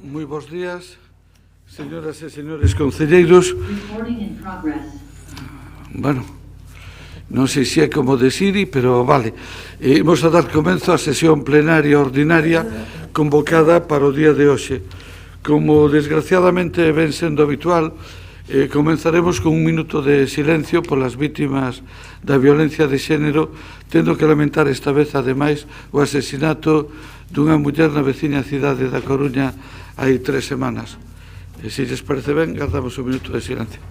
Moi bons días, señoras e señores concelleiros. Bueno, non sei se é como de Siri, pero vale. Imos a dar comenzo á sesión plenaria ordinaria convocada para o día de hoxe. Como desgraciadamente ven sendo habitual, comenzaremos con un minuto de silencio polas vítimas da violencia de xénero, tendo que lamentar esta vez, ademais, o asesinato dunha muller na veciña cidade da Coruña hai 3 semanas. E se lles parece ben, guardamos un minuto de silencio.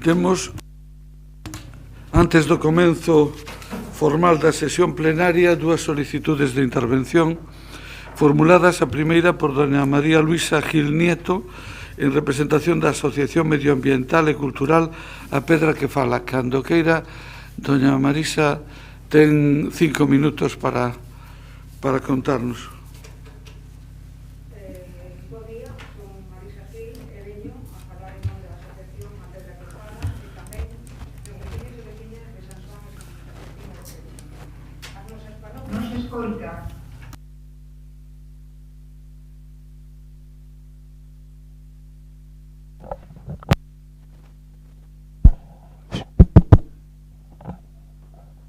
Temos, antes do comenzo formal da sesión plenaria, dúas solicitudes de intervención formuladas, a primeira por doña María Luisa Gil Nieto, en representación da Asociación Medioambiental e Cultural A Pedra que Fala. Cando queira, doña Marisa ten 5 minutos para contarnos.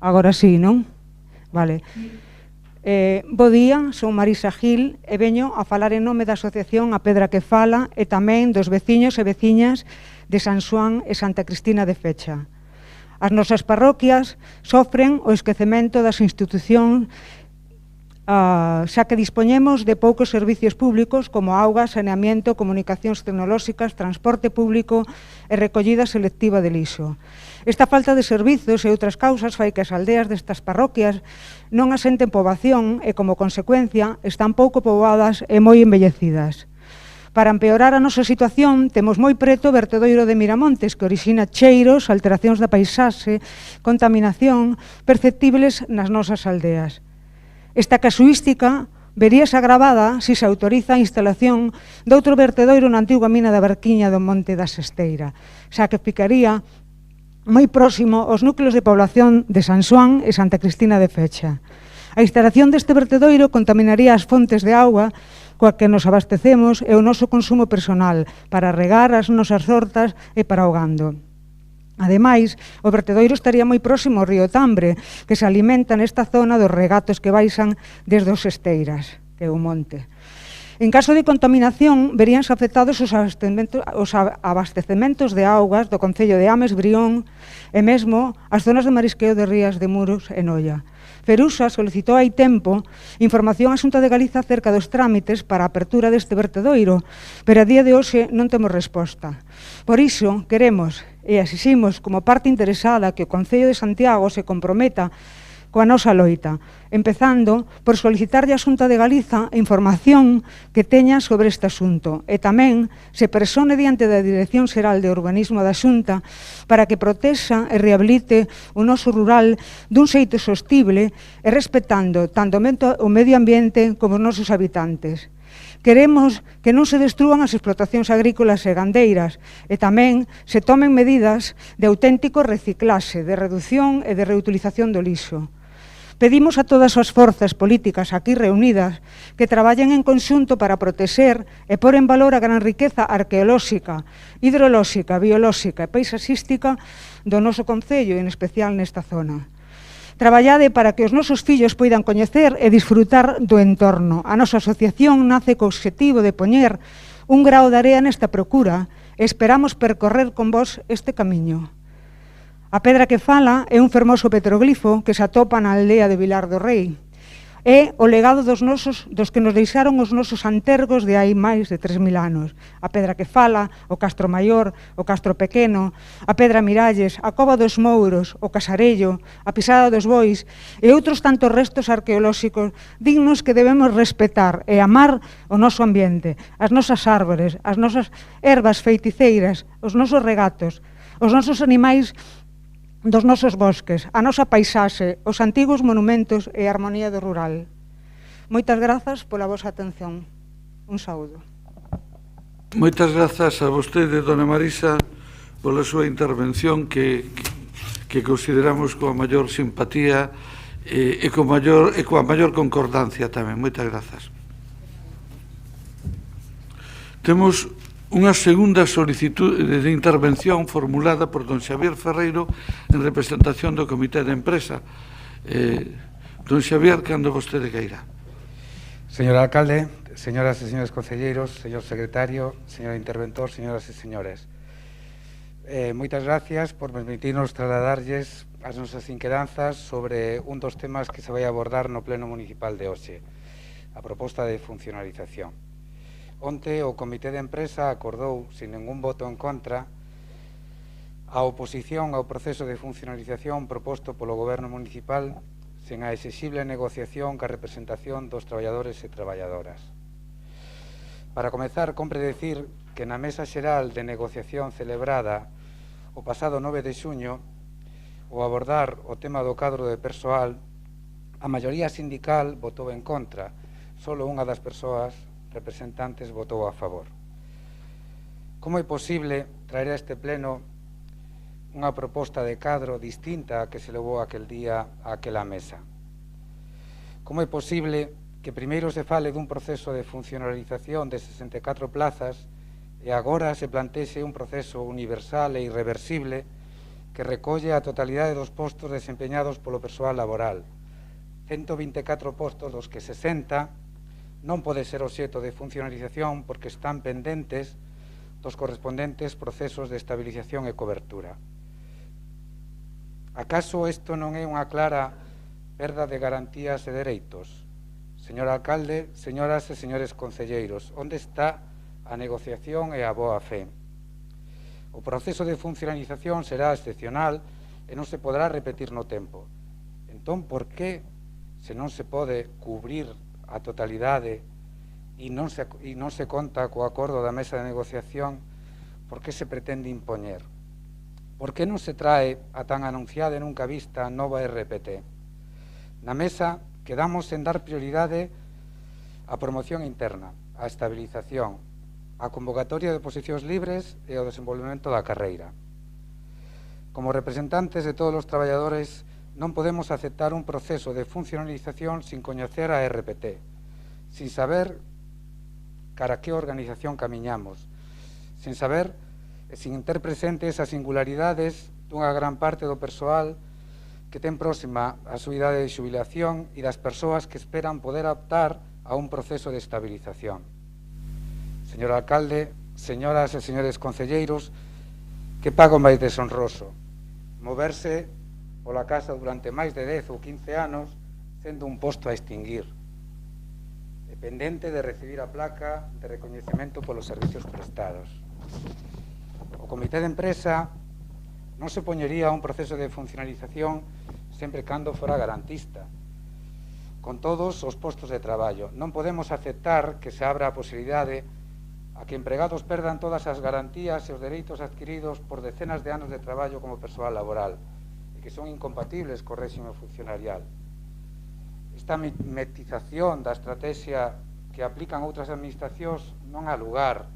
Agora sí, non? Vale. Bo día, son Marisa Gil e veño a falar en nome da Asociación A Pedra que Fala e tamén dos veciños e veciñas de San Xoán e Santa Cristina de Fecha. As nosas parroquias sofren o esquecemento das institucións, xa que dispoñemos de poucos servicios públicos como auga, saneamiento, comunicacións tecnolóxicas, transporte público e recollida selectiva de lixo. Esta falta de servizos e outras causas fai que as aldeas destas parroquias non asenten poboación e, como consecuencia, están pouco poboadas e moi envellecidas. Para empeorar a nosa situación, temos moi preto o vertedoiro de Miramontes, que orixina cheiros, alteracións da paisaxe, contaminación perceptibles nas nosas aldeas. Esta casuística veríase agravada se se autoriza a instalación de outro vertedoiro na antiga mina da Barquiña do Monte da Sesteira, xa que ficaría moi próximo aos núcleos de población de San Xoán e Santa Cristina de Fecha. A instalación deste vertedoiro contaminaría as fontes de auga coa que nos abastecemos e o noso consumo personal para regar as nosas hortas e para o gando. Ademais, o vertedoiro estaría moi próximo ao río Tambre, que se alimenta nesta zona dos regatos que baixan desde os Esteiras, que é o monte. En caso de contaminación, veríanse afectados os abastecementos de augas do concello de Ames, Brión e mesmo as zonas de marisqueo de Rías de Muros e Noia. Ferusa solicitou hai tempo información á Xunta de Galiza acerca dos trámites para a apertura deste vertedoiro, pero a día de hoxe non temos resposta. Por iso, queremos e exiximos como parte interesada que o Concello de Santiago se comprometa coa nosa loita, empezando por solicitarlle á Xunta de Galiza información que teña sobre este asunto e tamén se persone diante da Dirección Xeral de Urbanismo da Xunta para que protexa e rehabilite o noso rural dun xeito sostible e respetando tanto o medio ambiente como os nosos habitantes. Queremos que non se destrúan as explotacións agrícolas e gandeiras e tamén se tomen medidas de auténtico reciclaxe, de reducción e de reutilización do lixo. Pedimos a todas as forzas políticas aquí reunidas que traballen en conxunto para protexer e pôr en valor a gran riqueza arqueolóxica, hidrolóxica, biolóxica e paisaxística do noso concello, en especial nesta zona. Traballade para que os nosos fillos poidan coñecer e disfrutar do entorno. A nosa asociación nace co obxectivo de poñer un grao de area nesta procura Esperamos percorrer con vos este camiño. A pedra que fala é un fermoso petroglifo que se atopa na aldea de Vilar do Rei. É o legado dos que nos deixaron os nosos antergos de hai máis de 3.000 anos. A pedra que fala, o Castro Maior, o Castro Pequeno, a Pedra Miralles, a Cova dos Mouros, o Casarello, a Pisada dos Bois e outros tantos restos arqueolóxicos dignos que debemos respetar e amar o noso ambiente, as nosas árbores, as nosas ervas feiticeiras, os nosos regatos, os nosos animais dos nosos bosques, a nosa paisaxe, os antigos monumentos e a armonía do rural. Moitas grazas pola vosa atención. Un saúdo. Moitas grazas a vostede, dona Marisa, pola súa intervención que consideramos coa maior simpatía e coa maior concordancia tamén. Moitas grazas. Temos unha segunda solicitude de intervención formulada por don Xavier Ferreiro en representación do Comité de Empresa. Don Xavier, cando vostede queira. Señor alcalde, señoras e señores concelleiros, señor secretario, señor interventor, señoras e señores, moitas gracias por permitirnos trasladarlles as nosas inquedanzas sobre un dos temas que se vai abordar no Pleno Municipal de hoxe, a proposta de funcionalización. Onte o Comité de Empresa acordou, sin ningún voto en contra, a oposición ao proceso de funcionalización proposto polo Goberno Municipal sen a exixible negociación ca representación dos traballadores e traballadoras. Para comezar, compre decir que na Mesa Xeral de Negociación celebrada o pasado 9 de xuño, ao abordar o tema do cadro de persoal, a maioría sindical votou en contra, solo unha das persoas representantes votou a favor. Como é posible traer a este pleno unha proposta de cadro distinta a que se levou aquel día a aquela mesa? Como é posible que primeiro se fale dun proceso de funcionalización de 64 plazas e agora se plantexe un proceso universal e irreversible que recolle a totalidade dos postos desempeñados polo persoal laboral, 124 postos dos que 60 non pode ser obxecto de funcionalización porque están pendentes dos correspondentes procesos de estabilización e cobertura. Acaso isto non é unha clara perda de garantías e dereitos? Señor alcalde, señoras e señores concelleiros, onde está a negociación e a boa fe? O proceso de funcionalización será excepcional e non se poderá repetir no tempo. Entón, por que, se non se pode cubrir a totalidade e non se conta co acordo da mesa de negociación, por que se pretende impoñer? Por que non se trae a tan anunciada e nunca vista nova RPT? Na mesa quedamos en dar prioridade á promoción interna, á estabilización, á convocatoria de posicións libres e ao desenvolvemento da carreira. Como representantes de todos os traballadores, non podemos aceptar un proceso de funcionalización sin coñecer a RPT, sin saber cara que organización camiñamos, sin saber e sin ter presentes as singularidades dunha gran parte do persoal que ten próxima a súa idade de xubilación e das persoas que esperan poder optar a un proceso de estabilización. Señor alcalde, señoras e señores concelleiros, que pago máis deshonroso? Moverse pola casa durante máis de 10 ou 15 anos sendo un posto a extinguir, dependente de recibir a placa de recoñecemento polos servicios prestados. O Comité de Empresa non se poñería un proceso de funcionalización sempre cando fora garantista, con todos os postos de traballo. Non podemos aceptar que se abra a posibilidade a que empregados perdan todas as garantías e os dereitos adquiridos por decenas de anos de traballo como persoal laboral, que son incompatibles co réxime funcionarial. Esta mimetización da estrategia que aplican outras administracións non há lugar,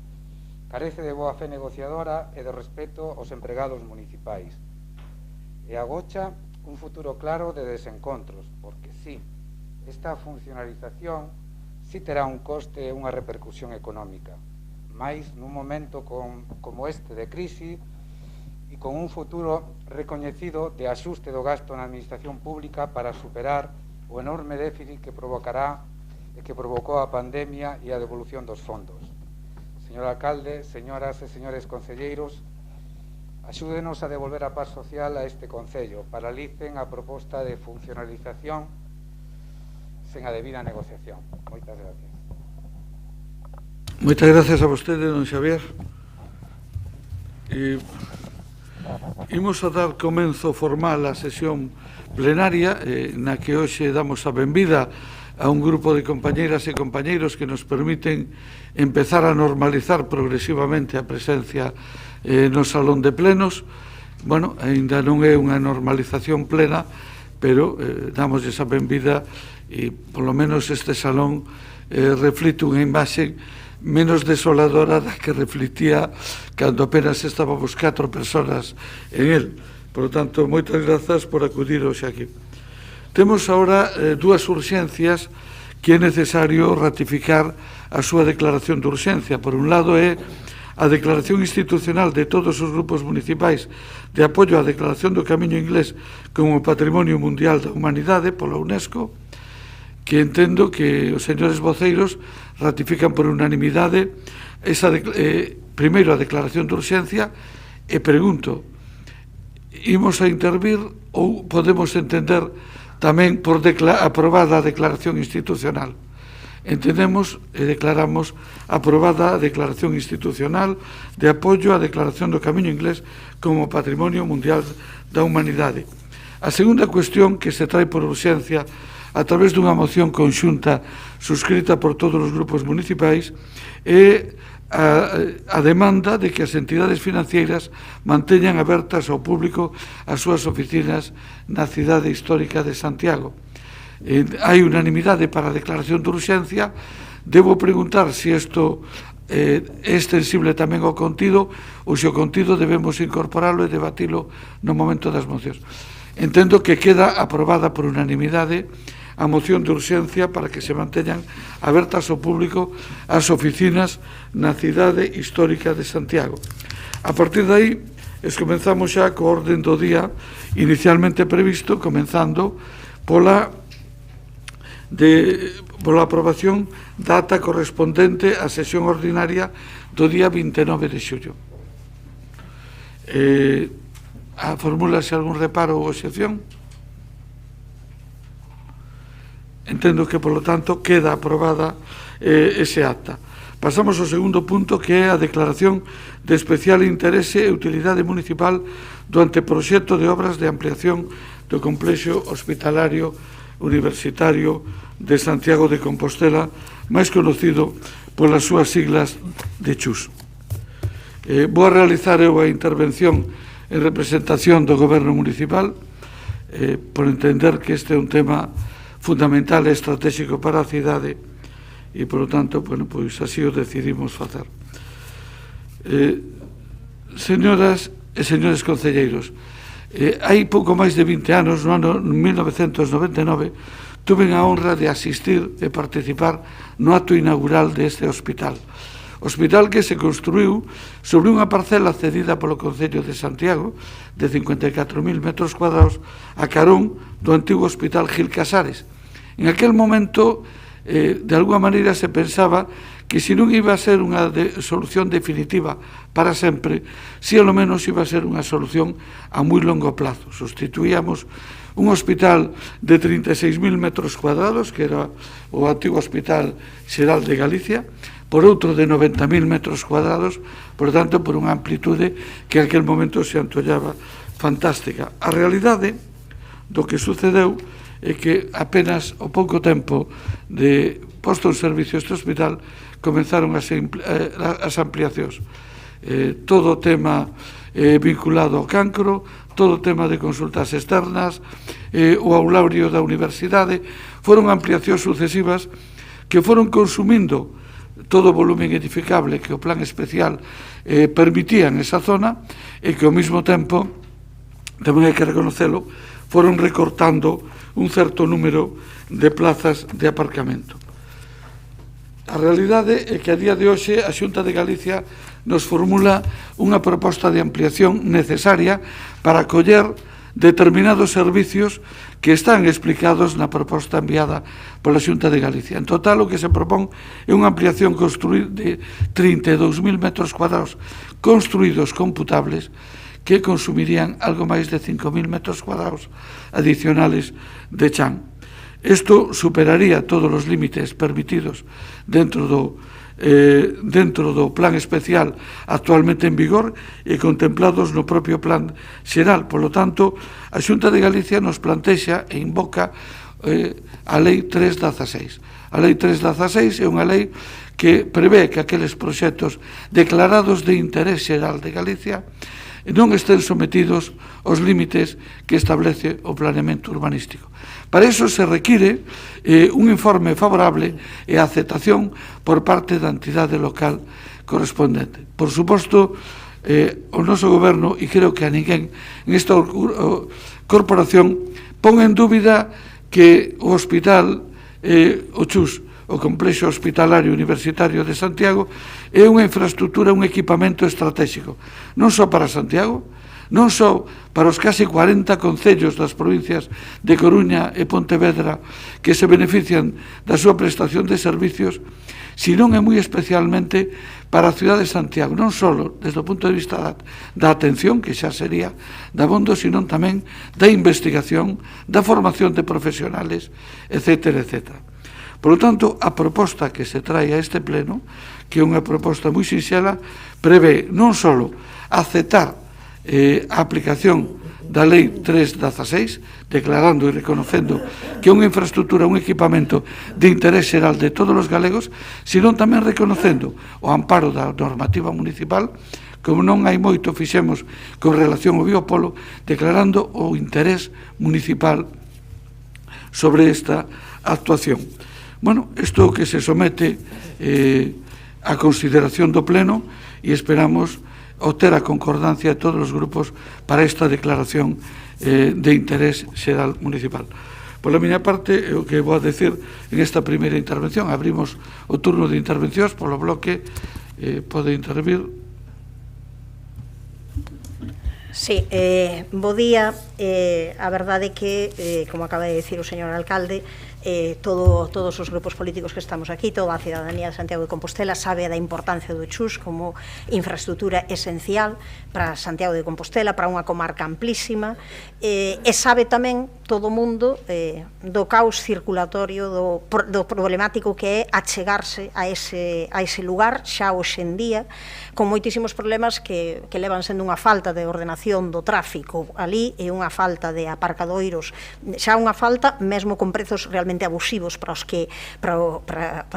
carece de boa fe negociadora e de respeto aos empregados municipais. E agocha un futuro claro de desencontros, porque sí, esta funcionalización sí terá un coste e unha repercusión económica, máis nun momento como este de crise e con un futuro recoñecido de axuste do gasto na administración pública para superar o enorme déficit que provocará e que provocou a pandemia e a devolución dos fondos. Señor alcalde, señoras e señores concelleiros, axúdenos a devolver a paz social a este concello, paralicen a proposta de funcionalización sen a debida negociación. Moitas gracias. Moitas gracias a vostede, don Xavier. Imos a dar comenzo formal á sesión plenaria na que hoxe damos a benvida a un grupo de compañeiras e compañeiros que nos permiten empezar a normalizar progresivamente a presencia no salón de plenos. Bueno, ainda non é unha normalización plena, pero damos esa benvida e polo menos este salón reflite unha imaxe menos desoladora da que reflectía cando apenas estábamos 4 persoas en él. Por lo tanto, moitas grazas por acudir hoxe aquí. Temos agora dúas urxencias que é necesario ratificar a súa declaración de urxencia. Por un lado é a declaración institucional de todos os grupos municipais de apoio á declaración do Camiño Inglés como Patrimonio Mundial da Humanidade pola UNESCO, que entendo que os señores voceiros ratifican por unanimidade esa primeiro a declaración de urxencia, e pregunto, imos a intervir ou podemos entender tamén por aprobada a declaración institucional? Entendemos e declaramos aprobada a declaración institucional de apoio á declaración do Camiño Inglés como Patrimonio Mundial da Humanidade. A segunda cuestión que se trae por urxencia a través dunha moción conxunta suscrita por todos os grupos municipais é a demanda de que as entidades financeiras manteñan abertas ao público as súas oficinas na cidade histórica de Santiago. Hai unanimidade para a declaración de urxencia. Debo preguntar se isto é extensible tamén ao contido ou se o contido debemos incorporarlo e debatilo no momento das mocións. Entendo que queda aprobada por unanimidade a moción de urxencia para que se manteñan abertas ao público as oficinas na cidade histórica de Santiago. A partir de aí, comenzamos xa co orden do día inicialmente previsto, comenzando pola aprobación da ata correspondente á sesión ordinaria do día 29 de xullo. Formúlase algún reparo ou obxección? Entendo que, polo tanto, queda aprobada ese acta. Pasamos ao segundo punto, que é a declaración de especial interese e utilidade municipal do anteproxecto de obras de ampliación do complexo hospitalario universitario de Santiago de Compostela, máis conocido polas súas siglas de CHUS. Vou a realizar eu a intervención en representación do Goberno Municipal, por entender que este é un tema fundamental e estratégico para a cidade e, por lo tanto, bueno, pois así o decidimos facer. Señoras e señores concelleiros, hai pouco máis de 20 anos, no ano 1999, tuve a honra de asistir e participar no acto inaugural deste hospital. Hospital que se construiu sobre unha parcela cedida polo Concello de Santiago de 54.000 metros cuadrados a carón do antigo Hospital Gil Casares. En aquel momento, de alguma maneira, se pensaba que se non iba a ser unha solución definitiva para sempre, si ao menos iba a ser unha solución a moi longo plazo. Sustituíamos un hospital de 36.000 metros cuadrados, que era o antigo Hospital Xeral de Galicia, por outro de 90.000 metros cuadrados, por tanto, por unha amplitude que en aquel momento se antollaba fantástica. A realidade do que sucedeu é que apenas ao pouco tempo de posto en servicio este hospital comenzaron as ampliacións. Todo o tema vinculado ao cancro, todo o tema de consultas externas, o aulaurio da universidade, foron ampliacións sucesivas que foron consumindo todo o volumen edificable que o plan especial permitía en esa zona e que ao mesmo tempo, tamén hai que reconocelo, foron recortando un certo número de plazas de aparcamento. A realidade é que a día de hoxe a Xunta de Galicia nos formula unha proposta de ampliación necesaria para acoller determinados servicios que están explicados na proposta enviada pola Xunta de Galicia. En total, o que se propón é unha ampliación de 32.000 metros cuadrados construídos computables que consumirían algo máis de 5.000 metros cuadrados adicionales de chan. Isto superaría todos os límites permitidos dentro do plan especial actualmente en vigor e contemplados no propio plan xeral. Polo tanto, a Xunta de Galicia nos plantexa e invoca a Lei 316. A Lei 316 é unha lei que prevé que aqueles proxectos declarados de interés xeral de Galicia non estén sometidos aos límites que establece o planeamento urbanístico. Para iso se require un informe favorable e a aceptación por parte da entidade local correspondente. Por suposto, o noso goberno, e creo que a ninguén en esta corporación, pon en dúbida que o hospital, o CHUS, o Complexo Hospitalario Universitario de Santiago, é unha infraestructura, un equipamento estratégico, non só para Santiago, non só para os casi 40 concellos das provincias de Coruña e Pontevedra que se benefician da súa prestación de servicios, sino é moi especialmente para a cidade de Santiago, non só desde o punto de vista da atención, que xa sería da bondo, sino tamén da investigación, da formación de profesionales, etc., etc. Por lo tanto, a proposta que se trae a este pleno, que é unha proposta moi sinxela, prevé non só aceptar a aplicación da Lei 316, declarando e reconocendo que é unha infraestructura, un equipamento de interés xeral de todos os galegos, sino tamén reconocendo o amparo da normativa municipal, como non hai moito fixemos con relación ao biopolo, declarando o interés municipal sobre esta actuación. Bueno, isto que se somete a consideración do Pleno e esperamos obter a concordancia de todos os grupos para esta declaración de interés xeral municipal. Pola miña parte, o que vou a decir en esta primeira intervención, abrimos o turno de intervencións polo bloque, pode intervir. Sí, bo día. A verdade é que, como acaba de dicir o señor alcalde, todos os grupos políticos que estamos aquí, toda a cidadanía de Santiago de Compostela sabe da importancia do CHUS como infraestructura esencial para Santiago de Compostela, para unha comarca amplísima, e sabe tamén todo o mundo do caos circulatorio, do problemático que é achegarse a ese lugar xa hoxe en día, con moitísimos problemas que levan sendo unha falta de ordenación do tráfico ali e unha falta de aparcadoiros, xa unha falta mesmo con prezos realmente abusivos para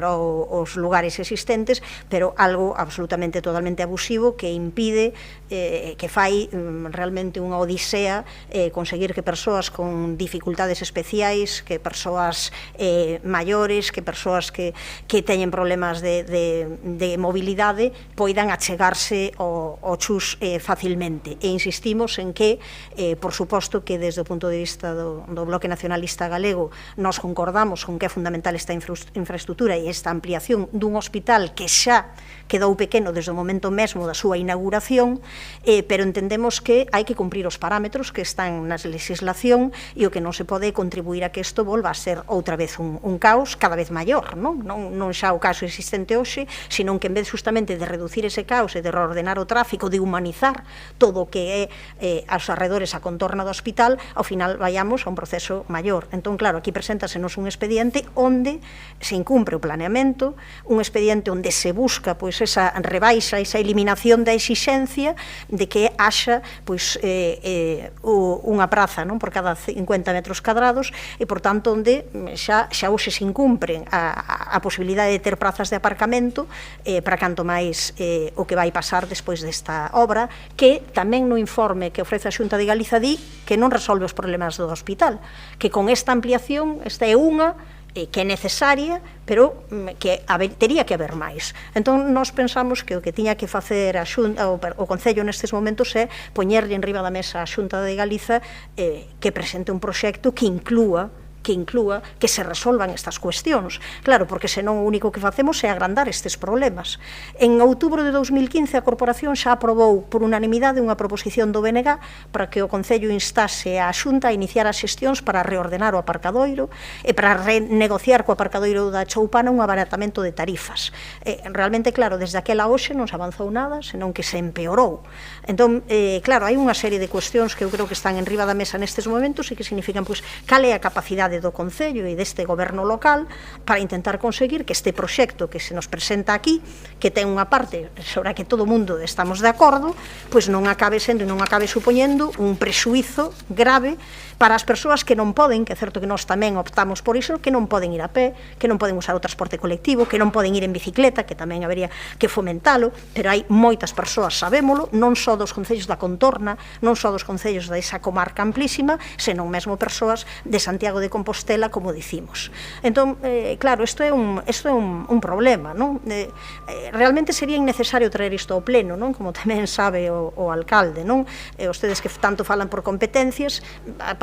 os lugares existentes, pero algo absolutamente totalmente abusivo que impide, que fai realmente unha odisea conseguir que persoas con dificultades especiais, que persoas maiores, que persoas que teñen problemas de mobilidade poidan achegarse ao CHUS facilmente. E insistimos en que, por suposto, que desde o punto de vista do Bloque Nacionalista Galego nos concordamos con que é fundamental esta infraestructura e esta ampliación dun hospital que xa quedou pequeno desde o momento mesmo da súa inauguración, pero entendemos que hai que cumprir os parámetros que están na legislación e o que non se pode contribuir a que isto volva a ser outra vez un caos cada vez maior, non xa o caso existente hoxe, sino que en vez justamente de reducir ese caos e de reordenar o tráfico, de humanizar todo o que é aos arredores a contorna do hospital, ao final vayamos a un proceso maior. Entón, claro, aquí preséntasenos un expediente onde se incumpre o planeamento, un expediente onde se busca pois esa rebaixa, esa eliminación da exixencia de que haxa pois unha praza, non, por cada 50 metros cadrados e, por tanto, onde xa hoxe se incumpren a posibilidade de ter prazas de aparcamento para canto máis o que vai pasar despois desta obra, que tamén no informe que ofrece a Xunta de Galiza di que non resolve os problemas do hospital, que con esta ampliación esta é unha que é necesaria, pero que tería que haber máis. Entón, nós pensamos que o que tiña que facer o Concello nestes momentos é poñerlle en riba da mesa a Xunta de Galiza que presente un proxecto que inclúa que inclúa que se resolvan estas cuestións. Claro, porque senón o único que facemos é agrandar estes problemas. En outubro de 2015 a Corporación xa aprobou por unanimidade unha proposición do BNG para que o Concello instase a Xunta a iniciar as xestións para reordenar o aparcadoiro e para renegociar co aparcadoiro da Choupana un abaratamento de tarifas. Realmente, claro, desde aquela hoxe non se avanzou nada, senón que se empeorou. Entón, claro, hai unha serie de cuestións que eu creo que están en riba da mesa nestes momentos e que significan, pois, cal é a capacidade do Concello e deste goberno local para intentar conseguir que este proxecto que se nos presenta aquí, que ten unha parte sobre a que todo o mundo estamos de acordo, pois non acabe sendo e non acabe supoñendo un prexuízo grave para as persoas que non poden, que é certo que nós tamén optamos por iso, que non poden ir a pé, que non poden usar o transporte colectivo, que non poden ir en bicicleta, que tamén habería que fomentalo, pero hai moitas persoas, sabémolo, non só dos concellos da contorna, non só dos concellos desa comarca amplísima, senón mesmo persoas de Santiago de Compostela, como dicimos. Entón, claro, isto é un problema, non? Realmente sería innecesario traer isto ao pleno, non? Como tamén sabe o alcalde, non? Vostedes que tanto falan por competencias,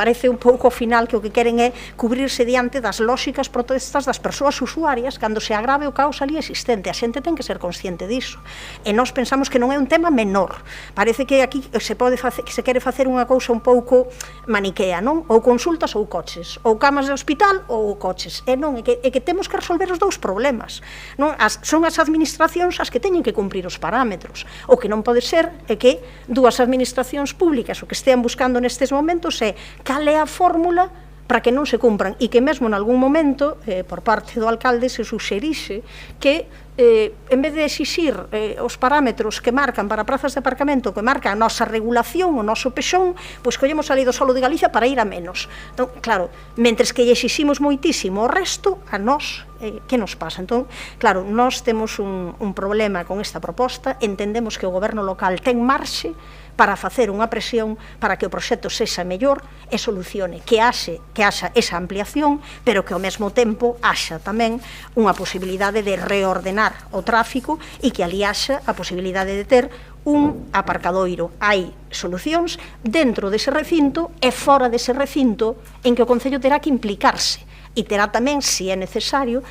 parece un pouco ao final que o que queren é cubrirse diante das lóxicas protestas das persoas usuarias cando se agrave o caos ali existente. A xente ten que ser consciente disso. E nós pensamos que non é un tema menor. Parece que aquí se quere facer unha cousa un pouco maniquea, non? Ou consultas ou coches, ou camas de hospital ou coches. E non, é que temos que resolver os dous problemas. Non? Son as administracións as que teñen que cumprir os parámetros. O que non pode ser é que dúas administracións públicas o que estean buscando nestes momentos é cal é a fórmula para que non se cumpran e que mesmo en algún momento por parte do alcalde se suxerixe que en vez de exixir os parámetros que marcan para prazas de aparcamento, que marca a nosa regulación, o noso pexón, pois collemos a lei do solo de Galicia para ir a menos. Entón, claro, mentres que lle exiximos moitísimo o resto, a nós, que nos pasa? Entón, claro, nós temos un problema con esta proposta, entendemos que o goberno local ten marxe para facer unha presión para que o proxecto sexa mellor e solucione, que haxa esa ampliación, pero que ao mesmo tempo haxa tamén unha posibilidade de reordenar o tráfico e que ali haxa a posibilidade de ter un aparcadoiro. Hai solucións dentro dese recinto e fora dese recinto en que o Concello terá que implicarse e terá tamén, se é necesario,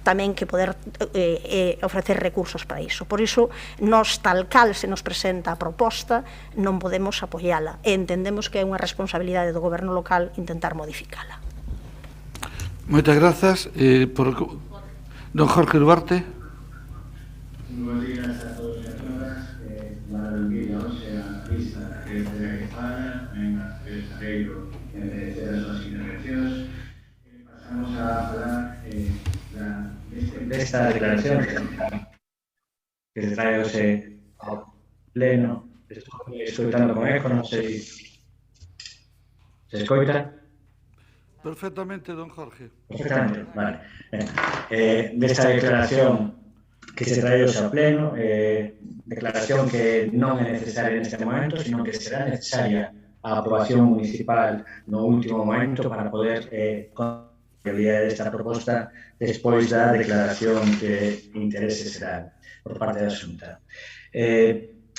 tamén que poder ofrecer recursos para iso. Por iso, nós, tal cal se nos presenta a proposta, non podemos apoiala. E entendemos que é unha responsabilidade do goberno local intentar modificala. Moitas grazas. Don Jorge Duarte. Buenos días a todos e a todas. Maravilla, hoxe a lista que se fala, en el Sareiro, de as súas intervencións. Pasamos a falar desta declaración que se trae hoxe ao pleno. Escoitando con eco, non sei se escoita. Perfectamente, don Jorge. Perfectamente, vale. Desta declaración que se trae hoxe ao pleno, declaración que non é necesaria neste momento, sino que será necesaria a aprobación municipal no último momento para poder realidade desta proposta despois da declaración que interese será por parte da Xunta.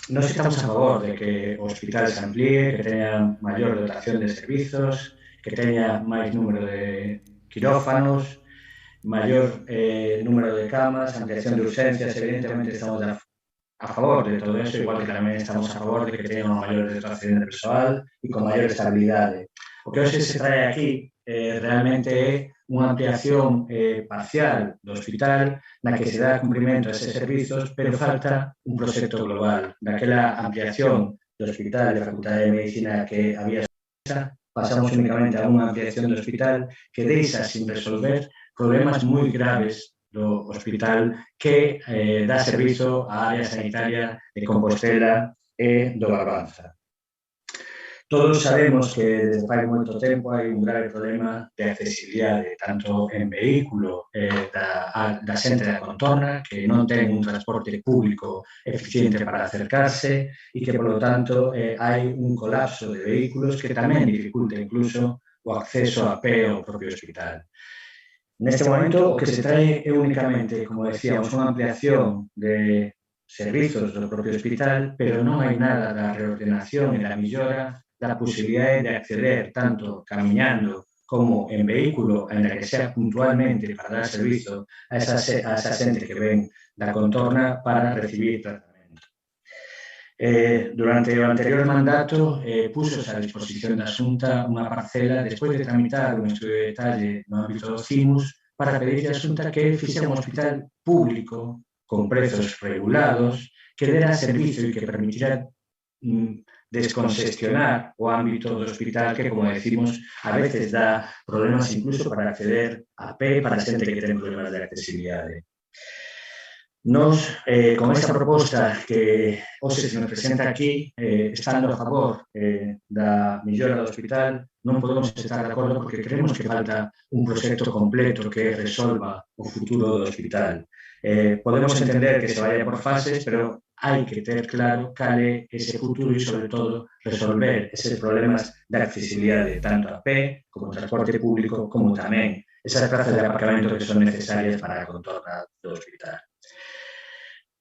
Nós estamos a favor de que o hospital se amplíe, que teña maior dotación de servizos, que teña máis número de quirófanos, maior número de camas, ampliación de urgencias. Evidentemente estamos a favor de todo eso, igual que tamén estamos a favor de que teña unha maior dotación de persoal e con maior estabilidade. O que hoxe se trae aquí realmente é unha ampliación parcial do hospital na que se dá cumprimento a eses servizos, pero falta un proxecto global. Daquela ampliación do hospital de Facultade de Medicina que había pasamos únicamente a unha ampliación do hospital que deixa sin resolver problemas moi graves do hospital que dá servizo á área sanitaria de Compostela e do Barbanza. Todos sabemos que desde fai moito tempo hai un grave problema de accesibilidade, tanto en vehículo da xente da contorna, que non ten un transporte público eficiente para acercarse e que, polo tanto, hai un colapso de vehículos que tamén dificulta incluso o acceso a pé ao propio hospital. Neste momento, o que se trae é únicamente, como decíamos, unha ampliación de servizos do propio hospital, pero non hai nada da reordenación e da millora da posibilidade de acceder tanto camiñando como en vehículo, en la que sea puntualmente para dar servizo a esa xente que ven da contorna para recibir tratamento. Durante o anterior mandato, puxos a disposición da Xunta unha parcela despois de tramitar un estudio de detalle no ámbito do CIMUS para pedir a Xunta que fixera un hospital público con prezos regulados que dera servicio e que permitira descongestionar o ámbito do hospital que, como decimos, a veces dá problemas incluso para acceder a pé para xente que ten problemas de accesibilidade. Nos, con esta proposta que hoxe se nos presenta aquí, estando a favor da millora do hospital, non podemos estar de acordo porque creemos que falta un proxecto completo que resolva o futuro do hospital. Podemos entender que se vaya por fases, pero hai que ter claro cal é ese futuro e, sobre todo, resolver eses problemas de accesibilidade, tanto a pé, como transporte público, como tamén esas plazas de aparcamento que son necesarias para a contorna do hospital.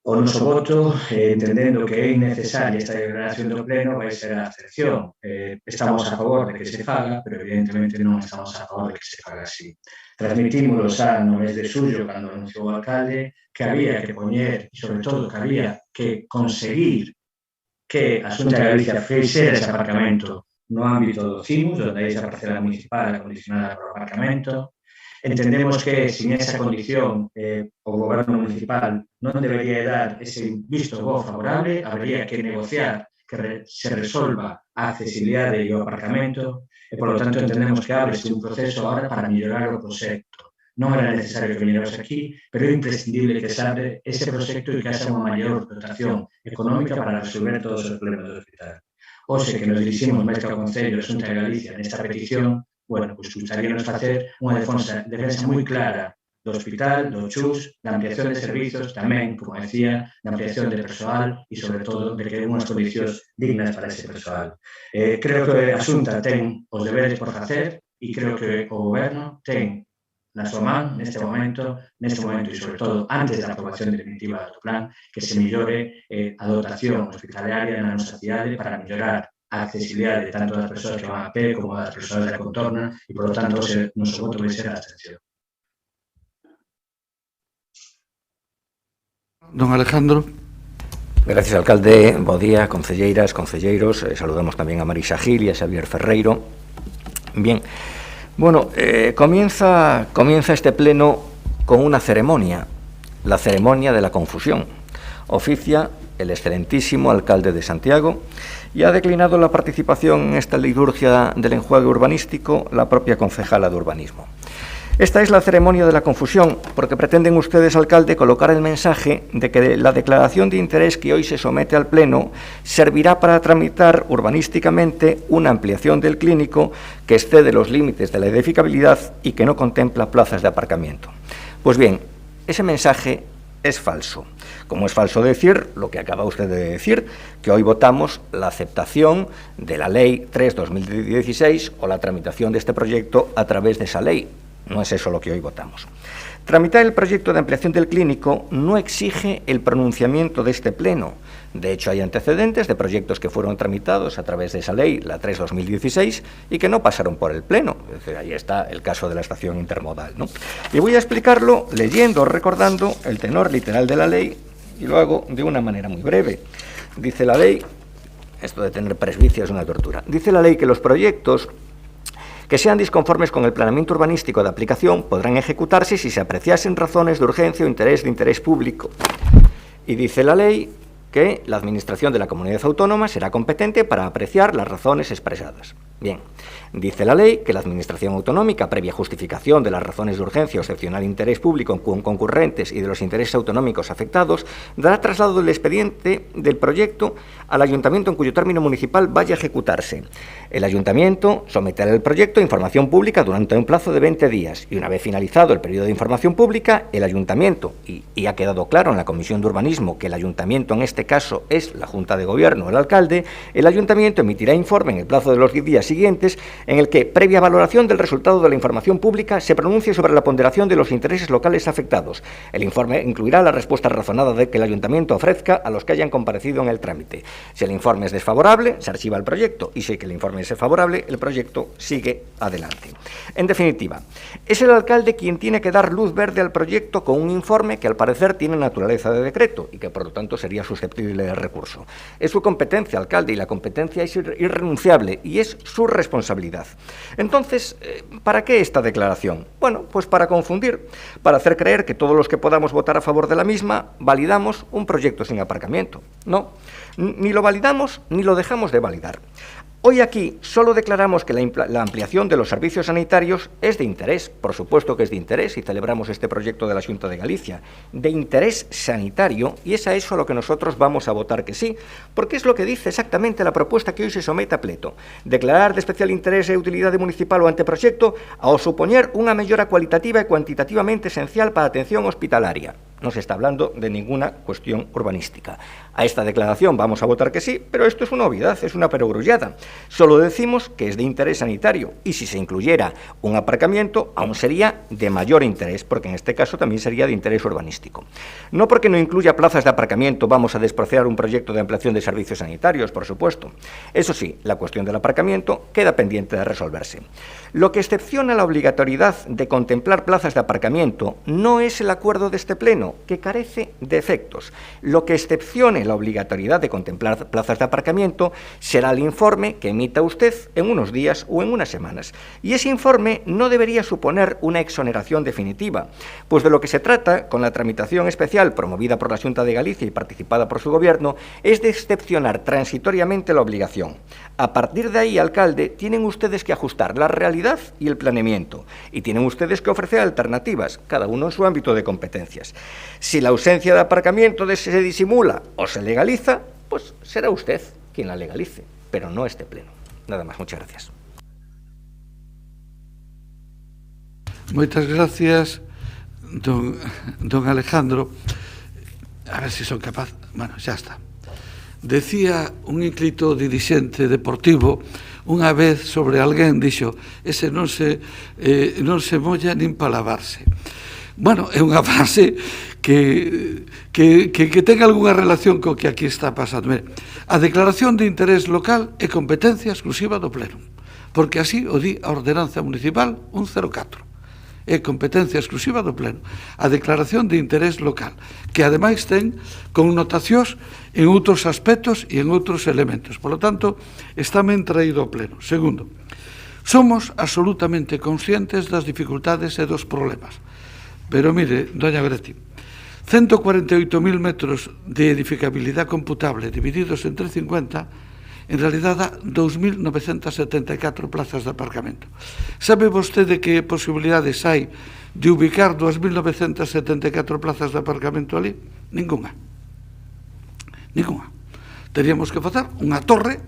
O noso voto, entendendo que é innecesaria esta declaración do Pleno, vai ser a abstención. Estamos a favor de que se faga, pero evidentemente non estamos a favor de que se faga así. Transmitímoslo xa no mes de xullo, cando anunciou o alcalde, que había que poñer, e sobre todo que había que conseguir que a Xunta de Galicia fixera ese aparcamento no ámbito do CIMUS, onde hai esa parcela municipal acondicionada por aparcamento. Entendemos que, sin esa condición, o goberno municipal non debería dar ese visto bo favorable, habería que negociar que se resolva a accesibilidade e o aparcamento, e, por lo tanto, entendemos que abre-se un proceso ahora para mellorar o proxecto. Non era necesario que viñéramos aquí, pero é imprescindible que se abre ese proxecto e que haxa unha maior dotación económica para resolver todos os problemas do hospital. Hoxe que nos diriximos máis que ao Concello de Xunta de Galicia nesta petición, bueno, pois gustaríanos facer unha defensa moi clara do hospital, do CHUS, da ampliación de servizos, tamén, como decía, da ampliación de persoal e, sobre todo, de que hai unhas condicións dignas para ese persoal. Creo que a Xunta ten os deberes por facer e creo que o Goberno ten na súa man, neste momento e, sobre todo, antes da aprobación definitiva do plan, que se millore a dotación hospitalaria na nosa cidade para mellorar a accesibilidade tanto das persoas que van a pé como das persoas da contorna e, por lo tanto, o noso voto vai ser a abstención. Don Alejandro. Gracias, alcalde. Bo día, concelleiras, concelleiros. Saludamos tamén a Marisa Gil e a Xavier Ferreiro. Bien, bueno, comienza este pleno con una ceremonia, la ceremonia de la confusión. Oficia el excelentísimo alcalde de Santiago y ha declinado la participación en esta liturgia del enjuague urbanístico la propia concejala de urbanismo. Esta es la ceremonia de la confusión, porque pretenden ustedes, alcalde, colocar el mensaje de que la declaración de interés que hoy se somete al Pleno servirá para tramitar urbanísticamente una ampliación del clínico que excede los límites de la edificabilidad y que no contempla plazas de aparcamiento. Pues bien, ese mensaje es falso. Como es falso decir lo que acaba usted de decir, que hoy votamos la aceptación de la Ley 3/2016 o la tramitación de este proyecto a través de esa ley. No es eso lo que hoy votamos. Tramitar el proyecto de ampliación del clínico no exige el pronunciamiento de este Pleno. De hecho, hay antecedentes de proyectos que fueron tramitados a través de esa ley, la 3/2016, y que no pasaron por el Pleno. Es decir, ahí está el caso de la estación intermodal, ¿no? Y voy a explicarlo leyendo, recordando el tenor literal de la ley, y lo hago de una manera muy breve. Dice la ley, esto de tener presbicia es una tortura, dice la ley que los proyectos que sean disconformes con el planeamiento urbanístico de aplicación podrán ejecutarse si se apreciasen razones de urgencia o de interés público. Y dice la ley que la Administración de la Comunidad Autónoma será competente para apreciar las razones expresadas. Bien, dice la ley que la Administración Autonómica, previa justificación de las razones de urgencia o excepcional interés público concurrentes y de los intereses autonómicos afectados, dará traslado del expediente del proyecto al Ayuntamiento en cuyo término municipal vaya a ejecutarse. El Ayuntamiento someterá el proyecto a información pública durante un plazo de 20 días y una vez finalizado el periodo de información pública, el Ayuntamiento, y ha quedado claro en la Comisión de Urbanismo que el Ayuntamiento en este caso es la Junta de Gobierno o el alcalde, el Ayuntamiento emitirá informe en el plazo de los 10 días siguientes, en el que, previa valoración del resultado de la información pública, se pronuncie sobre la ponderación de los intereses locales afectados. El informe incluirá la respuesta razonada de que el Ayuntamiento ofrezca a los que hayan comparecido en el trámite. Si el informe es desfavorable, se archiva el proyecto, y si el informe es favorable, el proyecto sigue adelante. En definitiva, es el alcalde quien tiene que dar luz verde al proyecto con un informe que al parecer tiene naturaleza de decreto y que por lo tanto sería susceptible de recurso. Es su competencia, alcalde, y la competencia es irrenunciable y es su responsabilidad. Entonces, ¿para qué esta declaración? Bueno, pues para confundir, para hacer creer que todos los que podamos votar a favor de la misma validamos un proyecto sin aparcamiento. No, ni lo validamos ni lo dejamos de validar. Hoy aquí solo declaramos que la ampliación de los servicios sanitarios es de interés, por supuesto que es de interés, y celebramos este proyecto de la Xunta de Galicia, de interés sanitario, y es a eso a lo que nosotros vamos a votar que sí, porque es lo que dice exactamente la propuesta que hoy se somete a pleto. Declarar de especial interés e utilidade municipal o anteproxecto ao supoñer unha mellora cualitativa e cuantitativamente esencial para a atención hospitalaria. No se está hablando de ninguna cuestión urbanística. A esta declaración vamos a votar que sí, pero esto es una obviedad, es una perogrullada. Solo decimos que es de interés sanitario, y si se incluyera un aparcamiento, aún sería de mayor interés, porque en este caso también sería de interés urbanístico. No porque no incluya plazas de aparcamiento vamos a despreciar un proyecto de ampliación de servicios sanitarios, por supuesto. Eso sí, la cuestión del aparcamiento queda pendiente de resolverse. Lo que excepciona la obligatoriedad de contemplar plazas de aparcamiento no es el acuerdo de este pleno, que carece de efectos. Lo que excepcione la obligatoriedad de contemplar plazas de aparcamiento será el informe que emita usted en unos días o en unas semanas. Y ese informe no debería suponer una exoneración definitiva, pues de lo que se trata, con la tramitación especial promovida por la Xunta de Galicia y participada por su Gobierno, es de excepcionar transitoriamente la obligación. A partir de ahí, alcalde, tienen ustedes que ajustar la realidad y el planeamiento, y tienen ustedes que ofrecer alternativas, cada uno en su ámbito de competencias. Si la ausencia de aparcamiento se disimula o se legaliza, pues será usted quien la legalice, pero no este pleno. Nada más, muchas gracias. Moitas gracias, don Alejandro. A ver si son capaz. Bueno, xa está. Decía un ínclito dirixente deportivo unha vez sobre alguén, dixo, ese non se molla nin para lavarse. Bueno, é unha frase que ten algunha relación co que aquí está pasando. Mire, a declaración de interés local é competencia exclusiva do Pleno, porque así o di a Ordenanza Municipal 104. É competencia exclusiva do Pleno. A declaración de interés local, que ademais ten connotacións en outros aspectos e en outros elementos. Por lo tanto, está ben traído ao Pleno. Segundo, somos absolutamente conscientes das dificultades e dos problemas. Pero mire, doña Greti, 148.000 metros de edificabilidad computable divididos entre 50, en realidad dá 2.974 plazas de aparcamento. Sabe vostede que posibilidades hai de ubicar 2.974 plazas de aparcamento ali? Ninguna. Ninguna. Teríamos que facer unha torre,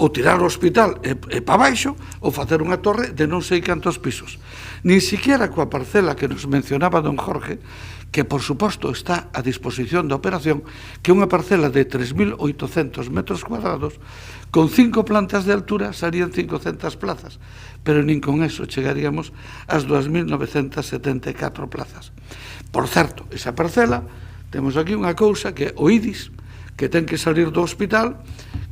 ou tirar o hospital e para baixo, ou facer unha torre de non sei cantos pisos. Nin siquiera coa parcela que nos mencionaba don Jorge, que por suposto está a disposición da operación, que unha parcela de 3.800 metros cuadrados, con 5 plantas de altura serían 500 plazas, pero nin con eso chegaríamos ás 2.974 plazas. Por certo, esa parcela, temos aquí unha cousa que o IDIS, que ten que salir do hospital,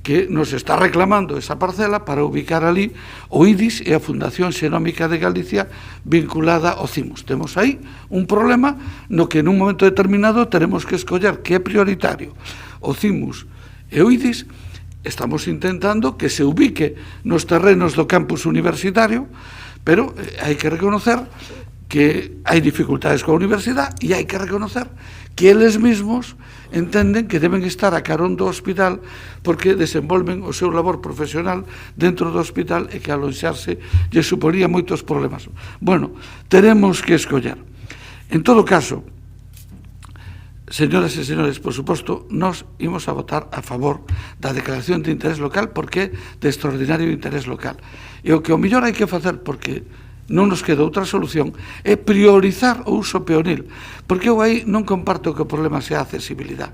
que nos está reclamando esa parcela para ubicar ali o IDIS e a Fundación Xenómica de Galicia vinculada ao CIMUS. Temos aí un problema no que nun momento determinado teremos que escoller que é prioritario. O CIMUS e o IDIS estamos intentando que se ubique nos terrenos do campus universitario, pero hai que reconocer que hai dificultades coa universidade e hai que reconocer que eles mesmos entenden que deben estar a carón do hospital porque desenvolven o seu labor profesional dentro do hospital e que alonxarse lle suporía moitos problemas. Bueno, teremos que escoller. En todo caso, señoras e señores, por suposto, nós imos a votar a favor da declaración de interés local porque é de extraordinario interés local. E o que o mellor hai que facer, porque non nos queda outra solución, é priorizar o uso peonil, porque eu aí non comparto que o problema sea a accesibilidade.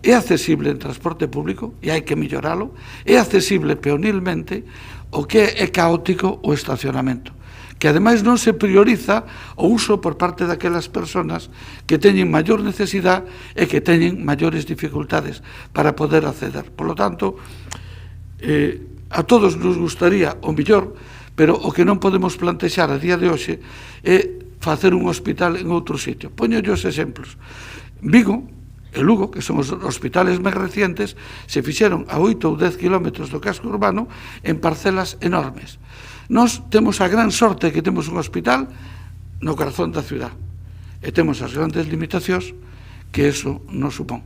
é accesible en transporte público e hai que milloralo, é accesible peonilmente, o que é caótico o estacionamento, que ademais non se prioriza o uso por parte daquelas persoas que teñen maior necesidade e que teñen maiores dificultades para poder acceder. Por lo tanto, a todos nos gustaría o mellor, pero o que non podemos plantexar a día de hoxe é facer un hospital en outro sitio. Poño os exemplos. Vigo e Lugo, que son os hospitales máis recientes, se fixeron a 8 ou 10 kilómetros do casco urbano en parcelas enormes. Nós temos a gran sorte que temos un hospital no corazón da ciudad e temos as grandes limitacións que eso nos supón.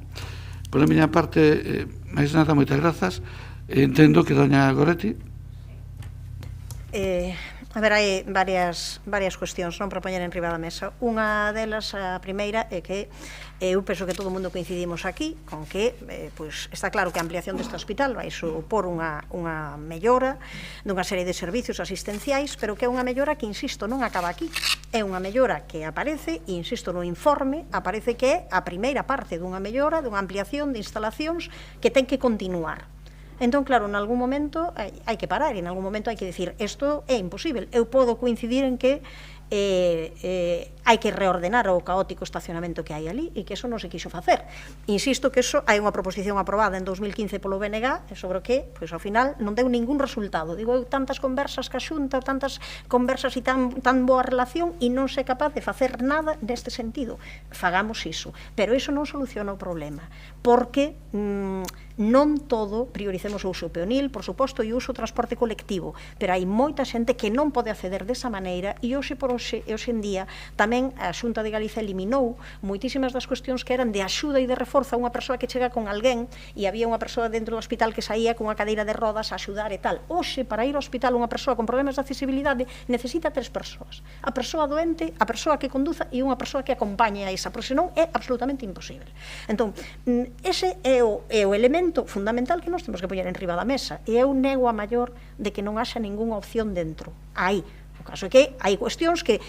Por a miña parte, máis nada, moitas grazas. Entendo que doña Goretti. A ver, hai varias cuestións non para poñer en riba da mesa. Unha delas, a primeira, é que eu penso que todo o mundo coincidimos aquí con que pois, está claro que a ampliación deste hospital vai supor unha mellora dunha serie de servicios asistenciais, pero que é unha mellora que, insisto, non acaba aquí. É unha mellora que aparece, e insisto, no informe, aparece que é a primeira parte dunha mellora, dunha ampliación de instalacións que ten que continuar. Entón, claro, en algún momento hai que parar e en algún momento hai que dicir isto é imposible. Eu podo coincidir en que hai que reordenar o caótico estacionamento que hai ali e que eso non se quixo facer. Insisto que eso hai unha proposición aprobada en 2015 polo BNG sobre o que, pois, ao final, non deu ningún resultado. Digo, tantas conversas que a Xunta, tantas conversas e tan boa relación e non se é capaz de facer nada neste sentido. Fagamos iso. Pero iso non soluciona o problema, porque non todo prioricemos o uso peonil, por suposto, e o uso do transporte colectivo, pero hai moita xente que non pode acceder desa maneira e hoxe en día tamén a Xunta de Galicia eliminou moitísimas das cuestións que eran de axuda e de reforzo a unha persoa que chega con alguén e había unha persoa dentro do hospital que saía con unha cadeira de rodas a axudar e tal. Hoxe, para ir ao hospital unha persoa con problemas de accesibilidade necesita 3 persoas. A persoa doente, a persoa que conduza e unha persoa que acompañe a esa, porque senón é absolutamente imposible. Entón, ese é o elemento fundamental que nós temos que poñer en riba da mesa e eu nego a maior de que non haxa ningunha opción dentro. Aí, o caso é que hai cuestións que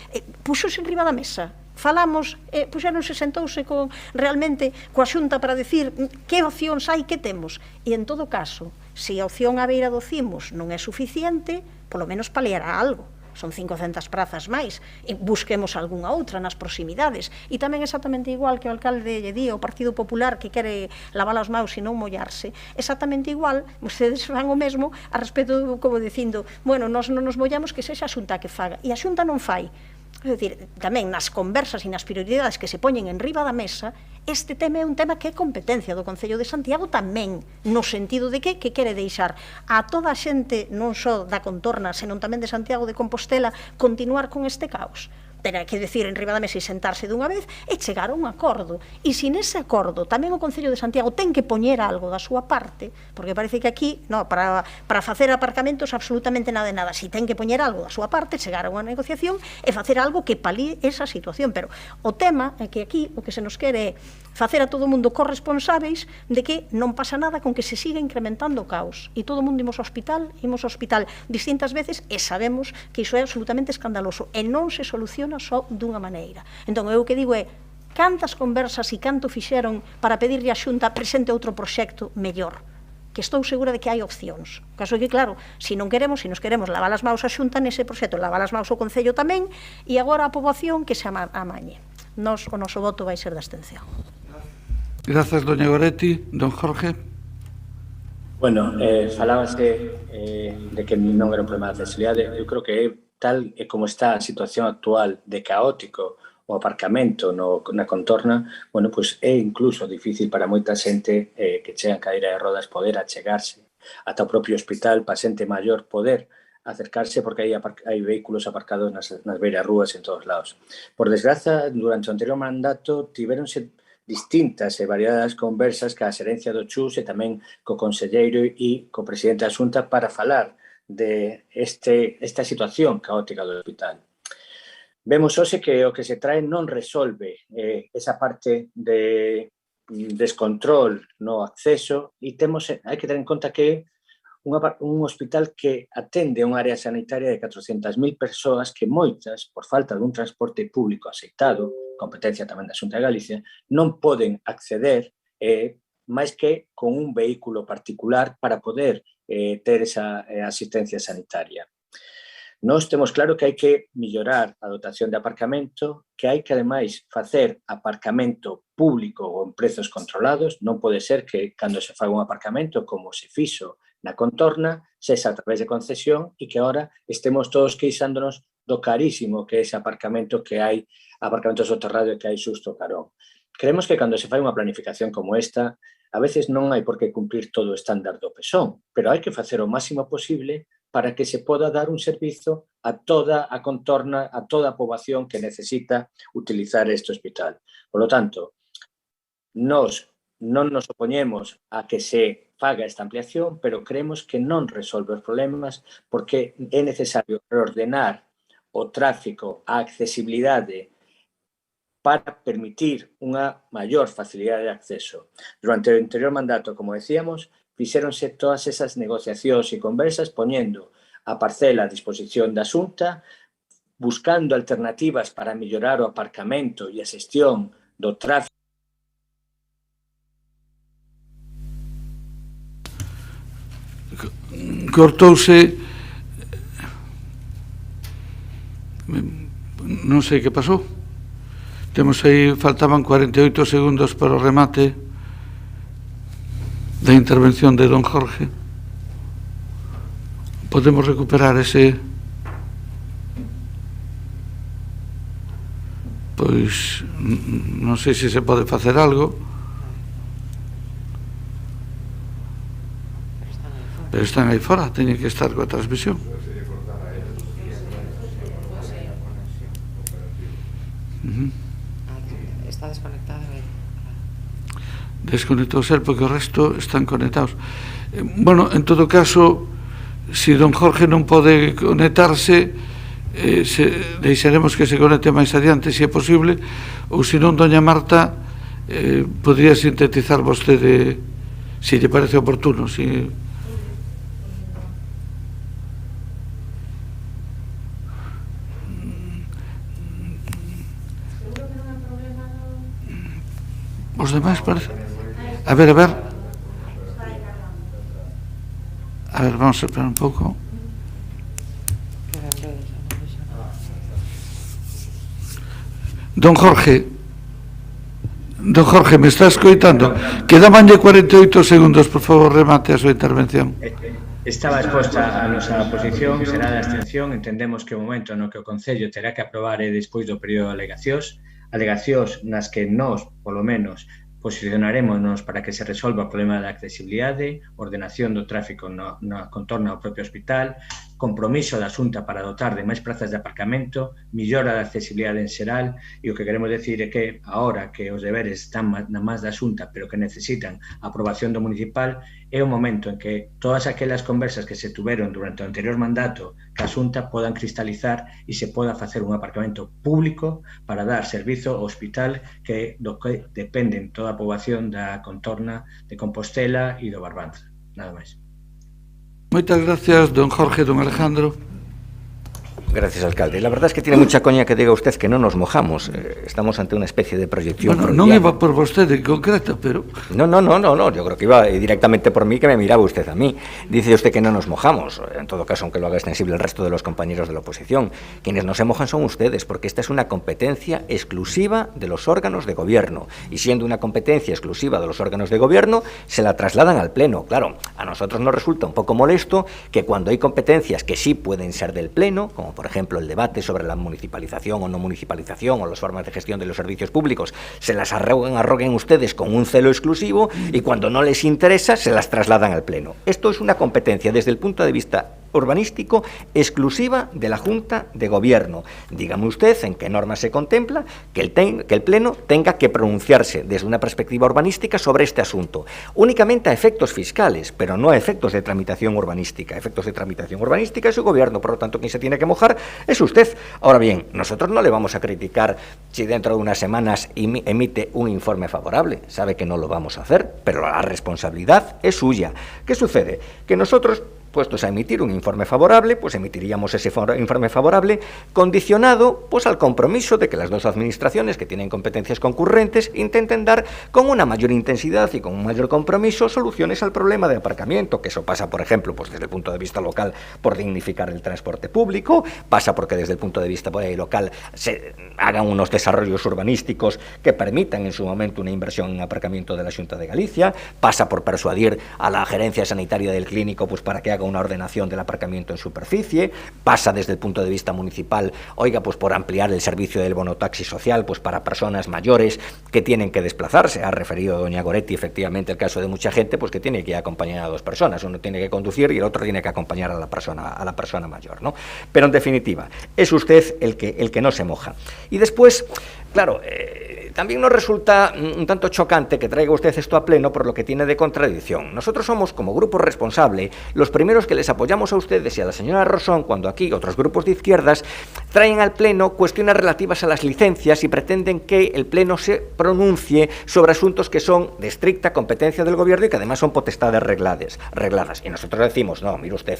puxose en riba da mesa, falamos, puxéronse, sentouse realmente coa Xunta para decir que opcións hai, que temos, e en todo caso, se a opción á beira do Cimos non é suficiente, polo menos paliará algo. Son 500 prazas máis, e busquemos algunha outra nas proximidades. E tamén exactamente igual que o alcalde lle di ao Partido Popular que quere lavar as maus e non mollarse, exactamente igual, vostedes fan o mesmo a respecto, como dicindo, bueno, nós non nos mollamos, que sexa a Xunta que faga, e a Xunta non fai. É dicir, tamén nas conversas e nas prioridades que se poñen en riba da mesa, este tema é un tema que é competencia do Concello de Santiago tamén, no sentido de que quere deixar a toda a xente, non só da contorna, senón tamén de Santiago de Compostela, continuar con este caos. Terá que decir en riba da mesa e sentarse dunha vez e chegar a un acordo. E se nese acordo tamén o Concello de Santiago ten que poñer algo da súa parte, porque parece que aquí, para facer aparcamentos absolutamente nada de nada, se ten que poñer algo da súa parte, chegar a unha negociación e facer algo que palíe esa situación. Pero o tema é que aquí o que se nos quere é facer a todo o mundo corresponsáveis de que non pasa nada con que se siga incrementando o caos. E todo o mundo imos ao hospital distintas veces e sabemos que iso é absolutamente escandaloso e non se soluciona só dunha maneira. Entón, eu o que digo é cantas conversas e canto fixeron para pedirlle á Xunta presente outro proxecto mellor, que estou segura de que hai opcións. O caso é que, claro, se nos queremos lavar as maus a Xunta nese proxecto, lavar as maus o Concello tamén, e agora a poboación que se amañe. O noso voto vai ser de abstención. Grazas, doña Goretti. Don Jorge. Bueno, falábase de que non era un problema de accesibilidade. Eu creo que é tal e como está a situación actual de caótico o aparcamento na contorna, bueno, pois é incluso difícil para moita xente que chega en cadeira de rodas poder achegarse ata o propio hospital, para xente maior poder acercarse, porque hai vehículos aparcados nas beiras rúas en todos lados. Por desgraza, durante o anterior mandato tiveronse distintas e variadas conversas ca xerencia do Chus e tamén co conselleiro e co presidente da Xunta para falar de esta situación caótica do hospital. Vemos hoxe que o que se trae non resolve esa parte de descontrol no acceso e hai que ter en conta que un hospital que atende a unha área sanitaria de 400.000 persoas que moitas, por falta dun transporte público aceitado, competencia tamén da Xunta de Galicia, non poden acceder máis que con un vehículo particular para poder ter esa asistencia sanitaria. Nós temos claro que hai que mellorar a dotación de aparcamento, que hai que, ademais, facer aparcamento público ou en prezos controlados. Non pode ser que, cando se faga un aparcamento, como se fixo na contorna, sexa a través de concesión e que agora estemos todos queixándonos do carísimo que é ese aparcamento que hai, aparcamento soterrado que hai xusto carón. Creemos que cando se fai unha planificación como esta, a veces non hai por que cumprir todo o estándar do PESON, pero hai que facer o máximo posible para que se poda dar un servizo a toda a contorna, a toda a poboación que necesita utilizar este hospital. Por lo tanto, nós non nos opoñemos a que se faga esta ampliación, pero creemos que non resolve os problemas porque é necesario reordenar o tráfico, a accesibilidade para permitir unha maior facilidade de acceso. Durante o anterior mandato, como decíamos, fixéronse todas esas negociacións e conversas poñendo a parcela a disposición da Xunta, buscando alternativas para mellorar o aparcamento e a xestión do tráfico. Cortouse, non sei que pasou. Temos aí, faltaban 48 segundos para o remate da intervención de don Jorge. Podemos recuperar ese... Pois non sei se se pode facer algo, pero están aí fora, teñen que estar coa transmisión. Está desconectada. Desconectouse el porque o resto están conectados. Bueno, en todo caso, si don Jorge non pode conectarse, deixaremos que se conecte máis adiante, se é posible, ou se non, doña Marta, podría sintetizar vostede, se lle parece oportuno, si... Os demais parece... A ver, vamos a esperar un pouco. Don Jorge, me está escoitando? Quedabanlle 48 segundos, por favor, remate a súa intervención. Estaba exposta a nosa posición, será de abstención. Entendemos que o momento no que o Concello terá que aprobar é despois do período de alegacións nas que nós, polo menos, posicionarémonos para que se resolva o problema da accesibilidade, ordenación do tráfico na contorna ao propio hospital, compromiso da Xunta para dotar de máis plazas de aparcamento, millora da accesibilidade en xeral, e o que queremos decir é que, agora que os deberes están na máis da Xunta, pero que necesitan a aprobación do municipal, é o momento en que todas aquelas conversas que se tuveron durante o anterior mandato que a Xunta podan cristalizar e se poda facer un aparcamento público para dar servizo ao hospital do que dependen toda a poboación da contorna de Compostela e do Barbanza. Nada máis. Moitas gracias, don Jorge, don Alejandro. Gracias, alcalde. La verdad es que tiene mucha coña que diga usted que no nos mojamos. Estamos ante una especie de proyección. Bueno, non iba por vostede en concreto, pero... No. Yo creo que iba directamente por mí, que me miraba usted a mí. Dice usted que no nos mojamos. En todo caso, aunque lo haga extensible el resto de los compañeros de la oposición. Quienes no se mojan son ustedes, porque esta es una competencia exclusiva de los órganos de gobierno. Y siendo una competencia exclusiva de los órganos de gobierno, se la trasladan al Pleno. Claro, a nosotros nos resulta un poco molesto que cuando hay competencias que sí pueden ser del Pleno, como por ejemplo el debate sobre la municipalización o no municipalización o las formas de gestión de los servicios públicos, se las arroguen ustedes con un celo exclusivo y cuando no les interesa se las trasladan al Pleno. Esto es una competencia desde el punto de vista urbanístico exclusiva de la Junta de Gobierno. Dígame usted en qué norma se contempla que el Pleno tenga que pronunciarse desde una perspectiva urbanística sobre este asunto, únicamente a efectos fiscales, pero no a efectos de tramitación urbanística. Efectos de tramitación urbanística es su Gobierno, por lo tanto quien se tiene que mojar es usted. Ahora bien, nosotros no le vamos a criticar si dentro de unas semanas emite un informe favorable. Sabe que no lo vamos a hacer, pero la responsabilidad es suya. ¿Qué sucede? Que nosotros puestos a emitir un informe favorable, pues emitiríamos ese informe favorable condicionado pues al compromiso de que las dos administraciones que tienen competencias concurrentes intenten dar con una mayor intensidad y con un mayor compromiso soluciones al problema de aparcamiento, que eso pasa, por ejemplo, pues desde el punto de vista local por dignificar el transporte público, pasa porque desde el punto de vista local se hagan unos desarrollos urbanísticos que permitan en su momento una inversión en aparcamiento de la Xunta de Galicia, pasa por persuadir a la gerencia sanitaria del clínico pues para que haga una ordenación del aparcamiento en superficie, pasa desde el punto de vista municipal, oiga, pues por ampliar el servicio del bonotaxi social pues para personas mayores que tienen que desplazarse. Ha referido doña Goretti efectivamente el caso de mucha gente pues que tiene que acompañar a dos personas, uno tiene que conducir y el otro tiene que acompañar a la persona mayor, ¿no? Pero en definitiva, es usted el que no se moja. Y después, claro, también nos resulta un tanto chocante que traiga usted esto a pleno por lo que tiene de contradicción. Nosotros somos, como grupo responsable, los primeros que les apoyamos a ustedes y a la señora Rosón cuando aquí otros grupos de izquierdas traen al pleno cuestiones relativas a las licencias y pretenden que el pleno se pronuncie sobre asuntos que son de estricta competencia del gobierno y que además son potestades regladas. Y nosotros decimos, no, mire usted,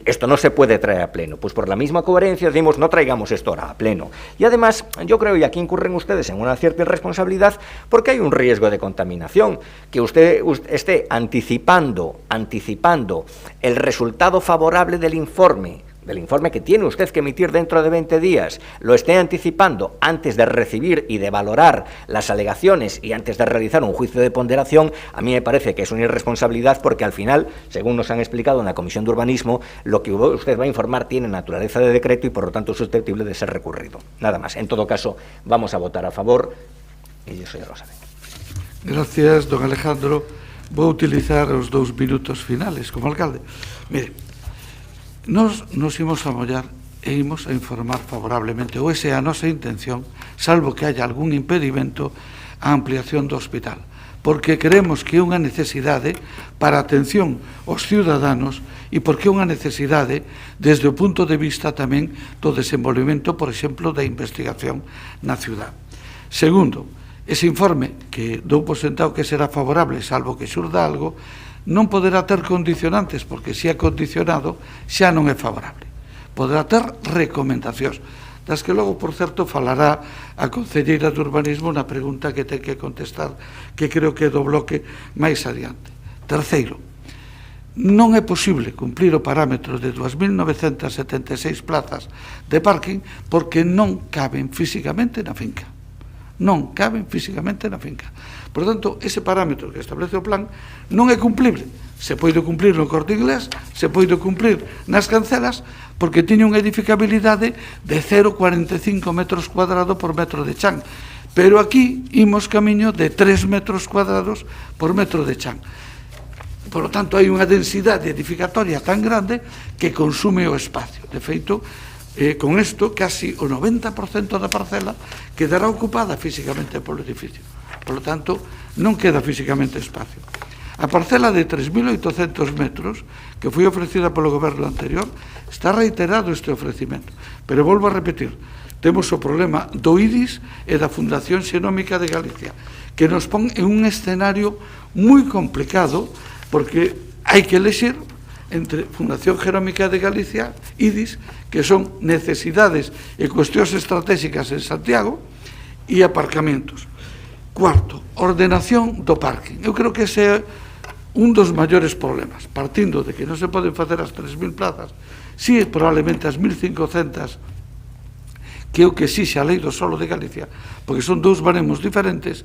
esto no se puede traer a pleno. Pues por la misma coherencia decimos, no traigamos esto ahora a pleno. Y además, yo creo, y aquí incurren ustedes en una cierta irresponsabilidad, porque hay un riesgo de contaminación, que usted esté anticipando el resultado favorable del informe que tiene usted que emitir dentro de 20 días, lo esté anticipando antes de recibir y de valorar las alegaciones y antes de realizar un juicio de ponderación, a mí me parece que es una irresponsabilidad porque al final, según nos han explicado en la Comisión de Urbanismo, lo que usted va a informar tiene naturaleza de decreto y por lo tanto es susceptible de ser recurrido. Nada más. En todo caso, vamos a votar a favor y eso ya lo saben. Gracias, don Alejandro. Vou utilizar os 2 minutos finales como alcalde. Mire, nos imos a mollar e imos a informar favorablemente, ou esa é a nosa intención, salvo que haya algún impedimento á ampliación do hospital, porque creemos que é unha necesidade para a atención aos ciudadanos e porque é unha necesidade desde o punto de vista tamén do desenvolvemento, por exemplo, da investigación na ciudad. Segundo, ese informe que dou por sentado que será favorable, salvo que xurda algo, non poderá ter condicionantes, porque se é condicionado xa non é favorable. Poderá ter recomendacións, das que logo, por certo, falará a concelleira de Urbanismo na pregunta que ten que contestar, que creo que é do bloque máis adiante. Terceiro, non é posible cumplir o parámetro de 2.976 plazas de parking porque non caben físicamente na finca. Non caben físicamente na finca. Por tanto, ese parámetro que establece o plan non é cumplible. Se pode cumplir no Corte Inglés, se pode cumplir nas Cancelas, porque tiña unha edificabilidade de 0,45 metros cuadrados por metro de chan. Pero aquí imos camiño de 3 metros cuadrados por metro de chan. Por lo tanto, hai unha densidade edificatoria tan grande que consume o espacio. De feito, con isto, casi o 90% da parcela quedará ocupada físicamente polo edificio. Por lo tanto, non queda físicamente espacio. A parcela de 3.800 metros, que foi ofrecida polo goberno anterior, está reiterado este ofrecimento. Pero volvo a repetir, temos o problema do IDIS e da Fundación Xenómica de Galicia, que nos pon en un escenario moi complicado, porque hai que elexir entre Fundación Xenómica de Galicia, IDIS, que son necesidades e cuestións estratégicas en Santiago, e aparcamentos. Cuarto, ordenación do parking. Eu creo que ese é un dos maiores problemas, partindo de que non se poden facer as 3.000 plazas, si probablemente as 1.500, que é o que exixe a lei do solo de Galicia, porque son 2 baremos diferentes,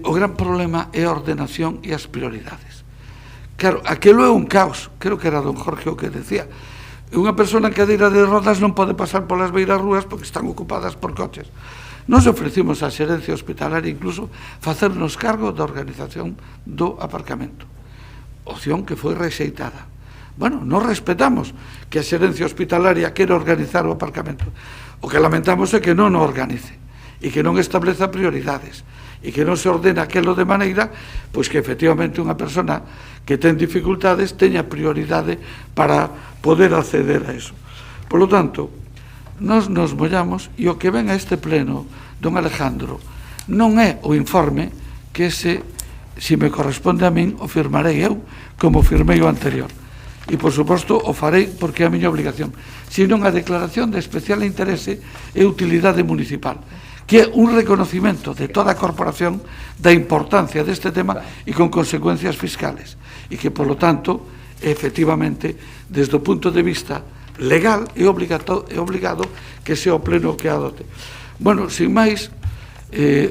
o gran problema é a ordenación e as prioridades. Claro, aquilo é un caos, creo que era don Jorge o que decía. Unha persona en cadeira de rodas non pode pasar polas beiras rúas porque están ocupadas por coches. Nos ofrecimos a xerencia hospitalaria incluso facernos cargo da organización do aparcamento. Opción que foi rexeitada. Bueno, non respetamos que a xerencia hospitalaria quere organizar o aparcamento. O que lamentamos é que non o organice e que non estableza prioridades e que non se ordena aquilo de maneira pois que efectivamente unha persona que ten dificultades teña prioridade para poder acceder a eso. Por lo tanto, nos mollamos e o que ven a este pleno, don Alejandro, non é o informe que se me corresponde a min, o firmarei eu como firmei o anterior. e, por suposto, o farei porque é a miña obligación, senón a declaración de especial interese e utilidade municipal, que é un reconocimiento de toda a corporación da importancia deste tema e con consecuencias fiscales, e que, polo tanto, efectivamente, desde o punto de vista legal é obligado que sea o pleno que adote. Bueno, sin máis,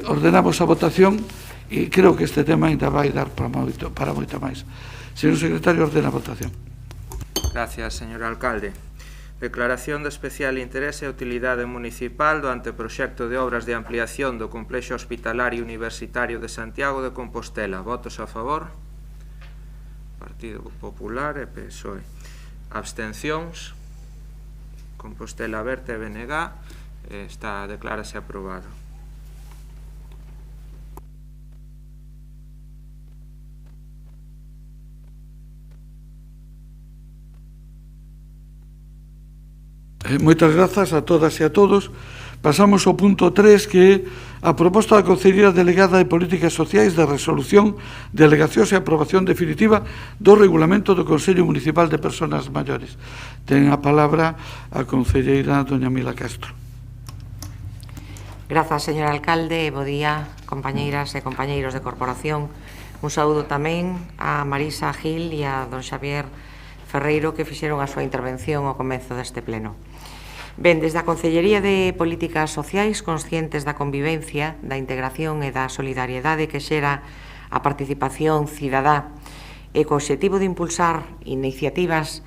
ordenamos a votación e creo que este tema ainda vai dar para moito máis. Señor secretario, ordena a votación. Gracias, señor alcalde. Declaración de especial interese e utilidade municipal do anteproxecto de obras de ampliación do complexo hospitalario universitario de Santiago de Compostela. Votos a favor? Partido Popular e PSOE. Abstencións? Compostela Aberta e BNG. Declárase aprobado. Moitas grazas a todas e a todos. Pasamos ao punto 3, que é a proposta da Consellería Delegada de Políticas Sociais de resolución, delegacións e aprobación definitiva do regulamento do Consello Municipal de Persoas Maiores. Ten a palabra a conselleira doña Mila Castro. Grazas, señor alcalde, bo día, compañeiras e compañeiros de corporación. Un saúdo tamén a Marisa Gil e a don Xavier Ferreiro, que fixeron a súa intervención ao comezo deste pleno. Ben, desde a Consellería de Políticas Sociais, conscientes da convivencia, da integración e da solidariedade que xera a participación cidadá e co obxectivo de impulsar iniciativas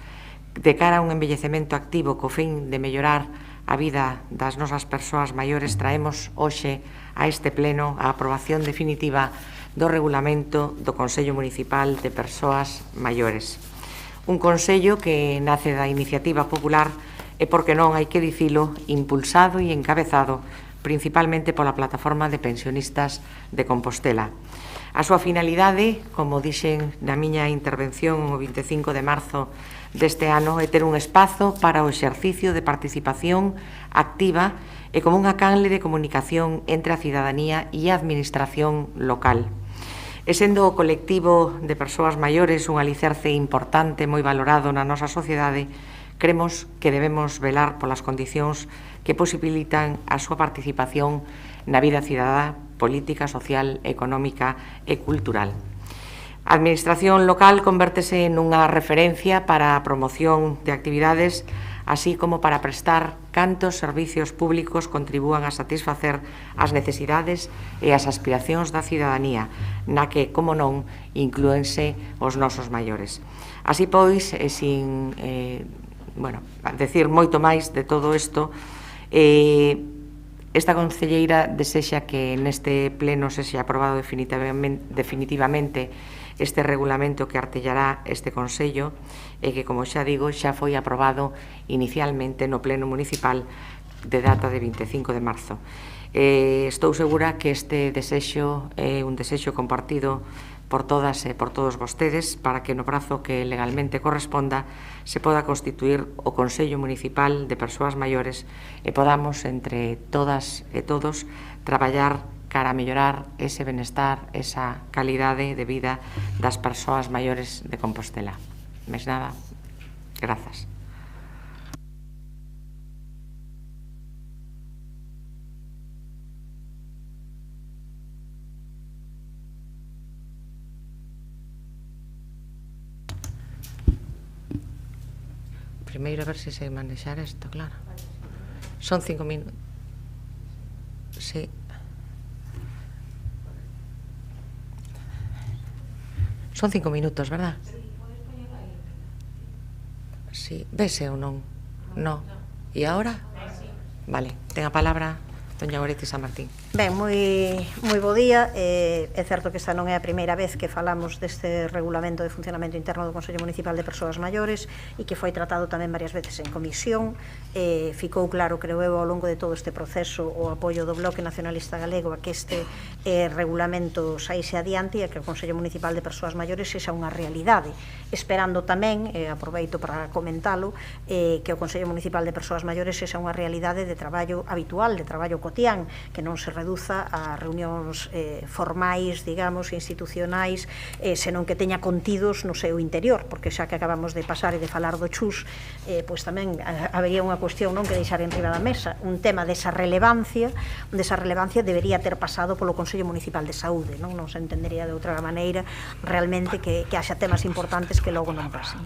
de cara a un envellecemento activo co fin de mellorar a vida das nosas persoas maiores, traemos hoxe a este pleno a aprobación definitiva do regulamento do Consello Municipal de Persoas Maiores. Un consello que nace da iniciativa popular e, porque non hai que dicilo, impulsado e encabezado principalmente pola Plataforma de Pensionistas de Compostela. A súa finalidade, como dixen na miña intervención o 25 de marzo deste ano, é ter un espazo para o exercicio de participación activa e como unha canle de comunicación entre a cidadanía e a administración local. E sendo o colectivo de persoas maiores un alicerce importante moi valorado na nosa sociedade, cremos que debemos velar polas condicións que posibilitan a súa participación na vida cidadá, política, social, económica e cultural. A administración local convértese nunha referencia para a promoción de actividades, así como para prestar cantos servicios públicos contribúan a satisfacer as necesidades e as aspiracións da cidadanía, na que, como non, inclúense os nosos maiores. Así pois, sin decir moito máis de todo isto, esta conselleira desexa que neste pleno sexa aprobado definitivamente este regulamento que artellará este Consello e que, como xa digo, xa foi aprobado inicialmente no pleno municipal de data de 25 de marzo. Estou segura que este desexo é un desexo compartido por todas e por todos vostedes para que no prazo que legalmente corresponda se poda constituir o Consello Municipal de Persoas Maiores e podamos, entre todas e todos, traballar cara a mellorar ese benestar, esa calidade de vida das persoas maiores de Compostela. Máis nada, grazas. Primeiro a ver se sei manexar isto, claro. Son 5 minutos. Sí. Son 5 minutos, verdad? Sí. Vese ou non? No. E agora? Vale. Ten a palabra doña Goretti San Martín. Ben, moi bo día. É certo que esta non é a primeira vez que falamos deste regulamento de funcionamento interno do Consello Municipal de Persoas Maiores e que foi tratado tamén varias veces en comisión. Ficou claro, creo eu, ao longo de todo este proceso o apoio do Bloque Nacionalista Galego a que este regulamento saíse adiante e a que o Consello Municipal de Persoas Maiores sexa unha realidade. Esperando tamén, aproveito para comentalo, que o Consello Municipal de Persoas Maiores sexa unha realidade de traballo habitual, de traballo cotián, que non se reduza a reunións formais, digamos, institucionais, senón que teña contidos no seu interior, porque xa que acabamos de pasar e de falar do chus, pois tamén habería unha cuestión non que deixar en riba da mesa. Un tema desa relevancia debería ter pasado polo Consello Municipal de Saúde, non se entendería de outra maneira realmente que haxa temas importantes que logo non pasen.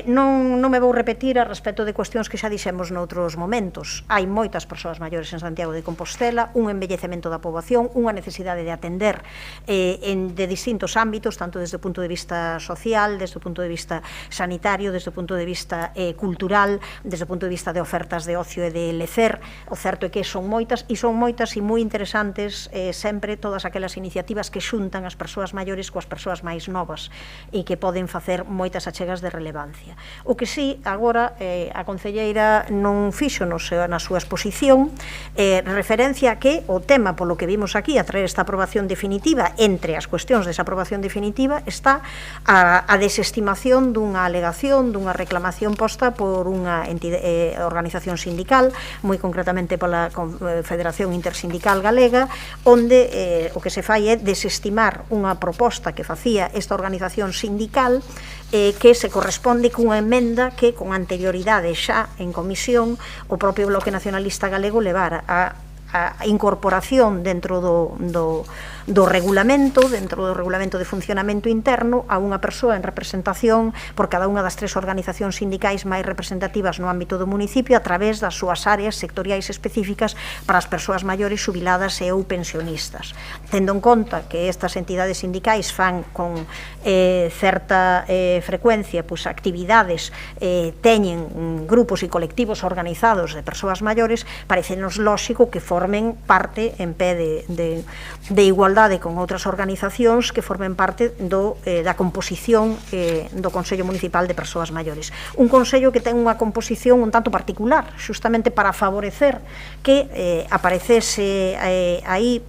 Non me vou repetir a respecto de cuestións que xa dixemos noutros momentos. Hai moitas persoas maiores en Santiago de Compostela, un envellecemento da poboación, unha necesidade de atender de distintos ámbitos, tanto desde o punto de vista social, desde o punto de vista sanitario, desde o punto de vista cultural, desde o punto de vista de ofertas de ocio e de lecer. O certo é que son moitas e moi interesantes sempre todas aquelas iniciativas que xuntan as persoas maiores coas persoas máis novas e que poden facer moitas achegas de relevancia. O que sí, agora, a concelleira non fixo na súa exposición referencia a que o tema polo que vimos aquí a traer esta aprobación definitiva, entre as cuestións desa aprobación definitiva, está a desestimación dunha alegación, dunha reclamación posta por unha organización sindical, moi concretamente pola Federación Intersindical Galega, onde o que se fai é desestimar unha proposta que facía esta organización sindical que se corresponde cunha emenda que con anterioridade xa en comisión o propio Bloque Nacionalista Galego levara a incorporación dentro do regulamento, de funcionamento interno, a unha persoa en representación por cada unha das 3 organizacións sindicais máis representativas no ámbito do municipio a través das súas áreas sectoriais específicas para as persoas maiores xubiladas e ou pensionistas. Tendo en conta que estas entidades sindicais fan con certa frecuencia actividades, teñen grupos e colectivos organizados de persoas maiores, parecenos lóxico que formen parte en pé de igualdade con outras organizacións que formen parte da composición do Consello Municipal de Persoas Maiores. Un Consello que ten unha composición un tanto particular, justamente para favorecer que aparecese aí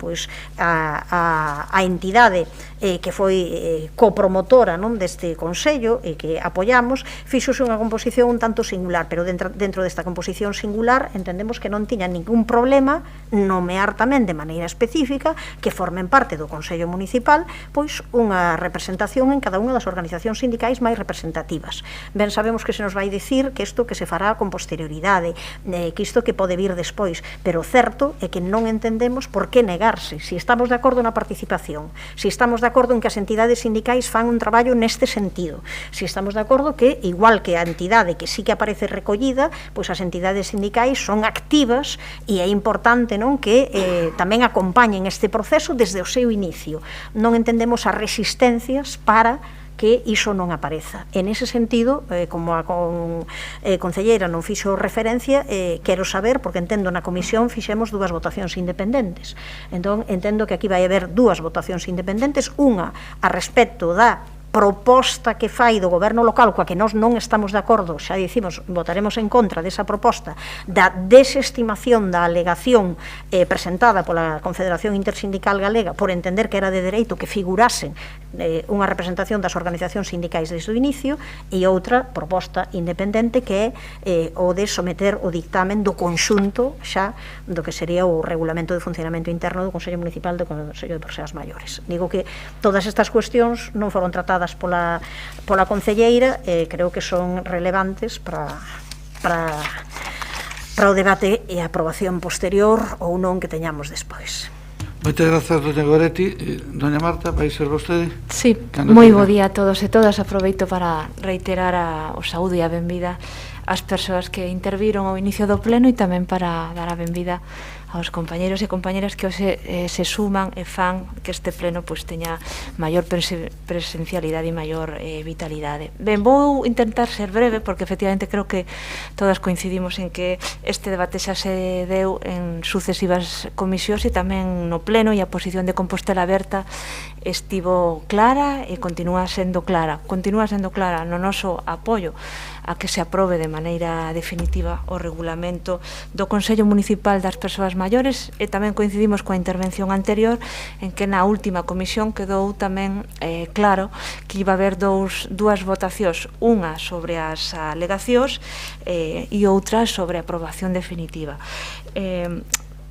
a entidade que foi copromotora deste Consello e que apoiamos, fixose unha composición un tanto singular, pero dentro desta composición singular entendemos que non tiña ningún problema nomear tamén de maneira específica que formen parte do Consello Municipal pois unha representación en cada unha das organizacións sindicais máis representativas. Ben sabemos que se nos vai dicir que isto que se fará con posterioridade, que isto que pode vir despois, pero o certo é que non entendemos por que negarse. Si estamos de acordo na participación, si estamos de acordo en que as entidades sindicais fan un traballo neste sentido, si estamos de acordo que, igual que a entidade que sí que aparece recollida, pois as entidades sindicais son activas e é importante que tamén acompañen este proceso desde o seu inicio. Non entendemos as resistencias para que iso non apareza. En ese sentido, como a concelleira non fixo referencia, quero saber, porque entendo na comisión fixemos 2 votacións independentes. Entón, entendo que aquí vai haber 2 votacións independentes, unha a respecto da proposta que fai do goberno local coa que nós non estamos de acordo, xa dicimos, votaremos en contra desa proposta da desestimación da alegación presentada pola Confederación Intersindical Galega por entender que era de dereito que figurasen unha representación das organizacións sindicais desde o inicio, e outra proposta independente que é o de someter o dictamen do conxunto xa do que sería o regulamento de funcionamento interno do Consello Municipal do Consello de Persoas Maiores. Digo que todas estas cuestións non foron tratadas pola concelleira, creo que son relevantes para o debate e a aprobación posterior ou non que teñamos despois. Moitas grazas, doña Goretti. Doña Marta, vai ser vostede? Sí, moi bo día a todos e todas. Aproveito para reiterar o saúdo e a benvida ás persoas que interviron ao inicio do pleno e tamén para dar a benvida aos compañeros e compañeras que hoxe se suman e fan que este pleno teña maior presencialidade e maior vitalidade. Ben, vou intentar ser breve porque efectivamente creo que todas coincidimos en que este debate xa se deu en sucesivas comisións e tamén no pleno, e a posición de Compostela Aberta estivo clara e continúa sendo clara no noso apoio a que se aprobe de maneira definitiva o regulamento do Consello Municipal das Persoas Maiores, e tamén coincidimos coa intervención anterior en que na última comisión quedou tamén claro que iba a haber dúas votacións, unha sobre as alegacións e outra sobre a aprobación definitiva.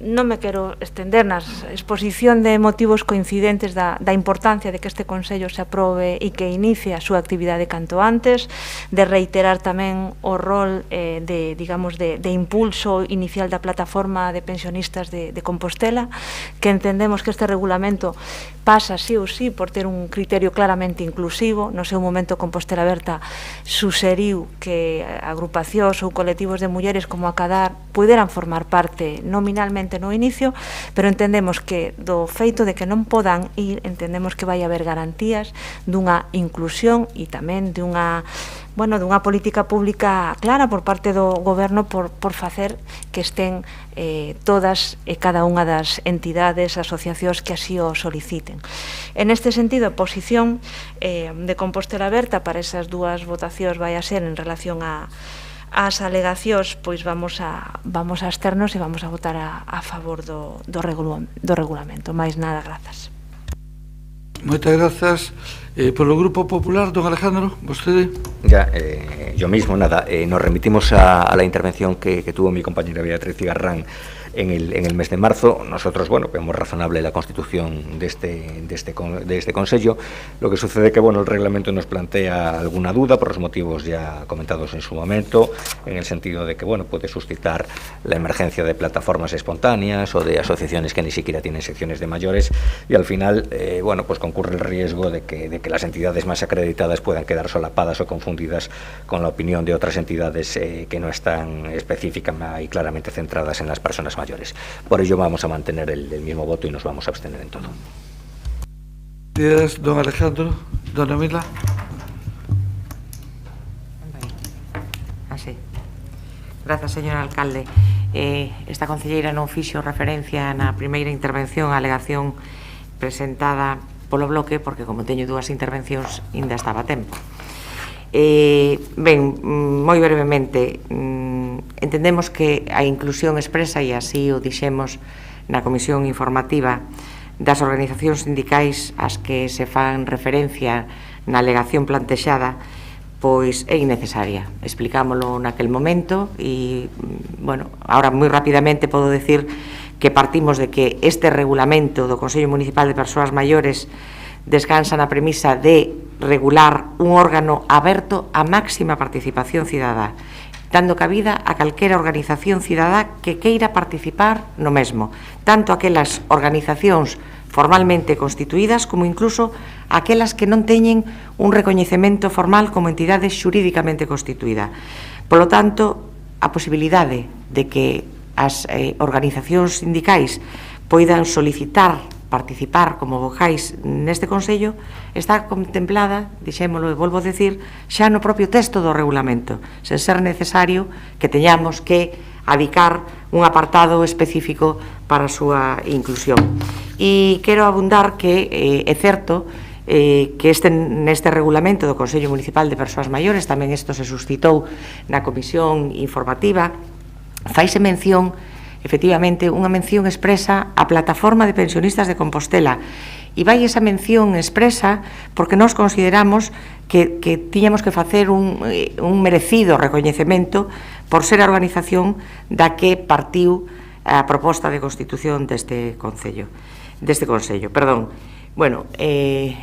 non me quero estender nas exposición de motivos coincidentes da importancia de que este Consello se aprobe e que inicie a súa actividade canto antes, de reiterar tamén o rol de impulso inicial da plataforma de pensionistas de Compostela, que entendemos que este regulamento pasa sí ou sí por ter un criterio claramente inclusivo. No seu momento Compostela Aberta suxeriu que agrupacións ou colectivos de mulleres como a Cadar puderan formar parte nominalmente no inicio, pero entendemos que do feito de que non podan ir, entendemos que vai haber garantías dunha inclusión e tamén dunha política pública clara por parte do Goberno por facer que estén todas e cada unha das entidades, asociacións que así o soliciten. En este sentido, a posición de Compostela Aberta para esas dúas votacións vai a ser en relación ás alegacións, pois vamos a absternos e vamos a votar a favor do regulamento. Mais nada, grazas. Moitas grazas. Polo Grupo Popular, don Alejandro, vostede. Yo mismo, nada, nos remitimos a la intervención que tuvo mi compañera Beatriz Cigarrán en el mes de marzo. Nosotros, vemos razonable la constitución de este Consello. Lo que sucede que, el reglamento nos plantea alguna duda por los motivos ya comentados en su momento, en el sentido de que, puede suscitar la emergencia de plataformas espontáneas o de asociaciones que ni siquiera tienen secciones de mayores, y al final, pues concurre el riesgo de que las entidades más acreditadas puedan quedar solapadas o confundidas con la opinión de otras entidades que no están específicas y claramente centradas en las personas mayores. Por ello vamos a mantener el mismo voto y nos vamos a abstener en todo. Gracias, don Alejandro. Dona Mila. Grazas, señor alcalde. Esta concelleira non fixo referencia na primeira intervención á alegación presentada polo bloque, porque como teño dúas intervencións ainda estaba a tempo. Moi brevemente, entendemos que a inclusión expresa, e así o dixemos na comisión informativa, das organizacións sindicais ás que se fan referencia na alegación plantexada, pois é innecesaria. Explicámolo naquel momento e, ahora moi rapidamente podo decir que partimos de que este regulamento do Consello Municipal de Persoas Maiores descansa na premisa de regular un órgano aberto á máxima participación cidadá, dando cabida a calquera organización cidadá que queira participar no mesmo, tanto aquelas organizacións formalmente constituídas como incluso aquelas que non teñen un recoñecemento formal como entidade xurídicamente constituída. Polo tanto, a posibilidade de que as organizacións sindicais poidan solicitar participar como vocais neste Consello está contemplada, dixémolo e volvo a decir, xa no propio texto do regulamento, sen ser necesario que teñamos que adicar un apartado específico para a súa inclusión. E quero abundar que é certo que neste regulamento do Consello Municipal de Persoas Maiores, tamén isto se suscitou na comisión informativa, faise mención, efectivamente, unha mención expresa á plataforma de pensionistas de Compostela, e vai esa mención expresa porque nós consideramos que tiñamos que facer un merecido recoñecemento por ser a organización da que partiu a proposta de constitución deste Consello.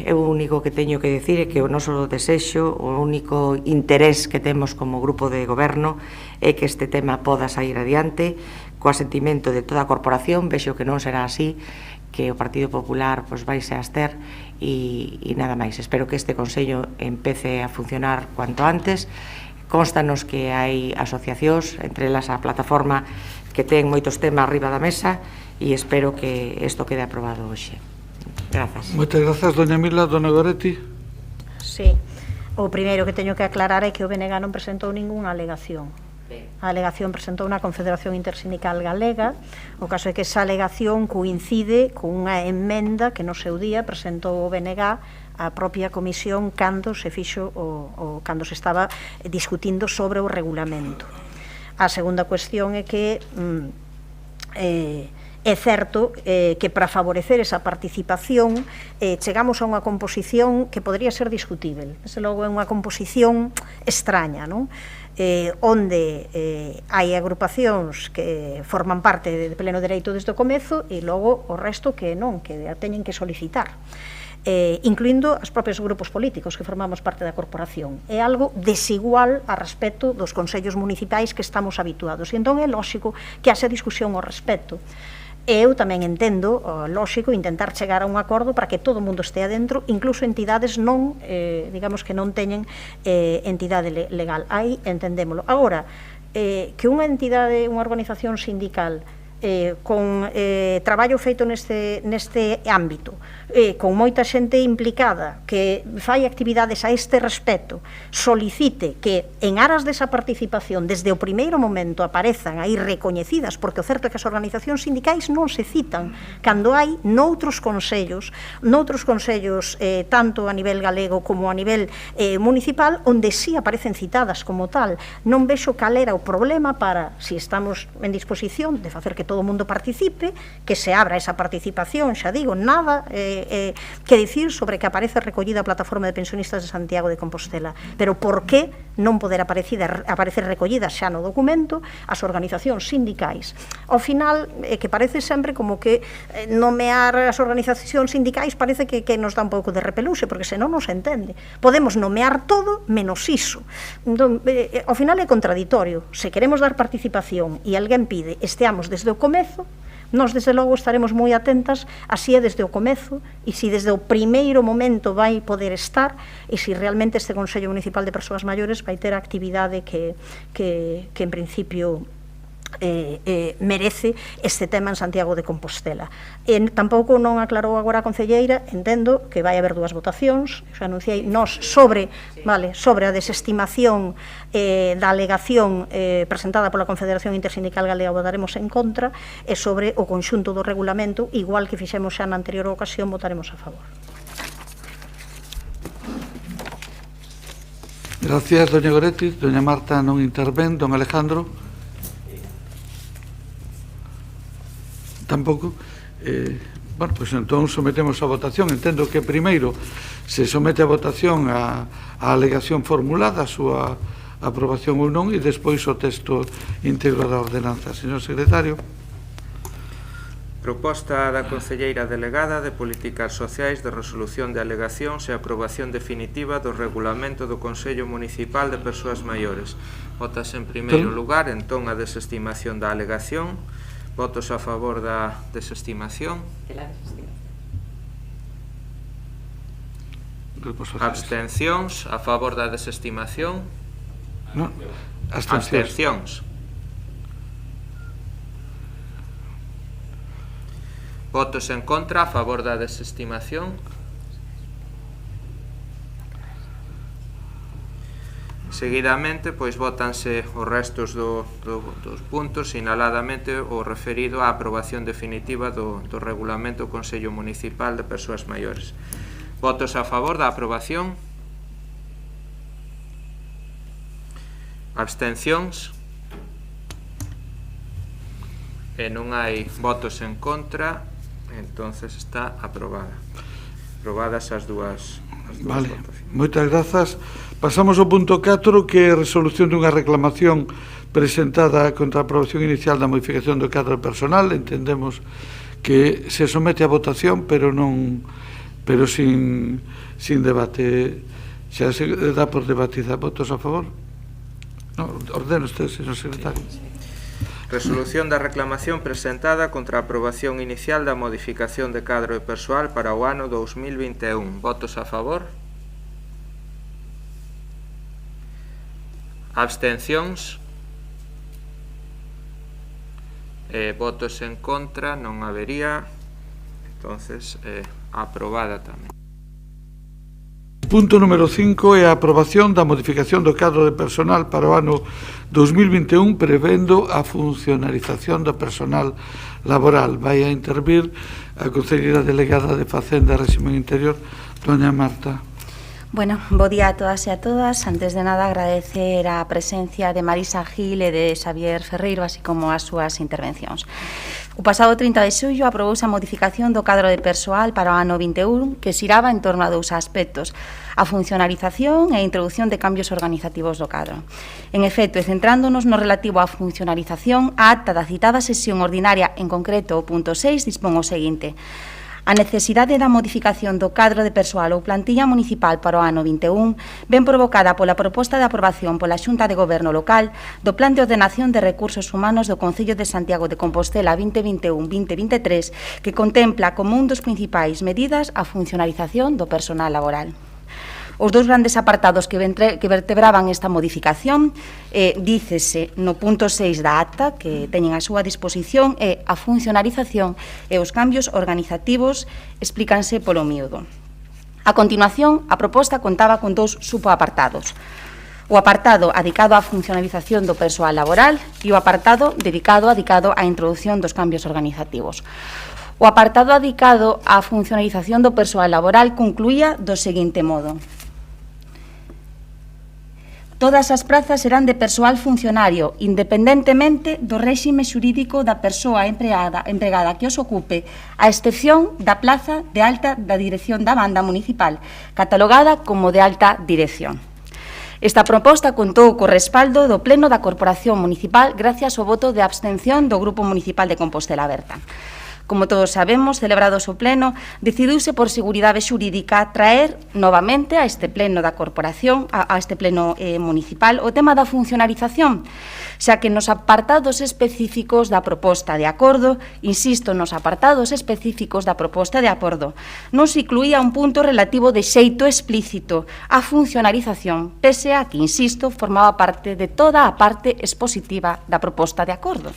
O único que teño que decir é que o noso desexo, o único interés que temos como grupo de goberno é que este tema poda sair adiante co asentimento de toda a corporación. Vexo que non será así, que o Partido Popular vaise a abster e nada máis. Espero que este Consello empece a funcionar cuanto antes. Constanos que hai asociacións, entre elas a plataforma, que ten moitos temas arriba da mesa, e espero que isto quede aprobado hoxe. Grazas. Moitas grazas, doña Mila. Dona Goretti. Sí. O primeiro que teño que aclarar é que o BNG non presentou ningunha alegación. A alegación presentou unha Confederación Intersindical Galega. O caso é que esa alegación coincide con unha emenda que no seu día presentou o BNG a propia comisión cando se fixo cando se estaba discutindo sobre o regulamento. A segunda cuestión é que é certo que para favorecer esa participación chegamos a unha composición que podría ser discutível. Desde logo é unha composición extraña, non? onde hai agrupacións que forman parte de pleno dereito desde o comezo e logo o resto que non, que teñen que solicitar, incluindo os propios grupos políticos que formamos parte da corporación. É algo desigual a respecto dos consellos municipais que estamos habituados, e entón é lóxico que haxa discusión ao respecto. Eu tamén entendo, lóxico, intentar chegar a un acordo para que todo o mundo estea dentro, incluso entidades non, digamos que non teñen entidade legal. Aí entendémolo. Agora, que unha entidade, unha organización sindical con traballo feito neste ámbito, con moita xente implicada que fai actividades a este respecto, solicite que en aras desa participación desde o primeiro momento aparezan aí recoñecidas, porque o certo é que as organizacións sindicais non se citan cando hai noutros consellos tanto a nivel galego como a nivel municipal, onde sí aparecen citadas como tal. Non vexo cal era o problema para, si estamos en disposición de facer que todo o mundo participe, que se abra esa participación, xa digo, nada que dicir sobre que aparece recollida a Plataforma de Pensionistas de Santiago de Compostela, pero por que non poder aparecer recollidas xa no documento as organizacións sindicais? Ao final, que parece sempre como que nomear as organizacións sindicais parece que nos dá un pouco de repeluxe, porque senón non se entende. Podemos nomear todo menos iso. Entón, ao final é contradictorio. Se queremos dar participación e alguén pide esteamos desde o comezo, nós desde logo estaremos moi atentas a si é desde o comezo e si desde o primeiro momento vai poder estar e si realmente este Consello Municipal de Persoas Maiores vai ter a actividade que en principio merece este tema en Santiago de Compostela. Tampouco non aclarou agora a concelleira, entendo que vai haber dúas votacións, xa anunciei, nós sobre a desestimación da alegación presentada pola Confederación Intersindical Galega votaremos en contra, e sobre o conxunto do regulamento, igual que fixemos xa na anterior ocasión, votaremos a favor. Gracias, doña Goretti. Doña Marta non intervén. Don Alejandro. Tampouco. Bueno, pois entón sometemos a votación. Entendo que primeiro se somete a votación a alegación formulada, a súa aprobación ou non, e despois o texto íntegro da ordenanza. Señor secretario. Proposta da concelleira delegada de Políticas Sociais de resolución de alegacións e aprobación definitiva do regulamento do Consello Municipal de Persoas Maiores. Votas en primeiro lugar, entón, a desestimación da alegación. Votos a favor da desestimación. Abstencións a favor da desestimación. No, abstencións. Votos en contra a favor da desestimación. Seguidamente, pois, votanse os restos dos puntos, sinaladamente o referido á aprobación definitiva do regulamento do Consello Municipal de Persoas Maiores. Votos a favor da aprobación. Abstencións. E non hai votos en contra, entonces está aprobada. Aprobadas as dúas votacións. Moitas grazas. Pasamos ao punto 4, que é a resolución dunha reclamación presentada contra a aprobación inicial da modificación do cadro personal. Entendemos que se somete a votación, pero sin debate. Xa se dá por debatida. Votos a favor? No, ordeno usted, señor secretario. Resolución da reclamación presentada contra a aprobación inicial da modificación de cadro de persoal para o ano 2021. Votos a favor? Abstencións. Votos en contra non habería. Entonces, aprobada tamén. Punto número 5 é a aprobación da modificación do cadro de personal para o ano 2021, prevendo a funcionalización do personal laboral. Vai a intervir a concelleira delegada de Facenda e Réximen Interior, doña Marta. Bueno, bo día a todas e a todas. Antes de nada, agradecer a presencia de Marisa Gil e de Xavier Ferreiro, así como as súas intervencións. O pasado 30 de xullo aprobouse a modificación do cadro de persoal para o ano 21 que xiraba en torno a dous aspectos: a funcionalización e a introdución de cambios organizativos do cadro. En efecto, e centrándonos no relativo á funcionalización, a acta da citada sesión ordinaria, en concreto o punto 6, dispón o seguinte: a necesidade da modificación do cadro de persoal ou plantilla municipal para o ano 21 ven provocada pola proposta de aprobación pola Xunta de Goberno Local do Plan de Ordenación de Recursos Humanos do Concello de Santiago de Compostela 2021-2023, que contempla como un dos principais medidas a funcionalización do personal laboral. Os dous grandes apartados que vertebraban esta modificación dícese no punto 6 da acta, que teñen a súa disposición, é a funcionalización e os cambios organizativos explícanse polo miúdo. A continuación, a proposta contaba con dous subapartados: o apartado adicado á funcionalización do persoal laboral e o apartado dedicado á introdución dos cambios organizativos. O apartado adicado á funcionalización do persoal laboral concluía do seguinte modo: todas as prazas serán de persoal funcionario, independentemente do réxime xurídico da persoa empregada que os ocupe, a excepción da plaza de alta da dirección da banda municipal, catalogada como de alta dirección. Esta proposta contou co respaldo do Pleno da Corporación Municipal gracias ao voto de abstención do Grupo Municipal de Compostela Aberta. Como todos sabemos, celebrados o pleno, decidiuse por seguridade xurídica traer novamente a este pleno da corporación, a este pleno municipal, o tema da funcionalización, xa que nos apartados específicos da proposta de acordo, insisto, nos apartados específicos da proposta de acordo, non se incluía un punto relativo de xeito explícito á funcionalización, pese a que, insisto, formaba parte de toda a parte expositiva da proposta de acordo.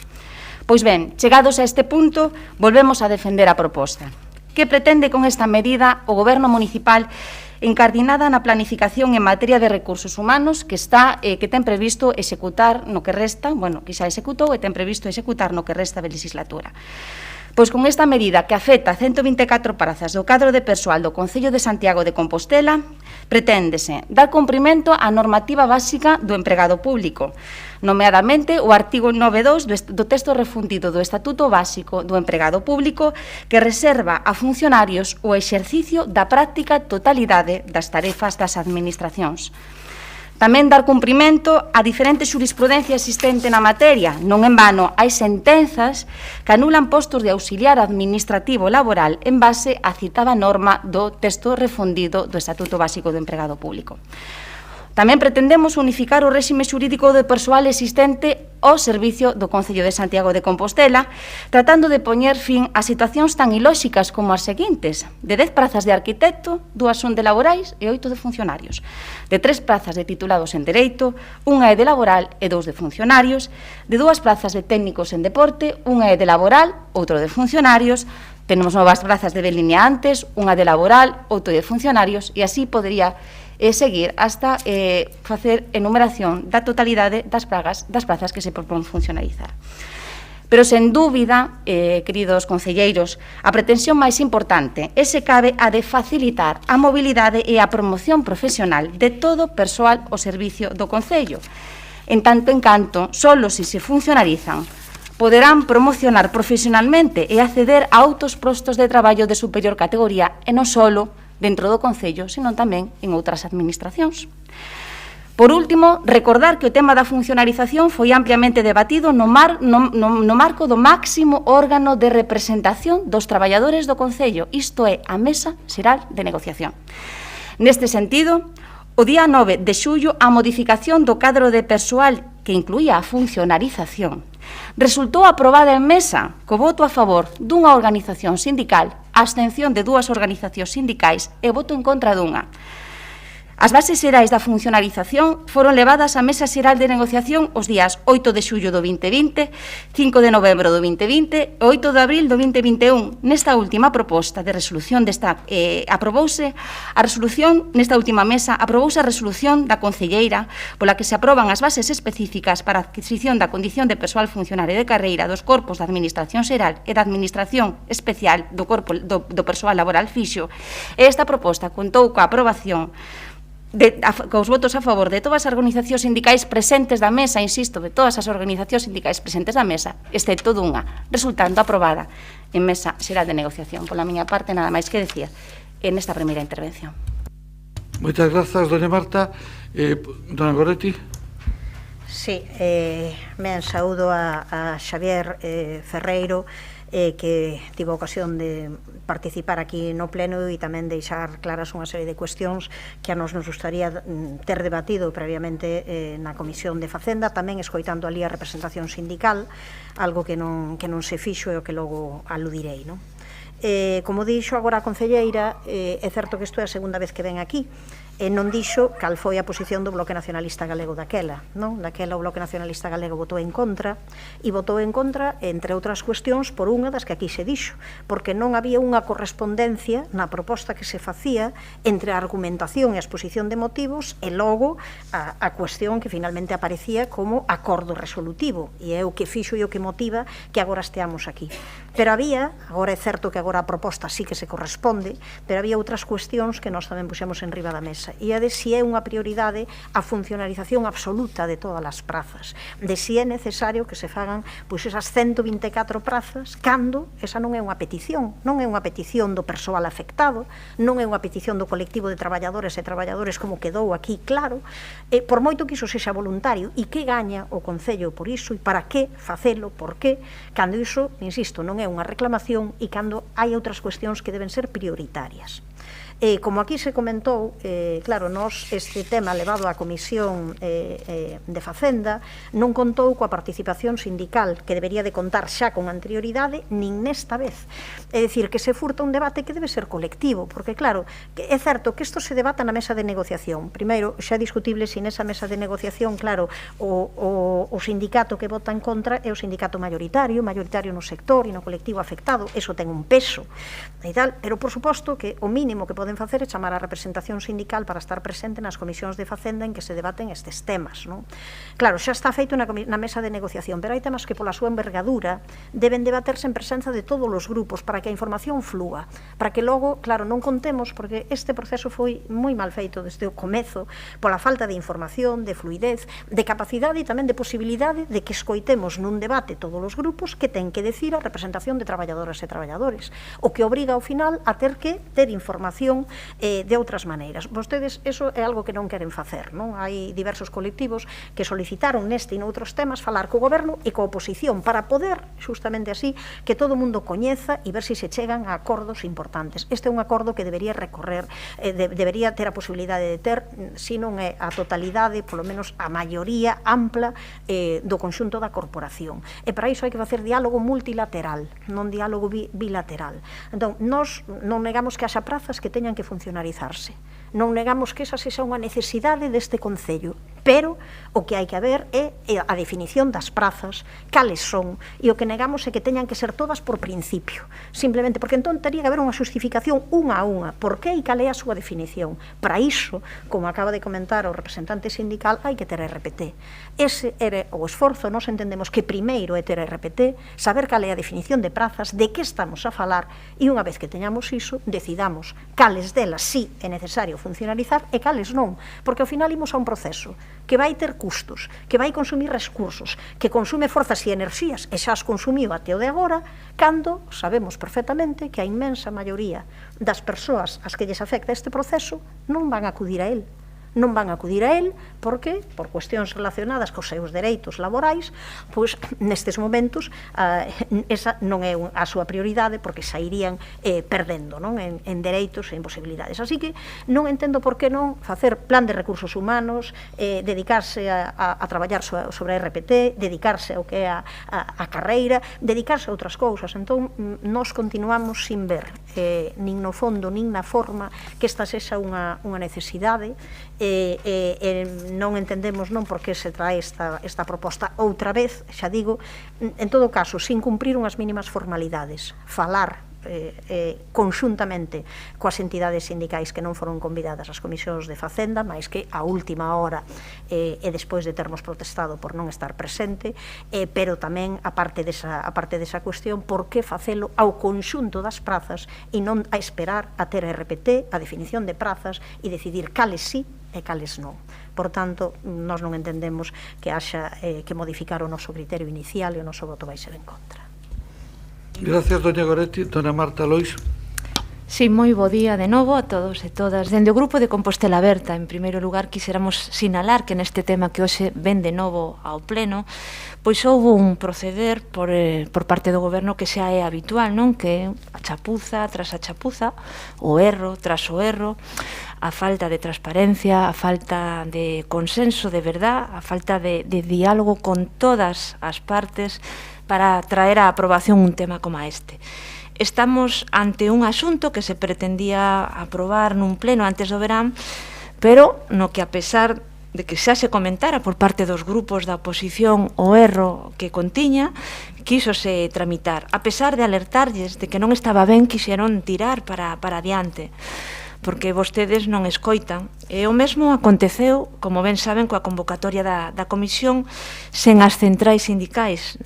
Pois ben, chegados a este punto, volvemos a defender a proposta. Que pretende con esta medida o Goberno municipal encardinada na planificación en materia de recursos humanos que ten previsto executar no que resta, que xa executou e ten previsto executar no que resta de legislatura? Pois con esta medida que afecta a 124 prazas do cadro de persoal do Concello de Santiago de Compostela, preténdese dar cumprimento á normativa básica do empregado público, nomeadamente o artigo 9.2 do texto refundido do Estatuto Básico do Empregado Público, que reserva a funcionarios o exercicio da práctica totalidade das tarefas das administracións. Tamén dar cumprimento a diferente xurisprudencia existente na materia. Non en vano, hai sentenzas que anulan postos de auxiliar administrativo laboral en base á citada norma do texto refundido do Estatuto Básico do Empregado Público. Tamén pretendemos unificar o réxime xurídico de persoal existente ao servicio do Concello de Santiago de Compostela, tratando de poñer fin a situacións tan ilóxicas como as seguintes: de 10 prazas de arquitecto, 2 son de laborais e 8 de funcionarios; de 3 prazas de titulados en Dereito, 1 é de laboral e 2 de funcionarios; de 2 plazas de técnicos en Deporte, 1 é de laboral, outro de funcionarios; tenemos novas plazas de delineantes, 1 de laboral, outro de funcionarios, e así podería seguir hasta facer enumeración da totalidade das prazas que se propón funcionalizar. Pero, sen dúbida, queridos concelleiros, a pretensión máis importante é se cabe a de facilitar a mobilidade e a promoción profesional de todo persoal ao servicio do Concello. En tanto en canto, solo se funcionalizan, poderán promocionar profesionalmente e acceder a outros postos de traballo de superior categoría e non solo dentro do Concello, senón tamén en outras administracións. Por último, recordar que o tema da funcionalización foi ampliamente debatido no marco do máximo órgano de representación dos traballadores do Concello, isto é, a Mesa Xeral de Negociación. Neste sentido, o día 9 de xullo, a modificación do cadro de persoal que incluía a funcionalización resultou aprobada en mesa co voto a favor dunha organización sindical, a abstención de 2 organizacións sindicais e voto en contra dunha. As bases xerais da funcionalización foron levadas á Mesa Xeral de Negociación os días 8 de xullo do 2020, 5 de novembro do 2020 e 8 de abril do 2021. Nesta última proposta de resolución aprobouse a resolución, nesta última mesa, aprobouse a resolución da concelleira pola que se aproban as bases específicas para a adquisición da condición de persoal funcionario de carreira dos corpos da Administración Xeral e da Administración Especial do persoal laboral fixo. Esta proposta contou coa aprobación cos votos a favor de todas as organizacións sindicais presentes da mesa, insisto, de todas as organizacións sindicais presentes da mesa, excepto dunha, resultando aprobada en mesa xeral de negociación. Pola miña parte, nada máis que decir en esta primeira intervención. Moitas grazas, doña Marta. Dona Goretti. Sí, ben, saúdo a Xavier Ferreiro, que tivo ocasión de participar aquí no pleno e tamén deixar claras unha serie de cuestións que a nos gustaría ter debatido previamente na Comisión de Facenda, tamén escoitando ali a representación sindical, algo que non se fixo e o que logo aludirei, non? Como dixo agora a concelleira, é certo que isto é a segunda vez que ven aquí, non dixo cal foi a posición do Bloque Nacionalista Galego daquela, non? Daquela o Bloque Nacionalista Galego votou en contra, e votou en contra, entre outras cuestións, por unha das que aquí se dixo, porque non había unha correspondencia na proposta que se facía entre a argumentación e a exposición de motivos e logo a cuestión que finalmente aparecía como acordo resolutivo, e é o que fixo e o que motiva que agora esteamos aquí. Pero había, agora é certo que agora a proposta sí que se corresponde, pero había outras cuestións que nós tamén puxemos en riba da mesa, e é de si é unha prioridade a funcionalización absoluta de todas as prazas, de si é necesario que se fagan pois esas 124 prazas, cando esa non é unha petición, non é unha petición do persoal afectado, non é unha petición do colectivo de traballadores e traballadores como quedou aquí claro, por moito que iso sexa voluntario, e que gaña o Concello por iso, e para que facelo, por que, cando iso, insisto, non é unha reclamación e cando hai outras cuestións que deben ser prioritarias. Como aquí se comentou, claro, nós este tema levado á Comisión de Facenda non contou coa participación sindical que debería de contar xa con anterioridade nin nesta vez. É dicir, que se furta un debate que debe ser colectivo, porque claro, é certo que isto se debata na mesa de negociación. Primeiro, xa é discutible se nesa mesa de negociación, claro, o sindicato que vota en contra é o sindicato maioritario no sector e no colectivo afectado, eso ten un peso e tal, pero por suposto que o mínimo que poden facer é chamar a representación sindical para estar presente nas comisións de Facenda en que se debaten estes temas, non? Claro, xa está feito na mesa de negociación, pero hai temas que pola súa envergadura deben debaterse en presenza de todos os grupos para que a información flúa, para que logo, claro, non contemos, porque este proceso foi moi mal feito desde o comezo, pola falta de información, de fluidez, de capacidade e tamén de posibilidade de que escoitemos nun debate todos os grupos que ten que decir a representación de traballadoras e traballadores, o que obriga ao final a ter que ter información de outras maneiras. Vostedes, eso é algo que non queren facer, non? Hai diversos colectivos que solicitaron neste e noutros temas falar co goberno e coa oposición para poder, justamente así, que todo o mundo coñeza e ver se chegan a acordos importantes. Este é un acordo que debería recorrer, debería ter a posibilidade de ter, se non é a totalidade, polo menos a maioría ampla do conxunto da corporación. E para iso hai que facer diálogo multilateral, non diálogo bilateral. Entón, nós non negamos que haxa prazas que teñan que funcionalizarse. Non negamos que esa sexa unha necesidade deste Concello, pero o que hai que haber é a definición das prazas, cales son, e o que negamos é que teñan que ser todas por principio, simplemente porque entón tería que haber unha justificación unha a unha, por que e cal é a súa definición. Para iso, como acaba de comentar o representante sindical, hai que ter RPT. Ese era o esforzo, nós entendemos que primeiro é ter RPT, saber cal é a definición de prazas, de que estamos a falar, e unha vez que teñamos iso, decidamos cales delas sí é necesario funcionalizar e cales non, porque ao final imos a un proceso que vai ter custos, que vai consumir recursos, que consume forzas e enerxías, e xa as consumiu até o de agora, cando sabemos perfectamente que a inmensa maioría das persoas ás que lles afecta este proceso non van a acudir a él. Non van a acudir a él porque, por cuestións relacionadas cos seus dereitos laborais, pois nestes momentos esa non é a súa prioridade porque xa irían perdendo, non, en dereitos e en posibilidades. Así que non entendo por que non facer plan de recursos humanos, dedicarse a traballar sobre a RPT, dedicarse ao que é a carreira, dedicarse a outras cousas. Entón, nós continuamos sin ver nin no fondo, nin na forma que esta sexa unha necesidade. Non entendemos non por que se trae esta proposta outra vez, xa digo, en todo caso, sin cumprir unhas mínimas formalidades, falar conxuntamente coas entidades sindicais que non foron convidadas ás comisións de Facenda, máis que a última hora e despois de termos protestado por non estar presente, pero tamén a parte desa cuestión, por que facelo ao conxunto das prazas e non a esperar a ter RPT, a definición de prazas e decidir cales sí e cales non. Por tanto, nós non entendemos que haxa que modificar o noso criterio inicial e o noso voto vai ser en contra. Gracias, doña Goretti. Dona Marta Lois. Sí, moi bo día de novo a todos e todas. Dende o Grupo de Compostela Aberta, en primeiro lugar, quixéramos sinalar que neste tema que hoxe ven de novo ao Pleno, pois houve un proceder por parte do Goberno que xa é habitual, non? Que a chapuza tras a chapuza, o erro tras o erro, a falta de transparencia, a falta de consenso de verdad, a falta de diálogo con todas as partes para traer a aprobación un tema como este. Estamos ante un asunto que se pretendía aprobar nun pleno antes do verán, pero no que a pesar de que xa se comentara por parte dos grupos da oposición o erro que contiña, quíxose tramitar. A pesar de alertarlles de que non estaba ben, quixeron tirar para adiante, porque vostedes non escoitan. E o mesmo aconteceu, como ben saben, coa convocatoria da comisión sen as centrais sindicais,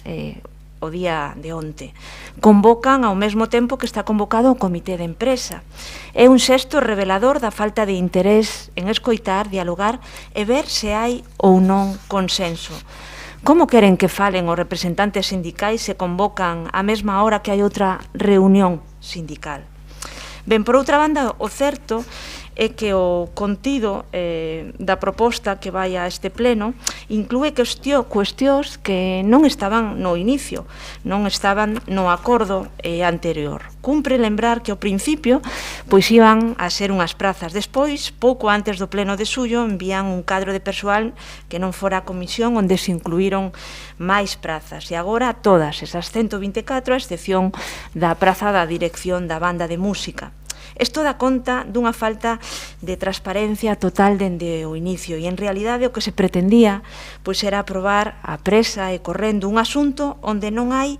o día de onte. Convocan ao mesmo tempo que está convocado o comité de empresa. É un xesto revelador da falta de interés en escoitar, dialogar e ver se hai ou non consenso. Como queren que falen os representantes sindicais se convocan á mesma hora que hai outra reunión sindical? Ben, por outra banda, o certo é que o contido da proposta que vai a este pleno inclúe cuestións que non estaban no inicio, non estaban no acordo anterior. Cumpre lembrar que ao principio pois iban a ser unhas prazas. Despois, pouco antes do pleno de xullo, envían un cadro de persoal que non fora a comisión onde se incluíron máis prazas. E agora todas esas 124, a excepción da praza da dirección da banda de música. Isto dá conta dunha falta de transparencia total dende o inicio e en realidade o que se pretendía pois era aprobar a presa e correndo un asunto onde non hai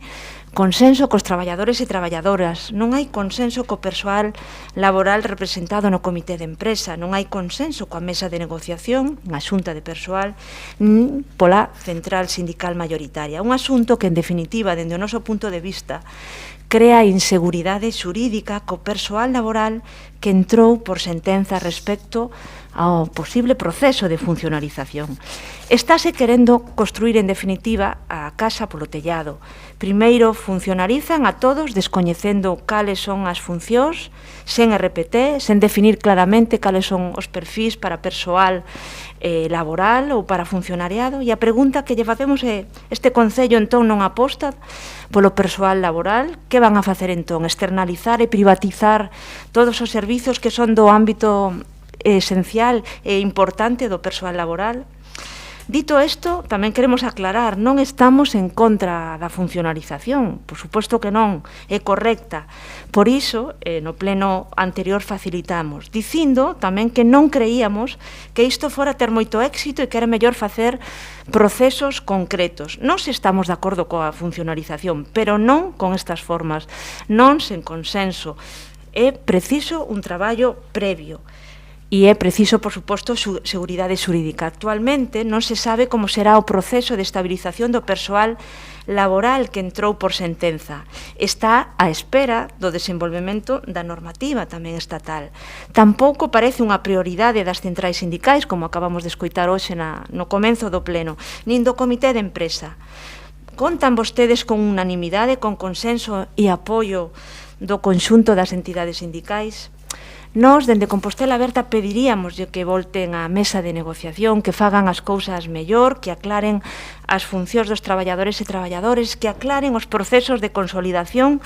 consenso cos traballadores e traballadoras, non hai consenso co persoal laboral representado no comité de empresa, non hai consenso coa mesa de negociación, na xunta de persoal, nin pola central sindical mayoritaria. Un asunto que, en definitiva, dende o noso punto de vista, crea inseguridade xurídica co persoal laboral que entrou por sentenza respecto ao posible proceso de funcionalización. Estáse querendo construir, en definitiva, a casa polo tellado. Primeiro funcionalizan a todos descoñecendo cales son as funcións, sen RPT, sen definir claramente cales son os perfís para persoal laboral ou para funcionariado, e a pregunta que lle facemos é: este Concello entón non aposta polo persoal laboral? Que van a facer entón? Externalizar e privatizar todos os servizos que son do ámbito esencial e importante do persoal laboral? Dito isto, tamén queremos aclarar, non estamos en contra da funcionalización, por suposto que non, é correcta. Por iso, no pleno anterior facilitamos, dicindo tamén que non creíamos que isto fora ter moito éxito e que era mellor facer procesos concretos. Nós estamos de acordo coa funcionalización, pero non con estas formas, non sen consenso. É preciso un traballo previo. E é preciso, por suposto, seguridade xurídica. Actualmente non se sabe como será o proceso de estabilización do persoal laboral que entrou por sentenza. Está á espera do desenvolvemento da normativa tamén estatal. Tampouco parece unha prioridade das centrais sindicais, como acabamos de escoitar hoxe no comenzo do pleno, nin do comité de empresa. Contan vostedes con unanimidade, con consenso e apoio do conxunto das entidades sindicais? Nós, dende Compostela Aberta, pediríamos que volten á mesa de negociación, que fagan as cousas mellor, que aclaren as funcións dos traballadores e traballadores, que aclaren os procesos de consolidación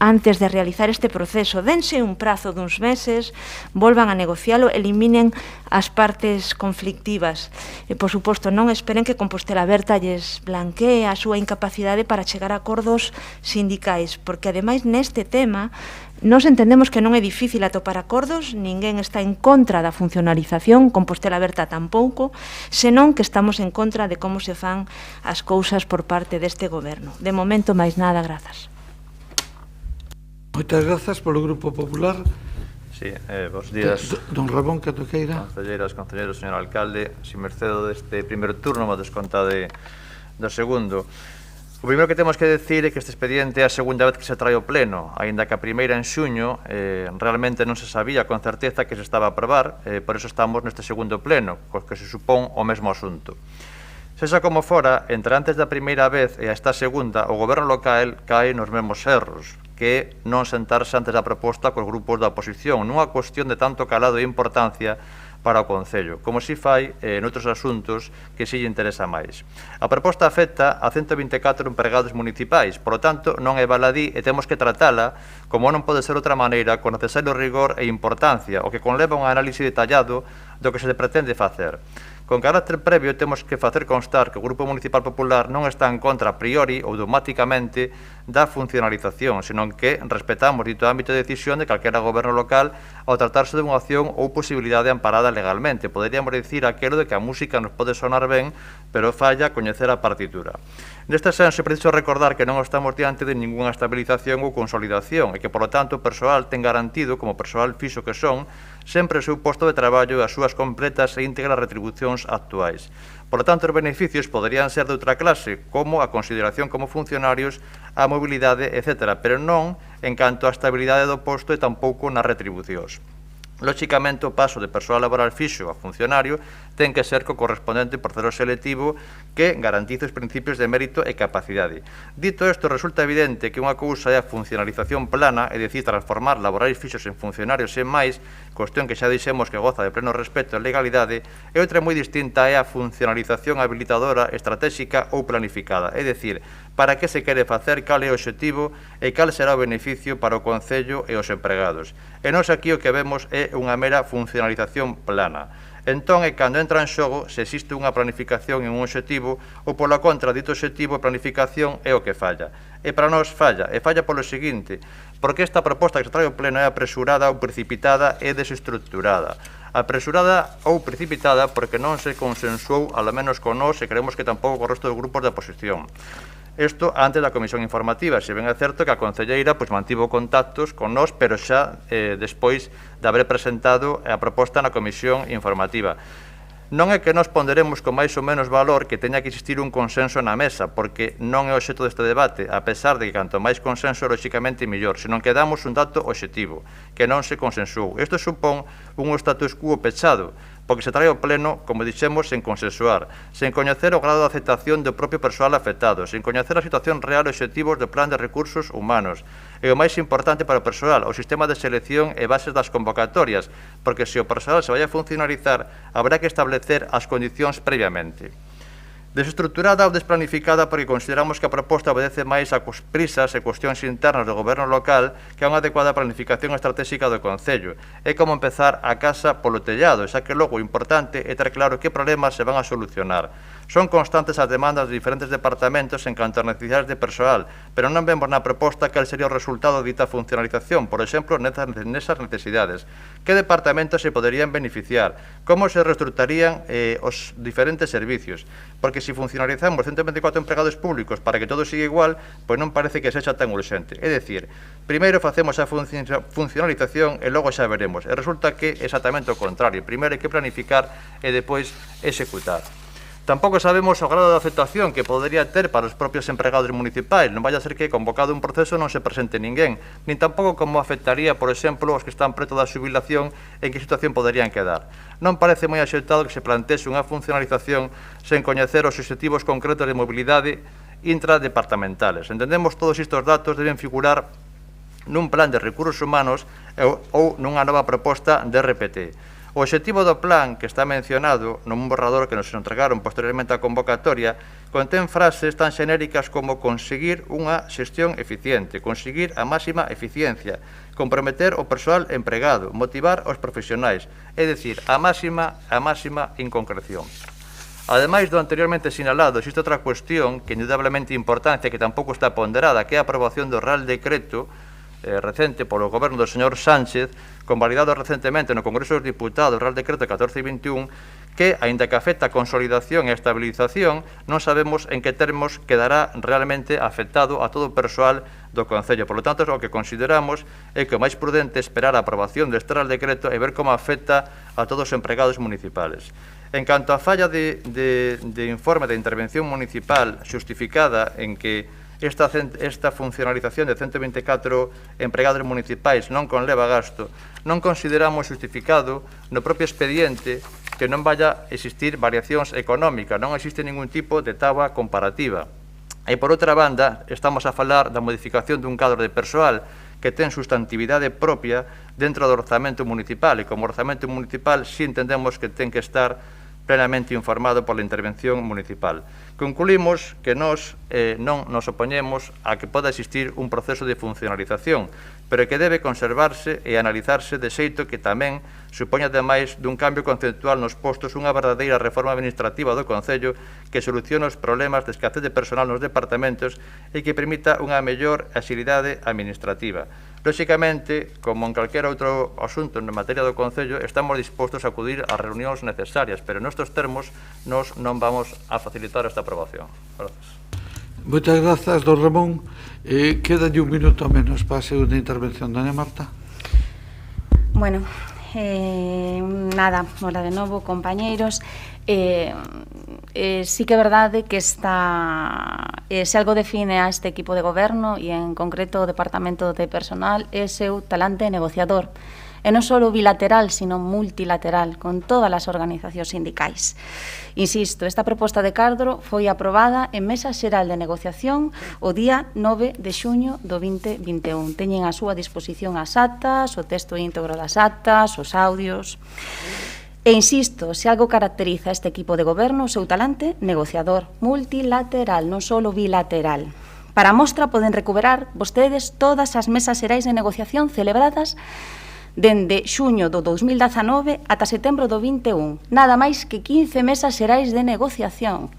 antes de realizar este proceso. Dense un prazo duns meses, volvan a negocialo, eliminen as partes conflictivas. E, por suposto, non esperen que Compostela Aberta lles blanquee a súa incapacidade para chegar a acordos sindicais, porque, ademais, neste tema, nós entendemos que non é difícil atopar acordos, ninguén está en contra da funcionalización, Compostela Aberta tampouco, senón que estamos en contra de como se fan as cousas por parte deste goberno. De momento, máis nada, grazas. Moitas grazas polo Grupo Popular. Sí, bons días. Don Ramón Catoqueira. Concelleiras, concelleiros, señor alcalde, sin mercedo deste primeiro turno, ma descontade do segundo. O primeiro que temos que decir é que este expediente é a segunda vez que se trae ao pleno, aínda que a primeira en xuño realmente non se sabía con certeza que se estaba a aprobar, por eso estamos neste segundo pleno, cos que se supón o mesmo asunto. Sexa como fora, entre antes da primeira vez e esta segunda, o goberno local cae nos mesmos erros, que é non sentarse antes da proposta cos grupos da oposición, nunha cuestión de tanto calado e importancia para o Concello, como si fai noutros asuntos que si lle interesa máis. A proposta afecta a 124 empregados municipais, por lo tanto, non é baladí e temos que tratala, como non pode ser outra maneira, con necesario rigor e importancia, o que conleva un análise detallado do que se pretende facer. Con carácter previo, temos que facer constar que o Grupo Municipal Popular non está en contra a priori ou automáticamente da funcionalización, senón que respetamos dito ámbito de decisión de calquera goberno local ao tratarse de unha opción ou posibilidade amparada legalmente. Poderíamos dicir aquelo de que a música nos pode sonar ben, pero falla coñecer a partitura. Neste senso, é preciso recordar que non estamos diante de ningunha estabilización ou consolidación e que, polo tanto, o persoal ten garantido, como persoal fixo que son, sempre o seu posto de traballo e as súas completas e íntegras retribucións actuais. Por lo tanto, os beneficios poderían ser de outra clase, como a consideración como funcionarios, a mobilidade, etc., pero non en canto á estabilidade do posto e tampouco nas retribucións. Lóxicamente, o paso de persoal laboral fixo a funcionario ten que ser co correspondente proceso selectivo que garantice os principios de mérito e capacidade. Dito isto, resulta evidente que unha cousa é a funcionalización plana, é dicir, transformar laborais fixos en funcionarios sen máis, cuestión que xa dixemos que goza de pleno respeto e legalidade, e outra moi distinta é a funcionalización habilitadora, estratégica ou planificada, é dicir, para que se quere facer, cal é o obxectivo e cal será o beneficio para o Concello e os empregados. E nós aquí o que vemos é unha mera funcionalización plana. Entón, é cando entra en xogo se existe unha planificación en un obxectivo ou, pola contra, dito obxectivo e planificación é o que falla. E para nós falla, e falla polo seguinte, porque esta proposta que se trae ao pleno é apresurada ou precipitada e desestructurada. Apresurada ou precipitada porque non se consensuou, ao menos con nós, e creemos que tampouco co resto dos grupos da oposición. Isto antes da comisión informativa, se ben é certo que a concelleira mantivo contactos con nós, pero xa despois de haber presentado a proposta na comisión informativa. Non é que nos ponderemos con máis ou menos valor que teña que existir un consenso na mesa, porque non é o obxecto deste debate, a pesar de que canto máis consenso, lóxicamente, mellor, senón que damos un dato obxectivo, que non se consensuou. Isto supón un status quo pechado, porque se trae ao pleno, como dixemos, sen consensuar, sen coñecer o grado de aceptación do propio persoal afectado, sen coñecer a situación real e obxectivos do plan de recursos humanos, e o máis importante para o persoal, o sistema de selección e bases das convocatorias, porque se o persoal se vai a funcionalizar, habrá que establecer as condicións previamente. Desestruturada ou desplanificada porque consideramos que a proposta obedece máis a prisas e cuestións internas do goberno local que a unha adecuada planificación estratégica do Concello. É como empezar a casa polo tellado, xa que logo o importante é ter claro que problemas se van a solucionar. Son constantes as demandas de diferentes departamentos en canto a necesidades de persoal, pero non vemos na proposta cal sería o resultado de dita funcionalización, por exemplo, nesas necesidades. Que departamentos se poderían beneficiar? Como se reestrutarían os diferentes servicios? Porque se funcionalizamos 124 empregados públicos para que todo siga igual, pois non parece que sexa tan urxente. É dicir, primeiro facemos a funcionalización e logo xa veremos. E resulta que é exactamente o contrario. Primeiro hai que planificar e depois executar. Tampouco sabemos o grado de aceptación que podería ter para os propios empregados municipais. Non vai a ser que, convocado un proceso, non se presente ninguén, nin tampouco como afectaría, por exemplo, os que están preto da xubilación, en que situación poderían quedar. Non parece moi axeitado que se plantese unha funcionalización sen coñecer os obxectivos concretos de mobilidade intradepartamentales. Entendemos todos estes datos deben figurar nun plan de recursos humanos ou nunha nova proposta de RPT. O obxectivo do plan, que está mencionado nun borrador que nos entregaron posteriormente á convocatoria, contén frases tan xenéricas como conseguir unha xestión eficiente, conseguir a máxima eficiencia, comprometer o persoal empregado, motivar os profesionais, é dicir, a máxima inconcreción. Ademais do anteriormente sinalado, existe outra cuestión que indudablemente importante que tampouco está ponderada, que é a aprobación do Real Decreto recente polo goberno do señor Sánchez, convalidado recentemente no Congreso dos Diputados, Real Decreto 1421, que, aínda que afecta a consolidación e a estabilización, non sabemos en que termos quedará realmente afectado a todo o persoal do Concello. Por lo tanto, o que consideramos é que o máis prudente é esperar a aprobación deste Real Decreto e ver como afecta a todos os empregados municipales. En canto á falla de informe de intervención municipal xustificada en que esta funcionalización de 124 empregados municipais non conleva gasto, non consideramos justificado no propio expediente que non vaya a existir variacións económicas, non existe ningún tipo de táboa comparativa. E, por outra banda, estamos a falar da modificación dun cadro de persoal que ten sustantividade propia dentro do orzamento municipal, e como orzamento municipal si entendemos que ten que estar plenamente informado pola intervención municipal. Concluímos que nós non nos opoñemos a que poda existir un proceso de funcionalización, pero que debe conservarse e analizarse de xeito que tamén supoña ademais dun cambio conceptual nos postos unha verdadeira reforma administrativa do Concello que solucione os problemas de escasez de personal nos departamentos e que permita unha mellor axilidade administrativa. Lóxicamente, como en calquera outro asunto en materia do Concello, estamos dispostos a acudir ás reunións necesarias, pero nestes termos nos non vamos a facilitar esta aprobación. Gracias. Moitas grazas, don Ramón. Quédalle un minuto menos para a segunda intervención. Doña Marta. Bueno, nada, hola de novo, compañeiros. Sí que é verdade que se algo define a este equipo de goberno e en concreto o Departamento de Personal é seu talante negociador, e non só bilateral, sino multilateral con todas as organizacións sindicais. Insisto, esta proposta de cadro foi aprobada en Mesa Xeral de Negociación o día 9 de xuño do 2021. Teñen a súa disposición as actas, o texto íntegro das actas, os audios. E insisto, se algo caracteriza a este equipo de goberno, o seu talante negociador, multilateral, non só bilateral. Para a mostra poden recuperar vostedes todas as mesas xerais de negociación celebradas dende xuño do 2019 ata setembro do 21. Nada máis que 15 mesas xerais de negociación.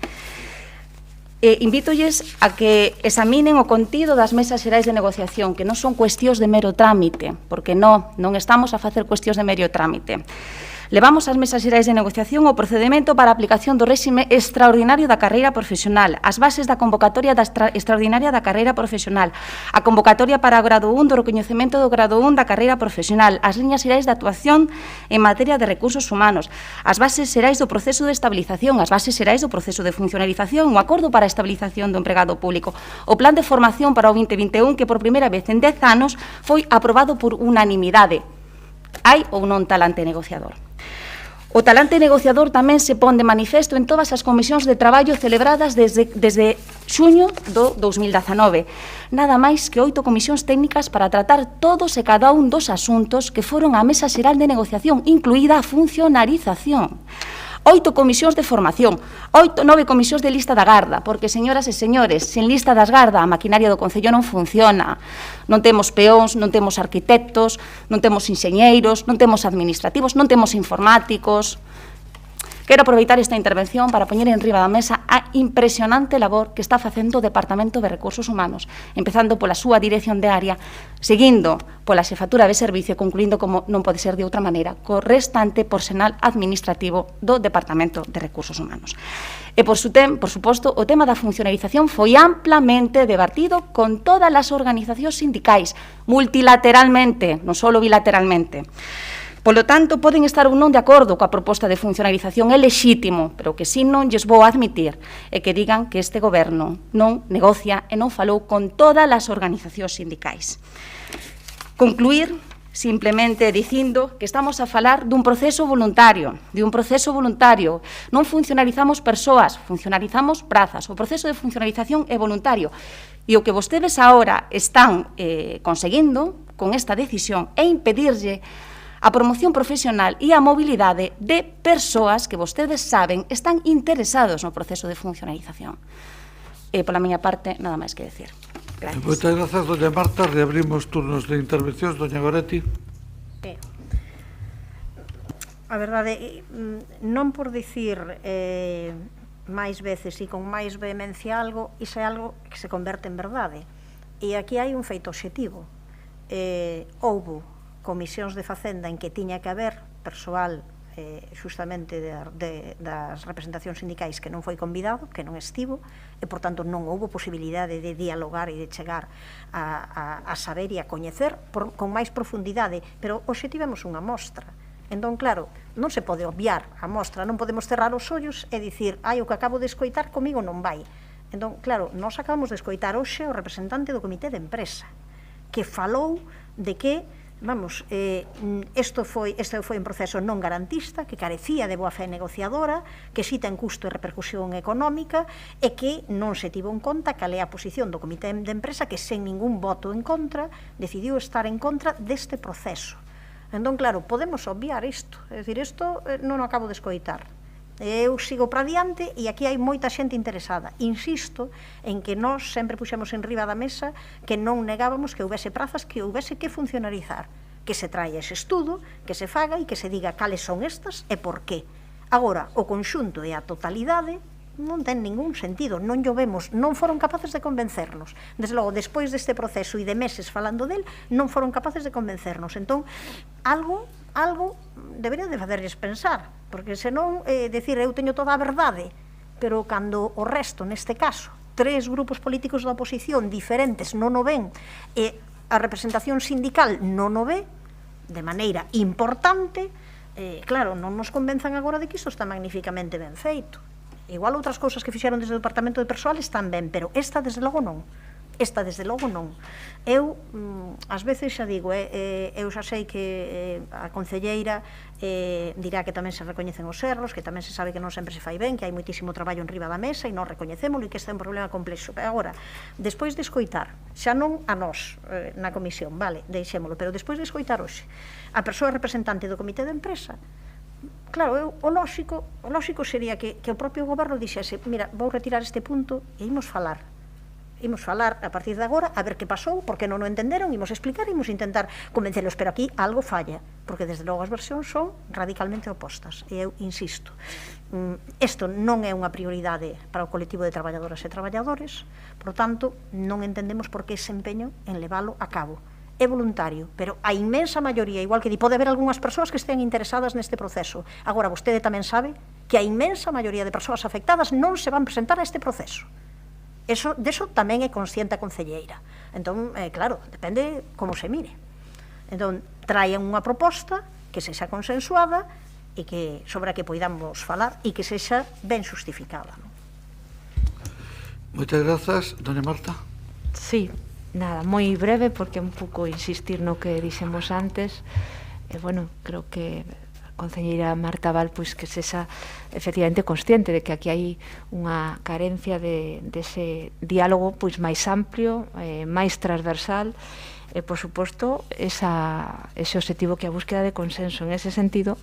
Invítolles a que examinen o contido das mesas xerais de negociación, que non son cuestións de mero trámite, porque non estamos a facer cuestións de mero trámite. Levamos ás mesas xerais de negociación o procedemento para a aplicación do réxime extraordinario da carreira profesional, as bases da convocatoria extraordinaria da carreira profesional, a convocatoria para o grado 1 do recoñecemento do grado 1 da carreira profesional, as liñas xerais de actuación en materia de recursos humanos, as bases xerais do proceso de estabilización, as bases xerais do proceso de funcionalización, o acordo para a estabilización do empregado público, o plan de formación para o 2021 que por primeira vez en 10 anos foi aprobado por unanimidade. Hai ou non talante negociador? O talante negociador tamén se pon de manifesto en todas as comisións de traballo celebradas desde xuño do 2019. Nada máis que 8 comisións técnicas para tratar todos e cada un dos asuntos que foron á Mesa Xeral de Negociación, incluída a funcionarización. 8 comisións de formación, 9 comisións de lista da garda, porque, señoras e señores, sen lista das garda a maquinaria do Concello non funciona. Non temos peóns, non temos arquitectos, non temos enxeñeiros, non temos administrativos, non temos informáticos. Quero aproveitar esta intervención para poñer en riba da mesa a impresionante labor que está facendo o Departamento de Recursos Humanos, empezando pola súa dirección de área, seguindo pola xefatura de servicio, concluindo, como non pode ser de outra maneira, co restante personal administrativo do Departamento de Recursos Humanos. E, por suposto, o tema da funcionalización foi amplamente debatido con todas as organizacións sindicais, multilateralmente, non só bilateralmente. Polo tanto, poden estar ou non de acordo coa proposta de funcionalización, é lexítimo, pero que si non lles vou admitir é que digan que este goberno non negocia e non falou con todas as organizacións sindicais. Concluir simplemente dicindo que estamos a falar dun proceso voluntario, Non funcionalizamos persoas, funcionalizamos prazas. O proceso de funcionalización é voluntario. E o que vostedes agora están conseguindo con esta decisión é impedirlle a promoción profesional e a mobilidade de persoas que vostedes saben están interesados no proceso de funcionalización. Pola miña parte, nada máis que decir. Gracias. Moitas grazas, doña Marta. Reabrimos turnos de intervencións. Doña Goretti. A verdade, non por dicir máis veces e con máis vehemencia algo, iso é algo que se converte en verdade. E aquí hai un feito obxectivo. Houbo comisións de Facenda en que tiña que haber persoal xustamente das representacións sindicais que non foi convidado, que non estivo, e, por tanto, non houbo posibilidade de dialogar e de chegar a saber e a coñecer con máis profundidade, pero hoxe tivemos unha mostra. Entón, claro, non se pode obviar a mostra, non podemos cerrar os ollos e dicir, o que acabo de escoitar comigo non vai. Entón, claro, nós acabamos de escoitar hoxe o representante do comité de empresa, que falou de que, este foi un proceso non garantista, que carecía de boa fe negociadora, que si ten custo e repercusión económica, e que non se tivo en conta cal é a posición do comité de empresa, que sen ningún voto en contra, decidiu estar en contra deste proceso. Entón, claro, podemos obviar isto, é dicir, isto non o acabo de escoitar. Eu sigo para diante e aquí hai moita xente interesada. Insisto en que nós sempre puxemos en riba da mesa que non negábamos que houvese prazas, que houvese que funcionalizar, que se traia ese estudo, que se faga e que se diga cales son estas e por qué. Agora, o conxunto e a totalidade non ten ningún sentido, non llo vemos, non foron capaces de convencernos. Desde logo, despois deste proceso e de meses falando del, non foron capaces de convencernos. Entón, algo debería de facerles pensar, porque senón, decir, eu teño toda a verdade, pero cando o resto, neste caso, 3 grupos políticos da oposición diferentes non o ven, e a representación sindical non o ve, de maneira importante, claro, non nos convenzan agora de que isto está magníficamente ben feito. Igual outras cousas que fixeron desde o Departamento de Persoal están ben, pero esta desde logo non. Eu, ás veces xa digo, eu xa sei que a concelleira dirá que tamén se recoñecen os erros, que tamén se sabe que non sempre se fai ben, que hai moitísimo traballo en riba da mesa e non recoñecémolo e que este é un problema complexo. Pero agora, despois de escoitar, xa non a nós na comisión, vale, deixémolo, pero despois de escoitar hoxe a persoa representante do comité de empresa, claro, o lóxico sería que o propio goberno dixese, mira, vou retirar este punto e imos falar a partir de agora, a ver que pasou, porque non o entenderon, imos explicar, imos intentar convencelos, pero aquí algo falla, porque desde logo as versións son radicalmente opostas, e eu insisto, isto non é unha prioridade para o colectivo de traballadoras e traballadores, por tanto, non entendemos por que ese empeño en leválo a cabo. É voluntario, pero a inmensa maioría, igual que pode haber algunhas persoas que estén interesadas neste proceso. Agora, vostede tamén sabe que a inmensa maioría de persoas afectadas non se van presentar a este proceso. Deso tamén é consciente a concelleira. Entón, claro, depende como se mire. Entón, traen unha proposta que sexa consensuada e que sobre a que poidamos falar e que sexa ben justificada. Moitas grazas, doña Marta. Sí, nada, moi breve, porque un pouco insistir no que dixemos antes. Bueno, creo que concelleira Marta Val, pois que sexa efectivamente consciente de que aquí hai unha carencia dese diálogo pois máis amplio, máis transversal, e, por suposto, ese objetivo que é a búsqueda de consenso. En ese sentido,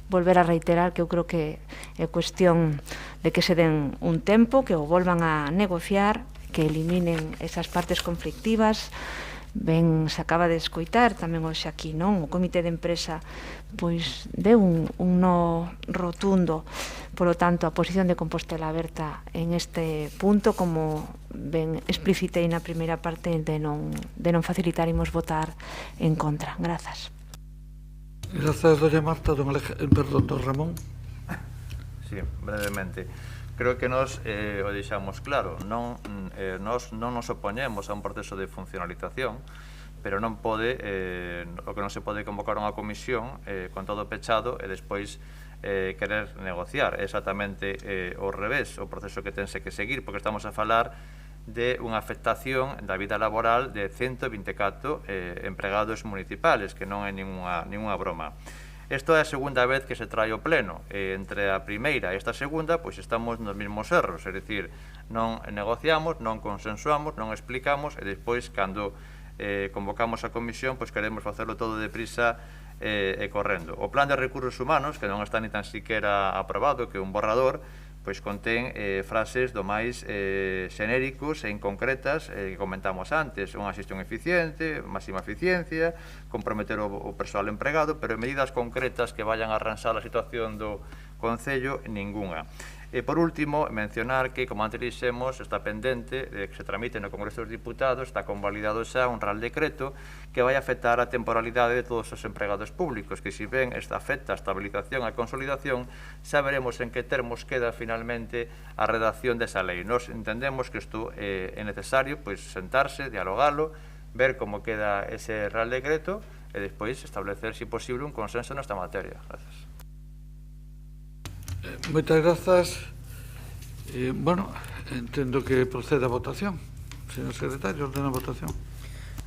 volver a reiterar que eu creo que é cuestión de que se den un tempo, que o volvan a negociar, que eliminen esas partes conflictivas. Ben, se acaba de escoitar tamén hoxe aquí, non? O comité de empresa pois deu un no rotundo. Por lo tanto, a posición de Compostela Aberta en este punto, como ben explicitei na primeira parte, de non facilitaremos votar en contra. Grazas. Grazas, doña Marta. Don Ramón. Sí, brevemente. Creo que nos o deixamos claro, nos non nos opoñemos a un proceso de funcionalización, pero non pode, o que non se pode convocar unha comisión con todo pechado e despois querer negociar. É exactamente ao revés o proceso que tense que seguir, porque estamos a falar de unha afectación da vida laboral de 124 empregados municipales, que non é ninguna broma. Isto é a segunda vez que se trae o pleno. Entre a primeira e esta segunda, pois estamos nos mesmos erros, é dicir, non negociamos, non consensuamos, non explicamos, e despois, cando convocamos a comisión, pois queremos facerlo todo deprisa e correndo. O plan de recursos humanos, que non está ni tan siquiera aprobado, que é un borrador, pois contén frases do máis xenéricos e inconcretas que comentamos antes, unha xestión eficiente, máxima eficiencia, comprometer o persoal empregado, pero medidas concretas que vayan a arranxar a situación do Concello, ningunha. E, por último, mencionar que, como antes dixemos, está pendente de que se tramite no Congreso dos Diputados, está convalidado xa un Real Decreto que vai afectar a temporalidade de todos os empregados públicos, que, se ben esta afecta a estabilización e a consolidación, xa veremos en que termos queda finalmente a redacción desa lei. Nos entendemos que isto é necesario sentarse, dialogalo, ver como queda ese Real Decreto e despois establecer, se posible, un consenso nesta materia. Gracias. Moitas grazas. Bueno, entendo que procede a votación. Señor secretario, ordena a votación.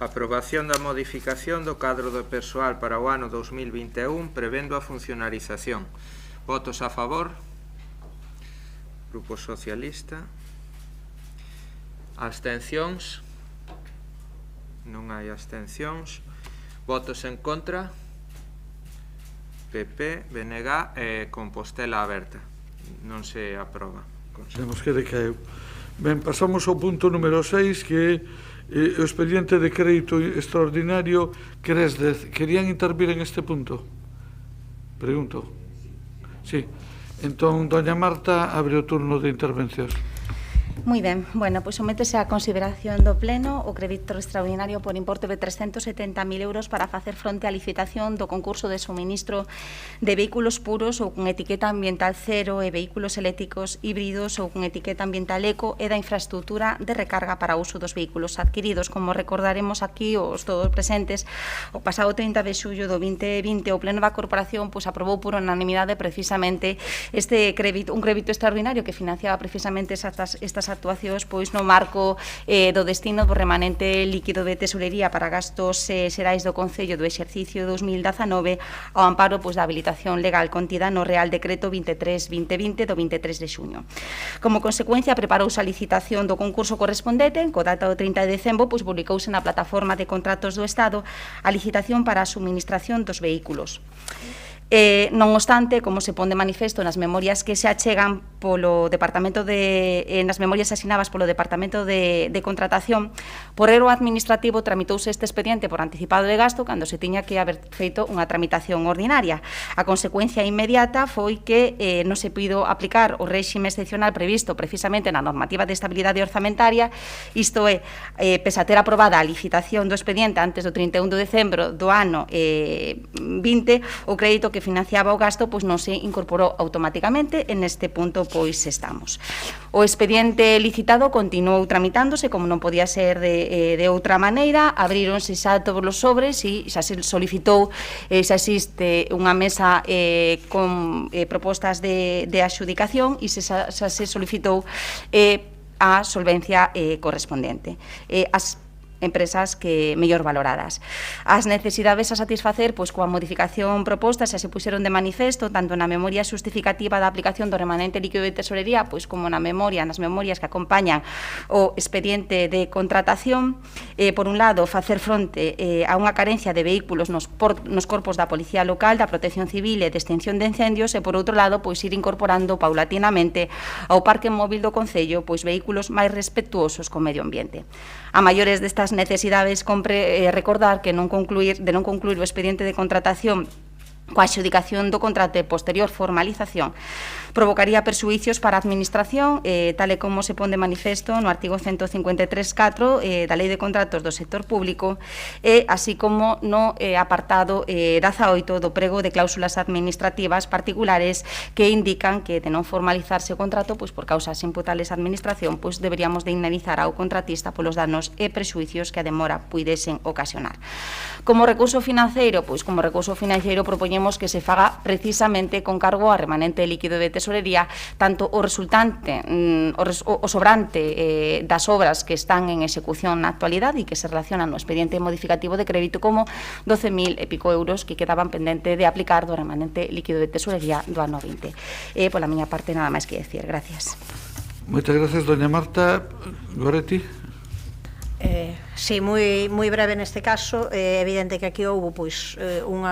Aprobación da modificación do cadro de persoal para o ano 2021 prevendo a funcionarización. Votos a favor. Grupo Socialista. Abstencións. Non hai abstencións. Votos en contra. PP, BNG e Compostela Aberta. Non se aproba. Temos que decaeu. Ben, pasamos ao punto número 6, que o expediente de crédito extraordinario CRESDEZ. Querían intervir en este punto? Pregunto. Sí. Entón, doña Marta, abre o turno de intervencións. Moi ben, bueno, pois sométese a consideración do Pleno o crédito extraordinario por importe de 370.000 euros para facer fronte á licitación do concurso de suministro de vehículos puros ou con etiqueta ambiental cero e vehículos eléctricos híbridos ou con etiqueta ambiental eco e da infraestructura de recarga para uso dos vehículos adquiridos. Como recordaremos aquí os todos presentes, o pasado 30 de xullo do 2020 o Pleno da Corporación pois aprobou por unanimidade precisamente este crédito, un crédito extraordinario que financiaba precisamente estas actuacións pois no marco do destino do remanente líquido de tesorería para gastos xerais do Concello do exercicio 2019 ao amparo pois da habilitación legal contida no Real Decreto 23/2020 do 23 de xuño. Como consecuencia, preparouse a licitación do concurso correspondente, co data do 30 de decembro, pois publicouse na plataforma de contratos do Estado a licitación para a suministración dos vehículos. Non obstante, como se pon de manifesto nas memorias que se achegan polo Departamento nas memorias asinadas polo Departamento de Contratación, por erro administrativo tramitouse este expediente por anticipado de gasto cando se tiña que haber feito unha tramitación ordinaria. A consecuencia inmediata foi que non se puido aplicar o réxime excepcional previsto precisamente na normativa de estabilidade orzamentaria, isto é, pese a ter aprobada a licitación do expediente antes do 31 de decembro do ano 20, o crédito que financiaba o gasto pois non se incorporou automáticamente. En este punto pois estamos. O expediente licitado continuou tramitándose como non podía ser de outra maneira. Abríronse xa todos os sobres e xa se solicitou, xa existe unha mesa con propostas de adxudicación e xa se solicitou a solvencia correspondente. As empresas que mellor valoradas. As necesidades a satisfacer, pois coa modificación proposta xa se puxeron de manifesto tanto na memoria xustificativa da aplicación do remanente líquido de tesorería, pois como nas memorias que acompañan o expediente de contratación. Por un lado, facer fronte a unha carencia de vehículos nos corpos da Policía Local, da Protección Civil e de extinción de incendios, e por outro lado, pois ir incorporando paulatinamente ao parque móvil do Concello pois vehículos máis respectuosos co medio ambiente. A maiores destas necesidades, compre recordar que de non concluir o expediente de contratación coa adxudicación do contrato e posterior formalización provocaría perxuicios para a Administración, tal e como se pon de manifesto no artigo 153.4 da Lei de Contratos do Sector Público, e así como no apartado 18 do prego de cláusulas administrativas particulares que indican que de non formalizarse o contrato pois por causas imputables á Administración, pois deberíamos de indemnizar ao contratista polos danos e prexuicios que a demora puidesen ocasionar. Como recurso financeiro, propoñemos que se faga precisamente con cargo a remanente líquido de tesorería tanto o resultante, o sobrante das obras que están en execución na actualidade e que se relacionan no expediente modificativo de crédito como 12.000 e pico euros que quedaban pendente de aplicar do remanente líquido de tesorería do ano 20. Pola miña parte, nada máis que decir. Gracias. Moitas gracias, doña Marta. Goretti. Sí, moi breve neste caso. É evidente que aquí houve pois un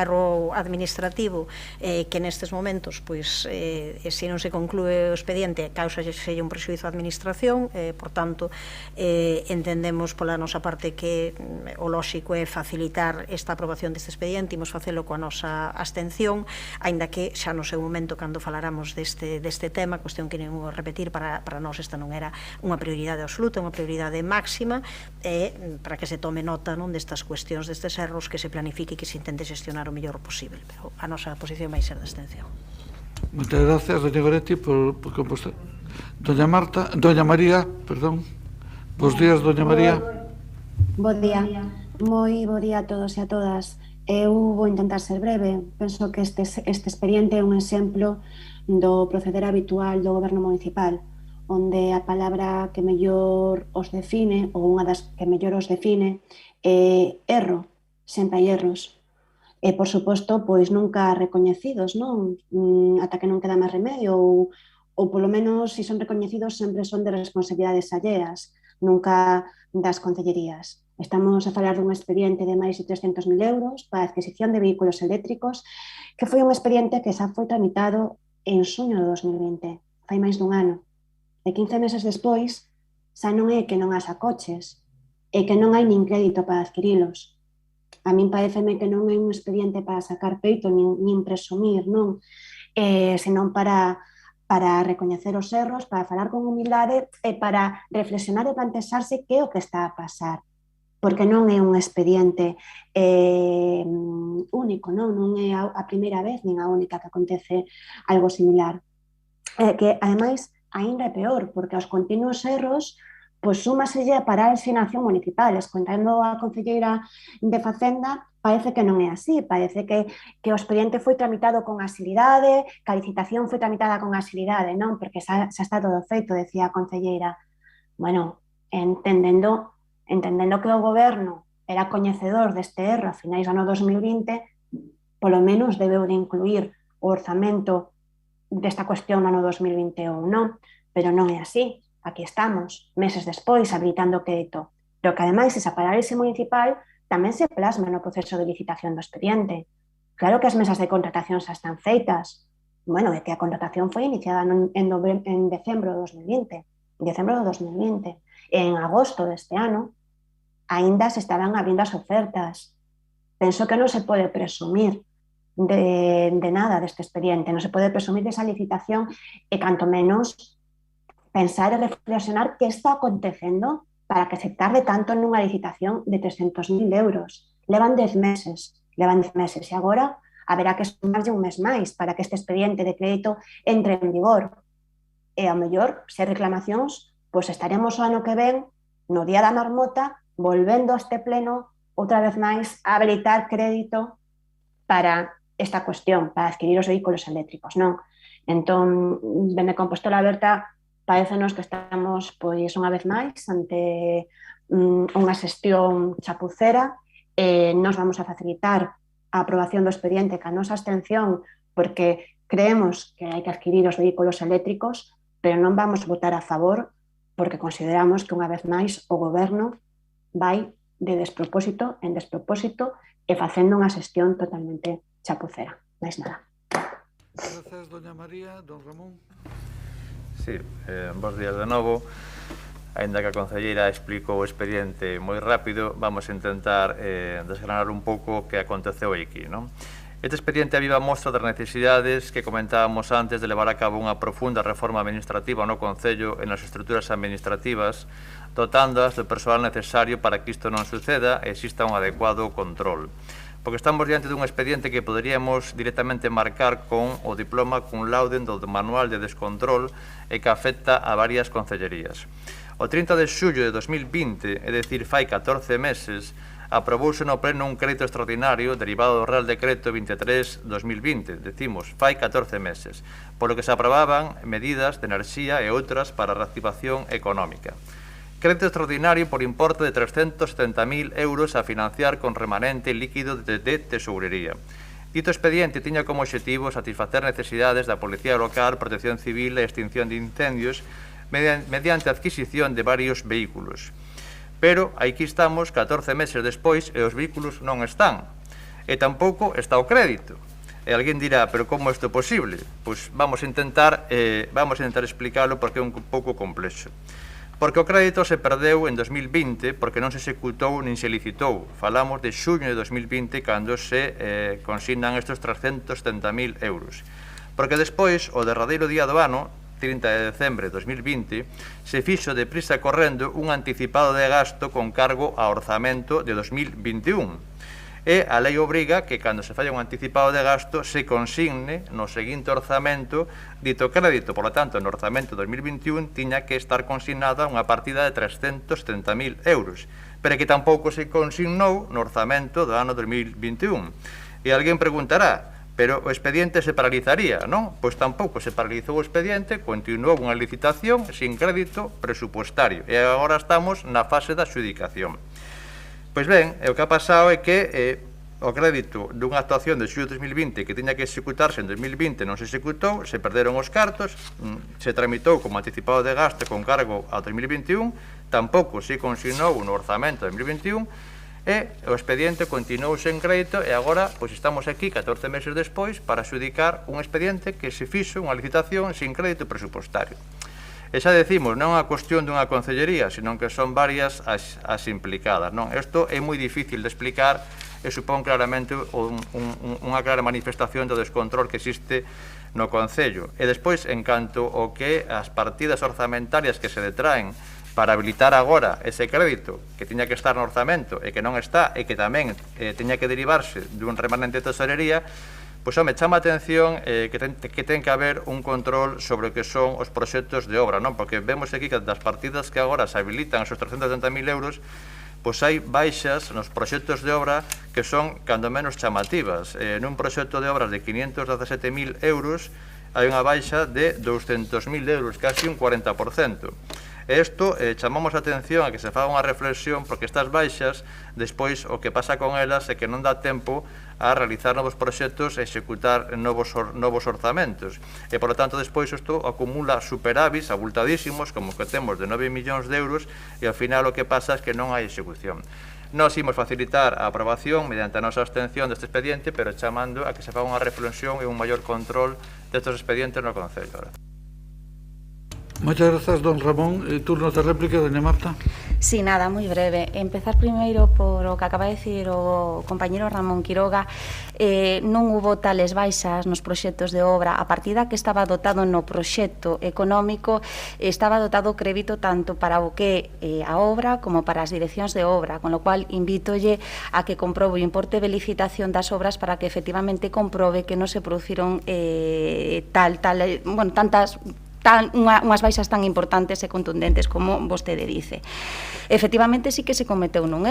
erro administrativo que nestes momentos pois se non se conclúe o expediente causa un prexuízo á Administración, por tanto entendemos pola nosa parte que o lóxico é facilitar esta aprobación deste expediente. Imos facelo coa nosa abstención, aínda que xa no seu momento cando falaramos deste tema, cuestión que non vou repetir, para nós esta non era unha prioridade absoluta, unha prioridade máxima, para que se tome nota destas cuestións, destes erros, que se planifique e que se intente xestionar o mellor posible. Pero a nosa posición vai ser de abstención. Moitas gracias, doña Goretti, por compostar. Doña María, perdón. Bos días, doña María. Bo día. Moi bo día a todos e a todas. Eu vou intentar ser breve. Penso que este expediente é un exemplo do proceder habitual do goberno municipal, onde a palabra que mellor os define, ou unha das que mellor os define, é erro. Sempre hai erros. E, por suposto, pois nunca recoñecidos, non? Ata que non queda máis remedio, ou polo menos, se son recoñecidos, sempre son de responsabilidades alleas, nunca das concellerías. Estamos a falar dun expediente de máis de 300.000 euros para a adquisición de vehículos eléctricos, que foi un expediente que xa foi tramitado en xuño de 2020, fai máis dun ano. E 15 meses despois, xa non é que non haxa coches, é que non hai nin crédito para adquirilos. A min pareceme que non é un expediente para sacar peito nin presumir, non? Senón para recoñecer os erros, para falar con humildade e para reflexionar e plantexarse que é o que está a pasar. Porque non é un expediente único, non é a primeira vez nin a única que acontece algo similar. Que, ademais, ainda é peor, porque aos continuos erros pois súmaselle a parálisis na acción municipal. Escoitando a concelleira de Facenda, parece que non é así, parece que o expediente foi tramitado con asilidade, que a licitación foi tramitada con asilidade, non? Porque xa está todo feito, decía a concelleira. Bueno, entendendo que o goberno era coñecedor deste erro a finais do ano 2020, polo menos debeu de incluir o orzamento desta cuestión no ano 2021, non? Pero non é así. Aquí estamos, meses despois, habilitando o crédito. Pero que, ademais, esa parálisis municipal tamén se plasma no proceso de licitación do expediente. Claro que as mesas de contratación xa están feitas. Bueno, é que a contratación foi iniciada en decembro de 2020. E en agosto deste ano, aínda se estaban abrindo as ofertas. Penso que non se pode presumir de nada deste expediente, non se pode presumir desa licitación e canto menos pensar e reflexionar que está acontecendo para que se tarde tanto nunha licitación de 300.000 euros. Levan 10 meses, e agora haberá que sumarlle un mes máis para que este expediente de crédito entre en vigor. E ao mellor, se hai reclamacións, pois estaremos o ano que ven, no día da marmota, volvendo a este pleno, outra vez máis, a habilitar crédito para esta cuestión, para adquirir os vehículos eléctricos, non? Entón, dende Compostola Aberta, parecenos que estamos, pois, unha vez máis, ante unha xestión chapucera. Nos vamos a facilitar a aprobación do expediente ca nosa abstención, porque creemos que hai que adquirir os vehículos eléctricos, pero non vamos a votar a favor, porque consideramos que unha vez máis o goberno vai de despropósito en despropósito e facendo unha xestión totalmente chapucera. Máis nada. Grazas, doña María. Don Ramón. Sí, bons días de novo. Ainda que a concelleira explicou o expediente moi rápido, vamos a intentar desgranar un pouco o que aconteceu aquí, non? Este expediente aviva mostra das necesidades que comentábamos antes de levar a cabo unha profunda reforma administrativa no Concello e nas estruturas administrativas, dotándoas do persoal necesario para que isto non suceda e exista un adecuado control. Porque estamos diante dun expediente que poderíamos directamente marcar con o diploma cum laude do Manual de Descontrol e que afecta a varias concellerías. O 30 de xullo de 2020, é dicir, fai 14 meses, aprobouse no pleno un crédito extraordinario derivado do Real Decreto 23/2020, decimos, fai 14 meses, polo que se aprobaban medidas de enerxía e outras para a reactivación económica. Crédito extraordinario por importe de 370.000 euros a financiar con remanente líquido de tesourería. Dito expediente tiña como objetivo satisfacer necesidades da Policía Local, Protección Civil e Extinción de Incendios mediante a adquisición de varios vehículos. Pero aquí estamos 14 meses despois e os vehículos non están. E tampouco está o crédito. E alguén dirá, pero como isto é posible? Pois vamos a intentar explicarlo porque é un pouco complexo. Porque o crédito se perdeu en 2020 porque non se executou nin se licitou. Falamos de xuño de 2020 cando se consignan estes 370.000 euros. Porque despois, o derradeiro día do ano, 30 de decembre de 2020, se fixo deprisa correndo un anticipado de gasto con cargo ao orzamento de 2021. e a lei obriga que cando se falla un anticipado de gasto se consigne no seguinte orzamento dito crédito. Por lo tanto, no orzamento 2021 tiña que estar consignada unha partida de 370.000 euros, pero que tampouco se consignou no orzamento do ano 2021. E alguén preguntará, pero o expediente se paralizaría, non? Pois tampouco se paralizou o expediente, continuou unha licitación sin crédito presupuestario, e agora estamos na fase da adxudicación. Pois ben, o que ha pasado é que o crédito dunha actuación de xullo de 2020 que tiña que executarse en 2020 non se executou, se perderon os cartos, se tramitou como anticipado de gasto con cargo ao 2021, tampouco se consignou no orzamento de 2021, e o expediente continuou sen crédito e agora pois estamos aquí 14 meses despois para adxudicar un expediente que se fixo unha licitación sin crédito presupuestario. E xa decimos, non é unha cuestión dunha concellería, senón que son varias as implicadas, non? Isto é moi difícil de explicar e supón claramente unha clara manifestación do descontrol que existe no Concello. E despois, en canto ao que as partidas orzamentarias que se detraen para habilitar agora ese crédito que tiña que estar no orzamento e que non está e que tamén tiña que derivarse dun remanente de tesorería, pois me chama a atención que ten que haber un control sobre o que son os proxectos de obra, non? Porque vemos aquí que das partidas que agora se habilitan esos 370.000 euros, pois hai baixas nos proxectos de obra que son cando menos chamativas. Nun proxecto de obras de 517.000 euros hai unha baixa de 200.000 euros, casi un 40%. E isto chamamos a atención a que se faga unha reflexión porque estas baixas, despois o que pasa con elas é que non dá tempo a realizar novos proxectos e executar novos orzamentos. E, por lo tanto, despois isto acumula superávits abultadísimos, como que temos de 9 millóns de euros, e ao final o que pasa é que non hai execución. Nós imos facilitar a aprobación mediante a nosa abstención deste expediente, pero chamando a que se faga unha reflexión e un maior control destes expedientes no Concello. Moitas grazas, don Ramón. Turno de réplica, doña Marta. Sí, nada, moi breve. Empezar primeiro por o que acaba de dicir o compañero Ramón Quiroga. Non hubo tales baixas nos proxectos de obra. A partida que estaba dotado no proxecto económico estaba dotado crédito tanto para o que a obra como para as direccións de obra, con lo cual invítolle a que comprobe o importe de licitación das obras para que efectivamente comprobe que non se produciron tantas unhas baixas tan importantes e contundentes como vostede dice. Efectivamente, sí que se cometeu un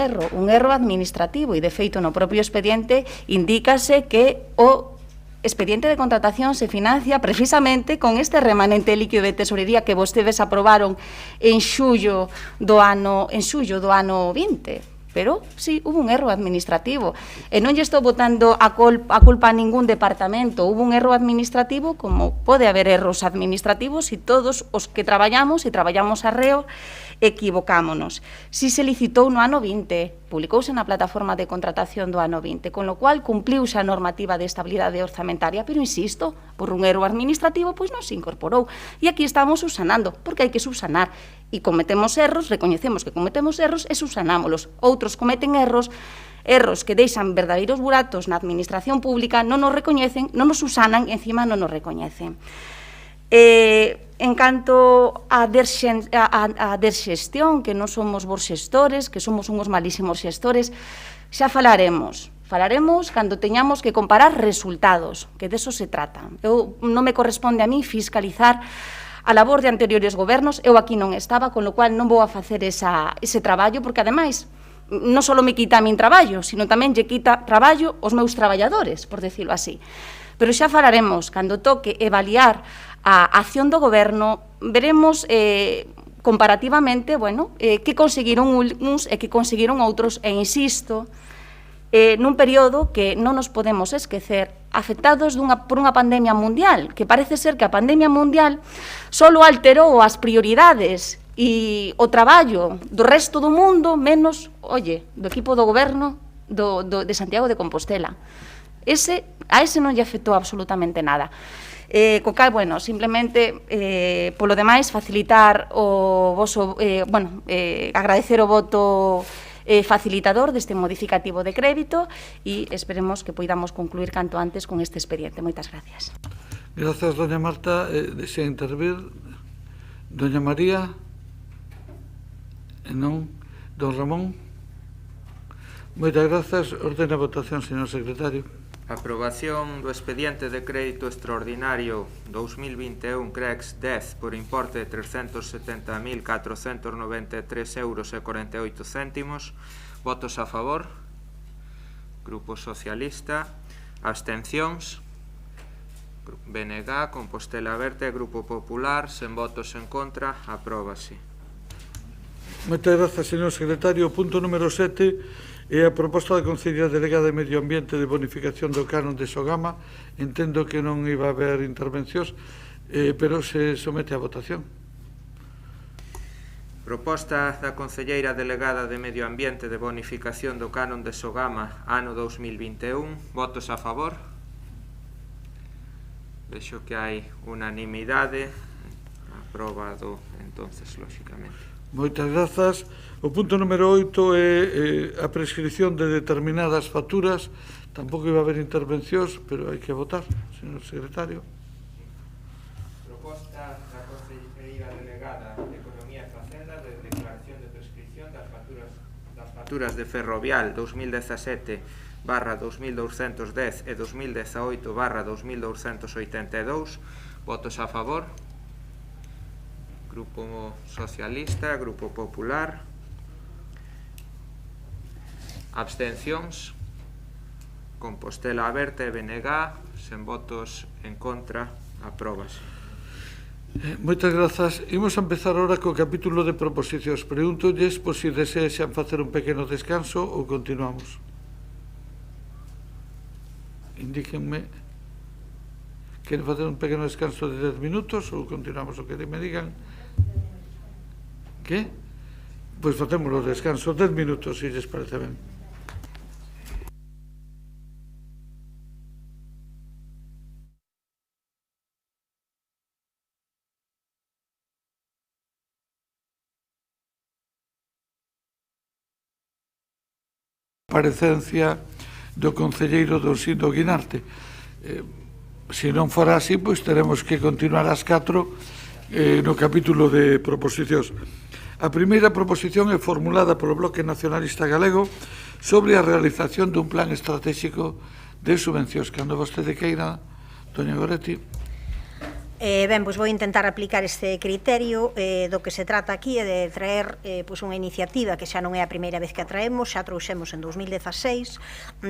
erro administrativo e, de feito, no propio expediente indícase que o expediente de contratación se financia precisamente con este remanente líquido de tesorería que vostedes aprobaron en xullo do ano 20. Pero, sí, hubo un erro administrativo. E non lle estou botando a culpa a ningún departamento. Hubo un erro administrativo, como pode haber erros administrativos, e todos os que traballamos, e traballamos arreo, equivocámonos. Si se licitou no ano 20, publicouse na plataforma de contratación do ano 20, con lo cual cumpliuse a normativa de estabilidade orzamentaria, pero, insisto, por un erro administrativo, pois non se incorporou. E aquí estamos subsanando, porque hai que subsanar. E cometemos erros, recoñecemos que cometemos erros e subsanámolos. Outros cometen erros que deixan verdadeiros buratos na administración pública, non nos recoñecen, non nos subsanan e encima non nos recoñecen. En canto a desxestión, que non somos bons xestores, que somos uns malísimos xestores, xa falaremos cando teñamos que comparar resultados, que de eso se trata. Non me corresponde a mí fiscalizar a labor de anteriores gobernos, eu aquí non estaba, con lo cual non vou a facer ese traballo, porque ademais non só me quita a min traballo, sino tamén lle quita traballo aos meus traballadores, por decirlo así. Pero xa falaremos, cando toque avaliar a acción do goberno, veremos comparativamente, que conseguiron uns e que conseguiron outros, e insisto, nun período que non nos podemos esquecer, afectados por unha pandemia mundial, que parece ser que a pandemia mundial só alterou as prioridades e o traballo do resto do mundo, menos, do equipo do goberno de Santiago de Compostela. A ese non lle afectou absolutamente nada. Co cal, simplemente, polo demais, facilitar o voso, agradecer o voto facilitador deste modificativo de crédito e esperemos que poidamos concluir canto antes con este expediente. Moitas gracias. Grazas, doña Marta. Desea intervir doña María? Non? Don Ramón? Moitas grazas. Ordena a votación, señor secretario. Aprobación do expediente de crédito extraordinario 2021 CREX 10 por importe de 370.493 euros e 48 céntimos. Votos a favor. Grupo Socialista. Abstencións. BNG, Compostela Verde, Grupo Popular. Sen votos en contra. Apróbase. Moitas grazas, señor secretario. Punto número 7 é a proposta da Conselleira Delegada de Medio Ambiente de bonificación do canon de Sogama. Entendo que non iba a haber intervencións, pero se somete a votación. Proposta da Conselleira Delegada de Medio Ambiente de bonificación do canon de Sogama ano 2021. Votos a favor. Vexo que hai unanimidade. Aprobado, entonces, lógicamente. Moitas grazas. O punto número 8 é a prescripción de determinadas facturas. Tampouco iba a haber intervencións, pero hai que votar, señor secretario. Proposta da Conselleira Delegada de Economía e Facenda de declaración de prescripción das facturas de Ferrovial 2017/2210 e 2018/2282. Votos a favor. Grupo Socialista, Grupo Popular. Abstencións. Compostela Verde e BNG. Sen votos en contra. Apróbase. Moitas grazas. Imos a empezar ahora co capítulo de proposicións. Pregúntolles por si desexan facer un pequeno descanso ou continuamos. Indíquenme. Queren facer un pequeno descanso de 10 minutos ou continuamos o que me digan? Que? Pois facemos o descanso 10 minutos, se lles parece ben. Parecencia do concelleiro don Sindo Guinarte. Se non fora así, pois teremos que continuar ás 4 no capítulo de proposicións. A primeira proposición é formulada polo Bloque Nacionalista Galego sobre a realización dun plan estratégico de subvencións. Cando vostede queira, doña Goretti. Ben, pois vou intentar aplicar este criterio. Do que se trata aquí é de traer unha iniciativa que xa non é a primeira vez que a traemos, xa trouxemos en 2016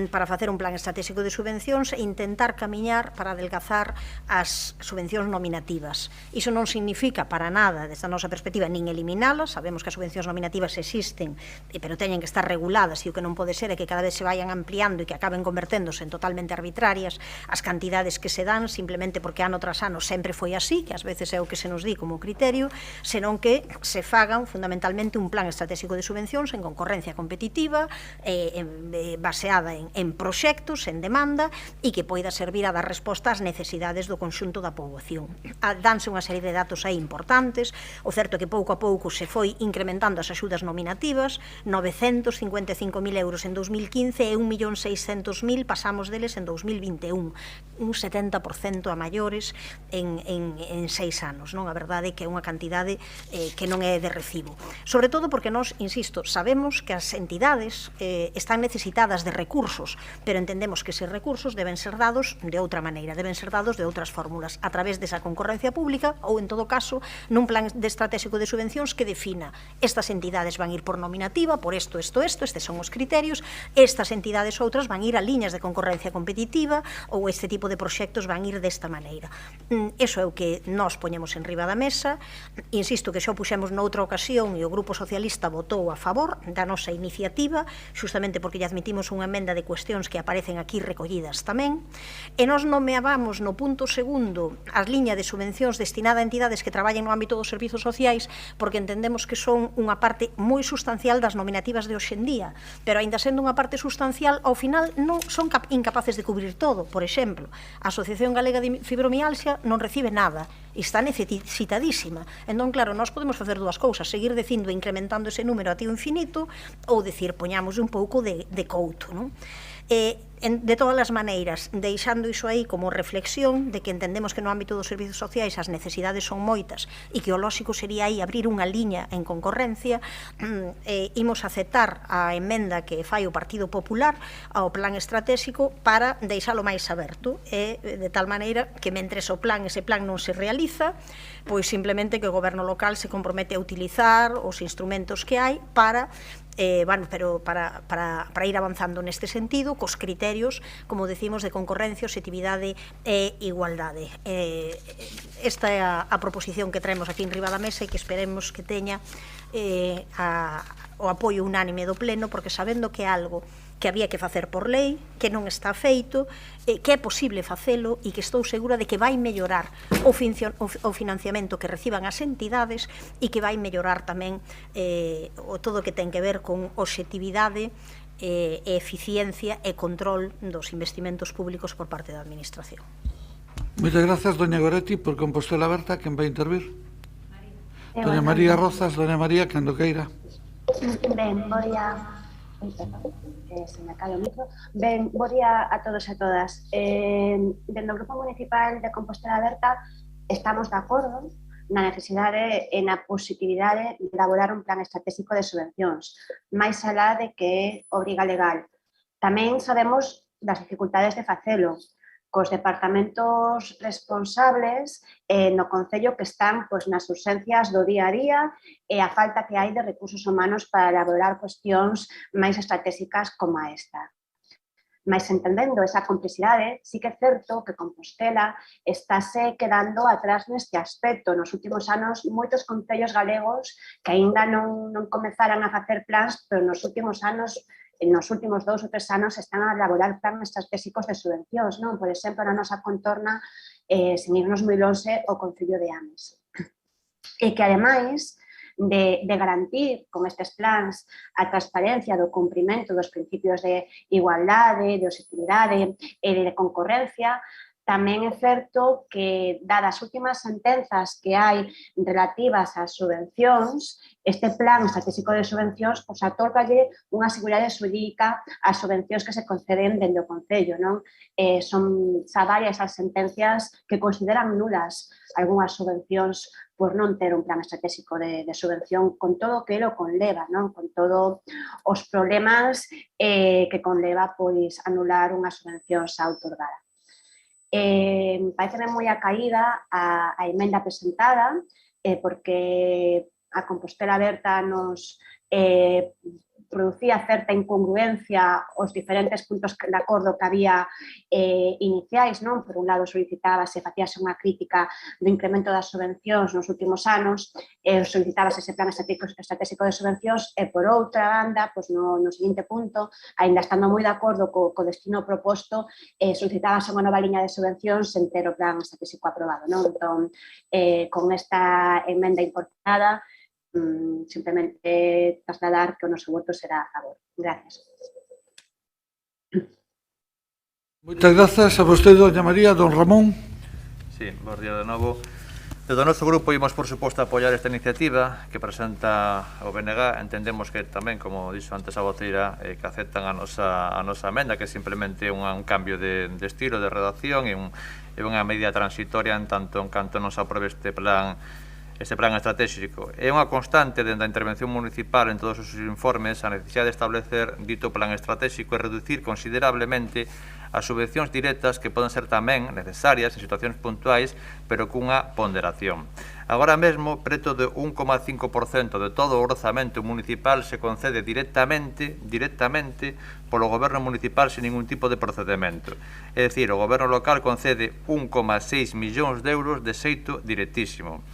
para facer un plan estratégico de subvencións e intentar camiñar para adelgazar as subvencións nominativas. Iso non significa para nada, desde a nosa perspectiva, nin eliminalas. Sabemos que as subvencións nominativas existen, pero teñen que estar reguladas, e o que non pode ser é que cada vez se vayan ampliando e que acaben converténdose en totalmente arbitrarias as cantidades que se dan simplemente porque ano tras ano sempre foi así, que ás veces é o que se nos di como criterio, senón que se fagan fundamentalmente un plan estratégico de subvencións en concorrencia competitiva, baseada en proxectos, en demanda, e que poida servir a dar resposta ás necesidades do conxunto da poboación. Danse unha serie de datos aí importantes. O certo é que pouco a pouco se foi incrementando as axudas nominativas, 955.000 euros en 2015 e 1.600.000 pasamos deles en 2021, un 70% a maiores en 6 anos, non? A verdade é que é unha cantidade que non é de recibo. Sobre todo porque nós, insisto, sabemos que as entidades están necesitadas de recursos, pero entendemos que eses recursos deben ser dados de outra maneira, deben ser dados de outras fórmulas, a través desa concorrencia pública ou, en todo caso, nun plan estratégico de subvencións que defina estas entidades van ir por nominativa, por isto, estes son os criterios, estas entidades outras van ir a liñas de concorrencia competitiva ou este tipo de proxectos van ir desta maneira. Iso é o que nós poñemos en riba da mesa. Insisto que xa o puxemos noutra ocasión e o Grupo Socialista votou a favor da nosa iniciativa, justamente porque lle admitimos unha emenda de cuestións que aparecen aquí recollidas tamén, e nós nomeábamos no punto segundo as liñas de subvencións destinada a entidades que traballen no ámbito dos servizos sociais, porque entendemos que son unha parte moi sustancial das nominativas de hoxendía, pero aínda sendo unha parte sustancial, ao final non son incapaces de cubrir todo. Por exemplo, a Asociación Galega de Fibromialgia non recibe nada, está necesitadísima. Entón, claro, nós podemos facer dúas cousas, seguir dicindo e incrementando ese número a tío infinito, ou decir, poñamos un pouco de couto, non? De todas as maneiras, deixando iso aí como reflexión de que entendemos que no ámbito dos servizos sociais as necesidades son moitas e que o lóxico sería aí abrir unha liña en concorrencia, imos aceptar a emenda que fai o Partido Popular ao plan estratégico para deixalo máis aberto, de tal maneira que mentres ese plan non se realiza, pois simplemente que o goberno local se compromete a utilizar os instrumentos que hai para ir avanzando neste sentido, cos criterios, como decimos, de concorrencia, objetividade e igualdade. Esta é a proposición que traemos aquí en riba da mesa e que esperemos que teña o apoio unánime do Pleno, porque sabendo que é algo que había que facer por lei, que non está feito, que é posible facelo e que estou segura de que vai mellorar o financiamento que reciban as entidades e que vai mellorar tamén todo o que ten que ver con objetividade, eficiencia e control dos investimentos públicos por parte da Administración. Moitas grazas, doña Goretti, por Compostela Aberta. Quen vai intervir? Doña María Rozas. Doña María, cando queira. Ben, se me cala o micro. Ben, bo día a todos e a todas. Dentro do Grupo Municipal de Compostela Aberta estamos de acordo na necesidade e na positividade de elaborar un plan estratégico de subvencións, máis alá de que é obriga legal. Tamén sabemos das dificultades de facelo, cos departamentos responsables no Concello que están nas urxencias do día a día e a falta que hai de recursos humanos para elaborar cuestións máis estratégicas como esta. Mas entendendo esa complexidade, sí que é certo que Compostela estáse quedando atrás neste aspecto. Nos últimos anos, moitos concellos galegos que aínda non comezaran a facer plans, pero nos últimos anos, nos últimos 2 ou 3 anos, están a elaborar planes estratégicos de subvencións, non? Por exemplo, na nosa contorna, sen irnos moi lonxe, o Concello de Ames. E que, ademais, de garantir con estes plans a transparencia do cumprimento dos principios de igualdade, de objetividade e de concorrencia, tamén é certo que, dadas as últimas sentenzas que hai relativas ás subvencións, este plan estratégico de subvencións atórgalle unha seguridade xurídica ás subvencións que se conceden dentro do Concello. Son xa varias as sentencias que consideran nulas algunhas subvencións por non ter un plan estratégico de subvención, con todo o que lo conleva, con todos os problemas que conleva anular unha subvención xa outorgada. Pareceme moi acaída a emenda presentada, porque a Compostela Aberta nos producía certa incongruencia os diferentes puntos de acordo que había iniciais. Por un lado, solicitábase, facíase unha crítica do incremento das subvencións nos últimos anos, solicitábase ese plan estratégico de subvencións e, por outra banda, no seguinte punto, ainda estando moi de acordo co destino proposto, solicitábase unha nova liña de subvencións sen ter o plan estratégico aprobado. Entón, con esta emenda incorporada, simplemente trasladar que o noso voto será a favor. Gracias. Moitas grazas a vostede, doña María. Don Ramón. Sí, bom día de novo. Desde o noso grupo imos, por suposto, apoiar esta iniciativa que presenta o BNG. Entendemos que tamén, como dixo antes a voceira, que aceptan a nosa emenda, que é simplemente un cambio de estilo, de redacción e unha medida transitoria en canto non se aprobe este plan estratégico. É unha constante dentro da intervención municipal en todos os informes a necesidade de establecer dito plan estratégico e reducir considerablemente as subvencións directas que poden ser tamén necesarias en situacións puntuais, pero cunha ponderación. Agora mesmo, preto de 1,5% de todo o orzamento municipal se concede directamente polo goberno municipal sen ningún tipo de procedimento. É dicir, o goberno local concede 1,6 millóns de euros de xeito directísimo.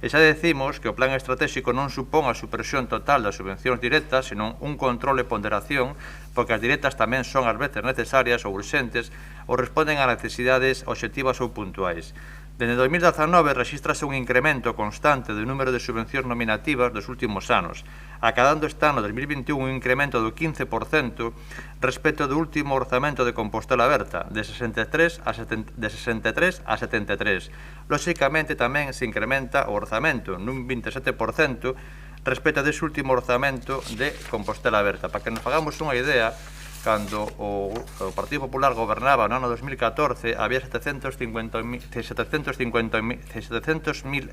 E xa decimos que o plan estratégico non supón a supresión total das subvencións directas, senón un control e ponderación, porque as directas tamén son ás veces necesarias ou urxentes ou responden a necesidades obxectivas ou puntuais. Dende 2019 registrase un incremento constante do número de subvencións nominativas dos últimos anos, acadando este ano 2021 un incremento do 15% respecto do último orzamento de Compostela Aberta, de 63 a 73. Lóxicamente tamén se incrementa o orzamento nun 27% respecto dese último orzamento de Compostela Aberta. Para que nos fagamos unha idea, cando o Partido Popular gobernaba no ano 2014, había 750.000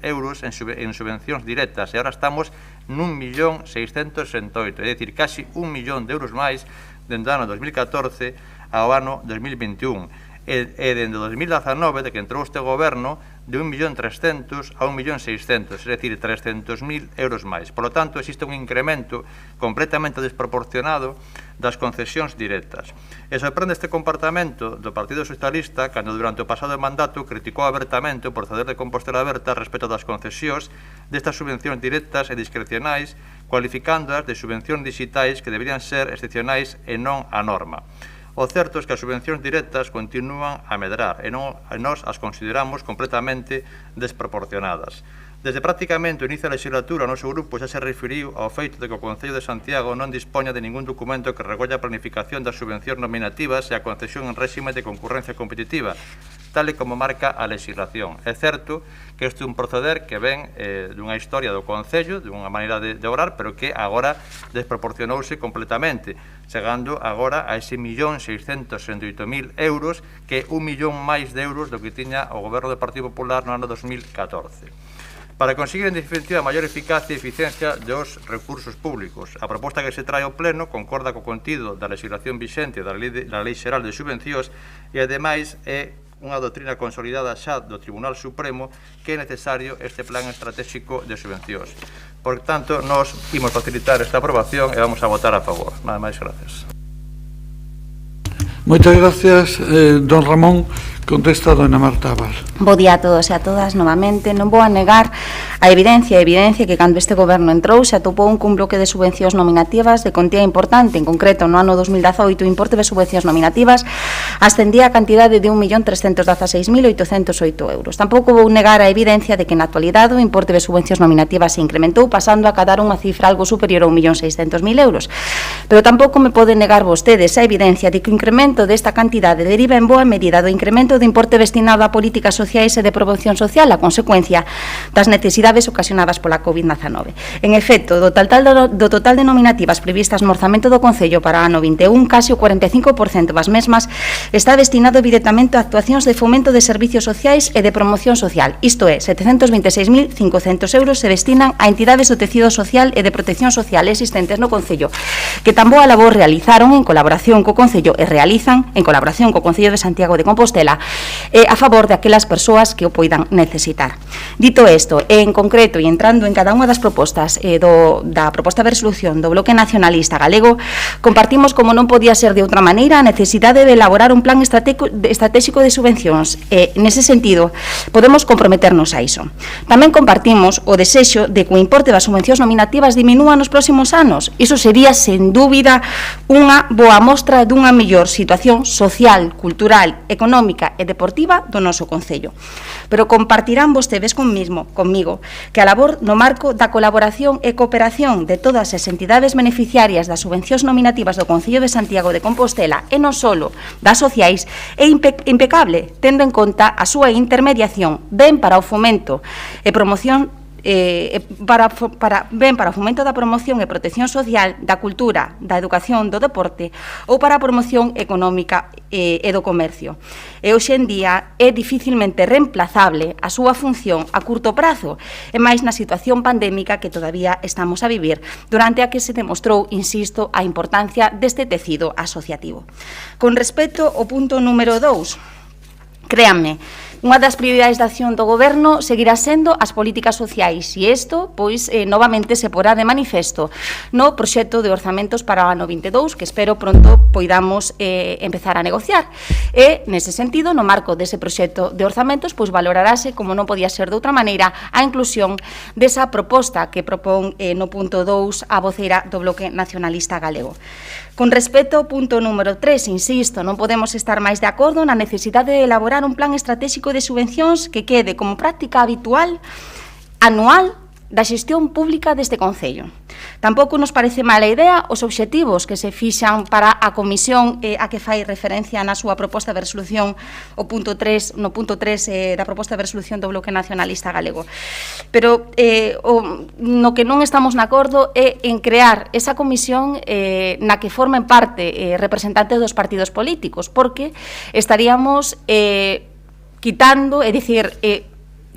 euros en subvencións directas, e agora estamos n'1.668.000, é dicir, casi 1 millón de euros máis dende o ano 2014 ao ano 2021. E dende o 2019, de que entrou este goberno, de 1.300.000 a 1.600.000, é dicir, 300.000 euros máis. Por lo tanto, existe un incremento completamente desproporcionado das concesións directas. E sorprende este comportamento do Partido Socialista cando durante o pasado mandato criticou abertamente o proceder de Compostela Aberta respecto das concesións destas subvencións directas e discrecionais, cualificándoas de subvencións digitais que deberían ser excepcionais e non a norma. O certo é que as subvencións directas continúan a medrar e nós as consideramos completamente desproporcionadas. Desde prácticamente o inicio da legislatura, o noso grupo xa se referiu ao feito de que o Concello de Santiago non dispoña de ningún documento que recolla a planificación das subvencións nominativas e a concesión en réxime de concurrencia competitiva, tal e como marca a legislación. É certo que este é un proceder que ven dunha historia do Concello, dunha maneira de obrar, pero que agora desproporcionouse completamente, chegando agora a ese 1.668.000 euros, que é 1 millón máis de euros do que tiña o Goberno do Partido Popular no ano 2014. Para conseguir, en definitiva, a maior eficacia e eficiencia dos recursos públicos. A proposta que se trae ao Pleno concorda co contido da legislación vixente da Lei Xeral de Subvencións e, ademais, é unha doutrina consolidada xa do Tribunal Supremo que é necesario este plan estratégico de subvencións. Por tanto, nós imos facilitar esta aprobación e vamos a votar a favor. Nada máis, gracias. Moitas gracias, don Ramón. Contesta dona Marta Abal. Bo día a todos e a todas novamente. Non vou a negar a evidencia que cando este goberno entrou se atopou cun bloque de subvencións nominativas de contía importante. En concreto, no ano 2018, o importe de subvencións nominativas ascendía a cantidade de 1.316.808 euros. Tampouco vou negar a evidencia de que na actualidade o importe de subvencións nominativas se incrementou, pasando a cadar unha cifra algo superior a 1.600.000 euros. Pero tampouco me poden negar vostedes a evidencia de que o incremento desta cantidade deriva en boa medida do incremento de importe destinado a políticas sociais e de promoción social a consecuencia das necesidades ocasionadas pola COVID-19. En efecto, do total de nominativas previstas no orzamento do Concello para o ano 21, case o 45% das mesmas está destinado directamente a actuacións de fomento de servicios sociais e de promoción social. Isto é, 726.500 euros se destinan a entidades do tecido social e de protección social existentes no Concello, que tan boa labor realizaron en colaboración co Concello e realizan en colaboración co Concello de Santiago de Compostela a favor de aquelas persoas que o poidan necesitar. Dito isto, en concreto e entrando en cada unha das propostas da proposta de resolución do Bloque Nacionalista Galego, compartimos, como non podía ser de outra maneira, a necesidade de elaborar un plan estratégico de subvencións e, nese sentido, podemos comprometernos a iso. Tamén compartimos o desexo de que o importe das subvencións nominativas diminúa nos próximos anos. Iso sería, sen dúbida, unha boa mostra dunha mellor situación social, cultural, económica e deportiva do noso Concello. Pero compartirán vostedes conmigo que a labor no marco da colaboración e cooperación de todas as entidades beneficiarias das subvencións nominativas do Concello de Santiago de Compostela e non só das sociais é impecable, tendo en conta a súa intermediación ben para o fomento e promoción para o fomento da promoción e protección social, da cultura, da educación, do deporte ou para a promoción económica e do comercio. E hoxe en día é dificilmente reemplazable a súa función a curto prazo, e máis na situación pandémica que todavía estamos a vivir, durante a que se demostrou, insisto, a importancia deste tecido asociativo. Con respecto ao punto número 2, créanme, unha das prioridades da acción do Goberno seguirá sendo as políticas sociais e isto, pois, novamente se porá de manifesto no proxecto de orzamentos para o ano 22, que espero pronto poidamos empezar a negociar. E, nese sentido, no marco dese proxecto de orzamentos, pois valorarase, como non podía ser de outra maneira, a inclusión desa proposta que propón no punto 2 a voceira do Bloque Nacionalista Galego. Con respecto ao punto número 3, insisto, non podemos estar máis de acordo na necesidade de elaborar un plan estratégico de subvencións que quede como práctica habitual anual da xestión pública deste Concello. Tampouco nos parece mala idea os obxectivos que se fixan para a comisión a que fai referencia na súa proposta de resolución no punto 3 da proposta de resolución do Bloque Nacionalista Galego. Pero no que non estamos de acordo é en crear esa comisión na que formen parte representantes dos partidos políticos, porque estaríamos quitando, é dicir,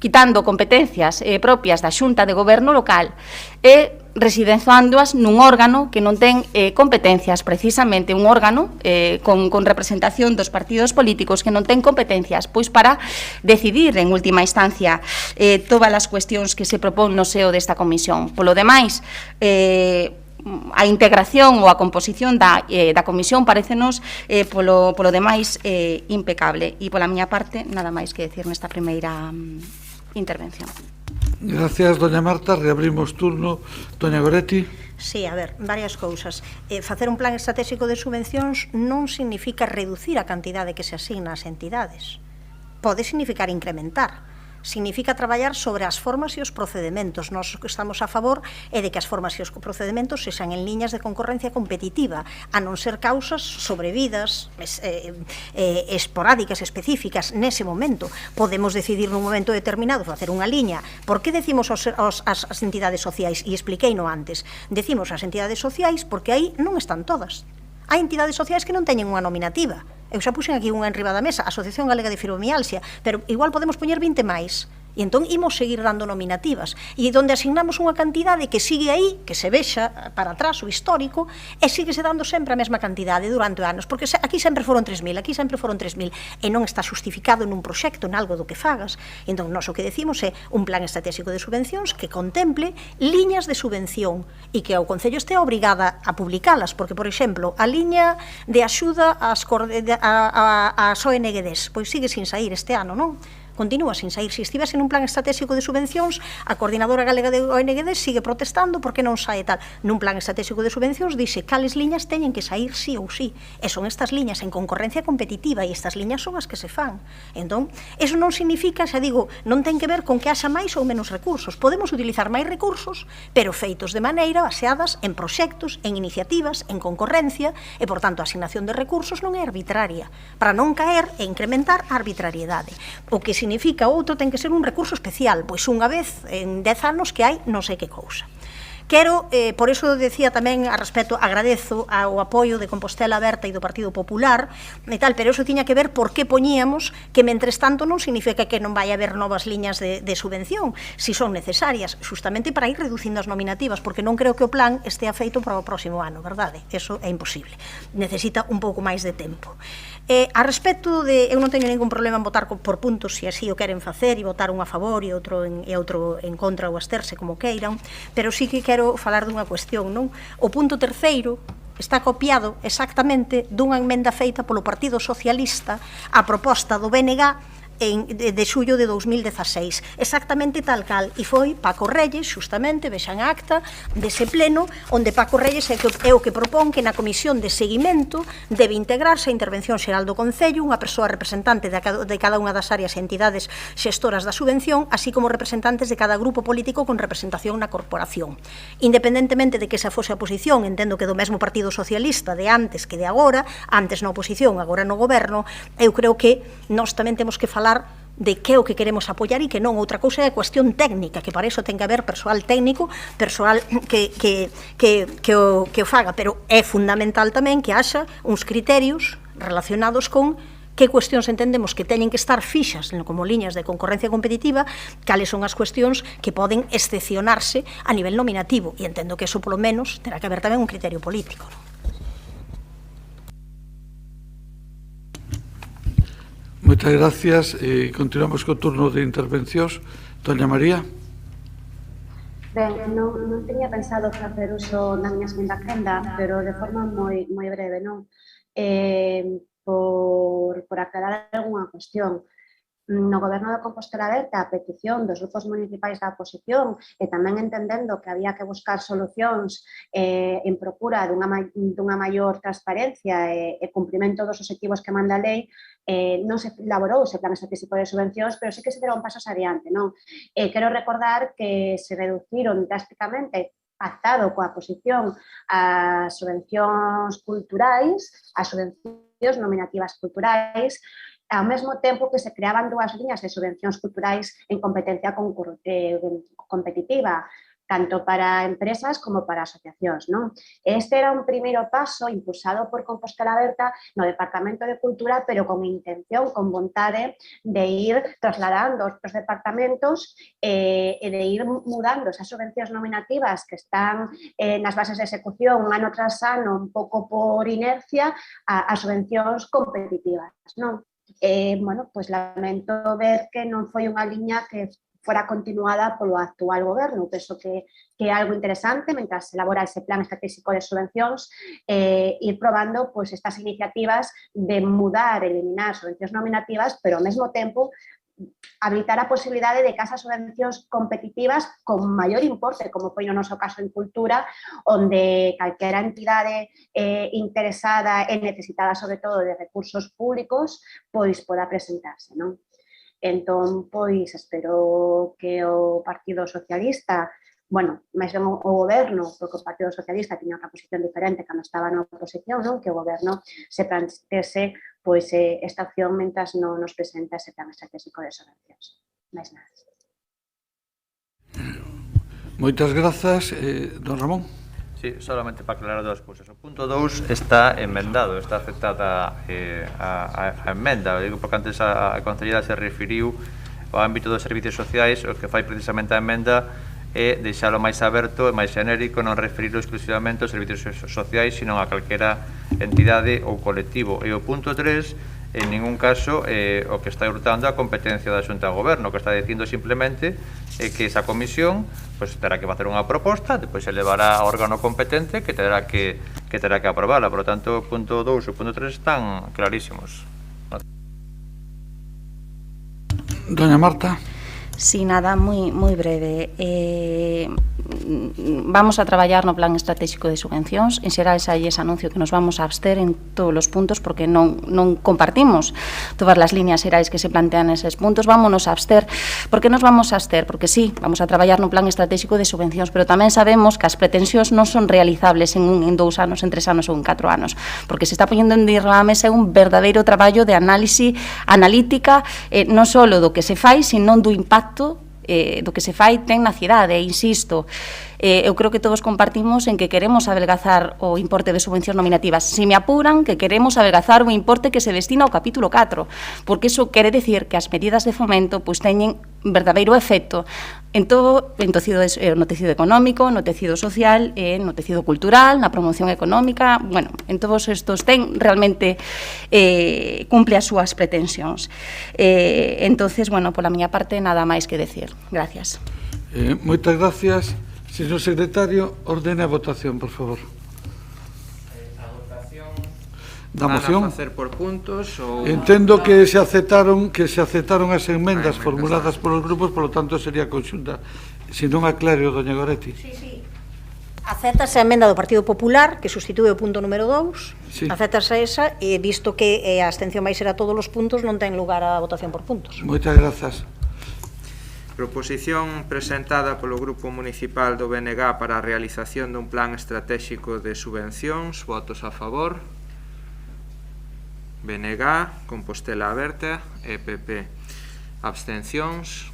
quitando competencias propias da Xunta de Goberno local e residenciándoas nun órgano que non ten competencias, precisamente un órgano con representación dos partidos políticos que non ten competencias pois para decidir en última instancia todas as cuestións que se propón no seo desta comisión. Polo demais, a integración ou a composición da comisión parecenos polo demais impecable. E pola miña parte, nada máis que decir nesta primeira intervención. Gracias, doña Marta. Reabrimos turno. Doña Goretti. Sí, a ver, varias cousas. Facer un plan estratégico de subvencións non significa reducir a cantidade que se asigna ás entidades. Pode significar incrementar. Significa traballar sobre as formas e os procedementos. Nós estamos a favor de que as formas e os procedementos sexan en liñas de concorrencia competitiva, a non ser causas sobrevidas, esporádicas, específicas, nese momento. Podemos decidir nun momento determinado facer unha liña. Por que decimos as entidades sociais? E expliqueino antes. Decimos as entidades sociais porque aí non están todas. Hai entidades sociais que non teñen unha nominativa. Eu xa puxen aquí unha enriba da mesa, a Asociación Galega de Fibromialgia, pero igual podemos poñer 20 máis. E entón imos seguir dando nominativas. E donde asignamos unha cantidade que sigue aí, que se vexa para atrás o histórico, e sigue se dando sempre a mesma cantidade durante anos, porque aquí sempre foron 3.000, aquí sempre foron 3.000, e non está justificado nun proxecto, en algo do que fagas. E entón, nós o que decimos é un plan estratégico de subvencións que contemple liñas de subvención e que o Concello este obrigada a publicalas, porque, por exemplo, a liña de axuda ás ONGs, pois sigue sin sair este ano, non? Continúa sin sair. Se estivese nun plan estratégico de subvencións, a Coordinadora Galega de ONGs sigue protestando porque non sae tal. Nun plan estratégico de subvencións dixe cales liñas teñen que sair sí ou sí. E son estas liñas en concorrencia competitiva e estas liñas son as que se fan. Entón, eso non significa, xa digo, non ten que ver con que haxa máis ou menos recursos. Podemos utilizar máis recursos, pero feitos de maneira baseadas en proxectos, en iniciativas, en concorrencia, e, por tanto, a asignación de recursos non é arbitraria, para non caer e incrementar a arbitrariedade. O que significa outro ten que ser un recurso especial, pois unha vez en 10 anos que hai non sei que cousa. Quero, por iso decía tamén a respecto, agradezo ao apoio de Compostela Aberta e do Partido Popular e tal, pero iso tiña que ver por que poñíamos que, mentres tanto, non significa que non vai haber novas liñas de subvención, si son necesarias, justamente para ir reducindo as nominativas, porque non creo que o plan estea feito para o próximo ano, verdade? Eso é imposible. Necesita un pouco máis de tempo. A respecto de, eu non teño ningún problema en votar por puntos se así o queren facer e votar un a favor e outro en contra ou absterse como queiran, pero sí que quero falar dunha cuestión, non? O punto terceiro está copiado exactamente dunha emenda feita polo Partido Socialista a proposta do BNG de xullo de 2016, exactamente tal cal, e foi Paco Reyes, justamente, vexan a acta dese pleno, onde Paco Reyes é o que propón que na comisión de seguimento debe integrarse a intervención xeral do Concello, unha persoa representante de cada unha das áreas e entidades xestoras da subvención, así como representantes de cada grupo político con representación na corporación. Independentemente de que esa fose a oposición, entendo que do mesmo Partido Socialista de antes que de agora, antes na oposición, agora no goberno, eu creo que nós tamén temos que falar de que é o que queremos apoiar e que non outra cousa é a cuestión técnica, que para iso ten que haber persoal técnico, persoal que o faga, pero é fundamental tamén que haxa uns criterios relacionados con que cuestións entendemos que teñen que estar fixas como liñas de concorrencia competitiva, cales son as cuestións que poden excepcionarse a nivel nominativo, e entendo que eso polo menos terá que haber tamén un criterio político. Moitas gracias. Continuamos co turno de intervencións. Doña María. Ben, non teña pensado facer uso da miña segunda quenda, pero de forma moi breve, non? Por aclarar algunha cuestión. no Goberno de Compostela Aberta a petición dos grupos municipais da oposición e tamén entendendo que había que buscar solucións en procura dunha maior transparencia e cumprimento dos obxectivos que manda a lei, non se elaborou ese plan estratégico de subvencións, pero sí que se deron pasos adiante, non? Quero recordar que se reduciron drásticamente pactado coa oposición as subvencións culturais, as subvencións nominativas culturais, ao mesmo tempo que se creaban dúas liñas de subvencións culturais en competencia competitiva, tanto para empresas como para asociacións, non? Este era un primeiro paso impulsado por Compostela Aberta no Departamento de Cultura, pero con intención, con vontade de ir trasladando os departamentos e de ir mudando esas subvencións nominativas que están nas bases de execución ano tras ano, un pouco por inercia, a subvencións competitivas, non? Bueno, pois lamento ver que non foi unha liña que fora continuada polo actual goberno. Penso que é algo interesante, mentras se elabora ese plan estratégico de subvencións, ir probando pois estas iniciativas de mudar, eliminar subvencións nominativas, pero ao mesmo tempo habilitar a posibilidade de que esas subvencións competitivas con maior importe, como foi no noso caso en cultura, onde calquera entidade interesada e necesitada, sobre todo, de recursos públicos, pois poda presentarse, non? Entón, pois, espero que o Partido Socialista, bueno, máis ben o goberno, porque o Partido Socialista tiña unha posición diferente cando estaba na oposición, non? Que o goberno se plantese pois esta opción mentras non nos presenta ese plan estratégico de subvencións. Máis nada. Moitas grazas, don Ramón. Sí, solamente para aclarar dúas cousas. O punto 2 está enmendado, está aceptada a emenda. Digo porque antes a concelleira se referiu ao ámbito dos servicios sociais, o que fai precisamente a emenda é deixalo máis aberto e máis xenérico, non referirlo exclusivamente aos servicios sociais, sino a calquera entidade ou colectivo. E o punto 3, en ningún caso, o que está hurtando a competencia da Xunta de Goberno, o que está dicindo simplemente é que esa comisión pues, terá que facer unha proposta, depois se levará ao órgano competente que terá que aprobarla. Por lo tanto, o punto 2 e o punto 3 están clarísimos. Doña Marta. Sí, nada, moi breve. Vamos a traballar no plan estratégico de subvencións. En xeral, xa ese anuncio que nos vamos a abster en todos os puntos porque non compartimos todas as líneas xerais que se plantean neses puntos. Vámonos a abster. Por que nos vamos a abster? Porque sí, vamos a traballar no plan estratégico de subvencións, pero tamén sabemos que as pretensións non son realizables en 2 anos, en 3 anos ou en 4 anos, porque se está poñendo en a mesa un verdadeiro traballo de análise analítica, non só do que se fai, sino do impacto do que se fai ten na cidade, insisto. Eu creo que todos compartimos en que queremos adelgazar o importe de subvencións nominativas. Se me apuran, que queremos adelgazar o importe que se destina ao capítulo 4, porque iso quere decir que as medidas de fomento pois teñen verdadeiro efecto en todo, no tecido económico, no tecido social, no tecido cultural, na promoción económica, bueno, en todos estos ten realmente cumple as súas pretensións. Entonces, bueno, pola miña parte, nada máis que decir. Gracias. Moitas gracias. Señor secretario, ordene a votación, por favor. A votación da moción. Van a facer por puntos ou... Entendo que se aceptaron as enmendas formuladas polos grupos, polo tanto sería conxunta. Se non aclaro, doña Goretti. Sí. Acéptase a emenda do Partido Popular, que sustitúe o punto número 2. Sí. Acéptase esa, e visto que a abstención vai ser a todos os puntos, non ten lugar a votación por puntos. Moitas grazas. Proposición presentada polo Grupo Municipal do BNG para a realización dun plan estratégico de subvencións. Votos a favor. BNG, Compostela Aberta, EPP. Abstencións.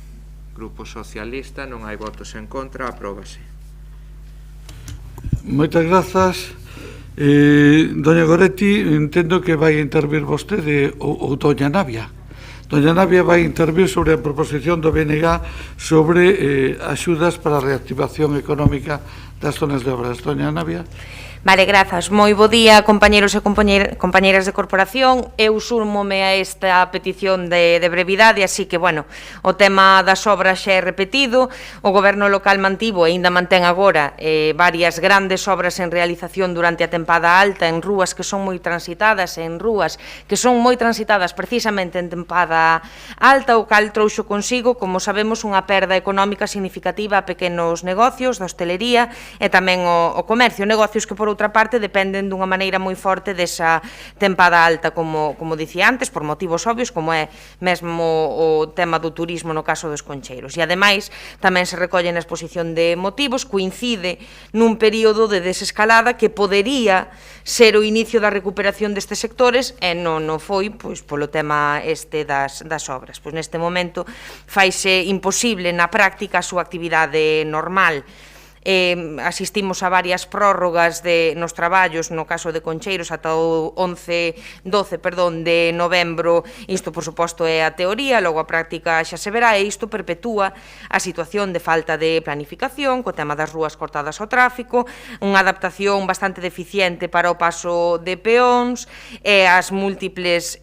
Grupo Socialista, non hai votos en contra, apróbase. Moitas grazas. Doña Goretti, entendo que vai intervir vostede ou doña Navia. Doña Navia vai intervir sobre a proposición do BNG sobre axudas para a reactivación económica das zonas de obras. Doña Navia. Vale, grazas. Moi bo día, compañeros e compañeiras de corporación. Eu súmome a esta petición de brevidade, así que, bueno, o tema das obras xa é repetido. O Goberno local mantivo e ainda mantén agora varias grandes obras en realización durante a tempada alta en rúas que son moi transitadas, precisamente en tempada alta, o cal trouxo consigo, como sabemos, unha perda económica significativa a pequenos negocios da hostelería e tamén o comercio, negocios que por outra parte dependen dunha maneira moi forte desa tempada alta, como dicía antes, por motivos obvios, como é mesmo o tema do turismo no caso dos concheiros. E ademais tamén se recolle na exposición de motivos, coincide nun período de desescalada que podería ser o inicio da recuperación destes sectores e non foi polo tema das obras. Pois neste momento faise imposible na práctica a súa actividade normal. Asistimos a varias prórrogas nos traballos, no caso de Concheiros, ata o 12 de novembro. Isto, por suposto, é a teoría, logo a práctica xa se verá, e isto perpetúa a situación de falta de planificación, co tema das rúas cortadas ao tráfico, unha adaptación bastante deficiente para o paso de peóns, e as múltiples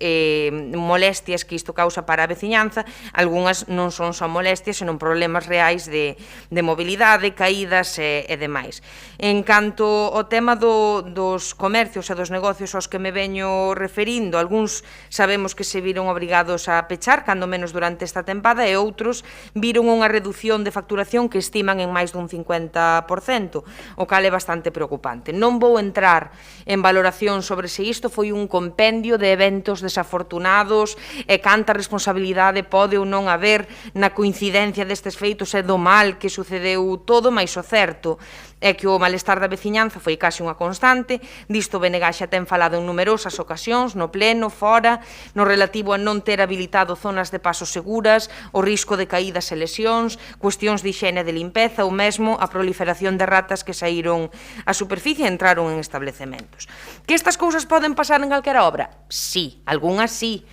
molestias que isto causa para a veciñanza. Algúnas non son só molestias, senón problemas reais de mobilidade, caídas e demais. En canto ao tema dos comercios e dos negocios aos que me veño referindo, algúns sabemos que se viron obrigados a pechar, cando menos durante esta tempada, e outros viron unha reducción de facturación que estiman en máis dun 50%, o cal é bastante preocupante. Non vou entrar en valoración sobre se isto foi un compendio de eventos desafortunados e canta responsabilidade pode ou non haber na coincidencia destes feitos e do mal que sucedeu todo, mais o certo é que o malestar da veciñanza foi case unha constante. Disto BNG xa ten falado en numerosas ocasións, no pleno, fora, no relativo a non ter habilitado zonas de paso seguras, o risco de caídas e lesións, cuestións de higiene e de limpeza ou mesmo a proliferación de ratas que saíron á superficie e entraron en establecementos. Que estas cousas poden pasar en calquera obra? Sí, algunhas sí.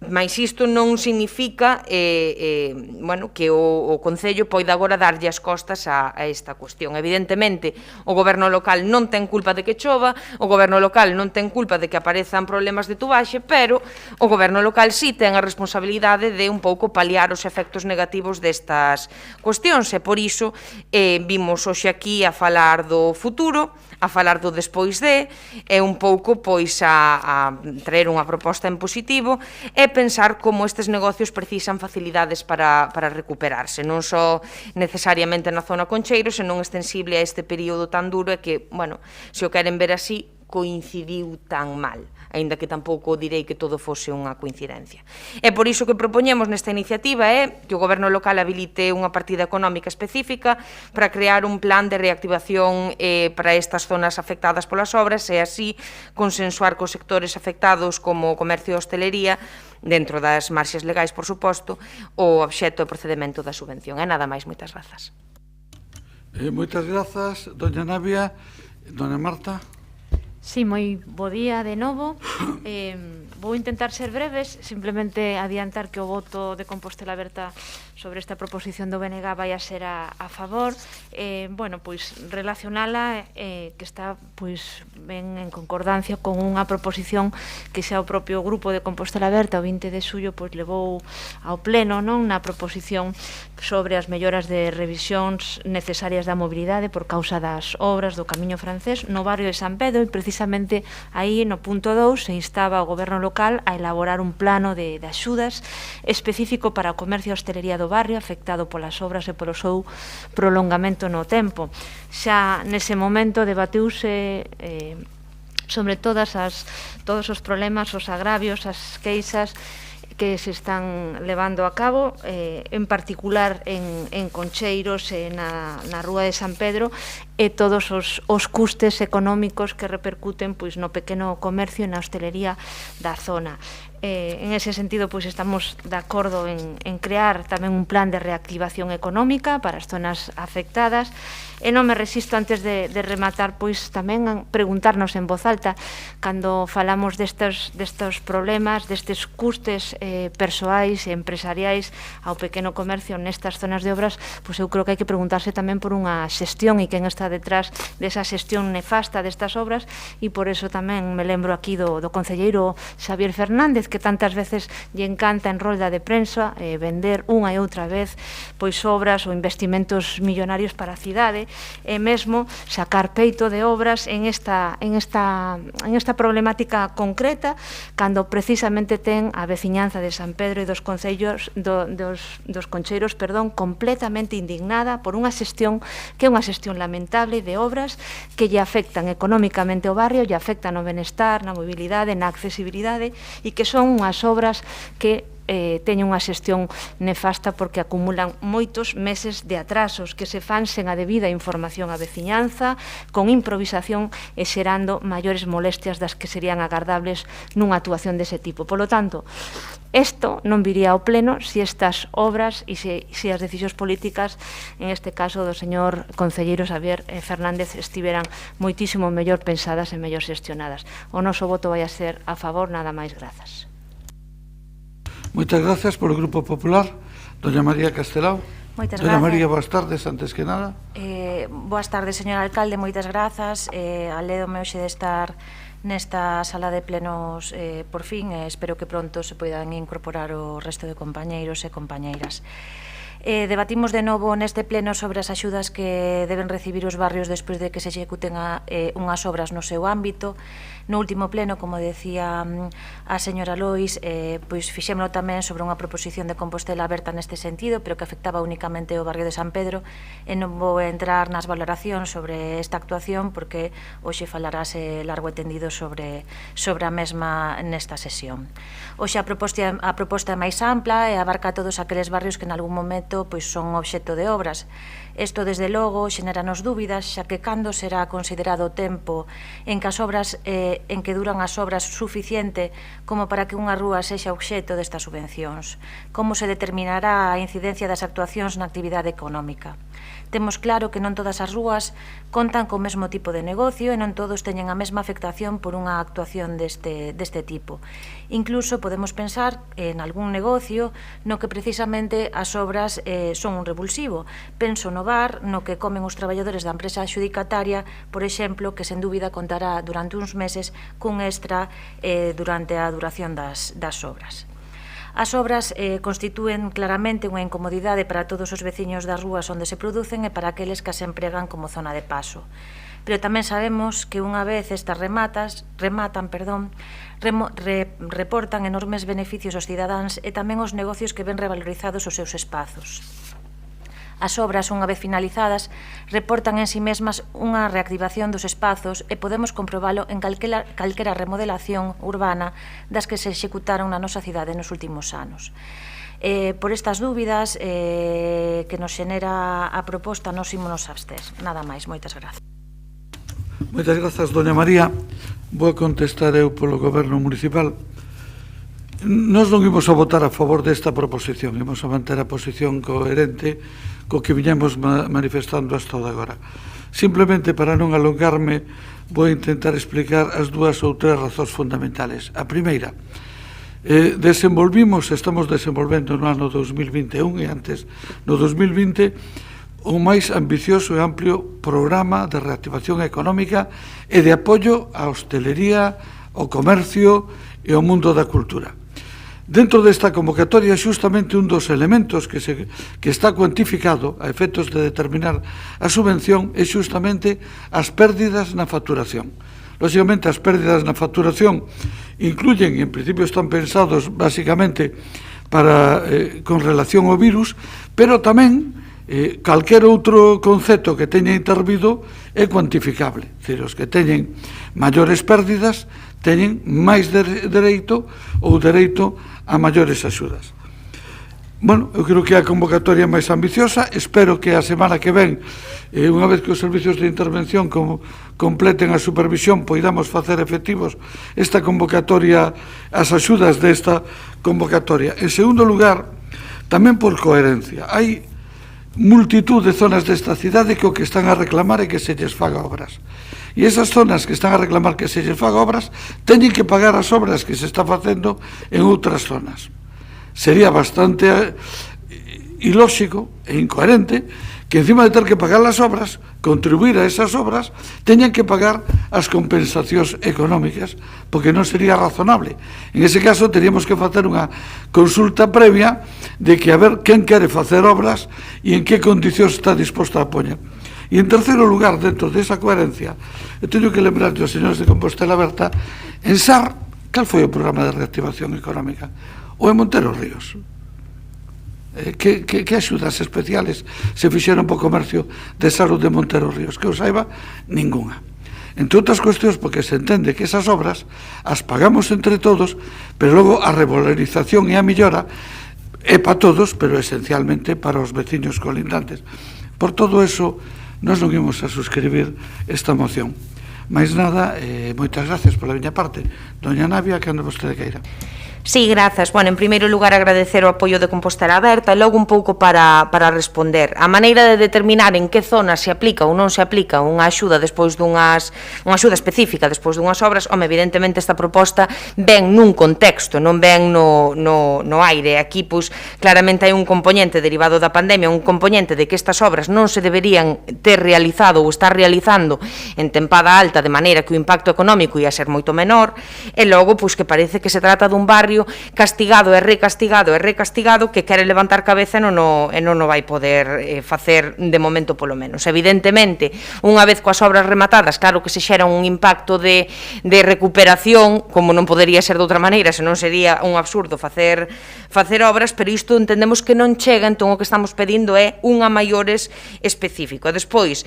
Mais isto non significa que o Concello poida agora darlle as costas a esta cuestión. Evidentemente, o Goberno local non ten culpa de que chova, o Goberno local non ten culpa de que aparezan problemas de tubaxe, pero o Goberno local sí ten a responsabilidade de un pouco paliar os efectos negativos destas cuestións, e por iso vimos hoxe aquí a falar do futuro, a falar do despois de, e un pouco a traer unha proposta en positivo e pensar como estes negocios precisan facilidades para recuperarse, non só necesariamente na zona Concheiros, senón extensible a este período tan duro e que, se o queren ver así, coincidiu tan mal, aínda que tampouco direi que todo fose unha coincidencia. E por iso que propoñemos nesta iniciativa é que o Goberno local habilite unha partida económica específica para crear un plan de reactivación para estas zonas afectadas polas obras e así consensuar cos sectores afectados como o comercio e hostelería, dentro das marxes legais, por suposto, o obxecto e procedimento da subvención. E nada máis, moitas grazas. Moitas grazas, doña Navia. Doña Marta. Sí, moi bo día de novo. Vou intentar ser breves, simplemente adiantar que o voto de Compostela Aberta sobre esta proposición do BNG vai a ser a favor. Relacionala que está ben en concordancia con unha proposición que xa o propio grupo de Compostela Aberta o 20 de xullo levou ao pleno, na proposición sobre as melloras de revisións necesarias da mobilidade por causa das obras do Camiño Francés no barrio de San Pedro, e precisamente aí no punto 2 se instaba ao Goberno local a elaborar un plano de axudas específico para o comercio e hostelería do barrio afectado polas obras e polo seu prolongamento no tempo. Xa nese momento debateuse sobre todos os problemas, os agravios, as queixas que se están levando a cabo, en particular en Concheiros e na Rúa de San Pedro, e todos os custes económicos que repercuten no pequeno comercio e na hostelería da zona. En ese sentido, estamos de acordo en crear tamén un plan de reactivación económica para as zonas afectadas, e non me resisto antes de rematar tamén a preguntarnos en voz alta cando falamos destes problemas, destes custes persoais e empresariais ao pequeno comercio nestas zonas de obras, eu creo que hai que preguntarse tamén por unha xestión e quen está está detrás desa xestión nefasta destas obras, e por eso tamén me lembro aquí do concelleiro Xavier Fernández, que tantas veces lle encanta en rolda de prensa vender unha e outra vez pois obras ou investimentos millonarios para a cidade, e mesmo sacar peito de obras en esta problemática concreta, cando precisamente ten a veciñanza de San Pedro e dos concellos dos concheiros, completamente indignada por unha xestión que é unha xestión lamentable de obras que lle afectan económicamente o barrio, lle afectan o benestar, na mobilidade, na accesibilidade, e que son unhas obras que teñen unha xestión nefasta porque acumulan moitos meses de atrasos que se fan sen a debida información á veciñanza, con improvisación e xerando maiores molestias das que serían agardables nunha actuación dese tipo. Polo tanto, isto non viría ao pleno se estas obras e se as decisións políticas, en este caso do señor concelleiro Xavier Fernández, estiveran moitísimo mellor pensadas e mellor xestionadas. O noso voto vai a ser a favor, nada máis, grazas. Moitas gracias polo Grupo Popular. Doña María Castelao. Moitas Doña grazas. María, boas tardes, antes que nada. Boas tardes, señor alcalde, moitas grazas. Alédome hoxe de estar nesta sala de plenos por fin, e espero que pronto se poidan incorporar o resto de compañeiros e compañeiras. Debatimos de novo neste pleno sobre as axudas que deben recibir os barrios despois de que se executen unhas obras no seu ámbito. No último pleno, como decía a señora Lois, pois fixémolo tamén sobre unha proposición de Compostela aberta neste sentido, pero que afectaba únicamente o barrio de San Pedro, e non vou entrar nas valoracións sobre esta actuación porque hoxe falarase largo e tendido sobre a mesma nesta sesión. Hoxe a proposta é máis ampla e abarca todos aqueles barrios que en algún momento pois son obxecto de obras. Isto, desde logo, xeneranos dúbidas, xa que cando será considerado o tempo en que duran as obras suficiente como para que unha rúa sexa obxecto destas subvencións? Como se determinará a incidencia das actuacións na actividade económica? Temos claro que non todas as rúas contan co mesmo tipo de negocio e non todos teñen a mesma afectación por unha actuación deste tipo. Incluso podemos pensar en algún negocio no que precisamente as obras son un revulsivo. Penso no bar no que comen os traballadores da empresa adxudicataria, por exemplo, que sen dúbida contará durante uns meses cun extra durante a duración das obras. As obras constitúen claramente unha incomodidade para todos os veciños das rúas onde se producen e para aqueles que as empregan como zona de paso. Pero tamén sabemos que unha vez estas reportan enormes beneficios aos cidadáns e tamén aos negocios que ven revalorizados os seus espazos. As obras, unha vez finalizadas, reportan en si mesmas unha reactivación dos espazos e podemos comprobalo en calquera remodelación urbana das que se executaron na nosa cidade nos últimos anos. Por estas dúbidas que nos xenera a proposta, nos ímonos abster. Nada máis, moitas grazas. Moitas grazas, doña María. Vou contestar eu polo Goberno Municipal. Nós non imos a votar a favor desta proposición, imos a manter a posición coherente co que viñemos manifestando hasta agora. Simplemente, para non alongarme, vou intentar explicar as dúas ou tres razóns fundamentales. A primeira, estamos desenvolvendo no ano 2021 e antes no 2020 o máis ambicioso e amplio programa de reactivación económica e de apoio á hostelería, ao comercio e ao mundo da cultura. Dentro desta convocatoria, xustamente un dos elementos que está cuantificado a efectos de determinar a subvención é xustamente as pérdidas na facturación. Lóxicamente, as pérdidas na facturación incluyen, e en principio están pensados basicamente con relación ao virus, pero tamén calquer outro concepto que teña intervido é cuantificable. É dicir, os que teñen maiores pérdidas teñen máis dereito ou dereito a maiores axudas. Bueno, eu creo que é a convocatoria máis ambiciosa. Espero que a semana que ven, unha vez que os servicios de intervención completen a supervisión, poidamos facer efectivos esta convocatoria, as axudas desta convocatoria. En segundo lugar, tamén por coherencia. Hai multitud de zonas desta cidade que o que están a reclamar é que se lles faga obras. E esas zonas que están a reclamar que se lles faga obras teñen que pagar as obras que se está facendo en outras zonas. Sería bastante ilóxico e incoherente que encima de ter que pagar as obras, contribuir a esas obras, teñan que pagar as compensacións económicas, porque non sería razonable. En ese caso, teríamos que facer unha consulta previa de que a ver quen quere facer obras e en que condicións está disposto a poñer. E en terceiro lugar, dentro desa coherencia, eu teño que lembrar aos señores de Compostela Aberta, en SAR, cal foi o programa de reactivación económica? Ou en Montero Ríos? Que axudas especiales se fixeron para o comercio de Saro de Montero Ríos? Que eu saiba, ninguna. Entre outras cuestións, porque se entende que esas obras as pagamos entre todos, pero logo a revalorización e a millora é para todos, pero esencialmente para os veciños colindantes. Por todo eso, nós non imos a suscribir esta moción. Mais nada, moitas gracias pola miña parte. Doña Navia, cando vostede queira. Sí, grazas. Bueno, en primeiro lugar agradecer o apoio de Compostela Aberta e logo un pouco para responder. A maneira de determinar en que zona se aplica ou non se aplica unha axuda despois unha axuda específica despois dunhas obras, evidentemente esta proposta ven nun contexto, non ven no aire. Aquí, pois, claramente hai un componente derivado da pandemia, un componente de que estas obras non se deberían ter realizado ou estar realizando en tempada alta, de maneira que o impacto económico ia ser moito menor, e logo, pois, que parece que se trata dun barrio castigado e recastigado que quere levantar cabeza e non o vai poder facer de momento polo menos. Evidentemente, unha vez coas obras rematadas, claro que se xera un impacto de recuperación, como non podería ser de outra maneira, senón sería un absurdo facer obras, pero isto entendemos que non chega, entón o que estamos pedindo é unha maiores específico. Despois,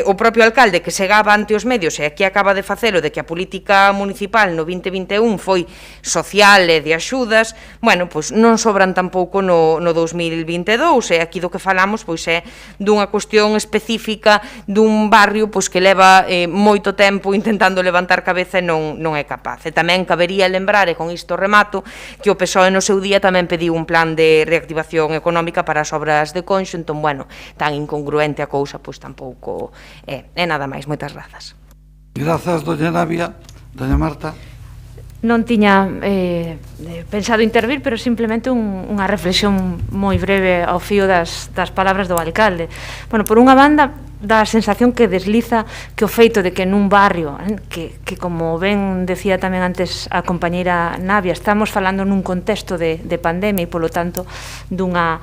o propio alcalde que segaba ante os medios, e aquí acaba de facelo, de que a política municipal no 2021 foi social e de axudas, bueno, pois non sobran tampouco no 2022, e aquí do que falamos pois é dunha cuestión específica dun barrio pois que leva moito tempo intentando levantar cabeza e non é capaz. E tamén cabería lembrar, e con isto remato, que o PSOE no seu día tamén pediu un plan de reactivación económica para as obras de Conxo, entón, bueno, tan incongruente a cousa, pois tampouco é nada máis. Moitas grazas. Grazas, doña Navia. Doña Marta. Non tiña pensado intervir, pero simplemente unha reflexión moi breve ao fío das palabras do alcalde. Bueno, por unha banda, dá a sensación que desliza que o feito de que nun barrio, que como ben decía tamén antes a compañeira Navia, estamos falando nun contexto de pandemia e, polo tanto, dunha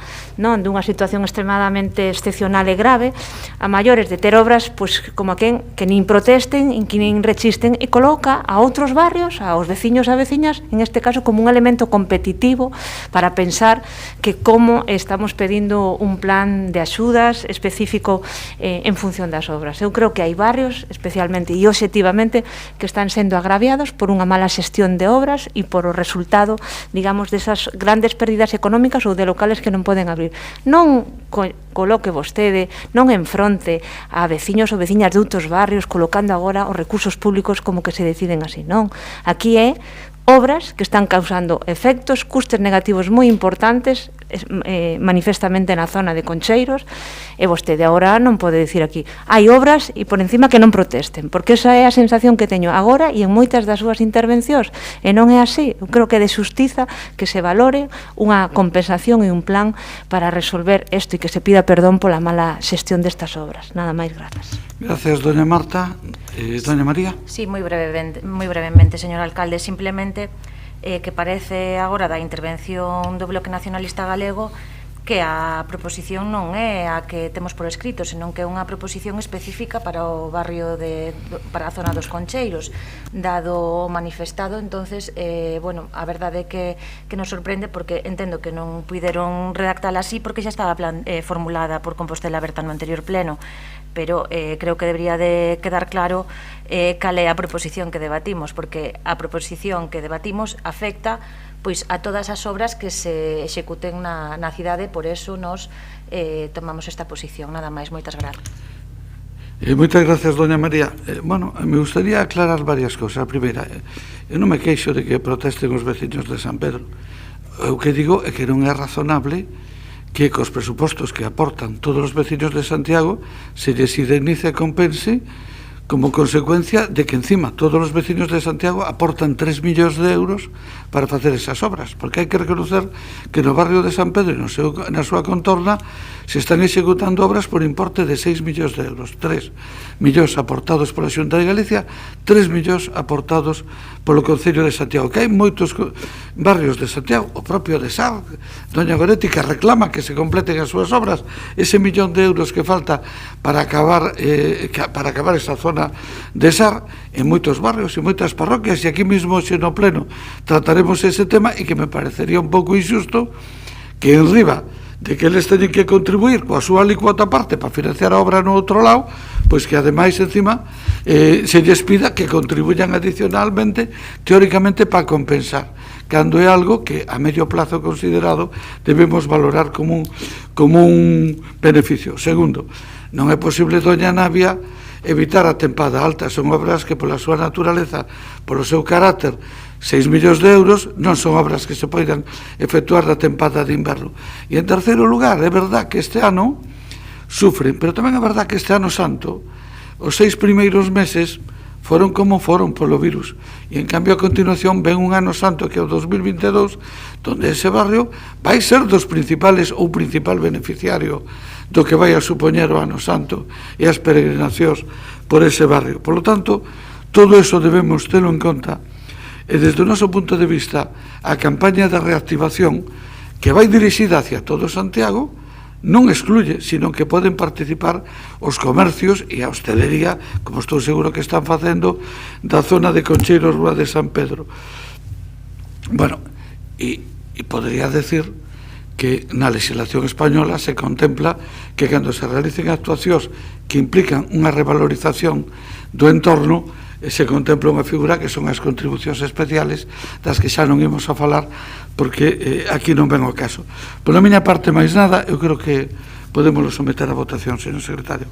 situación extremadamente excepcional e grave, a maiores de ter obras pois, como aquén que nin protesten, que nin rechisten, e coloca a outros barrios, aos veciños e veciñas, en este caso como un elemento competitivo para pensar que como estamos pedindo un plan de axudas específico en función das obras. Eu creo que hai barrios, especialmente e obxectivamente, que están sendo agraviados por unha mala xestión de obras e por o resultado, digamos, desas grandes pérdidas económicas ou de locales que non poden abrir. Non coloque vostede, non enfronte a veciños ou veciñas de outros barrios colocando agora os recursos públicos como que se deciden así, non. Aquí é obras que están causando efectos, custes negativos moi importantes, manifestamente na zona de Concheiros, e vostede agora non pode dicir aquí hai obras e por encima que non protesten, porque esa é a sensación que teño agora e en moitas das súas intervencións, e non é así. Eu creo que é de xustiza que se valore unha compensación e un plan para resolver isto e que se pida perdón pola mala xestión destas obras. Nada máis, grazas. Gracias, doña Marta. Doña María. Sí, moi brevemente, señor alcalde, simplemente que parece agora da intervención do Bloque Nacionalista Galego que a proposición non é a que temos por escrito, senón que é unha proposición específica para o barrio para a zona dos Concheiros, dado o manifestado. Entonces, bueno, a verdade é que nos sorprende porque entendo que non puideron redactala así porque xa estaba formulada por Compostela Aberta no anterior pleno, pero creo que debería de quedar claro cal é a proposición que debatimos, porque a proposición que debatimos afecta pois a todas as obras que se executen na cidade, por eso nos tomamos esta posición. Nada máis, moitas grazas. Moitas gracias, doña María. Bueno, me gustaría aclarar varias cosas. A primeira, eu non me queixo de que protesten os veciños de San Pedro. O que digo é que non é razonable que cos presupostos que aportan todos os veciños de Santiago se lles indemnice e compense como consecuencia de que encima todos os vecinos de Santiago aportan 3 millóns de euros para facer esas obras, porque hai que reconocer que no barrio de San Pedro e na súa contorna se están executando obras por importe de 6 millóns de euros, 3 millóns aportados pola Xunta de Galicia, 3 millóns aportados polo Concello de Santiago, que hai moitos barrios de Santiago, o propio de Sar, Doña Goretti, que reclama que se completen as súas obras, ese millón de euros que falta para acabar esa zona de Sar, en moitos barrios e moitas parroquias, e aquí mesmo xe no pleno trataremos ese tema, e que me parecería un pouco injusto que en riba de que eles teñen que contribuir coa súa alícuota parte para financiar a obra no outro lado, pois que ademais encima se lles pida que contribuyan adicionalmente, teóricamente para compensar, cando é algo que a medio plazo considerado debemos valorar como un beneficio. Segundo, non é posible, doña Navia, evitar a tempada alta. Son obras que pola súa naturaleza, polo seu carácter, 6 millóns de euros non son obras que se poidan efectuar na tempada de inverno. E en terceiro lugar, é verdad que este ano sufren, pero tamén é verdad que este ano santo, os 6 primeiros meses foron como foron polo virus, e en cambio a continuación ven un ano santo que é o 2022, donde ese barrio vai ser dos principales ou principal beneficiario do que vai a supoñer o ano santo e as peregrinacións por ese barrio. Por lo tanto, todo eso debemos telo en conta, e desde o noso punto de vista a campaña de reactivación que vai dirixida hacia todo Santiago non excluye, sino que poden participar os comercios e a hostelería, como estou seguro que están facendo, da zona de Concheiro Rúa de San Pedro. Bueno, e podría decir que na legislación española se contempla que cando se realicen actuacións que implican unha revalorización do entorno, se contempla unha figura que son as contribucións especiales, das que xa non imos a falar porque aquí non ven o caso. Por a miña parte, máis nada, eu creo que podemos someter a votación, señor secretario.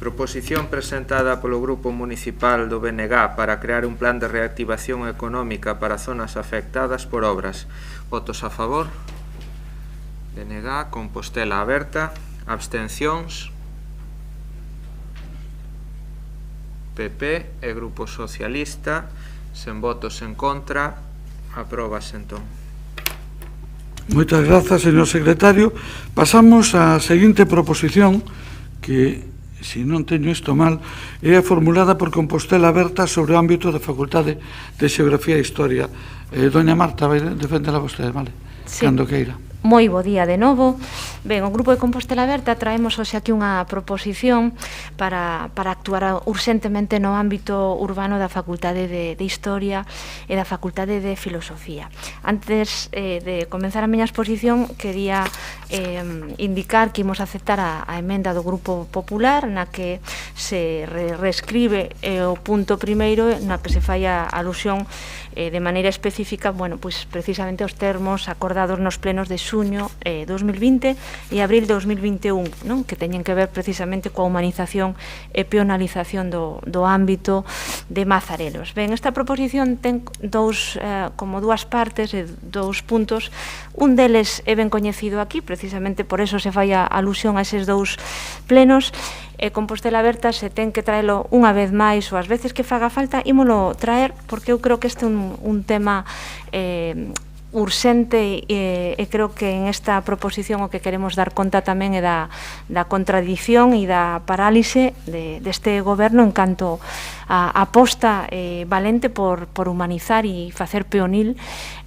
Proposición presentada polo Grupo Municipal do BNG para crear un plan de reactivación económica para zonas afectadas por obras. Votos a favor. BNG, Compostela aberta. Abstencións. PP e Grupo Socialista, sen votos en contra, aprobase entón. Moitas grazas, señor secretario. Pasamos á seguinte proposición, que, se non teño isto mal, é formulada por Compostela aberta sobre o ámbito da Facultade de Xeografía e Historia. Doña Marta, vai defendela vostede, vale? Sí. Cando queira. Moi bo día de novo. Ben, o Grupo de Compostela Aberta traemos hoxe aquí unha proposición para actuar urxentemente no ámbito urbano da Facultade de Historia e da Facultade de Filosofía. Antes de comenzar a miña exposición, quería indicar que imos aceptar a emenda do Grupo Popular, na que se reescribe o punto primeiro, na que se fai a alusión de maneira específica, bueno, pois precisamente os termos acordados nos plenos de xuño 2020 e abril 2021, non? Que teñen que ver precisamente coa humanización e peonalización do ámbito de Mazarelos. Ben, esta proposición ten como dúas partes e dous puntos. Un deles é ben coñecido aquí, precisamente por eso se fai a alusión a eses dous plenos. Compostela Aberta se ten que traelo unha vez máis ou as veces que faga falta, ímolo traer porque eu creo que este é un tema urxente e creo que en esta proposición o que queremos dar conta tamén é da contradición e da parálise deste goberno en canto a aposta valente por humanizar e facer peonil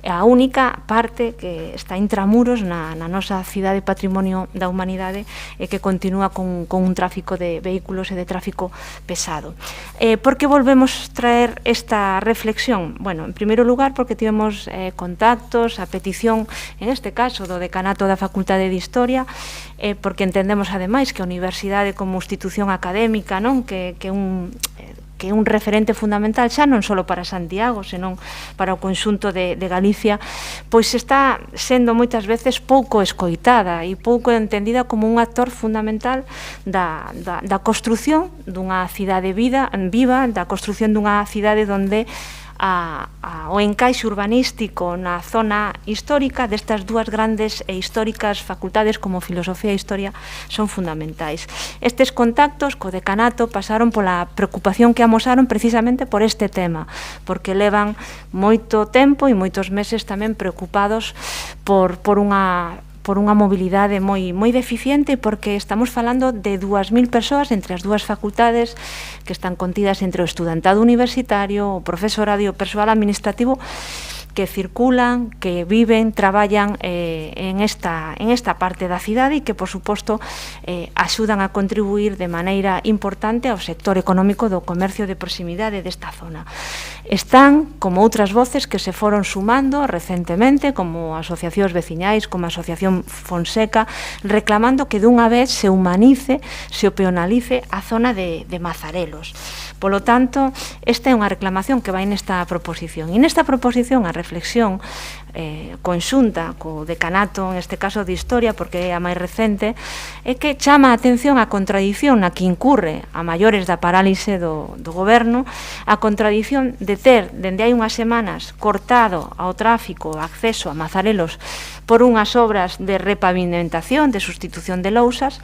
a única parte que está intramuros na nosa cidade patrimonio da humanidade e que continúa con un tráfico de vehículos e de tráfico pesado. Por que volvemos traer esta reflexión? Bueno, en primeiro lugar porque tivemos contactos, a petición, en este caso, do decanato da Facultade de Historia, porque entendemos ademais que a universidade como institución académica, non, que é un referente fundamental xa non só para Santiago, senón para o conxunto de Galicia, pois está sendo moitas veces pouco escoitada e pouco entendida como un actor fundamental da construción dunha cidade viva, da construción dunha cidade onde o encaixe urbanístico na zona histórica destas dúas grandes e históricas facultades como Filosofía e Historia son fundamentais. Estes contactos co decanato pasaron pola preocupación que amosaron precisamente por este tema, porque levan moito tempo e moitos meses tamén preocupados por unha mobilidade moi deficiente, porque estamos falando de 2.000 persoas entre as dúas facultades que están contidas entre o estudantado universitario, o profesorado e o persoal administrativo, que circulan, que viven, traballan en esta parte da cidade e que, por suposto, axudan a contribuir de maneira importante ao sector económico do comercio de proximidade desta zona. Están, como outras voces que se foron sumando recentemente, como asociacións veciñais, como a Asociación Fonseca, reclamando que dunha vez se humanice, se o peonalice a zona de Mazarelos. Polo tanto, esta é unha reclamación que vai nesta proposición. E nesta proposición, a reflexión conxunta co decanato, en este caso de Historia, porque é a máis recente, é que chama a atención a contradición na que incurre a maiores da parálise do goberno, a contradición de ter, dende hai unhas semanas, cortado ao tráfico o acceso a Mazarelos por unhas obras de repavimentación, de sustitución de lousas,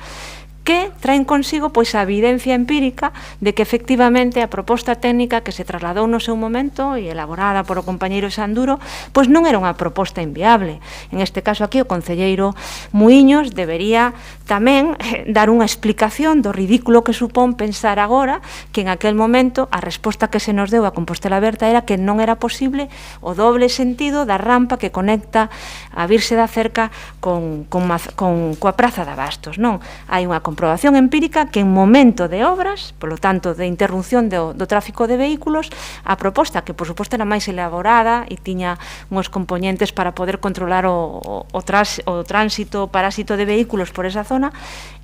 que traen consigo pois a evidencia empírica de que efectivamente a proposta técnica que se trasladou no seu momento e elaborada por o compañeiro Sanduro pois non era unha proposta inviable. En este caso aquí o concelleiro Muiños debería tamén dar unha explicación do ridículo que supón pensar agora que en aquel momento a resposta que se nos deu a Compostela Aberta era que non era posible o doble sentido da rampa que conecta a Virxe da Cerca coa Praza de Abastos. Non, hai unha comprobación empírica que en momento de obras, polo tanto de interrupción do tráfico de vehículos, a proposta que por suposto era máis elaborada e tiña uns componentes para poder controlar o tránsito, o parásito de vehículos por esa zona,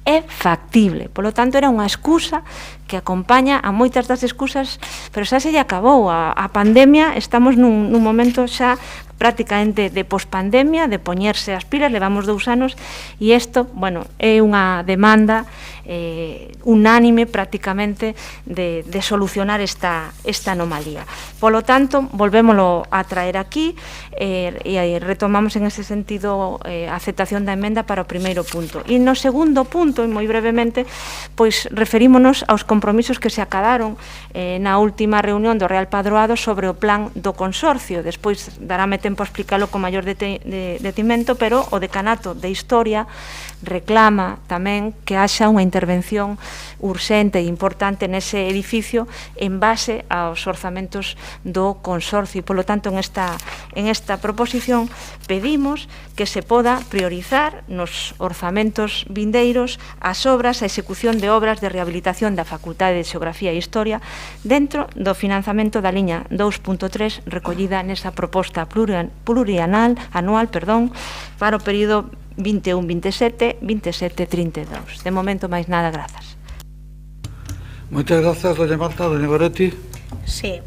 é factible. Polo tanto, era unha excusa que acompaña a moitas das excusas, pero xa se lle acabou. A pandemia, estamos nun momento xa prácticamente de pospandemia, de poñerse as pilas, levamos 2 anos, e isto, bueno, é unha demanda unánime prácticamente de solucionar esta anomalía. Polo tanto, volvémolo a traer aquí e retomamos en ese sentido a aceptación da emenda para o primeiro punto. E no segundo punto, e moi brevemente, pois referímonos aos compromisos que se acadaron na última reunión do Real Padroado sobre o plan do consorcio. Despois darame tempo a explicarlo con maior detimento, pero o decanato de Historia reclama tamén que haxa unha intervención urxente e importante nese edificio en base aos orzamentos do consorcio. E, polo tanto, en esta proposición pedimos que se poda priorizar nos orzamentos vindeiros as obras, a execución de obras de rehabilitación da Facultade de Xeografía e Historia dentro do financiamento da liña 2.3 recollida nesa proposta plurianual para o período 21-27, 27-32. De momento, máis nada, grazas. Moitas grazas, doña Marta. Doña Goretti. Sí,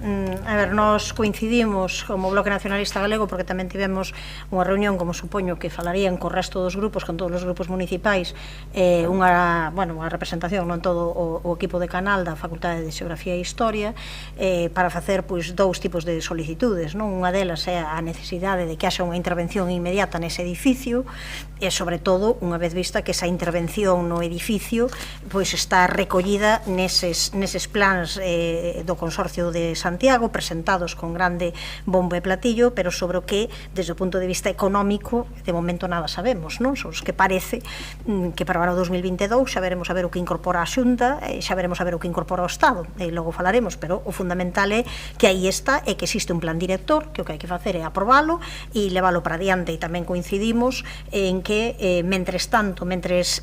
a ver, nos coincidimos como Bloque Nacionalista Galego porque tamén tivemos unha reunión, como supoño que falarían co resto dos grupos, con todos os grupos municipais, unha representación, non todo o equipo de Canal da Facultade de Xeografía e Historia, para facer pois 2 tipos de solicitudes, non? Unha delas é a necesidade de que haxa unha intervención inmediata nese edificio e, sobre todo, unha vez vista que esa intervención no edificio pois está recollida neses plans do Consorcio de Santiago, presentados con grande bombo e platillo, pero sobre o que, desde o punto de vista económico, de momento nada sabemos, non? Sobre os que parece que para o ano 2022 xa veremos a ver o que incorpora a Xunta, xa veremos a ver o que incorpora o Estado, e logo falaremos, pero o fundamental é que aí está, e que existe un plan director, que o que hai que facer é aprobalo e leválo para diante, e tamén coincidimos en que, mentres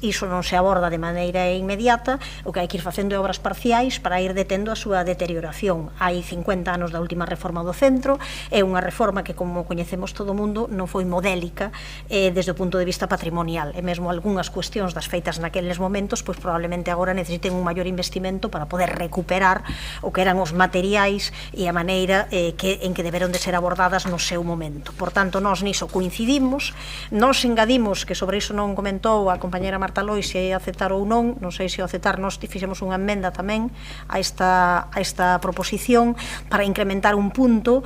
iso non se aborda de maneira inmediata, o que hai que ir facendo é obras parciais para ir detendo a súa deterioración. Hai 50 anos da última reforma do centro, é unha reforma que, como coñecemos todo o mundo, non foi modélica desde o punto de vista patrimonial, e mesmo algunhas cuestións das feitas naqueles momentos, pois probablemente agora necesiten un maior investimento para poder recuperar o que eran os materiais e a maneira en que deberon de ser abordadas no seu momento. Por tanto, nós niso coincidimos, nós engadimos, que sobre iso non comentou a compañera Marta Lois se ia aceptar ou non sei se o aceptar, nós fixemos unha emenda tamén a esta proposición, oposición para incrementar un punto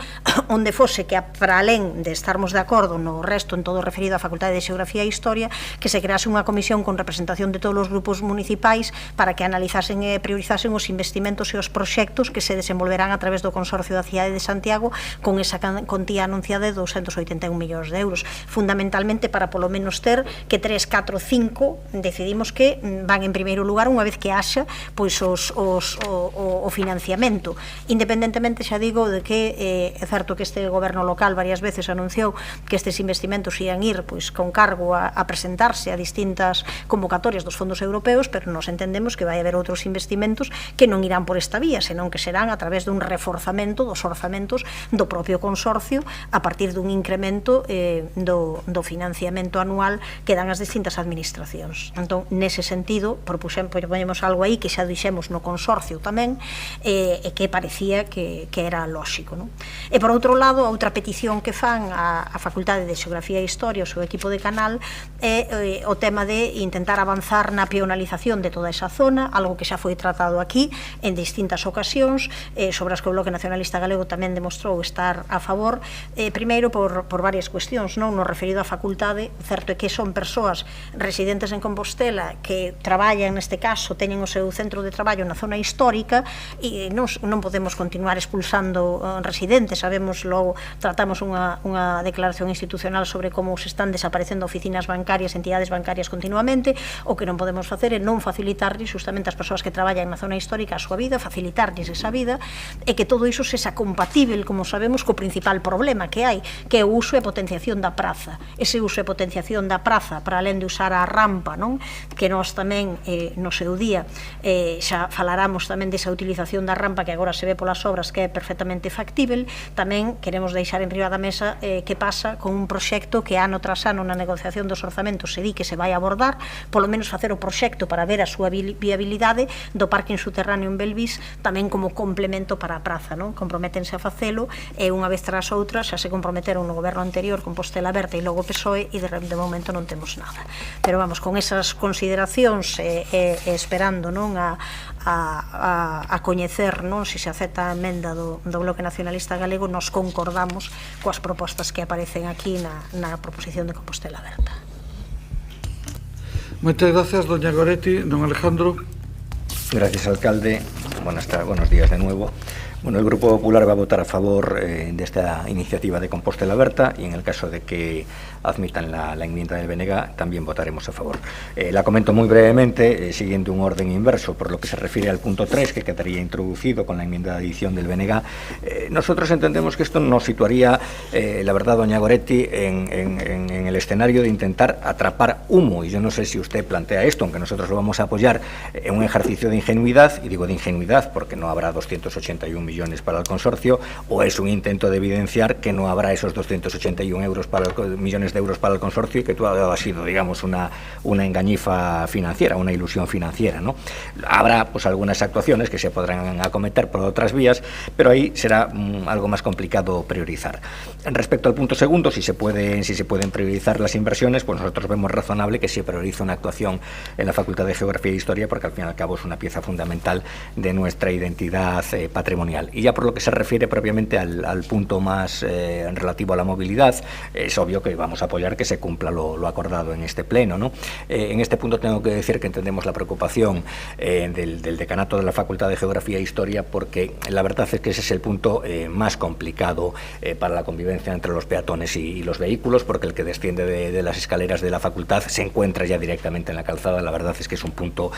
onde fose que, para alén de estarmos de acordo no resto en todo referido á Facultade de Xeografía e Historia, que se crease unha comisión con representación de todos os grupos municipais para que analizasen e priorizasen os investimentos e os proxectos que se desenvolverán a través do Consorcio da Cidade de Santiago con esa contía anunciada de 281 millóns de euros, fundamentalmente para polo menos ter que 3, 4, 5 decidimos que van en primeiro lugar unha vez que haxa pois o financiamento, independentemente, xa digo, de que é certo que este goberno local varias veces anunciou que estes investimentos ian ir pois con cargo a presentarse a distintas convocatorias dos fondos europeos, pero nos entendemos que vai haber outros investimentos que non irán por esta vía, senón que serán a través dun reforzamento dos orzamentos do propio consorcio a partir dun incremento do financiamento anual que dan as distintas administracións. Entón, nese sentido, propoñemos algo aí que xa dixemos no consorcio tamén, e que parecía que era lóxico. E, por outro lado, a outra petición que fan a Facultade de Xeografía e Historia, o seu equipo de Canal, é o tema de intentar avanzar na peonalización de toda esa zona, algo que xa foi tratado aquí en distintas ocasións, sobre as que o Bloque Nacionalista Galego tamén demostrou estar a favor, primeiro por varias cuestións, no referido á facultade, certo é que son persoas residentes en Compostela que traballan, neste caso, teñen o seu centro de traballo na zona histórica e non podemos continuar expulsando residentes, sabemos, logo tratamos unha declaración institucional sobre como se están desaparecendo oficinas bancarias, entidades bancarias continuamente, o que non podemos facer é non facilitarlles justamente as persoas que traballan na zona histórica a súa vida, facilitarlles esa vida, e que todo iso sexa compatible, como sabemos, co principal problema que hai, que é o uso e potenciación da praza. Ese uso e potenciación da praza, para alén de usar a rampa, non? Que nós tamén, no seu día, xa falaramos tamén desa utilización da rampa que agora se ve polas obras que é perfectamente factível, tamén queremos deixar en riba da mesa que pasa con un proxecto que ano tras ano na negociación dos orzamentos se di que se vai abordar, polo menos facer o proxecto para ver a súa viabilidade do parking subterráneo en Belvís tamén como complemento para a praza, non? Comprométense a facelo e unha vez tras outra xa se comprometeron no goberno anterior con Compostela Aberta e logo PSOE e de momento non temos nada. Pero vamos, con esas consideracións esperando non a coñecer non se acepta a emenda do Bloque Nacionalista Galego, nos concordamos coas propostas que aparecen aquí na proposición de Compostela Aberta. Moitas gracias, doña Goretti. Don Alejandro. Gracias, alcalde. Buenos días de nuevo. Bueno, el Grupo Popular va a votar a favor de esta iniciativa de Compostela Aberta y en el caso de que admitan la enmienda del BNG también votaremos a favor. La comento muy brevemente, siguiendo un orden inverso, por lo que se refiere al punto 3, que quedaría introducido con la enmienda de adición del BNG. Nosotros entendemos que esto nos situaría, la verdad, doña Goretti, en el escenario de intentar atrapar humo, y yo no sé si usted plantea esto, aunque nosotros lo vamos a apoyar, en un ejercicio de ingenuidad, y digo de ingenuidad porque no habrá 281 millones para el consorcio, o es un intento de evidenciar que no habrá esos 281 millones de euros para el consorcio y que todo ha sido, digamos, una engañifa financiera, una ilusión financiera, ¿no? Habrá pues algunas actuaciones que se podrán acometer por otras vías, pero ahí será algo más complicado priorizar. Respecto al punto segundo, si se pueden priorizar las inversiones, pues nosotros vemos razonable que se priorice una actuación en la Facultad de Geografía e Historia, porque al fin y al cabo es una pieza fundamental de nuestra identidad patrimonial. Y ya por lo que se refiere propiamente al punto más relativo a la movilidad, es obvio que vamos a apoyar que se cumpla lo acordado en este pleno, ¿no? En este punto tengo que decir que entendemos la preocupación del decanato de la Facultad de Geografía e Historia, porque la verdad es que ese es el punto más complicado para la convivencia entre los peatones y los vehículos, porque el que desciende de las escaleras de la facultad se encuentra ya directamente en la calzada. La verdad es que es un punto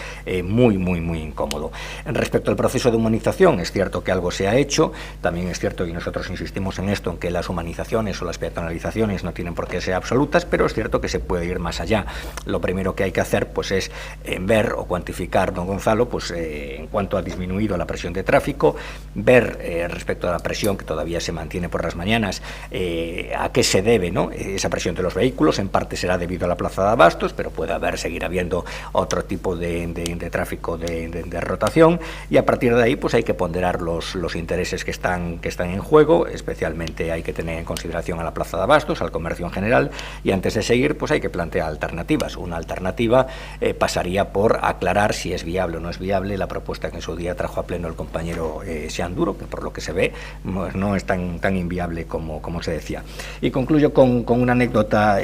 muy incómodo. Respecto al proceso de humanización, es cierto que algo se ha hecho, también es cierto, y nosotros insistimos en esto, en que las humanizaciones o las peatonalizaciones no tienen por qué ser absolutas, pero es cierto que se puede ir más allá. Lo primero que hay que hacer pues es ver o cuantificar, don Gonzalo, pues en cuanto ha disminuido la presión de tráfico, ver respecto a la presión que todavía se mantiene por las mañanas, a qué se debe, ¿no? Esa presión de los vehículos. En parte será debido a la plaza de abastos, pero puede seguir habiendo otro tipo de tráfico de rotación, y a partir de ahí pues hay que ponderar los los intereses que están en juego. Especialmente hay que tener en consideración a la plaza de abastos, al comercio en general, y antes de seguir pues hay que plantear alternativas. Una alternativa pasaría por aclarar si es viable o no es viable la propuesta que en su día trajo a pleno el compañero Xeán Duro, que por lo que se ve no es tan inviable como se decía. Y concluyo con una anécdota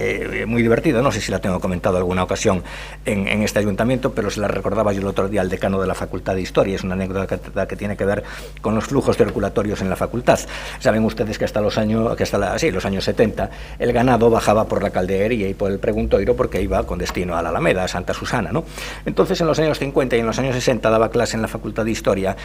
muy divertida. No sé si la tengo comentado alguna ocasión en este ayuntamiento, pero se la recordaba yo el otro día al decano de la Facultad de Historia. Es una anécdota que tiene que ver con los flujos circulatorios en la facultad. Saben ustedes que hasta los años 70 el ganado bajaba por la Calderería y por el Preguntoiro porque iba con destino a la Alameda, a Santa Susana, ¿no? Entonces, en los años 50 y en los años 60 daba clase en la Facultad de Historia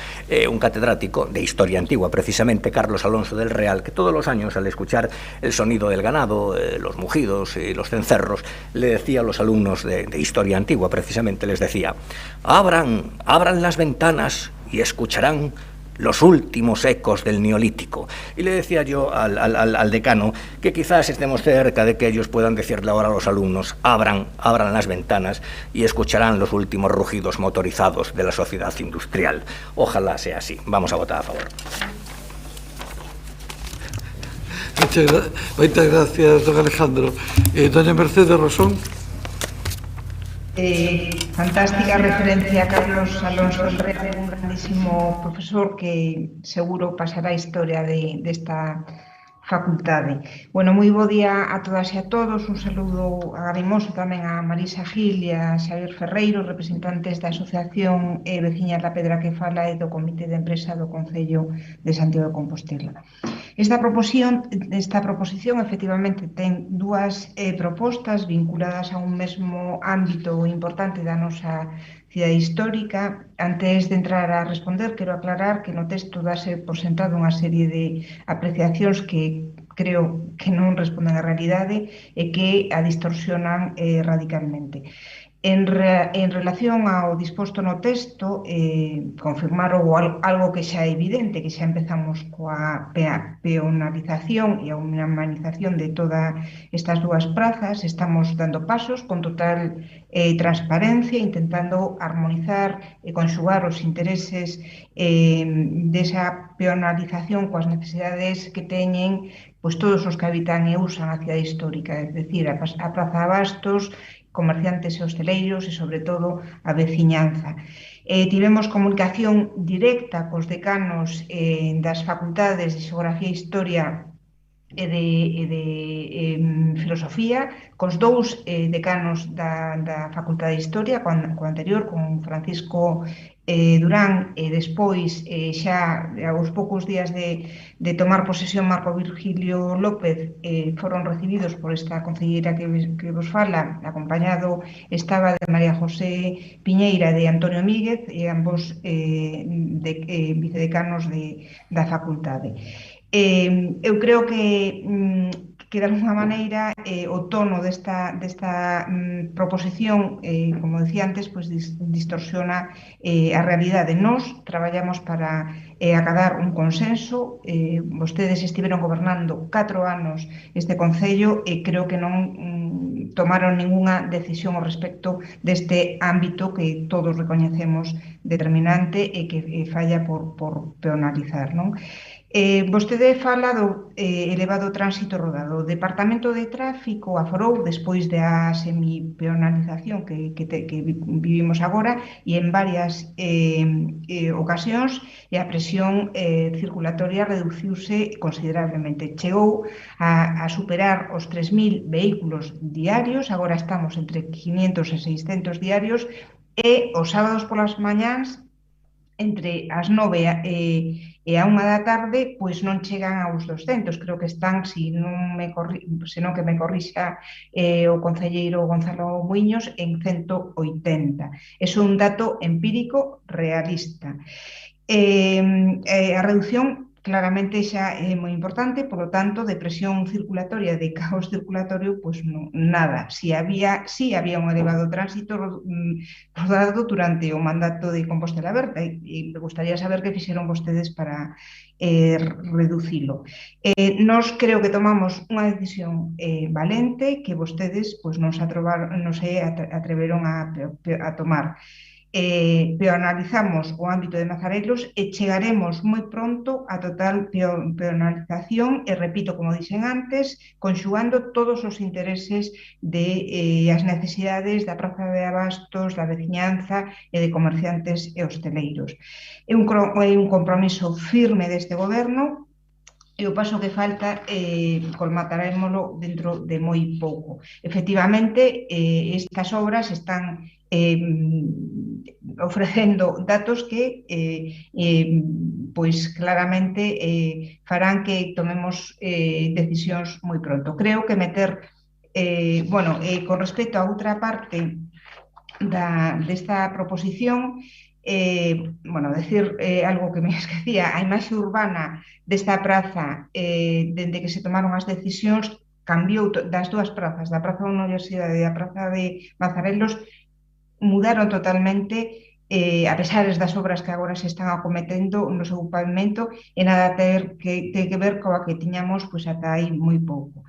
un catedrático de Historia Antigua, precisamente Carlos Alonso del Real, que todos los años, al escuchar el sonido del ganado, los mugidos y los cencerros, le decía a los alumnos de Historia Antigua, precisamente les decía: abran las ventanas y escucharán los últimos ecos del Neolítico. Y le decía yo al decano que quizás estemos cerca de que ellos puedan decirle ahora a los alumnos: abran las ventanas y escucharán los últimos rugidos motorizados de la sociedad industrial. Ojalá sea así. Vamos a votar a favor. Muchas gracias, don Alejandro. Doña Mercedes Rosón. Fantástica referencia a Carlos Alonso del Real, un grandísimo profesor que seguro pasará a historia desta facultade. Bueno, moi bo día a todas e a todos. Un saludo agarimoso tamén a Marisa Gil e a Xavier Ferreiro, representantes da Asociación Veciñas da Pedra que Fala e do Comité de Empresa do Concello de Santiago de Compostela. Esta proposición efectivamente ten dúas propostas vinculadas a un mesmo ámbito importante da nosa cidade histórica. Antes de entrar a responder, quero aclarar que no texto dase por sentado unha serie de apreciacións que creo que non responden á realidade e que a distorsionan radicalmente. En relación ao disposto no texto, confirmar algo que xa é evidente, que xa empezamos coa peonalización e a humanización de todas estas dúas prazas. Estamos dando pasos con total transparencia, intentando armonizar e conxugar os intereses desa peonalización coas necesidades que teñen todos os que habitan e usan a cidade histórica, é dicir, a Praza de Abastos, comerciantes e hosteleiros e, sobre todo, a veciñanza. Tivemos comunicación directa cos decanos das facultades de Xeografía e Historia e de Filosofía, cos dous decanos da Facultade de Historia, co anterior, con Francisco Durán, e despois, xa aos poucos días de tomar posesión Marco Virgilio López, foron recibidos por esta concelleira que vos fala, acompañado estaba de María José Piñeira e de Antonio Míguez, e ambos vicedecanos da facultade. Eu creo que de alguna maneira o tono desta proposición, como decía antes, distorsiona a realidade. Nós traballamos para acadar un consenso. Vostedes estiveron gobernando 4 anos este Concello e creo que non tomaron ningunha decisión ao respecto deste ámbito que todos recoñecemos determinante e que falla por peonalizar, non? Vostede fala do elevado tránsito rodado. O Departamento de Tráfico aforou, despois da semipeonalización que vivimos agora, e en varias ocasións, e a presión circulatoria reduciuse considerablemente. Chegou a superar os 3.000 vehículos diarios, agora estamos entre 500 e 600 diarios, e os sábados polas mañáns, entre as 9 e a 1 da tarde, pois non chegan aos 200, creo que están, senón que me corrixa o concelleiro Gonzalo Muiños, en 180. É un dato empírico realista. A reducción claramente xa é moi importante, polo tanto, de presión circulatoria, de caos circulatorio, pois nada. Si había un elevado tránsito rodado durante o mandato de Compostela Aberta, e me gustaría saber que fixeron vostedes para reducilo. Nos creo que tomamos unha decisión valente que vostedes non se atreveron a tomar. peonalizamos o ámbito de Mazarelos e chegaremos moi pronto a total peonalización e, repito, como dixen antes, conxugando todos os intereses de as necesidades da praza de abastos, da veciñanza e de comerciantes e hosteleiros. É un compromiso firme deste goberno e o paso que falta colmatarémolo dentro de moi pouco. Efectivamente, estas obras están ofrecendo datos que pois claramente farán que tomemos decisións moi pronto. Creo que meter, con respecto a outra parte desta proposición, decir algo que me esquecía, a imaxe urbana desta praza, dende que se tomaron as decisións, cambiou das dúas prazas, da Praza da Universidade e da Praza de Mazarelos, mudaron totalmente, a pesar das obras que agora se están acometendo no seu pavimento, e nada ten que ver coa que tiñamos ata aí moi pouco.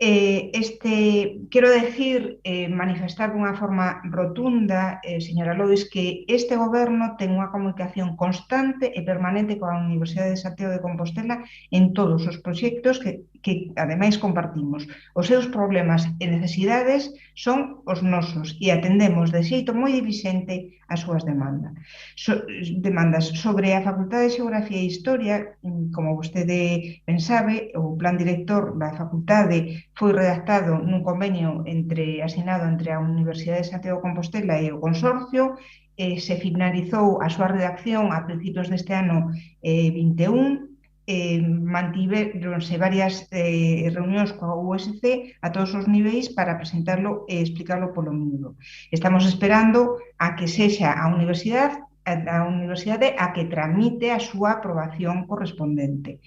Quero decir, manifestar dunha forma rotunda, señora Lois, que este goberno ten unha comunicación constante e permanente coa Universidade de Santiago de Compostela en todos os proxectos que ademais compartimos. Os seus problemas e necesidades son os nosos e atendemos de xeito moi divisente as súas demandas. Sobre a Facultade de Xeografía e Historia, como vostede ben sabe, o plan director da facultade foi redactado nun convenio asinado entre a Universidade de Santiago de Compostela e o Consorcio, se finalizou a súa redacción a principios deste ano 21, mantiveronse varias reunións coa USC a todos os niveis para presentarlo e explicarlo polo mundo. Estamos esperando a que sexa a universidade a que tramite a súa aprobación correspondente.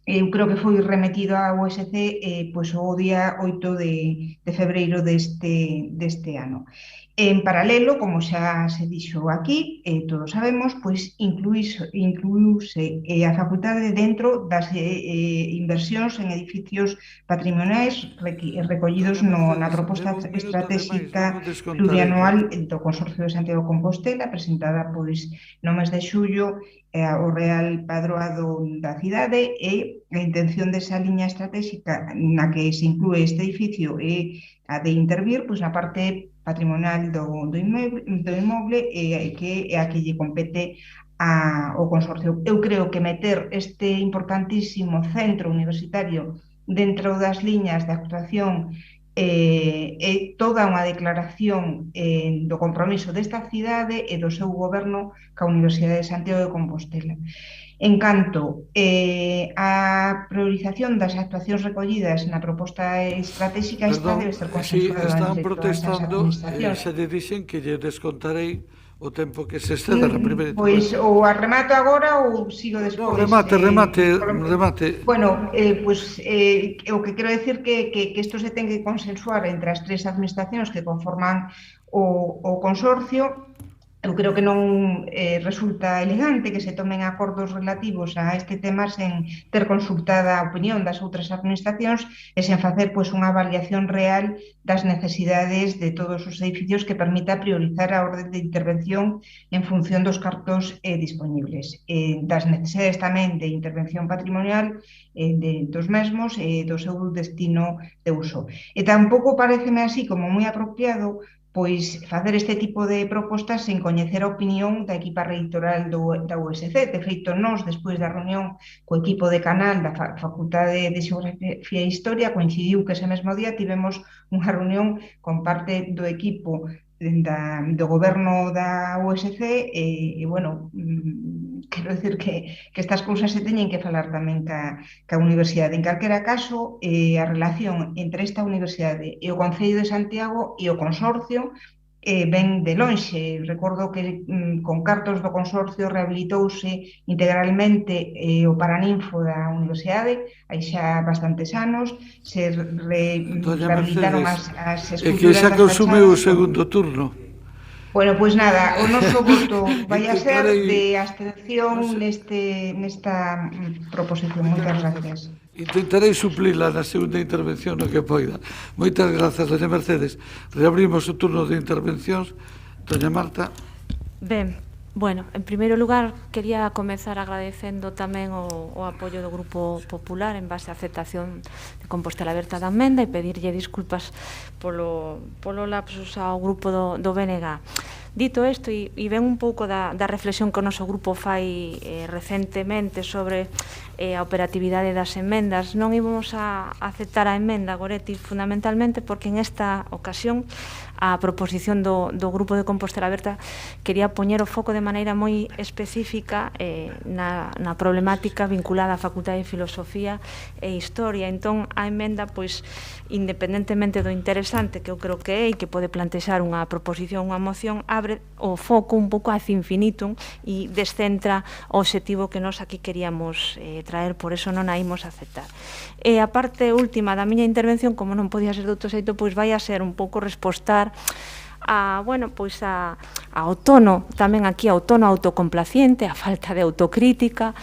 Eu creo que foi remitido á USC o día 8 de febreiro deste ano. En paralelo, como xa se dixo aquí, todos sabemos, incluíuse a facultade dentro das inversións en edificios patrimoniais recollidos na proposta estratégica plurianual do Consorcio de Santiago de Compostela, presentada no mes de xullo ao Real Padroado da cidade, e a intención desa liña estratégica na que se inclúe este edificio é a de intervir na parte patrimonial do inmoble, que é a que lle compete ao Consorcio. Eu creo que meter este importantísimo centro universitario dentro das liñas de actuación é toda unha declaración do compromiso desta cidade e do seu goberno ca Universidade de Santiago de Compostela. En canto a priorización das actuacións recollidas na proposta estratégica, esta debe ser consensuada entre todas as administracións. Se lle dixen que lle descontarei o tempo que se exceda na primeira intervención. Pois ou a remato agora ou sigo despois. Remate. Bueno, o que quero decir que isto se ten que consensuar entre as tres administracións que conforman o consorcio. Eu creo que non resulta elegante que se tomen acordos relativos a este tema sen ter consultada a opinión das outras administracións e sen facer unha avaliación real das necesidades de todos os edificios que permita priorizar a orde de intervención en función dos cartos disponibles, das necesidades tamén de intervención patrimonial dos mesmos e do seu destino de uso. E tampouco pareceme así como moi apropiado facer este tipo de propostas sen coñecer a opinión da equipa reitoral da USC. De feito, nós, despois da reunión co equipo de Canal da Facultade de Xeografía e Historia, coincidiu que ese mesmo día tivemos unha reunión con parte do equipo do goberno da USC e quero dicir que estas cousas se teñen que falar tamén ca universidade. En calquera caso, a relación entre esta universidade e o Concello de Santiago e o Consorcio ven de lonxe. Recordo que con cartos do Consorcio rehabilitouse integralmente o Paraninfo da Universidade hai xa bastantes anos, se rehabilitaron as esculturas. E que xa consumiu o segundo turno. Bueno, pois nada, o noso voto vai a ser de abstención nesta proposición. Moitas gracias. Intentarei suplila na segunda intervención no que poida. Moitas grazas, doña Mercedes. Reabrimos o turno de intervencións Doña Marta. Ben, bueno, en primeiro lugar, quería comezar agradecendo tamén o apoio do Grupo Popular en base á aceptación de Compostela Aberta da emenda e pedirlle disculpas polo lapsus ao grupo do BNG. Dito isto, e ven un pouco da reflexión que o noso grupo fai recentemente sobre a operatividade das emendas, non íbamos a aceptar a emenda Goretti fundamentalmente porque en esta ocasión a proposición do Grupo de Compostela Aberta quería poñer o foco de maneira moi específica na problemática vinculada á Facultade de Filosofía e Historia. Entón, a emenda, pois, independentemente do interesante que eu creo que é e que pode plantexar unha proposición, unha moción, abre o foco un pouco ad infinitum e descentra o obxectivo que nós aquí queríamos traer, por eso non a imos aceptar. E a parte última da miña intervención, como non podía ser de outro xeito, pois vai a ser un pouco respostar ao tono, tamén aquí ao tono autocomplaciente, a falta de autocrítica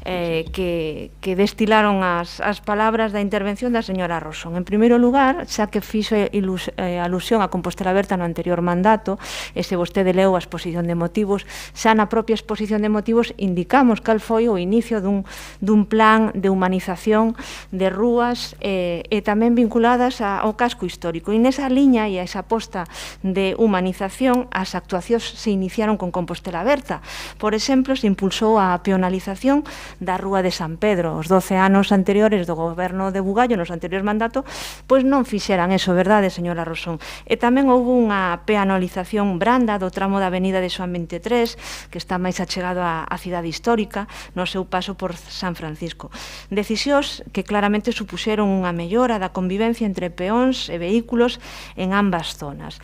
que destilaron as palabras da intervención da señora Rosón. En primeiro lugar, xa que fixo alusión a Compostela Aberta no anterior mandato, e se vostede leu a exposición de motivos, xa na propia exposición de motivos indicamos cal foi o inicio dun plan de humanización de rúas e tamén vinculadas ao casco histórico. E nesa liña e a esa aposta de humanización, as actuacións se iniciaron con Compostela Aberta. Por exemplo, se impulsou a peonalización da Rúa de San Pedro. Os 12 anos anteriores do goberno de Bugallo, nos anteriores mandatos, pois non fixeran eso, verdade, señora Rosón? E tamén houve unha peonalización branda do tramo da avenida de Xoán 23, que está máis achegado á cidade histórica, no seu paso por San Francisco. Decisións que claramente supuxeron unha mellora da convivencia entre peóns e vehículos en ambas zonas.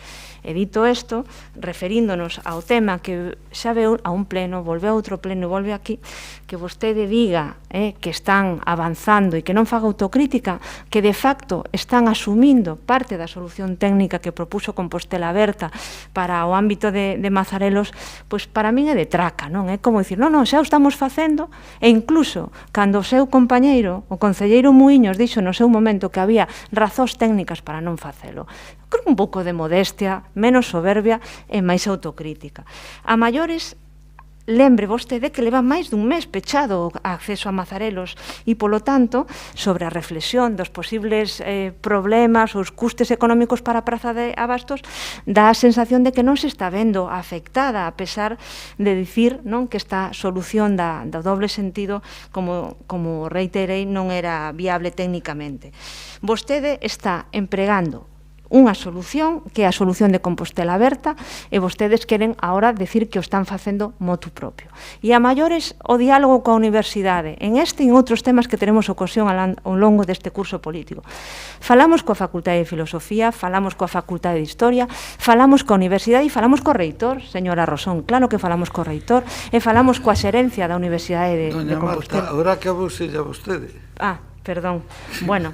E dito isto, referíndonos ao tema que xa veu a un pleno, volve a outro pleno e volve aquí, que vostede diga que están avanzando e que non faga autocrítica, que de facto están asumindo parte da solución técnica que propuso Compostela Aberta para o ámbito de Mazarelos, pois para min é de traca, non? É como dicir, non, xa o estamos facendo, e incluso cando o seu compañeiro, o concelleiro Muiños, dixo no seu momento que había razóns técnicas para non facelo. Creo un pouco de modestia, menos soberbia e máis autocrítica. A maiores, lembre vostede que leva máis dun mes pechado o acceso a Mazarelos e, polo tanto, sobre a reflexión dos posibles problemas, os custes económicos para a Praza de Abastos, dá a sensación de que non se está vendo afectada, a pesar de dicir que esta solución do doble sentido, como reiterei, non era viable técnicamente. Vostede está empregando unha solución que é a solución de Compostela Aberta e vostedes queren agora decir que o están facendo motu propio. E a maiores, o diálogo coa universidade, en este e en outros temas que teremos ocasión ao longo deste curso político. Falamos coa Facultade de Filosofía, falamos coa Facultade de Historia, falamos coa universidade e falamos co reitor, señora Rosón, claro que falamos co reitor, e falamos coa xerencia da Universidade de Compostela. Doña Marta, ahora acabouse xa vostede. Perdón. Bueno,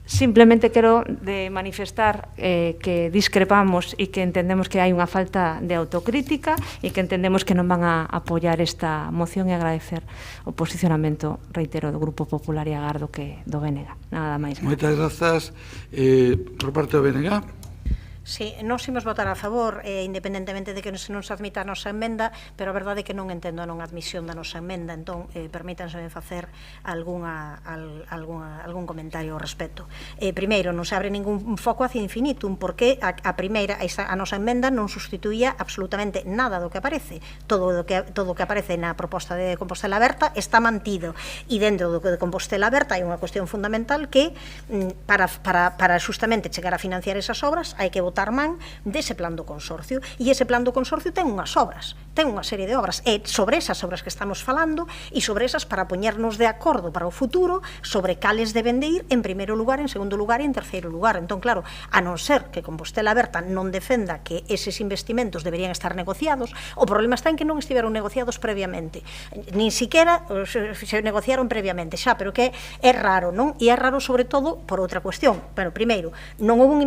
simplemente quero de manifestar que discrepamos e que entendemos que hai unha falta de autocrítica e que entendemos que non van a apoiar esta moción e agradecer o posicionamento, reitero, do Grupo Popular e agardo que do BNG. Nada máis. Moitas grazas. Por parte do BNG. Sí, nós imos votar a favor, independentemente de que non se admita a nosa emenda, pero a verdade é que non entendo a non admisión da nosa emenda, entón permítanseme facer algún comentario ao respecto. Primeiro, non se abre ningún foco hacia infinitum, porque a primeira, a nosa emenda non sustituía absolutamente nada do que aparece. Todo o que aparece na proposta de Compostela Aberta está mantido, e dentro do que de Compostela Aberta hai unha cuestión fundamental que para justamente chegar a financiar esas obras hai que botar man dese plan do consorcio, e ese plan do consorcio ten unhas obras, ten unha serie de obras, e sobre esas obras que estamos falando e sobre esas para poñernos de acordo para o futuro sobre cales deben de ir en primeiro lugar, en segundo lugar e en terceiro lugar. Entón, claro, a non ser que Compostela Aberta non defenda que eses investimentos deberían estar negociados, o problema está en que non estiveron negociados previamente, nin siquiera se negociaron previamente xa, pero que é raro, non? E é raro sobre todo por outra cuestión. Pero primeiro, non houve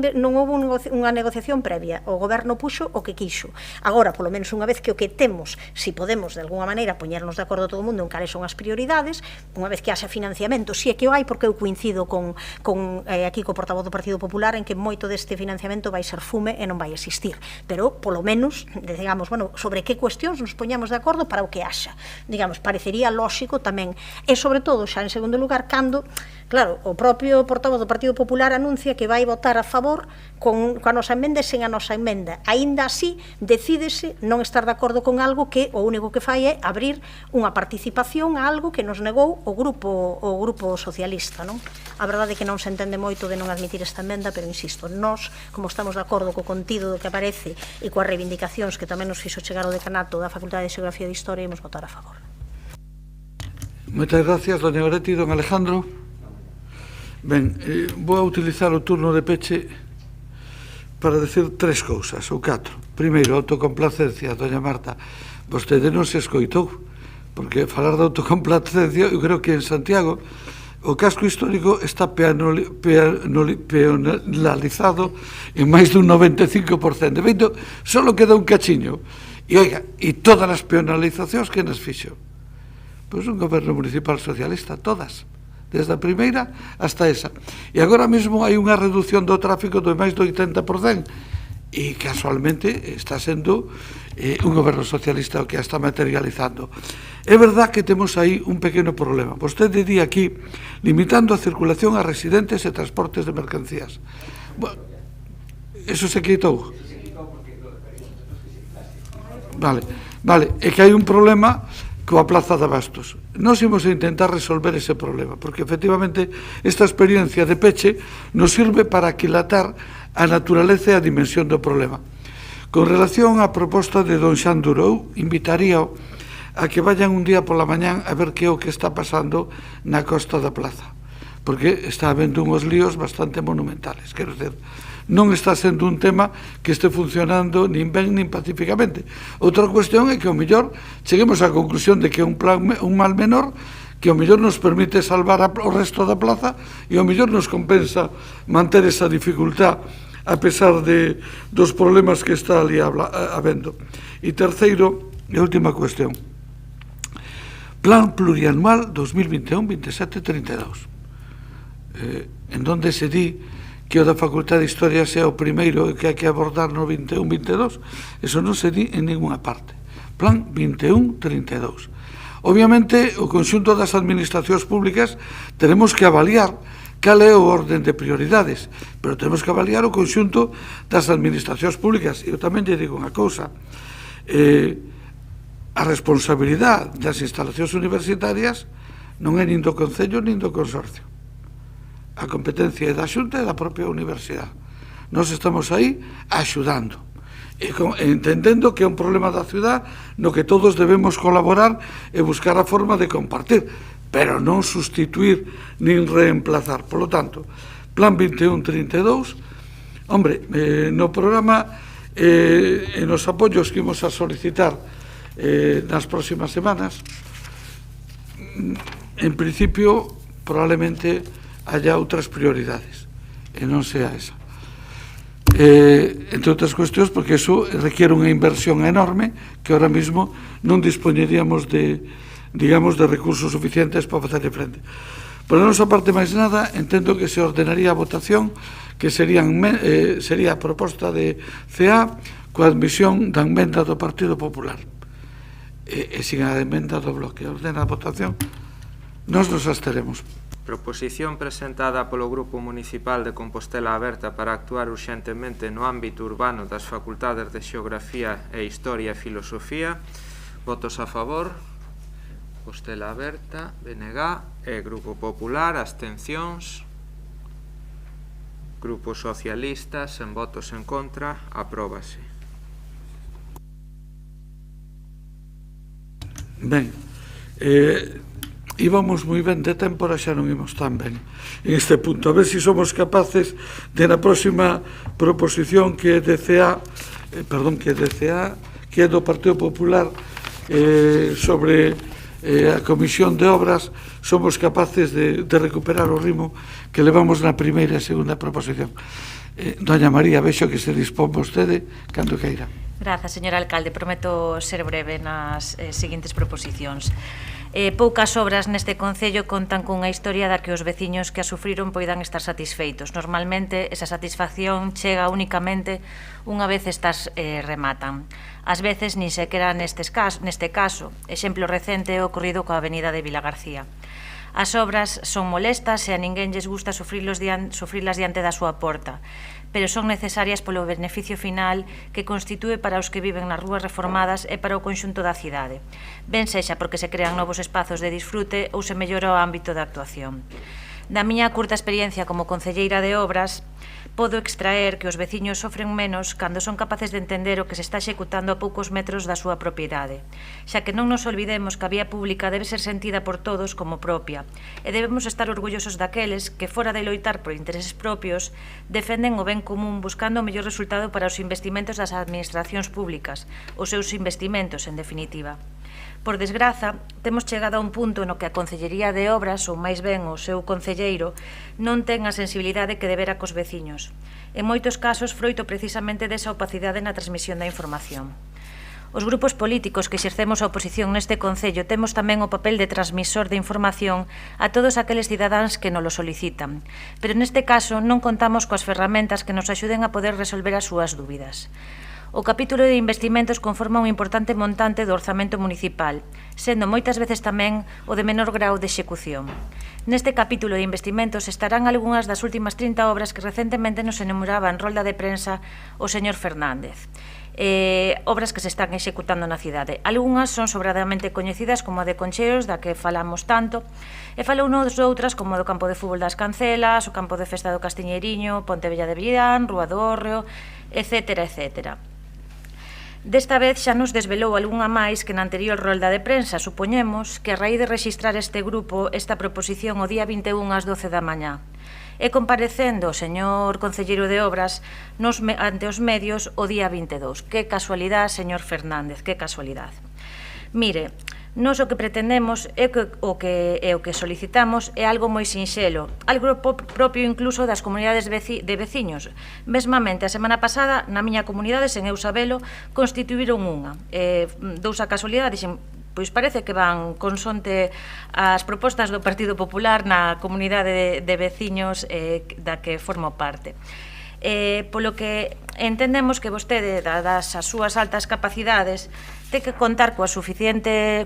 unha negociación previa, o goberno puxo o que quixo. Agora, polo menos unha vez que o que temos, si podemos de alguna maneira poñernos de acordo todo o mundo en cales son as prioridades, unha vez que haxa financiamento, si é que o hai, porque eu coincido aquí co portavoz do Partido Popular en que moito deste financiamento vai ser fume e non vai existir, pero polo menos, digamos, bueno, sobre que cuestións nos poñamos de acordo para o que haxa, digamos, parecería lóxico tamén, e sobre todo, xa en segundo lugar, cando, claro, o propio portavoz do Partido Popular anuncia que vai votar a favor coa nosa emenda e sen a nosa emenda. Aínda así, decídese non estar de acordo con algo que o único que fai é abrir unha participación a algo que nos negou o grupo socialista, non? A verdade é que non se entende moito de non admitir esta emenda, pero insisto, nós, como estamos de acordo co contido do que aparece e coas reivindicacións que tamén nos fixo chegar o decanato da Facultade de Xeografía e de Historia, imos votar a favor. Moitas gracias, doña Goretti. Don Alejandro. Ben, vou a utilizar o turno de peche para decir 3 cousas, ou 4. Primeiro, autocomplacencia, doña Marta. Vostede non se escoitou, porque falar de autocomplacencia, eu creo que en Santiago o casco histórico está peonalizado en máis dun 95%. De feito, só queda un cachiño. E, oiga, e todas as peonalizacións que nos fixo? Pois un goberno municipal socialista, todas. Desde a primeira hasta esa. E agora mesmo hai unha reducción do tráfico de máis do 80%, e casualmente está sendo un goberno socialista o que a está materializando. É verdad que temos aí un pequeno problema. Vostede di aquí, limitando a circulación a residentes e transportes de mercancías. Bueno, eso se quitou? Vale, é que hai un problema coa Plaza de Abastos. Nós imos a intentar resolver ese problema, porque efectivamente esta experiencia de peche nos sirve para aquilatar a naturaleza e a dimensión do problema. Con relación á proposta de don Xan Durou, invitaríao a que vayan un día pola mañán a ver que é o que está pasando na costa da plaza, porque está habendo unhos líos bastante monumentales. Quero dizer, non está sendo un tema que este funcionando nin ben nin pacíficamente. Outra cuestión é que ao mellor cheguemos á conclusión de que é un mal menor, que ao mellor nos permite salvar o resto da plaza e ao mellor nos compensa manter esa dificultad a pesar dos problemas que está ali habendo. E terceiro, e última cuestión, Plan Plurianual 2021-27-32, en donde se di que o da Facultade de Historia sea o primeiro que hai que abordar no 21-22, eso non se di en ninguna parte. Plan 21-32. Obviamente, o conxunto das administracións públicas tenemos que avaliar cal é o orden de prioridades, pero temos que avaliar o conxunto das administracións públicas. E eu tamén lle digo unha cousa, a responsabilidade das instalacións universitarias non é nin do Concello nin do Consorcio. A competencia é da Xunta e da propia universidade. Nós estamos aí axudando, entendendo que é un problema da ciudad no que todos debemos colaborar e buscar a forma de compartir, pero non sustituir nin reemplazar. Por lo tanto, Plan 21-32, hombre, no programa e nos apoios que imos a solicitar nas próximas semanas, en principio, probablemente haya outras prioridades e non sea esa, entre outras cuestións porque eso requiere unha inversión enorme que ahora mismo non dispoñeríamos de recursos suficientes para facerle frente. Por a nosa parte, máis nada, entendo que se ordenaría a votación que sería a proposta de CA coa admisión da emenda do Partido Popular e sin a emenda do bloque. Ordena a votación, nós nos absteremos. Proposición presentada polo Grupo Municipal de Compostela Aberta para actuar urxentemente no ámbito urbano das Facultades de Xeografía e Historia e Filosofía. Votos a favor. Compostela Aberta, BNG e Grupo Popular. Abstencións. Grupo Socialista, sen votos en contra. Apróbase. Ben, íbamos moi ben de tempo, xa non imos tan ben en este punto. A ver se somos capaces de na próxima proposición que é de CA, que é do Partido Popular sobre a Comisión de Obras, somos capaces de recuperar o ritmo que levamos na primeira e segunda proposición. Doña María, vexo que se dispón vostede cando queira. Grazas, señor alcalde. Prometo ser breve nas seguintes proposicións. Poucas obras neste concello contan cunha historia da que os veciños que a sufriron poidan estar satisfeitos. Normalmente, esa satisfacción chega únicamente unha vez estas rematan. Ás veces, nin sequera neste caso. Exemplo recente ocorrido coa avenida de Vilagarcía. As obras son molestas e a ninguén lles gusta sufrilas diante da súa porta, pero son necesarias polo beneficio final que constitúe para os que viven nas rúas reformadas e para o conxunto da cidade, ben sexa porque se crean novos espazos de disfrute ou se mellora o ámbito de actuación. Da miña curta experiencia como concelleira de obras, podo extraer que os veciños sofren menos cando son capaces de entender o que se está executando a poucos metros da súa propiedade, xa que non nos olvidemos que a vía pública debe ser sentida por todos como propia, e debemos estar orgullosos daqueles que, fora de loitar por intereses propios, defenden o ben común buscando o mellor resultado para os investimentos das administracións públicas, os seus investimentos, en definitiva. Por desgraza, temos chegado a un punto no que a Concellería de Obras, ou máis ben o seu concelleiro, non ten a sensibilidade que debera cos veciños. En moitos casos, froito precisamente desa opacidade na transmisión da información. Os grupos políticos que exercemos a oposición neste concello temos tamén o papel de transmisor de información a todos aqueles cidadáns que nos lo solicitan, pero neste caso non contamos coas ferramentas que nos axuden a poder resolver as súas dúbidas. O capítulo de investimentos conforma un importante montante do orzamento municipal, sendo moitas veces tamén o de menor grau de execución. Neste capítulo de investimentos estarán algunhas das últimas 30 obras que recentemente nos enumeraba en rolda de prensa o señor Fernández. Obras que se están executando na cidade. Algunhas son sobradamente coñecidas como a de Concheros, da que falamos tanto, e falounos outras como do campo de fútbol das Cancelas, o campo de festa do Castiñeiriño, Pontevella de Villán, Rúa do Hórreo, etcétera, etcétera. Desta vez xa nos desvelou algunha máis que na anterior rolda de prensa. Supoñemos que a raíz de rexistrar este grupo esta proposición o día 21 ás 12 da mañá e comparecendo o señor concelleiro de Obras ante os medios o día 22. Que casualidade, señor Fernández, que casualidade. Mire, nós o que pretendemos e o que solicitamos é algo moi sinxelo, algo propio incluso das comunidades de veciños. Mesmamente, a semana pasada, na miña comunidade, sen eu sabelo, constituíron unha. Dous a casualidade, dixen, pois parece que van consonte as propostas do Partido Popular na comunidade de veciños da que formo parte. Polo que entendemos que vostede, dadas as súas altas capacidades, ten que contar cos suficientes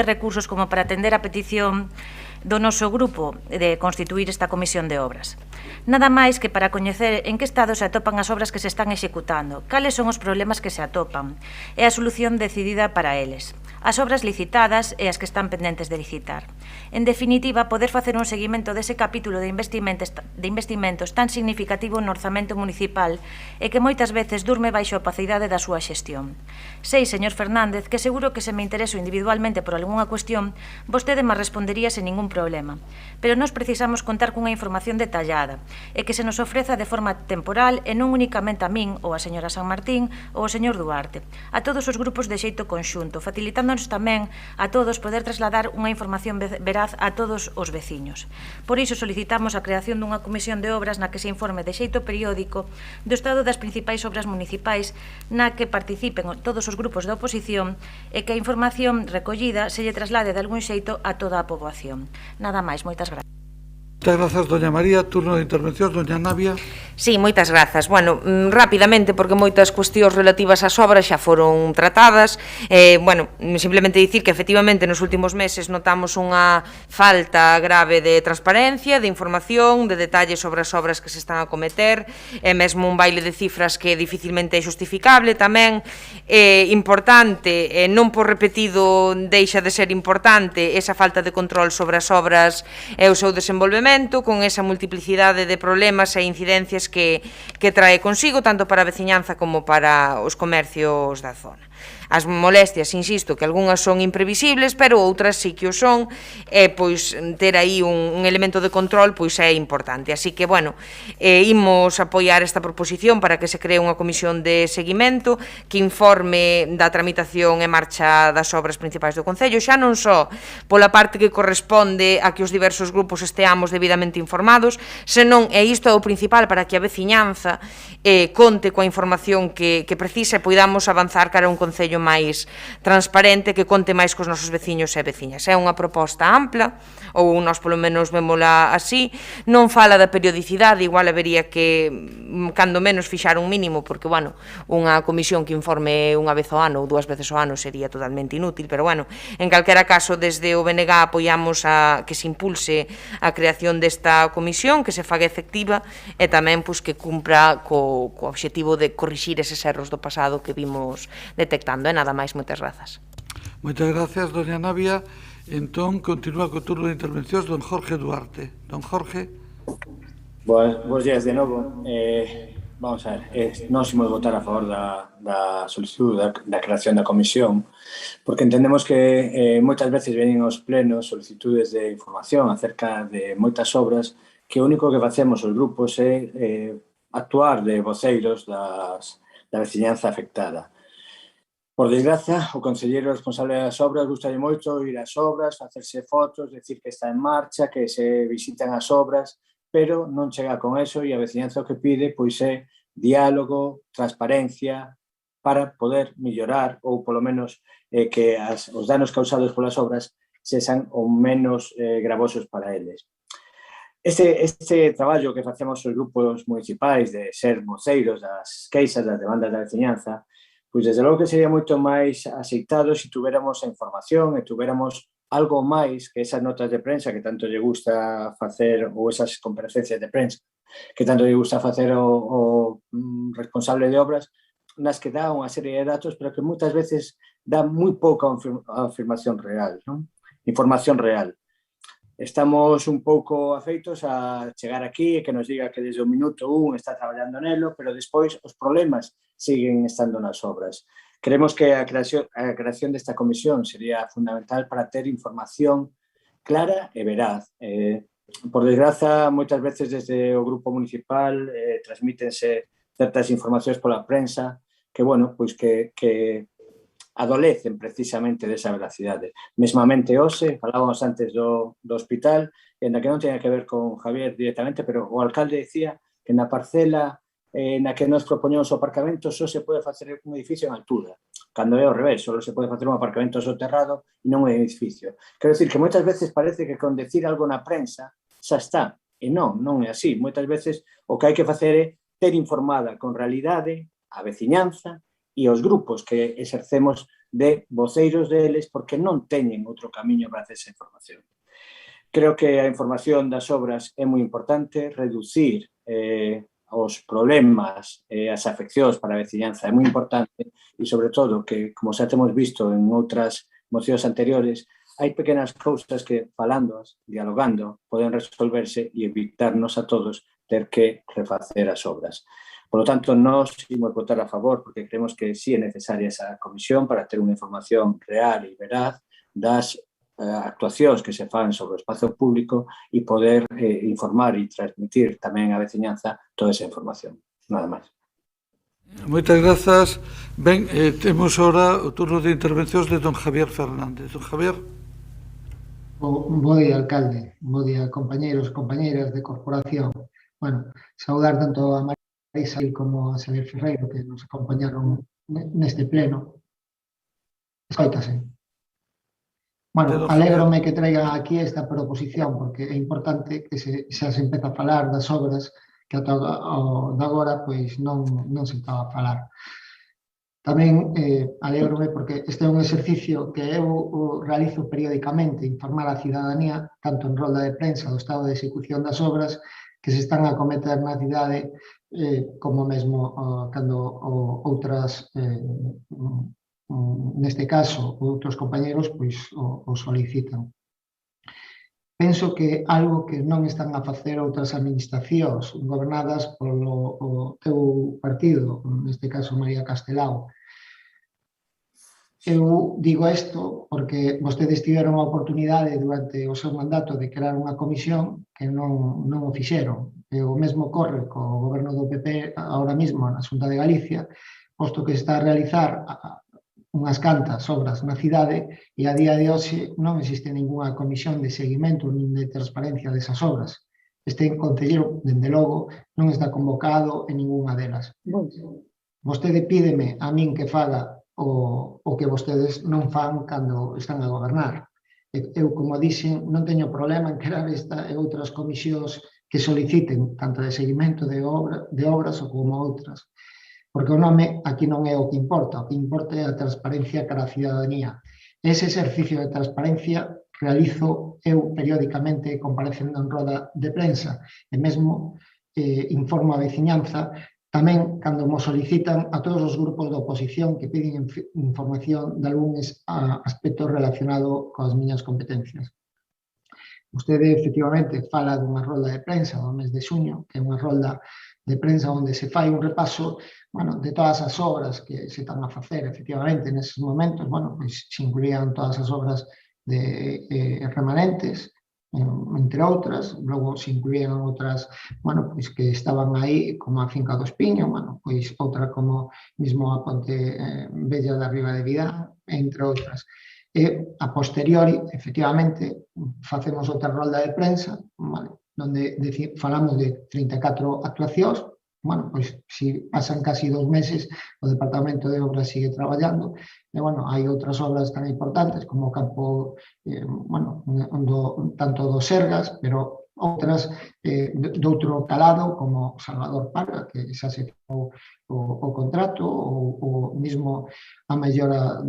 recursos como para atender a petición do noso grupo de constituir esta comisión de obras. Nada máis que para coñecer en que estado se atopan as obras que se están executando, cales son os problemas que se atopan e a solución decidida para eles, as obras licitadas e as que están pendentes de licitar. En definitiva, poder facer un seguimento dese capítulo de investimentos tan significativo no orzamento municipal e que moitas veces durme baixo a opacidade da súa xestión. Sei, señor Fernández, que seguro que se me intereso individualmente por algunha cuestión, vostede me respondería sen ningún problema. Pero nós precisamos contar cunha información detallada e que se nos ofreza de forma temporal e non únicamente a min ou a señora San Martín ou o señor Duarte, a todos os grupos de xeito conxunto, facilitándonos tamén a todos poder trasladar unha información veraz a todos os veciños. Por iso solicitamos a creación dunha comisión de obras na que se informe de xeito periódico do estado das principais obras municipais na que participen todos os grupos da oposición e que a información recollida se lle traslade de algún xeito a toda a poboación. Nada máis, moitas grazas. Moitas grazas, doña María. Turno de intervención, doña Navia. Sí, moitas grazas. Bueno, rapidamente, porque moitas cuestións relativas ás obras xa foron tratadas. Simplemente dicir que efectivamente nos últimos meses notamos unha falta grave de transparencia, de información, de detalles sobre as obras que se están a cometer, e mesmo un baile de cifras que dificilmente é justificable tamén. Importante, non por repetido deixa de ser importante, esa falta de control sobre as obras e o seu desenvolvemento, con esa multiplicidade de problemas e incidencias que trae consigo tanto para a veciñanza como para os comercios da zona. As molestias, insisto, que algunhas son imprevisibles, pero outras sí que o son, e pois ter aí un elemento de control pois é importante. Así que, bueno, imos apoiar esta proposición para que se cree unha comisión de seguimento que informe da tramitación e marcha das obras principais do Concello, xa non só pola parte que corresponde a que os diversos grupos esteamos debidamente informados, senón, e isto é o principal para que a veciñanza conte coa información que precisa e poidamos avanzar cara a un Concello máis transparente, que conte máis cos nosos veciños e veciñas. É unha proposta ampla, ou nós polo menos vémola así, non fala da periodicidade, igual habería que, cando menos, fixar un mínimo, porque, bueno, unha comisión que informe unha vez ao ano ou 2 veces ao ano sería totalmente inútil, pero, bueno, en calquera caso, desde o BNG apoiamos a que se impulse a creación desta comisión, que se faga efectiva e tamén pois, que cumpra co obxectivo de corrixir eses erros do pasado que vimos detectando. E nada máis, moitas grazas. Moitas gracias, doña Navia. Entón, continúa co turno de intervencións don Jorge Duarte. Don Jorge. Bos días de novo. Vamos a ver, nós imos votar a favor da solicitud da creación da comisión, porque entendemos que moitas veces veñen aos plenos solicitudes de información acerca de moitas obras que o único que facemos os grupos é actuar de voceiros da veciñanza afectada. Por desgracia, o concelleiro responsable das obras gustalle moito ir ás obras, facerse fotos, decir que está en marcha, que se visitan as obras, pero non chega con eso e a veciñanza o que pide pois é diálogo, transparencia, para poder mellorar ou polo menos que os danos causados polas obras sexan o menos gravosos para eles. Este traballo que facemos os grupos municipais de ser voceiros das queixas, das demandas da veciñanza, pois desde logo que sería moito máis aceitado se tuviéramos a información e tuviéramos algo máis que esas notas de prensa que tanto lle gusta facer, ou esas comparecencias de prensa que tanto lle gusta facer o responsable de obras, nas que dá unha serie de datos, pero que moitas veces dá moi pouca afirmación real, non? Información real. Estamos un pouco afeitos a chegar aquí e que nos diga que desde o minuto 1 está traballando nelo, pero despois os problemas siguen estando nas obras. Creemos que a creación desta comisión sería fundamental para ter información clara e veraz. Por desgraza, moitas veces desde o grupo municipal transmítense certas informacións pola prensa que, bueno, pois que adolecen precisamente desa veracidade. Mesmamente hoxe, falábamos antes do hospital, en que non teña que ver con Javier directamente, pero o alcalde decía que na parcela na que nos propoñemos o aparcamento só se pode facer un edificio en altura, cando é ao revés, só se pode facer un aparcamento soterrado e non un edificio. Quero dicir que moitas veces parece que con decir algo na prensa xa está, e non é así. Moitas veces o que hai que facer é ter informada con realidade a veciñanza e os grupos que exercemos de voceiros deles porque non teñen outro camiño para hacer esa información. Creo que a información das obras é moi importante, reducir os problemas e as afeccións para a veciñanza é moi importante e, sobre todo, que, como xa temos visto en outras mocións anteriores, hai pequenas cousas que, falándoas, dialogando, poden resolverse e evitarnos a todos ter que refacer as obras. Por lo tanto, nós imos votar a favor porque creemos que sí é necesaria esa comisión para ter unha información real e veraz das actuacións que se fan sobre o espazo público e poder informar e transmitir tamén á veciñanza toda esa información. Nada máis. Moitas grazas. Ben, temos ahora o turno de intervencións de don Javier Fernández. Don Javier. Bo día, alcalde. Bo día, compañeros, compañeiras de corporación. Bueno, saudar tanto a Marisa como a Xavier Ferreiro que nos acompañaron neste pleno. Escoítase. Bueno, alégrome que traigan aquí esta proposición porque é importante que xa se empeza a falar das obras que ata de agora pois non se estaba a falar. Tamén alégrome porque este é un exercicio que eu realizo periódicamente, informar a cidadanía, tanto en rolda de prensa do estado de execución das obras que se están a cometer na cidade como mesmo cando outras neste caso, outros compañeros pois o solicitan. Penso que algo que non están a facer outras administracións gobernadas polo teu partido, neste caso María Castelao, Eu digo isto porque vostedes tiveron a oportunidade durante o seu mandato de crear unha comisión que non o fixeron. E o mesmo ocorre co goberno do PP ahora mismo na Xunta de Galicia, posto que está a realizar unhas cantas obras na cidade e a día de hoxe non existe ninguna comisión de seguimento nin de transparencia desas obras. Este concelleiro, dende logo, non está convocado en ninguna delas. Vostede pídeme a min que faga o que vostedes non fan cando están a gobernar. Eu, como dixen, non teño problema en crear esta e outras comisións que soliciten tanto de seguimento de obras como outras. Porque o nome aquí non é o que importa é a transparencia cara a cidadanía. Ese exercicio de transparencia realizo eu periódicamente comparecendo en roda de prensa e mesmo informo a veciñanza tamén cando mo solicitan a todos os grupos de oposición que piden información de algún aspecto relacionado coas miñas competencias. Vostede, efectivamente, fala dunha rolda de prensa do mes de xuño, que é unha rolda de prensa onde se fai un repaso de todas as obras que se están a facer, efectivamente, neses momentos, pois se incluían todas as obras de remanentes, entre outras, logo se incluían outras, pois que estaban aí, como a Finca do Espiño, pois outra como mesmo a Ponte Bella da Riba de Vidán, entre outras. E, a posteriori, efectivamente, facemos outra rolda de prensa, onde falamos de 34 actuacións, pois se pasan casi 2 meses, o Departamento de Obras sigue traballando, e, hai outras obras tan importantes como o campo, tanto do Sergas, pero outras de outro calado, como Salvador Parga, que xa se fixou o contrato, ou mesmo a mellora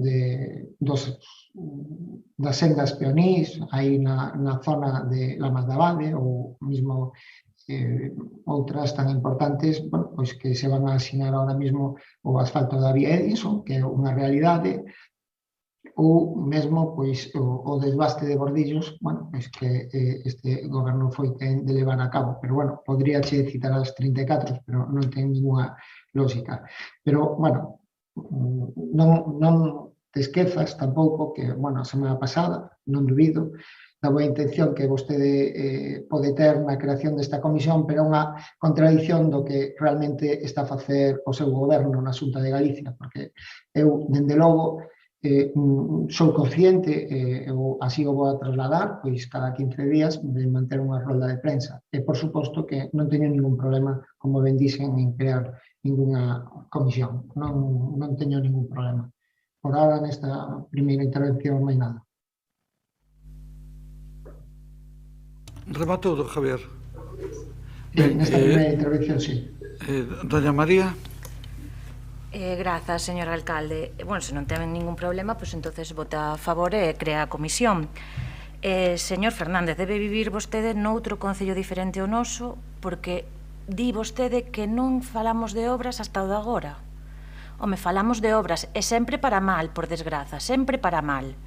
das sendas peonís, aí na zona de Lamas da Vade, ou mesmo outras tan importantes, pois que se van a asinar ahora mesmo o asfalto da vía Edison, que é unha realidade, ou mesmo pois o desbaste de Bordillos, pois que este goberno foi quen de levar a cabo, pero podría che citar as 34, pero non ten ninguna lógica. Pero, non te esquezas tampouco que, a semana pasada, non dubido, da boa intención que vostede pode ter na creación desta comisión, pero é unha contradición do que realmente está a facer o seu goberno na Xunta de Galicia, porque eu, dende logo, sou consciente, así o vou a trasladar, pois cada 15 días de manter unha rolda de prensa. E, por suposto, que non teño ningún problema, como ben dixen, en crear ninguna comisión. Non teño ningún problema. Por ahora, nesta primeira intervención, non hai nada. Rematou, don Javier. Nesta primeira intervención, sí. Doña María. Grazas, señor alcalde. Se non ten ningún problema, pois entonces vota a favor e crea a comisión. Señor Fernández, debe vivir vostede noutro concello diferente ao noso, porque di vostede que non falamos de obras hasta o de agora. Falamos de obras, e sempre para mal, por desgraza, sempre para mal.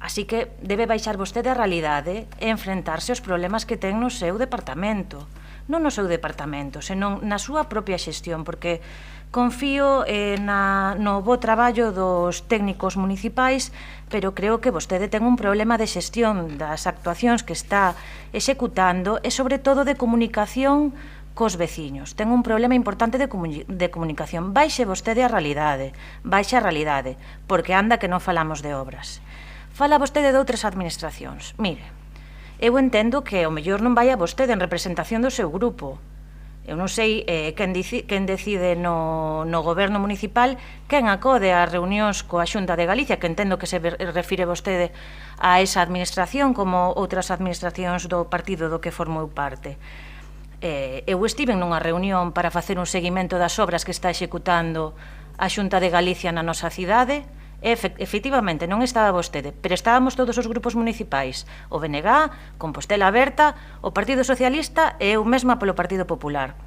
Así que debe baixar vostede a realidade e enfrentarse aos problemas que ten no seu departamento. Non no seu departamento, senón na súa propia xestión, porque confío no bo traballo dos técnicos municipais, pero creo que vostede ten un problema de xestión das actuacións que está executando e, sobre todo, de comunicación cos veciños. Ten un problema importante de comunicación. Baixe vostede a realidade, porque anda que non falamos de obras. Fala vostede de outras administracións. Mire, eu entendo que o mellor non vai a vostede en representación do seu grupo. Eu non sei quen decide no goberno municipal, quen acode ás reunións coa Xunta de Galicia, que entendo que se refire vostede a esa administración como outras administracións do partido do que formou parte. Eu estive nunha reunión para facer un seguimento das obras que está executando a Xunta de Galicia na nosa cidade. Efectivamente, non estaba vostede, pero estábamos todos os grupos municipais, o BNG, Compostela Aberta, o Partido Socialista e eu mesma polo Partido Popular.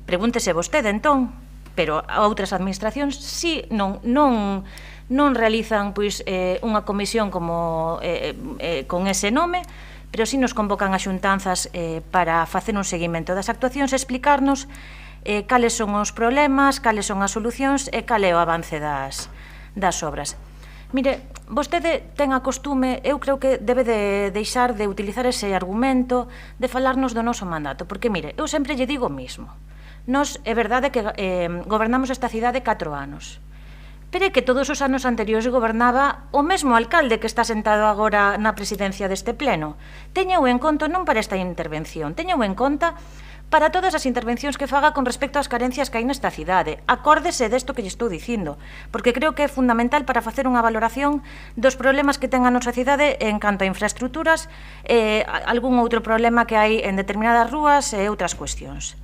Pregúntese vostede, entón, pero a outras administracións si non realizan unha comisión con ese nome, pero si nos convocan a xuntanzas para facer un seguimento das actuacións e explicarnos cales son os problemas, cales son as solucións e cal é o avance das obras. Mire, vostede ten a costume, eu creo que debe de deixar de utilizar ese argumento de falarnos do noso mandato, porque, mire, eu sempre lle digo o mismo. Nos, é verdade que gobernamos esta cidade 4 anos, pero é que todos os anos anteriores gobernaba o mesmo alcalde que está sentado agora na presidencia deste pleno. Teñeu en conta non para esta intervención, teñeu en conta para todas as intervencións que faga con respecto ás carencias que hai nesta cidade. Acórdese desto que lle estou dicindo, porque creo que é fundamental para facer unha valoración dos problemas que ten a nosa cidade en canto a infraestructuras, algún outro problema que hai en determinadas rúas e outras cuestións.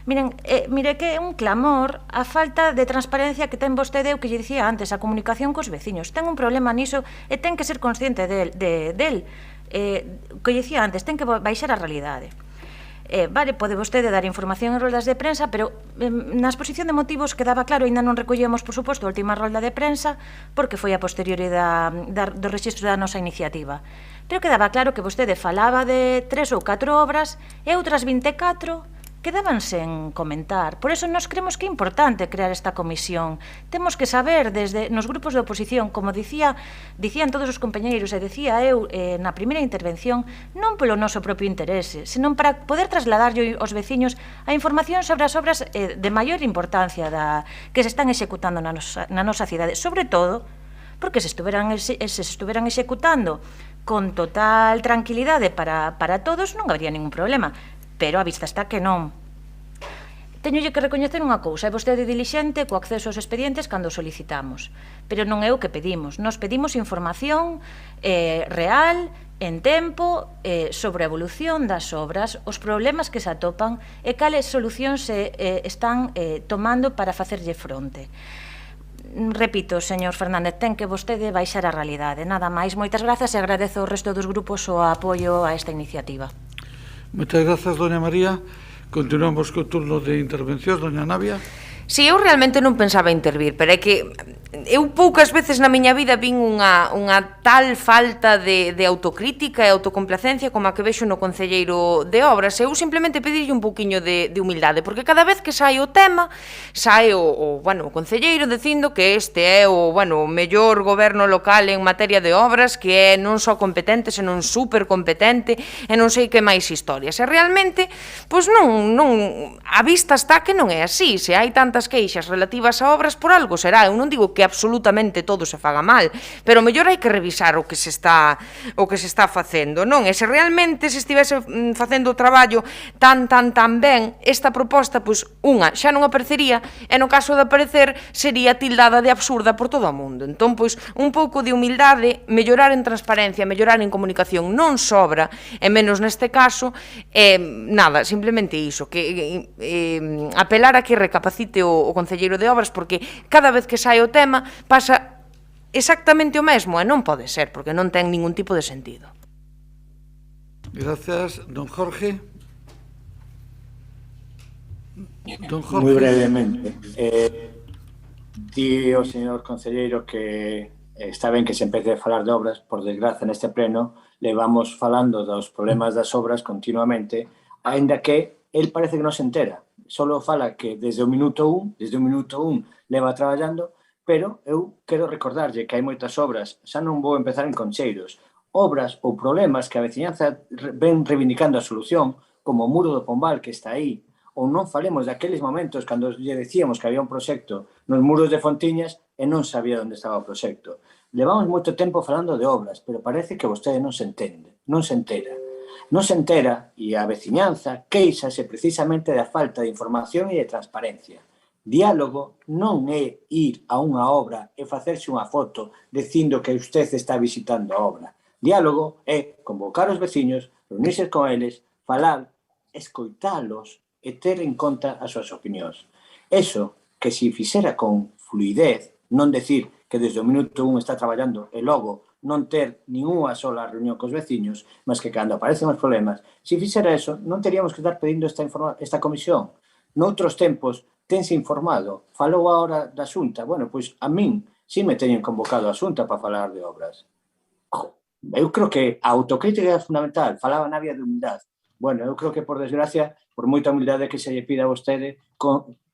Miren, mire que é un clamor a falta de transparencia que ten vostede, o que lle dicía antes, a comunicación cos veciños. Ten un problema niso e ten que ser consciente del. O que lle dicía antes, ten que baixar a realidade. Vale, pode vostede dar información en roldas de prensa, pero na exposición de motivos quedaba claro, ainda non recollemos, por suposto, a última rolda de prensa, porque foi a posteriori do rexistro da nosa iniciativa. Pero quedaba claro que vostede falaba de 3 ou 4 obras e outras 24 quedaban sen comentar. Por eso nos creemos que é importante crear esta comisión. Temos que saber desde nos grupos de oposición, como dicían todos os compañeiros e decía eu na primeira intervención, non polo noso propio interese, senón para poder trasladarlle aos veciños a información sobre as obras de maior importancia que se están executando na nosa cidade, sobre todo porque se estuveran executando con total tranquilidade para todos, non habería ningún problema. Pero a vista está que non. Teñolle que recoñecer unha cousa, é vostede dilixente co acceso aos expedientes cando solicitamos, pero non é o que pedimos. Nos pedimos información real, en tempo, sobre a evolución das obras, os problemas que se atopan e cales solucións se están tomando para facerlle fronte. Repito, señor Fernández, ten que vostede baixar a realidade. Nada máis, moitas grazas e agradezo ao resto dos grupos o apoio a esta iniciativa. Moitas grazas, doña María. Continuamos co turno de intervención, doña Navia. Si, eu realmente non pensaba intervir, pero é que eu poucas veces na miña vida vin unha tal falta de autocrítica e autocomplacencia como a que vexo no concelleiro de Obras. Eu simplemente pedirlle un pouquiño de humildade, porque cada vez que sai o tema, sai o concelleiro dicindo que este é o mellor goberno local en materia de obras, que é non só competente, senón super competente, e non sei que máis historias. E realmente, pois non, a vista está que non é así. Se hai tantas queixas relativas a obras, por algo será. Eu non digo que absolutamente todo se faga mal, pero mellor hai que revisar o que se está facendo, non? E se realmente se estivese facendo o traballo tan ben, esta proposta, pois, xa non aparecería, e no caso de aparecer, sería tildada de absurda por todo o mundo. Entón, pois, un pouco de humildade, mellorar en transparencia, mellorar en comunicación non sobra, e menos neste caso, nada, simplemente iso, que apelar a que recapacite o concelleiro de Obras, porque cada vez que sai o tema pasa exactamente o mesmo, e non pode ser, porque non ten ningún tipo de sentido. Gracias, don Jorge. Moi brevemente. Di o señor concelleiro que está ben que se empece a falar de obras, por desgraza neste pleno levamos falando dos problemas das obras continuamente, aínda que el parece que non se entera. Solo fala que desde o minuto 1 leva traballando, pero eu quero recordarlle que hai moitas obras, xa non vou empezar en Concheiros, obras ou problemas que a veciñanza ven reivindicando a solución, como o muro do Pombal que está aí, ou non falemos daqueles momentos cando lle decíamos que había un proxecto nos muros de Fontiñas e non sabía onde estaba o proxecto. Levamos moito tempo falando de obras, pero parece que vostede non se entende, non se entera. Non se entera e a veciñanza queixase precisamente da falta de información e de transparencia. Diálogo non é ir a unha obra e facerse unha foto dicindo que usted está visitando a obra. Diálogo é convocar os veciños, reunirse con eles, falar, escoitalos e ter en conta as súas opinións. Eso que se fixera con fluidez, non decir que desde o minuto 1 está traballando e logo non ter ninguna sola reunión cos veciños, mas que cando aparecen os problemas, se fixera eso, non teríamos que estar pedindo esta comisión. Noutros tempos, tense informado, falou agora da Xunta, pois a min si me teñen convocado a Xunta para falar de obras. Eu creo que a autocrítica é fundamental, falaba Navia de humildade. Eu creo que, por desgracia, por moita humildade que se lle pida a vostede,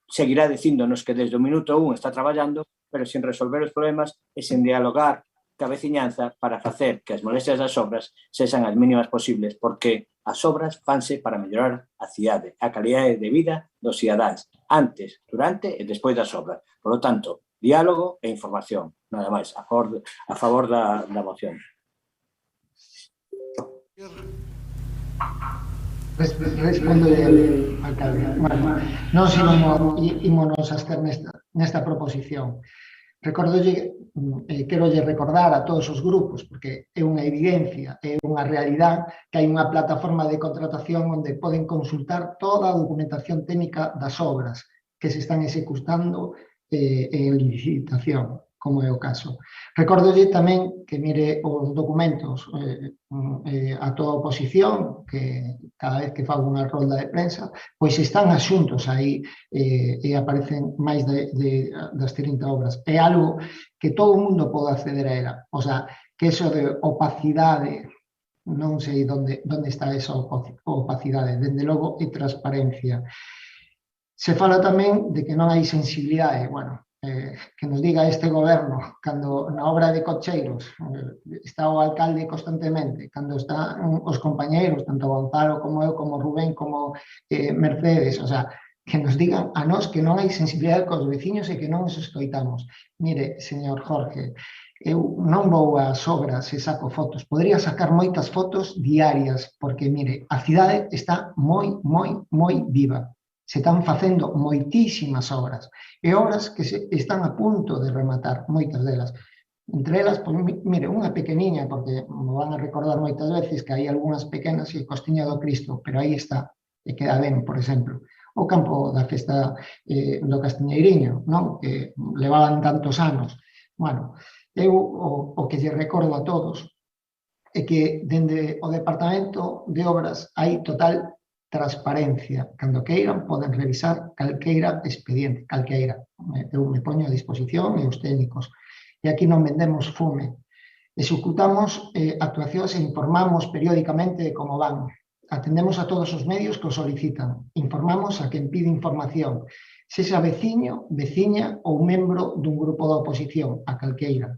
seguirá dicíndonos que desde o minuto 1 está traballando, pero sin resolver os problemas e sin dialogar ca veciñanza para facer que as molestias das obras sexan as mínimas posibles, porque as obras fanse para mellorar a cidade, a calidade de vida dos cidadáns, antes, durante e despois das obras. Por lo tanto, diálogo e información, nada máis, a favor da moción. Respondo ao alcalde. Bueno, nós ímonos a estar nesta proposición. Querolle recordar a todos os grupos, porque é unha evidencia, é unha realidade, que hai unha plataforma de contratación onde poden consultar toda a documentación técnica das obras que se están executando en licitación, como é o caso. Recórdolle tamén que mire os documentos a toda a oposición, que cada vez que fago unha rolda de prensa, pois están asuntos aí e aparecen máis das 30 obras. É algo que todo o mundo pode acceder a ela. O sea, que eso de opacidade, non sei onde está esa opacidade. Dende logo, é transparencia. Se fala tamén de que non hai sensibilidade. Bueno, que nos diga este goberno, cando na obra de Cocheiros está o alcalde constantemente, cando están os compañeiros, tanto Gonzalo como eu, como Rubén, como Mercedes, o sea, que nos digan a nós que non hai sensibilidade cos veciños e que non os escoitamos. Mire, señor Jorge, eu non vou ás obras e saco fotos, podría sacar moitas fotos diarias, porque, mire, a cidade está moi viva. Se están facendo moitísimas obras, e obras que están a punto de rematar, moitas delas. Entre elas, mire, unha pequeniña, porque me van a recordar moitas veces que hai algunhas pequenas e Costiña do Cristo, pero aí está, e queda ben, por exemplo. O campo da festa do Castiñeiriño, non? Que levaban tantos anos. Bueno, eu o que lle recordo a todos é que dende o Departamento de Obras hai total transparencia. Cando queiran, poden revisar calqueira expediente, calqueira. Eu me poño a disposición e os técnicos. E aquí non vendemos fume. Executamos actuacións e informamos periódicamente de como van. Atendemos a todos os medios que o solicitan. Informamos a quen pide información, sexa veciño, veciña ou membro dun grupo da oposición, a calqueira.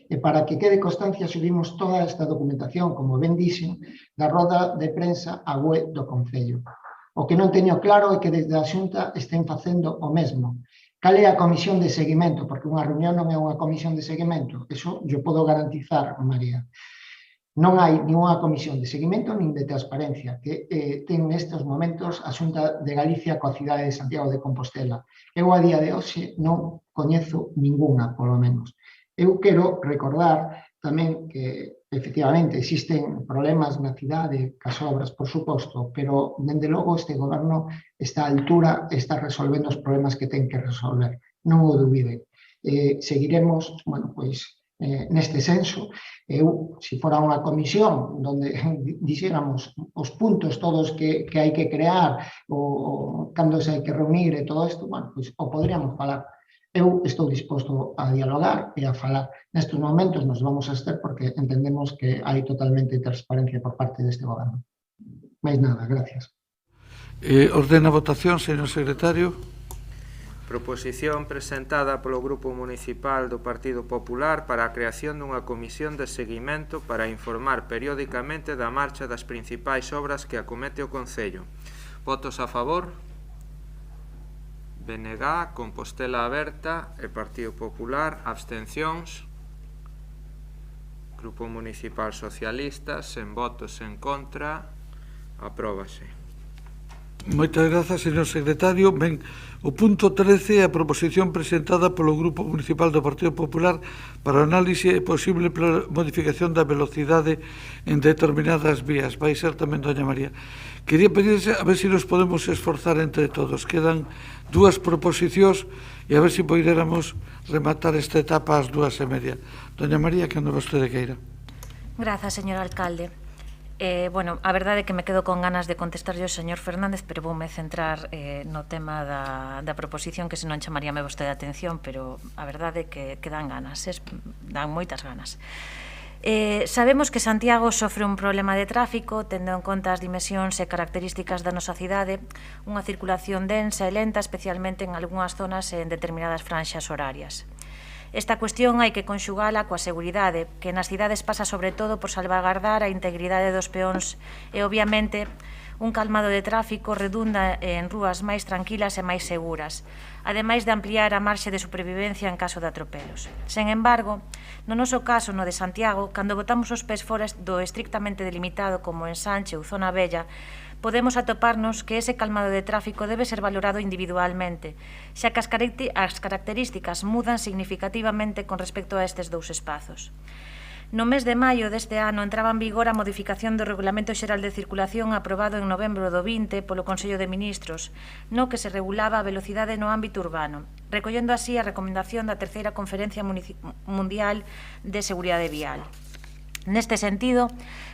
E para que quede constancia, subimos toda esta documentación, como ben dixen, da roda de prensa á web do Concello. O que non teño claro é que desde a Xunta estén facendo o mesmo. Cal é a comisión de seguimento? Porque unha reunión non é unha comisión de seguimento. Eso yo podo garantizar, María. Non hai ninguna comisión de seguimento nin de transparencia que ten nestes momentos a Xunta de Galicia coa cidade de Santiago de Compostela. Eu a día de hoxe non coñezo ninguna, polo menos. Eu quero recordar tamén que, efectivamente, existen problemas na cidade, cas obras, por suposto, pero, dende logo, este goberno está a altura, está resolvendo os problemas que ten que resolver. Non o dubide. Seguiremos, bueno, pois, neste senso. Eu, se fora unha comisión onde dixéramos os puntos todos que hai que crear, ou cando se hai que reunir e todo isto, bueno, pois, o podríamos falar. Eu estou disposto a dialogar e a falar. Nestes momentos nos vamos a estar porque entendemos que hai totalmente transparencia por parte deste goberno. Mais nada, gracias. Ordena a votación, señor secretario. Proposición presentada polo Grupo Municipal do Partido Popular para a creación dunha comisión de seguimento para informar periódicamente da marcha das principais obras que acomete o Concello. Votos a favor? BNG, Compostela Aberta e Partido Popular. Abstencións. Grupo Municipal Socialista, sen votos en contra. Apróbase. Moitas grazas, señor secretario. Ben, o punto 13 é a proposición presentada polo Grupo Municipal do Partido Popular para análise e posible modificación da velocidade en determinadas vías. Vai ser tamén doña María. Quería pedirse a ver se nos podemos esforzar entre todos. Quedan dúas proposicións e a ver se poderamos rematar esta etapa ás 2:30. Doña María, cando vostede queira. Grazas, señor alcalde. Bueno, a verdade é que me quedo con ganas de contestarlle ao señor Fernández, pero voume centrar no tema da proposición, que senón chamaríame vostede a atención, pero a verdade é que dan ganas, dan moitas ganas. Sabemos que Santiago sofre un problema de tráfico, tendo en conta as dimensións e características da nosa cidade, unha circulación densa e lenta, especialmente en algunhas zonas e en determinadas franxas horarias. Esta cuestión hai que conxugala coa seguridade, que nas cidades pasa sobre todo por salvagardar a integridade dos peóns e, obviamente, un calmado de tráfico redunda en rúas máis tranquilas e máis seguras, ademais de ampliar a marxe de supervivencia en caso de atropelos. Sen embargo, no noso caso, no de Santiago, cando botamos os pés fora do estrictamente delimitado como ensanche ou zona vella, podemos atoparnos que ese calmado de tráfico debe ser valorado individualmente, xa que as características mudan significativamente con respecto a estes dous espazos. No mes de maio deste ano entraba en vigor a modificación do Regulamento Xeral de Circulación aprobado en novembro do 20 polo Consello de Ministros, no que se regulaba a velocidade no ámbito urbano, recollendo así a recomendación da Terceira Conferencia Mundial de Seguridade Vial. Neste sentido,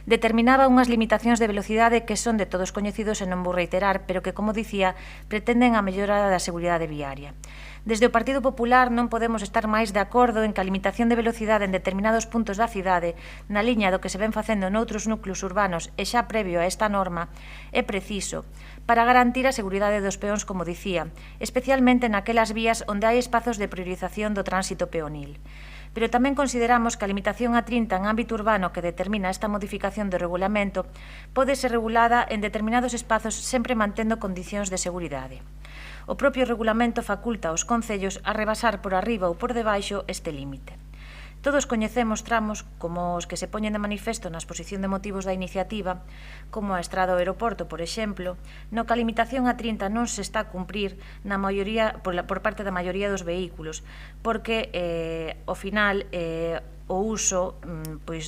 determinaba unhas limitacións de velocidade que son de todos coñecidos e non vou reiterar, pero que, como dicía, pretenden a mellora da seguridade viaria. Desde o Partido Popular non podemos estar máis de acordo en que a limitación de velocidade en determinados puntos da cidade, na liña do que se ven facendo noutros núcleos urbanos e xa previo a esta norma, é preciso para garantir a seguridade dos peóns, como dicía, especialmente naquelas vías onde hai espazos de priorización do tránsito peonil. Pero tamén consideramos que a limitación a 30 en ámbito urbano que determina esta modificación do regulamento pode ser regulada en determinados espazos sempre mantendo condicións de seguridade. O propio regulamento faculta aos concellos a rebasar por arriba ou por debaixo este límite. Todos coñecemos tramos como os que se poñen de manifesto na exposición de motivos da iniciativa, como a estrada ao aeroporto, por exemplo, no que a limitación a 30 non se está a cumprir por parte da maioría dos vehículos, porque, ao final, o uso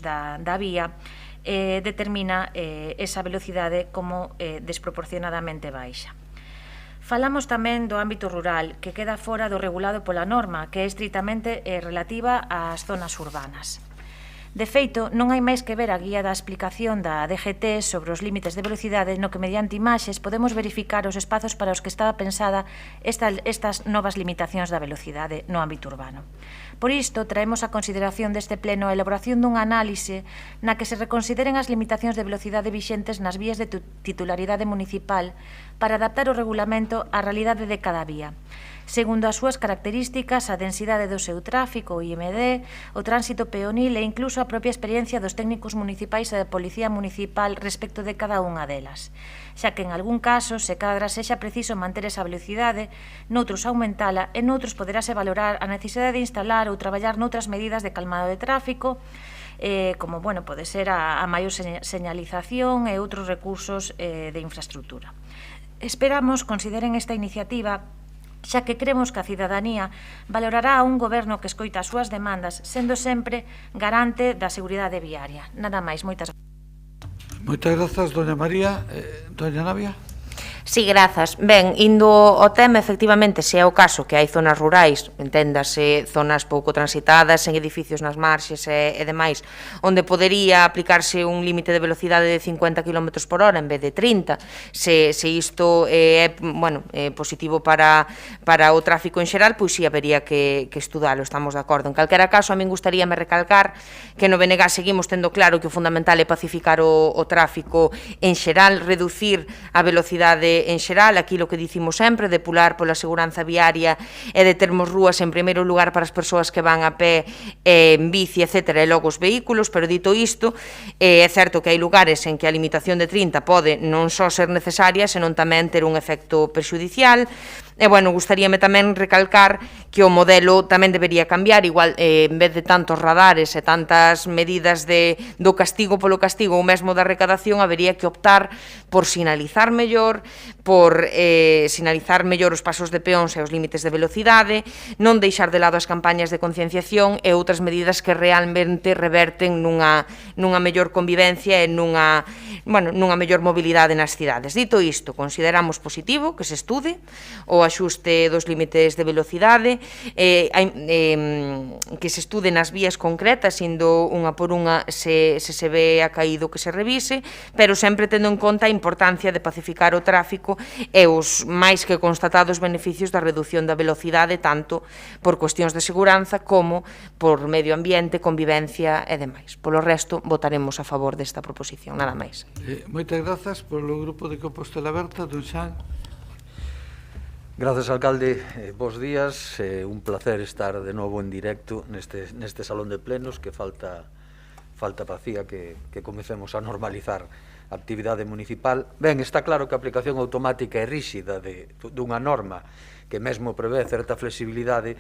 da vía determina esa velocidade como desproporcionadamente baixa. Falamos tamén do ámbito rural, que queda fora do regulado pola norma, que é estritamente relativa ás zonas urbanas. De feito, non hai máis que ver a guía da explicación da DGT sobre os límites de velocidade no que mediante imaxes podemos verificar os espazos para os que estaba pensada estas novas limitacións da velocidade no ámbito urbano. Por isto, traemos a consideración deste pleno a elaboración dunha análise na que se reconsideren as limitacións de velocidade vixentes nas vías de titularidade municipal para adaptar o regulamento á realidade de cada vía, segundo as súas características, a densidade do seu tráfico, o IMD, o tránsito peonil e incluso a propia experiencia dos técnicos municipais e da Policía Municipal respecto de cada unha delas, xa que en algún caso se cadra sexa preciso manter esa velocidade, noutros aumentala e noutros poderase valorar a necesidade de instalar ou traballar noutras medidas de calmado de tráfico, como pode ser a maior señalización e outros recursos de infraestructura. Esperamos consideren esta iniciativa xa que cremos que a cidadanía valorará a un goberno que escoita as súas demandas, sendo sempre garante da seguridade viaria. Nada máis, moitas grazas. Moitas grazas, doña María. Doña Navia? Sí, grazas. Ben, indo ao tema, efectivamente, se é o caso que hai zonas rurais, enténdase zonas pouco transitadas, en edificios nas marxes e demais, onde podería aplicarse un límite de velocidade de 50 km por hora en vez de 30, se isto é positivo para o tráfico en xeral, pois sí, habería que estudalo, estamos de acordo. En calquera caso, a min gustaríame recalcar que no BNG seguimos tendo claro que o fundamental é pacificar o tráfico en xeral, reducir a velocidade en xeral, aquilo que dicimos sempre, de pular pola seguranza viaria e de termos rúas en primeiro lugar para as persoas que van a pé, en bici, etc., e logo os vehículos, pero dito isto, é certo que hai lugares en que a limitación de 30 pode non só ser necesaria, senón tamén ter un efecto perxudicial. E, gustaríame tamén recalcar que o modelo tamén debería cambiar, igual, en vez de tantos radares e tantas medidas do castigo polo castigo ou mesmo da recadación, habería que optar por sinalizar mellor, os pasos de peóns e os límites de velocidade, non deixar de lado as campañas de concienciación e outras medidas que realmente reverten nunha mellor convivencia e nunha mellor mobilidade nas cidades. Dito isto, consideramos positivo que se estude o axuste dos límites de velocidade, que se estude nas vías concretas, indo unha por unha se ve acaído que se revise, pero sempre tendo en conta a importancia de pacificar o tráfico e os máis que constatados beneficios da reducción da velocidade, tanto por cuestións de seguranza como por medio ambiente, convivencia e demais. Polo resto, votaremos a favor desta proposición, nada máis. Moitas grazas polo grupo de Compostela Aberta, don Xan. Grazas, alcalde. Bos días. Un placer estar de novo en directo neste salón de plenos que falta facía que comecemos a normalizar a actividade municipal. Ben, está claro que a aplicación automática e ríxida dunha norma que mesmo prevé certa flexibilidade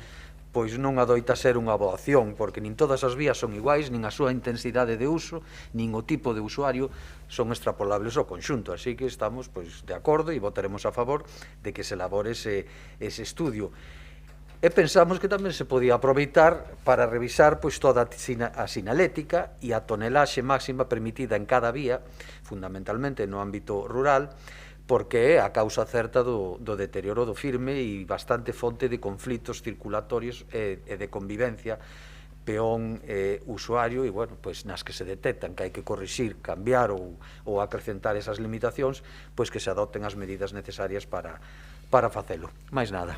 pois non adoita ser unha boa opción, porque nin todas as vías son iguais, nin a súa intensidade de uso, nin o tipo de usuario son extrapolables ao conxunto. Así que estamos de acordo e votaremos a favor de que se elabore ese estudio. E pensamos que tamén se podía aproveitar para revisar toda a sinalética e a tonelaxe máxima permitida en cada vía, fundamentalmente no ámbito rural, porque é a causa certa do deterioro do firme e bastante fonte de conflitos circulatorios e de convivencia peón-usuario, e, bueno, nas que se detectan que hai que corrixir, cambiar ou acrecentar esas limitacións, pois que se adopten as medidas necesarias para facelo. Mais nada.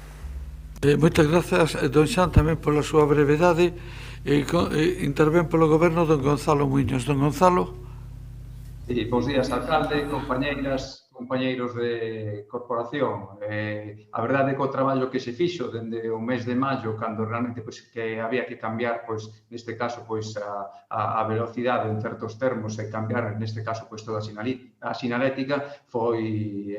Moitas grazas, don Xan, tamén pola súa brevedade. Intervén polo goberno don Gonzalo Muiños. Don Gonzalo. Bos días, alcalde, compañeiras, compañeiros de corporación. A verdade é que o traballo que se fixo dende o mes de maio, cando realmente que había que cambiar, neste caso, a velocidade en certos termos e cambiar, neste caso, toda a sinalética, foi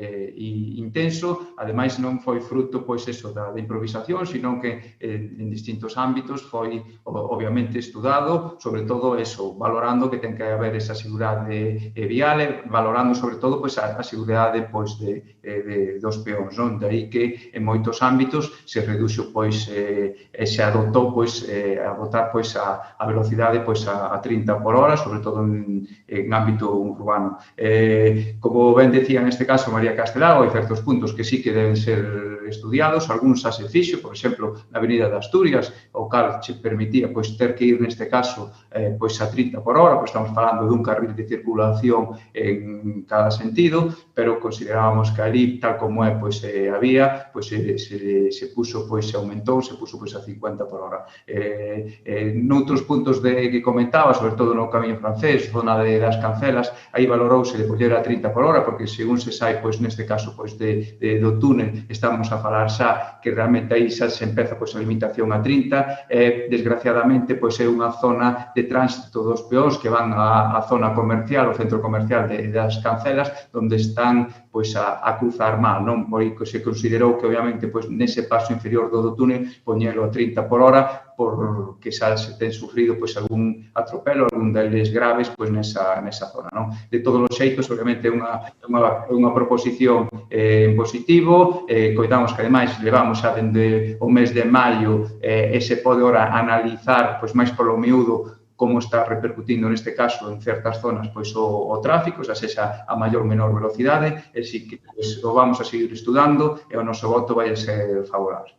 intenso. Ademais, non foi fruto da improvisación, sino que en distintos ámbitos foi, obviamente, estudado, sobre todo eso, valorando que ten que haber esa seguridade vial, valorando, sobre todo, a seguridade dos peóns, non? Daí que en moitos ámbitos se reduxo e se adoptou a botar a velocidade a 30 por hora, sobre todo en ámbito urbano. Como ben decía neste caso María Castelao, hai certos puntos que sí que deben ser estudiados, algúns xa se fixo, por exemplo, na Avenida de Asturias, o cal se permitía ter que ir neste caso a 30 por hora, estamos falando dun carril de circulación en cada sentido, pero considerábamos que ali, tal como é a vía, se puxo, se aumentou, se puxo a 50 por hora. Noutros puntos que comentaba, sobre todo no Camiño Francés, zona das Cancelas, aí valorouse de poñer a 30 por hora, porque según se sai, neste caso, do túnel, estamos a falar xa que realmente aí xa se empeza a limitación a 30, desgraciadamente é unha zona de tránsito dos peóns que van á zona comercial, o centro comercial das Cancelas, onde están a cruzar mal, non? Porque se considerou que, obviamente, nese paso inferior do túnel, poñelo a 30 por hora, porque xa se ten sufrido algún atropelo, algún deles graves nesa zona, non? De todos os xeitos, obviamente, é unha proposición en positivo, coitamos que, ademais, levamos xa dende o mes de maio e se pode ora analizar máis polo miúdo como está repercutindo neste caso en certas zonas o tráfico, xa sexa a maior ou menor velocidade, e si que o vamos a seguir estudando e o noso voto vai a ser favorable.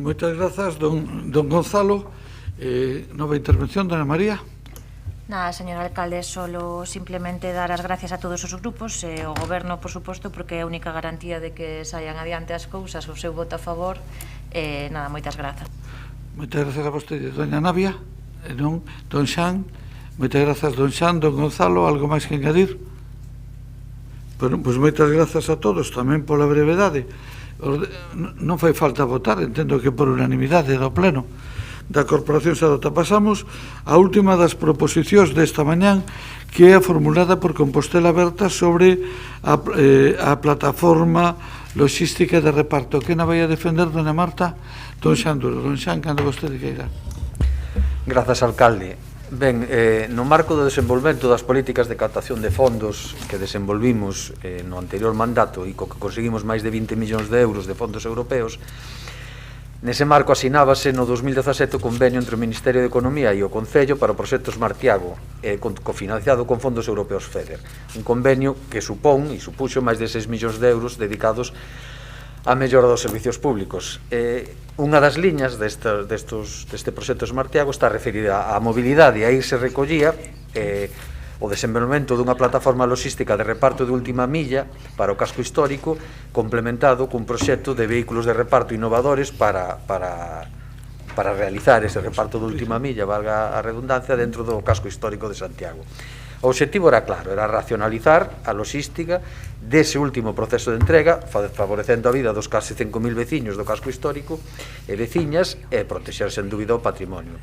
Moitas grazas, don Gonzalo. Nova intervención, dona María. Nada, señor alcalde, solo simplemente dar as gracias a todos os grupos e ao goberno, por suposto, porque é a única garantía de que saian adiante as cousas, o seu voto a favor, e nada, moitas grazas. Moitas grazas a vostede, doña Navia, e non, don Xan. Moitas grazas, don Xan, don Gonzalo, algo máis que engadir? Moitas grazas a todos, tamén pola brevedade. Non fai falta votar, entendo que por unanimidade do pleno da Corporación se adopta. Pasamos a última das proposicións desta mañán, que é a formulada por Compostela Aberta sobre a plataforma logística de reparto. Que na vai a defender, dona Marta? Don Xan Duro. Don Xan, cando vostede queira. Grazas, alcalde. Ben, no marco do desenvolvemento das políticas de captación de fondos que desenvolvimos no anterior mandato e co que conseguimos máis de 20 millóns de euros de fondos europeos, nese marco asinábase no 2017 o convenio entre o Ministerio de Economía e o Concello para o proxecto Smartiago, cofinanciado con fondos europeos FEDER. Un convenio que supón e supuxo máis de 6 millóns de euros dedicados a mellora dos servicios públicos. Unha das liñas deste proxecto Smartiago está referida á mobilidade, e aí se recollía o desenvolvemento dunha plataforma logística de reparto de última milla para o casco histórico, complementado cun proxecto de vehículos de reparto innovadores para realizar ese reparto de última milla, valga a redundancia, dentro do casco histórico de Santiago. O obxectivo era claro, era racionalizar a logística dese último proceso de entrega, favorecendo a vida dos case 5.000 veciños do casco histórico e veciñas e protexer sen dúbida o patrimonio.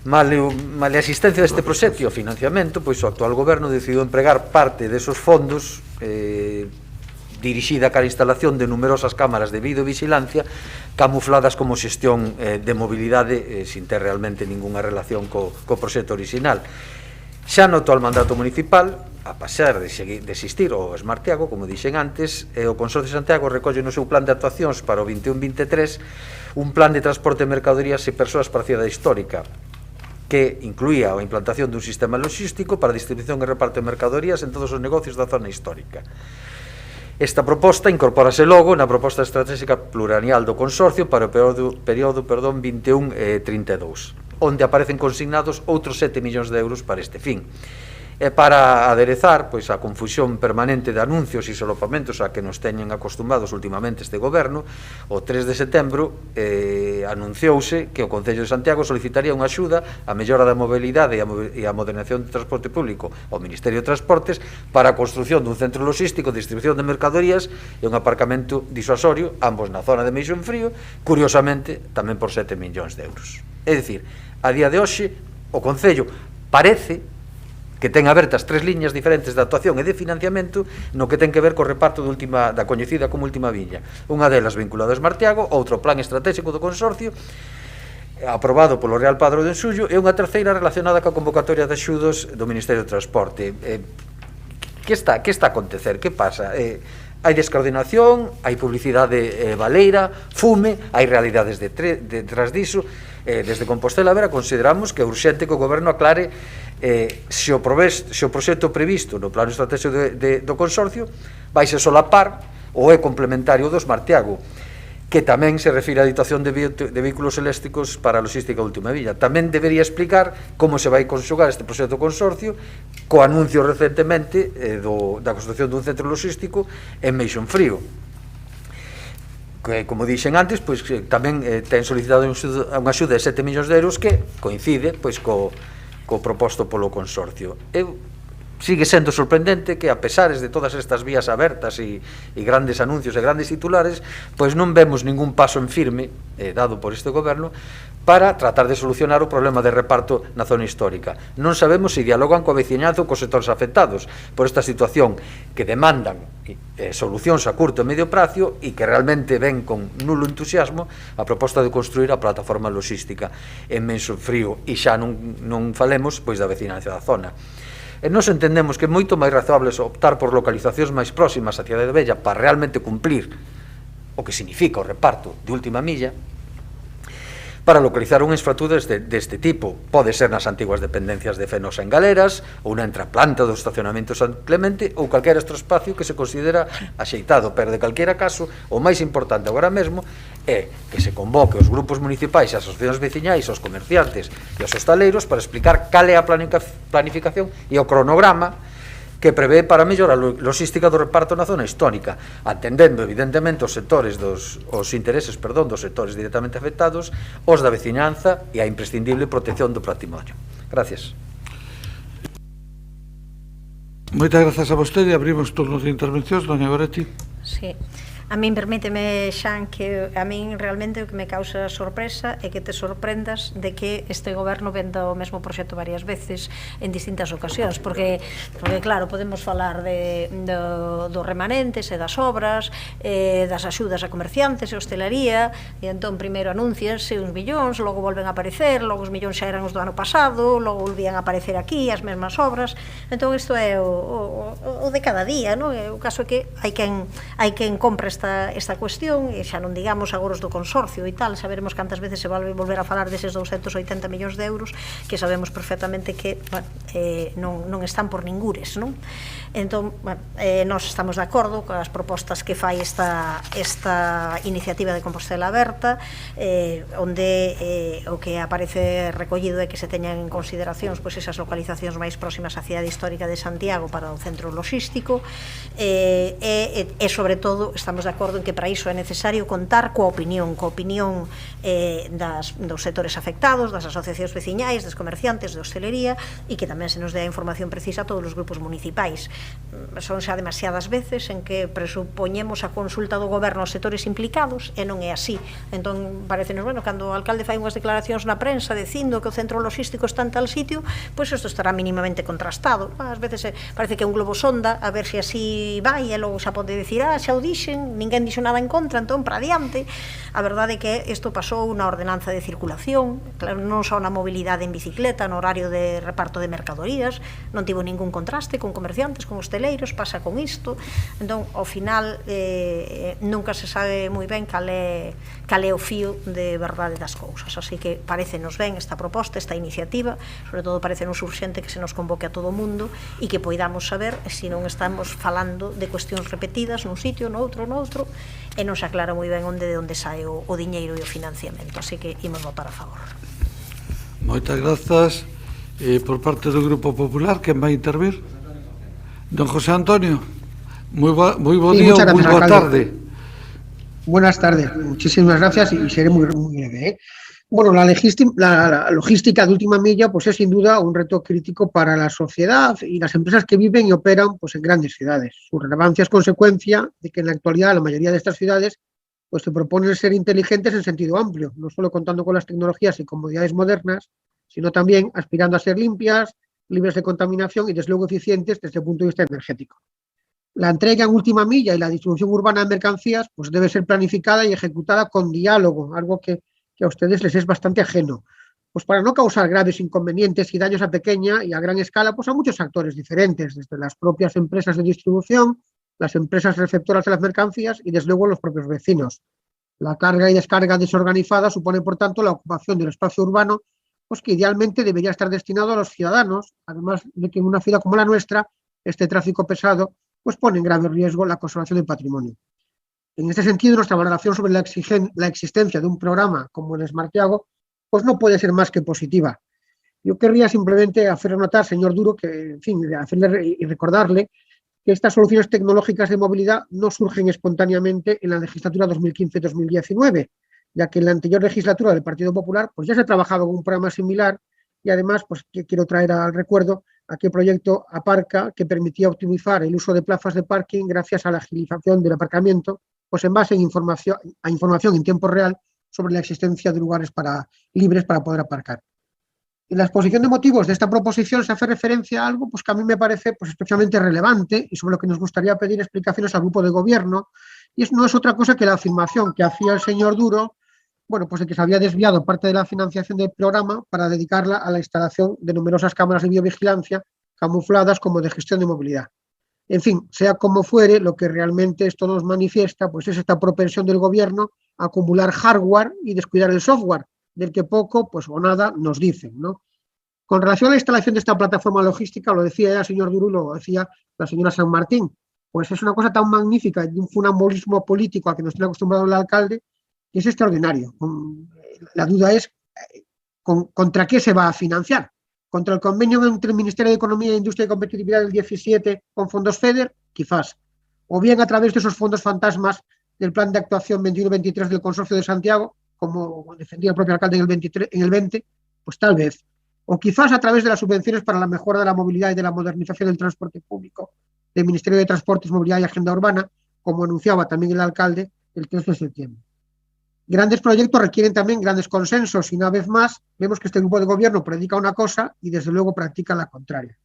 Male a existencia deste proxecto e o financiamento, pois o actual goberno decidiu empregar parte desos fondos dirixida cara a instalación de numerosas cámaras de videovigilancia camufladas como xestión de mobilidade sin ter realmente ninguna relación co proxecto original. Xa no actual mandato municipal, a pasar de existir o Smartiago, como dixen antes, o Consorcio de Santiago recolle no seu plan de actuacións para o 21-23 un plan de transporte de mercadorías e persoas para a cidade histórica, que incluía a implantación dun sistema logístico para a distribución e reparto de mercadorías en todos os negocios da zona histórica. Esta proposta incorpórase logo na proposta estratégica plurianual do Consorcio para o período 21-32, onde aparecen consignados outros 7 millóns de euros para este fin. E para aderezar a confusión permanente de anuncios e solopamentos a que nos teñen acostumbrados ultimamente este goberno, o 3 de setembro anunciouse que o Concello de Santiago solicitaría unha axuda a mellora da mobilidade e a modernización do transporte público ao Ministerio de Transportes para a construción dun centro logístico de distribución de mercadorías e un aparcamento disuasorio, ambos na zona de Meixo en Frío, curiosamente tamén por 7 millóns de euros. É dicir, a día de hoxe o Concello parece que ten abertas 3 liñas diferentes de actuación e de financiamento no que ten que ver co reparto da coñecida como última viña. Unha delas vinculada a Smartiago, outro plan estratégico do Consorcio aprobado polo Real Padro de Ensullo e unha terceira relacionada coa convocatoria de axudos do Ministerio de Transporte. Que está a acontecer? Que pasa? Hai descoordinación, hai publicidade baleira, fume, hai realidades detrás diso. Desde Compostela Vera consideramos que é urxente que o Goberno aclare se o proxecto previsto no plano estratégico do Consorcio vai se solapar ou é complementario do Smartiago, que tamén se refire á dotación de vehículos eléctricos para a logística de última villa. Tamén debería explicar como se vai conxugar este proxecto Consorcio co anuncio recentemente da construción dun centro logístico en Meixo en Frío, que, como dixen antes, tamén ten solicitado unha axuda de 7 millóns de euros que coincide co proposto polo Consorcio. Sigue sendo sorprendente que, a pesares de todas estas vías abertas e grandes anuncios e grandes titulares, non vemos ningún paso en firme dado por este goberno para tratar de solucionar o problema de reparto na zona histórica. Non sabemos se dialogan coa veciñanza ou cos sectores afectados por esta situación que demandan solucións a curto e medio prazo e que realmente ven con nulo entusiasmo a proposta de construir a plataforma logística en Meixo Frío, e xa non falemos da veciñanza da zona. E nos entendemos que é moito máis razoable optar por localizacións máis próximas á cidade vella para realmente cumplir o que significa o reparto de última milla. Para localizar unha infraestrutura deste tipo pode ser nas antiguas dependencias de Fenosa en Galeras ou na entraplanta do estacionamento San Clemente ou calquera outro espacio que se considera axeitado, pero de calquera caso o máis importante agora mesmo é que se convoque os grupos municipais, as asociacións veciñais, os comerciantes e os hostaleiros para explicar cal é a planificación e o cronograma que prevé para mellorar a logística do reparto na zona histórica, atendendo evidentemente os intereses dos sectores directamente afectados, os da veciñanza e a imprescindible protección do patrimonio. Gracias. Moitas grazas a vostede. Abrimos turnos de intervencións, doña Goretti. Sí. A min permíteme, Xan, que a min realmente o que me causa sorpresa é que te sorprendas de que este goberno venda o mesmo proxecto varias veces en distintas ocasións, porque claro, podemos falar dos remanentes e das obras, das axudas a comerciantes e hostelería, e entón primeiro anuncianse uns millóns, logo volven a aparecer, logo os millóns xa eran os do ano pasado, logo volvían a aparecer aquí as mesmas obras. Entón isto é o de cada día, non? O caso é que hai quen compra esta cuestión, e xa non digamos agora os do Consorcio e tal, saberemos cantas veces se volve volver a falar deses 280 millóns de euros que sabemos perfectamente que non están por ningures, non? Entón, nós estamos de acordo coas propostas que fai esta iniciativa de Compostela Aberta, onde o que aparece recollido é que se teñan en consideracións esas localizacións máis próximas á cidade histórica de Santiago para o centro logístico, e sobre todo estamos estamos de acordo en que para iso é necesario contar coa opinión dos sectores afectados, das asociacións veciñais, dos comerciantes, de hostelería, e que tamén se nos dé a información precisa a todos os grupos municipais. Son xa demasiadas veces en que presupoñemos a consulta do goberno aos sectores implicados e non é así. Entón, parecenos, bueno, cando o alcalde fai unhas declaracións na prensa dicindo que o centro logístico está en tal sitio, pois isto estará mínimamente contrastado. Ás veces parece que é un globo sonda, a ver se así vai, e logo xa pode dicir, xa o dixen, ninguén dixo nada en contra, entón, para adiante. A verdade é que isto pasou na ordenanza de circulación, claro, non só na mobilidade en bicicleta, no horario de reparto de mercadorías, non tivo ningún contraste con comerciantes, con hosteleiros, pasa con isto. Entón, ao final, nunca se sabe moi ben cal é o fío de verdade das cousas. Así que parecenos ben esta proposta, esta iniciativa, sobre todo parecenos urxente que se nos convoque a todo o mundo e que poidamos saber se non estamos falando de cuestións repetidas nun sitio, noutro, e non se aclara moi ben de onde sae o diñeiro e o financiamento. Así que imos votar a favor. Moitas grazas. Por parte do Grupo Popular, quen vai intervir? Don José Antonio, moi bo día, moi boa tarde. Buenas tardes, muchísimas gracias y seré muy breve. Bueno, la logística de última milla pues es sin duda un reto crítico para la sociedad y las empresas que viven y operan pues en grandes ciudades. Su relevancia es consecuencia de que en la actualidad la mayoría de estas ciudades pues se proponen ser inteligentes en sentido amplio, no solo contando con las tecnologías y comodidades modernas, sino también aspirando a ser limpias, libres de contaminación y desde luego eficientes desde el punto de vista energético. La entrega en última milla y la distribución urbana de mercancías pues debe ser planificada y ejecutada con diálogo, algo que a ustedes les es bastante ajeno, pues para no causar graves inconvenientes y daños a pequeña y a gran escala pues a muchos actores diferentes, desde las propias empresas de distribución, las empresas receptoras de las mercancías y desde luego los propios vecinos. La carga y descarga desorganizada supone por tanto la ocupación del espacio urbano pues que idealmente debería estar destinado a los ciudadanos, además de que en una ciudad como la nuestra este tráfico pesado pues pone en grave riesgo la conservación del patrimonio. En este sentido, nuestra valoración sobre la existencia de un programa como el Smartiago pues no puede ser más que positiva. Yo querría simplemente hacer notar, señor Duro, que, en fin, hacerle y recordarle que estas soluciones tecnológicas de movilidad no surgen espontáneamente en la legislatura 2015-2019, ya que en la anterior legislatura del Partido Popular pues ya se ha trabajado con un programa similar y además pues quiero traer al recuerdo aquel proyecto Aparca que permitía optimizar el uso de plazas de parking gracias a la agilización del aparcamiento pues en base a información en tiempo real sobre la existencia de lugares libres para poder aparcar. En la exposición de motivos de esta proposición se hace referencia a algo pues, que a mí me parece pues, especialmente relevante y sobre lo que nos gustaría pedir explicaciones al grupo de gobierno, y no es otra cosa que la afirmación que hacía el señor Duro, bueno, pues de que se había desviado parte de la financiación del programa para dedicarla a la instalación de numerosas cámaras de biovigilancia camufladas como de gestión de movilidad. En fin, sea como fuere, lo que realmente esto nos manifiesta pues es esta propensión del gobierno a acumular hardware y descuidar el software, del que poco pues, o nada nos dicen, ¿no? Con relación a la instalación de esta plataforma logística, lo decía ya el señor Duro, lo decía la señora San Martín, pues es una cosa tan magnífica y un funambulismo político al que nos tiene acostumbrado el alcalde, que es extraordinario. La duda es ¿contra qué se va a financiar? ¿Contra el convenio entre el Ministerio de Economía, Industria y Competitividad del 17 con fondos FEDER? Quizás. O bien a través de esos fondos fantasmas del Plan de Actuación 21-23 del Consorcio de Santiago, como defendía el propio alcalde en el 20, pues tal vez. O quizás a través de las subvenciones para la mejora de la movilidad y de la modernización del transporte público del Ministerio de Transportes, Movilidad y Agenda Urbana, como anunciaba también el alcalde el 13 de septiembre. Grandes proyectos requieren también grandes consensos y una vez más vemos que este grupo de gobierno predica una cosa y desde luego practica la contraria.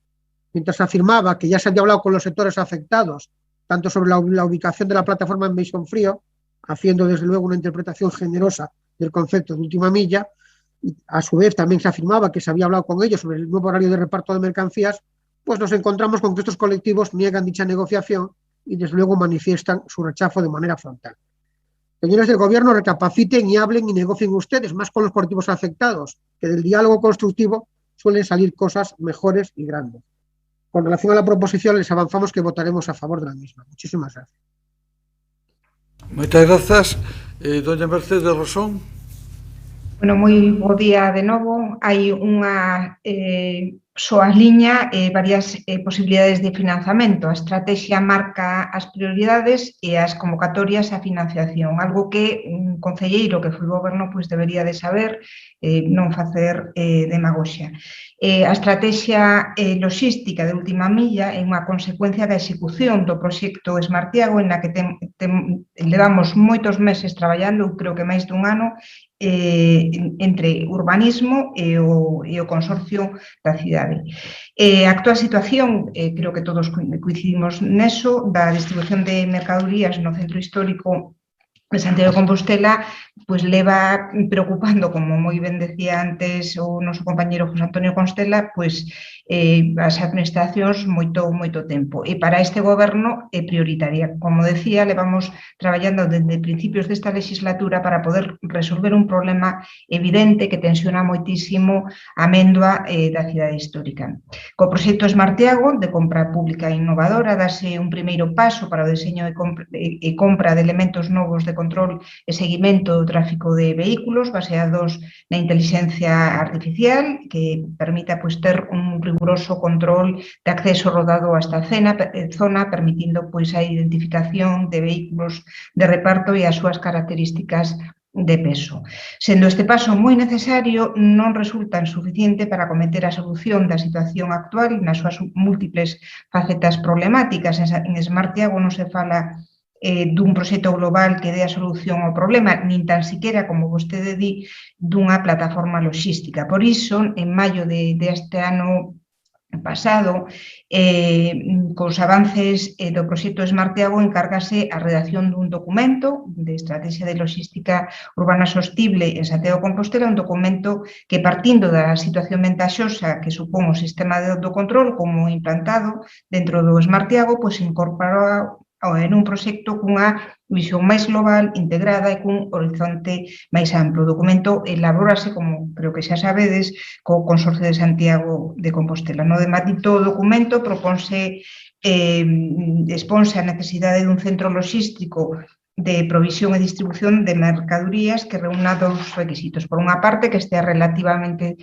Mientras afirmaba que ya se había hablado con los sectores afectados, tanto sobre la ubicación de la plataforma en Meixón Frío, haciendo desde luego una interpretación generosa del concepto de última milla, y a su vez también se afirmaba que se había hablado con ellos sobre el nuevo horario de reparto de mercancías, pues nos encontramos con que estos colectivos niegan dicha negociación y desde luego manifiestan su rechazo de manera frontal. Señores del Gobierno, recapaciten y hablen y negocien ustedes más con los colectivos afectados, que del diálogo constructivo suelen salir cosas mejores y grandes. Con relación a la proposición, les avanzamos que votaremos a favor de la misma. Muchísimas gracias. Moitas grazas. Doña Mercedes Rosón. Bueno, moi bo día de novo. Hai unha só as liña varias posibilidades de financiamento. A estrategia marca as prioridades e as convocatorias a financiación, algo que un concelleiro que foi goberno pois debería de saber, non facer demagoxia. A estrategia logística de última milla é unha consecuencia da execución do proxecto Esmartiago, en na que levamos moitos meses traballando, creo que máis dun ano, entre urbanismo e o consorcio da cidade. A actual situación, creo que todos coincidimos neso, da distribución de mercadorías no centro histórico de Santiago de Compostela, pois leva preocupando, como moi ben decía antes o noso compañeiro José Antonio Constela, pois as administracións moito tempo. E para este goberno é prioritaria. Como decía, levamos traballando desde principios desta legislatura para poder resolver un problema evidente que tensiona moitísimo a Amendua da cidade histórica. Co proxecto Esmartiago, de compra pública innovadora, dase un primeiro paso para o deseño e compra de elementos novos de control e seguimento do tráfico de vehículos baseados na inteligencia artificial que permita pois ter un riguroso control de acceso rodado a esta zona, permitindo pois a identificación de vehículos de reparto e as súas características de peso. Sendo este paso moi necesario, non resulta suficiente para acometer a solución da situación actual nas súas múltiples facetas problemáticas. En Esmartiago non se fala dun proxecto global que dé a solución ao problema, nin tan siquiera, como vostede di, dunha plataforma logística. Por iso, en maio deste ano pasado, cos avances do proxecto Esmartiago, encárgase a redacción dun documento de estrategia de logística urbana sostible en Santiago de Compostela, un documento que, partindo da situación ventaxosa que supón o sistema do control como implantado dentro do Esmartiago, pois incorpora en un proxecto cunha visión máis global, integrada e cun horizonte máis amplo. O documento elabórase, como creo que xa sabedes, co Consorcio de Santiago de Compostela. No demandito documento exponse a necesidade dun centro logístico de provisión e distribución de mercadorías que reúna dous requisitos. Por unha parte, que estea relativamente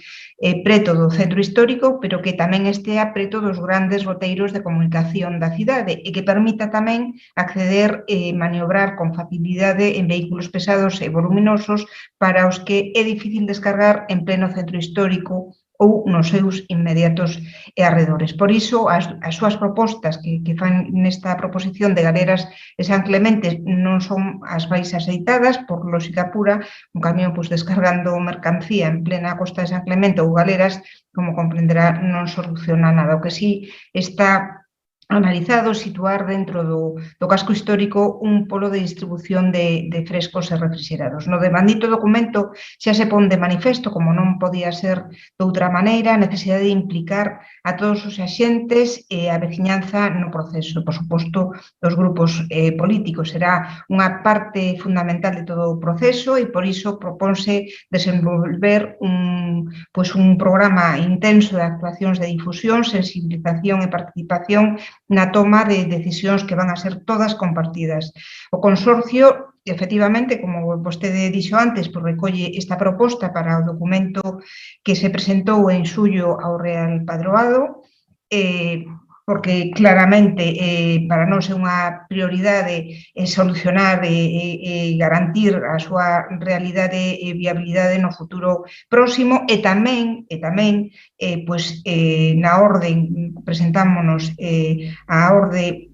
preto do centro histórico, pero que tamén estea preto dos grandes roteiros de comunicación da cidade e que permita tamén acceder e maniobrar con facilidade en vehículos pesados e voluminosos para os que é difícil descargar en pleno centro histórico ou nos seus inmediatos e arredores. Por iso, as súas propostas que fan nesta proposición de Galeras e San Clemente non son as máis aceitadas, por lógica pura, un camión descargando mercancía en plena costa de San Clemente ou Galeras, como comprenderá, non soluciona nada. O que sí está analizado situar dentro do casco histórico un polo de distribución de frescos e refrigerados. No demandito documento xa se pon de manifesto, como non podía ser de outra maneira, a necesidade de implicar a todos os axentes e a veciñanza no proceso. Por suposto, os grupos políticos será unha parte fundamental de todo o proceso e por iso propónse desenvolver un programa intenso de actuacións de difusión, sensibilización e participación na toma de decisións que van a ser todas compartidas. O consorcio, efectivamente, como vostede dixo antes, recolle esta proposta para o documento que se presentou en xullo ao Real Padroado, porque claramente para nós é unha prioridade solucionar e garantir a súa realidade e viabilidade no futuro próximo e tamén na orde, presentámonos a orde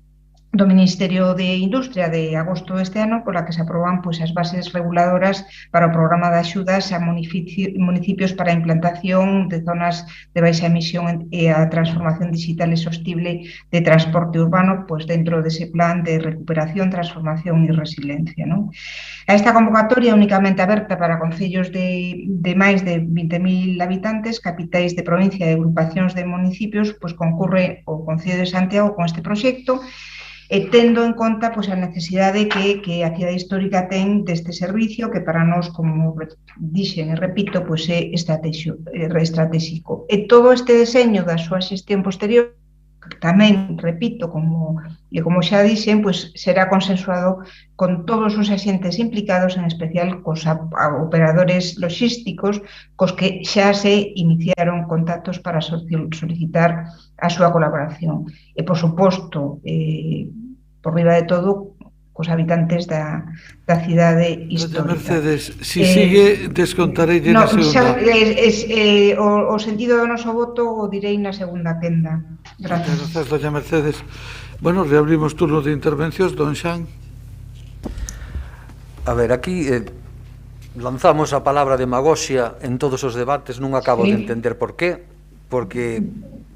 do Ministerio de Industria de agosto deste ano, pola que se aproban as bases reguladoras para o programa de axudas a municipios para a implantación de zonas de baixa emisión e a transformación digital e sostible de transporte urbano dentro dese plan de recuperación, transformación e resiliencia. A esta convocatoria únicamente aberta para concellos de máis de 20.000 habitantes, capitais de provincia e agrupacións de municipios, concurre o Concello de Santiago con este proxecto, e tendo en conta a necesidade que a cidade histórica ten deste servicio que para nós, como dixen e repito, é estratégico. E todo este deseño da súa xestión posterior tamén, repito, como xa dixen, pois será consensuado con todos os axentes implicados, en especial cos operadores logísticos, cos que xa se iniciaron contactos para solicitar a súa colaboración. E, por suposto, por riba de todo, cos habitantes da cidade histórica. Mercedes, si sigue, descontarei na segunda. O sentido do noso voto o direi na segunda quenda. Gracias. Gracias, doña Mercedes. Bueno, reabrimos turno de intervencións, don Xan. A ver, aquí lanzamos a palabra demagoxia en todos os debates, non acabo de entender por qué, porque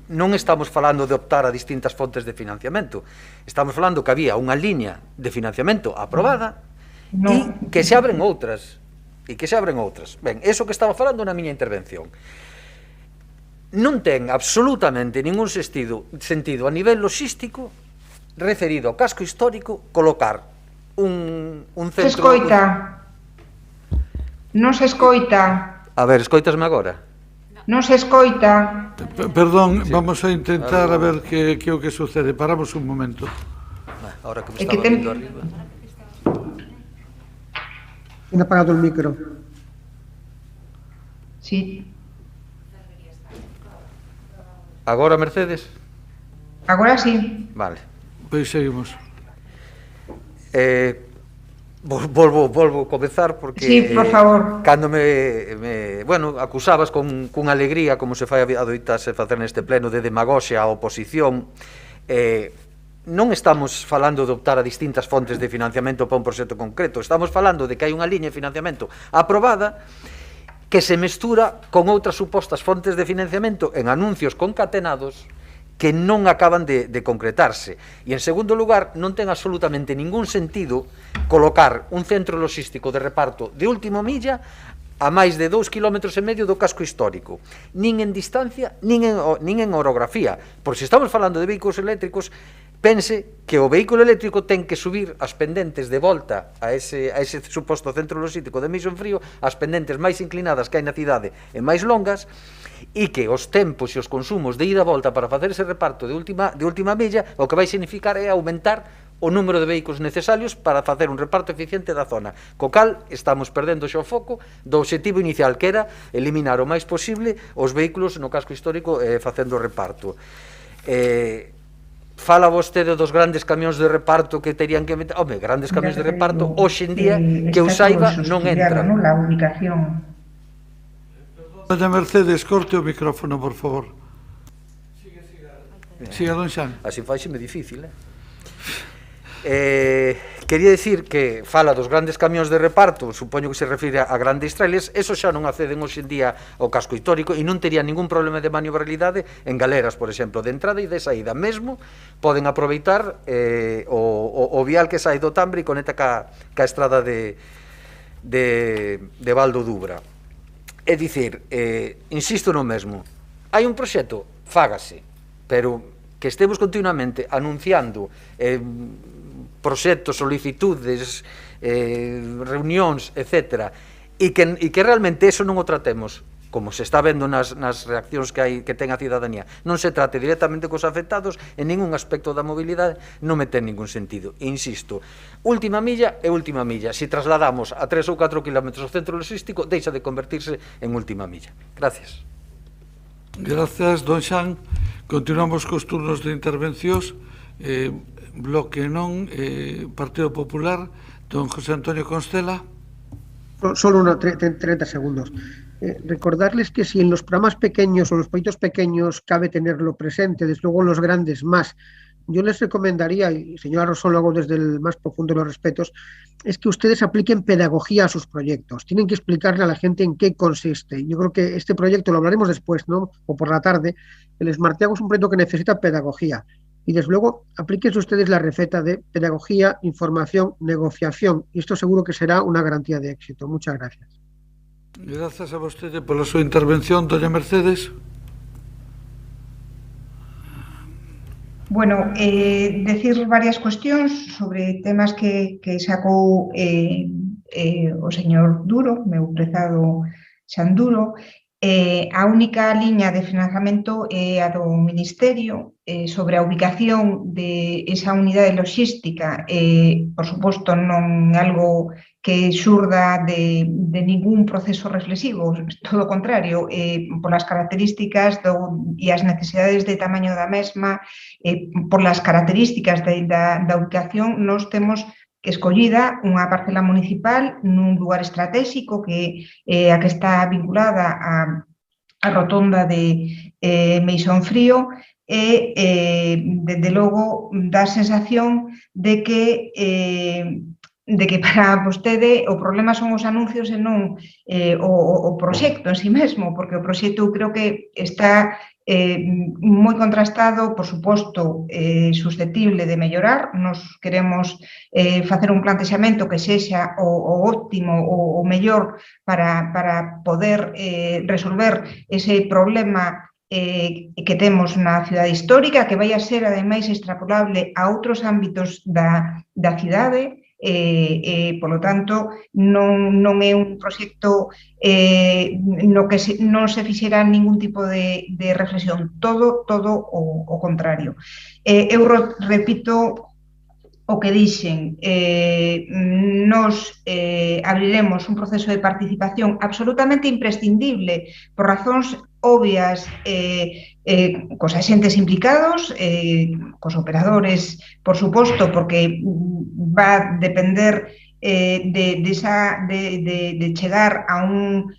non estamos falando de optar a distintas fontes de financiamento, estamos falando que había unha liña de financiamento aprobada e que se abren outras. Ben, eso que estaba falando na miña intervención non ten absolutamente ningún sentido a nivel logístico referido ao casco histórico colocar un centro... Non se escoita. A ver, escoitasme agora? Non se escoita. Perdón, vamos a intentar a ver que o que sucede. Paramos un momento. Ahora que me estaba vindo arriba. Tiene apagado el micro. Sí. Agora, Mercedes? Agora sí. Vale. Pois seguimos. Volvo a comezar porque sí, por favor. Cando bueno, acusabas con alegría, como se fai adoitase facer neste pleno, de demagoxia a oposición, non estamos falando de optar a distintas fontes de financiamento para un proxecto concreto, estamos falando de que hai unha liña de financiamento aprobada que se mestura con outras supostas fontes de financiamento en anuncios concatenados que non acaban de concretarse. E, en segundo lugar, non ten absolutamente ningún sentido colocar un centro logístico de reparto de última milla a máis de 2,5 km do casco histórico, nin en distancia, nin en orografía. Por se estamos falando de vehículos eléctricos, pense que o vehículo eléctrico ten que subir as pendentes de volta a ese suposto centro logístico de Meixo en Frío, as pendentes máis inclinadas que hai na cidade e máis longas, e que os tempos e os consumos de ida a volta para facer ese reparto de última milla o que vai significar é aumentar o número de vehículos necesarios para facer un reparto eficiente da zona, co cal estamos perdendo xa o foco do obxectivo inicial, que era eliminar o máis posible os vehículos no casco histórico facendo o reparto. Fala vostede dos grandes camións de reparto que terían que meter... Home, grandes camións de reparto, hoxe en día, que eu saiba, non entran. La ubicación. Doña Mercedes, corte o micrófono, por favor. Siga, don Xan. Así faixeme difícil, quería dicir que fala dos grandes camións de reparto, supoño que se refire a grandes trailers, eso xa non acceden hoxe en día ao casco histórico e non tería ningún problema de maniobrabilidade en galeras, por exemplo, de entrada e de saída. Mesmo poden aproveitar o vial que sai do Tambre e conecta ca estrada de Val do Dubra. É dicir, insisto no mesmo, hai un proxecto, fágase, pero que estemos continuamente anunciando proxectos, solicitudes, reunións, etc., e que realmente eso non o tratemos, como se está vendo nas reaccións que ten a cidadanía, non se trate directamente cos afectados, en ningún aspecto da mobilidade non me ten ningún sentido. E insisto, última milla é última milla. Se trasladamos a 3 ou 4 km o centro logístico, deixa de convertirse en última milla. Gracias. Gracias, don Xan. Continuamos cos turnos de intervencións. Bloque non, Partido Popular, don José Antonio Constela. Solo 30 segundos. Recordarles que si en los programas pequeños o los proyectos pequeños cabe tenerlo presente, desde luego en los grandes más, yo les recomendaría, y señora Rosón, lo hago desde el más profundo de los respetos, es que ustedes apliquen pedagogía a sus proyectos. Tienen que explicarle a la gente en qué consiste. Yo creo que este proyecto, lo hablaremos después, ¿no?, o por la tarde, el Smartiago es un proyecto que necesita pedagogía. Y desde luego, aplíquense ustedes la receta de pedagogía, información, negociación. Y esto seguro que será una garantía de éxito. Muchas gracias. Gracias a vostede pola súa intervención, doña Mercedes. Bueno, decir varias cuestións sobre temas que sacou o señor Duro, meu prezado Xan Duro, A única liña de financiamento é a do Ministerio sobre a ubicación de esa unidade logística. Por suposto, non é algo que xurda de ningún proceso reflexivo, todo o contrario, polas características e as necesidades de tamaño da mesma, polas características da ubicación, nós temos escollida unha parcela municipal nun lugar estratégico que a que está vinculada a rotonda de Meixón Frío e, desde logo, dá a sensación de que para vostede o problema son os anuncios e non o proxecto en si mesmo, porque o proxecto creo que está moi contrastado, por suposto, susceptible de mellorar. Nos queremos facer un plantexamento que sexa o óptimo, o mellor para poder resolver ese problema que temos na cidade histórica, que vai a ser, ademais, extrapolable a outros ámbitos da cidade. Polo tanto, non é un proxecto no que non se fixera ningún tipo de reflexión, todo o contrario. Eu repito o que dixen, nos abriremos un proceso de participación absolutamente imprescindible por razóns obvias cos axentes implicados, cos operadores, por suposto, porque va a depender de chegar a un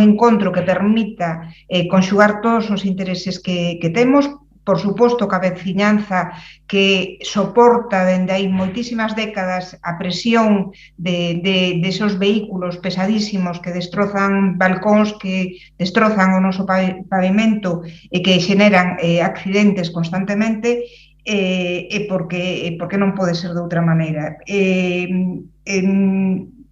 encontro que permita conxugar todos os intereses que temos. Por suposto que a veciñanza que soporta dende hai moitísimas décadas a presión de esos vehículos pesadísimos que destrozan balcóns, que destrozan o noso pavimento e que xeneran accidentes constantemente, e porque non pode ser de outra maneira.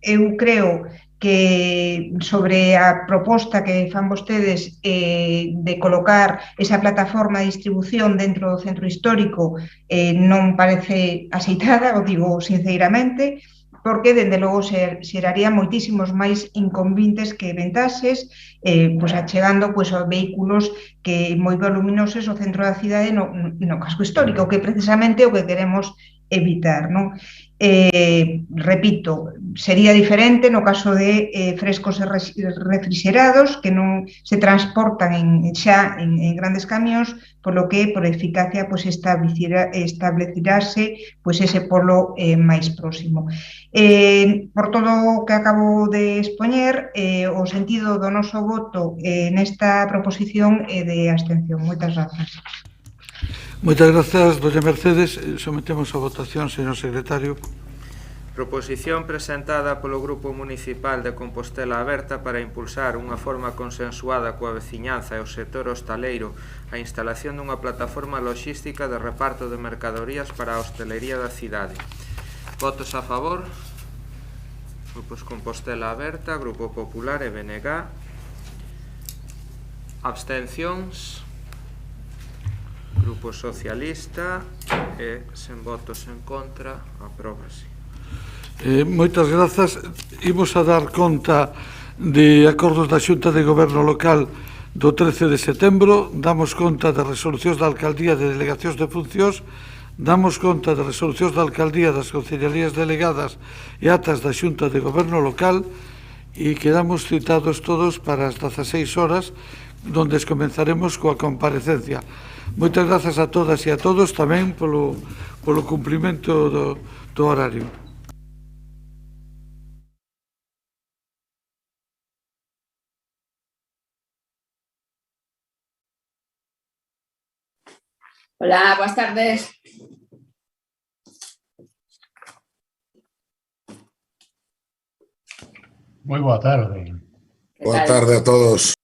Eu creo que sobre a proposta que fan vostedes de colocar esa plataforma de distribución dentro do centro histórico non parece aceitada, o digo sinceramente, porque, dende logo, xeraría moitísimos máis inconvenientes que ventaxes, achegando a vehículos que moi voluminosos ao centro da cidade no casco histórico, que precisamente o que queremos evitar, non? Repito, sería diferente no caso de frescos e refrixerados que non se transportan xa en grandes camións, polo que, por eficacia, establecerase ese polo máis próximo. Por todo o que acabo de expoñer, o sentido do noso voto nesta proposición é de abstención. Moitas grazas. Moitas grazas, doña Mercedes. Sometemos a votación, señor secretario. Proposición presentada polo Grupo Municipal de Compostela Aberta para impulsar unha forma consensuada coa veciñanza e o sector hostaleiro a instalación dunha plataforma logística de reparto de mercadorías para a hostelería da cidade. Votos a favor? Grupos Compostela Aberta, Grupo Popular e BNG. Abstencións? Grupo Socialista e sen votos en contra, apróbase. Moitas grazas. Imos a dar conta de acordos da Xunta de Goberno Local do 13 de setembro, damos conta de resolucións da Alcaldía de Delegacións de Funcións, damos conta de resolucións da Alcaldía das Concellerías Delegadas e atas da Xunta de Goberno Local, e quedamos citados todos para as 16 horas, donde comenzaremos coa comparecencia. Moitas grazas a todas e a todos tamén polo cumprimento do horario. Hola, boas tardes. Moi boa tarde. Boa tarde a todos.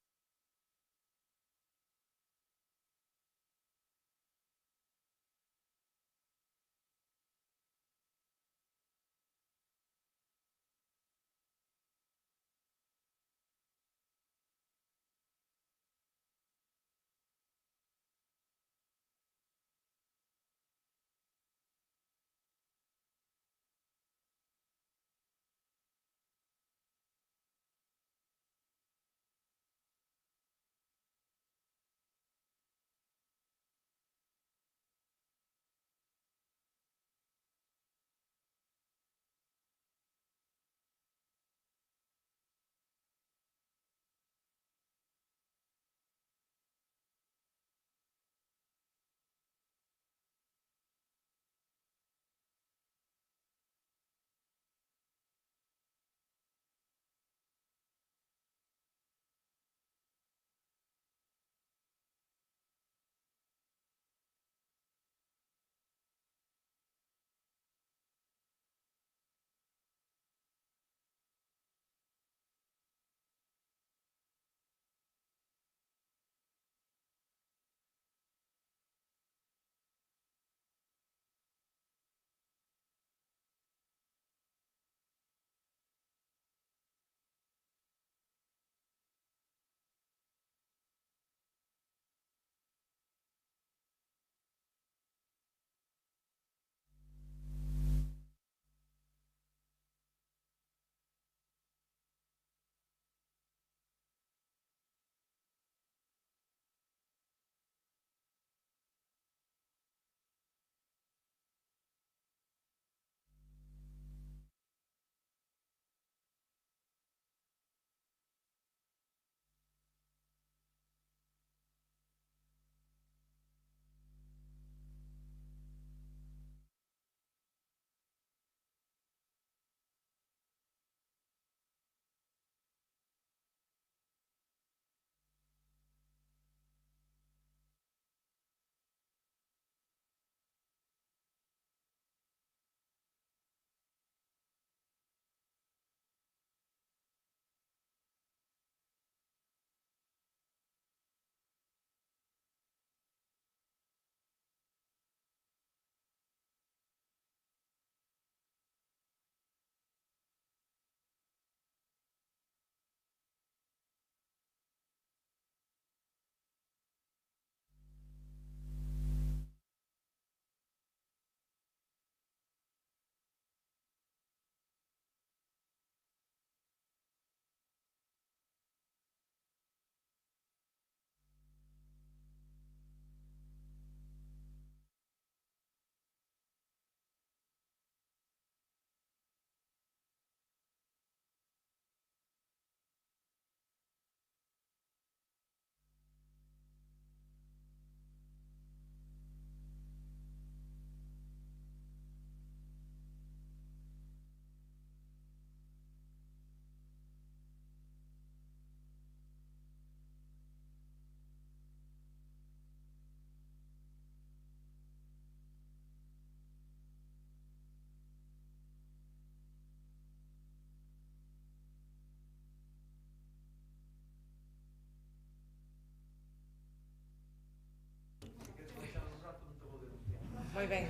Moi ben.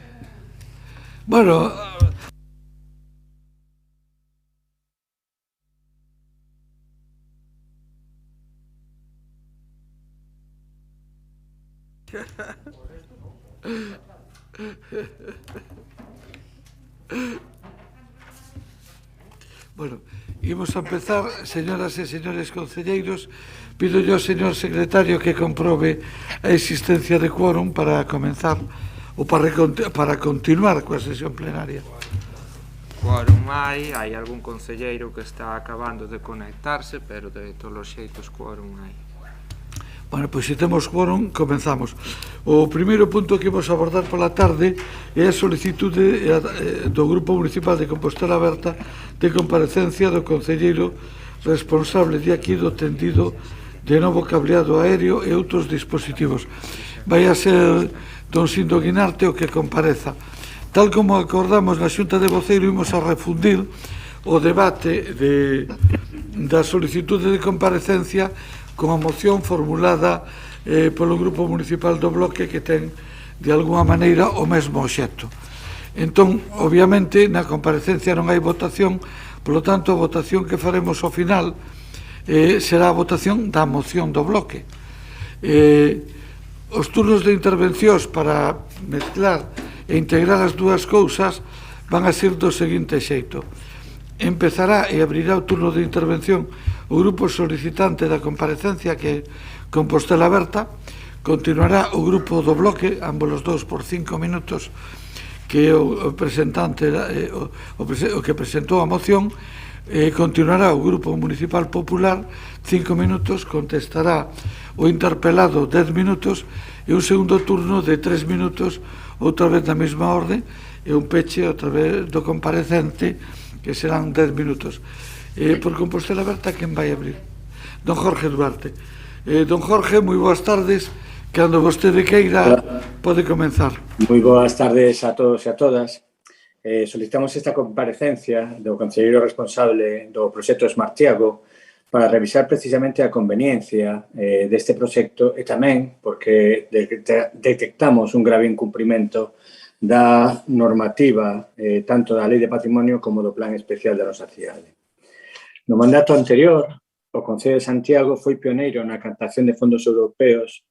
Bueno, bueno, imos a empezar, señoras e señores concelleiros. Pido yo ao señor secretario que comprobe a existencia de quórum para comenzar ou para continuar coa sesión plenaria. Quórum hai algún concelleiro que está acabando de conectarse, pero de todos os xeitos quórum hai. Bueno, pois se temos quórum, comenzamos. O primeiro punto que vamos abordar pola tarde é a solicitude do Grupo Municipal de Compostela Aberta de comparecencia do concelleiro responsable de aquí do tendido de novo cableado aéreo e outros dispositivos. Vai a ser don Sindo Guinarte o que compareza. Tal como acordamos na Xunta de Voceiro, imos a refundir o debate da solicitude de comparecencia con a moción formulada polo Grupo Municipal do Bloque, que ten de alguna maneira o mesmo obxecto. Entón, obviamente, na comparecencia non hai votación, polo tanto, a votación que faremos ao final será a votación da moción do Bloque. Os turnos de intervencións para mezclar e integrar as dúas cousas van a ser do seguinte xeito. Empezará e abrirá o turno de intervención o grupo solicitante da comparecencia, que é Compostela Aberta. Continuará o grupo do Bloque, ambos os dous por 5 minutos, que é o presentante, o que presentou a moción. Continuará o Grupo Municipal Popular 5 minutos, contestará o interpelado 10 minutos e un segundo turno de 3 minutos, outra vez na mesma orde, e un peche outra vez do comparecente, que serán 10 minutos. Por Compostela Aberta, quen vai abrir? Don Jorge Duarte. Don Jorge, moi boas tardes. Cando vostede queira, pode comenzar. Moi boas tardes a todos e a todas. Solicitamos esta comparecencia do concelleiro responsable do proxecto Smartiago para revisar precisamente a conveniencia deste proxecto, e tamén porque detectamos un grave incumprimento da normativa tanto da Lei de Patrimonio como do Plan Especial da nosa cidade. No mandato anterior, o Concello de Santiago foi pioneiro na captación de fondos europeos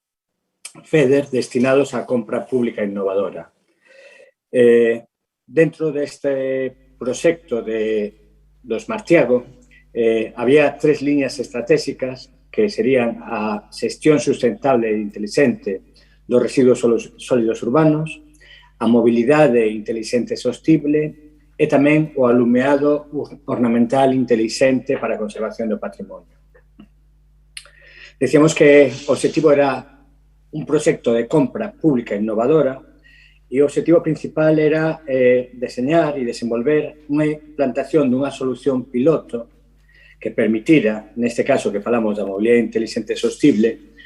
FEDER destinados á compra pública innovadora. Dentro deste proxecto do Smartiago había 3 liñas estratégicas que serían a xestión sustentable e intelixente dos residuos sólidos urbanos, a mobilidade intelixente e sostible e tamén o alumeado ornamental intelixente para a conservación do patrimonio. Decíamos que o objetivo era un proxecto de compra pública innovadora e o objetivo principal era deseñar e desenvolver unha implantación dunha solución piloto que permitira, neste caso que falamos da mobilidade intelixente e sostible,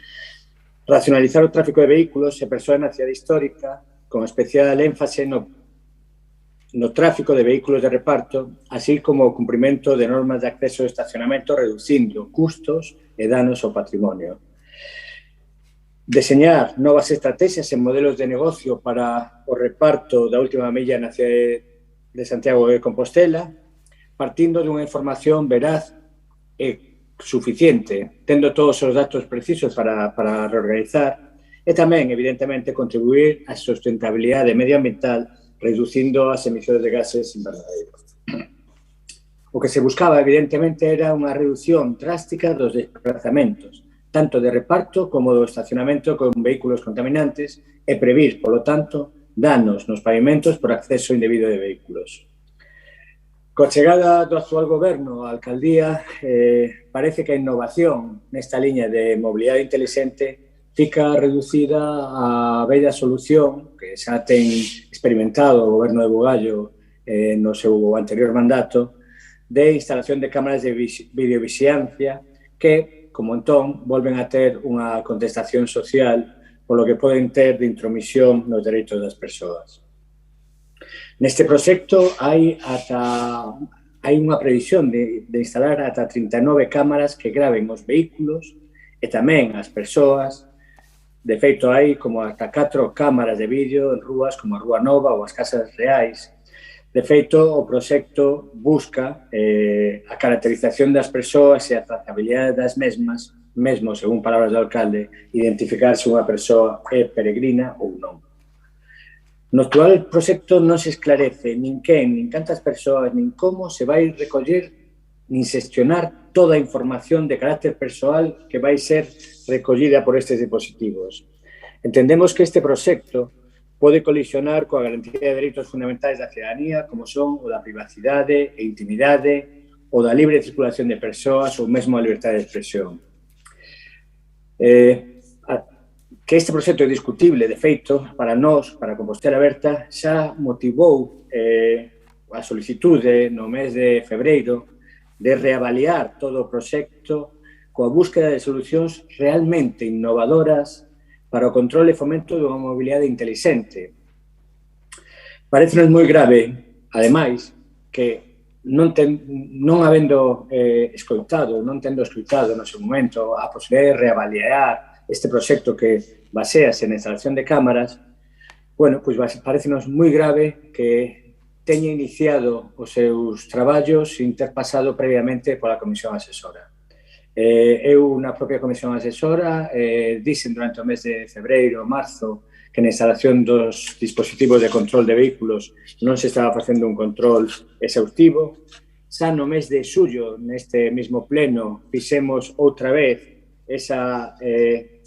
racionalizar o tráfico de vehículos e persoas na cidade histórica, con especial énfase no tráfico de vehículos de reparto, así como o cumprimento de normas de acceso e estacionamento, reducindo custos e danos ao patrimonio. Deseñar novas estrategias e modelos de negocio para o reparto da última milla na cidade de Santiago de Compostela, partindo dunha información veraz e suficiente, tendo todos os datos precisos para reorganizar, e tamén, evidentemente, contribuir á sustentabilidade medioambiental reducindo as emisións de gases invernadeiros. O que se buscaba, evidentemente, era unha reducción drástica dos desplazamentos, tanto de reparto como do estacionamento con vehículos contaminantes, e previr, polo tanto, danos nos pavimentos por acceso indebido de vehículos. Coa chegada do actual goberno á alcaldía, parece que a innovación nesta liña de mobilidade intelixente fica reducida á bella solución que xa ten experimentado o goberno de Bugallo no seu anterior mandato de instalación de cámaras de videovixiancia que, como entón, volven a ter unha contestación social polo que poden ter de intromisión nos dereitos das persoas. Neste proxecto hai unha previsión de instalar ata 39 cámaras que graven os vehículos e tamén as persoas De feito, hai como ata 4 cámaras de vídeo en rúas como a Rúa Nova ou as Casas Reais. De feito, o proxecto busca a caracterización das persoas e a trazabilidade das mesmas, mesmo, según palabras do alcalde, identificar se unha persoa é peregrina ou non. No actual proxecto non se esclarece nin quen, nin cantas persoas, nin como se vai recoller nin xestionar toda a información de carácter persoal que vai ser recollida por estes dispositivos. Entendemos que este proxecto pode colisionar coa garantía de dereitos fundamentais da cidadanía, como son o da privacidade e intimidade, o da libre circulación de persoas ou mesmo a liberdade de expresión. Que este proxecto é discutible, de feito, para nós, para Compostela Aberta, xa motivou a solicitude no mes de febreiro de reavaliar todo o proxecto coa búsqueda de solucións realmente innovadoras para o control e fomento dunha mobilidade intelixente. Parece-nos moi grave, ademais, que non habendo escoitado no seu momento a posibilidade de reavaliar este proxecto que basease na instalación de cámaras, bueno, pois parece-nos moi grave que teña iniciado os seus traballos sin ter pasado previamente pola Comisión Asesora. Eu, na propia Comisión Asesora, dixen durante o mes de febreiro, marzo, que na instalación dos dispositivos de control de vehículos non se estaba facendo un control exhaustivo. Xa no mes de xullo, neste mesmo pleno, fixemos outra vez esa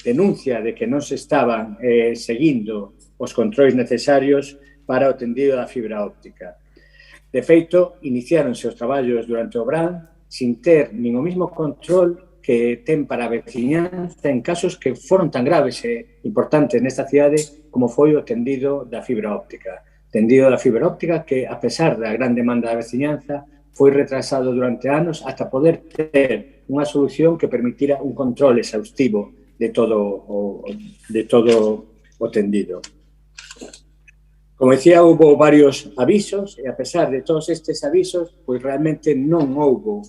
denuncia de que non se estaban seguindo os controis necesarios para o tendido da fibra óptica. De feito, iniciáronse os traballos durante o verán sin ter nin o mesmo control que ten para a veciñanza en casos que foron tan graves e importantes nesta cidade como foi o tendido da fibra óptica. Tendido da fibra óptica que, a pesar da gran demanda da veciñanza, foi retrasado durante anos hasta poder ter unha solución que permitira un control exhaustivo de todo o tendido. Como decía, houve varios avisos e, a pesar de todos estes avisos, pois realmente non houve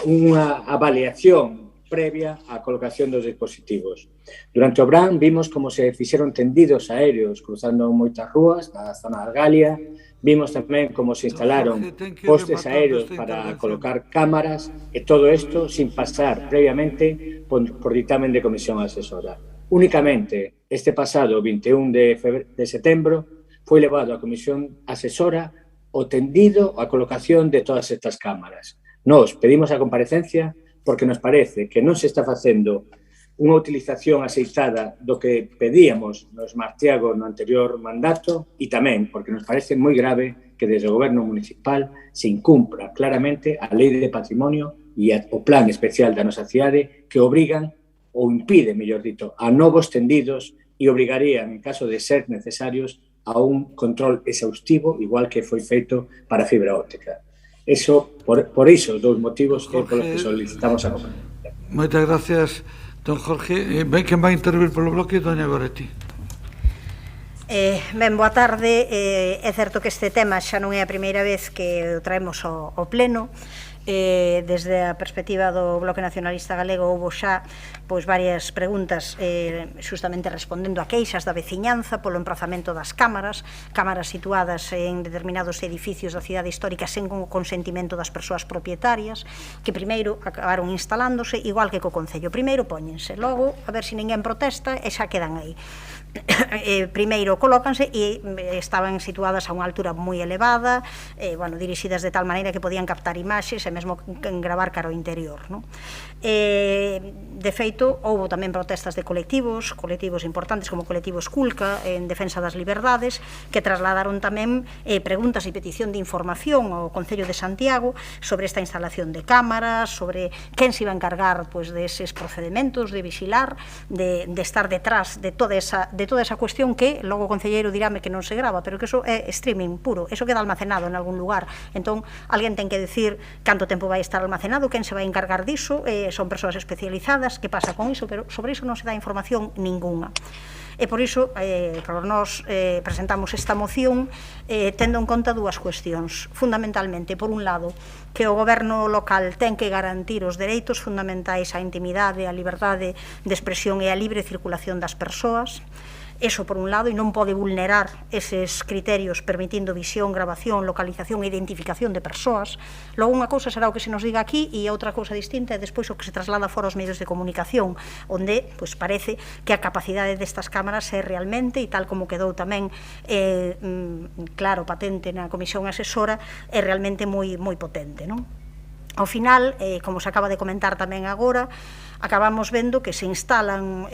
unha avaliación previa á colocación dos dispositivos. Durante o verán vimos como se fixeron tendidos aéreos cruzando moitas rúas na zona de Argalia, vimos tamén como se instalaron postes aéreos para colocar cámaras e todo isto sin pasar previamente por dictamen de Comisión Asesora. Únicamente este pasado 21 de setembro foi levado á Comisión Asesora o tendido a colocación de todas estas cámaras. Nos pedimos a comparecencia porque nos parece que non se está facendo unha utilización axeitada do que pedíamos no Smartiago no anterior mandato e tamén porque nos parece moi grave que desde o Goberno Municipal se incumpra claramente a Lei de Patrimonio e o Plan Especial da nosa cidade que obrigan ou impide, mellor dito, a novos tendidos e obrigarían, en caso de ser necesarios, a un control exhaustivo, igual que foi feito para a fibra óptica. Eso, por iso, dous motivos que polos que solicitamos a comparecencia. Moitas gracias, don Jorge. Ben, quen vai intervir polo bloque, doña Goretti. Ben, boa tarde. É certo que este tema xa non é a primeira vez que o traemos ao pleno. Desde a perspectiva do Bloque Nacionalista Galego houve xa varias preguntas justamente respondendo a queixas da veciñanza polo emprazamento das cámaras situadas en determinados edificios da cidade histórica sen o consentimento das persoas propietarias que primeiro acabaron instalándose igual que co Concello, primeiro póñense, logo a ver se ninguén protesta e xa quedan aí. Primeiro colócanse e estaban situadas a unha altura moi elevada, dirixidas de tal maneira que podían captar imaxes e mesmo gravar cara ao interior. De feito, houve tamén protestas de colectivos importantes como o colectivo Esculca en defensa das liberdades que trasladaron tamén preguntas e petición de información ao Concello de Santiago sobre esta instalación de cámaras, sobre quen se iba a encargar deses procedementos de vixilar, de estar detrás de toda esa cuestión que logo o concelleiro diráme que non se grava, pero que eso é streaming puro, eso queda almacenado en algún lugar. Entón, alguén ten que decir canto tempo vai estar almacenado, quen se vai encargar diso, son persoas especializadas, que pasa con iso, pero sobre iso non se dá información ninguna. E por iso, nós presentamos esta moción tendo en conta dúas cuestións. Fundamentalmente, por un lado, que o goberno local ten que garantir os dereitos fundamentais á intimidade, á liberdade de expresión e á libre circulación das persoas. Eso por un lado, e non pode vulnerar eses criterios permitindo visión, grabación, localización e identificación de persoas. Logo, unha cousa será o que se nos diga aquí e outra cousa distinta é despois o que se traslada fora aos medios de comunicación, onde parece que a capacidade destas cámaras é realmente, e tal como quedou tamén claro, patente na comisión asesora, é realmente moi potente, non? Ao final, como se acaba de comentar tamén agora, acabamos vendo que se instalan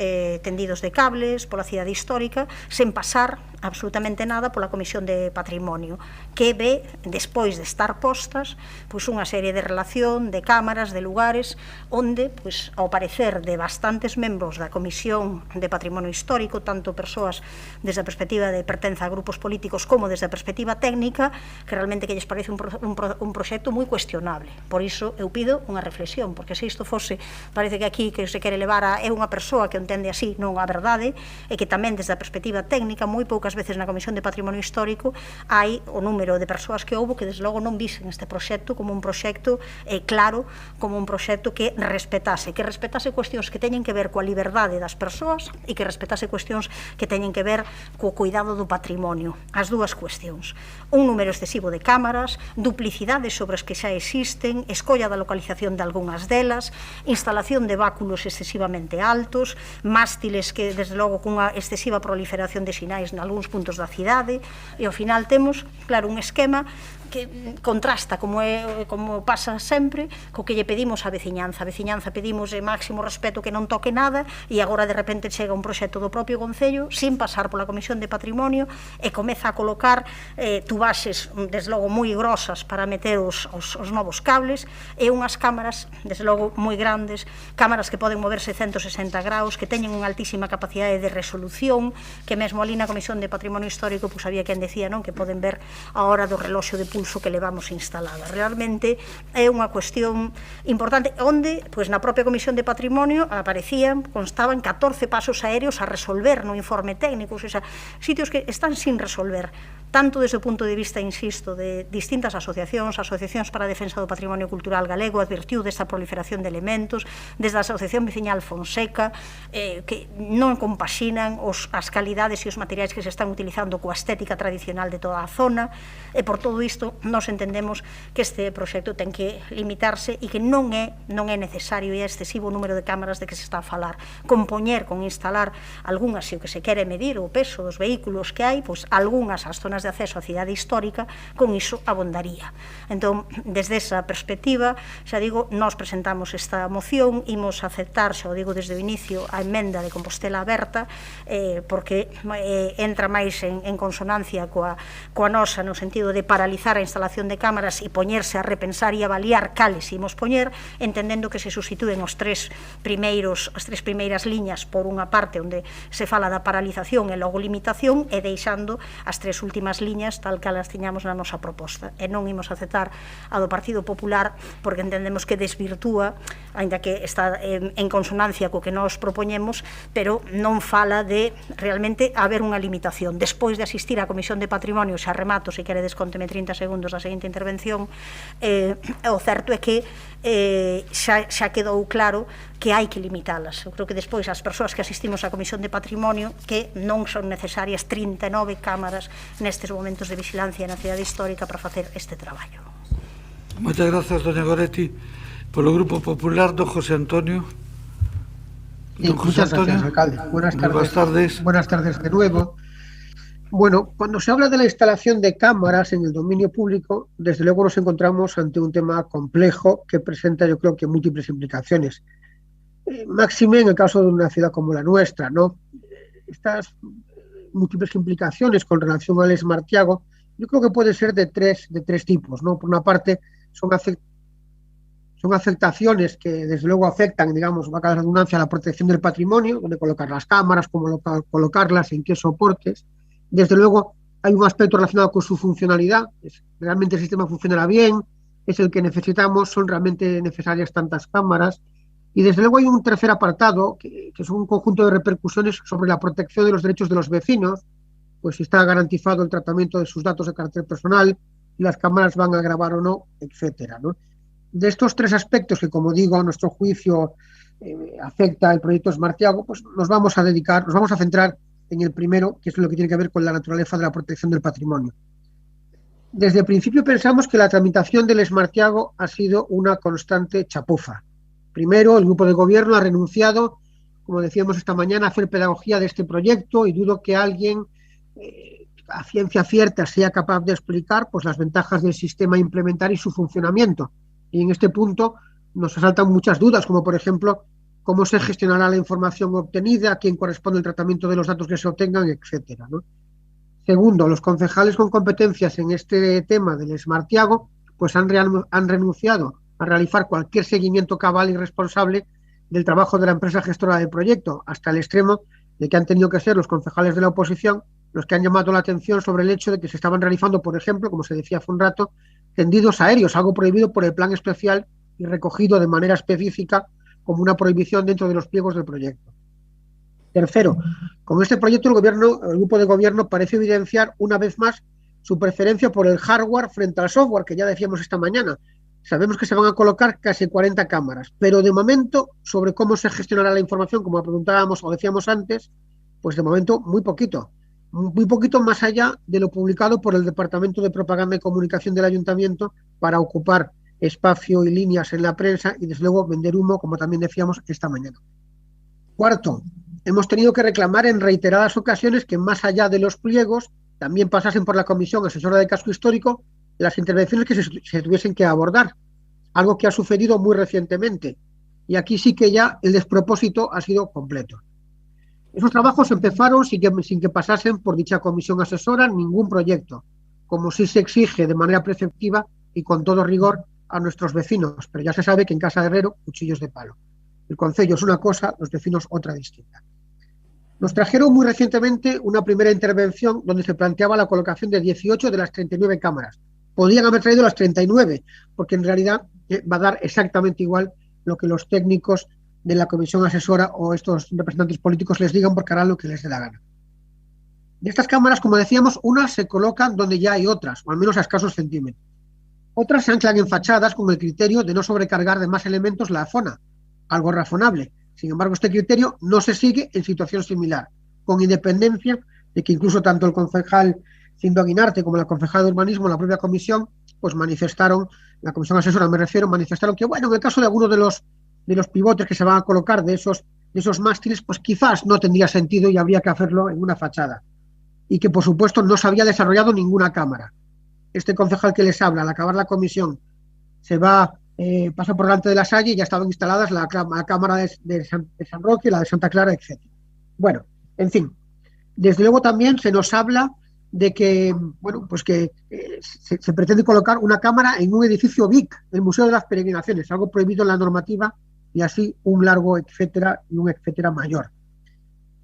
tendidos de cables pola cidade histórica sen pasar absolutamente nada pola Comisión de Patrimonio, que ve, despois de estar postas, unha serie de relación, de cámaras, de lugares, onde, ao parecer de bastantes membros da Comisión de Patrimonio Histórico, tanto persoas desde a perspectiva de pertenza a grupos políticos como desde a perspectiva técnica, que realmente que lles parece un proxecto moi cuestionable. Por iso eu pido unha reflexión, porque se isto fose, parece que aquí que se quere levar a unha persoa que o entende así, non a verdade, e que tamén desde a perspectiva técnica, moi poucas veces na Comisión de Patrimonio Histórico hai o número de persoas que houbo que desde logo non visen este proxecto como un proxecto claro, como un proxecto que respetase cuestións que teñen que ver coa liberdade das persoas e que respetase cuestións que teñen que ver co cuidado do patrimonio. As dúas cuestións. Un número excesivo de cámaras, duplicidades sobre as que xa existen, escolla da localización de algunhas delas, instalación de báculos excesivamente altos, mástiles que, desde logo, cunha excesiva proliferación de sinais nalgúns puntos da cidade, e ao final temos, claro, un esquema que contrasta, como pasa sempre, co que lle pedimos á veciñanza. A veciñanza pedimos máximo respeto, que non toque nada, e agora de repente chega un proxecto do propio Concello sin pasar pola Comisión de Patrimonio e comeza a colocar tubaxes, desde logo, moi grosas para meter os novos cables e unhas cámaras, desde logo, moi grandes, cámaras que poden moverse 160 graus, que teñen unha altísima capacidade de resolución, que mesmo ali na Comisión de Patrimonio Histórico había quen decía que poden ver a hora do reloxo de pulso que levamos instalada. Realmente é unha cuestión importante, onde, na propia Comisión de Patrimonio constaban 14 pasos aéreos a resolver no informe técnico, sitios que están sin resolver, tanto desde o punto de vista, insisto, de distintas asociacións para a defensa do patrimonio cultural galego, advertiu desta proliferación de elementos, desde a Asociación Veciñal Fonseca, que non compaxinan as calidades e os materiais que se están utilizando coa estética tradicional de toda a zona, e por todo isto nós entendemos que este proxecto ten que limitarse e que non é necesario e é excesivo o número de cámaras de que se está a falar. Con instalar algunhas, se o que se quere medir o peso dos vehículos que hai, algunhas ás zonas de acceso á cidade histórica, con iso abondaría. Entón, desde esa perspectiva, xa digo, nós presentamos esta moción, imos aceptar, xa o digo desde o inicio, a emenda de Compostela Aberta, porque entra máis en consonancia coa nosa, no sentido de paralizar a instalación de cámaras e poñerse a repensar e avaliar cales imos poñer, entendendo que se substitúen as tres primeiras liñas por unha parte onde se fala da paralización e logo limitación, e deixando as tres últimas liñas tal que as tiñamos na nosa proposta. E non imos aceptar a do Partido Popular porque entendemos que desvirtúa, aínda que está en consonancia co que nós propoñemos, pero non fala de realmente haber unha limitación. Despois de asistir á Comisión de Patrimonio, xa remato, se quere descónteme 30 segundos da seguinte intervención, o certo é que xa quedou claro que hai que limitalas. Eu creo que despois as persoas que asistimos á Comisión de Patrimonio, que non son necesarias 39 cámaras nestes momentos de vigilancia na cidade histórica para facer este traballo. Moitas grazas, doña Goretti. Polo Grupo Popular, don José Antonio. Muchas gracias, alcalde. Buenas tardes. Buenas tardes de nuevo. Bueno, cuando se habla de la instalación de cámaras en el dominio público, desde luego nos encontramos ante un tema complejo que presenta, yo creo que, múltiples implicaciones. Máxime en el caso de una ciudad como la nuestra, ¿no? Estas múltiples implicaciones con relación al Smart Thiago, yo creo que puede ser de tres tipos, ¿no? Por una parte, son afectaciones que desde luego afectan, digamos, va a la redundancia, a la protección del patrimonio, donde colocar las cámaras, cómo colocarlas, en qué soportes. Desde luego hay un aspecto relacionado con su funcionalidad, realmente el sistema funcionará bien, es el que necesitamos, son realmente necesarias tantas cámaras. Y desde luego hay un tercer apartado, que es un conjunto de repercusiones sobre la protección de los derechos de los vecinos, pues si está garantizado el tratamiento de sus datos de carácter personal, si las cámaras van a grabar o no, etcétera, ¿no? De estos tres aspectos que, como digo, a nuestro juicio afecta el proyecto Smartiago, pues nos vamos a centrar en el primero, que es lo que tiene que ver con la naturaleza de la protección del patrimonio. Desde el principio pensamos que la tramitación del Smartiago ha sido una constante chapuza. Primero, el grupo de gobierno ha renunciado, como decíamos esta mañana, a hacer pedagogía de este proyecto, y dudo que alguien a ciencia cierta sea capaz de explicar pues las ventajas del sistema a implementar y su funcionamiento. Y en este punto nos asaltan muchas dudas, como por ejemplo, cómo se gestionará la información obtenida, a quién corresponde el tratamiento de los datos que se obtengan, etcétera, ¿no? Segundo, los concejales con competencias en este tema del Smartiago pues han renunciado a realizar cualquier seguimiento cabal y responsable del trabajo de la empresa gestora del proyecto, hasta el extremo de que han tenido que ser los concejales de la oposición los que han llamado la atención sobre el hecho de que se estaban realizando, por ejemplo, como se decía hace un rato, tendidos aéreos, algo prohibido por el plan especial y recogido de manera específica como una prohibición dentro de los pliegos del proyecto. Tercero, con este proyecto el grupo de gobierno parece evidenciar una vez más su preferencia por el hardware frente al software, que ya decíamos esta mañana. Sabemos que se van a colocar casi 40 cámaras, pero de momento, sobre cómo se gestionará la información, como preguntábamos o decíamos antes, pues de momento muy poquito más allá de lo publicado por el Departamento de Propaganda y Comunicación del Ayuntamiento para ocupar espacio y líneas en la prensa y desde luego vender humo, como también decíamos esta mañana. Cuarto, hemos tenido que reclamar en reiteradas ocasiones que más allá de los pliegos también pasasen por la Comisión Asesora de Casco Histórico las intervenciones que se tuviesen que abordar, algo que ha sucedido muy recientemente, y aquí sí que ya el despropósito ha sido completo. Esos trabajos empezaron sin que pasasen por dicha comisión asesora ningún proyecto, como sí se exige de manera preceptiva y con todo rigor a nuestros vecinos, pero ya se sabe que en casa de herrero, cuchillos de palo. El concello es una cosa, los vecinos otra distinta. Nos trajeron muy recientemente una primera intervención donde se planteaba la colocación de 18 de las 39 cámaras. Podrían haber traído las 39, porque en realidad va a dar exactamente igual lo que los técnicos de la comisión asesora o estos representantes políticos les digan, porque harán lo que les dé la gana. De estas cámaras, como decíamos, unas se colocan donde ya hay otras, o al menos a escasos centímetros. Otras se anclan en fachadas con el criterio de no sobrecargar de más elementos la zona, algo razonable. Sin embargo, este criterio no se sigue en situación similar, con independencia de que incluso tanto el concejal Cindo Aguinarte como la concejal de urbanismo, la propia comisión, pues manifestaron, la comisión asesora me refiero, manifestaron que, bueno, en el caso de algunos de los pivotes que se van a colocar de esos mástiles, pues quizás no tendría sentido y habría que hacerlo en una fachada. Y que, por supuesto, no se había desarrollado ninguna cámara. Este concejal que les habla, al acabar la comisión, pasa por delante de la Salle y ya estaban instaladas la cámara de San Roque, la de Santa Clara, etc. Bueno, en fin, desde luego también se nos habla de que, bueno, pues que se pretende colocar una cámara en un edificio BIC, el Museo de las Peregrinaciones, algo prohibido en la normativa, y así un largo etcétera y un etcétera mayor.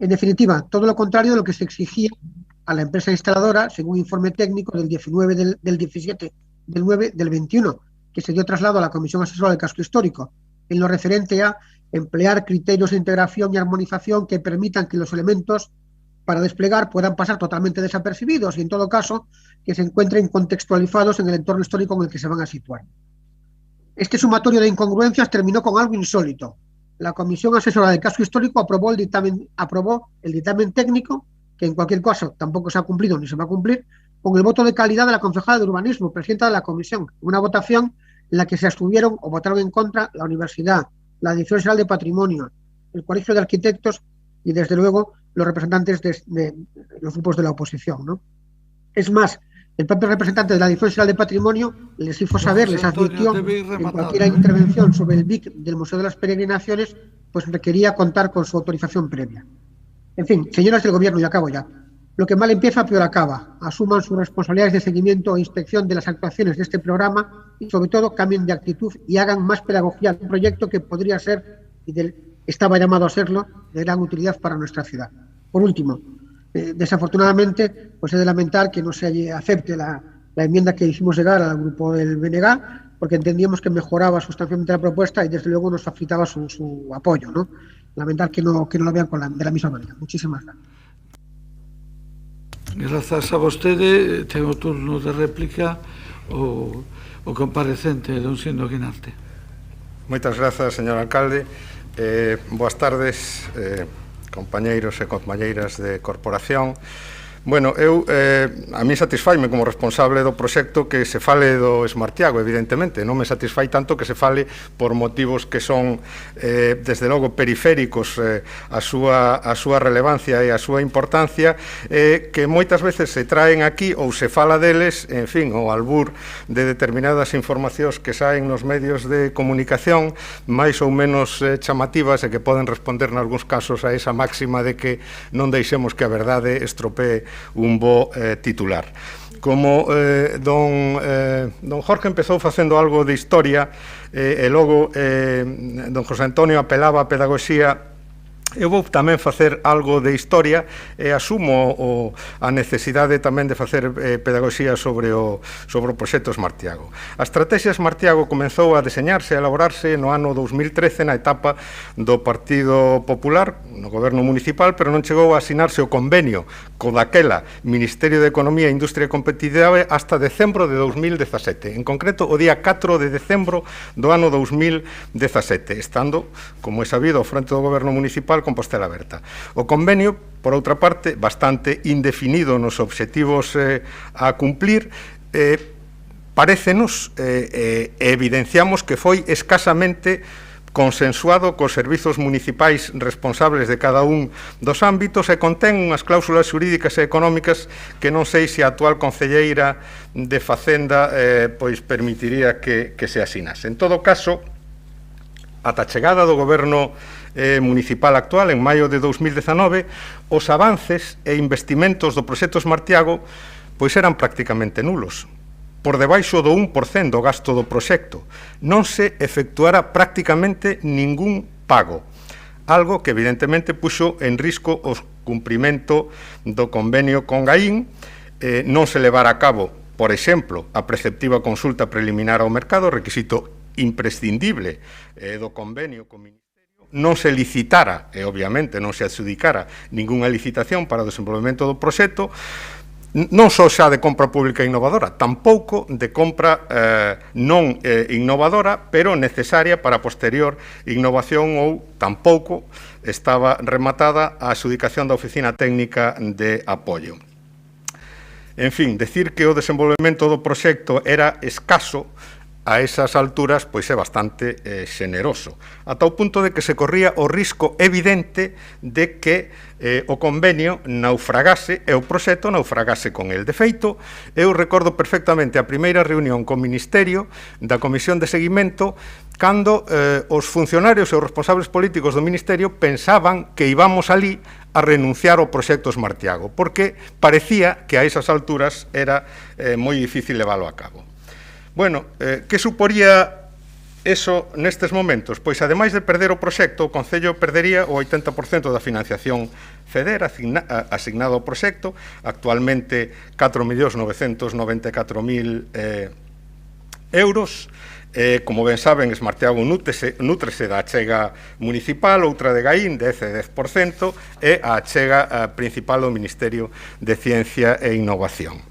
En definitiva, todo lo contrario de lo que se exigía a la empresa instaladora, según informe técnico del 19, del 17, del 9, del 21, que se dio traslado a la Comisión Asesora del Casco Histórico, en lo referente a emplear criterios de integración y armonización que permitan que los elementos para desplegar puedan pasar totalmente desapercibidos y, en todo caso, que se encuentren contextualizados en el entorno histórico en el que se van a situar. Este sumatorio de incongruencias terminó con algo insólito. La Comisión Asesora del Casco Histórico aprobó el dictamen técnico, que en cualquier caso tampoco se ha cumplido ni se va a cumplir, con el voto de calidad de la concejala de urbanismo, presidenta de la comisión, una votación en la que se abstuvieron o votaron en contra la universidad, la Dirección General de Patrimonio, el Colegio de Arquitectos y, desde luego, los representantes de los grupos de la oposición, ¿no? Es más, el propio representante de la Dirección General de Patrimonio les hizo saber, les advirtió que en cualquier intervención sobre el BIC del Museo de las Peregrinaciones, pues requería contar con su autorización previa. En fin, señoras del Gobierno, y acabo ya, lo que mal empieza, peor acaba. Asuman sus responsabilidades de seguimiento e inspección de las actuaciones de este programa y, sobre todo, cambien de actitud y hagan más pedagogía al proyecto que podría ser, y estaba llamado a serlo, de gran utilidad para nuestra ciudad. Por último, desafortunadamente, pues he de lamentar que no se acepte la enmienda que hicimos llegar al grupo del BNG, porque entendíamos que mejoraba sustancialmente la propuesta y desde luego nos facilitaba su apoyo, ¿no? Lamentar que no lo vean de la misma manera. Muchísimas gracias. Grazas a vostede. Ten o turno de réplica o comparecente don Sindo Guinarte. Moitas grazas, señor alcalde. Boas tardes, compañeiros e compañeiras de corporación. Bueno, a mí satisfaime como responsable do proxecto que se fale do Smartiago, evidentemente. Non me satisfai tanto que se fale por motivos que son, desde logo, periféricos a súa relevancia e a súa importancia, que moitas veces se traen aquí ou se fala deles, en fin, ao albur de determinadas informacións que saen nos medios de comunicación, máis ou menos chamativas e que poden responder nalgúns casos a esa máxima de que non deixemos que a verdade estropee un bo titular. Como don Jorge empezou facendo algo de historia e logo don José Antonio apelaba a pedagogía, eu vou tamén facer algo de historia e asumo a necesidade tamén de facer pedagogía sobre o proxecto Smartiago. A estrategia Smartiago comenzou a deseñarse e a elaborarse no ano 2013 na etapa do Partido Popular, no goberno municipal, pero non chegou a asinarse o convenio co daquela Ministerio de Economía, Industria e Competitividade hasta decembro de 2017, en concreto o día 4 de decembro do ano 2017, estando, como é sabido, ao frente do goberno municipal Compostela Aberta. O convenio, por outra parte, bastante indefinido nos obxectivos a cumplir, parécenos e evidenciamos que foi escasamente consensuado cos servizos municipais responsables de cada un dos ámbitos e contén unhas cláusulas xurídicas e económicas que non sei se a actual concelleira de Facenda pois permitiría que se asinase. En todo caso, ata a chegada do goberno municipal actual, en maio de 2019, os avances e investimentos do proxecto Smartiago pois eran prácticamente nulos. Por debaixo do 1% do gasto do proxecto. Non se efectuara prácticamente ningún pago, algo que evidentemente puxo en risco o cumprimento do convenio con Gaín, non se levara a cabo, por exemplo, a preceptiva consulta preliminar ao mercado, requisito imprescindible do convenio con Ministerio, non se licitara e obviamente non se adjudicara ningunha licitación para o desenvolvemento do proxecto, non só xa de compra pública innovadora, tampouco de compra non innovadora, pero necesaria para a posterior innovación, ou tampouco estaba rematada a adjudicación da Oficina Técnica de Apoio. En fin, decir que o desenvolvemento do proxecto era escaso a esas alturas pois é bastante xeneroso, ata o punto de que se corría o risco evidente de que o convenio naufragase e o proxecto naufragase con el. De feito, eu recordo perfectamente a primeira reunión co Ministerio da Comisión de Seguimento cando os funcionarios e os responsables políticos do Ministerio pensaban que íbamos ali a renunciar ao proxecto Smartiago, porque parecía que a esas alturas era moi difícil leválo a cabo. Bueno, que suporía eso nestes momentos? Pois, ademais de perder o proxecto, o Concello perdería o 80% da financiación FEDER asignado ao proxecto, actualmente 4.994.000 euros. Como ben saben, Smartiago nútrese da achega municipal, outra de Gaín, de 10%, e a achega principal do Ministerio de Ciencia e Innovación.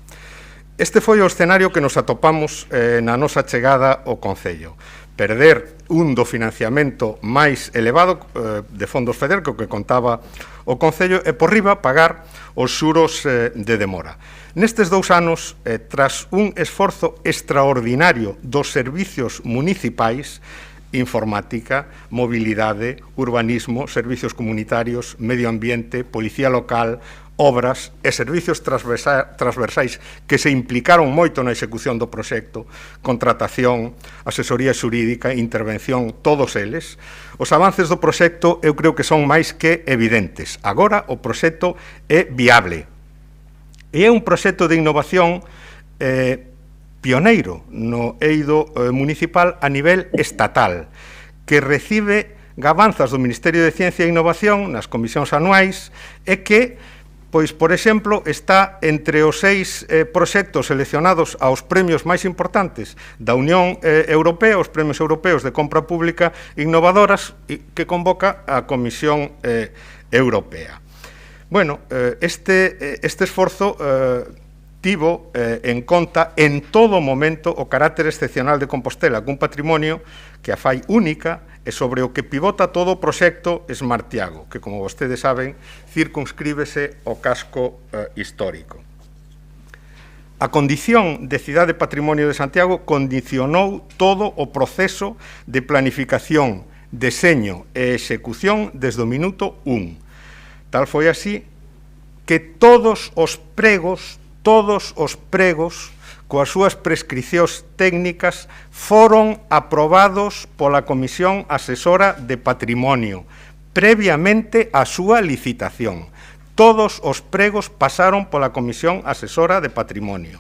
Este foi o escenario que nos atopamos na nosa chegada ao Concello. Perder un do financiamento máis elevado de fondos FEDER que contaba o Concello e por riba pagar os xuros de demora. Nestes 2 anos, tras un esforzo extraordinario dos servicios municipais, informática, mobilidade, urbanismo, servicios comunitarios, medio ambiente, policía local, obras e servicios transversais que se implicaron moito na execución do proxecto, contratación, asesoría xurídica, intervención, todos eles, os avances do proxecto eu creo que son máis que evidentes. Agora o proxecto é viable. E é un proxecto de innovación pioneiro no eido municipal a nivel estatal, que recibe gabanzas do Ministerio de Ciencia e Innovación nas comisións anuais e que pois, por exemplo, está entre os 6 proxectos seleccionados aos premios máis importantes da Unión Europea, os premios europeos de compra pública innovadoras que convoca a Comisión Europea. Bueno, este esforzo tivo en conta en todo momento o carácter excepcional de Compostela, cun patrimonio que a fai única e sobre o que pivota todo o proxecto Smartiago, que, como vostedes saben, circunscríbese ao casco histórico. A condición de cidade patrimonio de Santiago condicionou todo o proceso de planificación, deseño e execución desde o minuto 1. Tal foi así que todos os pregos coas súas prescricións técnicas foron aprobados pola Comisión Asesora de Patrimonio previamente á súa licitación. Todos os pregos pasaron pola Comisión Asesora de Patrimonio.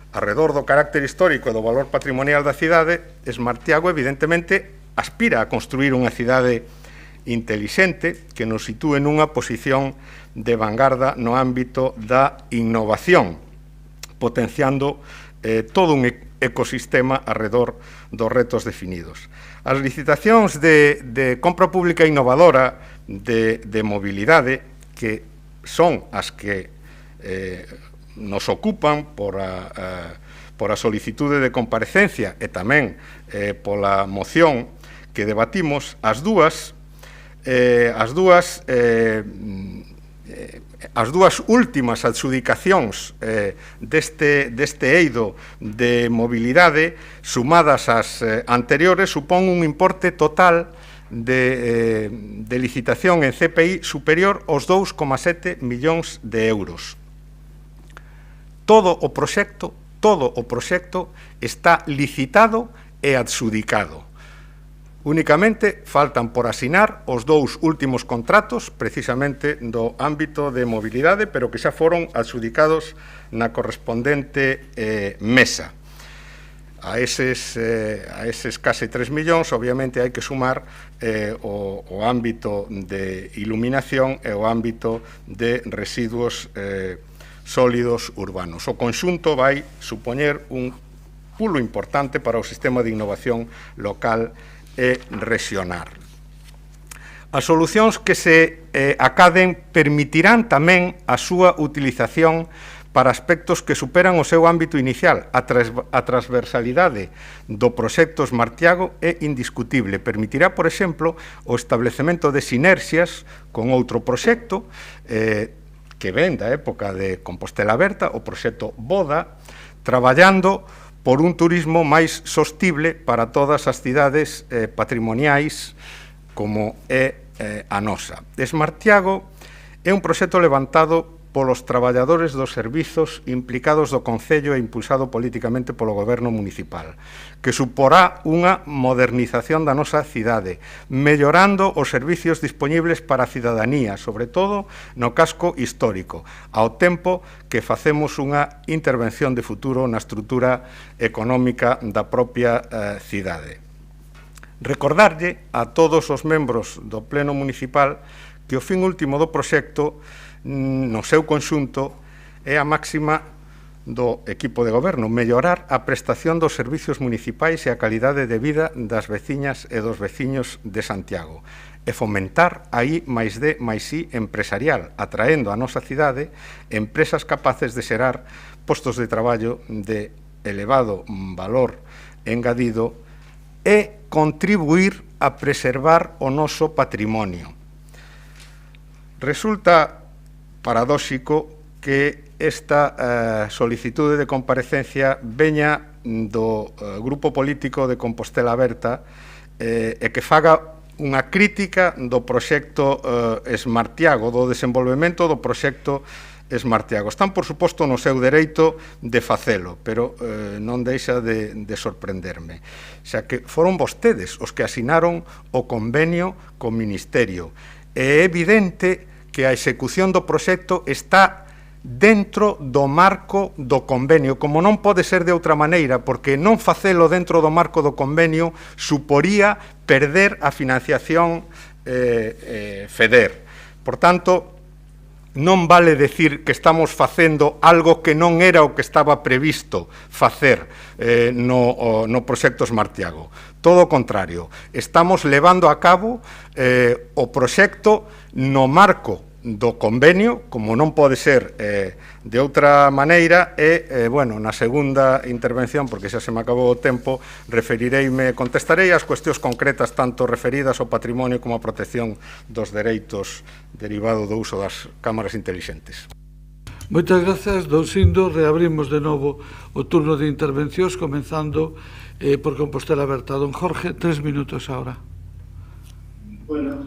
Arredor do carácter histórico e do valor patrimonial da cidade, Smartiago evidentemente aspira a construir unha cidade intelixente que nos sitúe nunha posición de vanguarda no ámbito da innovación, potenciando todo un ecosistema arredor dos retos definidos. As licitacións de compra pública innovadora de mobilidade, que son as que nos ocupan por a solicitude de comparecencia e tamén pola moción que debatimos, as dúas últimas adxudicacións deste eido de mobilidade, sumadas ás anteriores, supón un importe total de licitación en CPI superior aos 2,7 millóns de euros. Todo o proxecto está licitado e adxudicado. Únicamente faltan por asinar os 2 últimos contratos, precisamente do ámbito de mobilidade, pero que xa foron adxudicados na correspondente mesa. A eses case 3 millóns, obviamente, hai que sumar o ámbito de iluminación e o ámbito de residuos sólidos urbanos. O conxunto vai supoñer un pulo importante para o sistema de innovación local e regional. As solucións que se acaden permitirán tamén a súa utilización para aspectos que superan o seu ámbito inicial. A transversalidade do proxecto Smartiago é indiscutible. Permitirá, por exemplo, o establecemento de sinerxias con outro proxecto que ven da época de Compostela Aberta, o proxecto Boda, traballando por un turismo máis sostible para todas as cidades patrimoniais como é a nosa. Smartiago é un proxecto levantado polos traballadores dos servizos implicados do Concello e impulsado políticamente polo Goberno municipal, que suporá unha modernización da nosa cidade, mellorando os servicios dispoñibles para a cidadanía, sobre todo no casco histórico, ao tempo que facemos unha intervención de futuro na estrutura económica da propia cidade. Recordarlle a todos os membros do Pleno Municipal que o fin último do proxecto no seu conxunto é a máxima do equipo de goberno, mellorar a prestación dos servicios municipais e a calidade de vida das veciñas e dos veciños de Santiago e fomentar a I+D+I empresarial, atraendo a nosa cidade empresas capaces de xerar postos de traballo de elevado valor engadido e contribuir a preservar o noso patrimonio. Resulta paradóxico que esta solicitude de comparecencia veña do grupo político de Compostela Aberta e que faga unha crítica do proxecto Smartiago, do desenvolvemento do proxecto Smartiago. Están, por suposto, no seu dereito de facelo, pero non deixa de sorprenderme. Xa que foron vostedes os que asinaron o convenio co Ministerio. É evidente que a execución do proxecto está dentro do marco do convenio, como non pode ser de outra maneira, porque non facelo dentro do marco do convenio suporía perder a financiación FEDER. Por tanto, non vale decir que estamos facendo algo que non era o que estaba previsto facer no proxecto Smartiago. Todo o contrario, estamos levando a cabo o proxecto no marco do convenio, como non pode ser de outra maneira, e, bueno, na segunda intervención, porque xa se me acabou o tempo, contestarei as cuestións concretas tanto referidas ao patrimonio como á protección dos dereitos derivado do uso das cámaras intelixentes. Moitas grazas, don Sindo. Reabrimos de novo o turno de intervencións, comenzando por Compostela Aberta. Don Jorge, 3 minutos ahora. Bueno,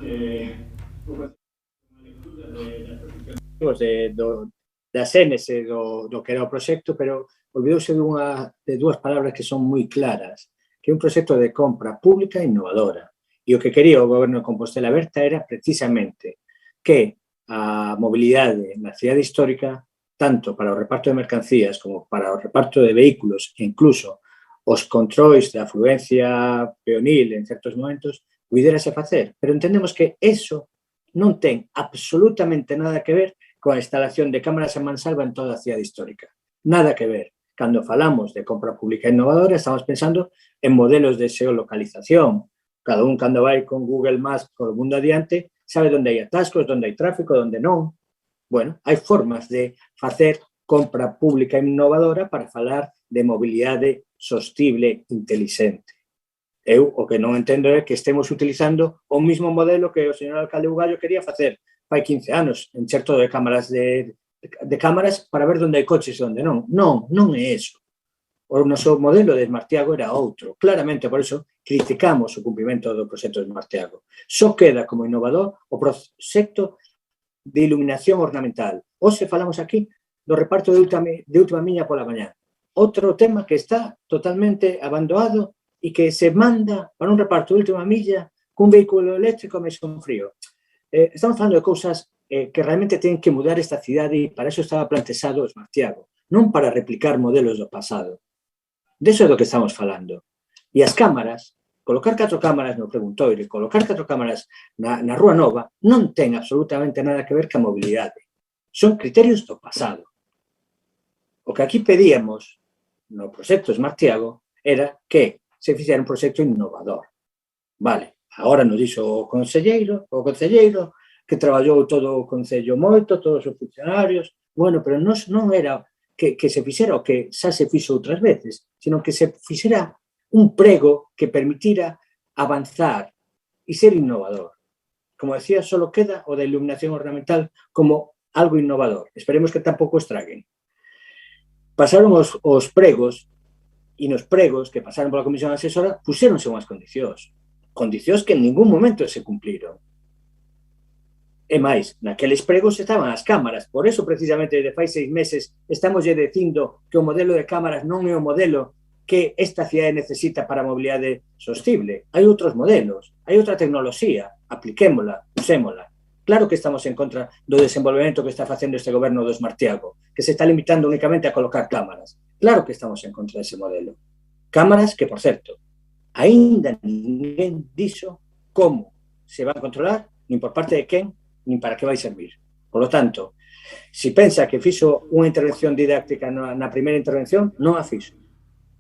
da xénese do que era o proxecto, pero olvidouse de dúas palabras que son moi claras, que é un proxecto de compra pública e innovadora. E o que quería o goberno de Compostela Aberta era precisamente que a mobilidade na cidade histórica, tanto para o reparto de mercancías como para o reparto de vehículos e incluso os controis de afluencia peonil en certos momentos, puiderase facer. Pero entendemos que eso non ten absolutamente nada que ver coa instalación de cámaras a mansalva en toda a cidade histórica. Nada que ver. Cando falamos de compra pública innovadora, estamos pensando en modelos de geolocalización. Cada un, cando vai con Google Maps por o mundo adiante, sabe onde hai atascos, onde hai tráfico, onde non. Bueno, hai formas de facer compra pública innovadora para falar de mobilidade sostible intelixente. Eu o que non entendo é que estemos utilizando o mismo modelo que o señor alcalde Bugallo quería facer fai 15 anos, encherto de cámaras cámaras para ver onde hai coches e onde non. Non, non é eso. O noso modelo de Smartiago era outro. Claramente, por eso, criticamos o cumprimento do proxecto de Smartiago. Só queda como innovador o proxecto de iluminación ornamental. Hoxe falamos aquí do reparto de última miña pola mañá. Outro tema que está totalmente abandonado e que se manda para un reparto de última milla cun vehículo eléctrico a mesón frío. Estamos falando de cousas que realmente teñen que mudar esta cidade e para eso estaba plantexado o Smartiago, non para replicar modelos do pasado. De eso é do que estamos falando. E as cámaras, colocar 4 cámaras no preguntoire, colocar 4 cámaras na Rúa Nova, non ten absolutamente nada que ver ca mobilidade. Son criterios do pasado. O que aquí pedíamos no proxecto Smartiago era que se fixera un proxecto innovador. Vale. Agora nos dixo o concelleiro que traballou todo o Concello moito, todos os funcionarios, bueno, pero non era que se fixera o que xa se fixo outras veces, sino que se fixera un prego que permitira avanzar e ser innovador. Como decía, só queda o da iluminación ornamental como algo innovador. Esperemos que tampouco estraguen. Pasaron os pregos, e nos pregos que pasaron pola Comisión Asesora puxéronse unhas condicións que en ningún momento se cumpliron. E máis, naqueles pregos estaban as cámaras. Por eso, precisamente, de fai 6 meses, estamos dicindo que o modelo de cámaras non é o modelo que esta cidade necesita para a mobilidade sostible. Hai outros modelos, hai outra tecnoloxía, apliquémola, usémola. Claro que estamos en contra do desenvolvemento que está facendo este goberno do Smartiago, que se está limitando únicamente a colocar cámaras. Claro que estamos en contra dese modelo. Cámaras que, por certo, aínda ninguén dixo como se van a controlar, nin por parte de quen, nin para que vai servir. Por lo tanto, se pensa que fixo unha intervención didáctica na primeira intervención, non a fixo.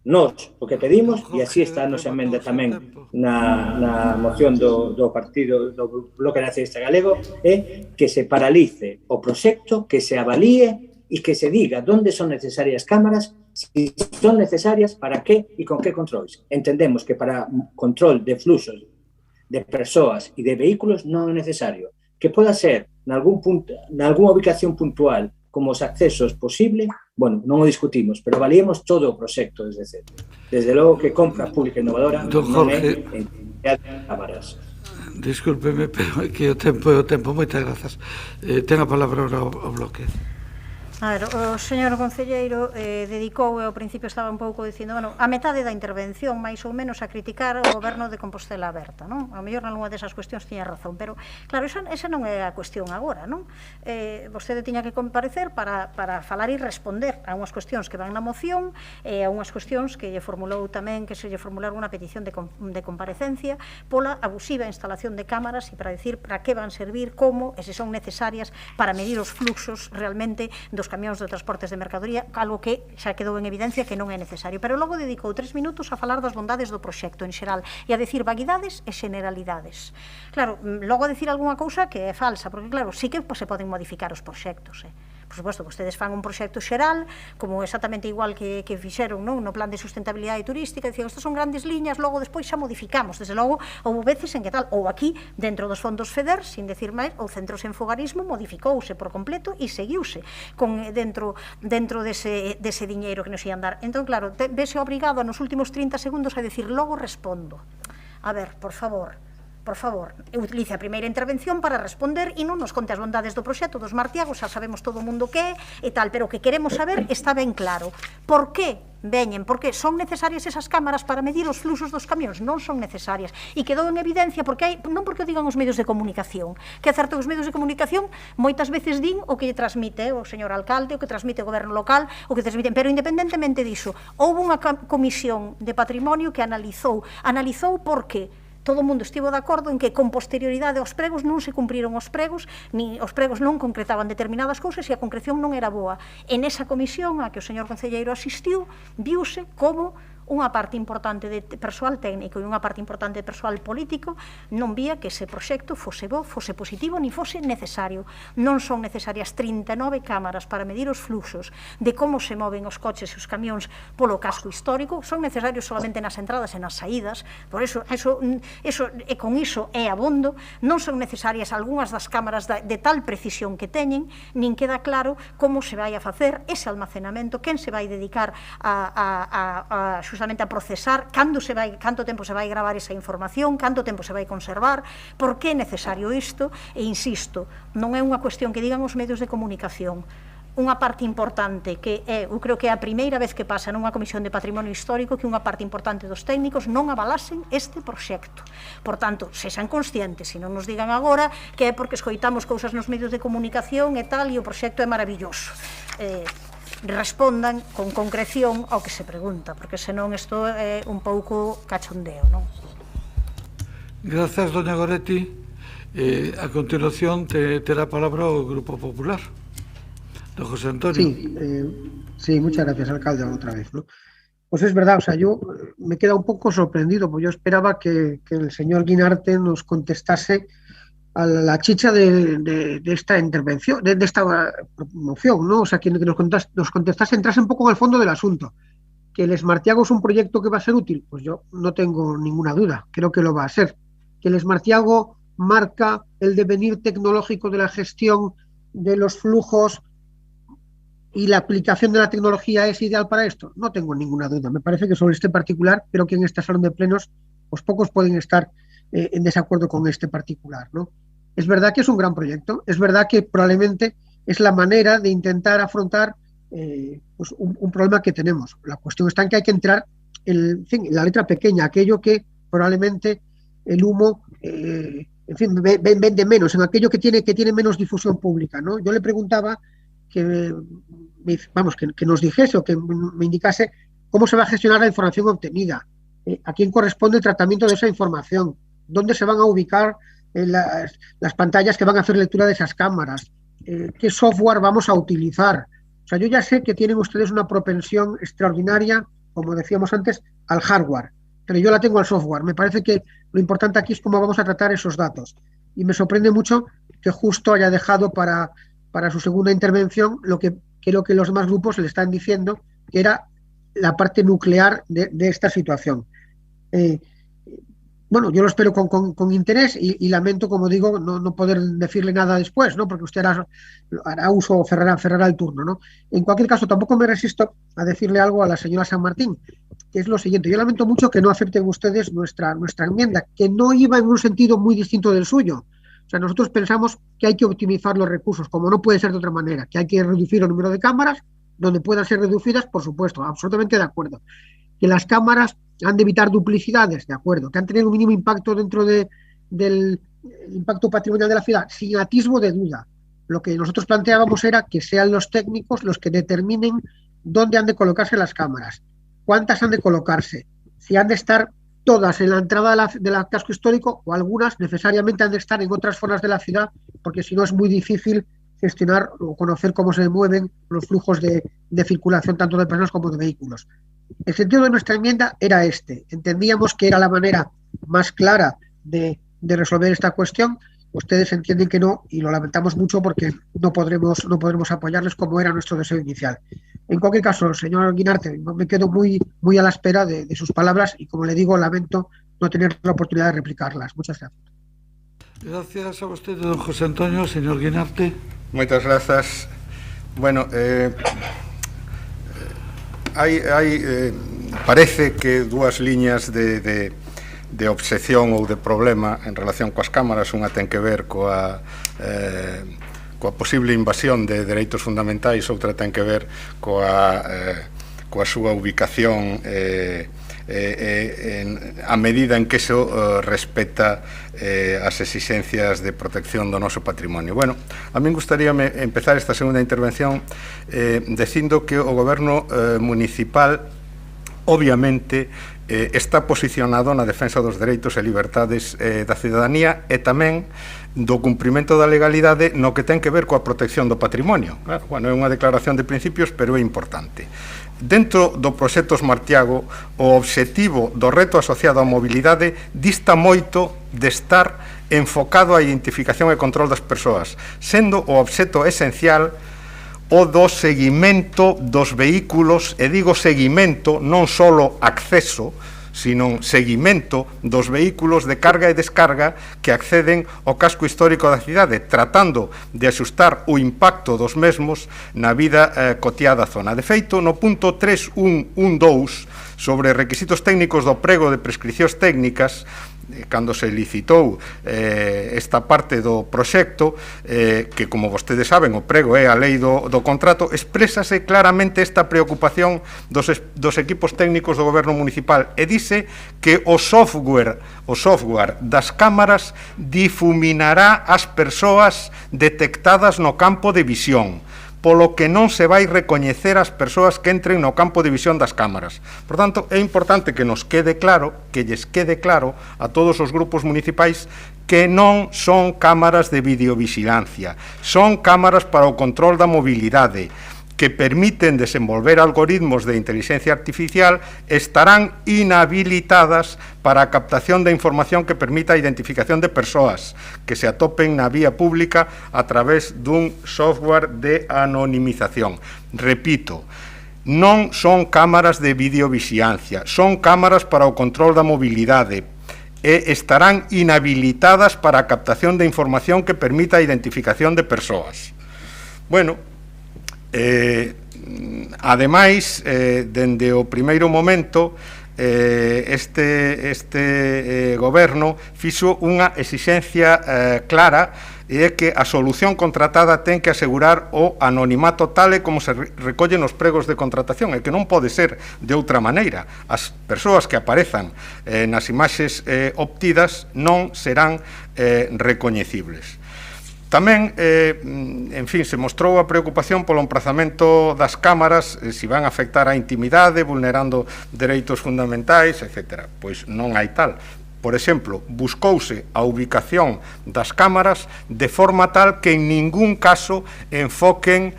Nos, o que pedimos, e así está a nosa emenda tamén na moción do partido do Bloque Nacionalista Galego, é que se paralice o proxecto, que se avalíe e que se diga onde son necesarias cámaras, si son necesarias, para que e con que controles. Entendemos que para control de fluxos de persoas e de vehículos non é necesario. Que poda ser nalgúna ubicación puntual como os accesos posible, bueno, non o discutimos, pero valíamos todo o proxecto desde cero. Desde logo que compra pública innovadora non é en cámaras. Discúlpeme, pero é que o tempo é o tempo. Moitas grazas. Ten a palabra ahora o Bloque. A ver, o señor concelleiro dedicou, ao principio estaba un pouco dicindo, bueno, a metade da intervención, máis ou menos, a criticar o goberno de Compostela Aberta, non? A mellor nalgúna desas cuestións tiña razón, pero, claro, esa non é a cuestión agora, non? Vostede tiña que comparecer para falar e responder a unhas cuestións que van na moción e a unhas cuestións que lle formulou tamén, que se lle formularon unha petición de comparecencia pola abusiva instalación de cámaras e para decir para que van servir, como, e se son necesarias para medir os fluxos realmente dos camións de transportes de mercadoría, algo que xa quedou en evidencia que non é necesario. Pero logo dedicou 3 minutos a falar das bondades do proxecto en xeral e a decir vaguidades e generalidades. Claro, logo a decir algunha cousa que é falsa, porque claro, sí que se poden modificar os proxectos, Por suposto, vostedes fan un proxecto xeral, como exactamente igual que fixeron no plan de sustentabilidade turística, dicían, estas son grandes liñas, logo despois xa modificamos. Desde logo, houve veces en que tal, ou aquí, dentro dos fondos FEDER, sin decir máis, o Centro Sen Fogarismo modificouse por completo e seguiuse dentro dese diñeiro que nos ian dar. Entón, claro, vese obrigado nos últimos 30 segundos a decir, logo respondo. A ver, por favor, utilice a primeira intervención para responder e non nos conte as bondades do proxecto dos martiagos, xa sabemos todo o mundo que é e tal, pero o que queremos saber está ben claro. Por que veñen? Porque son necesarias esas cámaras para medir os fluxos dos camións? Non son necesarias. E quedou en evidencia, non porque o digan os medios de comunicación, que é certo que os medios de comunicación moitas veces din o que lle transmite o señor alcalde, o que transmite o goberno local, o que transmiten, pero independentemente diso, houve unha comisión de patrimonio que analizou por que todo o mundo estivo de acordo en que con posterioridade aos pregos non se cumpriron os pregos, ni os pregos non concretaban determinadas cousas e a concreción non era boa. En esa comisión a que o señor concelleiro asistiu, viuse como unha parte importante de persoal técnico e unha parte importante de persoal político non vía que ese proxecto fose bo, fose positivo, ni fose necesario. Non son necesarias 39 cámaras para medir os fluxos de como se moven os coches e os camións polo casco histórico, son necesarios solamente nas entradas e nas saídas, por eso, e con iso é abondo. Non son necesarias algunhas das cámaras de tal precisión que teñen, nin queda claro como se vai a facer ese almacenamento, quen se vai dedicar a justamente a procesar, canto tempo se vai gravar esa información, canto tempo se vai conservar, por que é necesario isto, e insisto, non é unha cuestión que digan os medios de comunicación. Unha parte importante que eu creo que é a primeira vez que pasa nunha comisión de patrimonio histórico que unha parte importante dos técnicos non avalasen este proxecto. Por tanto, sexan conscientes, e non nos digan agora que é porque escoitamos cousas nos medios de comunicación e tal, e o proxecto é maravilloso. Respondan con concreción ao que se pregunta, porque senón isto é un pouco cachondeo, non? Grazas, doña Goretti. A continuación terá a palabra o Grupo Popular. Don José Antonio. Sí, muchas gracias, alcalde, otra vez, ¿no? Pues es verdad, o sea, yo me queda un poco sorprendido, porque yo esperaba que el señor Guinarte nos contestase a la chicha de esta intervención, de esta moción, ¿no? O sea, que nos contestase, entrase un poco en el fondo del asunto. ¿Que el Smartiago es un proyecto que va a ser útil? Pues yo no tengo ninguna duda, creo que lo va a ser. ¿Que el Smartiago marca el devenir tecnológico de la gestión de los flujos y la aplicación de la tecnología es ideal para esto? No tengo ninguna duda. Me parece que sobre este particular, creo que en este salón de plenos, pues pocos pueden estar en desacuerdo con este particular, ¿no? Es verdad que es un gran proyecto, es verdad que probablemente es la manera de intentar afrontar pues un problema que tenemos. La cuestión está en que hay que entrar en la letra pequeña, aquello que probablemente el humo vende menos, en aquello que tiene menos difusión pública, ¿no? Yo le preguntaba que nos dijese o que me indicase cómo se va a gestionar la información obtenida, a quién corresponde el tratamiento de esa información, dónde se van a ubicar las pantallas que van a hacer lectura de esas cámaras, qué software vamos a utilizar. O sea, yo ya sé que tienen ustedes una propensión extraordinaria, como decíamos antes, al hardware, pero yo la tengo al software. Me parece que lo importante aquí es cómo vamos a tratar esos datos. Y me sorprende mucho que justo haya dejado para su segunda intervención lo que creo que los demás grupos le están diciendo, que era la parte nuclear de esta situación. Bueno, yo lo espero con interés y lamento, como digo, no poder decirle nada después, ¿no? Porque usted hará uso o cerrará el turno, ¿no? En cualquier caso, tampoco me resisto a decirle algo a la señora San Martín, que es lo siguiente. Yo lamento mucho que no acepten ustedes nuestra enmienda, que no iba en un sentido muy distinto del suyo. O sea, nosotros pensamos que hay que optimizar los recursos, como no puede ser de otra manera, que hay que reducir el número de cámaras, donde puedan ser reducidas, por supuesto, absolutamente de acuerdo. Que las cámaras han de evitar duplicidades, de acuerdo. Que han tenido un mínimo impacto dentro del impacto patrimonial de la ciudad, sin atisbo de duda. Lo que nosotros planteábamos era que sean los técnicos los que determinen dónde han de colocarse las cámaras, cuántas han de colocarse, si han de estar todas en la entrada del casco histórico o algunas necesariamente han de estar en otras zonas de la ciudad, porque si no es muy difícil gestionar o conocer cómo se mueven los flujos de circulación tanto de personas como de vehículos. El sentido de nuestra enmienda era este. Entendíamos que era la manera más clara de resolver esta cuestión. Ustedes entienden que no y lo lamentamos mucho porque no podremos apoyarles como era nuestro deseo inicial. En cualquier caso, señor Guinarte, me quedo muy a la espera de sus palabras y, como le digo, lamento no tener la oportunidad de replicarlas. Muchas gracias. Gracias a usted, don José Antonio. Señor Guinarte. Moitas grazas. Bueno, parece que dúas liñas de obsesión ou de problema en relación coas cámaras. Unha ten que ver coa posible invasión de dereitos fundamentais, outra ten que ver coa súa ubicación a medida en que iso respeta as exixencias de protección do noso patrimonio. Bueno, a min gustaríame empezar esta segunda intervención dicindo que o goberno municipal obviamente está posicionado na defensa dos dereitos e liberdades da cidadanía e tamén do cumprimento da legalidade no que ten que ver coa protección do patrimonio. Claro, bueno, é unha declaración de principios, pero é importante. Dentro do proxecto Smartiago, o obxectivo do reto asociado á mobilidade dista moito de estar enfocado á identificación e control das persoas, sendo o obxecto esencial o do seguimento dos vehículos, e digo seguimento, non só acceso, sino seguimento dos vehículos de carga e descarga que acceden ao casco histórico da cidade, tratando de axustar o impacto dos mesmos na vida cotiá da zona. De feito, no punto 3.1.1.2 sobre requisitos técnicos do prego de prescricións técnicas, cando se licitou esta parte do proxecto, que, como vostedes saben, o prego é a lei do contrato, exprésase claramente esta preocupación dos equipos técnicos do goberno municipal e dice que o software das cámaras difuminará as persoas detectadas no campo de visión, polo que non se vai recoñecer as persoas que entren no campo de visión das cámaras. Por tanto, é importante que nos quede claro, que lles quede claro a todos os grupos municipais que non son cámaras de videovigilancia, son cámaras para o control da mobilidade, que permiten desenvolver algoritmos de inteligencia artificial, estarán inhabilitadas para a captación de información que permita a identificación de persoas que se atopen na vía pública a través dun software de anonimización. Repito, non son cámaras de videovigilancia, son cámaras para o control da mobilidade e estarán inhabilitadas para a captación de información que permita a identificación de persoas. Bueno, ademais, dende o primeiro momento, este goberno fixo unha exixencia clara, e é que a solución contratada ten que asegurar o anonimato tal e como se recollen os pregos de contratación, e que non pode ser de outra maneira. As persoas que aparezan nas imaxes obtidas non serán recoñecibles. Tamén, en fin, se mostrou a preocupación polo emprazamento das cámaras, se van a afectar a intimidade, vulnerando dereitos fundamentais, etc. Pois non hai tal. Por exemplo, buscouse a ubicación das cámaras de forma tal que en ningún caso enfoquen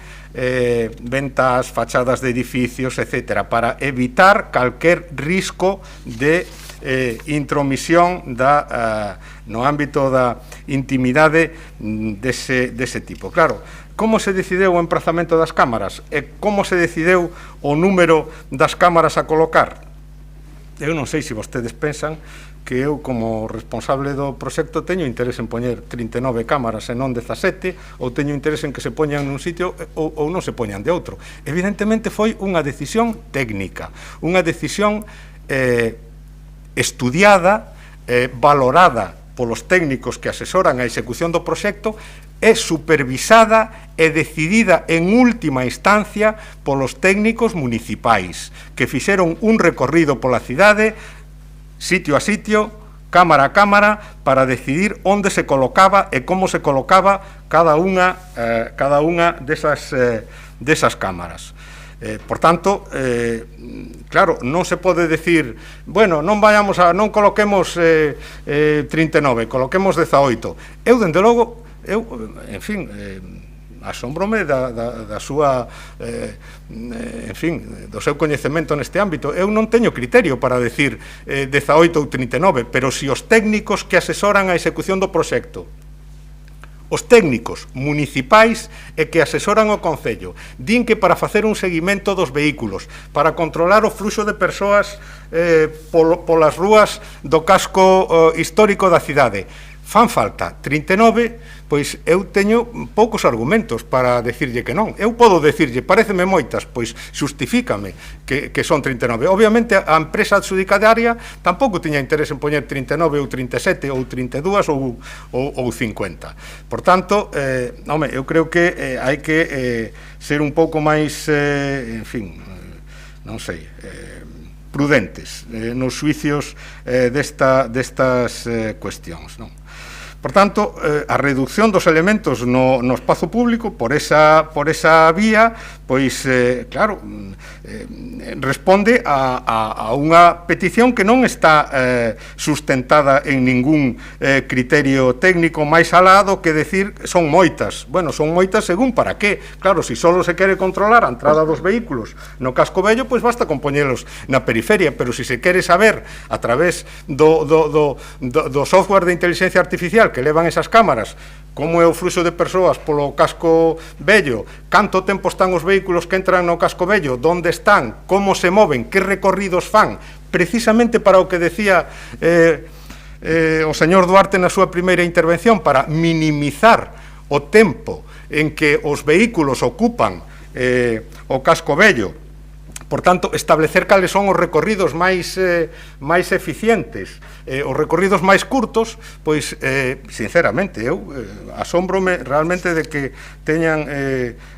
ventas, fachadas de edificios, etc., para evitar calquer risco de intromisión no ámbito da intimidade dese tipo. Claro, como se decideu o emprazamento das cámaras e como se decideu o número das cámaras a colocar? Eu non sei se vostedes pensan que eu, como responsable do proxecto, teño interés en poñer 39 cámaras e non 17, ou teño interés en que se poñan nun sitio ou non se poñan de outro. Evidentemente foi unha decisión técnica, unha decisión estudiada, valorada polos técnicos que asesoran a execución do proxecto é supervisada e decidida en última instancia polos técnicos municipais que fixeron un recorrido pola cidade, sitio a sitio, cámara a cámara, para decidir onde se colocaba e como se colocaba cada unha desas cámaras. Por tanto, claro, non se pode decir, bueno, non coloquemos 39, coloquemos 18. Eu, dende logo, en fin, asómbrome da súa, en fin, do seu coñecemento neste ámbito. Eu non teño criterio para decir 18 ou 39, pero se os técnicos que asesoran a execución do proxecto, os técnicos municipais e que asesoran o Concello din que para facer un seguimento dos vehículos, para controlar o fluxo de persoas polas rúas do casco histórico da cidade, fan falta 39, pois eu teño poucos argumentos para decirlle que non. Eu podo decirlle, pareceme moitas, pois justifícame que son 39. Obviamente a empresa adxudicataria tampouco tiña interés en poñer 39 ou 37 ou 32 ou 50. Por tanto, eu creo que hai que ser un pouco máis, en fin, non sei, prudentes nos xuicios destas cuestións, non? Por tanto, a reducción dos elementos no espazo público por esa vía, pois, claro, responde a unha petición que non está sustentada en ningún criterio técnico máis alado que decir son moitas. Bueno, son moitas según para qué. Claro, se só se quere controlar a entrada dos vehículos no casco vello, pois basta con poñelos na periferia, pero se se quere saber a través do software de inteligencia artificial que levan esas cámaras, como é o fluxo de persoas polo casco vello, canto tempo están os vehículos que entran no casco vello, onde están, como se moven, que recorridos fan, precisamente para o que decía o señor Duarte na súa primeira intervención, para minimizar o tempo en que os vehículos ocupan o casco vello. Por tanto, establecer cales son os recorridos máis eficientes, os recorridos máis curtos, pois, sinceramente, eu asómbrome realmente de que teñan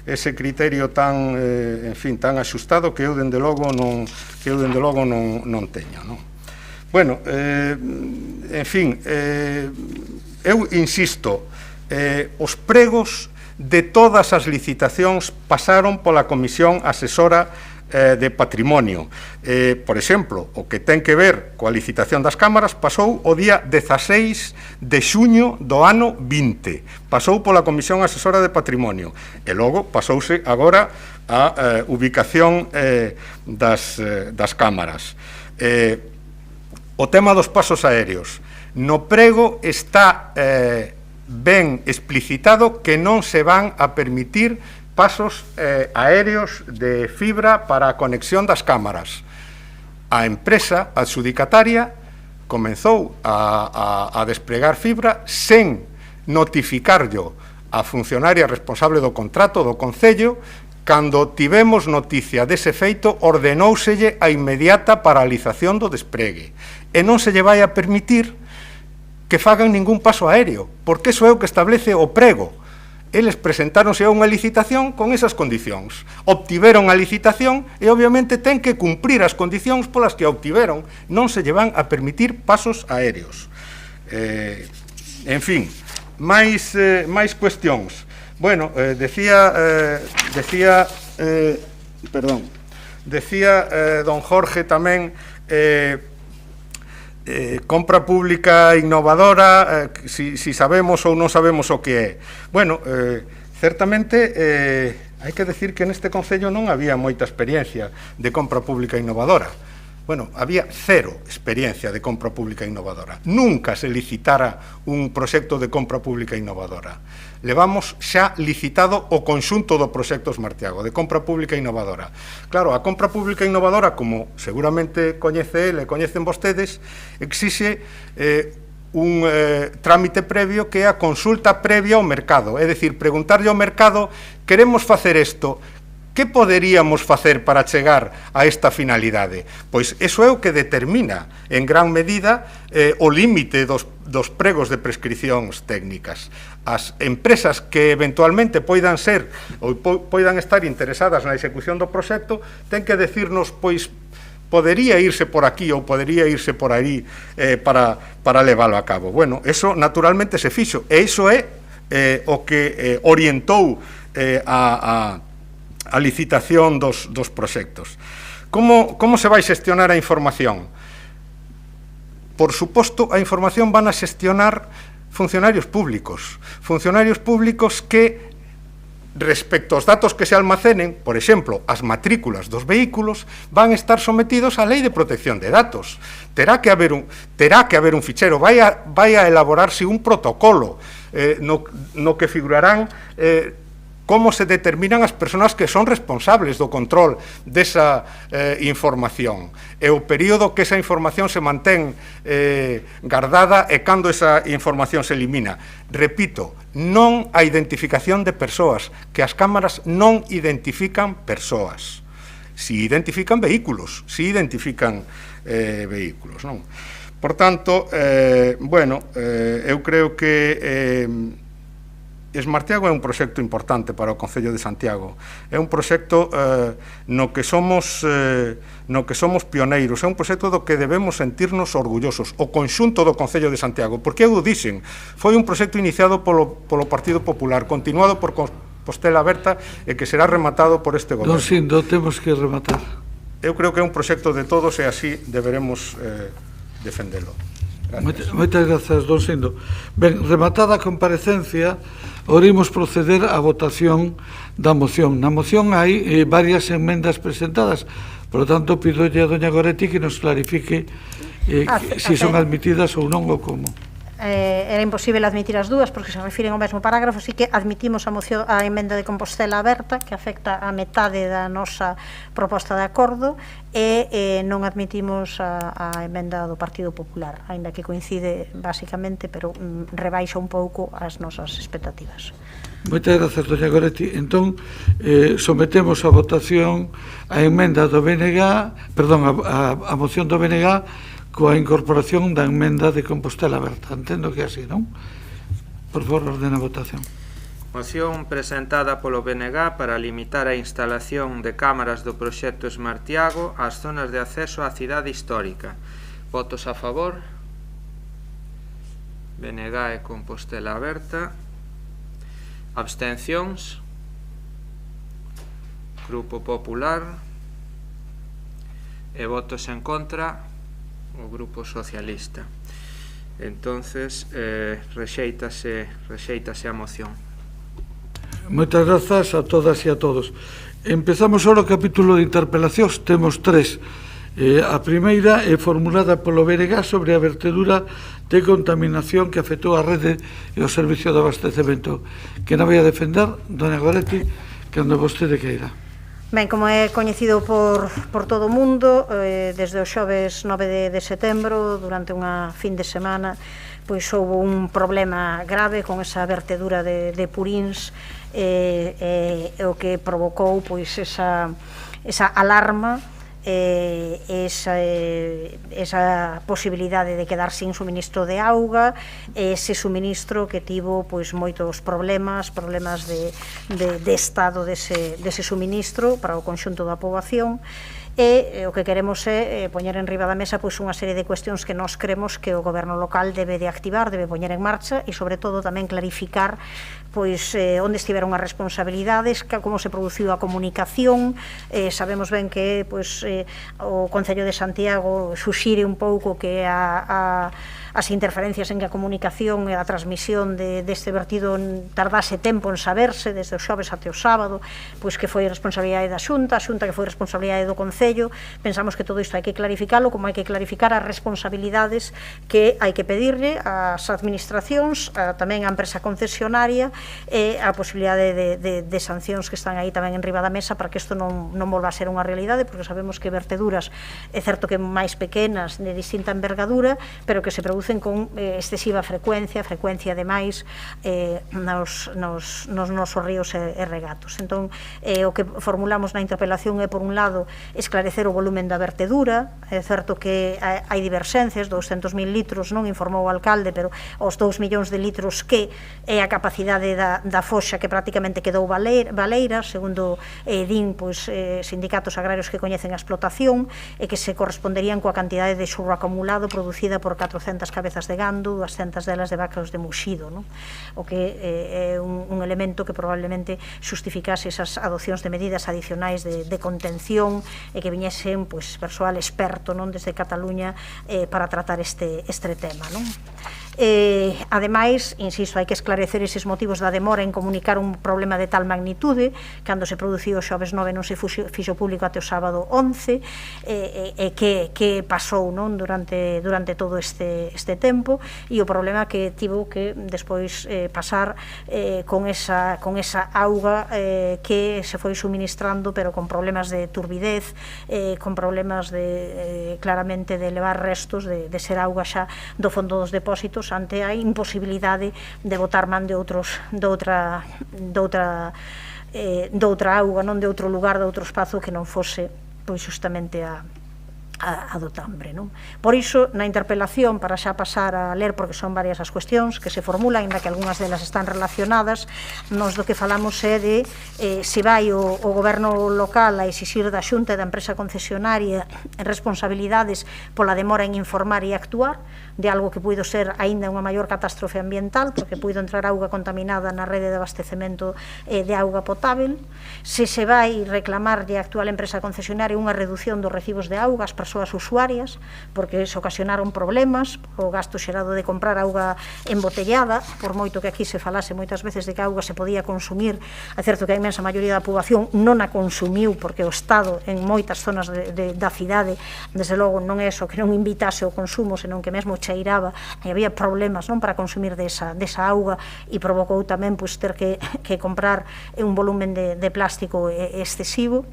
ese criterio tan, en fin, tan axustado que eu, dende logo, non teño, non? Bueno, en fin, eu insisto, os pregos de todas as licitacións pasaron pola Comisión Asesora de Patrimonio. Por exemplo, o que ten que ver coa licitación das cámaras pasou o día 16 de xuño do ano 20. Pasou pola Comisión Asesora de Patrimonio. E logo pasouse agora a ubicación das cámaras. O tema dos pasos aéreos. No prego está ben explicitado que non se van a permitir pasos aéreos de fibra para a conexión das cámaras. A empresa adxudicataria comenzou a despregar fibra sen notificarlo a funcionaria responsable do contrato do Concello. Cando tivemos noticia dese feito, ordenóuselle a inmediata paralización do despregue. E non se lle vai a permitir que fagan ningún paso aéreo, porque iso é o que establece o prego. Eles presentáronse a unha licitación con esas condicións. Obtiveron a licitación e, obviamente, ten que cumprir as condicións polas que a obtiveron. Non se lle van a permitir pasos aéreos. En fin, máis cuestións. Bueno, decía don Jorge tamén compra pública innovadora, si sabemos ou non sabemos o que é. Bueno, certamente hai que decir que neste Concello non había moita experiencia de compra pública innovadora. Bueno, había cero experiencia de compra pública innovadora. Nunca se licitara un proxecto de compra pública innovadora. Levamos xa licitado o conxunto do proxecto Smartiago, de compra pública innovadora. Claro, a compra pública innovadora, como seguramente coñece ele, coñecen vostedes, exixe un trámite previo que é a consulta previa ao mercado. É dicir, preguntarlle ao mercado, queremos facer isto, Que poderíamos facer para chegar a esta finalidade? Pois iso é o que determina en gran medida o límite dos pregos de prescripcións técnicas. As empresas que eventualmente poidan ser ou poidan estar interesadas na execución do proxecto ten que decirnos, pois, podería irse por aquí ou podería irse por aí para leválo a cabo. Bueno, eso naturalmente se fixo, e iso é o que orientou a licitación dos proxectos. Como se vai xestionar a información? Por suposto, a información van a xestionar funcionarios públicos que, respecto aos datos que se almacenen, por exemplo, as matrículas dos vehículos, van estar sometidos á Lei de Protección de Datos. Terá que haber un fichero, vai a elaborarse un protocolo no que figurarán como se determinan as persoas que son responsables do control desa información, e o período que esa información se mantén guardada e cando esa información se elimina. Repito, non a identificación de persoas, que as cámaras non identifican persoas, si identifican vehículos, non? Por tanto, eu creo que Esmartiago é un proxecto importante para o Concello de Santiago. É un proxecto no que somos pioneiros, é un proxecto do que debemos sentirnos orgullosos, o conxunto do Concello de Santiago, porque eu o dixen, foi un proxecto iniciado polo Partido Popular, continuado por Compostela Aberta e que será rematado por este goberno. Don Sindo, temos que rematar. Eu creo que é un proxecto de todos e así deberemos defendelo. Moitas grazas, don Sindo. Ben, rematada a comparecencia, orimos proceder á votación da moción. Na moción hai varias enmendas presentadas, por lo tanto, pidolle a doña Goretti que nos clarifique se son admitidas ou non ou como. Era imposible admitir as dúas porque se refiren ao mesmo parágrafo, así que admitimos a emenda de Compostela Aberta, que afecta a metade da nosa proposta de acordo, e non admitimos a emenda do Partido Popular, aínda que coincide basicamente, pero rebaixa un pouco as nosas expectativas. Moitas grazas, doña Goretti. Entón, sometemos a votación a emenda do BNG, perdón, a moción do BNG coa incorporación da emenda de Compostela Aberta. Entendo que é así, non? Por favor, ordena a votación. Moción presentada polo BNG para limitar a instalación de cámaras do proxecto Esmartiago ás zonas de acceso á cidade histórica. Votos a favor. BNG e Compostela Aberta. Abstencións. Grupo Popular. E votos en contra o Grupo Socialista. Entonces, rexeítase a moción. Moitas grazas a todas e a todos. Empezamos ahora o capítulo de interpelacións. Temos tres. A primeira é formulada polo BNG sobre a vertedura de contaminación que afectou a rede e o servicio de abastecemento. Que non vai a defender, dona Goretti, cando vostede queira. Ben, como é coñecido por todo o mundo, desde o xoves 9 de setembro, durante unha fin de semana, pois houve un problema grave con esa vertedura de purins, o que provocou pois esa alarma, esa posibilidade de quedar sin suministro de auga, ese suministro que tivo pois moitos problemas de estado dese suministro para o conxunto da poboación. E o que queremos é poñer en riba da mesa pois unha serie de cuestións que nós cremos que o goberno local debe de activar, debe poñer en marcha e sobre todo tamén clarificar pois onde estiveron as responsabilidades, como se produciu a comunicación. Sabemos ben que pois o Concello de Santiago suxire un pouco que as interferencias en que a comunicación e a transmisión deste vertido tardase tempo en saberse, desde o xoves até o sábado, pois que foi responsabilidade da Xunta, a Xunta que foi responsabilidade do Concello, Concello. Pensamos que todo isto hai que clarificalo, como hai que clarificar as responsabilidades que hai que pedirle ás administracións, tamén á empresa concesionaria, e a posibilidade de sancións que están aí tamén en riba da mesa para que isto non volva a ser unha realidade, porque sabemos que verteduras é certo que máis pequenas, de distinta envergadura, pero que se producen con excesiva frecuencia demais nos nosos ríos e regatos. Entón, o que formulamos na interpelación é, por un lado, esclarecer o volumen da vertedura. É certo que hai diverxencias, 200.000 litros, non informou o alcalde, pero os 2 millóns de litros que é a capacidade da foxa que prácticamente quedou baleira, segundo din sindicatos agrarios que coñecen a explotación, e que se corresponderían coa cantidade de xurro acumulado producida por 400 cabezas de gando, 200 delas de vacas de muxido, o que é un elemento que probablemente xustificase esas adopcións de medidas adicionais de contención e que viñesen persoal experto desde Cataluña para tratar este tema. Ademais, insisto, hai que esclarecer eses motivos da demora en comunicar un problema de tal magnitude. Cando se produciu o xoves 9 non se fixo público até o sábado 11, e que pasou durante todo este tempo, e o problema que tivo que despois pasar con esa auga que se foi suministrando, pero con problemas de turbidez, con problemas claramente de levar restos de ser auga xa do fondo dos depósitos, ante a imposibilidade de botar man de outra auga, de outro lugar, de outro espazo que non fose justamente a do Tambre. Por iso, na interpelación, para xa pasar a ler, porque son varias as cuestións que se formulan, ainda que algunhas delas están relacionadas, nos do que falamos é de se vai o goberno local a exixir da Xunta e da empresa concesionaria responsabilidades pola demora en informar e actuar de algo que puido ser aínda unha maior catástrofe ambiental, porque puido entrar auga contaminada na rede de abastecemento de auga potável. Se vai reclamar de actual empresa concesionaria unha reducción dos recibos de auga ás persoas usuarias, porque se ocasionaron problemas o gasto xerado de comprar auga embotellada, por moito que aquí se falase moitas veces de que a auga se podía consumir. É certo que a inmensa maioría da poboación non a consumiu, porque o Estado en moitas zonas da cidade, desde logo, non é eso que non invitase o consumo, senón que mesmo cheiraba e había problemas para consumir desa auga, e provocou tamén ter que comprar un volumen de plástico excesivo.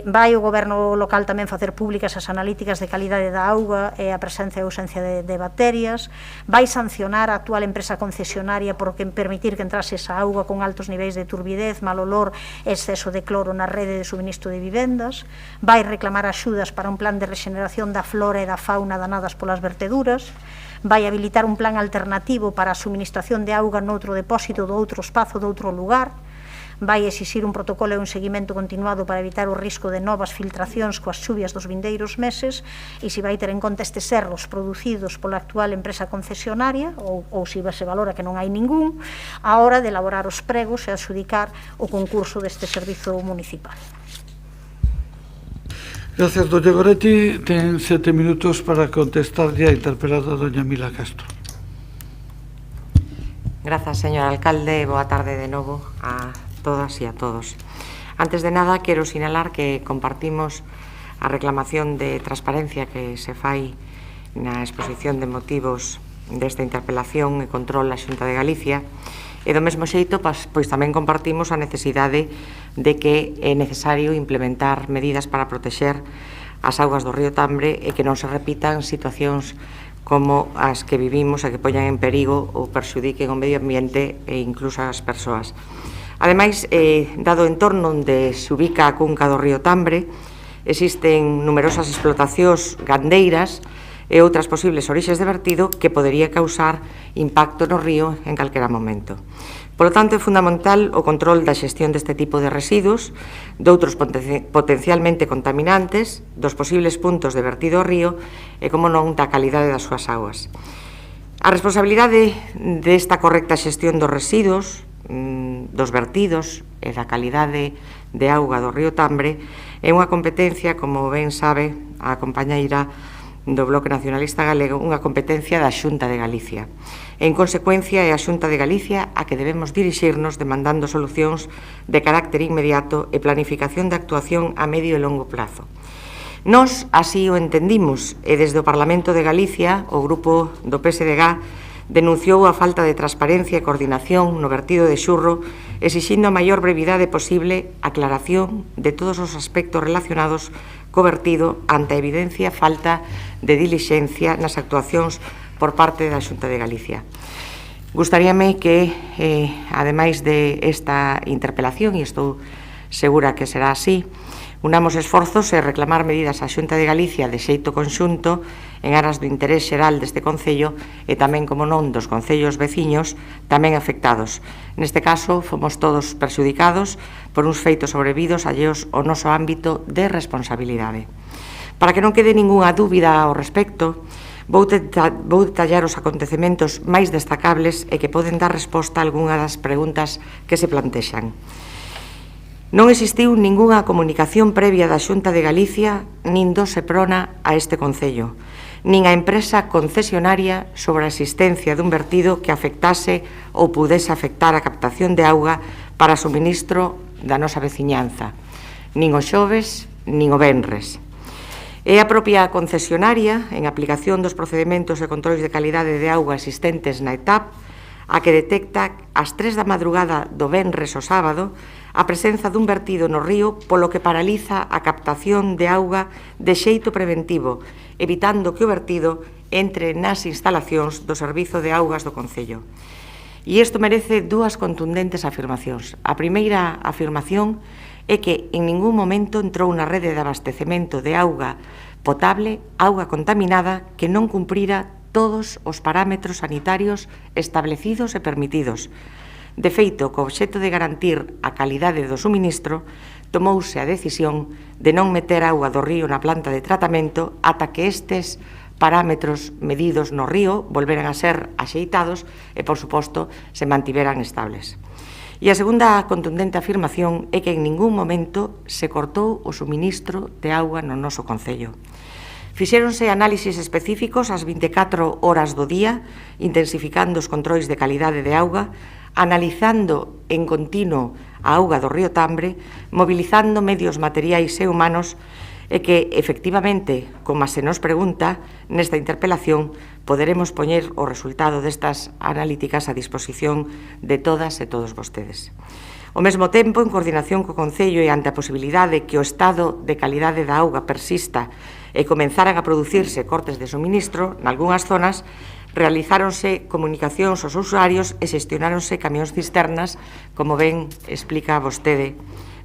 Vai o goberno local tamén facer públicas as analíticas de calidade da auga e a presencia e ausencia de bacterias. Vai sancionar a actual empresa concesionaria por permitir que entrase esa auga con altos niveis de turbidez, mal olor e exceso de cloro na rede de suministro de vivendas. Vai reclamar axudas para un plan de regeneración da flora e da fauna danadas polas verteduras. Vai habilitar un plan alternativo para a suministración de auga noutro depósito do outro espazo, do outro lugar. Vai exixir un protocolo e un seguimento continuado para evitar o risco de novas filtracións coas chuvias dos vindeiros meses, e se vai ter en conta estes erros producidos pola actual empresa concesionaria, ou se se valora que non hai ningún, á hora de elaborar os pregos e adxudicar o concurso deste servizo municipal. Gracias, doña Goretti. Ten 7 minutos para contestarlle a interpelada doña Mila Castro. Grazas, señor alcalde. Boa tarde de novo a todas e a todos. Antes de nada, quero sinalar que compartimos a reclamación de transparencia que se fai na exposición de motivos desta interpelación e control da Xunta de Galicia, e do mesmo xeito, pois tamén compartimos a necesidade de que é necesario implementar medidas para protexer as augas do río Tambre e que non se repitan situacións como as que vivimos e que poñan en perigo ou perxudiquen o medio ambiente e incluso as persoas. Ademais, dado o entorno onde se ubica a cunca do río Tambre, existen numerosas explotacións gandeiras e outras posibles orixes de vertido que podería causar impacto no río en calquera momento. Por lo tanto, é fundamental o control da xestión deste tipo de residuos, doutros potencialmente contaminantes, dos posibles puntos de vertido ao río e, como non, da calidade das súas augas. A responsabilidade desta correcta xestión dos residuos, dos vertidos e da calidade de auga do río Tambre é unha competencia, como ben sabe a compañeira do Bloque Nacionalista Galego, unha competencia da Xunta de Galicia. En consecuencia, é a Xunta de Galicia a que debemos dirixirnos demandando solucións de carácter inmediato e planificación de actuación a medio e longo plazo. Nós así o entendimos e desde o Parlamento de Galicia o grupo do PSDG denunciou a falta de transparencia e coordinación no vertido de xurro, exixindo a maior brevidade posible a aclaración de todos os aspectos relacionados co vertido ante a evidencia falta de dilixencia nas actuacións por parte da Xunta de Galicia. Gustaríame que, ademais de esta interpelación, e estou segura que será así, unamos esforzos e reclamar medidas á Xunta de Galicia de xeito conxunto en aras do interés xeral deste Concello e tamén, como non, dos concellos veciños tamén afectados. Neste caso, fomos todos perxudicados por uns feitos sobrevidos alleos ao noso ámbito de responsabilidade. Para que non quede ningunha dúbida ao respecto, vou detallar os acontecementos máis destacables e que poden dar resposta a algunha das preguntas que se plantexan. Non existiu ningunha comunicación previa da Xunta de Galicia nin do Seprona a este Concello, nin a empresa concesionaria sobre a existencia dun vertido que afectase ou pudese afectar a captación de auga para suministro da nosa veciñanza, nin o xoves, nin o venres. É a propia concesionaria, en aplicación dos procedementos e controles de calidade de auga existentes na ETAP, a que detecta ás 3 da madrugada do venres o sábado a presenza dun vertido no río, polo que paraliza a captación de auga de xeito preventivo, evitando que o vertido entre nas instalacións do Servizo de Augas do Concello. E isto merece dúas contundentes afirmacións. A primeira afirmación é que en ningún momento entrou na rede de abastecemento de auga potable, auga contaminada, que non cumprira todos os parámetros sanitarios establecidos e permitidos. De feito, co obxecto de garantir a calidade do suministro, tomouse a decisión de non meter auga do río na planta de tratamento ata que estes parámetros medidos no río volveran a ser axeitados e, por suposto, se mantiveran estables. E a segunda contundente afirmación é que en ningún momento se cortou o suministro de auga no noso Concello. Fixéronse análisis específicos ás 24 horas do día, intensificando os controis de calidade de auga, analizando en continuo a auga do río Tambre, mobilizando medios materiais e humanos e que, efectivamente, como se nos pregunta nesta interpelación, poderemos poñer o resultado destas analíticas a disposición de todas e todos vostedes. Ao mesmo tempo, en coordinación co Concello e ante a posibilidade que o estado de calidade da auga persista e comenzaran a producirse cortes de suministro nalgúnas zonas, realizáronse comunicacións aos usuarios e xestionáronse camións cisternas, como ben explica vostede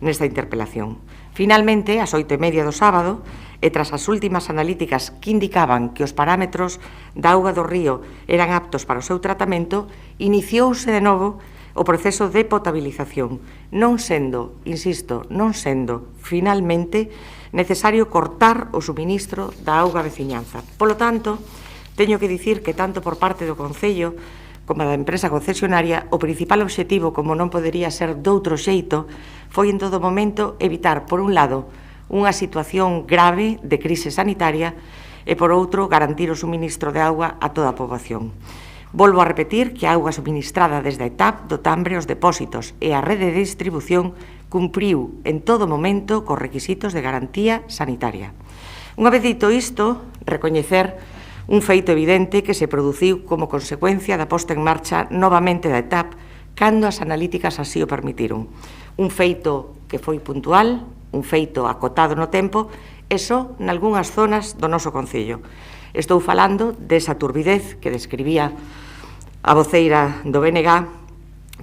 nesta interpelación. Finalmente, ás 8:30 do sábado, e tras as últimas analíticas que indicaban que os parámetros da auga do río eran aptos para o seu tratamento, iniciouse de novo o proceso de potabilización, non sendo, insisto, non sendo finalmente necesario cortar o suministro da auga veciñanza. Polo tanto, teño que dicir que tanto por parte do Concello como da empresa concesionaria, o principal obxectivo, como non podería ser doutro xeito, foi en todo momento evitar, por un lado, unha situación grave de crise sanitaria e, por outro, garantir o suministro de auga a toda a poboación. Volvo a repetir que a auga suministrada desde a ETAP do Tambre, os depósitos e a rede de distribución cumpriu en todo momento cos requisitos de garantía sanitaria. Unha vez dito isto, recoñecer un feito evidente que se produciu como consecuencia da posta en marcha novamente da ETAP cando as analíticas así o permitiron. Un feito que foi puntual, un feito acotado no tempo e só nalgúnas zonas do noso Concello. Estou falando desa turbidez que describía a voceira do BNG,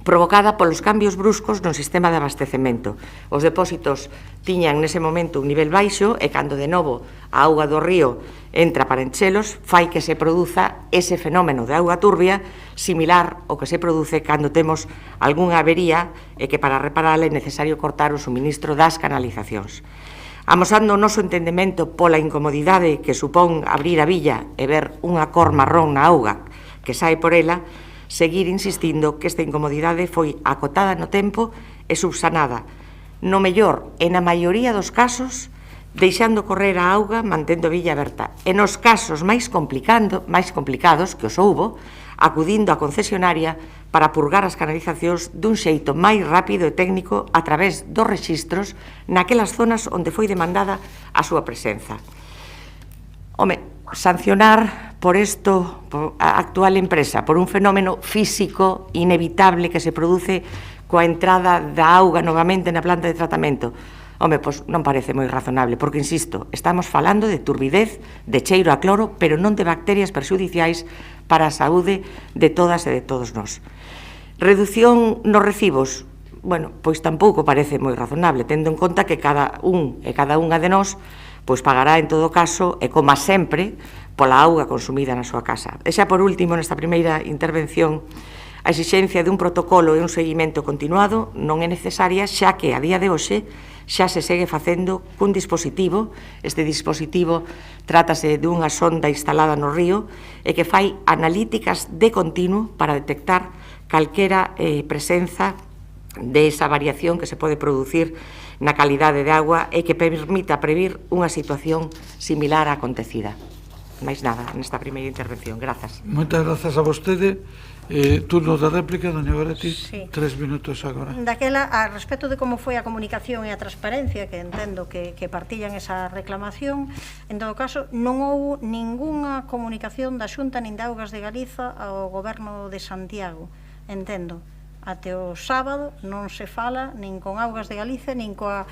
provocada polos cambios bruscos no sistema de abastecemento. Os depósitos tiñan nese momento un nivel baixo e cando de novo a auga do río entra para enchelos, fai que se produza ese fenómeno de auga turbia similar ao que se produce cando temos algunha avería e que para reparala é necesario cortar o suministro das canalizacións. Amosando o noso entendemento pola incomodidade que supón abrir a billa e ver unha cor marrón na auga que sae por ela, seguir insistindo que esta incomodidade foi acotada no tempo e subsanada, no mellor e na maioría dos casos, deixando correr a auga mantendo a billa aberta. E nos casos máis complicados, que os houbo, acudindo á concesionaria para purgar as canalizacións dun xeito máis rápido e técnico a través dos rexistros naquelas zonas onde foi demandada a súa presenza. Home, sancionar por isto a actual empresa, por un fenómeno físico inevitable que se produce coa entrada da auga novamente na planta de tratamento, home, pois non parece moi razonable, porque, insisto, estamos falando de turbidez, de cheiro a cloro, pero non de bacterias perxudiciais para a saúde de todas e de todos nós. Reducción nos recibos, bueno, pois tampouco parece moi razonable, tendo en conta que cada un e cada unha de nós pois pagará en todo caso, e como sempre, pola auga consumida na súa casa. E xa por último, nesta primeira intervención, a exixencia de un protocolo e un seguimento continuado non é necesaria, xa que a día de hoxe xa se segue facendo cun dispositivo. Este dispositivo trátase dunha sonda instalada no río e que fai analíticas de continuo para detectar calquera presenza desa variación que se pode producir na calidade de agua e que permita previr unha situación similar á acontecida. Mais nada, nesta primeira intervención. Grazas. Moitas grazas a vostede. Turno de réplica, doña Goretti, 3 minutos agora. Daquela, a respecto de como foi a comunicación e a transparencia, que entendo que partillan esa reclamación, en todo caso, non houve ningunha comunicación da Xunta nin de Augas de Galiza ao Goberno de Santiago, entendo. Até o sábado non se fala nin con Augas de Galiza nin coa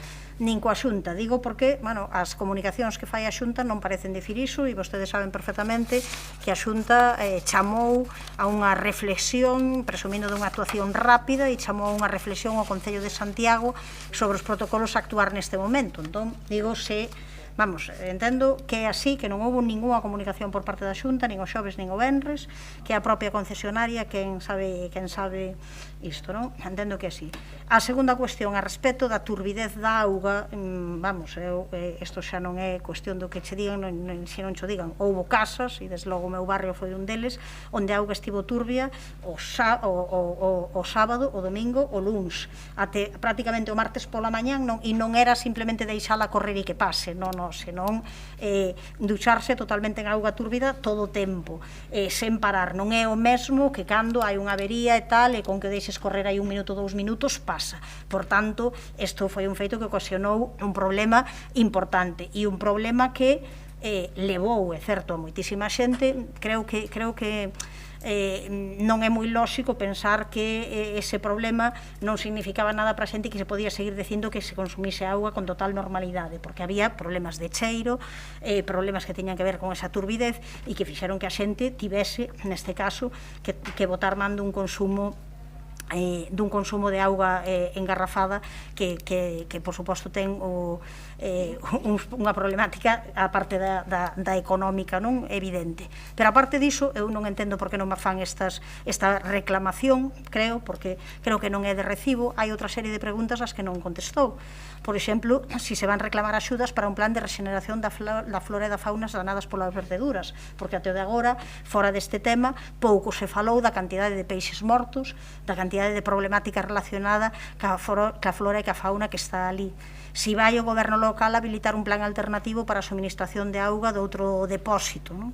Xunta. Digo porque, bueno, as comunicacións que fai a Xunta non parecen dicir iso e vostedes saben perfectamente que a Xunta chamou a unha reflexión, presumindo dunha actuación rápida, e chamou a unha reflexión ao Concello de Santiago sobre os protocolos a actuar neste momento. Entón, digo, se... Vamos, entendo que é así, que non houve ninguna comunicación por parte da Xunta, nin o xoves nin o venres, que a propia concesionaria quen sabe isto, non? Entendo que é así. A segunda cuestión, a respecto da turbidez da auga, vamos, isto xa non é cuestión do que che digan, se non cho digan. Houve casas, e desde logo o meu barrio foi un deles, onde a auga estivo turbia o sábado, o domingo, o luns, até prácticamente o martes pola mañán, e non era simplemente deixala correr e que pase, non, senón ducharse totalmente en auga túrbida todo o tempo, sen parar. Non é o mesmo que cando hai unha avería e tal, e con que deixes correr aí 1 minuto, 2 minutos, pasa. Por tanto, isto foi un feito que ocasionou un problema importante, e un problema que levou, é certo, a moitísima xente. Creo que non é moi lóxico pensar que ese problema non significaba nada para a xente, que se podía seguir dicindo que se consumise auga con total normalidade, porque había problemas de cheiro, problemas que teñan que ver con esa turbidez, e que fixeron que a xente tivese, neste caso, que botar man dun consumo de auga engarrafada que por suposto ten unha problemática a parte da económica, non evidente. Pero a parte diso, eu non entendo por que non me fan esta reclamación, porque creo que non é de recibo. Hai outra serie de preguntas ás que non contestou. Por exemplo, se van reclamar axudas para un plan de regeneración da flora e da fauna danadas polas verteduras, porque até de agora, fora deste tema, pouco se falou da cantidade de peixes mortos, da cantidade de problemática relacionada ca flora e ca fauna que está ali. Si vai o goberno local habilitar un plan alternativo para a suministración de auga de outro depósito, non?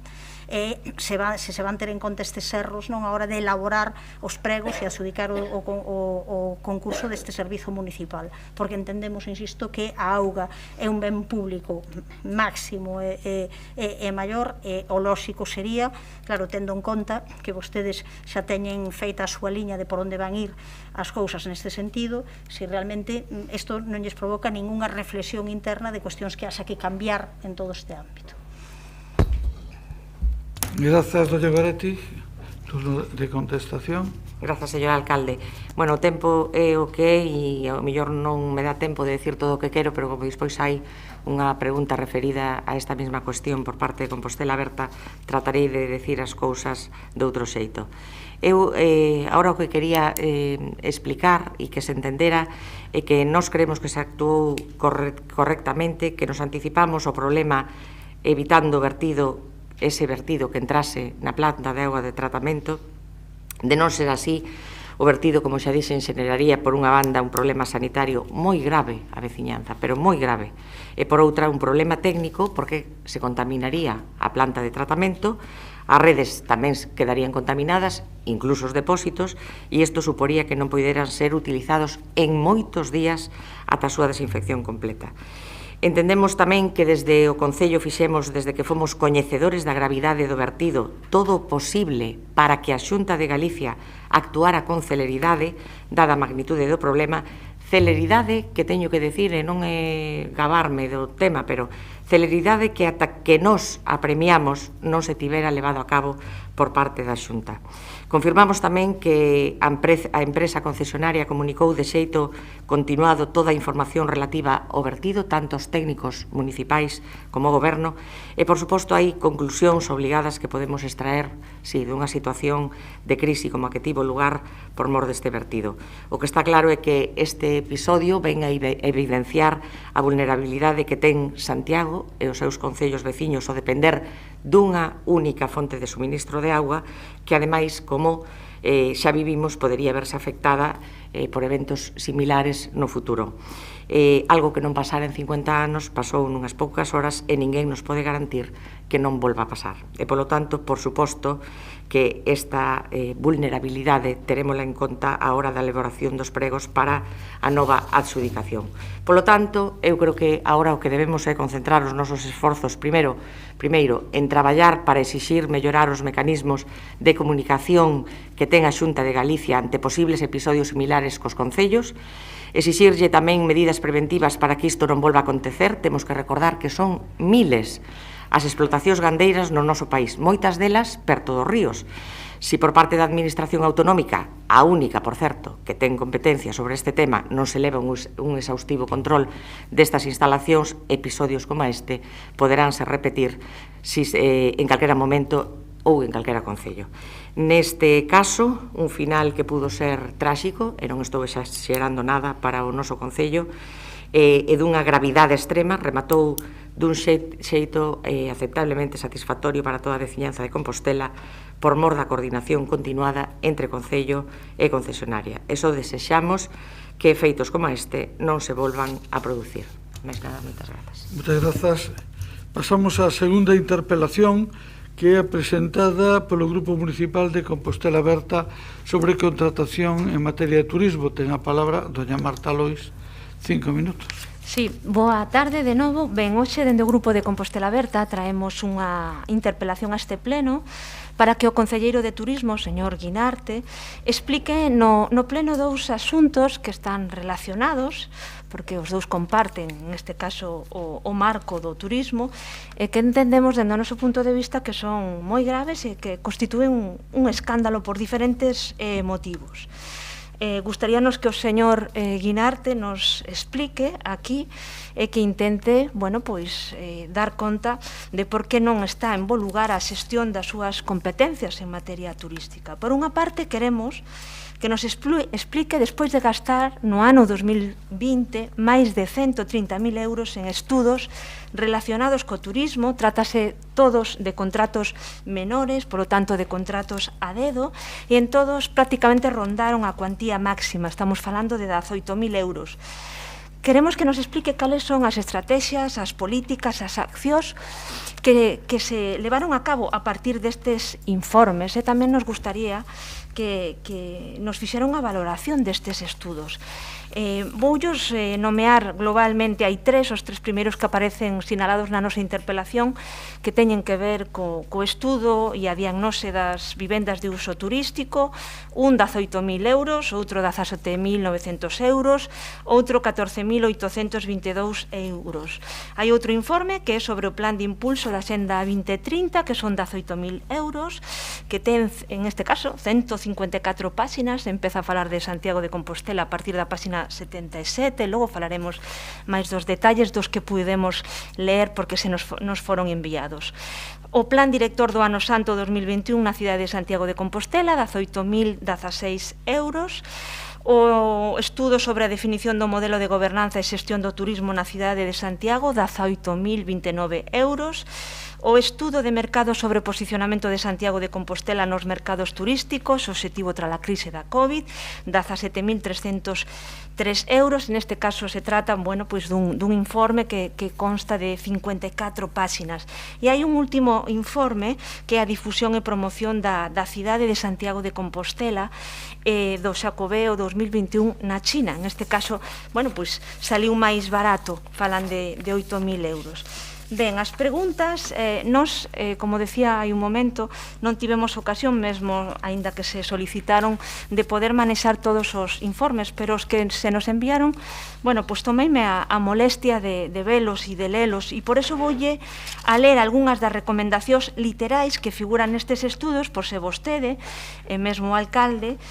E se van ter en conta estes erros non a hora de elaborar os pregos e adjudicar o concurso deste servizo municipal, porque entendemos, insisto, que a auga é un ben público máximo e maior, e o lóxico sería, claro, tendo en conta que vostedes xa teñen feita a súa liña de por onde van ir as cousas neste sentido, se realmente isto non lles provoca ningunha reflexión interna de cuestións que haxa que cambiar en todo este ámbito. Grazas, doña Goretti. Turno de contestación. Grazas, señor alcalde. Bueno, o tempo é o que é, e ao mellor non me dá tempo de decir todo o que quero, pero como despois hai unha pregunta referida a esta mesma cuestión por parte de Compostela Aberta, tratarei de decir as cousas de outro xeito. Eu, agora o que quería explicar e que se entendera é que nós creemos que se actuou correctamente, que nos anticipamos o problema evitando ese vertido que entrase na planta de auga de tratamento. De non ser así, o vertido, como xa dixen, xeneraría por unha banda un problema sanitario moi grave á veciñanza, pero moi grave, e por outra un problema técnico, porque se contaminaría a planta de tratamento, As redes tamén quedarían contaminadas, incluso os depósitos, e isto suporía que non poderan ser utilizados en moitos días ata a súa desinfección completa. Entendemos tamén que desde o Concello fixemos, desde que fomos coñecedores da gravidade do vertido, todo o posible para que a Xunta de Galicia actuara con celeridade, dada a magnitude do problema, celeridade que teño que decir, e non é gabarme do tema, pero celeridade que ata que nos apremiamos non se tivera levado a cabo por parte da Xunta. Confirmamos tamén que a empresa concesionaria comunicou de xeito continuado toda a información relativa ao vertido, tanto os técnicos municipais como o Goberno, e, por suposto, hai conclusións obligadas que podemos extraer, si, dunha situación de crise como a que tivo lugar por mor deste vertido. O que está claro é que este episodio ven a evidenciar a vulnerabilidade que ten Santiago e os seus concellos veciños ao depender dunha única fonte de suministro de auga que, ademais, como xa vivimos, podería verse afectada por eventos similares no futuro. Algo que non pasara en 50 anos pasou nunhas poucas horas e ninguén nos pode garantir que non volva a pasar. E, polo tanto, por suposto, que esta vulnerabilidade terémola en conta a hora da elaboración dos pregos para a nova adxudicación. Polo tanto, eu creo que agora o que debemos é concentrar os nosos esforzos primeiro en traballar para exixir mellorar os mecanismos de comunicación que ten a Xunta de Galicia ante posibles episodios similares cos concellos, exixirlle tamén medidas preventivas para que isto non volva a acontecer. Temos que recordar que son miles as explotacións gandeiras no noso país, moitas delas perto dos ríos. Si por parte da Administración Autonómica, a única, por certo, que ten competencia sobre este tema, non se leva un exhaustivo control destas instalacións, episodios como este poderánse repetir en calquera momento ou en calquera concello. Neste caso, un final que pudo ser tráxico, e non estou exagerando nada para o noso concello, e dunha gravidade extrema, rematou dun xeito aceptablemente satisfactorio para toda a veciñanza de Compostela por mor da coordinación continuada entre Concello e concesionaria. E só desexamos que feitos como este non se volvan a producir. Máis nada, moitas grazas. Moitas grazas. Pasamos á segunda interpelación, que é presentada polo Grupo Municipal de Compostela Aberta sobre contratación en materia de turismo. Ten a palabra doña Marta Lois, 5 minutos. Sí, boa tarde de novo. Ben, hoxe, dende o Grupo de Compostela Aberta, traemos unha interpelación a este pleno para que o concelleiro de Turismo, o señor Guinarte, explique no pleno dous asuntos que están relacionados, porque os dous comparten, neste caso, o marco do turismo, e que entendemos, dende o noso punto de vista, que son moi graves e que constitúen un escándalo por diferentes motivos. Gustaríanos que o señor Guinarte nos explique aquí e que intente, bueno, pois, dar conta de por que non está en bo lugar a xestión das súas competencias en materia turística. Por unha parte, queremos que nos explique, despois de gastar no ano 2020 máis de 130.000 euros en estudos relacionados co turismo, trátase todos de contratos menores, polo tanto de contratos a dedo, e en todos prácticamente rondaron a cuantía máxima, estamos falando de 18.000 euros. Queremos que nos explique cales son as estrategias, as políticas, as accións que se levaron a cabo a partir destes informes, e tamén nos gustaría que nos fixeron a valoración destes estudos. Voullos nomear globalmente, hai os tres primeiros que aparecen sinalados na nosa interpelación, que teñen que ver co estudo e a diagnose das vivendas de uso turístico, un 18.000 euros, outro 17.900 euros, outro 14.822 euros. Hai outro informe que é sobre o plan de impulso da Xenda 2030, que son 18.000 euros, que ten, en este caso, 154 páxinas, empeza a falar de Santiago de Compostela a partir da páxina 77, logo falaremos máis dos detalles dos que pudemos ler porque se nos foron enviados. O Plan Director do Ano Santo 2021 na cidade de Santiago de Compostela, 18.016 euros. O estudo sobre a definición do modelo de gobernanza e xestión do turismo na cidade de Santiago, 18.029 euros. O estudo de mercado sobre o posicionamento de Santiago de Compostela nos mercados turísticos, obxectivo tras a crise da COVID, 17.303 euros. Neste caso se trata dun informe que consta de 54 páxinas. E hai un último informe que é a difusión e promoción da cidade de Santiago de Compostela do Xacobeo 2021 na China. Neste caso, saliu máis barato, falan de 8.000 euros. Ben, as preguntas, nos, como decía hai un momento, non tivemos ocasión mesmo, aínda que se solicitaron, de poder manexar todos os informes, pero os que se nos enviaron, tomeime a molestia de velos e de lelos, e por eso voulle a ler algunhas das recomendacións literais que figuran nestes estudos, por se vostede, mesmo o alcalde,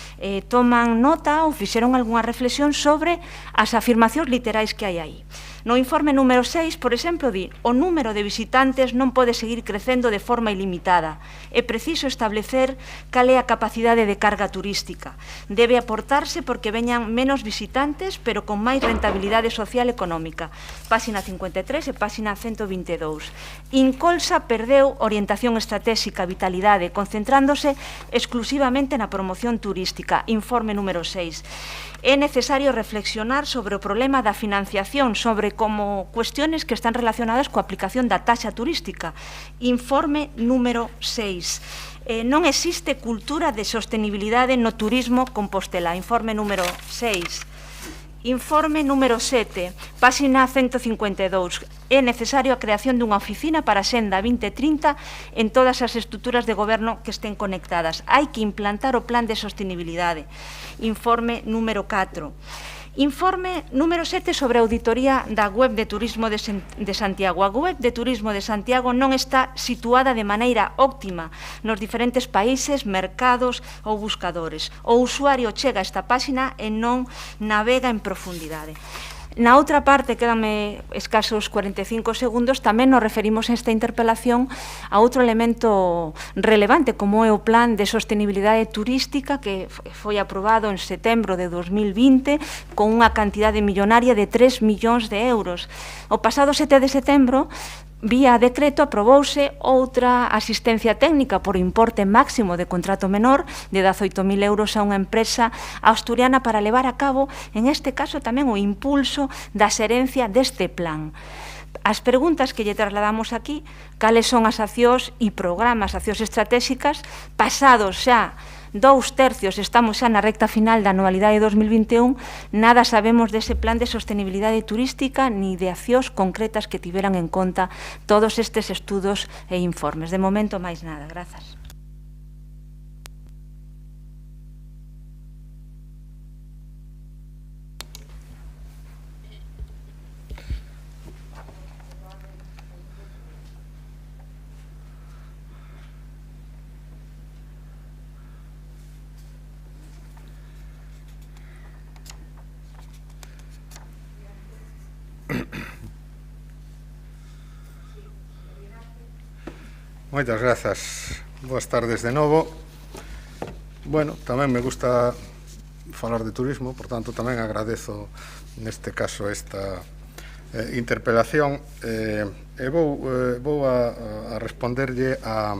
toman nota ou fixeron algunha reflexión sobre as afirmacións literais que hai aí. No informe número 6, por exemplo, di: o número de visitantes non pode seguir crecendo de forma ilimitada. É preciso establecer cal é a capacidade de carga turística. Debe aportarse porque veñan menos visitantes, pero con máis rentabilidade social e económica. Páxina 53 e páxina 122. Incolsa perdeu orientación estratégica, vitalidade, concentrándose exclusivamente na promoción turística. Informe número 6. É necesario reflexionar sobre o problema da financiación, sobre como cuestiones que están relacionadas coa aplicación da taxa turística. Informe número 6. Non existe cultura de sostenibilidade no turismo Compostela. Informe número 6. Informe número 7, páxina 152. É necesario a creación dunha oficina para a Xenda 2030 en todas as estruturas de goberno que estén conectadas. Hai que implantar o plan de sostenibilidade. Informe número 4. Informe número 7 sobre a auditoría da web de Turismo de Santiago. A web de Turismo de Santiago non está situada de maneira óptima nos diferentes países, mercados ou buscadores. O usuario chega a esta páxina e non navega en profundidade. Na outra parte, quédame escasos 45 segundos, tamén nos referimos a esta interpelación a outro elemento relevante, como é o Plan de Sostenibilidade Turística que foi aprobado en setembro de 2020 con unha cantidade millonaria de 3 millóns de euros. O pasado 7 de setembro, vía decreto, aprobouse outra asistencia técnica por importe máximo de contrato menor de 18.000 euros a unha empresa asturiana para levar a cabo, en este caso, tamén o impulso da xerencia deste plan. As preguntas que lle trasladamos aquí, cales son as accións e programas, accións estratégicas, pasados xa 2/3, estamos xa na recta final da anualidade 2021, nada sabemos dese plan de sostenibilidade turística ni de accións concretas que tiveran en conta todos estes estudos e informes. De momento, máis nada. Grazas. Moitas grazas. Boas tardes de novo. Bueno, tamén me gusta falar de turismo, por tanto tamén agradezo neste caso esta interpelación e vou a responderlle a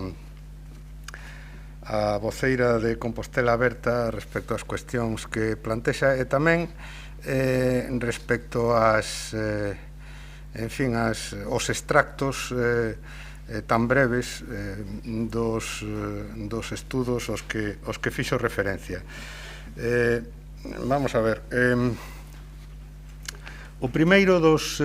voceira de Compostela Aberta respecto ás cuestións que plantexa e tamén respecto ás os extractos tan breves dos estudos aos que fixo referencia. Vamos a ver. O primeiro dos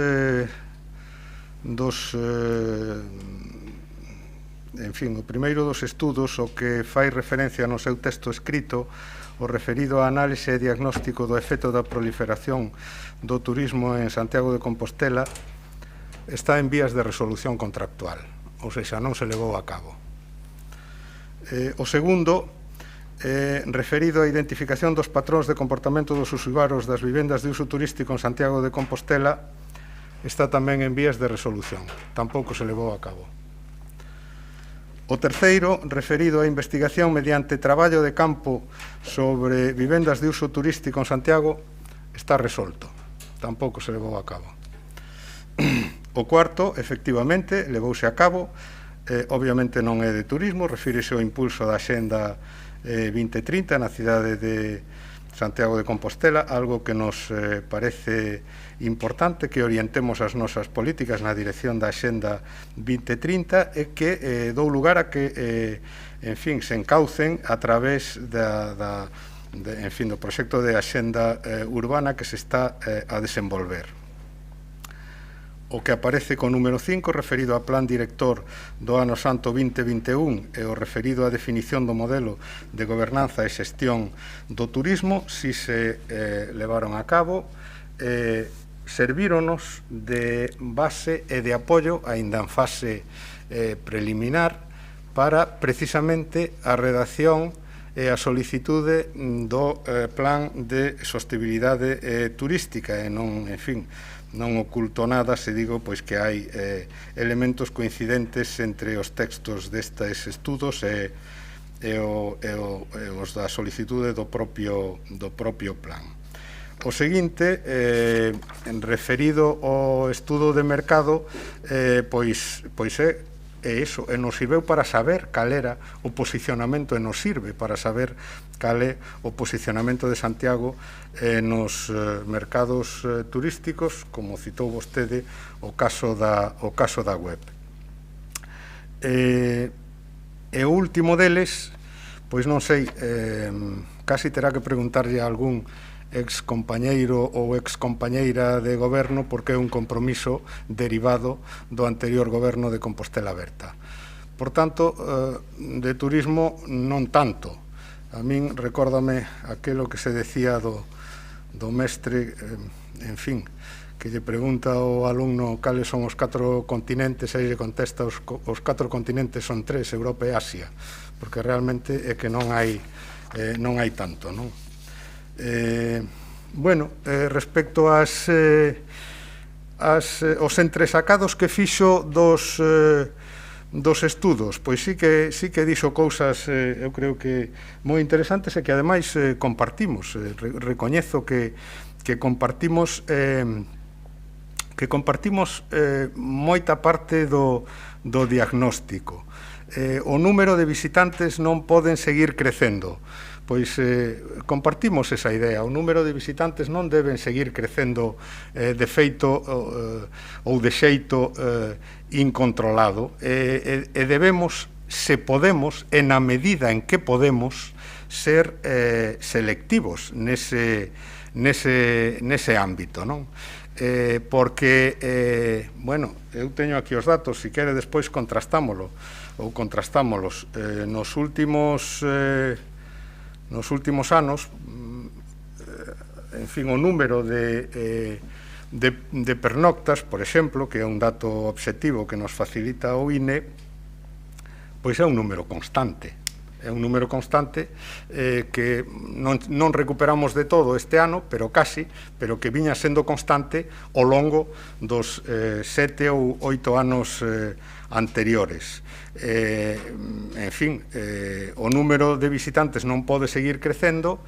estudos o que fai referencia no seu texto escrito, o referido á análise e diagnóstico do efecto da proliferación do turismo en Santiago de Compostela, está en vías de resolución contractual, ou seja, non se levou a cabo. O segundo, referido á identificación dos patróns de comportamento dos usuarios das vivendas de uso turístico en Santiago de Compostela, está tamén en vías de resolución, tampouco se levou a cabo. O terceiro, referido á investigación mediante traballo de campo sobre vivendas de uso turístico en Santiago, está resolto, tampouco se levou a cabo. O cuarto, efectivamente, levouse a cabo obviamente non é de turismo, refírese ao impulso da Axenda 2030 na cidade de Santiago de Compostela, algo que nos parece importante que orientemos as nosas políticas na dirección da Axenda 2030 e que dou lugar a que en fin, se encaucen a través do proxecto de Axenda Urbana que se está a desenvolver. O que aparece co número 5 referido a Plan Director do Ano Santo 2021 e o referido á definición do modelo de gobernanza e xestión do turismo, si se levaron a cabo, servíronos de base e de apoio aínda en fase preliminar para precisamente a redacción e a solicitude do Plan de Sostenibilidade Turística e non, en fin, non oculto nada se digo pois que hai elementos coincidentes entre os textos destes estudos e os da solicitude do propio plan. O seguinte, referido ao estudo de mercado, pois é iso, e nos sirveu para saber cal era o posicionamento, e nos sirve para saber cal é o posicionamento de Santiago nos mercados turísticos, como citou vostede o caso da web. E o último deles, pois non sei, casi terá que preguntarlle a algún excompañeiro ou excompañeira de goberno porque é un compromiso derivado do anterior goberno de Compostela Aberta. Por tanto, de turismo non tanto. A min recórdame aquelo que se decía do mestre, en fin, que lle pregunta ao alumno cales son os 4 continentes e lle contesta os 4 continentes son 3, Europa e Asia, porque realmente é que non hai tanto, non? Bueno, respecto aos entresacados que fixo dos estudos, pois sí que dixo cousas, eu creo que moi interesantes e que ademais compartimos. Recoñezo que compartimos moita parte do diagnóstico. O número de visitantes non poden seguir crecendo. Pois compartimos esa idea. O número de visitantes non deben seguir crecendo de feito ou de xeito incontrolado e debemos, se podemos, e na medida en que podemos, ser selectivos nese ámbito, non? Porque, bueno, eu teño aquí os datos, se quere despois contrastámolos. Nos últimos anos, en fin, o número de pernoctas, por exemplo, que é un dato obxectivo que nos facilita o INE, pois é un número constante. É un número constante que non recuperamos de todo este ano, pero casi, pero que viña sendo constante ao longo dos 7 ou 8 anos anteriores. En fin, o número de visitantes non pode seguir crecendo,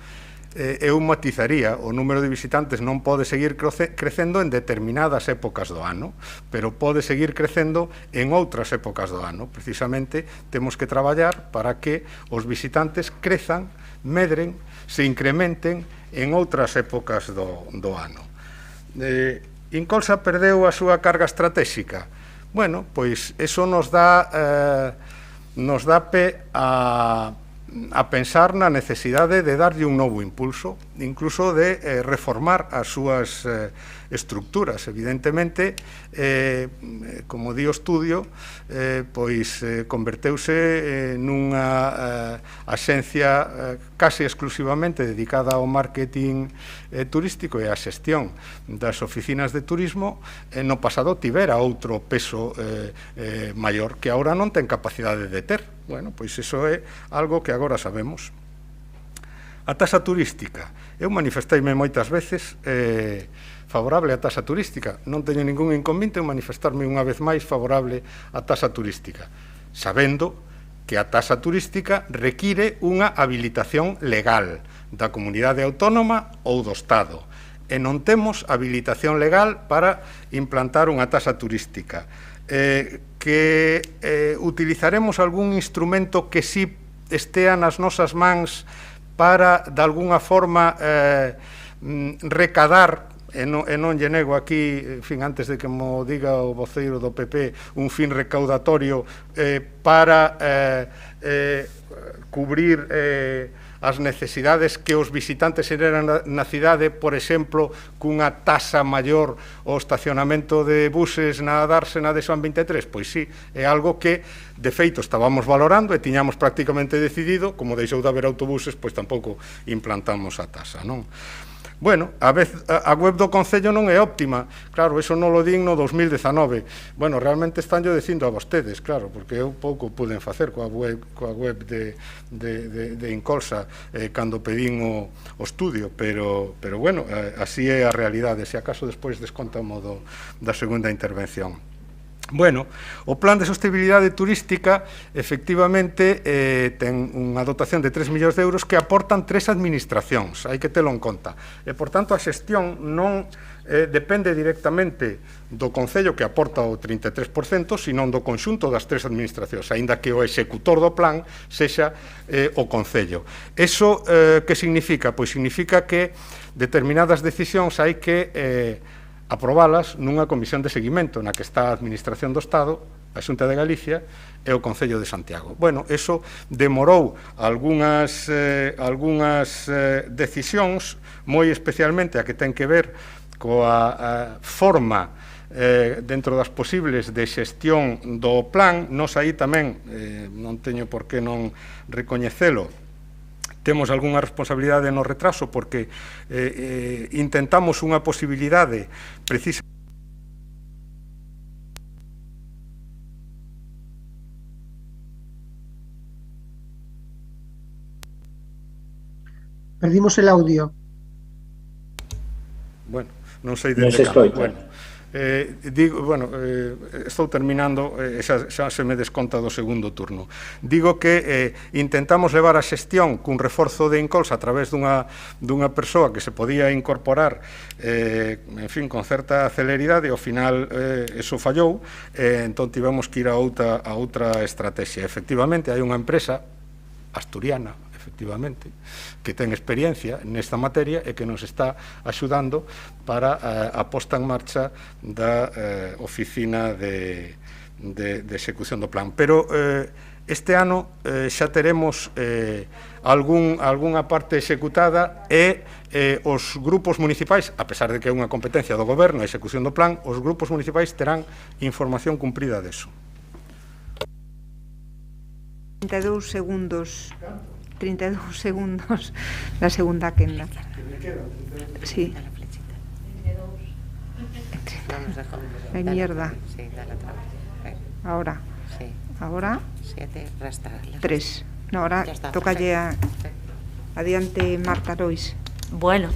eu matizaría, o número de visitantes non pode seguir crecendo en determinadas épocas do ano, pero pode seguir crecendo en outras épocas do ano. Precisamente, temos que traballar para que os visitantes crezan, medren, se incrementen en outras épocas do ano. Incolsa perdeu a súa carga estratégica. Bueno, pois eso nos dá pé a pensar na necesidade de darlle un novo impulso, incluso de reformar as súas estructuras. Evidentemente, como di o estudio, pois converteuse nunha axencia case exclusivamente dedicada ao marketing turístico e á xestión das oficinas de turismo. No pasado tivera outro peso maior que agora non ten capacidade de ter. Bueno, pois iso é algo que agora sabemos. A taxa turística. Eu manifesteime moitas veces favorable á taxa turística. Non teño ningún inconveniente en manifestarme unha vez máis favorable á taxa turística, sabendo que a taxa turística require unha habilitación legal da comunidade autónoma ou do Estado. E non temos habilitación legal para implantar unha taxa turística. que utilizaremos algún instrumento que sí estea nas nosas mans para, de alguna forma, recadar, e non lle nego aquí, en fin, antes de que mo diga o voceiro do PP, un fin recaudatorio para cubrir as necesidades que os visitantes eran na cidade, por exemplo, cunha tasa maior o estacionamento de buses na dársena de San 23, pois sí, é algo que, de feito, estábamos valorando e tiñamos prácticamente decidido, como deixou de haber autobuses, pois tampouco implantamos a tasa, non? Bueno, a web do Concello non é óptima, claro, eso non lo din no 2019. Bueno, realmente están yo dicindo a vostedes, claro, porque eu pouco puden facer coa web de Incolsa cando pedín o estudio, pero bueno, así é a realidade, se acaso despois descontamos da segunda intervención. Bueno, o plan de sostenibilidade turística efectivamente ten unha dotación de 3 millóns de euros que aportan 3 administracións, hai que telo en conta, e por tanto a xestión non depende directamente do Concello que aporta o 33%, senón do conxunto das 3 administracións, aínda que o executor do plan sexa o Concello. Eso que significa? Pois significa que determinadas decisións hai que aprobalas nunha comisión de seguimento na que está a Administración do Estado, a Xunta de Galicia e o Concello de Santiago. Bueno, eso demorou algunhas decisións, moi especialmente a que ten que ver coa forma dentro das posibles de xestión do plan. Nos aí tamén, non teño por que non recoñecelo, temos algunha responsabilidade no retraso porque intentamos unha posibilidade precisa. Perdimos el audio. Bueno, non sei de que. Estou terminando, xa se me desconta do segundo turno. Digo que intentamos levar a xestión cun reforzo de Incolsa a través dunha persoa que se podía incorporar, en fin, con certa celeridade, e ao final eso fallou, entón tivemos que ir a outra estrategia. Efectivamente, hai unha empresa asturiana, efectivamente, que ten experiencia nesta materia e que nos está axudando para a posta en marcha da oficina de execución do plan. Pero este ano xa teremos algunha parte executada e os grupos municipais, a pesar de que é unha competencia do goberno a execución do plan, os grupos municipais terán información cumprida deso. 32 segundos. 32 segundos la segunda quenda. Sí. Ay, mierda. Ahora. Ahora. 7, resta. 3. No, ahora toca ya. Adiante, Marta Lois. Bueno,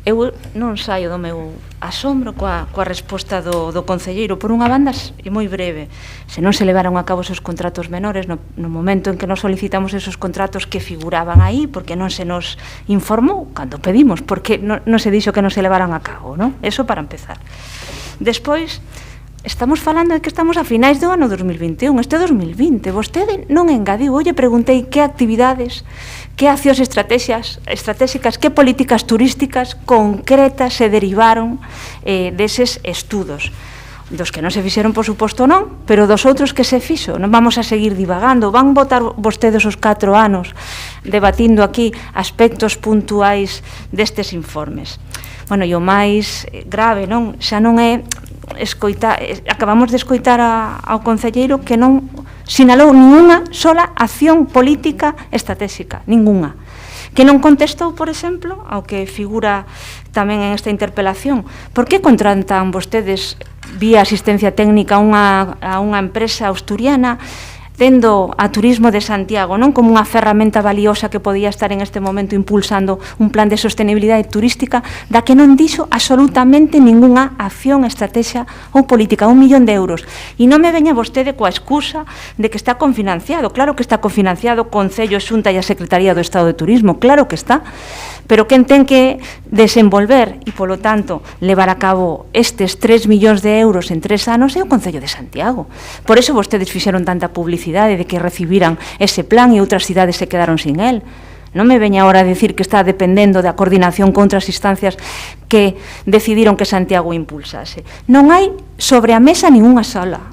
eu non saio do meu asombro coa resposta do concelleiro. Por unha banda, é moi breve, se non se levaron a cabo esos contratos menores no momento en que nos solicitamos esos contratos que figuraban aí, porque non se nos informou cando pedimos, porque non se dixo que non se levaran a cabo, non? Eso para empezar. Despois, estamos falando de que estamos a finais do ano 2021, este 2020. Vostede non engadiu, lle preguntei que actividades, que accións estratégicas, que políticas turísticas concretas se derivaron deses estudos. Dos que non se fixeron, por suposto, non, pero dos outros que se fixo. Non vamos a seguir divagando. Van votar vostedes os 4 anos debatindo aquí aspectos puntuais destes informes. Bueno, e o máis grave, non? Xa non é acabamos de escoitar ao concelleiro que non sinalou ninguna sola acción política estratégica, ninguna. Que non contestou, por exemplo, ao que figura tamén en esta interpelación. Por que contratan vostedes vía asistencia técnica a unha empresa asturiana tendo a Turismo de Santiago non como unha ferramenta valiosa que podía estar en este momento impulsando un plan de sostenibilidade turística da que non dixo absolutamente ningunha acción, estrategia ou política, 1 millón de euros. E non me veña vostede coa excusa de que está confinanciado. Claro que está confinanciado, Concello, Xunta e a Secretaría do Estado de Turismo, claro que está. pero quen ten que desenvolver e, polo tanto, levar a cabo estes 3 millóns de euros en 3 anos é o Concello de Santiago. Por eso vostedes fixeron tanta publicidade de que recibiran ese plan e outras cidades se quedaron sin él. Non me veña ahora a decir que está dependendo da coordinación con outras instancias que decidiron que Santiago impulsase. Non hai sobre a mesa ninguna sola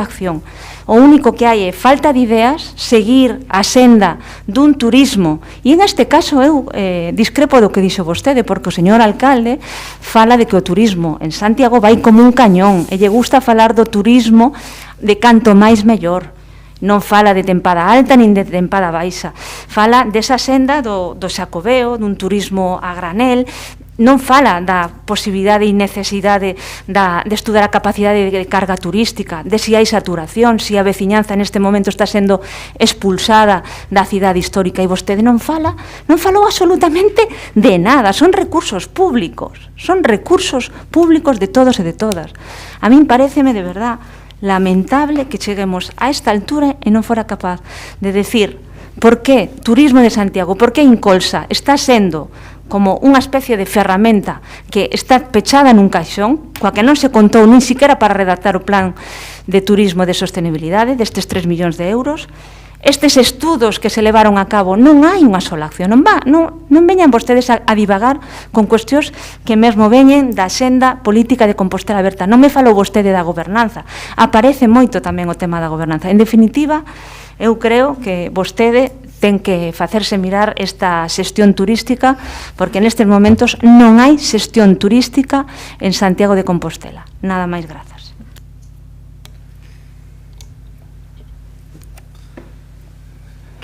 acción. O único que hai é falta de ideas, seguir a senda dun turismo, e en este caso eu discrepo do que dixo vostede, porque o señor alcalde fala de que o turismo en Santiago vai como un cañón, e lle gusta falar do turismo de canto máis mellor. Non fala de tempada alta nin de tempada baixa, fala desa senda do Xacobeo, dun turismo a granel, non fala da posibilidade e necesidade de estudar a capacidade de carga turística, de si hai saturación, si a veciñanza neste momento está sendo expulsada da cidade histórica, e vostede non falou absolutamente de nada. Son recursos públicos de todos e de todas. A min paréceme de verdad lamentable que cheguemos a esta altura e non fora capaz de decir por que Turismo de Santiago, por que Incolsa está sendo como unha especie de ferramenta que está pechada nun caixón, coa que non se contou nin siquiera para redactar o plan de turismo de sostenibilidade destes 3 millóns de euros. Estes estudos que se levaron a cabo, non hai unha sola acción, non veñan vostedes a divagar con cuestións que mesmo veñen da xenda política de Compostela Aberta. Non me falou vostede da gobernanza, aparece moito tamén o tema da gobernanza. En definitiva, eu creo que vostede ten que facerse mirar esta xestión turística, porque nestes momentos non hai xestión turística en Santiago de Compostela. Nada máis, grazas.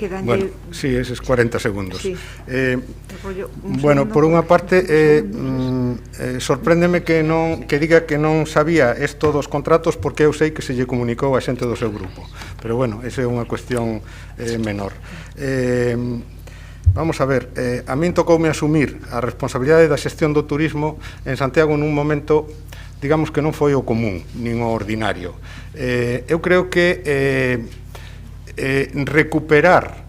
Bueno, sí, eses 40 segundos. Sí. Bueno, por unha parte, sorpréndeme que diga que non sabía isto dos contratos, porque eu sei que se lle comunicou a xente do seu grupo. Pero, bueno, esa é unha cuestión menor. Vamos a ver, a min tocoume asumir a responsabilidade da xestión do turismo en Santiago nun momento, digamos que non foi o común, nin o ordinario. Eu creo que recuperar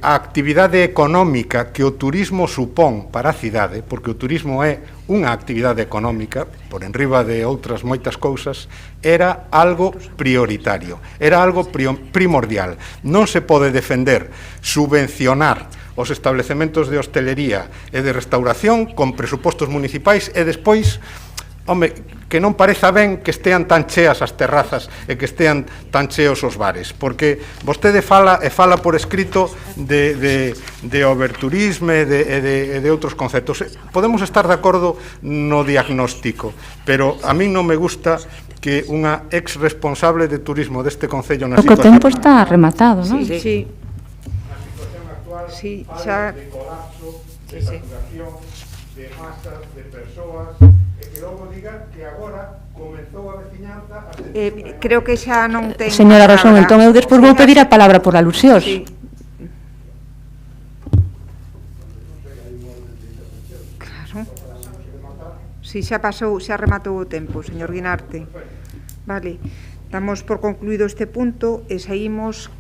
a actividade económica que o turismo supón para a cidade, porque o turismo é unha actividade económica por enriba de outras moitas cousas, era algo prioritario, era algo primordial. Non se pode defender subvencionar os establecementos de hostelería e de restauración con presupostos municipais e despois, home, que non pareza ben que estean tan cheas as terrazas e que estean tan cheos os bares, porque vostede fala por escrito de overturismo e de outros conceptos. Podemos estar de acordo no diagnóstico, pero a mí non me gusta que unha ex responsable de turismo deste concello na situación... O tempo está rematado, non? Sí. Na situación actual xa... de colapso, de saturación, de masas, de persoas... que logo diga que agora comenzou a veciñanza a sentir... creo que xa non ten... Señora Rosón, entón eu despois vou pedir a palabra por alusións. Sí. Claro. Si, xa pasou, xa rematou o tempo, señor Guinarte. Vale, damos por concluído este punto e seguimos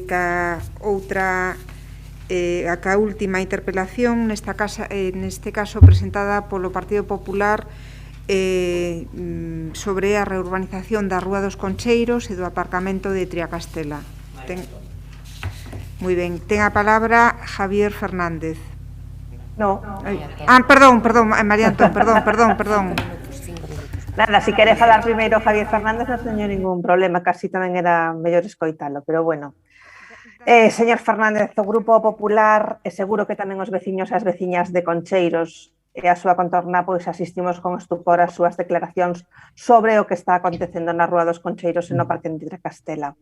ca outra... a última interpelación neste caso presentada polo Partido Popular sobre a reurbanización da Rúa dos Concheiros e do aparcamento de Triacastela. Moi ben, ten a palabra Javier Fernández. No. Perdón, María Antón, perdón. Nada, si quere falar primeiro Javier Fernández non teño ningún problema, casi tamén era mellor escoitalo, pero bueno. Señor Fernández, o Grupo Popular e seguro que tamén os veciños e as veciñas de Concheiros e a súa contorna, pois asistimos con estupor as súas declaracións sobre o que está acontecendo na Rúa dos Concheiros e no Parque de Triacastela.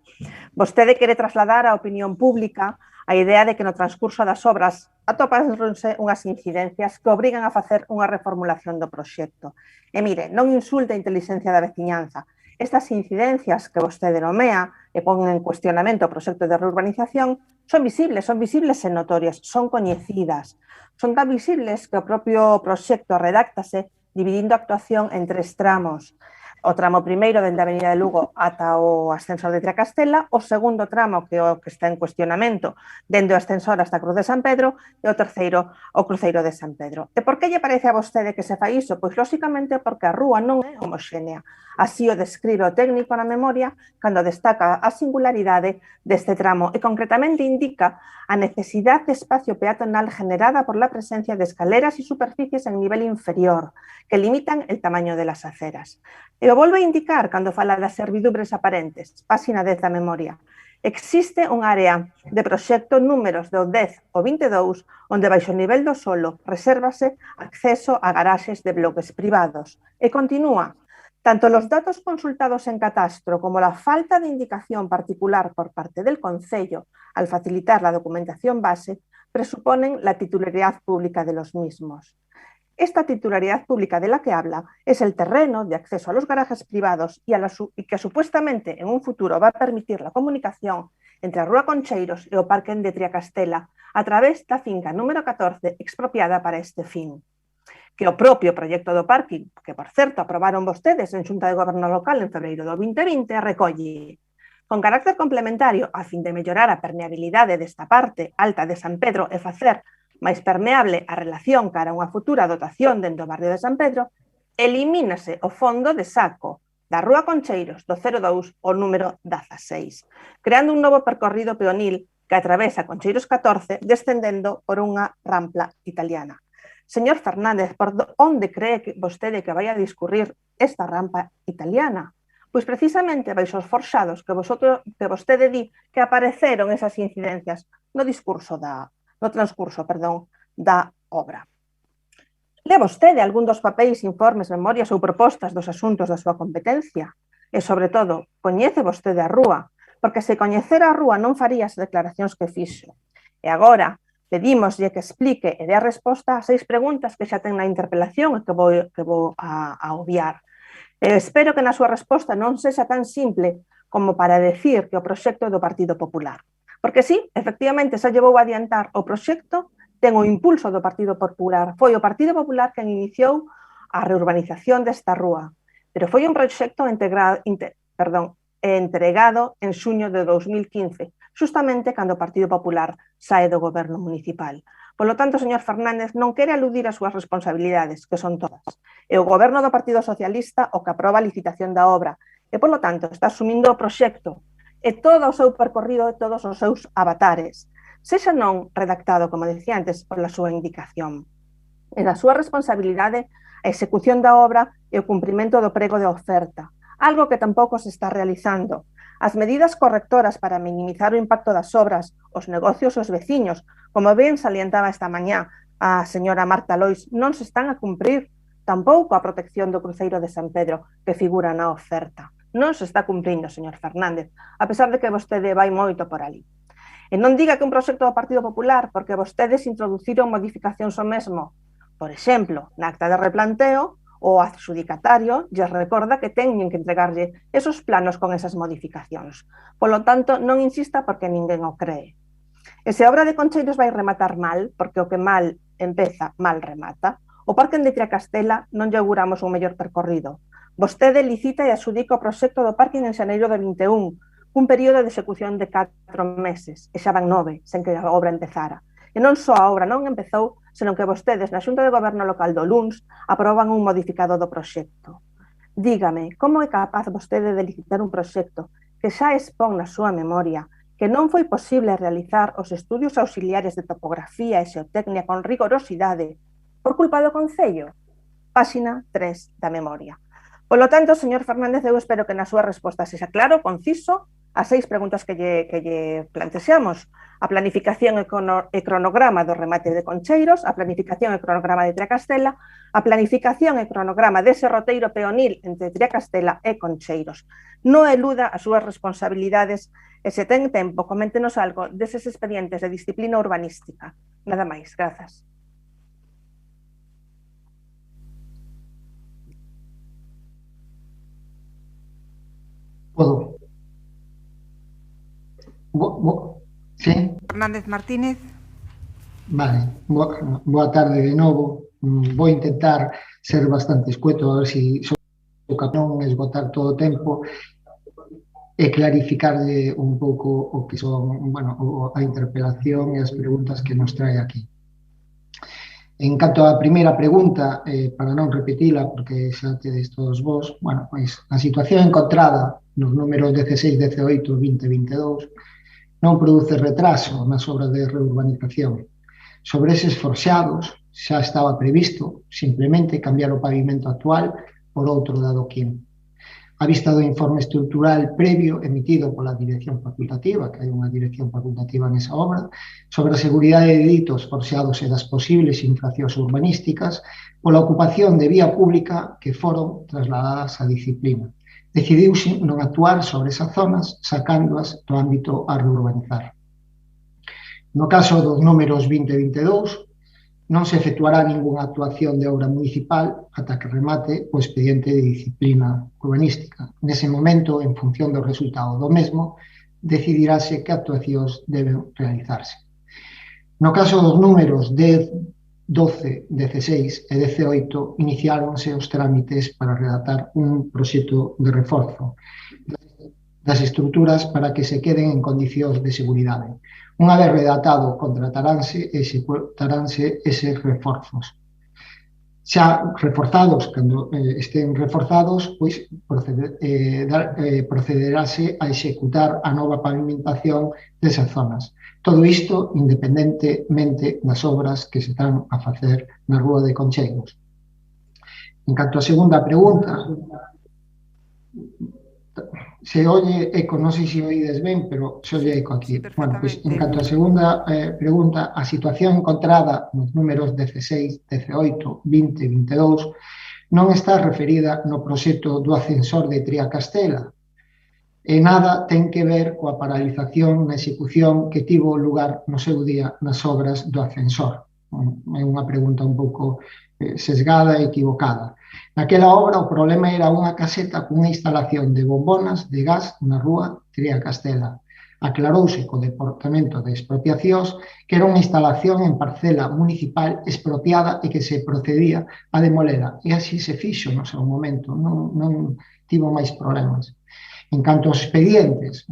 Vostede quere trasladar á opinión pública a idea de que no transcurso das obras atópanse unhas incidencias que obrigan a facer unha reformulación do proxecto. E mire, non insulte a inteligencia da veciñanza. Estas incidencias que vostede nomea e pon en cuestionamento o proxecto de reurbanización son visibles e notorias, son coñecidas. Son tan visibles que o propio proxecto redáctase dividindo a actuación en 3 tramos. o tramo primeiro dende a Avenida de Lugo ata o ascensor de Triacastela, o segundo tramo que é o que está en cuestionamento dende o ascensor hasta a Cruz de San Pedro e o terceiro o cruceiro de San Pedro. E por que lle parece a vostede que se fai iso? Pois lóxicamente porque a rúa non é homoxénea. Así o describe o técnico na memoria cando destaca a singularidade deste tramo e concretamente indica a necesidade de espacio peatonal generada por la presencia de escaleras y superficies en nivel inferior que limitan el tamaño de las aceras. E o volve a indicar cando fala das servidubres aparentes, páxina 10 da memoria. Existe un área de proxecto números do 10 ou 22 onde baixo o nivel do solo resérvase acceso a garaxes de bloques privados. E continúa, tanto los datos consultados en catastro como la falta de indicación particular por parte del Concello al facilitar la documentación base presuponen la titularidad pública de los mismos. Esta titularidad pública de la que habla es el terreno de acceso a los garajes privados y que supuestamente en un futuro va a permitir la comunicación entre a Rúa Concheiros e o Parque de Triacastela a través da finca número 14 expropiada para este fin. Que o propio proxecto do parking, que por certo aprobaron vostedes en Xunta de Goberno Local en febreiro do 2020, recolle con carácter complementario a fin de mellorar a permeabilidade desta parte alta de San Pedro e facer máis permeable a relación cara a unha futura dotación dentro do barrio de San Pedro, elimínase o fondo de saco da Rúa Concheiros do 02 o número 16, creando un novo percorrido peonil que atravesa Concheiros 14 descendendo por unha rampla italiana. Señor Fernández, por onde cree que vostede que vai a discurrir esta rampa italiana? Pois precisamente baixo os forxados que vostede di que apareceron esas incidencias no transcurso da obra. Le vostede algún dos papéis, informes, memorias ou propostas dos asuntos da súa competencia? E, sobre todo, coñece vostede a rúa? Porque se coñecera a rúa non faría as declaracións que fixo. E agora, pedímoslle que explique e dé a resposta a 6 preguntas que xa ten na interpelación e que vou a obviar. Espero que na súa resposta non sexa tan simple como para decir que o proxecto é do Partido Popular. Porque sí, efectivamente, xa llevou a adiantar o proxecto, ten o impulso do Partido Popular. Foi o Partido Popular quen iniciou a reurbanización desta rúa, pero foi un proxecto entregado en xuño de 2015, justamente cando o Partido Popular sae do goberno municipal. Polo tanto, señor Fernández, non quere aludir as súas responsabilidades, que son todas. É o goberno do Partido Socialista o que aproba a licitación da obra, e, polo tanto, está asumindo o proxecto e todo o seu percorrido e todos os seus avatares, sexa non redactado, como decía antes, pola súa indicación. E da súa responsabilidade a execución da obra e o cumprimento do prego de oferta, algo que tampouco se está realizando. As medidas correctoras para minimizar o impacto das obras, os negocios e os veciños, como ben salientaba esta mañá a señora Marta Lois, non se están a cumprir, tampouco a protección do cruceiro de San Pedro, que figura na oferta. Non se está cumprindo, señor Fernández, a pesar de que vostede vai moito por ali. E non diga que un proxecto do Partido Popular, porque vostedes introduciron modificacións ao mesmo. Por exemplo, na acta de replanteo, o adxudicatario lles recorda que teñen que entregarlle esos planos con esas modificacións. Polo tanto, non insista porque ninguén o cree. E se a obra de Concheiros vai rematar mal, porque o que mal empeza, mal remata, o Parque de Triacastela non lle auguramos un mellor percorrido. Vostede licita e adxudica o proxecto do parking en xaneiro de 21, un período de execución de 4 meses, e xa van 9, sen que a obra empezara. E non só a obra non empezou, senón que vostedes na Xunta de Goberno Local do LUNS aproban un modificado do proxecto. Dígame, como é capaz vostede de licitar un proxecto que xa expón na súa memoria que non foi posible realizar os estudios auxiliares de topografía e xeotecnia con rigorosidade por culpa do Concello? Páxina 3 da memoria. Polo tanto, señor Fernández, eu espero que na súa resposta sexa claro, conciso, as 6 preguntas que lle plantexamos: a planificación e cronograma do remate de Concheiros, a planificación e cronograma de Triacastela, a planificación e cronograma dese roteiro peonil entre Triacastela e Concheiros. Non eluda as súas responsabilidades e se ten tempo, coméntenos algo deses expedientes de disciplina urbanística. Nada máis, grazas. Podo. Sí. Fernández Martínez. Vale, boa tarde de novo. Vou intentar ser bastante escueto, a ver si non esgotar todo o tempo e clarificarle un pouco o que son, bueno, a interpelación e as preguntas que nos trae aquí. En canto á primeira pregunta, para non repetila, porque xa tedes todos vos, bueno, pois a situación encontrada nos números 16, 18, 20 e 22 non produce retraso nas obras de reurbanización. Sobre eses forxados xa estaba previsto simplemente cambiar o pavimento actual por outro de adoquín. A vista do informe estrutural previo emitido pola dirección facultativa, que hai unha dirección facultativa nesa obra, sobre a seguridade de ditos forxados e das posibles infraccións urbanísticas pola ocupación de vía pública que foron trasladadas á disciplina. Decidiuse non actuar sobre esas zonas, sacándoas do ámbito a reurbanizar. No caso dos números 20 e 22, non se efectuará ningunha actuación de obra municipal ata que remate o expediente de disciplina urbanística. Nese momento, en función do resultado do mesmo, decidirase que actuacións deben realizarse. No caso dos números 10, 12, 16 e 18, iniciáronse os trámites para redactar un proxecto de reforzo das estruturas para que se queden en condicións de seguridade. Unha vez redactado, contrataránse e executaránse eses reforzos. Xa reforzados, cando estén reforzados, pois procederase a executar a nova pavimentación desas zonas. Todo isto independentemente das obras que se están a facer na Rúa de Concheiros. En canto a segunda pregunta, se oye eco, non sei se oídes ben, pero se oye eco aquí. Bueno, pues, en canto a segunda pregunta, a situación encontrada nos números 16, 18, 20 e 22 non está referida no proxecto do ascensor de Triacastela e nada ten que ver coa paralización na execución que tivo lugar no seu día nas obras do ascensor. É unha pregunta un pouco sesgada e equivocada. Naquela obra o problema era unha caseta cunha instalación de bombonas de gas na rúa Triacastela. Aclarouse co Departamento de Expropiacións que era unha instalación en parcela municipal expropiada e que se procedía a demolera. E así se fixo no seu momento, non tivo máis problemas. En canto aos expedientes,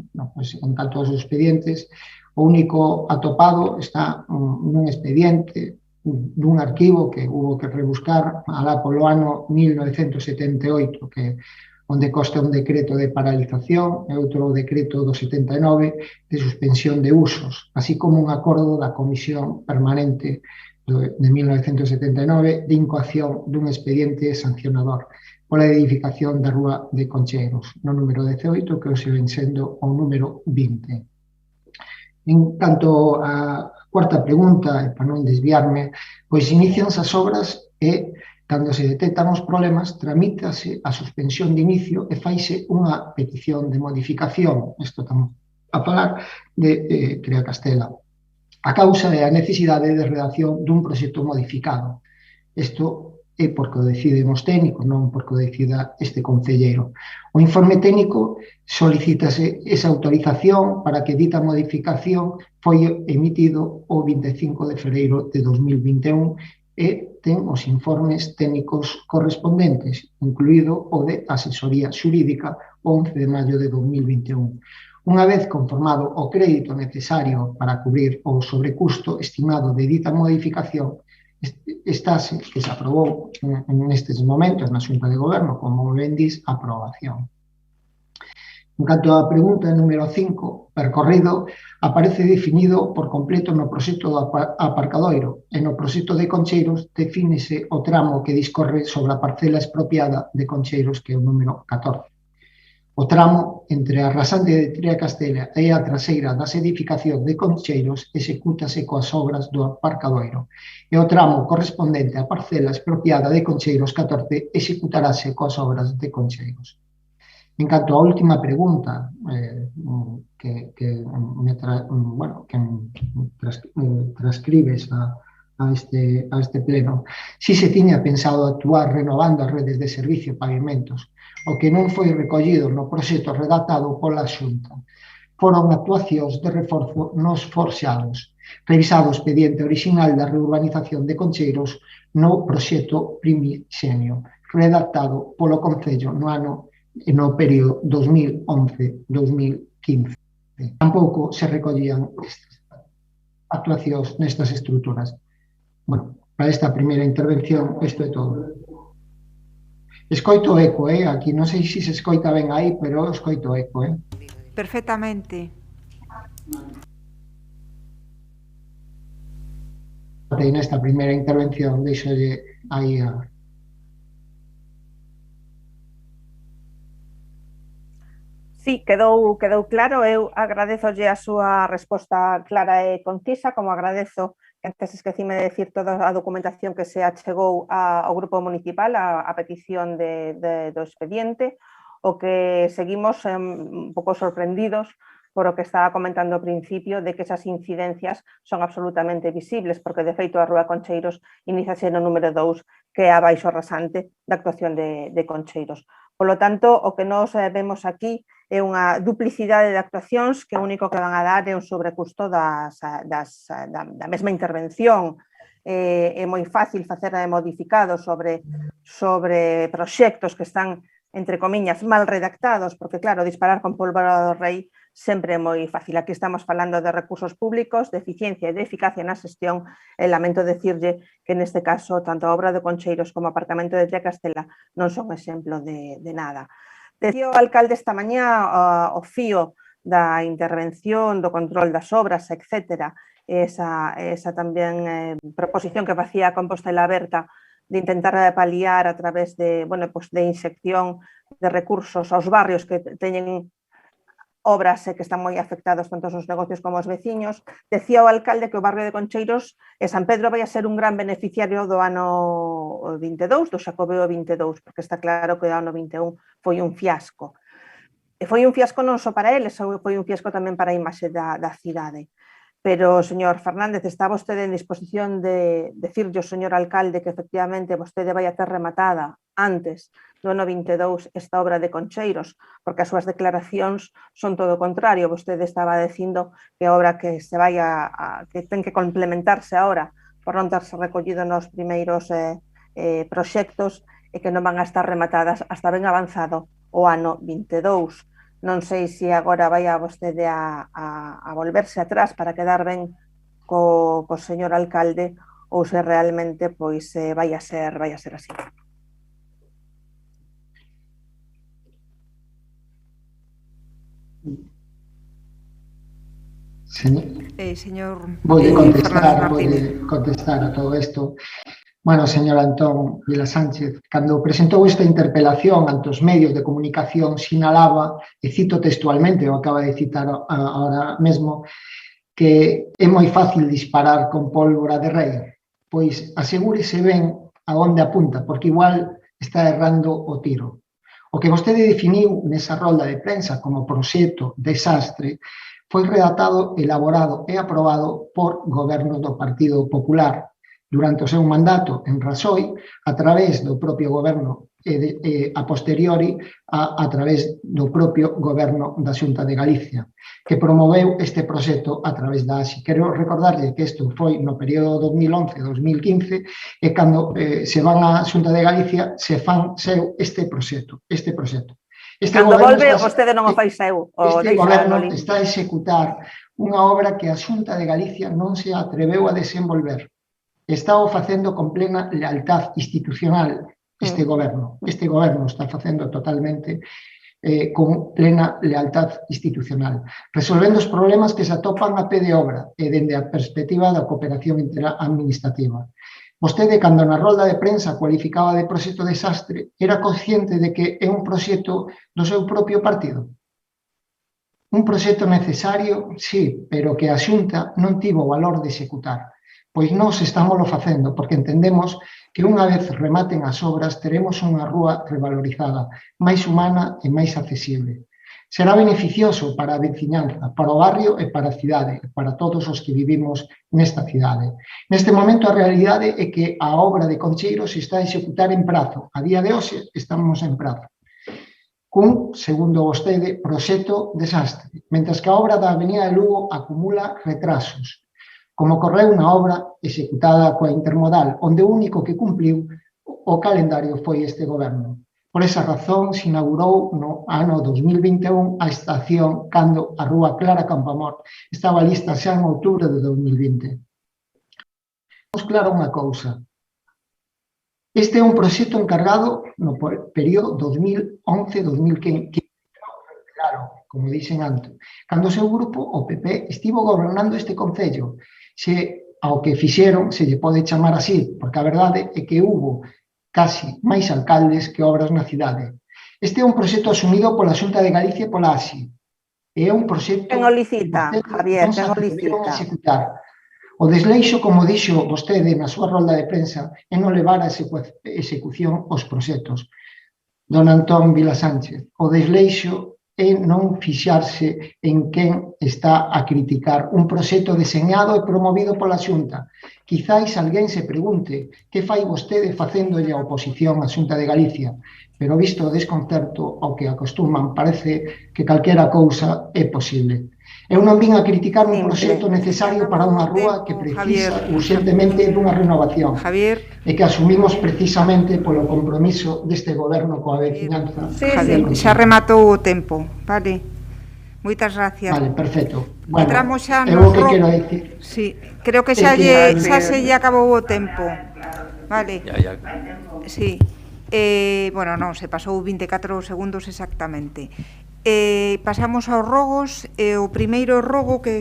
o único atopado está nun expediente dun arquivo que hubo que rebuscar alá polo ano 1978, que onde consta un decreto de paralización e outro decreto do 79 de suspensión de usos, así como un acordo da Comisión Permanente de 1979 de incoación dun expediente sancionador pola edificación da Rúa de Concheiros, no número 18, que hoxe ven sendo o número 20. En canto a cuarta pregunta, e para non desviarme, pois inicianse as obras e, cando se detectan os problemas, tramítase a suspensión de inicio e faise unha petición de modificación. Isto estamos a falar de Triacastela. A causa é a necesidade de redacción dun proxecto modificado. Isto é porque o deciden os técnicos, non porque o decida este concelleiro. O informe técnico solicítase esa autorización para que dita modificación foi emitido o 25 de febreiro de 2021 e ten os informes técnicos correspondentes, incluído o de asesoría xurídica o 11 de maio de 2021. Unha vez conformado o crédito necesario para cubrir o sobrecusto estimado de dita modificación, estase, que se aprobou nestes momentos na Xunta de Goberno, como ben dis, a aprobación. En canto á pregunta número 5, percorrido, aparece definido por completo no proxecto do aparcadoiro e no proxecto de Concheiros defínese o tramo que discorre sobre a parcela expropiada de Concheiros, que é o número 14. O tramo entre a rasante de Triacastela e a traseira das edificacións de Concheiros execútase coas obras do aparcadoiro e o tramo correspondente á parcela expropiada de Concheiros 14 executarase coas obras de Concheiros. En canto á última pregunta que transcribes a este pleno, si se tiña pensado actuar renovando as redes de servicio e pavimentos, o que non foi recollido no proxecto redactado pola Xunta. Foron actuacións de reforzo nos forxados, revisado o expediente orixinal da reurbanización de Concheiros no proxecto primixenio, redactado polo Concello no período 2011-2015. Tampouco se recollían estas actuacións nestas estruturas. Bueno, para esta primeira intervención, isto é todo. Escoito eco, aquí non sei se se escoita ben aí, pero escoito eco, Perfectamente. Nesta primeira intervención, deixolle aí a... Sí, quedou claro. Eu agradezolle a súa resposta clara e concisa, como agradezo que antes esquecime de decir toda a documentación que se achegou ao Grupo Municipal a petición do expediente, o que seguimos un pouco sorprendidos por o que estaba comentando ao principio de que esas incidencias son absolutamente visibles, porque de feito a Rúa Concheiros iníciase no número 2, que é a baixo rasante da actuación de Concheiros. Por lo tanto, o que nos vemos aquí é unha duplicidade de actuacións que o único que van a dar é un sobrecusto da mesma intervención. É moi fácil facer modificados sobre proxectos que están, entre comiñas, mal redactados, porque, claro, disparar con pólvora do rei sempre é moi fácil. Aquí estamos falando de recursos públicos, de eficiencia e de eficacia na xestión, e lamento decirlle que neste caso tanto a obra de Concheiros como o aparcamento de Tria Castela non son exemplo de nada. Decía o alcalde esta mañá o fío da intervención, do control das obras, etc. Esa tamén proposición que facía a Compostela Aberta de intentar paliar a través de inxección de recursos aos barrios que teñen obras que están moi afectados tanto os negocios como os veciños. Decía o alcalde que o barrio de Concheiros e San Pedro vai a ser un gran beneficiario do ano 22, do Xacobeo 22, porque está claro que o ano 21 foi un fiasco. E foi un fiasco non só para eles, foi un fiasco tamén para a imaxe da cidade. Pero, señor Fernández, está vostede en disposición de decirlle ao señor alcalde que efectivamente vostede vai a ter rematada antes do ano 22 esta obra de Concheiros, porque as súas declaracións son todo o contrario. Vostede estaba dicindo que a obra que se vai que ten que complementarse agora por non terse recollido nos primeiros proxectos e que non van a estar rematadas hasta ben avanzado o ano 22. Non sei se agora vai a vostede a volverse atrás para quedar ben co señor alcalde ou se realmente pois vai a ser así. Vou contestar a todo isto. Bueno, señor Antón Vila Sánchez, cando presentou esta interpelación ante os medios de comunicación sinalaba, e cito textualmente, o acaba de citar agora mesmo, que é moi fácil disparar con pólvora de rei. Pois asegúrese ben a onde apunta, porque igual está errando o tiro. O que vostede definiu nesa rolda de prensa como proxecto desastre foi redactado, elaborado e aprobado por goberno do Partido Popular durante o seu mandato en Raxoi, a través do propio goberno e a posteriori a través do propio goberno da Xunta de Galicia, que promoveu este proxecto a través da ASI. Quero recordarlle que isto foi no período 2011-2015 e cando se van á Xunta de Galicia se fan seu este proxecto. Cando volve, vostede non o fai seu. Este goberno está a executar unha obra que a Xunta de Galicia non se atreveu a desenvolver. Está o facendo con plena lealtad institucional este goberno. Este goberno está facendo totalmente con plena lealtad institucional, resolvendo os problemas que se atopan a pé de obra e dende a perspectiva da cooperación interadministrativa. Vostede, cando na rolda de prensa cualificaba de proxecto desastre, era consciente de que é un proxecto do seu propio partido? Un proxecto necesario, sí, pero que a Xunta non tivo o valor de executar. Pois nós estámoslo facendo, porque entendemos que unha vez rematen as obras teremos unha rúa revalorizada, máis humana e máis accesible. Será beneficioso para a veciñanza, para o barrio e para a cidade, para todos os que vivimos nesta cidade. Neste momento a realidade é que a obra de Concheiros se está a executar en prazo. A día de hoxe estamos en prazo. Cun, segundo vostede, proxecto desastre, mentres que a obra da Avenida de Lugo acumula retrasos, como ocorreu na obra executada coa Intermodal, onde o único que cumpliu o calendario foi este goberno. Por esa razón, se inaugurou no ano 2021 a estación cando a rúa Clara Campoamor estaba lista xa en outubro de 2020. Temos claro unha cousa. Este é un proxecto encargado no período 2011-2015. Claro, como dixen antes, cando o seu grupo, o PP, estivo gobernando este concello. Se ao que fixeron se lle pode chamar así, porque a verdade é que hubo casi máis alcaldes que obras na cidade. Este é un proxecto asumido pola Xunta de Galicia e pola ASI. É un proxecto que non licita, Javier, que non licita. O desleixo, como dixo vostede na súa rolda de prensa, é non levar a execución os proxectos. Don Antón Vila Sánchez, o desleixo é non fixarse en quen está a criticar un proxecto deseñado e promovido pola Xunta. Quizáis alguén se pregunte que fai vostede facéndolle a oposición á Xunta de Galicia, pero visto o desconcerto ao que acostuman, parece que calquera cousa é posible. Eu non vin a criticar un proxecto necesario para unha rúa que precisa urgentemente dunha renovación e que asumimos precisamente polo compromiso deste goberno coa veciñanza. Javier, xa rematou o tempo, vale? Moitas gracias. Vale, perfecto. Bueno, entramos xa no que quero dicir. Sí, creo que xa se lle acabou o tempo. Vale. Ya. Sí. Bueno, non, se pasou 24 segundos exactamente. Pasamos aos rogos. O primeiro rogo que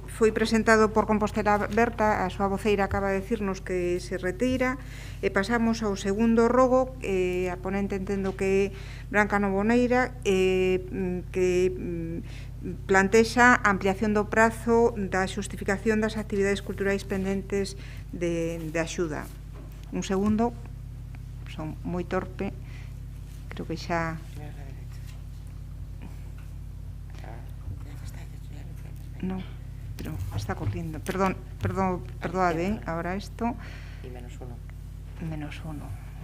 foi presentado por Compostela Berta, a súa voceira acaba de decirnos que se retira, e pasamos ao segundo rogo, a ponente entendo que é Branca Novoneira, que plantexa a ampliación do prazo da xustificación das actividades culturais pendentes de axuda. Un segundo, son moi torpe, creo que xa... No, pero está corriendo. Perdón, ahora esto. Y -1. -1,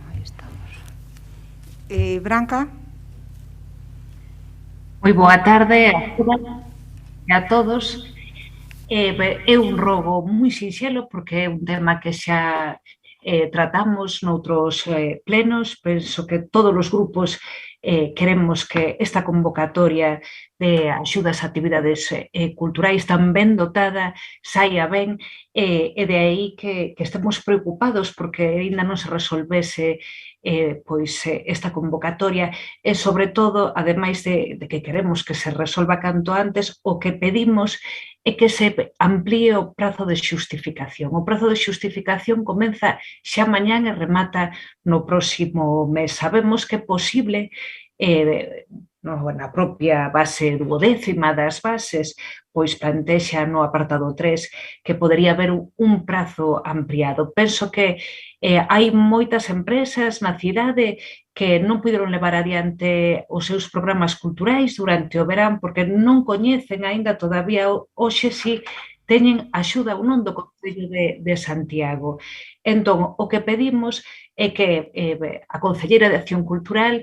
ahí estamos. Branca. Moi boa tarde a todas e a todos. É un rogo moi sinxelo porque é un tema que xa tratamos noutros plenos. Penso que todos os grupos queremos que esta convocatoria de axudas a actividades culturais tan ben dotada saia ben, e de aí que estemos preocupados porque ainda non se resolvese esta convocatoria, e sobre todo, ademais de que queremos que se resolva canto antes, o que pedimos é que se amplíe o prazo de xustificación. O prazo de xustificación comeza xa mañán e remata no próximo mes. Sabemos que é posible na propia base 12ª das bases, pois plantexa no apartado 3 que podería haber un prazo ampliado. Penso que hai moitas empresas na cidade que non puderon levar adiante os seus programas culturais durante o verán porque non coñecen aínda todavía hoxe si teñen axuda ou non do Concello de Santiago. Entón, o que pedimos é que a Concelleira de Acción Cultural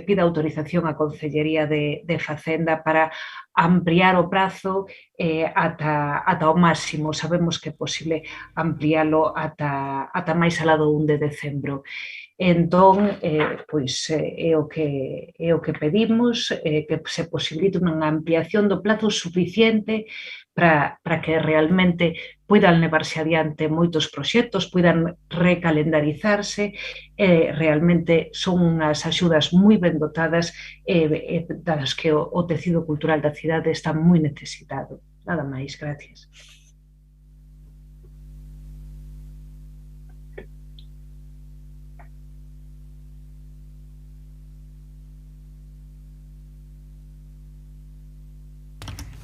pida autorización á Concellería de Facenda para ampliar o prazo ata o máximo. Sabemos que é posible ampliálo ata máis alá do 1 de decembro. Entón, é o que pedimos, que se posibilite unha ampliación do plazo suficiente para que realmente poidan levarse adiante moitos proxectos, poidan recalendarizarse, realmente son unhas axudas moi ben dotadas das que o tecido cultural da cidade está moi necesitado. Nada máis, gracias.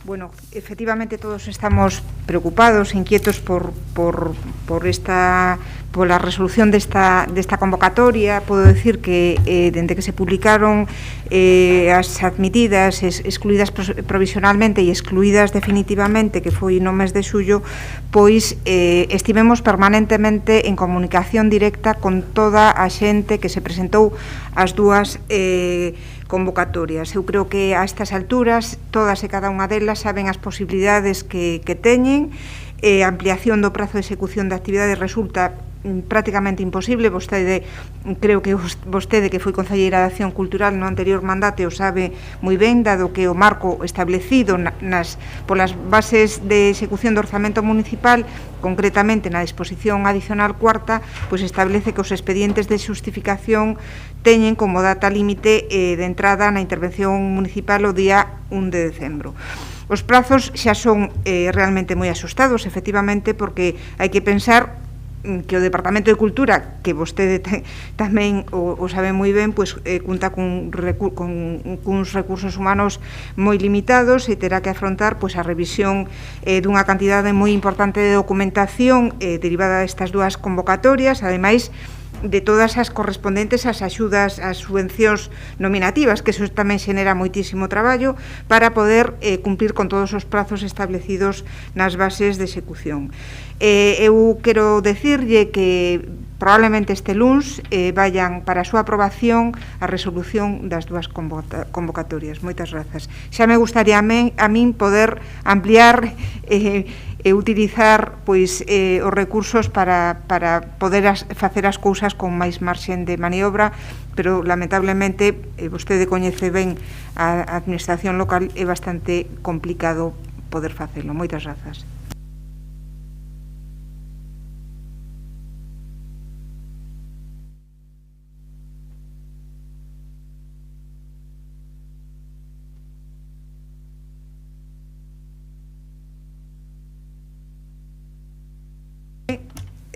Bueno, efectivamente todos estamos preocupados, inquietos por la resolución de esta convocatoria. Puedo decir que desde que se publicaron as admitidas, excluídas provisionalmente e excluídas definitivamente, que foi no mes de xullo, pois estivemos permanentemente en comunicación directa con toda a xente que se presentou as dúas convocatorias. Eu creo que a estas alturas todas e cada unha delas saben as posibilidades que teñen. A ampliación do prazo de execución de actividades resulta prácticamente imposible. Vostede, creo que vostede, que foi concelleira de Acción Cultural no anterior mandato, o sabe moi ben, dado que o marco establecido polas bases de execución do orzamento municipal, concretamente na disposición adicional cuarta, pois establece que os expedientes de xustificación teñen como data límite de entrada na intervención municipal o día 1 de decembro. Os prazos xa son realmente moi asustados, efectivamente, porque hai que pensar que o Departamento de Cultura, que vostede tamén o sabe moi ben, pois conta cuns recursos humanos moi limitados e terá que afrontar pois a revisión dunha cantidade moi importante de documentación derivada destas dúas convocatorias, ademais de todas as correspondentes ás axudas, ás subvencións nominativas, que eso tamén xenera moitísimo traballo para poder cumplir con todos os prazos establecidos nas bases de execución. Eu quero decirlle que probablemente este luns vayan para a súa aprobación a resolución das dúas convocatorias. Moitas grazas. Xa me gustaría a min poder ampliar e utilizar pois os recursos para poder facer as cousas con máis marxen de maniobra, pero lamentablemente vostede coñece ben a administración local, é bastante complicado poder facelo. Moitas grazas.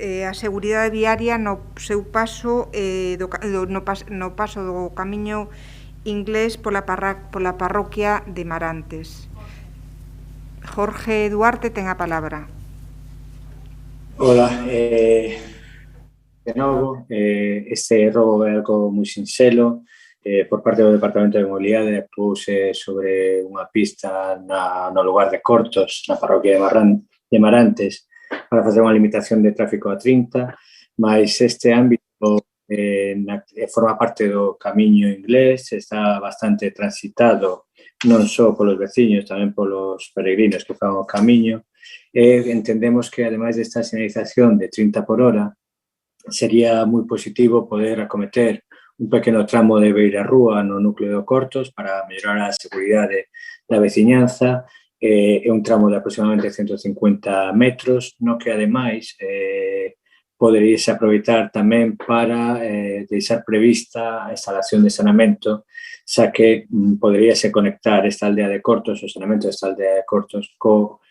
A seguridade viaria no seu paso no paso do camiño inglés pola parroquia de Marantes. Jorge Duarte ten a palabra. Hola, de novo, este robo é algo moi sinxelo. Por parte do Departamento de Mobilidade actuouse sobre unha pista no lugar de Cortos, na parroquia de Marantes, para facer unha limitación de tráfico a 30, mas este ámbito forma parte do camiño inglés, está bastante transitado non só polos veciños, tamén polos peregrinos que fan o camiño. Entendemos que, ademais desta sinalización de 30 por hora, sería moi positivo poder acometer un pequeno tramo de beirarrúa no núcleo de Cortos para mellorar a seguridade da veciñanza. É un tramo de aproximadamente 150 metros, no que, ademais, poderíase aproveitar tamén para deixar prevista a instalación de saneamento, xa que poderíase conectar esta aldea de Cortos, o saneamento desta aldea de Cortos, co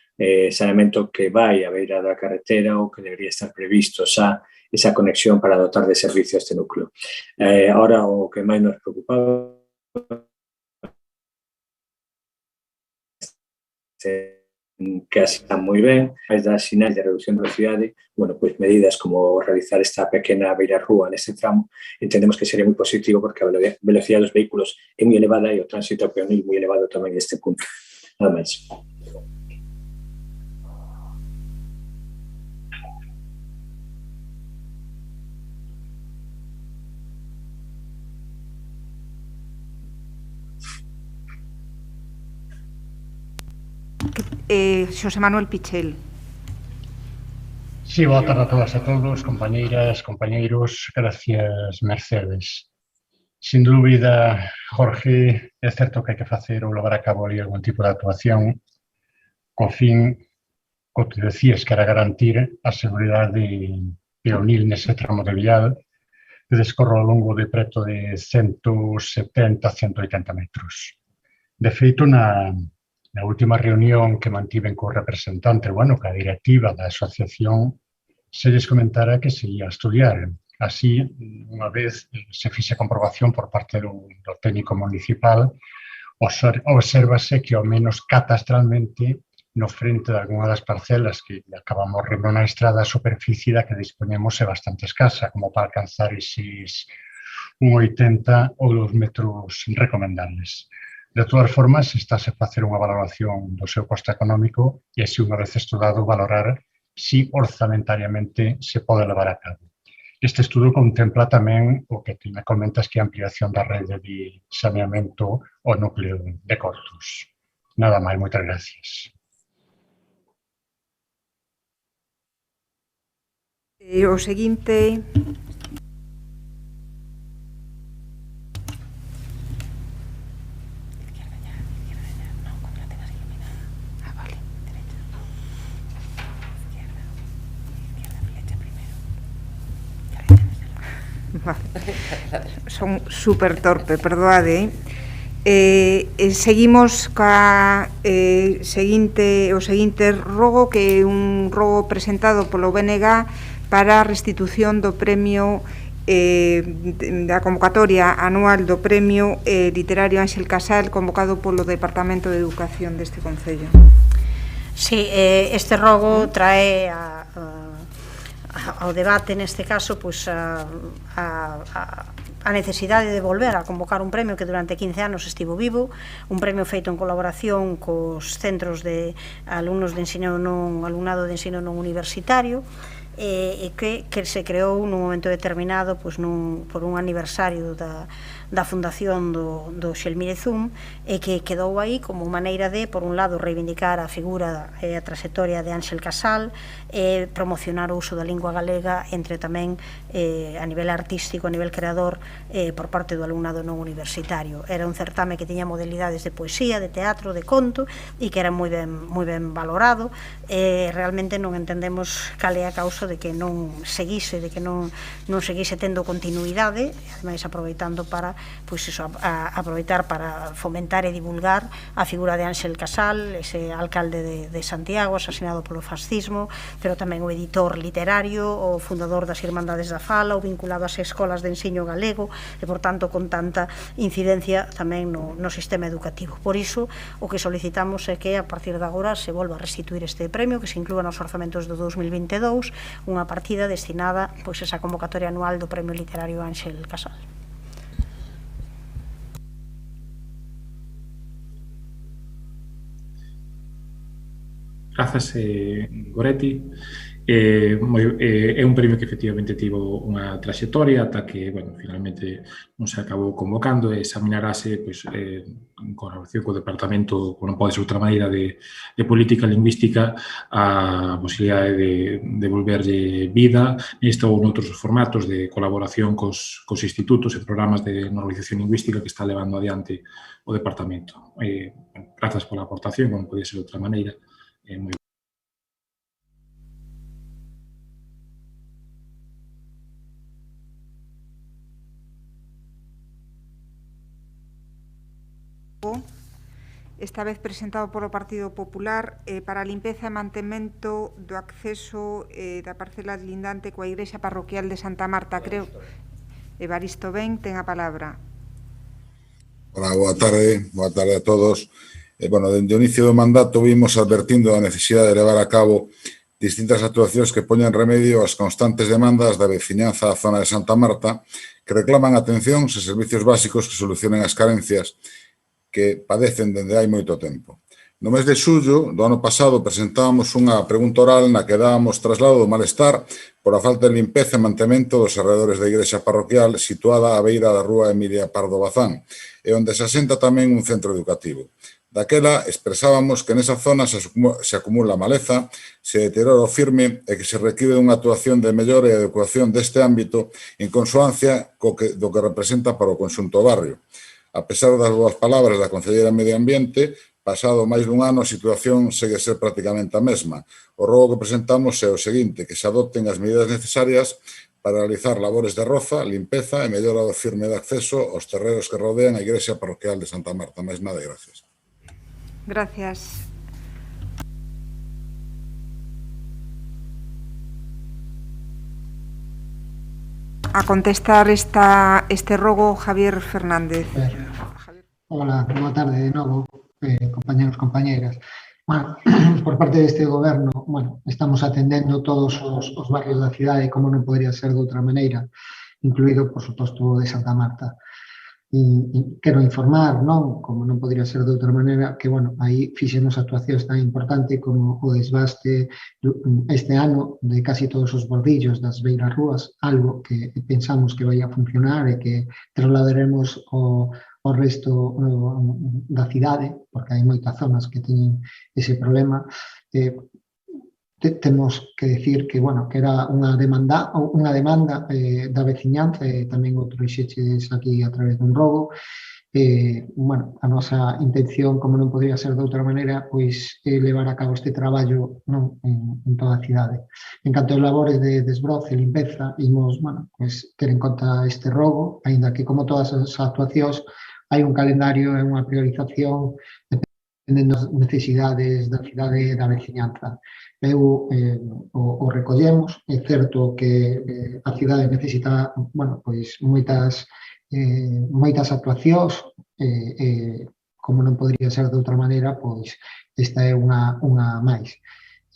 saneamento que vai a beira da carretera ou que debería estar previsto xa esa conexión para dotar de servicio a este núcleo. Ahora, o que máis nos preocupaba que así están moi ben, as das sinais de reducción de velocidade, bueno, pois medidas como realizar esta pequena beirarrúa neste tramo, entendemos que sería moi positivo porque a velocidade dos vehículos é moi elevada e o tránsito peonil moi elevado tamén neste punto. Nada máis. Xosé Manuel Pichel. Sí, boa tarde a todas e todos, compañeiras, compañeiros, gracias, Mercedes. Sin dúbida, Jorge, é certo que hai que facer ou levar a cabo ali algún tipo de actuación co fin, o que decías, que era garantir a seguridade peonil nese tramo de vial que descorre ao longo de preto de 170-180 metros. De feito, na última reunión que mantiven co representante, bueno, ca directiva da asociación, se lles comentara que se ia a estudiar. Así, unha vez se fixe comprobación por parte do técnico municipal, obsérvase que ao menos catastralmente no frente de algunha das parcelas que acabamos rendo na estrada, a superficie da que dispoñemos é bastante escasa, como para alcanzar eses 1,80 ou 2 metros recomendables. De todas formas, estáse a facer unha valoración do seu coste económico e, se unha vez estudado, valorar si orzamentariamente se pode levar a cabo. Este estudo contempla tamén o que te me comentas, que é a ampliación da rede de saneamento ao núcleo de Cortos. Nada máis, moitas gracias. O seguinte... Son super torpe, perdoade. Seguimos ca o seguinte rogo, que é un rogo presentado polo BNG para a restitución do premio da convocatoria anual do premio literario Ángel Casal, convocado polo Departamento de Educación deste Concello. Sí, este rogo trae ao debate, neste caso, pois a necesidade de volver a convocar un premio que durante 15 anos estivo vivo, un premio feito en colaboración cos centros de alumnos de ensino non, alumnado de ensino non universitario, e que se creou nun momento determinado por un aniversario da fundación do Xelmirezum, e que quedou aí como maneira de, por un lado, reivindicar a figura e a trayectoria de Ángel Casal, e promocionar o uso da lingua galega entre tamén a nivel artístico, a nivel creador, por parte do alumnado non universitario. Era un certame que tiña modalidades de poesía, de teatro, de conto, e que era moi ben valorado. Realmente non entendemos cal é a causa de que non seguise, tendo continuidade, e ademais aproveitando para aproveitar para fomentar e divulgar a figura de Ángel Casal, ese alcalde de Santiago, asesinado polo fascismo, pero tamén o editor literario, o fundador das Irmandades da Fala, o vinculado ás escolas de ensino galego, e, por tanto, con tanta incidencia tamén no sistema educativo. Por iso, o que solicitamos é que, a partir de agora, se volva a restituir este premio, que se inclúa nos orzamentos do 2022, unha partida destinada a esa convocatoria anual do Premio Literario Ángel Casal. Grazas, Goretti. É un premio que efectivamente tivo unha traxectoria ata que, finalmente non se acabou convocando, e examinarase en colaboración co Departamento, como non pode ser outra maneira, de Política Lingüística, a posibilidade de devolverlle vida neste ou noutros formatos de colaboración cos institutos e programas de normalización lingüística que está levando adiante o Departamento. Grazas pola aportación, como pode ser de outra maneira. Moi esta vez presentado polo Partido Popular, para a limpeza e mantemento do acceso da parcela lindante coa Igrexa Parroquial de Santa Marta. Creo, Evaristo Ben, ten a palabra. Hola, boa tarde a todos. Dende o inicio do mandato vimos advertindo a necesidade de levar a cabo distintas actuacións que poñan remedio ás constantes demandas da veciñanza da zona de Santa Marta, que reclaman atencións e servicios básicos que solucionen as carencias que padecen dende hai moito tempo. No mes de xullo do ano pasado presentábamos unha pregunta oral na que dábamos traslado do malestar por a falta de limpeza e mantemento dos arredores da igrexa parroquial situada á beira da rúa Emilia Pardo Bazán, e onde se asenta tamén un centro educativo. Daquela expresábamos que nesa zona se acumula maleza, se deteriora o firme e que se requiere unha actuación de mellora e adecuación deste ámbito en consoancia do que representa para o conxunto do barrio. A pesar das boas palabras da Concelleira de Medio Ambiente, pasado máis dun ano a situación segue a ser prácticamente a mesma. O rogo que presentamos é o seguinte, que se adopten as medidas necesarias para realizar labores de roza, limpeza e mellora do firme de acceso aos terreos que rodean a Igrexa Parroquial de Santa Marta. Máis nada e gracias. Gracias. A contestar este rogo, Javier Fernández. Hola, boa tarde de novo, compañeros, compañeras. Por parte deste goberno, estamos atendendo todos os barrios da cidade, como non podería ser de outra maneira, incluído, por suposto, de Santa Marta. E quero informar, como non podería ser de outra maneira, que, aí fixemos actuacións tan importantes como o desbaste este ano de casi todos os bordillos das beiras rúas, algo que pensamos que vai a funcionar e que trasladaremos ao resto da cidade, porque hai moitas zonas que teñen ese problema. temos que decir que, bueno, que era unha demanda da veciñanza, e tamén outro dixeches aquí a través dun rogo. Bueno, a nosa intención, como non podría ser de outra maneira, pois levar a cabo este traballo en toda a cidade. En canto aos labores de desbroce e limpeza, imos, bueno, pois ter en conta este rogo, aínda que como todas as actuacións hai un calendario e unha priorización dependendo das necesidades da cidade e da veciñanza. Eu o recollemos, é certo que a cidade necesita, bueno, pois moitas actuacións, como non podría ser de outra maneira, pois esta é unha máis.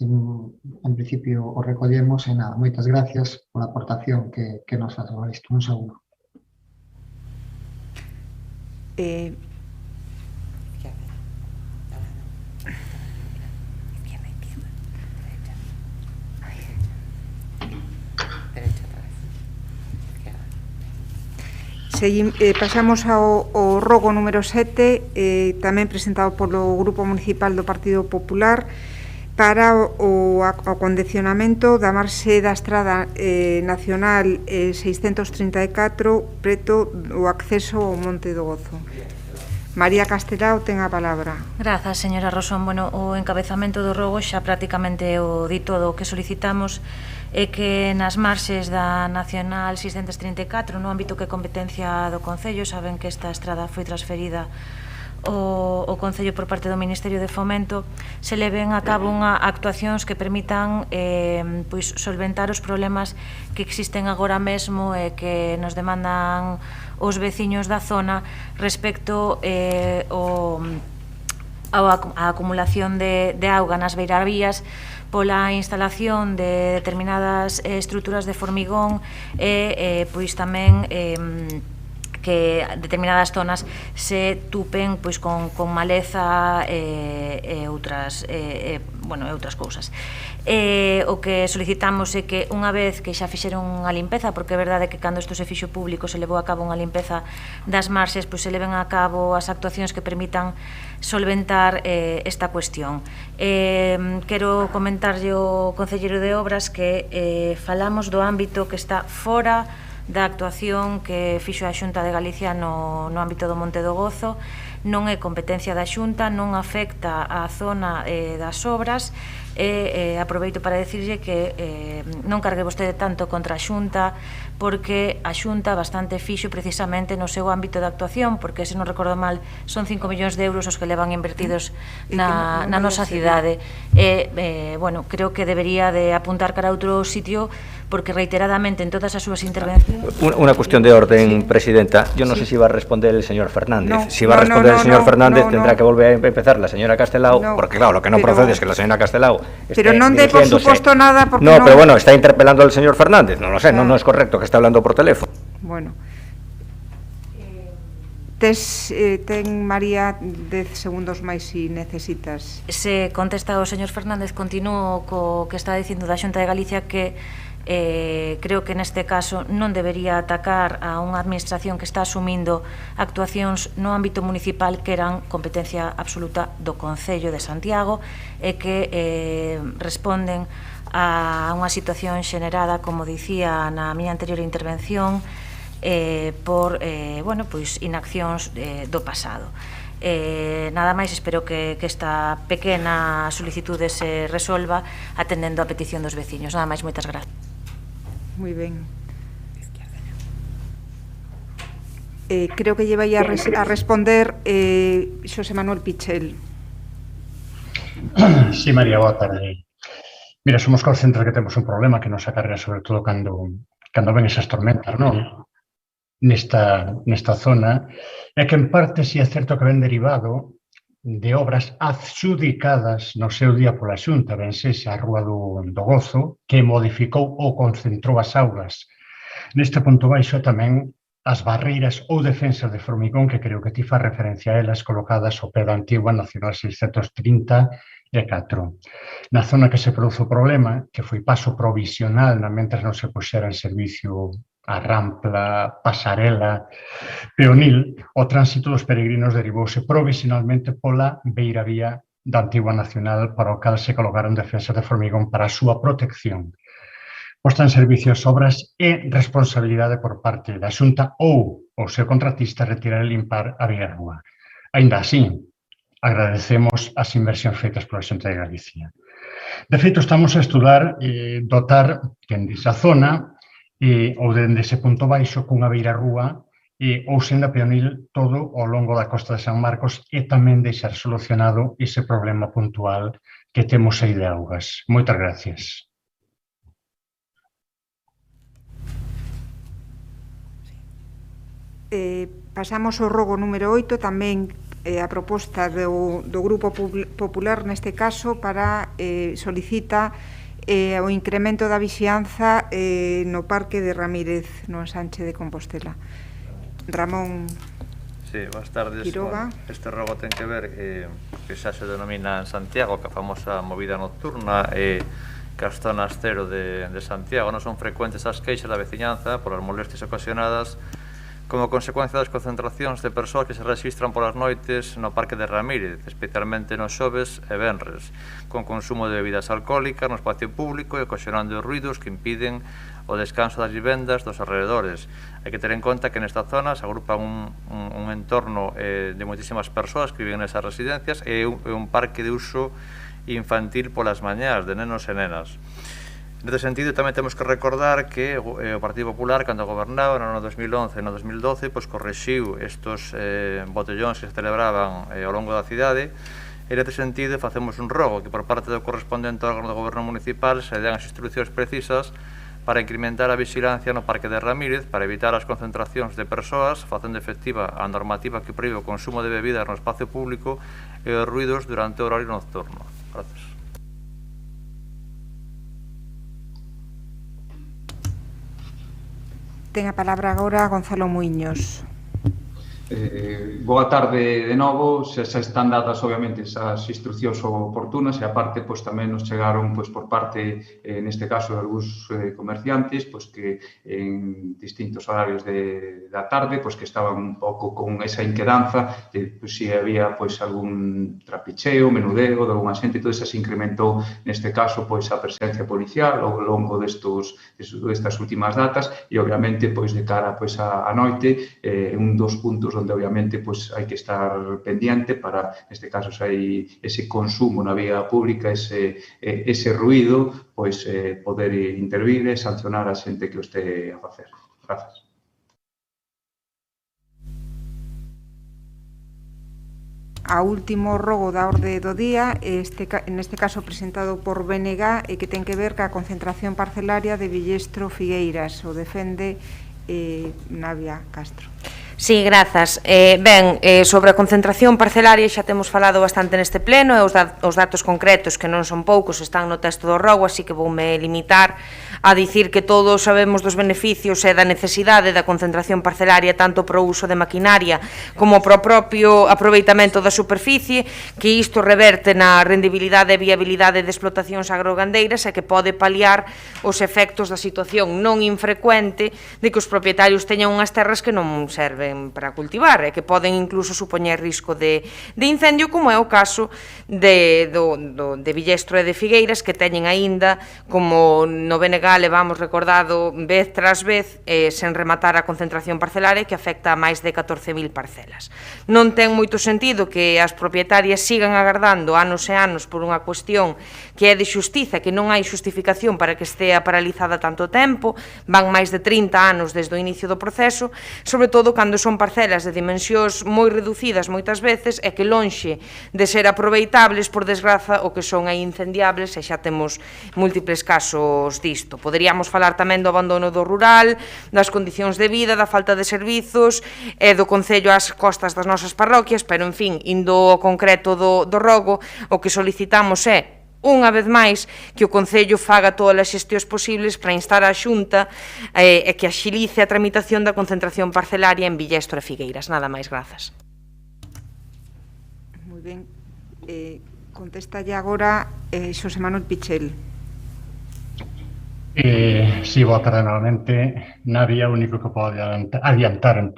En principio o recollemos e nada, moitas gracias pola aportación que nos faz a isto, un saúdo. Pasamos ao rogo número 7, tamén presentado polo Grupo Municipal do Partido Popular, para o acondicionamento da marxe da Estrada Nacional 634 preto o acceso ao Monte do Gozo. María Castelao ten a palabra. Grazas, señora Rosón. Bueno, o encabezamento do rogo xa prácticamente o di todo. O que solicitamos é que nas marxes da Nacional 634, no ámbito que competencia do Concello, saben que esta estrada foi transferida ao Concello por parte do Ministerio de Fomento, se leven a cabo actuacións que permitan pois solventar os problemas que existen agora mesmo e que nos demandan os veciños da zona respecto á acumulación de auga nas beiravías pola instalación de determinadas estruturas de formigón e pois tamén que determinadas zonas se tupen pois con maleza e outras cousas. O que solicitamos é que unha vez que xa fixeron unha limpeza, porque é verdade que cando isto se fixo público se levou a cabo unha limpeza das marxes, pois se leven a cabo as actuacións que permitan solventar esta cuestión. Quero comentarlle ao concelleiro de Obras que falamos do ámbito que está fora da actuación que fixo a Xunta de Galicia no ámbito do Monte do Gozo. Non é competencia da Xunta, non afecta á zona das obras e aproveito para decirlle que non cargue vostede tanto contra a Xunta, porque a Xunta bastante fixo precisamente no seu ámbito de actuación, porque se non recordo mal son 5 millóns de euros os que levan invertidos na nosa cidade e, bueno, creo que debería de apuntar cara a outro sitio, porque reiteradamente en todas as súas intervencións... Una cuestión de orden, Presidenta. Yo no sé si va a responder el señor Fernández. Si va a responder el señor Fernández, tendrá que volver a empezar la señora Castelao, porque claro, lo que no procede es que la señora Castelao pero non de por suposto nada, porque no, pero bueno, está interpelando al señor Fernández. No lo sé, no es correcto que está hablando por teléfono. Bueno. Ten, María, 10 segundos máis se necesitas. Se contesta o señor Fernández, continúo co que está dicindo da Xunta de Galicia, que creo que neste caso non debería atacar a unha administración que está asumindo actuacións no ámbito municipal que eran competencia absoluta do Concello de Santiago e que responden a unha situación xenerada, como dicía na miña anterior intervención, por inaccións do pasado. Nada máis, espero que esta pequena solicitude se resolva atendendo a petición dos veciños. Nada máis, moitas gracias. Moi ben. Creo que lle vai a responder Xosé Manuel Pichel. Sí, María, boa tarde. Mira, somos conscientes que temos un problema que nos acarrea sobre todo cando ven esas tormentas, non? Nesta zona, é que en parte si é certo que ven derivado de obras adxudicadas no seu día pola Xunta, ben sexa a Rúa do Gozo, que modificou ou concentrou as augas. Neste punto baixo tamén as barreiras ou defensas de formigón, que creo que ti fa referencia a elas, colocadas ao pé da antigua Nacional 634. Na zona que se produce o problema, que foi paso provisional mentre non se puxera en servicio a rampla, pasarela, peonil, o tránsito dos peregrinos derivouse provisionalmente pola beiravía da Antigua Nacional para o cal se colocaron defensas de formigón para a súa protección. Posta en servicio as obras e responsabilidade por parte da Xunta ou o seu contratista retirar e limpar a Villarrúa. Aínda así, agradecemos as inversións feitas pola Xunta de Galicia. De feito, estamos a estudar dotar dende esa zona ou dende ese punto baixo cunha Villarrúa ou senda peonil todo ao longo da costa de San Marcos e tamén deixar solucionado ese problema puntual que temos aí de augas. Moitas gracias. Pasamos ao rogo número 8, tamén a proposta do Grupo Popular, neste caso, para solicita o incremento da vixianza no Parque de Ramírez, no Ensanche de Compostela. Ramón boas tardes. Quiroga. Este rogo ten que ver que xa se denomina en Santiago que a famosa movida nocturna que as zonas cero de Santiago non son frecuentes as queixas da veciñanza polas molestias ocasionadas como consecuencia das concentracións de persoas que se registran polas noites no Parque de Ramírez, especialmente nos xoves e venres, con consumo de bebidas alcohólicas no espacio público e ocasionando ruidos que impiden o descanso das vivendas dos alrededores. Hai que ter en conta que nesta zona se agrupa un entorno de moitísimas persoas que viven nesas residencias e un parque de uso infantil polas mañás, de nenos e nenas. Neste sentido, tamén temos que recordar que o Partido Popular, cando gobernaba no ano 2011 e no 2012, correxiu estos botellóns que se celebraban ao longo da cidade. E neste sentido, facemos un rogo que por parte do correspondente órgano do goberno municipal se den as instruccións precisas para incrementar a vigilancia no Parque de Ramírez para evitar as concentracións de persoas, facendo efectiva a normativa que proíbe o consumo de bebidas no espacio público e os ruidos durante o horario nocturno. Gracias. Ten a palabra agora Gonzalo Muiños. Boa tarde de novo, xa están dadas obviamente esas instruccións oportunas e aparte tamén nos chegaron por parte, neste caso, de algúns comerciantes que en distintos horarios da tarde que estaban un pouco con esa inquedanza de se había algún trapicheo, menudeo de alguna xente, todo eso se incrementou neste caso a presencia policial ao longo destas últimas datas e obviamente de cara a noite un dos puntos onde obviamente hai que estar pendiente para, neste caso, se hai ese consumo na vía pública, ese ruido, poder intervir e sancionar a xente que o este a facer. Gracias. A último rogo da orde do día, neste caso presentado por BNG, que ten que ver ca concentración parcelaria de Villestro Figueiras, o defende Navia Castro. Sí, grazas. Sobre a concentración parcelaria xa temos falado bastante neste pleno e os datos concretos, que non son poucos, están no texto do rogo, así que voume limitar a dicir que todos sabemos dos beneficios e da necesidade da concentración parcelaria tanto para o uso de maquinaria como para o propio aproveitamento da superficie, que isto reverte na rendibilidade e viabilidade de explotacións agrogandeiras e que pode paliar os efectos da situación non infrecuente de que os propietarios teñan unhas terras que non serven para cultivar e que poden incluso supoñer risco de incendio, como é o caso de Villestro e de Figueiras, que teñen aínda, como no BNG levamos recordado vez tras vez, sen rematar a concentración parcelaria que afecta a máis de 14.000 parcelas. Non ten moito sentido que as propietarias sigan agardando anos e anos por unha cuestión que é de xustiza, que non hai xustificación para que estea paralizada tanto tempo, van máis de 30 anos desde o inicio do proceso, sobre todo cando son parcelas de dimensións moi reducidas moitas veces e que lonxe de ser aproveitables, por desgraza, o que son aí incendiables e xa temos múltiples casos disto. Poderíamos falar tamén do abandono do rural, das condicións de vida, da falta de servizos e do concello ás costas das nosas parroquias, pero, en fin, indo ao concreto do rogo, o que solicitamos é unha vez máis que o Concello faga todas as xestións posibles para instar a Xunta e que axilice a tramitación da concentración parcelaria en Villestro e Figueiras. Nada máis, grazas. Moi ben. Contéstalle agora Xosé Manuel Pichel. Sí, boa tarde novamente. Navia, o único que pode adiantar en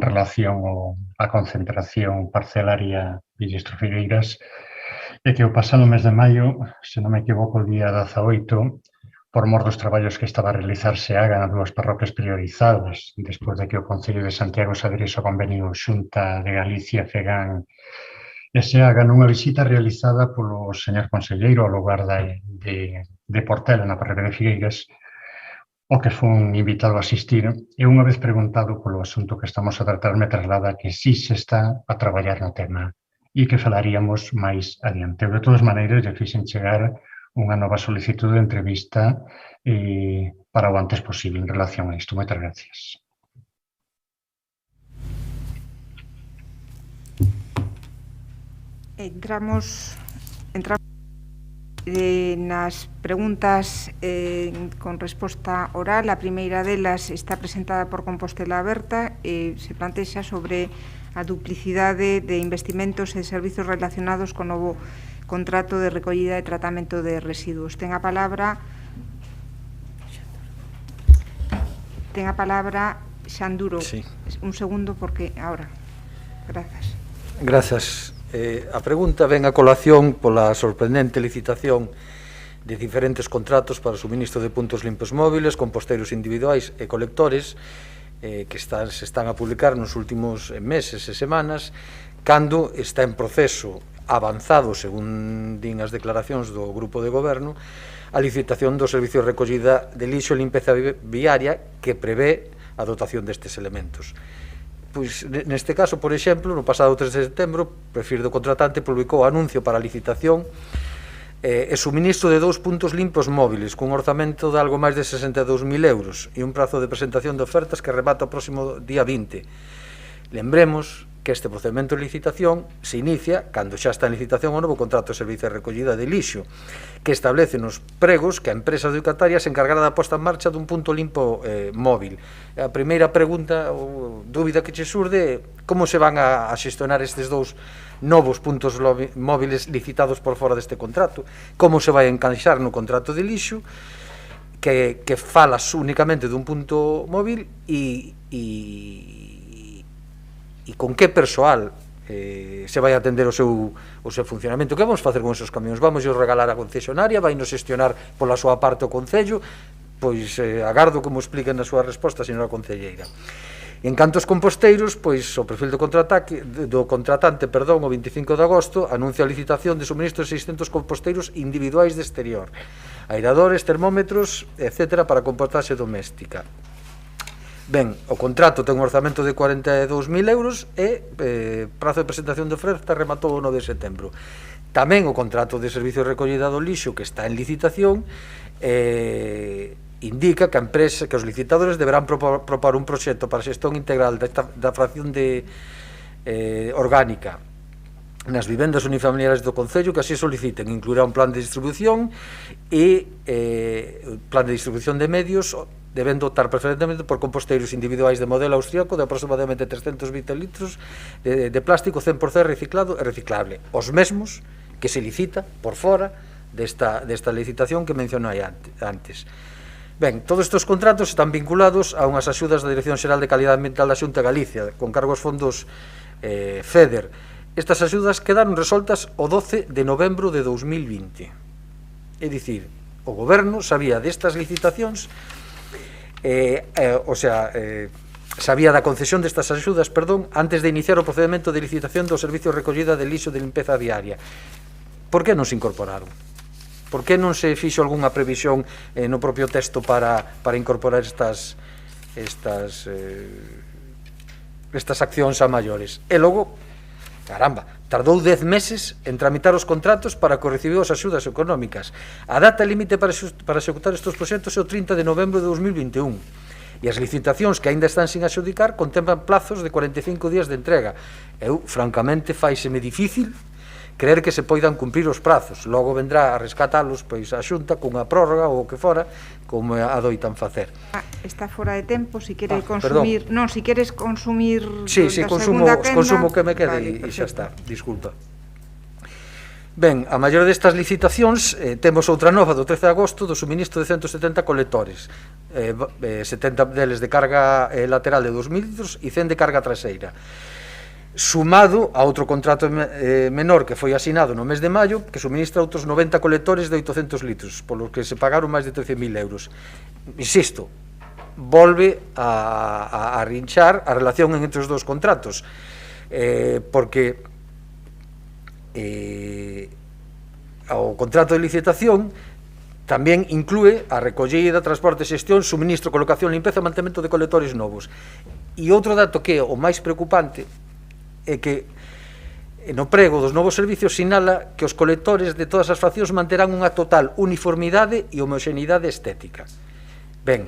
relación á concentración parcelaria Villestro Figueiras é que o pasado mes de maio, se non me equivoco, o día 18, por mor dos traballos que estaba a realizarse AGA nas dúas parroquias priorizadas, despois de que o Concello de Santiago se adheriese ao convenio Xunta de Galicia, FEGAN e SEAGA nunha visita realizada polo señor conselleiro ao lugar de Portela, na parroquia de Figueiras, o que foi invitado a asistir, e unha vez preguntado polo asunto que estamos a tratar, me traslada que sí se está a traballar no tema e que falaríamos máis adiante. De todas maneiras, lle fixen chegar unha nova solicitud de entrevista para o antes posible en relación a isto. Moitas gracias. Entramos nas preguntas con resposta oral. A primeira delas está presentada por Compostela Aberta e se plantexa sobre a duplicidade de investimentos e servizos relacionados con novo contrato de recollida e tratamento de residuos. Ten a palabra Xanduro. Sí. Un segundo porque ahora. Grazas. Grazas. A pregunta ven a colación pola sorprendente licitación de diferentes contratos para o suministro de puntos limpos móviles, composteiros individuais e colectores que se están a publicar nos últimos meses e semanas, cando está en proceso avanzado, según din as declaracións do Grupo de Goberno, a licitación do servicio de recollida de lixo e limpeza viaria que prevé a dotación destes elementos. Pois, neste caso, por exemplo, no pasado 3 de setembro, Perfil do contratante publicou anuncio para a licitación e suministro de 2 puntos limpos móviles cun orzamento de algo máis de 62.000 euros e un prazo de presentación de ofertas que remata o próximo día 20. Lembremos que este procedimento de licitación se inicia cando xa está en licitación o novo contrato de servicio de recollida de lixo, que establece nos pregos que a empresa adjudicataria se encargará da posta en marcha dun punto limpo móvil. A primeira pregunta ou dúbida que che surde é como se van a xestionar estes 2 novos puntos móviles licitados por fora deste contrato, como se vai encaixar no contrato de lixo, que falas únicamente dun punto móvil e con que persoal se vai atender o seu funcionamento. Que vamos facer con esos camións? Vamos a regalar a concesionaria? Vai nos xestionar pola súa parte o Concello? Pois agardo que me expliquen na súa resposta, señora concelleira. En canto aos composteiros, pois o perfil do contratante, o 25 de agosto, anuncia a licitación de suministro de 600 composteiros individuais de exterior, airadores, termómetros, etc. para compostaxe doméstica. Ben, o contrato ten un orzamento de 42.000 euros e prazo de presentación de oferta rematou o 9 de setembro. Tamén o contrato de servicio de recollida do lixo que está en licitación indica que a empresa, que os licitadores deberán propor un proxecto para a xestión integral da fracción orgánica nas vivendas unifamiliares do Concello que así soliciten. Incluirá un plan de distribución e plan de distribución de medios, debendo optar preferentemente por composteiros individuais de modelo austríaco de aproximadamente 320 litros de plástico 100% reciclado e reciclable, os mesmos que se licita por fora desta licitación que mencionei antes. Ben, todos estes contratos están vinculados a unhas axudas da Dirección Xeral de Calidade Ambiental da Xunta de Galicia, con cargo aos fondos FEDER. Estas axudas quedaron resoltas o 12 de novembro de 2020. É dicir, o Goberno sabía destas licitacións, sabía da concesión destas axudas, antes de iniciar o procedimento de licitación do servicio de recollida de lixo de limpeza diaria. Por que non se incorporaron? Por que non se fixo algunha previsión no propio texto para incorporar estas accións a maiores? E logo, caramba, tardou 10 meses en tramitar os contratos para que recibiu as axudas económicas. A data límite para executar estes proxectos é o 30 de novembro de 2021 e as licitacións que aínda están sin adxudicar contemplan plazos de 45 días de entrega. Eu, francamente, faiseme difícil creer que se poidan cumprir os prazos. Logo vendrá a rescatalos pois a Xunta cunha prórroga ou o que fora, como adoitan facer. Está fora de tempo, se quere consumir... Non, se queres consumir... Sí, consumo que me quede e xa está, disculpa. Ben, a maior destas licitacións temos outra nova do 13 de agosto do suministro de 170 colectores, 70 deles de carga lateral de 2.000 litros e 100 de carga traseira. sumado a outro contrato menor que foi asinado no mes de maio, que suministra outros 90 colectores de 800 litros, polo que se pagaron máis de 13.000 euros. Insisto, volve a rinchar a relación entre os dous contratos, porque o contrato de licitación tamén inclúe a recollida, transporte, xestión, suministro, colocación, limpeza e mantemento de colectores novos. E outro dato que é o máis preocupante é que no prego dos novos servicios sinala que os colectores de todas as fraccións manterán unha total uniformidade e homoxeneidade estética. Ben,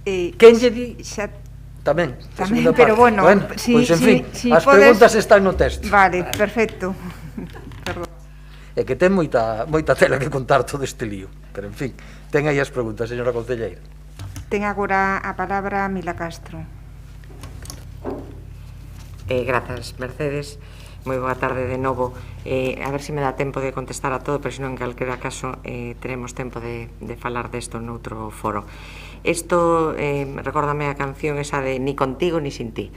quen lle di... Tamén, pero bueno, pois en fin, as preguntas están no texto. Vale, perfecto. Perdón. É que ten moita tela que contar todo este lío, pero en fin, ten aí as preguntas, señora concelleira. Ten agora a palabra Mila Castro. Grazas, Mercedes. Moi boa tarde de novo. A ver se me dá tempo de contestar a todo, pero senón en calquera caso teremos tempo de falar desto noutro foro. Isto recórdame a canción esa de Ni contigo ni sin ti.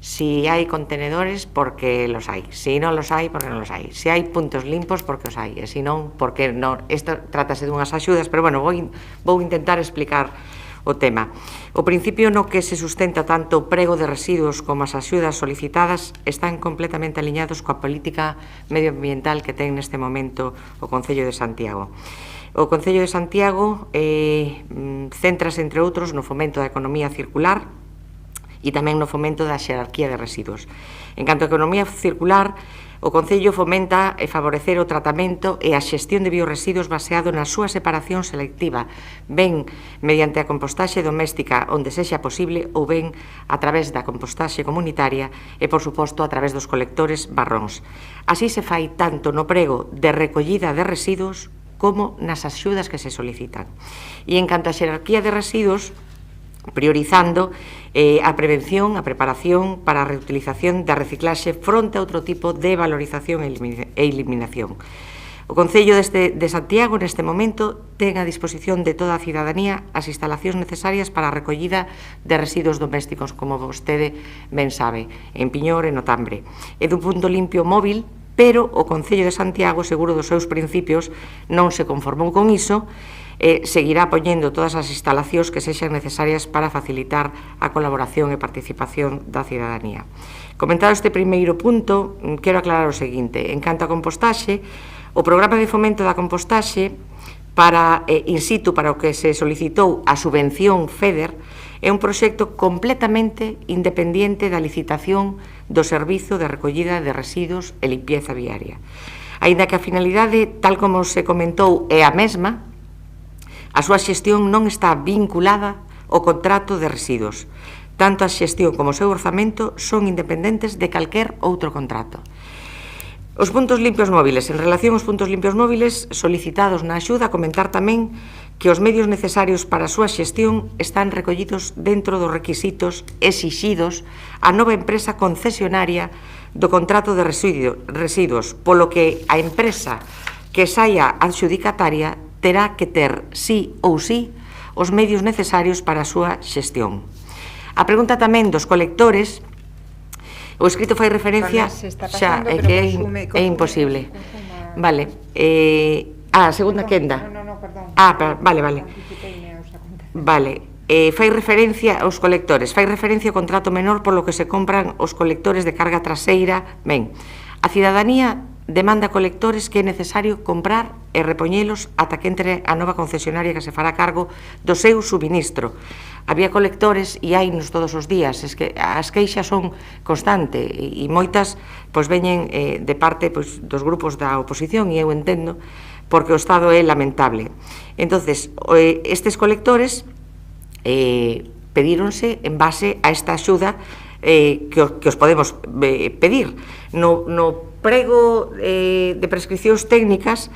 Si hai contenedores, porque los hai. Si non los hai, porque non los hai. Si hai puntos limpos, porque os hai. E se non, porque non. Isto trátase dunhas axudas, pero bueno, vou intentar explicar o tema. O principio no que se sustenta tanto o prego de residuos como as axudas solicitadas están completamente aliñados coa política medioambiental que ten neste momento o Concello de Santiago. O Concello de Santiago céntrase, entre outros, no fomento da economía circular e tamén no fomento da xerarquía de residuos. En canto a economía circular, o Concello fomenta e favorecer o tratamento e a xestión de biorresiduos baseado na súa separación selectiva, ben mediante a compostaxe doméstica onde sexa posible ou ben a través da compostaxe comunitaria e, por suposto, a través dos colectores barróns. Así se fai tanto no prego de recollida de residuos como nas axudas que se solicitan. E en canto a xerarquía de residuos, priorizando a prevención, a preparación para a reutilización da reciclaxe fronte a outro tipo de valorización e eliminación. O Concello de Santiago neste momento ten a disposición de toda a cidadanía as instalacións necesarias para a recollida de residuos domésticos, como vostede ben sabe, en Piñor e no Tambre. É dun punto limpio móvil, pero o Concello de Santiago, seguro dos seus principios, non se conformou con iso, seguirá poñendo todas as instalacións que sexan necesarias para facilitar a colaboración e participación da cidadanía. Comentado este primeiro punto, quero aclarar o seguinte. En canto a compostaxe, o programa de fomento da compostaxe para in situ para o que se solicitou a subvención FEDER é un proxecto completamente independente da licitación do servizo de recollida de residuos e limpieza viaria. Aínda que a finalidade, tal como se comentou, é a mesma, a súa xestión non está vinculada ao contrato de residuos. Tanto a xestión como o seu orzamento son independentes de calquer outro contrato. Os puntos limpios móviles. En relación aos puntos limpios móviles solicitados na axuda, comentar tamén que os medios necesarios para a súa xestión están recollidos dentro dos requisitos exixidos á nova empresa concesionaria do contrato de residuos, polo que a empresa que saia adxudicataria terá que ter, sí ou sí, os medios necesarios para a súa xestión. A pregunta tamén dos colectores, o escrito fai referencia, xa, é que é imposible. Vale, a segunda quenda. Vale. Vale, fai referencia aos colectores, fai referencia ao contrato menor polo que se compran os colectores de carga traseira. Ben, a cidadanía demanda colectores que é necesario comprar e repoñelos ata que entre a nova concesionaria que se fará cargo do seu suministro. Había colectores e hainos todos os días, es que as queixas son constante e moitas veñen de parte dos grupos da oposición e eu entendo porque o estado é lamentable. Entonces, estes colectores pedíronse en base a esta axuda que os podemos pedir. No prego de prescripcións técnicas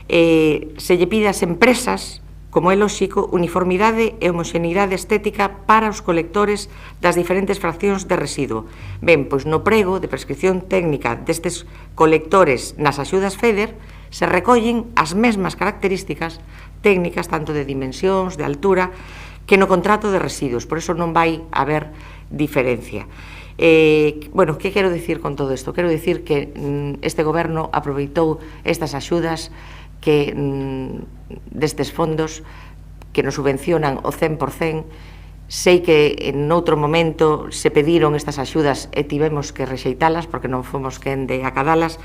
se lle pide ás empresas, como é lóxico, uniformidade e homoxeneidade estética para os colectores das diferentes fraccións de residuo. Ben, pois no prego de prescripción técnica destes colectores nas axudas FEDER se recollen as mesmas características técnicas, tanto de dimensións, de altura, que no contrato de residuos, por iso non vai haber diferencia. Bueno, que quero dicir con todo isto? Quero dicir que este goberno aproveitou estas axudas que destes fondos que nos subvencionan o 100%. Sei que en outro momento se pediron estas axudas e tivemos que rexeitalas porque non fomos quen de acadalas.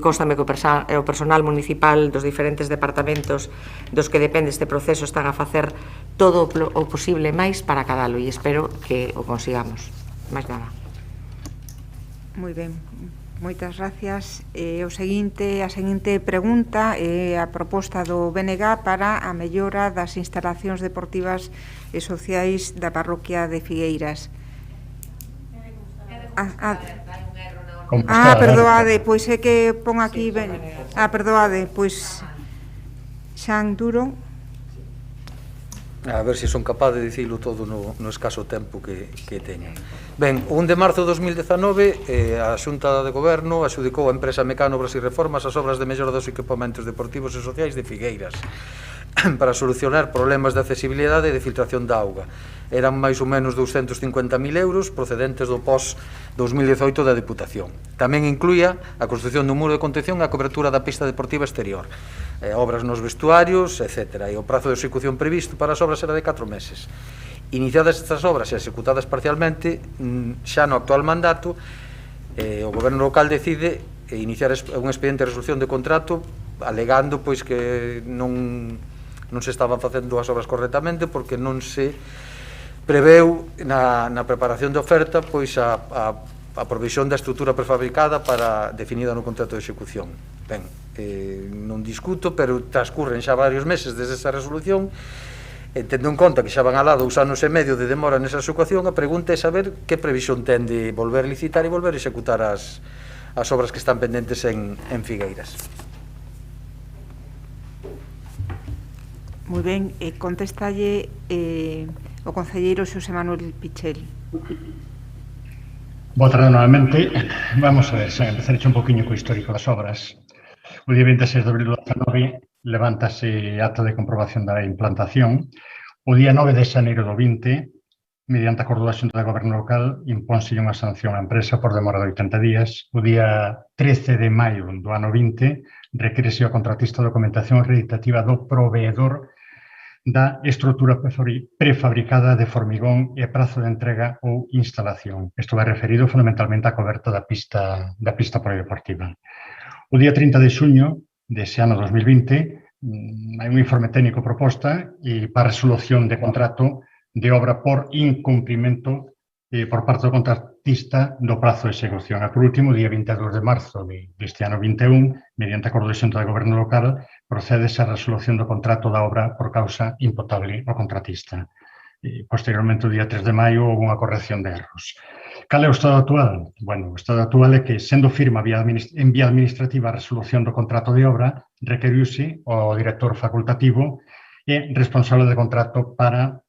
Constame que o personal municipal dos diferentes departamentos dos que depende este proceso están a facer todo o posible máis para acadalo e espero que o consigamos. Máis nada. Moi ben, moitas gracias. A seguinte pregunta é a proposta do BNG para a mellora das instalacións deportivas e sociais da parroquia de Figueiras. Perdoade, pois é que pon aquí perdoade, pois Xan Duro. A ver se son capaz de dicilo todo no escaso tempo que teño. Ben, o 1 de marzo de 2019 a Xunta de Goberno axudicou a empresa Mecano Obras e Reformas as obras de mellora dos equipamentos deportivos e sociais de Figueiras para solucionar problemas de accesibilidade e de filtración da auga. Eran máis ou menos 250.000 euros procedentes do POS 2018 da Deputación. Tamén incluía a construción dun muro de contención e a cobertura da pista deportiva exterior, obras nos vestuarios, etc. E o prazo de execución previsto para as obras era de 4 meses. Iniciadas estas obras e executadas parcialmente, xa no actual mandato, o Goberno local decide iniciar un expediente de resolución de contrato alegando pois que non se estaban facendo as obras correctamente porque non se preveu na preparación de oferta pois a provisión da estrutura prefabricada definida no contrato de execución. Ben, non discuto, pero transcurren xa varios meses desde esa resolución. Tendo en conta que xa van alá 2 anos e medio de demora nesa execución, a pregunta é saber que previsión ten de volver a licitar e volver a executar as obras que están pendentes en Figueiras. Moi ben, contestalle o concelleiro Xosé Manuel Pichel. Boa tarde novamente. Vamos a ver, empezar un poquinho co histórico das obras. O día 26 de abril de 2019 levántase acta de comprobación da implantación. O día 9 de xaneiro do 20, mediante acordo da Xunta de Goberno local, impónse unha sanción á empresa por demora de 80 días. O día 13 de maio do ano 20, requírese ao contratista a documentación acreditativa do proveedor da estrutura prefabricada de formigón e prazo de entrega ou instalación. Isto vai referido fundamentalmente á coberta da pista polideportiva. O día 30 de xuño dese ano 2020 hai un informe técnico proposta para resolución de contrato de obra por incumprimento por parte do contratista do prazo de execución. E, por último, o día 22 de marzo deste ano 21, mediante acordo de Xunta de Goberno local, procedese a resolución do contrato da obra por causa imputable ao contratista. Posteriormente, o día 3 de maio, houve unha corrección de erros. Cal é o estado actual? Bueno, o estado actual é que, sendo firma en vía administrativa a resolución do contrato de obra, requeriuse ao director facultativo e responsable de contrato para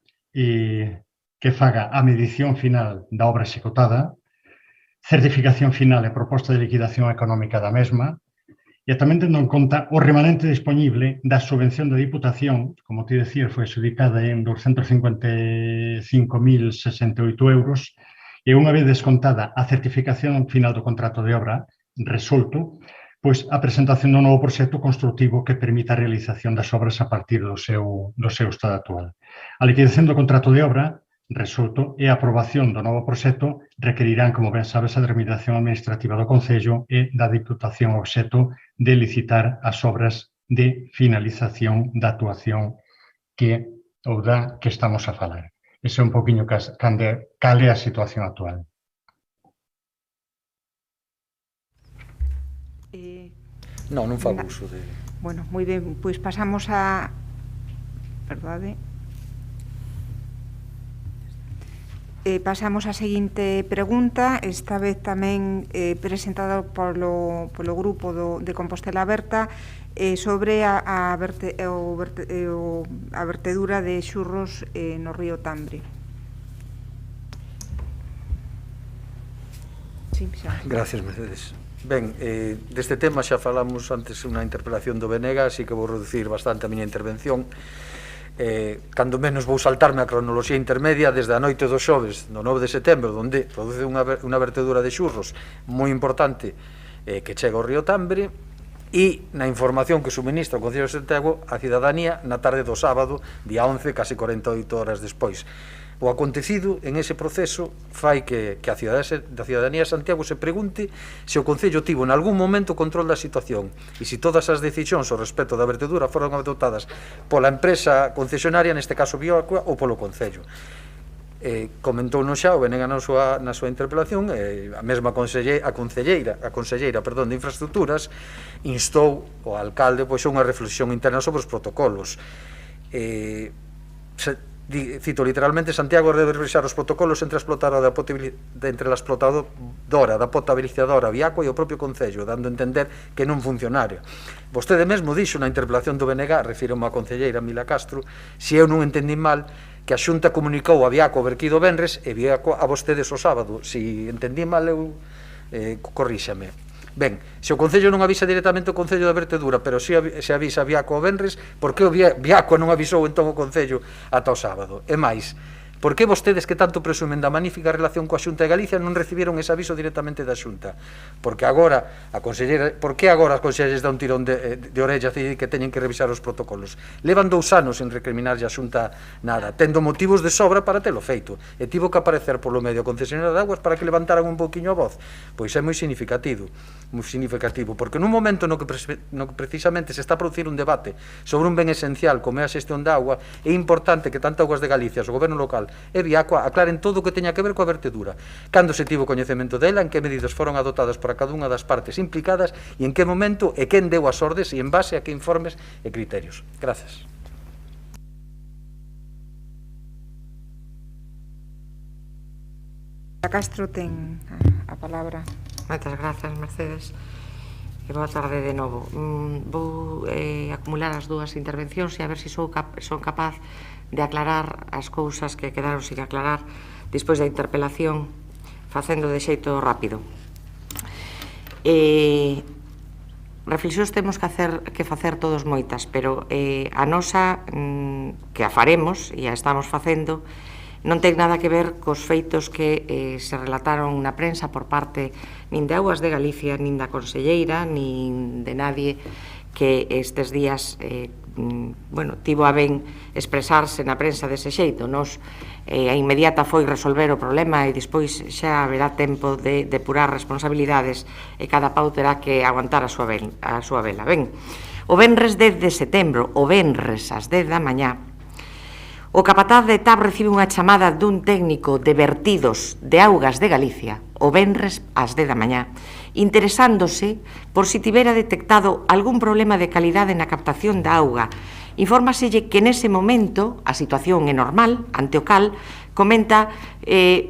que faga a medición final da obra executada, certificación final e proposta de liquidación económica da mesma, e tamén tendo en conta o remanente disponible da subvención da Diputación, como te decía, foi adjudicada en 255.068 euros, e unha vez descontada a certificación final do contrato de obra resolto, pois a presentación do novo proxecto construtivo que permita a realización das obras a partir do seu estado actual. A liquidación do contrato de obra resolto e a aprobación do novo proxecto requerirán, como ben sabes, a determinación administrativa do Concello e da Diputación obxecto de licitar as obras de finalización da actuación que estamos a falar. Ese é un poquinho cal é a situación actual. Non fago uso de... Bueno, moi ben, pois pasamos a... Perdade. Pasamos á seguinte pregunta, esta vez tamén presentada polo grupo de Compostela Aberta, sobre a vertedura de xurros no río Tambre. Gracias, Mercedes. Ben, deste tema xa falamos antes unha interpelación do Benega, así que vou reducir bastante a miña intervención. cando menos vou saltarme a cronoloxía intermedia desde a noite dos xoves do 9 de setembro, onde produce unha vertedura de xurros moi importante que chega ao río Tambre, e na información que suministra o Concello de Santiago a cidadanía na tarde do sábado, día 11, casi 48 horas despois. O acontecido en ese proceso fai que a cidadanía de Santiago se pregunte se o Concello tivo en algún momento control da situación e se todas as decisións ao respecto da vertedura foron adoptadas pola empresa concesionaria, neste caso Bioaqua, ou polo Concello. Comentou no xa o Benega na súa interpelación, a mesma conselleira de Infraestructuras instou o alcalde a unha reflexión interna sobre os protocolos. Cito literalmente: Santiago debe revisar os protocolos entre a explotadora da potabilizadora Bioaqua e o propio Concello, dando a entender que non funcionaria. Vostede mesmo dixo na interpelación do BNG, refírome a concelleira Mila Castro, se eu non entendí mal, que a Xunta comunicou a Bioaqua o verquido venres e Bioaqua a vostedes o sábado. Se entendí mal, eu corríxame. Ben, se o Concello non avisa directamente o Concello da vertedura, pero se avisa a Bioaqua o venres, por que o Bioaqua non avisou entón o Concello ata o sábado? E máis, por que vostedes que tanto presumen da magnífica relación coa Xunta de Galicia non recibiron ese aviso directamente da Xunta? Por que agora as conselleiras dá un tirón de orella e que teñen que revisar os protocolos? Levan 2 anos en recriminarlle a Xunta nada, tendo motivos de sobra para telo feito, e tivo que aparecer polo medio concesionario de aguas para que levantaran un pouquiño a voz. Pois é moi significativo, porque nun momento no que precisamente se está a producir un debate sobre un ben esencial como é a xestión da agua, é importante que tanto Aguas de Galicia, o goberno local e Bioaqua aclaren todo o que teña que ver coa vertedura, cando se tivo coñecemento dela, en que medidas foron adoptadas por cada unha das partes implicadas e en que momento e quen deu as ordes e en base a que informes e criterios. Gracias. Castro ten a palabra. Moitas grazas, Mercedes. E boa tarde de novo. Vou acumular as dúas intervencións e a ver se son capaz de aclarar as cousas que quedaron sin aclarar despois da interpelación, facendo de xeito rápido. Reflexións temos que facer todos moitas, pero a nosa, que a faremos e a estamos facendo, non ten nada que ver cos feitos que se relataron na prensa por parte nin de Aguas de Galicia, nin da conselleira, nin de nadie que estes días tivo a ben expresarse na prensa dese xeito. Nos, a inmediata foi resolver o problema e despois xa haberá tempo de depurar responsabilidades e cada pau terá que aguantar a súa vela. Ben, o venres 10 de setembro, o venres ás 10 da mañá, o capataz de TAP recibe unha chamada dun técnico de vertidos de Augas de Galicia, o venres ás 10 da mañá, interesándose por si tivera detectado algún problema de calidade na captación da auga. Infórmaselle que nese momento a situación é normal, ante o cal comenta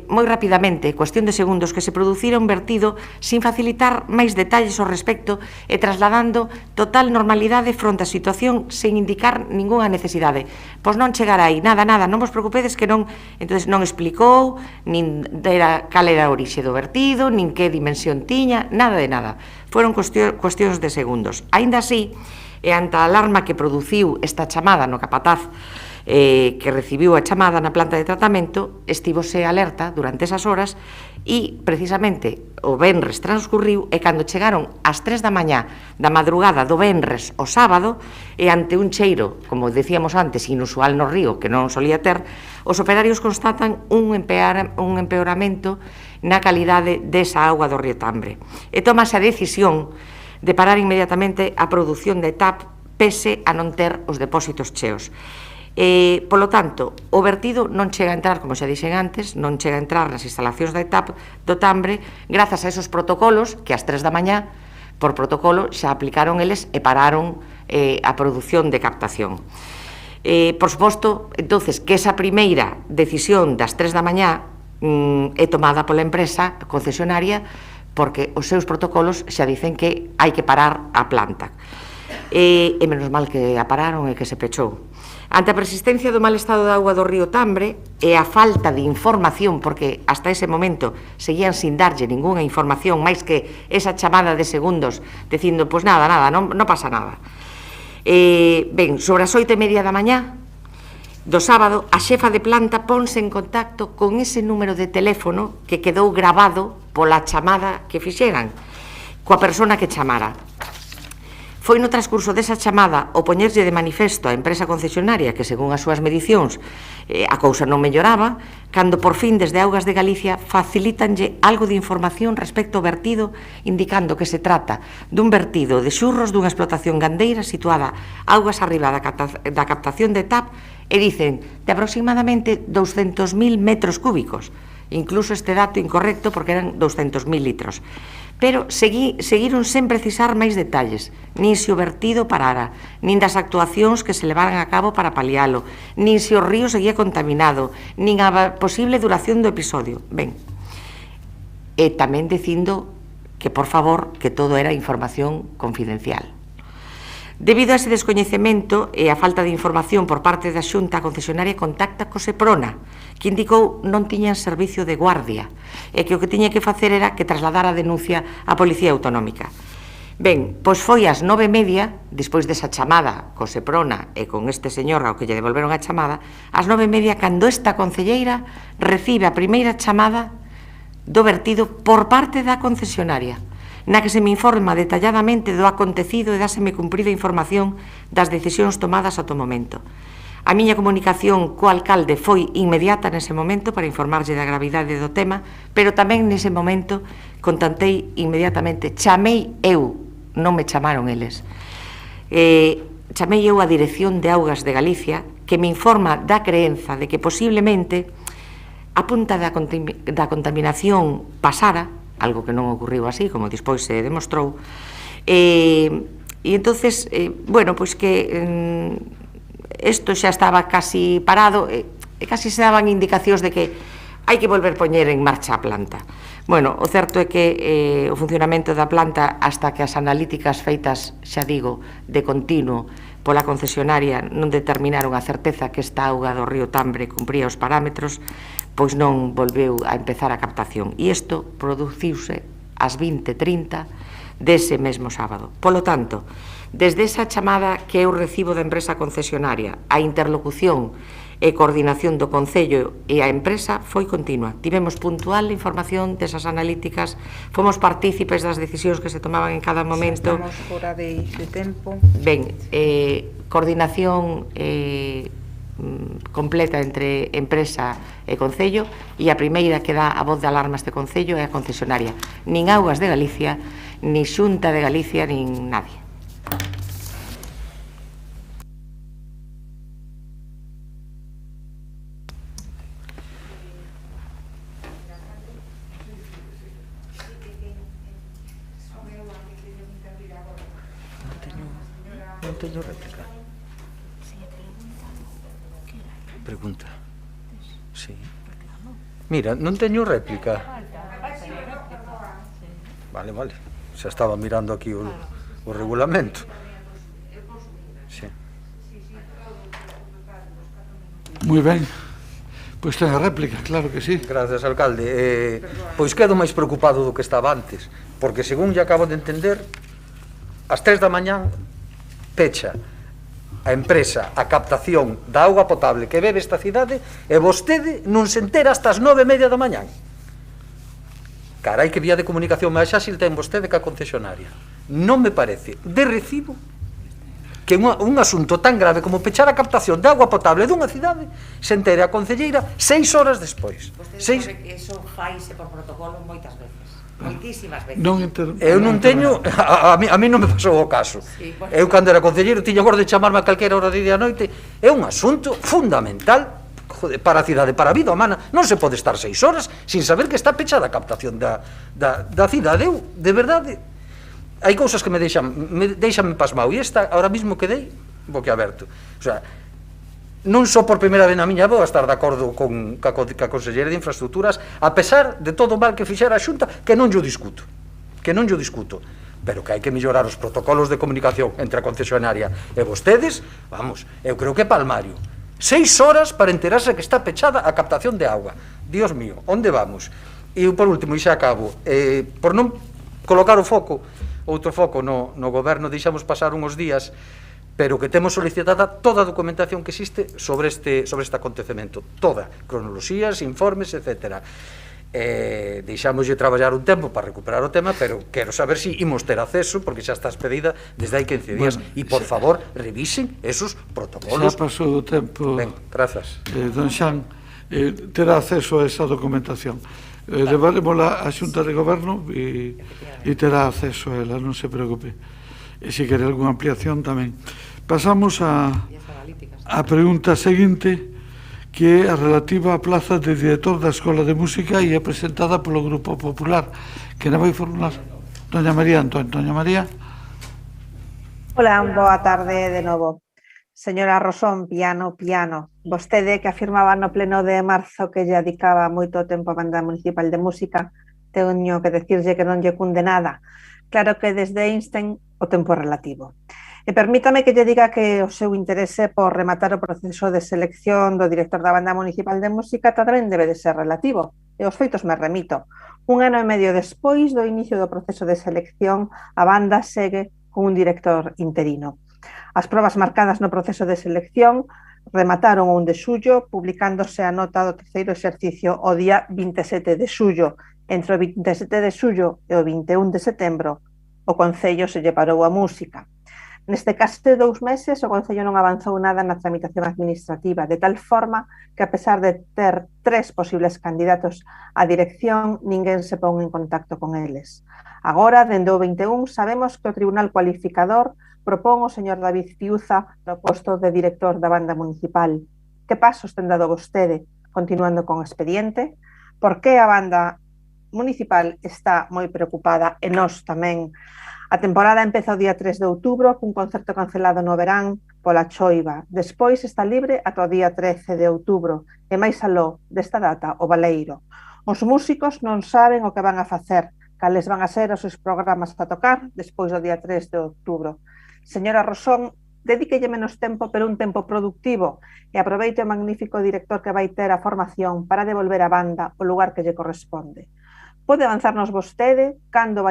moi rapidamente, cuestión de segundos, que se producira un vertido sin facilitar máis detalles ao respecto e trasladando total normalidade fronte á situación sen indicar ningunha necesidade. Pois non chegará aí, nada, non vos preocupedes que non. Entón non explicou nin cal era a orixe do vertido, nin que dimensión tiña, nada de nada. Foron cuestións de segundos. Aínda así, e ante a alarma que produciu esta chamada no capataz que recibiu a chamada na planta de tratamento, estivose alerta durante esas horas e precisamente o venres transcurriu e cando chegaron ás 3 da mañá da madrugada do venres ao sábado e ante un cheiro, como decíamos antes, inusual no río que non solía ter, os operarios constatan un empeoramento na calidade desa auga do río Tambre e tomase a decisión de parar inmediatamente a produción de TAP pese a non ter os depósitos cheos. Polo tanto, o vertido non chega a entrar, como xa dixen antes, non chega a entrar nas instalacións da TAP do Tambre grazas a esos protocolos que ás 3 da mañá, por protocolo, xa aplicaron eles e pararon a produción de captación. Por suposto, entonces, que esa primeira decisión das 3 da mañá é tomada pola empresa concesionaria porque os seus protocolos xa dicen que hai que parar a planta. E menos mal que a pararon e que se pechou. Ante a persistencia do mal estado da auga do río Tambre e a falta de información, porque hasta ese momento seguían sin darlle ningunha información máis que esa chamada de segundos dicindo, pois nada, non pasa nada. Ben, sobre as 8:30 da mañá do sábado, a xefa de planta ponse en contacto con ese número de teléfono que quedou grabado pola chamada que fixeran, coa persona que chamara. Foi no transcurso desa chamada o poñerlle de manifesto a empresa concesionaria que, según as súas medicións, a cousa non melloraba, cando por fin desde Augas de Galicia facilítanlle algo de información respecto ao vertido, indicando que se trata dun vertido de xurros dunha explotación gandeira situada augas arriba da captación de TAP e dicen de aproximadamente 200.000 metros cúbicos. Incluso este dato incorrecto porque eran 200.000 litros. Pero seguiron sen precisar máis detalles, nin se o vertido parara, nin das actuacións que se levaran a cabo para palialo, nin se o río seguía contaminado, nin a posible duración do episodio. Ben, e tamén dicindo que, por favor, que todo era información confidencial. Debido a ese descoñecemento e a falta de información por parte da Xunta, a concesionaria contacta co Seprona, que indicou non tiñan servicio de guardia e que o que tiña que facer era que trasladar a denuncia á Policía Autonómica. Ben, pois foi ás 9:30, despois desa chamada co Seprona e con este señor ao que lle devolveron a chamada, ás 9:30 cando esta concelleira recibe a primeira chamada do vertido por parte da concesionaria, na que se me informa detalladamente do acontecido e dáseme cumprida información das decisións tomadas ata o momento. A miña comunicación co alcalde foi inmediata nese momento para informarlle da gravidade do tema, pero tamén nese momento contactei inmediatamente, chamei eu, non me chamaron eles. Chamei eu a Dirección de Augas de Galicia, que me informa da creenza de que posiblemente a punta da contaminación pasara, algo que non ocurriu así, como despois se demostrou, e entonces, bueno, pois que isto xa estaba casi parado e casi se daban indicacións de que hai que volver poñer en marcha a planta. Bueno, o certo é que o funcionamento da planta, hasta que as analíticas feitas, xa digo, de continuo pola concesionaria non determinaron a certeza que esta auga do río Tambre cumpría os parámetros, pois non volveu a empezar a captación. E isto produciuse ás 20:30 dese mesmo sábado. Polo tanto, desde esa chamada que eu recibo da empresa concesionaria, a interlocución e coordinación do Concello e a empresa foi continua. Tivemos puntual información desas analíticas, fomos partícipes das decisións que se tomaban en cada momento. Estamos fora de tempo. Ben, coordinación completa entre empresa e Concello, e a primeira que dá a voz de alarma este Concello é a concesionaria. Nin Augas de Galicia, nin Xunta de Galicia, nin nadie. Non teño réplica. Pregunta. Sí. Mira, non teño réplica. Vale, vale. Xa estaba mirando aquí o regulamento. Sí. Moi ben. Pois ten a réplica, claro que sí. Gracias, alcalde. Pois quedo máis preocupado do que estaba antes, porque según lle acabo de entender, ás 3 da mañán pecha a empresa a captación da auga potable que bebe esta cidade e vostede non se entera hasta as 9:30 da mañán. Carai, que vía de comunicación máis áxil ten vostede ca concesionaria. Non me parece de recibo que un asunto tan grave como pechar a captación de auga potable dunha cidade se entere a concelleira 6 horas despois. Vostede sabe que iso faise por protocolo moitas veces. Moitísimas veces. Eu non teño, a mí non me pasou o caso. Eu, cando era concelleiro, tiña orde de chamarme a calquera hora de día a noite. É un asunto fundamental para a cidade, para a vida humana. Non se pode estar 6 horas sin saber que está pechada a captación da cidade. Eu, de verdade, hai cousas que me deixan pasmao, e esta, ahora mismo quedei boquiaberto. O sea, non só por primeira vez na miña vou a estar de acordo ca Conselleira de Infraestructuras, a pesar de todo o mal que fixera a Xunta, que non yo discuto, pero que hai que mellorar os protocolos de comunicación entre a concesionaria e vostedes. Vamos, eu creo que é palmario. 6 horas para enterarse que está pechada a captación de auga. Dios mío, onde vamos? E por último, e xa acabo, por non colocar outro foco no goberno, deixamos pasar unhos días pero que temos solicitada toda a documentación que existe sobre este acontecemento, toda, cronoloxías, informes, etc. Deixámoslle traballar un tempo para recuperar o tema, pero quero saber se imos ter acceso, porque xa está expedida desde hai 15 días, e por favor, revisen esos protocolos. Xa pasou o tempo. Ben, grazas. Don Xan, terá acceso a esa documentación. Levaremosla á Xunta de Goberno e terá acceso a ela, non se preocupe. E se quere algunha ampliación tamén. Pasamos á pregunta seguinte, que é a relativa á plaza de director da Escola de Música e é presentada polo Grupo Popular. Que non vai formular? Doña María Antón. Doña María. Hola, boa tarde de novo. Señora Rosón, piano. Vostede que afirmaba no pleno de marzo que lle dedicaba moito tempo á Banda Municipal de Música, teño que decirlle que non lle cunde nada. Claro que desde Einstein o tempo relativo. E permítame que lle diga que o seu interese por rematar o proceso de selección do director da Banda Municipal de Música tamén debe de ser relativo. E os feitos me remito. 1 ano e medio despois do inicio do proceso de selección, a banda segue con un director interino. As probas marcadas no proceso de selección remataron o 1 de xullo, publicándose a nota do terceiro exercicio o día 27 de xullo. Entre o 27 de xullo e o 21 de setembro, o Concello se lle parou a música. Neste caso de 2 meses, o Concello non avanzou nada na tramitación administrativa, de tal forma que, a pesar de ter 3 posibles candidatos á dirección, ninguén se pon en contacto con eles. Agora, dende o 21, sabemos que o Tribunal Cualificador propón o señor David Fiuza no posto de director da Banda Municipal. Que pasos ten dado vostede, continuando con o expediente? Por que a Banda Municipal está moi preocupada e nós tamén? A temporada empeza o día 3 de outubro cun concerto cancelado no verán pola choiva. Despois está libre ata o día 13 de outubro e máis aló desta data o Baleiro. Os músicos non saben o que van a facer, cales van a ser os seus programas a tocar despois do día 3 de outubro. Señora Rosón, dedíquelle menos tempo, pero un tempo productivo, e aproveite o magnífico director que vai ter a formación para devolver a banda o lugar que lle corresponde. Pode avanzarnos vostede cando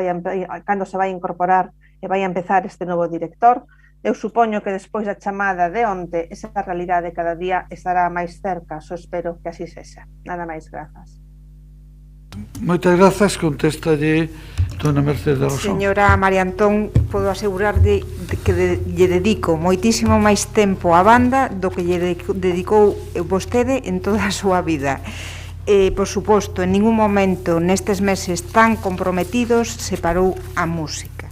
se vai incorporar e vai a empezar este novo director? Eu supoño que despois da chamada de onte, esa realidade cada día estará máis cerca, só espero que así sexa. Nada máis, grazas. Moitas grazas, contéstalle dona Mercedes Rosón. Señora María Antón, podo asegurar que lle dedico moitísimo máis tempo á banda do que lle dedicou vostede en toda a súa vida. Por suposto, en ningún momento nestes meses tan comprometidos se parou a música.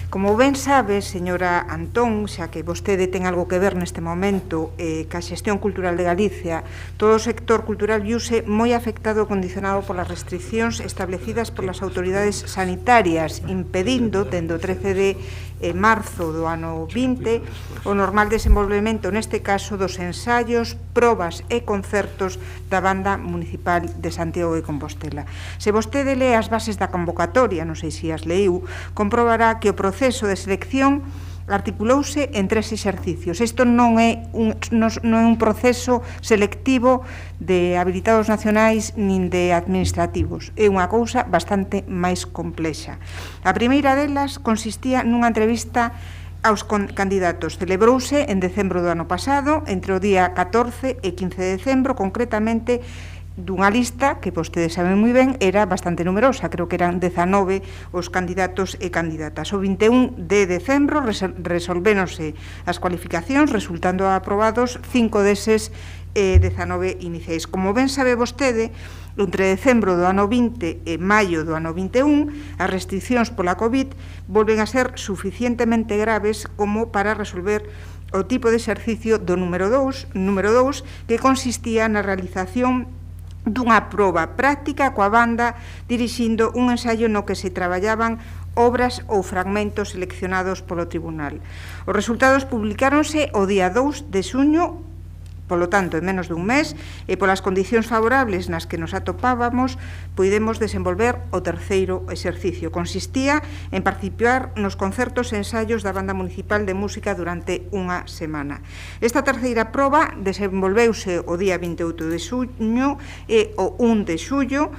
Como ben sabe, señora Antón, xa que vostede ten algo que ver neste momento ca xestión cultural de Galicia, todo o sector cultural viuse moi afectado e condicionado polas restriccións establecidas polas autoridades sanitarias, impedindo, dende o 13 de marzo do ano 20, o normal desenvolvemento, neste caso, dos ensaios, probas e concertos da Banda Municipal de Santiago de Compostela. Se vostede lee as bases da convocatoria, non sei se as leiu, comprobará que o proceso de selección articulouse en 3 exercicios. Isto non é un proceso selectivo de habilitados nacionais nin de administrativos. É unha cousa bastante máis complexa. A primeira delas consistía nunha entrevista aos candidatos. Celebrouse en decembro do ano pasado, entre o día 14 e 15 de decembro, concretamente dunha lista que vostedes saben moi ben era bastante numerosa, creo que eran 19 os candidatos e candidatas. O 21 de decembro resolvéronse as cualificacións, resultando aprobados 5 deses 19 iniciais. Como ben sabe vostede, entre decembro do ano 20 e maio do ano 21, as restriccións pola COVID volven a ser suficientemente graves como para resolver o tipo de exercicio do número 2, que consistía na realización dunha proba práctica coa banda dirixindo un ensaio no que se traballaban obras ou fragmentos seleccionados polo tribunal. Os resultados publicáronse o día 2 de xuño, polo tanto, en menos dun mes, e polas condicións favorables nas que nos atopábamos, podemos desenvolver o terceiro exercicio. Consistía en participar nos concertos e ensaios da Banda Municipal de Música durante unha semana. Esta terceira proba desenvolveuse o día 28 de xuño e o 1 de xullo,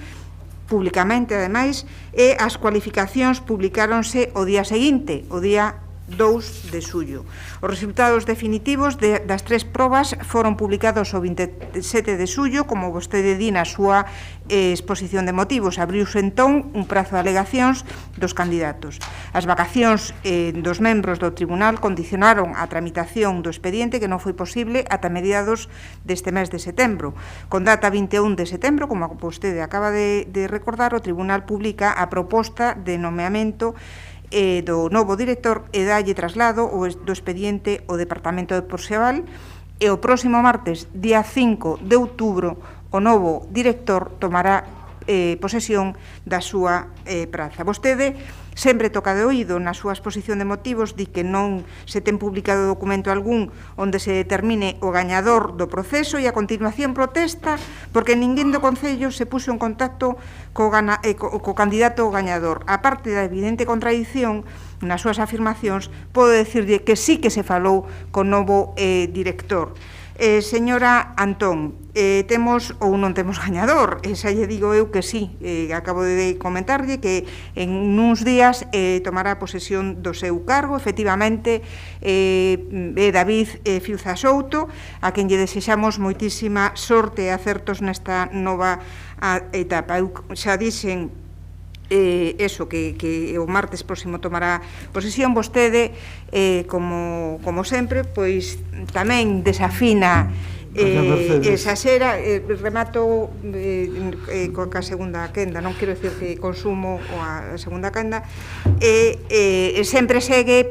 públicamente, ademais, e as cualificacións publicáronse o día seguinte, o día 2 de xullo. Os resultados definitivos das 3 probas foron publicados o 27 de xullo, como vostede di na súa exposición de motivos. Abriuse entón un prazo de alegacións dos candidatos. As vacacións dos membros do tribunal condicionaron a tramitación do expediente, que non foi posible ata mediados deste mes de setembro. Con data 21 de setembro, como vostede acaba de recordar, o tribunal publica a proposta de nomeamento do novo director e dalle traslado do expediente ao Departamento de Perceval, e o próximo martes, día 5 de outubro, o novo director tomará posesión da súa praza. Vostede sempre toca de oído na súa exposición de motivos, di que non se ten publicado documento algún onde se determine o gañador do proceso, e a continuación protesta porque ninguén do Concello se puxo en contacto co candidato gañador. A parte da evidente contradición nas súas afirmacións, podo decirlle que sí que se falou co novo director. Señora Antón, temos ou non temos gañador? Xa lle digo eu que sí. Acabo de comentarlle que en uns días tomará posesión do seu cargo. Efectivamente, é David Fiuza Souto, a quen lle desexamos moitísima sorte e acertos nesta nova etapa. Eu xa dixen eso, que o martes próximo tomará posesión. Vostede, como sempre, pois tamén desafina, exaxera. Remato coa segunda quenda, non quero dicir que consumo a segunda quenda, sempre segue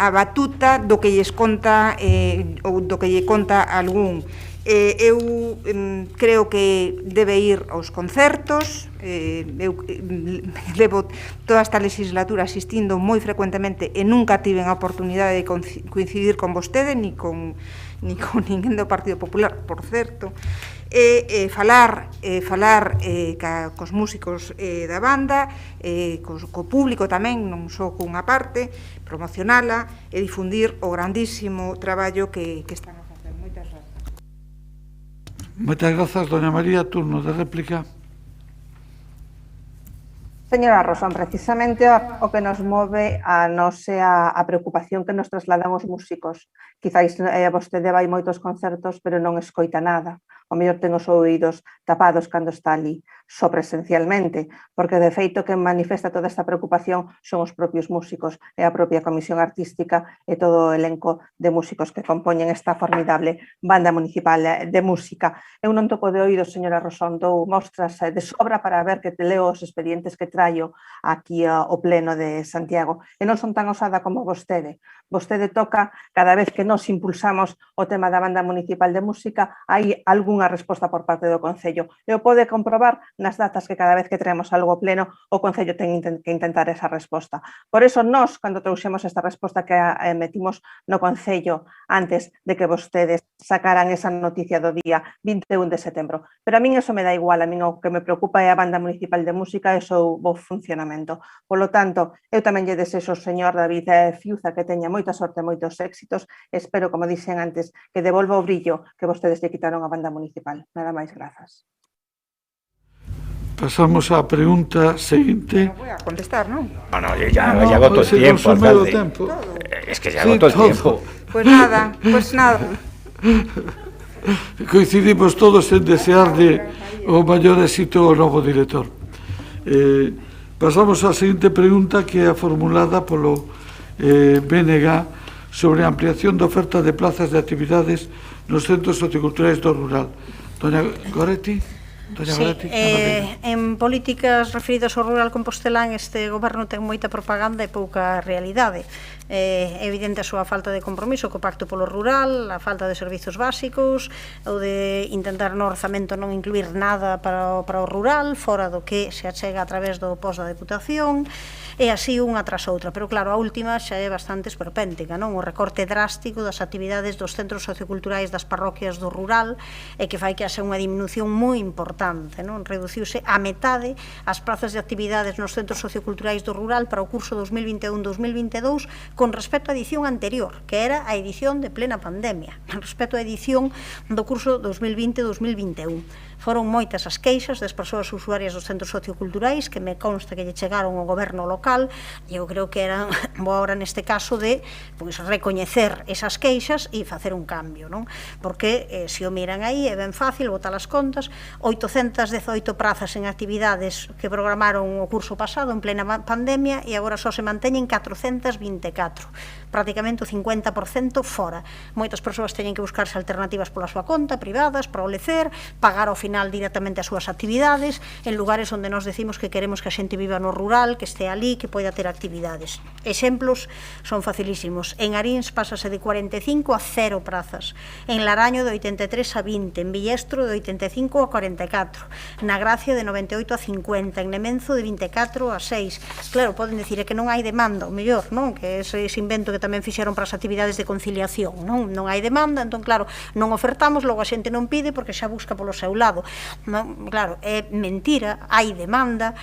a batuta do que lles conta ou do que lle conta algún. Eu creo que debe ir aos concertos. Eu levo toda esta legislatura asistindo moi frecuentemente e nunca tiven a oportunidade de coincidir con vostede ni con ninguén do Partido Popular, por certo, e falar cos músicos da banda, co público tamén, non só cunha parte, promocionala e difundir o grandísimo traballo que están a facer. Moitas grazas. Moitas grazas, doña María. Turno de réplica. Señora Rosón, precisamente o que nos move a nosa a preocupación que nos trasladamos músicos. Quizáis vostede vai moitos concertos, pero non escoita nada. O mellor ten os ouídos tapados cando está ali, só presencialmente, porque de feito que manifesta toda esta preocupación son os propios músicos e a propia Comisión Artística e todo o elenco de músicos que compoñen esta formidable banda municipal de música. Eu non toco de oídos, señora Rosón, dou mostras de sobra para ver que te leo os expedientes que traio aquí ao pleno de Santiago, e non son tan osada como vostede. Vostede toca, cada vez que nos impulsamos o tema da banda municipal de música, hai algunha resposta por parte do Concello. E o pode comprobar nas datas que cada vez que traemos algo ao pleno, o Concello ten que intentar esa resposta. Por eso nós, cando trouxemos esta resposta que metimos no Concello antes de que vostedes sacaran esa noticia do día 21 de setembro. Pero a min eso me dá igual, a min o que me preocupa é a banda municipal de música e o seu bo funcionamento. Por lo tanto, eu tamén lle desexo ao señor David Fiuza que teña moita sorte, moitos éxitos. Espero, como dixen antes, que devolva o brillo que vostedes lle quitaron a banda municipal. Nada máis, grazas. Pasamos á pregunta seguinte. Voy a contestar, ¿no? No, ya agotó el tiempo, alcalde. Es que ya agotó el tiempo. Pues nada. Coincidimos todos en desearle o maior éxito ao novo director. Pasamos á seguinte pregunta, que é formulada polo BNG sobre a ampliación da oferta de plazas de actividades nos centros socioculturais do rural. Doña Goretti? En políticas referidas ao rural compostelán, este goberno ten moita propaganda e pouca realidade. É evidente a súa falta de compromiso co pacto polo rural, a falta de servizos básicos, ou de intentar no orzamento non incluir nada para o rural, fora do que se achega a través do post da Deputación, e así unha tras outra. Pero claro, a última xa é bastante esperpéntica, non? O recorte drástico das actividades dos centros socioculturais das parroquias do rural, e que fai que haxa unha diminución moi importante, non? Reduciuse a metade as prazas de actividades nos centros socioculturais do rural para o curso 2021-2022, con respecto á edición anterior, que era a edición de plena pandemia, con respecto á edición do curso 2020-2021. Foron moitas as queixas das persoas usuarias dos centros socioculturais que me consta que lle chegaron ao goberno local e eu creo que era boa hora neste caso de recoñecer esas queixas e facer un cambio, non? Porque se o miran aí é ben fácil botar as contas, 818 prazas en actividades que programaron o curso pasado en plena pandemia e agora só se manteñen 424, prácticamente o 50% fora. Moitas persoas teñen que buscarse alternativas pola súa conta, privadas, para o lecer, pagar ao final directamente as súas actividades en lugares onde nos decimos que queremos que a xente viva no rural, que este ali, que poida ter actividades. Exemplos son facilísimos. En Arins pásase de 45 a 0 prazas, en Laraño de 83 a 20, en Villestro de 85 a 44, na Gracia de 98 a 50, en Nemenzo de 24 a 6. Claro, poden dicir que non hai demanda, o mellor, non? Que ese invento que tamén fixeron para as actividades de conciliación, non? Non hai demanda, entón claro, non ofertamos, logo a xente non pide porque xa busca polo seu lado. Claro, é mentira, hai demanda,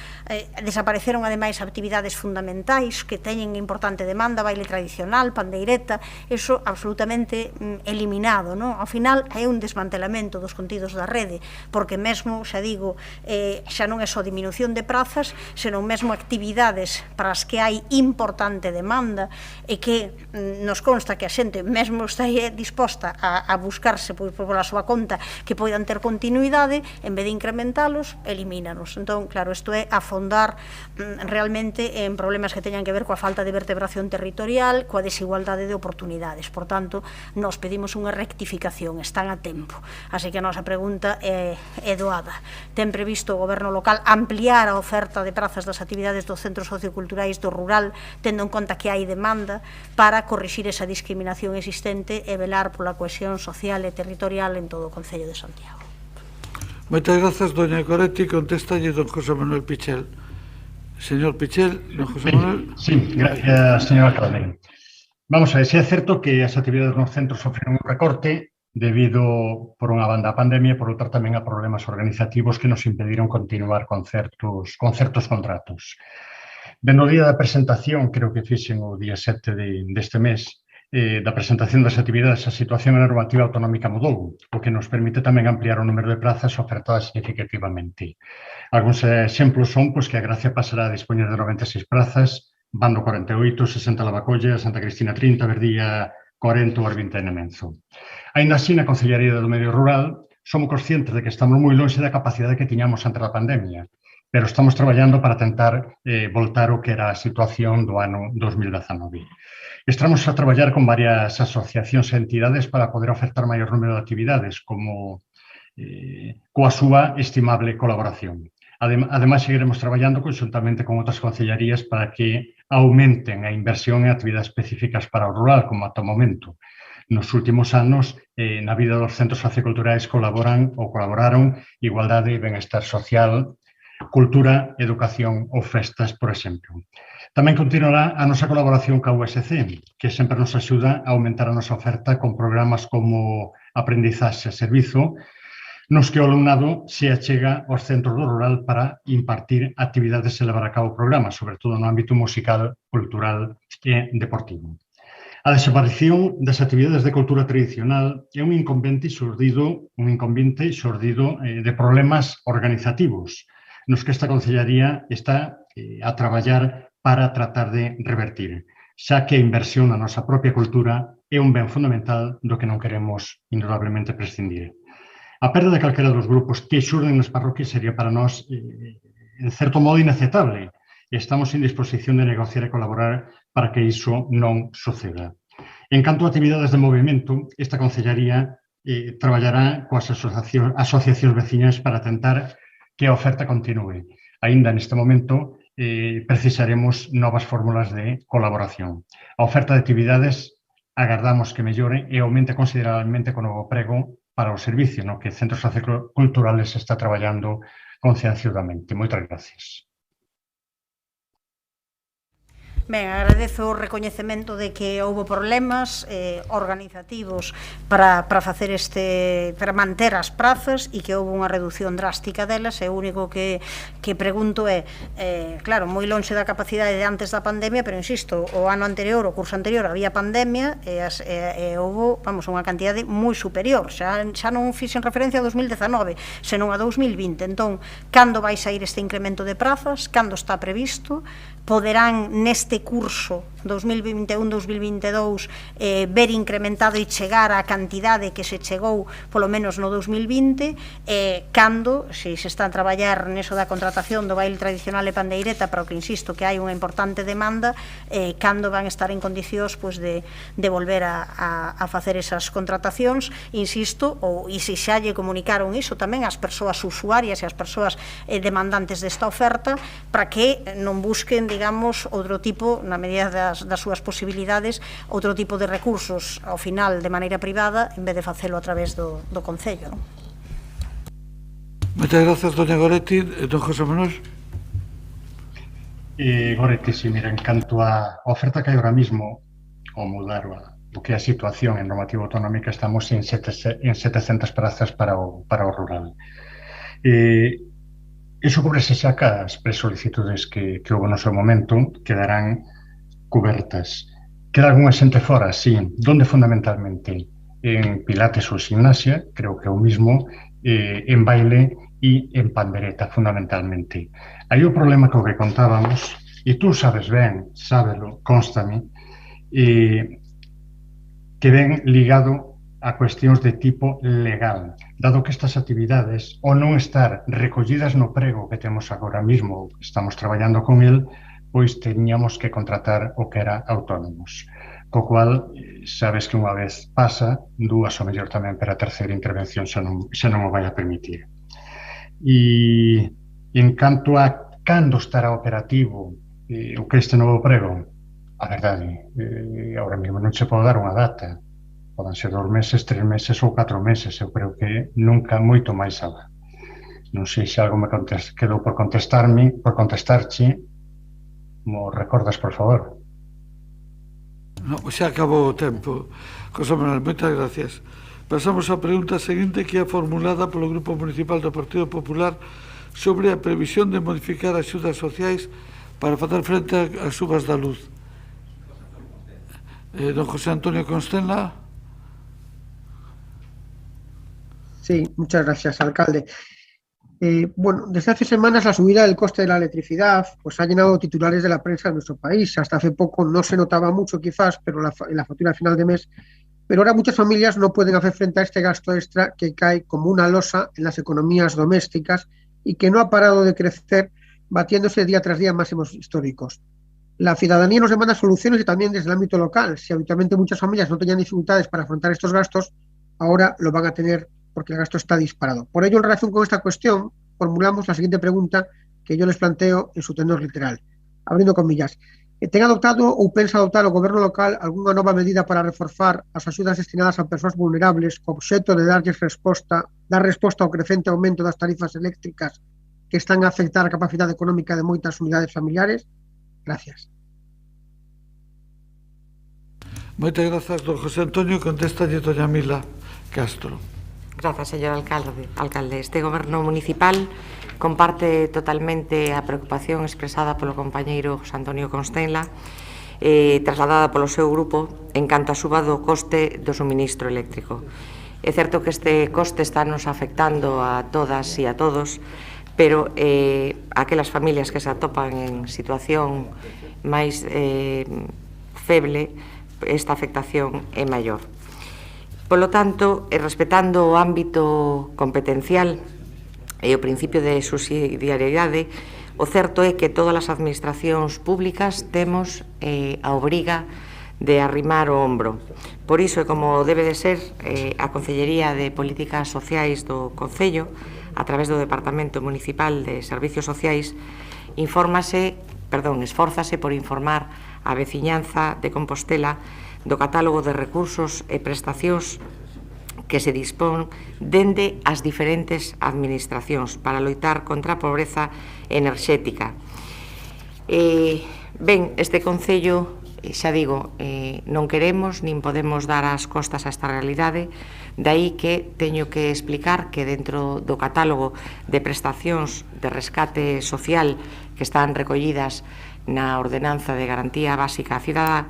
desapareceron ademais actividades fundamentais que teñen importante demanda, baile tradicional, pandeireta, eso absolutamente eliminado, non? Ao final é un desmantelamento dos contidos da rede, porque mesmo, xa digo, xa non é só diminución de prazas, senón mesmo actividades para as que hai importante demanda e que nos consta que a xente mesmo está disposta a buscarse pola súa conta que poidan ter continuidade, en vez de incrementalos, elimínanos. Entón, claro, isto é afondar realmente en problemas que teñan que ver coa falta de vertebración territorial, coa desigualdade de oportunidades. Por tanto, nos pedimos unha rectificación, están a tempo. Así que a nosa pregunta é doada. Ten previsto o goberno local ampliar a oferta de prazas das actividades dos centros socioculturais do rural, tendo en conta que hai demanda, para corrixir esa discriminación existente e velar pola cohesión social e territorial en todo o Concello de Santiago. Moitas grazas, doña Coretti. Contéstalle don José Manuel Pichel. Señor Pichel, don José Manuel. Sí, gracias, señor alcalde. Vamos a ver, si é certo que as actividades nos centros sofreron un recorte debido, por unha banda, a pandemia e, por outra, tamén a problemas organizativos que nos impediron continuar con certos contratos. Ben, no día da presentación, creo que fixen o día 7 deste mes, da presentación das actividades, a situación da normativa autonómica mudou, o que nos permite tamén ampliar o número de plazas ofertadas significativamente. Algúns exemplos son que a Gracia pasará a dispoñer de 96 plazas, Bando 48, 60 Lavacolla, Santa Cristina 30, Verdía 40 ou Arvinta e Nemenzo. Ainda así, na Concellaría do Medio Rural, somos conscientes de que estamos moi lonxe da capacidade que tiñamos antes da pandemia, pero estamos traballando para tentar voltar o que era a situación do ano 2019. Estamos a traballar con varias asociacións e entidades para poder ofertar maior número de actividades, como coa súa estimable colaboración. Ademais, seguiremos traballando conxuntamente con outras concellarías para que aumenten a inversión en actividades específicas para o rural, como ata o momento. Nos últimos anos, na vida dos centros socioculturais colaboraron Igualdade e Benestar Social, Cultura, Educación ou Festas, por exemplo. Tamén continuará a nosa colaboración ca USC, que sempre nos axuda a aumentar a nosa oferta con programas como Aprendizaxe e Servizo, nos que o alumnado se achega aos centros do rural para impartir actividades e levar a cabo programas, sobre todo no ámbito musical, cultural e deportivo. A desaparición das actividades de cultura tradicional é un inconvente xurdido de problemas organizativos, nos que esta Concellaría está a traballar para tratar de revertir, xa que a inversión na nosa propia cultura é un ben fundamental do que non queremos indudablemente prescindir. A perda de calquera dos grupos que xurden nas parroquias sería para nós, en certo modo, inaceptable. Estamos en disposición de negociar e colaborar para que iso non suceda. En canto a actividades de movimento, esta Concellaría traballará coas asociacións veciñas para tentar que a oferta continúe. Aínda neste momento, precisaremos novas fórmulas de colaboración. A oferta de actividades agardamos que mellore e aumente considerablemente con o novo prego para o servicio, no que Centros Socioculturales está traballando concienciadamente. Moitas gracias. Ben, agradezo o recoñecemento de que houve problemas organizativos para facer para manter as prazas e que houve unha reducción drástica delas, e o único que pregunto é, claro, moi lonxe da capacidade de antes da pandemia, pero insisto, o ano anterior, o curso anterior, había pandemia e houve, vamos, unha cantidade moi superior, xa non fixen referencia a 2019, senón a 2020. Entón, cando vai sair este incremento de prazas, cando está previsto, poderán neste curso 2021-2022 ver incrementado e chegar á cantidade que se chegou polo menos no 2020, cando, se está a traballar neso da contratación do baile tradicional e pandeireta, para o que insisto que hai unha importante demanda, cando van estar en condicións de volver a facer esas contratacións, insisto, e se xa lle comunicaron iso tamén ás persoas usuarias e ás persoas demandantes desta oferta, para que non busquen, digamos, outro tipo, na medida das súas posibilidades, outro tipo de recursos ao final de maneira privada, en vez de facelo a través do Concello. Moitas grazas, doña Goretti. Don José Manuel. Goretti, si, mira, en canto á oferta que hai ahora mismo, ao mudar o que é a situación en normativa autonómica, estamos en 700 prazas para o rural. Iso cubrese xa cas presolicitudes que houve no seu momento, quedarán cubertas. Queda algunha xente fora, sí. Donde fundamentalmente? En pilates ou gimnasia, creo que é o mismo, en baile e en pandereta, fundamentalmente. Aí o problema que contábamos, e tú sabes ben, sábelo, constame, que ven ligado a cuestións de tipo legal, dado que estas actividades, ao non estar recollidas no prego que temos agora mesmo, estamos traballando con el, pois teníamos que contratar o que era autónomos. Co cual, sabes que unha vez pasa, dúas ou mellor tamén para a terceira intervención xa non o vai a permitir. E en canto a cando estará operativo o que este novo prego, a verdade, agora mesmo non se pode dar unha data. Poden ser 2 meses, 3 meses ou 4 meses. Eu creo que nunca moito máis alá. Non sei se algo me quedou por contestarche. Mo recordas, por favor? No, xa acabou o tempo. José Manuel, moitas gracias. Pasamos á pregunta seguinte, que é formulada polo Grupo Municipal do Partido Popular sobre a previsión de modificar as axudas sociais para facer frente ás subas da luz. Don José Antonio Constenla. Sí, muchas gracias, alcalde. Bueno, desde hace semanas la subida del coste de la electricidad pues ha llenado titulares de la prensa de nuestro país. Hasta hace poco no se notaba mucho quizás, pero en la factura final de mes. Pero ahora muchas familias no pueden hacer frente a este gasto extra que cae como una losa en las economías domésticas y que no ha parado de crecer, batiéndose día tras día máximos históricos. La ciudadanía nos demanda soluciones y también desde el ámbito local. Si habitualmente muchas familias no tenían dificultades para afrontar estos gastos, ahora lo van a tener porque el gasto está disparado. Por ello, en relación con esta cuestión, formulamos la siguiente pregunta que yo les planteo en su tenor literal. Abrindo comillas. Ten adoptado ou pensa adoptar o goberno local algunha nova medida para reforzar as axudas destinadas a persoas vulnerables co obxecto de dar resposta ao crecente aumento das tarifas eléctricas que están a afectar a capacidade económica de moitas unidades familiares? Gracias. Moitas grazas, don José Antonio. Contéstalle doña Mila Castro. Grazas, señor alcalde. Este goberno municipal comparte totalmente a preocupación expresada polo compañeiro José Antonio Constenla, trasladada polo seu grupo en canto a suba do coste do suministro eléctrico. É certo que este coste está nos afectando a todas e a todos, pero aquelas familias que se atopan en situación máis feble, esta afectación é maior. Polo tanto, respetando o ámbito competencial e o principio de subsidiariedade, o certo é que todas as administracións públicas temos a obriga de arrimar o ombro. Por iso, e como debe de ser, a Concellería de Políticas Sociais do Concello, a través do Departamento Municipal de Servicios Sociais, esfórzase por informar a veciñanza de Compostela do catálogo de recursos e prestacións que se dispón dende as diferentes administracións para loitar contra a pobreza enerxética. Ben, este Concello, xa digo, non queremos nin podemos dar as costas a esta realidade, dai que teño que explicar que dentro do catálogo de prestacións de rescate social que están recollidas na Ordenanza de Garantía Básica Cidadá,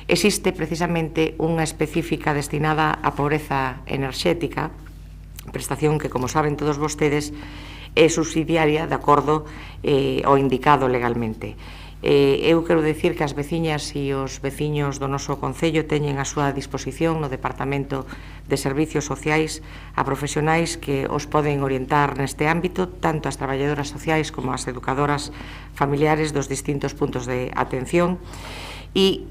existe precisamente unha específica destinada á pobreza enerxética, prestación que, como saben todos vostedes, é subsidiaria de acordo ao indicado legalmente. Eu quero dicir que as veciñas e os veciños do noso Concello teñen a súa disposición no Departamento de Servicios Sociais a profesionais que os poden orientar neste ámbito, tanto as traballadoras sociais como as educadoras familiares dos distintos puntos de atención, e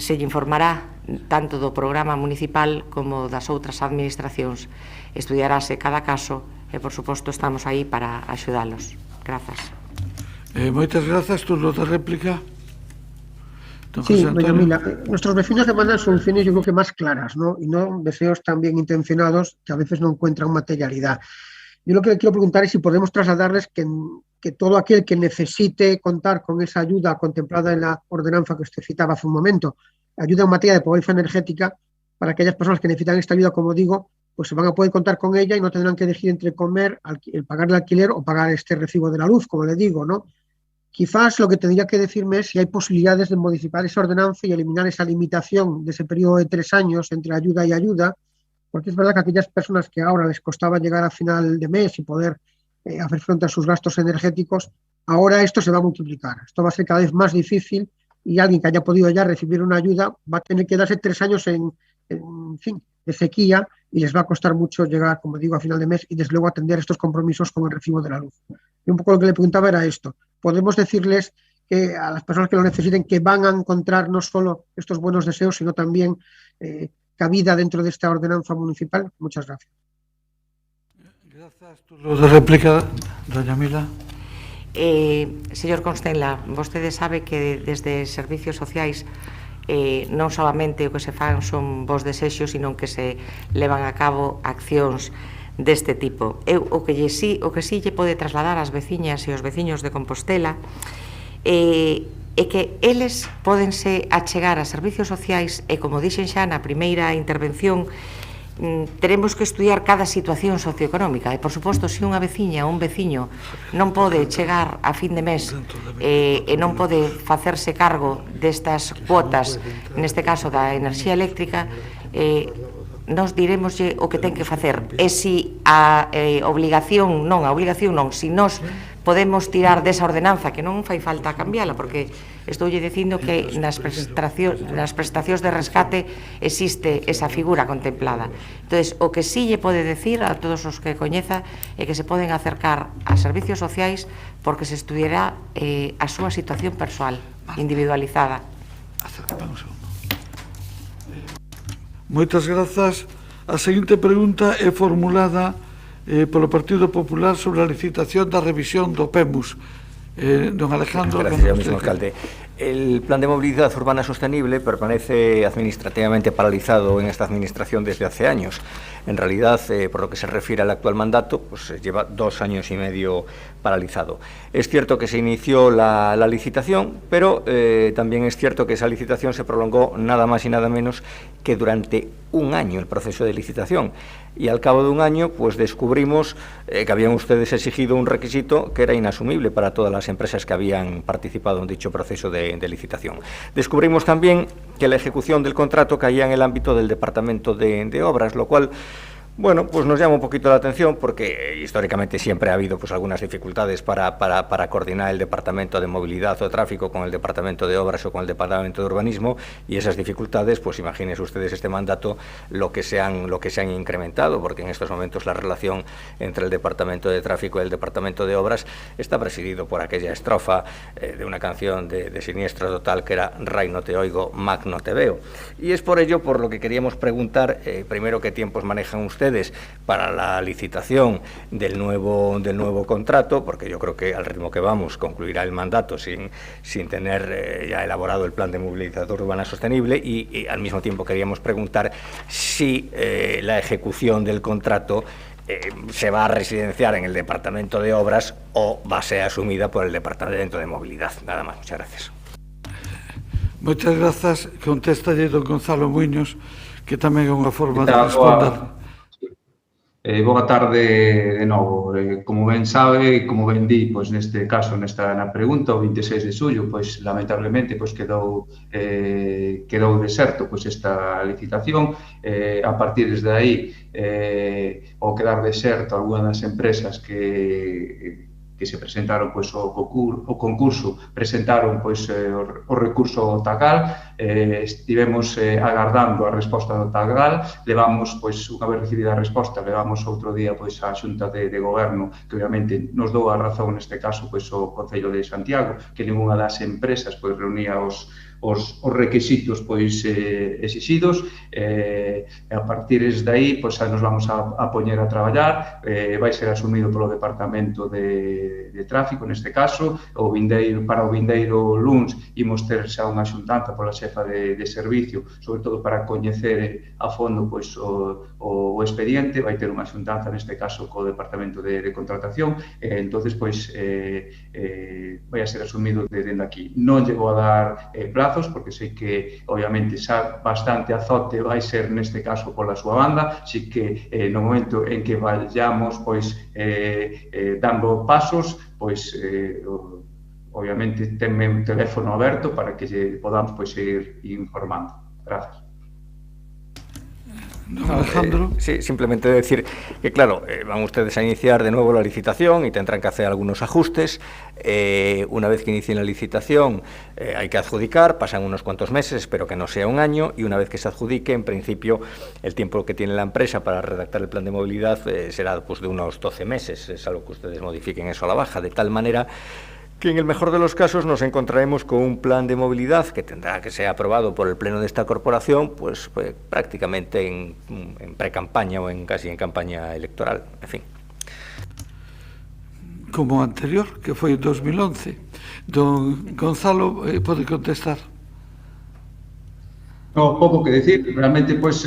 se lle informará tanto do programa municipal como das outras administracións. Estudiarase cada caso e, por suposto, estamos aí para axudalos. Grazas. Moitas grazas. Turno de réplica. Sí, doña Mila, nuestros vecinos demandan soluciones yo creo que más claras, ¿no? Y no deseos tan bien intencionados que a veces no encuentran materialidad. Yo lo que le quiero preguntar es si podemos trasladarles que todo aquel que necesite contar con esa ayuda contemplada en la ordenanza que usted citaba hace un momento, ayuda en materia de pobreza energética, para aquellas personas que necesitan esta ayuda, como digo, pues se van a poder contar con ella y no tendrán que elegir entre comer, el pagar el alquiler o pagar este recibo de la luz, como le digo, ¿no? Quizás lo que tendría que decirme es si hay posibilidades de modificar esa ordenanza y eliminar esa limitación de ese periodo de 3 años entre ayuda y ayuda, porque es verdad que aquellas personas que ahora les costaba llegar a final de mes y poder hacer frente a sus gastos energéticos, ahora esto se va a multiplicar. Esto va a ser cada vez más difícil y alguien que haya podido ya recibir una ayuda va a tener que darse 3 años en fin, de sequía y les va a costar mucho llegar, como digo, a final de mes y desde luego atender estos compromisos con el recibo de la luz. Y un poco lo que le preguntaba era esto. ¿Podemos decirles que a las personas que lo necesiten que van a encontrar no solo estos buenos deseos, sino también cabida dentro de esta ordenanza municipal? Muchas gracias. Grazas. Turno de réplica, doña Mila. Señor Constenla, vostede sabe que desde Servicios Sociais non solamente o que se fan son vos desexos, sino que se levan a cabo accións deste tipo. O que sí lle pode trasladar ás veciñas e aos veciños de Compostela é que eles pódense achegar a servicios sociais e, como dixen xa na primeira intervención, teremos que estudiar cada situación socioeconómica e, por suposto, se unha veciña ou un veciño non pode chegar a fin de mes e non pode facerse cargo destas cuotas, neste caso da enerxía eléctrica, nos diremoslle o que ten que facer. E se a obligación non, se nos podemos tirar desa ordenanza, que non fai falta cambiala, porque estoulle dicindo que nas prestacións de rescate existe esa figura contemplada. Entón, o que sí lle pode decir a todos os que coñeza é que se poden acercar a servicios sociais porque se estudiará a súa situación persoal, individualizada. Moitas grazas. A seguinte pregunta é formulada polo Partido Popular sobre a licitación da revisión do PEMUS. Don Alejandro. Gracias, mismo alcalde. El plan de movilidad urbana sostenible permanece administrativamente paralizado en esta administración desde hace años. En realidad, por lo que se refiere al actual mandato, pues lleva 2 años y medio paralizado. Es cierto que se inició la licitación, pero también es cierto que esa licitación se prolongó nada más y nada menos que durante 1 año el proceso de licitación. Y al cabo de 1 año, pues descubrimos que habían ustedes exigido un requisito que era inasumible para todas las empresas que habían participado en dicho proceso de licitación. Descubrimos también que la ejecución del contrato caía en el ámbito del Departamento de Obras, lo cual, bueno, pues nos llama un poquito la atención porque históricamente siempre ha habido pues algunas dificultades para coordinar el Departamento de Movilidad o Tráfico con el Departamento de Obras o con el Departamento de Urbanismo, y esas dificultades, pues imagínense ustedes este mandato lo que se han incrementado, porque en estos momentos la relación entre el Departamento de Tráfico y el Departamento de Obras está presidido por aquella estrofa de una canción de Siniestro Total que era Ray no te oigo, Mac no te veo. Y es por ello por lo que queríamos preguntar, primero, qué tiempos manejan ustedes para la licitación del nuevo contrato, porque yo creo que al ritmo que vamos concluirá el mandato sin tener ya elaborado el plan de movilidad urbana sostenible, y al mismo tiempo queríamos preguntar si la ejecución del contrato se va a residenciar en el Departamento de Obras o va a ser asumida por el Departamento de Movilidad. Nada más, muchas gracias. Moitas grazas. Contéstalle don Gonzalo Muiños, que tamén é unha forma de responder. Boa tarde de novo. Como ben sabe, como ben di, pois neste caso, na pregunta, o 26 de xullo, pois lamentablemente pois quedou deserto pois esta licitación. A partir desde aí, ao quedar deserto algunhas das empresas que se presentaron pois o concurso, presentaron pois o recurso ao TACAL. Estivemos agardando a resposta do TACAL. Levamos, pois, unha vez recibida a resposta, levamos outro día pois á Xunta de Goberno, que obviamente nos dou a razón neste caso pois o Concello de Santiago, que ninguna das empresas pois reunía os requisitos pois exixidos. A partir de aí pois nos vamos a poñer a traballar. Vai ser asumido polo Departamento de Tráfico neste caso. Para o vindeiro luns imos ter xa unha xuntanza pola xefa de servicio, sobre todo para coñecer a fondo pois o expediente. Vai ter unha xuntanza neste caso co Departamento de Contratación. Entonces pois vai a ser asumido dende aquí. Non chegou a dar plazos, porque sei que obviamente xa bastante azote vai ser neste caso pola súa banda, así que no momento en que vayamos pois dando pasos, pois obviamente tenme un teléfono aberto para que podamos pois seguir informando. Gracias. Alejandro. Sí, simplemente decir que, claro, van ustedes a iniciar de nuevo la licitación y tendrán que hacer algunos ajustes. Una vez que inicien la licitación hay que adjudicar, pasan unos cuantos meses, espero que no sea un año, y una vez que se adjudique, en principio, el tiempo que tiene la empresa para redactar el plan de movilidad será pues, de unos 12 meses, es algo que ustedes modifiquen eso a la baja, de tal manera que en el mejor de los casos nos encontraremos con un plan de movilidad que tendrá que ser aprobado por el pleno de esta corporación pues prácticamente en pre-campaña o casi en campaña electoral, en fin. Como anterior, que foi en 2011. Don Gonzalo pode contestar. No, pouco que decir, realmente, pois,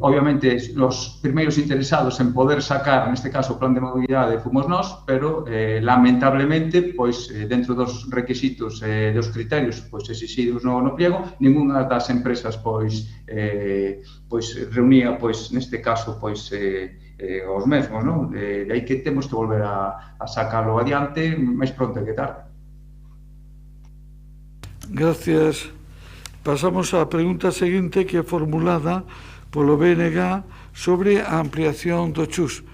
obviamente, os primeiros interesados en poder sacar, neste caso, o plan de mobilidade fomos nós, pero, lamentablemente, pois, dentro dos requisitos dos criterios pois, exixidos no pliego, ninguna das empresas, pois, reunía, pois, neste caso, pois, os mesmos, non? De aí que temos que volver a sacarlo adiante máis pronto que tarde. Gracias. Pasamos á pregunta seguinte, que é formulada polo BNG sobre a ampliación do CHUS.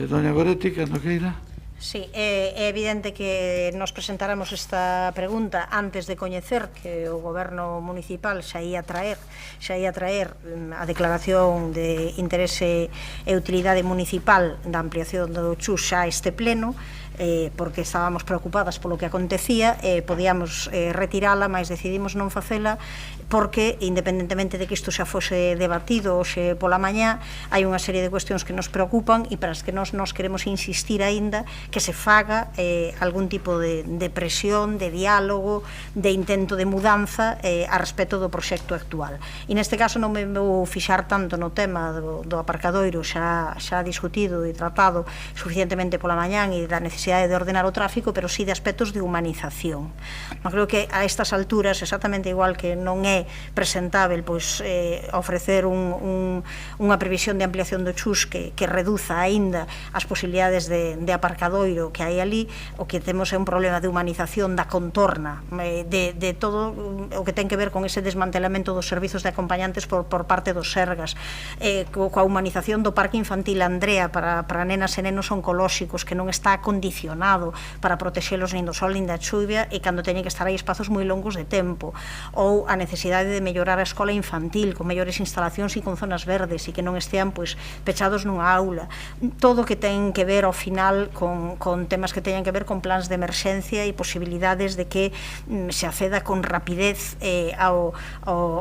Doña Goretti, cando queira. Sí, é evidente que nos presentáramos esta pregunta antes de coñecer que o Goberno municipal xa ia traer a declaración de interese e utilidade municipal da ampliación do CHUS xa a este pleno, porque estábamos preocupadas polo que acontecía, podíamos retirala, mas decidimos non facela porque, independentemente de que isto xa fose debatido hoxe pola mañá, hai unha serie de cuestións que nos preocupan e para as que nos queremos insistir aínda que se faga algún tipo de presión, de diálogo, de intento de mudanza a respecto do proxecto actual. E neste caso non me vou fixar tanto no tema do aparcadoiro xa discutido e tratado suficientemente pola mañán e da necesidade de ordenar o tráfico, pero sí de aspectos de humanización. Non creo que a estas alturas, exactamente igual que non é presentável pois ofrecer unha previsión de ampliación do CHUS que reduza aínda as posibilidades de aparcadoiro que hai ali, o que temos é un problema de humanización da contorna, de todo o que ten que ver con ese desmantelamento dos servizos de acompañantes por parte dos Sergas, coa humanización do parque infantil Andrea para nenas e nenos oncolóxicos que non está acondicionado para protexelos nin do sol nin da chuvia e cando teñen que estar aí espazos moi longos de tempo, ou a necesidade de mellorar a escola infantil con mellores instalacións e con zonas verdes e que non estean pois pechados nunha aula. Todo que ten que ver ao final con temas que teñen que ver con plans de emerxencia e posibilidades de que se acceda con rapidez ao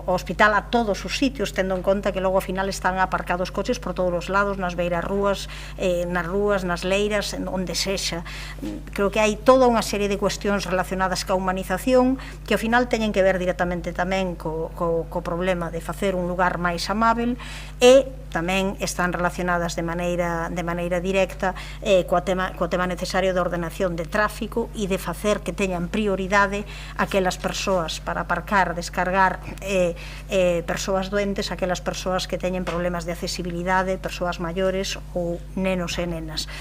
hospital a todos os sitios, tendo en conta que logo ao final están aparcados coches por todos os lados, nas beirarrúas, nas leiras, onde sexa. Creo que hai toda unha serie de cuestións relacionadas coa humanización que ao final teñen que ver directamente tamén co problema de facer un lugar máis amável e tamén están relacionadas de maneira directa co tema necesario de ordenación de tráfico e de facer que teñan prioridade aquelas persoas para aparcar, descargar persoas doentes, aquelas persoas que teñen problemas de accesibilidade, persoas maiores ou nenos e nenas.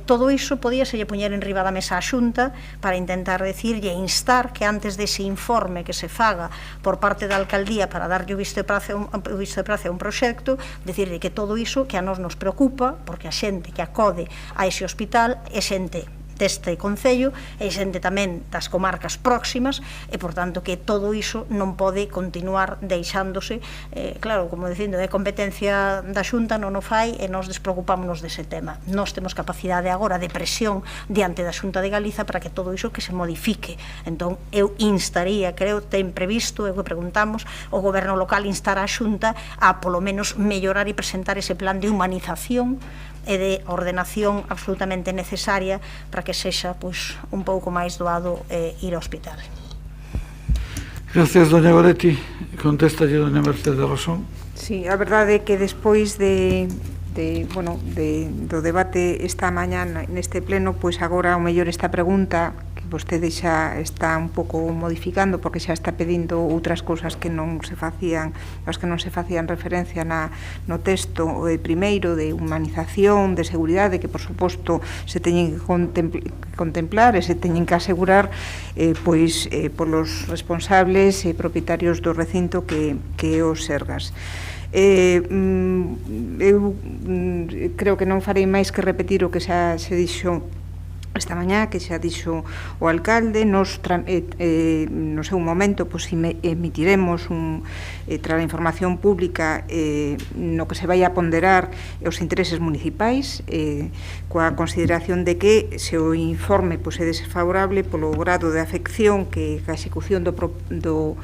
Todo iso podíase poñer en riba da mesa a Xunta para intentar decir e instar que antes dese informe que se faga por parte da alcaldía para darlle o visto de prace a un proxecto, decirle que todo iso que a nos preocupa, porque a xente que acode a ese hospital é xente deste concello e xente tamén das comarcas próximas e, por tanto, que todo iso non pode continuar deixándose, claro, como dicindo, é competencia da Xunta, non o fai e nos despreocupámonos dese tema. Nós temos capacidade agora de presión diante da Xunta de Galiza para que todo iso que se modifique. Entón, eu instaría, creo, ten previsto, que preguntamos, o goberno local instar a Xunta a, polo menos, mellorar e presentar ese plan de humanización e de ordenación absolutamente necesaria para que sexa un pouco máis doado ir ao hospital. Gracias, doña Goretti. Contéstalle, doña Mercedes Rosón. Sí, a verdade é que despois do debate esta mañá neste pleno, pois agora ao mellor esta pregunta que vostede xa está un pouco modificando porque xa está pedindo outras cousas que non se facían, as que non se facían referencia no texto primeiro de humanización, de seguridade, que por suposto se teñen que contemplar e se teñen que asegurar polos responsables e propietarios do recinto que os Sergas. Eu creo que non farei máis que repetir o que xa se dixo esta mañá, que xa dixo o alcalde. Nos no seu momento emitiremos tras a información pública no que se vai a ponderar os intereses municipais, coa consideración de que se o informe é desfavorable polo grado de afección que a execución do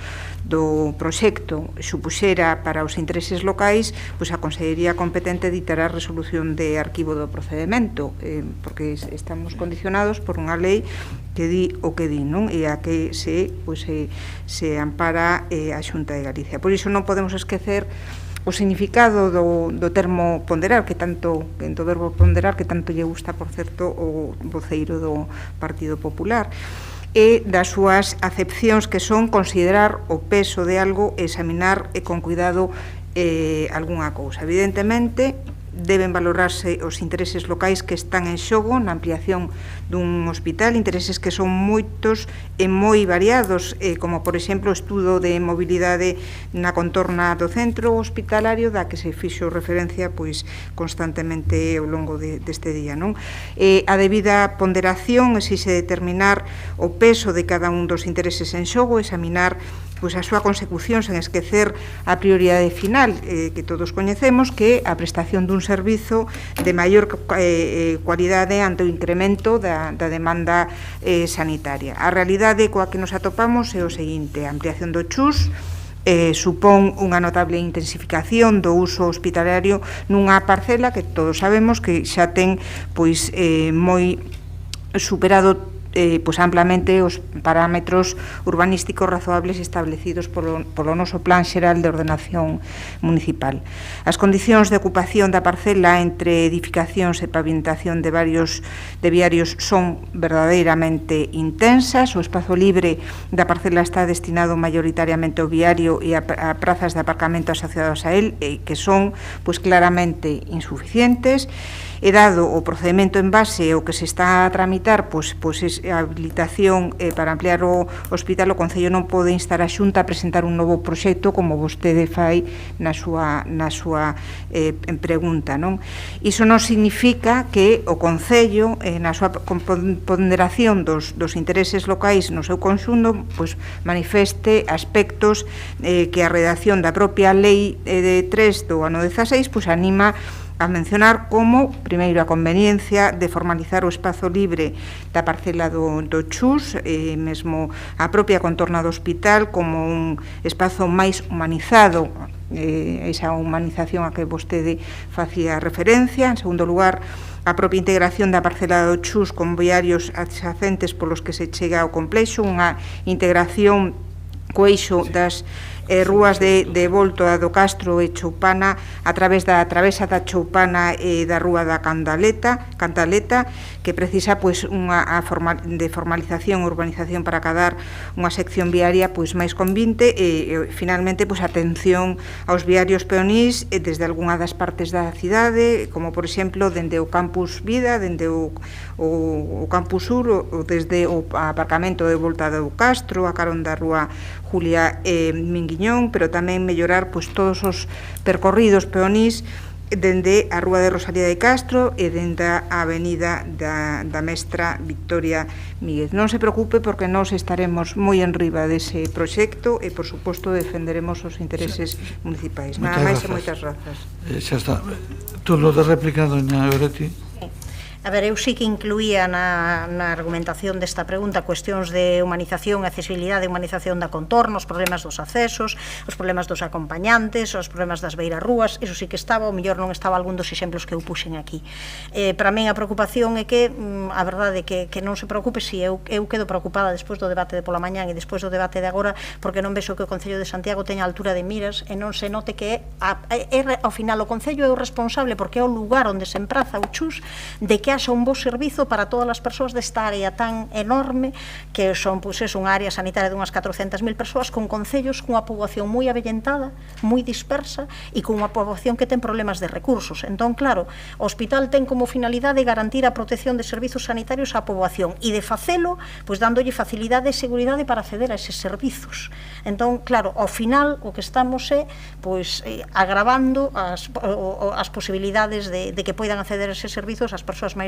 proxecto supuxera para os intereses locais, pois a Consellería competente ditará a resolución de arquivo do procedemento, porque estamos condicionados por unha lei que di o que di, non? E a que se ampara a Xunta de Galicia. Por iso non podemos esquecer o significado do termo ponderar, do verbo ponderar, que tanto lle gusta, por certo, o voceiro do Partido Popular, e das súas acepcións, que son considerar o peso de algo e examinar con cuidado algunha cousa. Evidentemente, deben valorarse os intereses locais que están en xogo na ampliación dun hospital, intereses que son moitos e moi variados, como, por exemplo, o estudo de mobilidade na contorna do centro hospitalario, da que se fixo referencia constantemente ao longo deste día, non? A debida ponderación exixe determinar o peso de cada un dos intereses en xogo, examinar a súa consecución sen esquecer a prioridade final que todos coñecemos, que é a prestación dun servizo de maior cualidade ante o incremento da demanda sanitaria. A realidade coa que nos atopamos é o seguinte: a ampliación do CHUS supón unha notable intensificación do uso hospitalario nunha parcela que todos sabemos que xa ten moi superado amplamente os parámetros urbanísticos razoables establecidos polo noso Plan Xeral de Ordenación Municipal. As condicións de ocupación da parcela entre edificacións e pavimentación de viarios son verdadeiramente intensas. O espazo libre da parcela está destinado maioritariamente ao viario e a prazas de aparcamento asociados a él, que son claramente insuficientes. E dado o procedimento en base ao que se está a tramitar, a habilitación para ampliar o hospital, o Concello non pode instar a Xunta a presentar un novo proxecto, como vostede fai na súa pregunta, non? Iso non significa que o Concello, na súa ponderación dos intereses locais no seu conxunto, manifeste aspectos que a redacción da propia Lei de 3 do ano 16 anima a mencionar, como, primeiro, a conveniencia de formalizar o espazo libre da parcela do CHUS, mesmo a propia contorna do hospital, como un espazo máis humanizado, esa humanización a que vostede facía referencia. En segundo lugar, a propia integración da parcela do CHUS con viarios adxacentes polos que se chega ao complexo, unha integración co eixo das rúas de Volta do Castro e Choupana a través da travesa da Choupana e da rúa da Cantaleta, que precisa pois de formalización e urbanización para cadar unha sección viaria pois máis convinte e finalmente pois atención aos viarios peonís desde algunha das partes da cidade, como por exemplo dende o Campus Vida, dende o Campus Sur, ou desde o aparcamento de Volta do Castro, a carón da rúa Julia Minguiñón, pero tamén mellorar pois todos os percorridos peonís dende a rúa de Rosalía de Castro e dende a avenida da Mestra Victoria Míguez. Non se preocupe porque nós estaremos moi enriba dese proxecto e, por suposto, defenderemos os intereses municipais. Nada máis e moitas grazas. Xa está. Turno de réplica, doña Goretti. A ver, eu sí que incluía na argumentación desta pregunta cuestións de humanización, accesibilidade, humanización da contorno, os problemas dos accesos, os problemas dos acompañantes, os problemas das beirarrúas, iso sí que estaba, o mellor non estaba algún dos exemplos que eu puxen aquí. Para min a preocupación é que, a verdade é que non se preocupe, si eu quedo preocupada despois do debate de pola mañán e despois do debate de agora, porque non vexo que o Concello de Santiago teña altura de miras e non se note que ao final o Concello é o responsable porque é o lugar onde se empraza o chus de que haxa un bo servizo para todas as persoas desta área tan enorme que son, pois, unha área sanitaria de unhas 400.000 persoas con concellos cunha poboación moi avellentada, moi dispersa e con unha poboación que ten problemas de recursos. Entón, claro, o hospital ten como finalidade garantir a protección de servizos sanitarios á poboación e de facelo, pois, dándolle facilidade e seguridade para acceder a eses servizos. Entón, claro, ao final o que estamos é, pois, agravando as posibilidades de que poidan acceder a eses servizos as persoas máis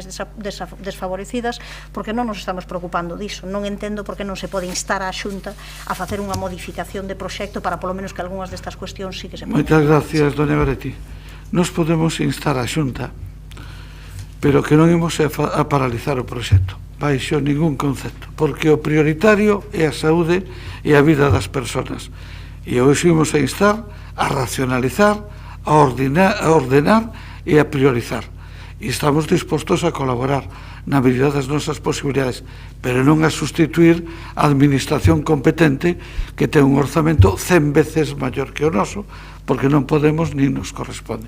desfavorecidas, porque non nos estamos preocupando diso. Non entendo por que non se pode instar a Xunta a facer unha modificación de proxecto para polo menos que algunhas destas cuestións sí que se poden. Moitas gracias, doña Goretti. Nos podemos instar a Xunta, pero que non imos a paralizar o proxecto baixo ningún concepto, porque o prioritario é a saúde e a vida das persoas. E hoxe imos a instar a racionalizar, a ordenar e a priorizar. E estamos dispostos a colaborar na medida das nosas posibilidades, pero non a sustituir a administración competente que ten un orzamento 100 veces maior que o noso, porque non podemos ni nos corresponde.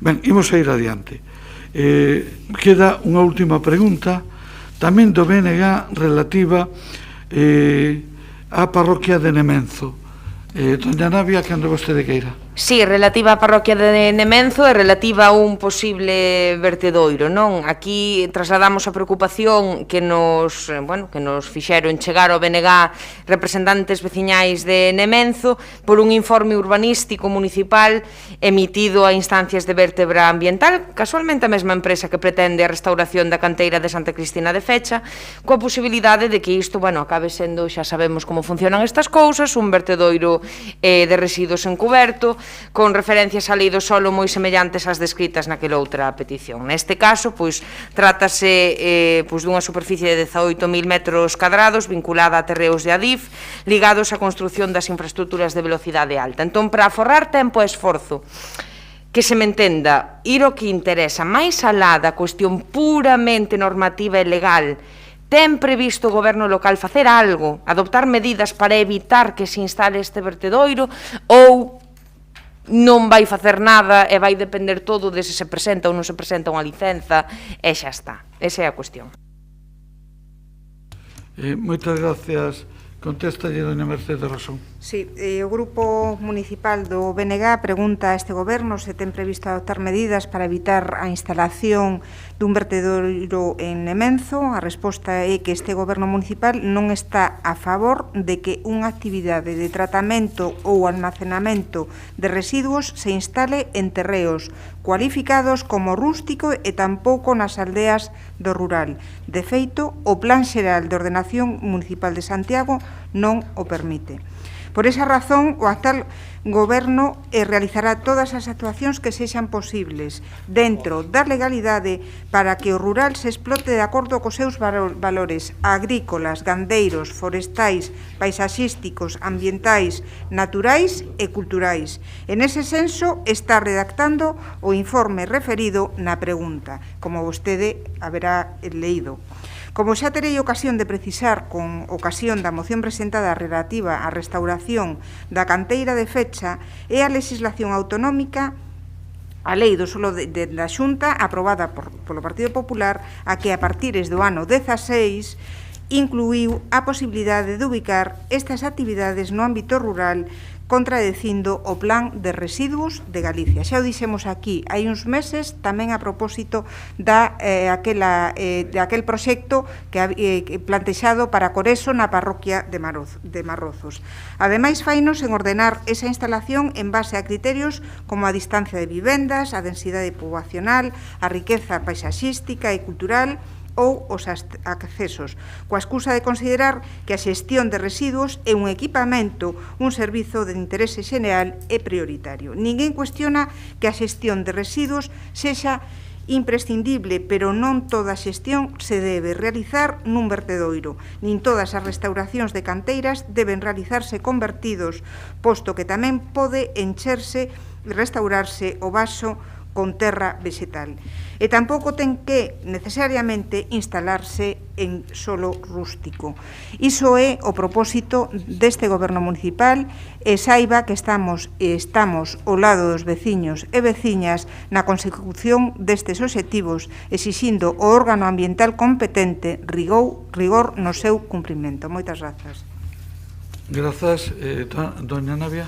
Ben, imos a ir adiante. Queda unha última pregunta, tamén do BNG relativa á parroquia de Nemenzo. Doña Navia, cando vostede queira. Sí, relativa á parroquia de Nemenzo e relativa a un posible vertedoiro, non? Aquí trasladamos a preocupación que nos fixeron chegar ao BNG representantes veciñais de Nemenzo por un informe urbanístico municipal emitido a instancias de vértebra ambiental, casualmente a mesma empresa que pretende a restauración da canteira de Santa Cristina de Fecha, coa posibilidade de que isto, acabe sendo, xa sabemos como funcionan estas cousas, un vertedoiro de residuos encuberto, con referencias á lei do solo moi semellantes ás descritas naquela outra petición. Neste caso, trátase dunha superficie de 18.000 metros cadrados vinculada a terreos de Adif ligados á construción das infraestructuras de velocidade alta. Entón, para aforrar tempo e esforzo, que se me entenda, ir o que interesa máis alá da cuestión puramente normativa e legal, ten previsto o goberno local facer algo, adoptar medidas para evitar que se instale este vertedoiro ou non vai facer nada e vai depender todo de se presenta ou non se presenta unha licenza e xa está. Esa é a cuestión. Moitas gracias. Contéstalle, doña Mercedes Rosón. Sí, o Grupo Municipal do BNG pregunta a este goberno se ten previsto adoptar medidas para evitar a instalación dun vertedoiro en Nemenzo. A resposta é que este goberno municipal non está a favor de que unha actividade de tratamento ou almacenamento de residuos se instale en terreos cualificados como rústico e tampouco nas aldeas do rural. De feito, o Plan Xeral de Ordenación Municipal de Santiago non o permite. Por esa razón, o actual goberno realizará todas as actuacións que sexan posibles dentro da legalidade para que o rural se explote de acordo cos seus valores agrícolas, gandeiros, forestais, paisaxísticos, ambientais, naturais e culturais. En ese senso, está redactando o informe referido na pregunta, como vostede haberá leído. Como xa terei ocasión de precisar con ocasión da moción presentada relativa á restauración da canteira de Fecha e a legislación autonómica, a lei do solo da Xunta aprobada polo Partido Popular, a que a partires do ano 16 incluiu a posibilidade de ubicar estas actividades no ámbito rural, contradecindo o Plan de Residuos de Galicia. Xa o dixemos aquí hai uns meses, tamén a propósito daquel proxecto plantexado para Coreso na parroquia de Marrozos. Ademais, fainos en ordenar esa instalación en base a criterios como a distancia de vivendas, a densidade poboacional, a riqueza paisaxística e cultural ou os accesos, coa excusa de considerar que a xestión de residuos é un equipamento, un servizo de interese xeral e prioritario. Ninguén cuestiona que a xestión de residuos sexa imprescindible, pero non toda a xestión se debe realizar nun vertedoiro, nin todas as restauracións de canteiras deben realizarse con vertidos, posto que tamén pode encherse e restaurarse o vaso con terra vegetal. E tampouco ten que necesariamente instalarse en solo rústico. Iso é o propósito deste goberno municipal e saiba que estamos ao lado dos veciños e veciñas na consecución destes obxectivos, exixindo o órgano ambiental competente rigor no seu cumprimento. Moitas grazas. Grazas, doña Navia.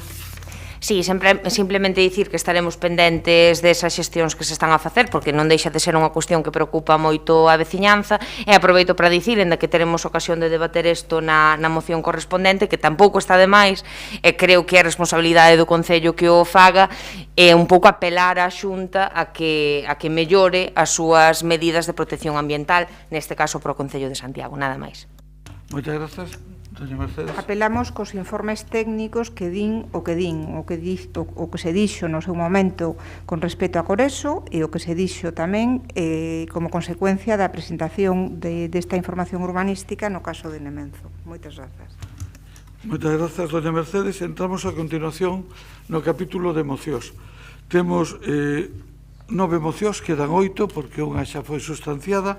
Sí, simplemente dicir que estaremos pendentes desas xestións que se están a facer, porque non deixa de ser unha cuestión que preocupa moito a veciñanza, e aproveito para dicir, enda que teremos ocasión de debater isto na moción correspondente, que tampouco está de máis, e creo que é responsabilidade do Concello que o faga, e un pouco apelar á Xunta a que mellore as súas medidas de protección ambiental, neste caso para o Concello de Santiago, nada máis. Moitas grazas. Apelamos cos informes técnicos que din o que se dixo no seu momento con respecto a Coreso e o que se dixo tamén como consecuencia da presentación desta información urbanística no caso de Nemenzo. Moitas grazas. Moitas grazas, doña Mercedes. Entramos a continuación no capítulo de mocións. Temos 9 mocións, quedan 8 porque unha xa foi sustanciada.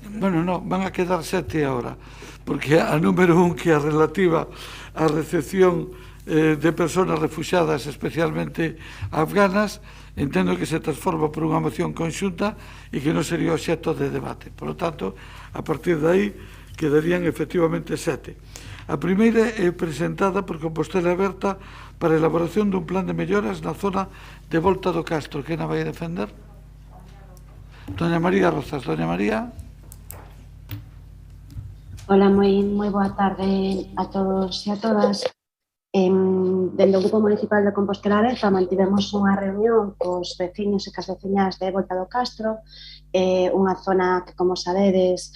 Bueno, non, van a quedar 7 agora, porque a número 1, que é a relativa á recepción de persoas refuxiadas, especialmente afganas, entendo que se transforma por unha moción conxunta e que non sería obxecto de debate. Por lo tanto, a partir de aí, quedarían efectivamente 7. A primeira é presentada por Compostela Aberta para a elaboración dun plan de melloras na zona de Volta do Castro. Quen a vai defender? Doña María Rozas. Doña María. Ola, moi boa tarde a todos e a todas. Dende o Grupo Municipal de Compostela Aberta mantivemos unha reunión cos veciños e cas veciñas de Volta do Castro, unha zona que, como sabedes,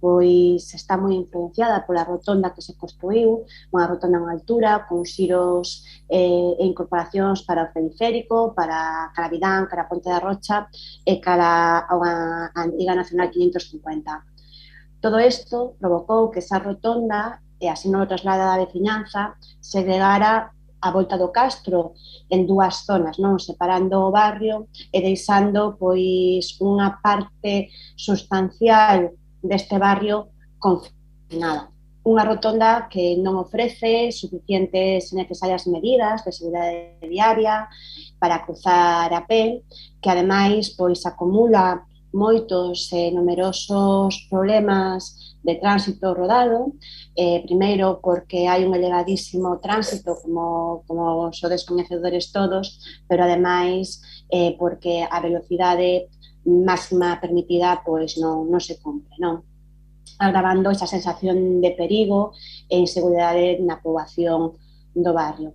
pois está moi influenciada pola rotonda que se construiu, unha rotonda en altura, con xiros e incorporacións para o periférico, para Caravidán, cara a Ponte da Rocha e cara a antiga Nacional 550. Todo isto provocou que esa rotonda, e así non o traslada a veciñanza, segregara a Volta do Castro en dúas zonas, non, separando o barrio e deixando pois unha parte sustancial deste barrio confinada. Unha rotonda que non ofrece suficientes e necesarias medidas de seguridade viaria para cruzar a pé, que ademais pois acumula moitos e numerosos problemas de tránsito rodado, primeiro porque hai un elevadísimo tránsito, como sodes coñecedores todos, pero ademais porque a velocidade máxima permitida pois non se cumpre, non? Agravando esa sensación de perigo e inseguridade na poboación do barrio.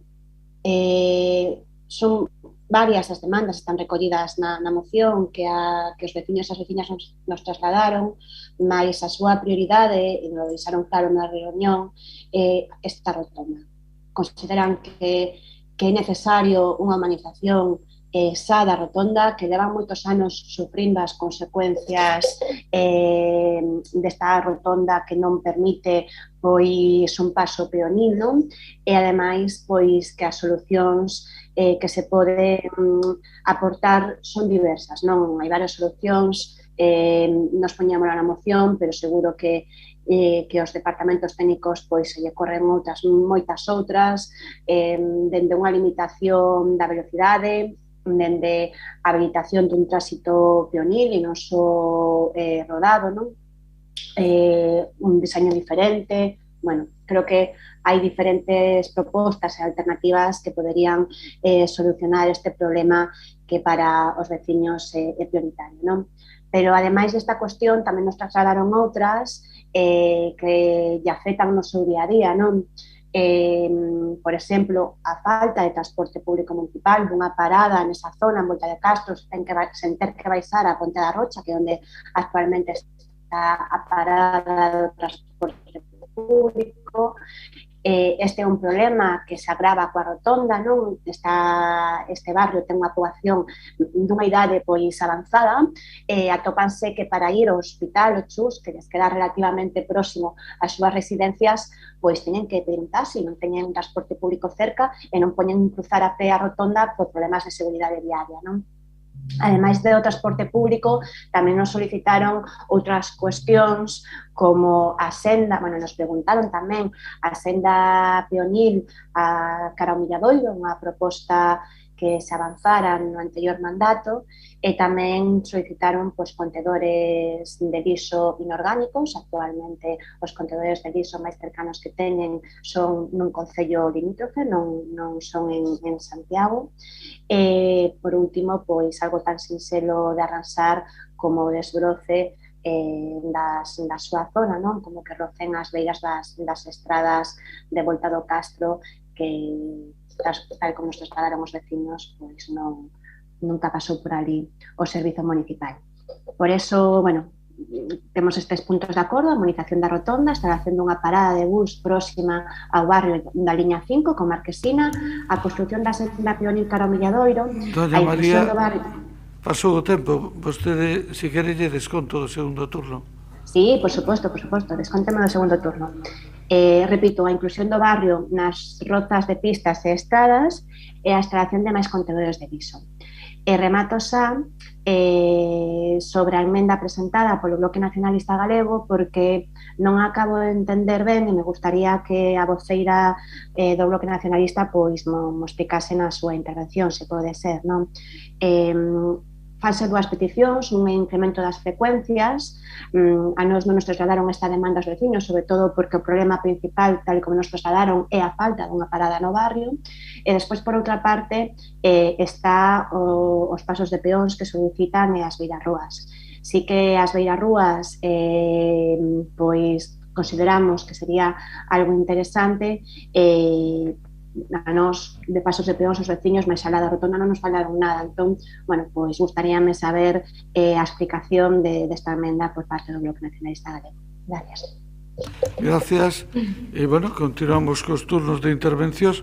Son varias as demandas, están recollidas na moción que os veciños e as veciñas nos trasladaron, mas a súa prioridade, e nos deixaron claro na reunión, é esta rotonda. Consideran que é necesario unha humanización xa da rotonda, que levan moitos anos sufrindo as consecuencias desta rotonda que non permite pois un paso peonil, non? E ademais pois que as solucións que se poden aportar son diversas, non? Hai varias solucións nos poñamos na moción, pero seguro que os departamentos técnicos pois se lle corren moitas outras, dende unha limitación da velocidade, dende a habilitación dun tránsito peonil e non só rodado, non? Un diseño diferente. Bueno, creo que hai diferentes propostas e alternativas que poderían solucionar este problema que para os veciños é prioritario, non? Pero, ademais desta cuestión, tamén nos trasladaron outras que lle afectan no seu día a día, non? Por exemplo, a falta de transporte público municipal, dunha parada nesa zona, en Volta de Castro, sen ter que baixar a Ponte da Rocha, que é onde actualmente está a parada do transporte público. Este é un problema que se agrava coa rotonda, non? Este barrio ten unha poboación dunha idade pois avanzada, atópanse que para ir ao hospital, o Chus, que les queda relativamente próximo ás súas residencias, pois teñen que pedir un taxi, non teñen un transporte público cerca e non poñen cruzar a pé a rotonda por problemas de seguridade viaria, non? Ademais do transporte público, tamén nos solicitaron outras cuestións como a senda, bueno, nos preguntaron tamén a senda peonil a cara ao Milladoiro, unha proposta que se avanzara no anterior mandato, e tamén solicitaron contedores de liso inorgánicos. Actualmente os contedores de liso máis cercanos que teñen son nun concello limítrofe, non son en Santiago. E, por último, pois algo tan sinxelo de arranxar como o desbroce da súa zona, non? Como que rocen as beiras das estradas de Volta do Castro, que tal como nos trasladaron os veciños, pois nunca pasou por ali o servizo municipal. Por eso, bueno, temos estes puntos de acordo: a harmonización da rotonda, a instalación dunha parada de bus próxima ao barrio da liña 5 con Marquesina, a construción da senda peonil cara ao Milladoiro, Doña María, pasou o tempo, vostede, se quere, lle desconto do segundo turno. Sí, por suposto, descónteme do segundo turno. Repito, a inclusión do barrio nas rotas de pistas e estradas e a instalación de máis contedores de liso. E remato xa sobre a emenda presentada polo Bloque Nacionalista Galego, porque non acabo de entender ben e me gustaría que a voceira do Bloque Nacionalista pois mo explicase na súa intervención, se pode ser, non? Fanse dúas peticións, un incremento das frecuencias. A nos non nos trasladaron esta demanda aos veciños, sobre todo porque o problema principal, tal como nos trasladaron, é a falta dunha parada no barrio. E despois, por outra parte, está os pasos de peóns que solicitan e as beirarrúas. Si que as beirarrúas pois consideramos que sería algo interesante, a nos de pasos de peóns os veciños máis alá da rotonda non nos falaron nada. Entón, bueno, pois gustaríame saber a explicación desta emenda por parte do Bloque Nacionalista Galego. Gracias. Gracias. E, bueno, continuamos cos turnos de intervencións.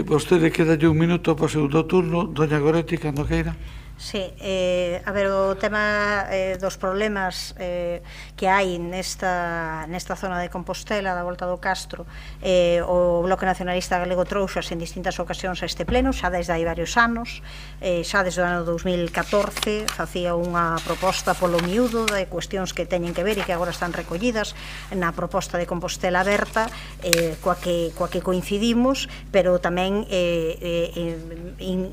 Vostede quedalle un minuto para o segundo turno. Doña Goretti, cando queira. Sí, a ver, o tema dos problemas que hai nesta zona de Compostela, da Volta do Castro, o Bloque Nacionalista Galego trouxas en distintas ocasións a este pleno, xa desde hai varios anos, xa desde o ano 2014 facía unha proposta polo miúdo de cuestións que teñen que ver e que agora están recollidas na proposta de Compostela Aberta, coa que coincidimos, pero tamén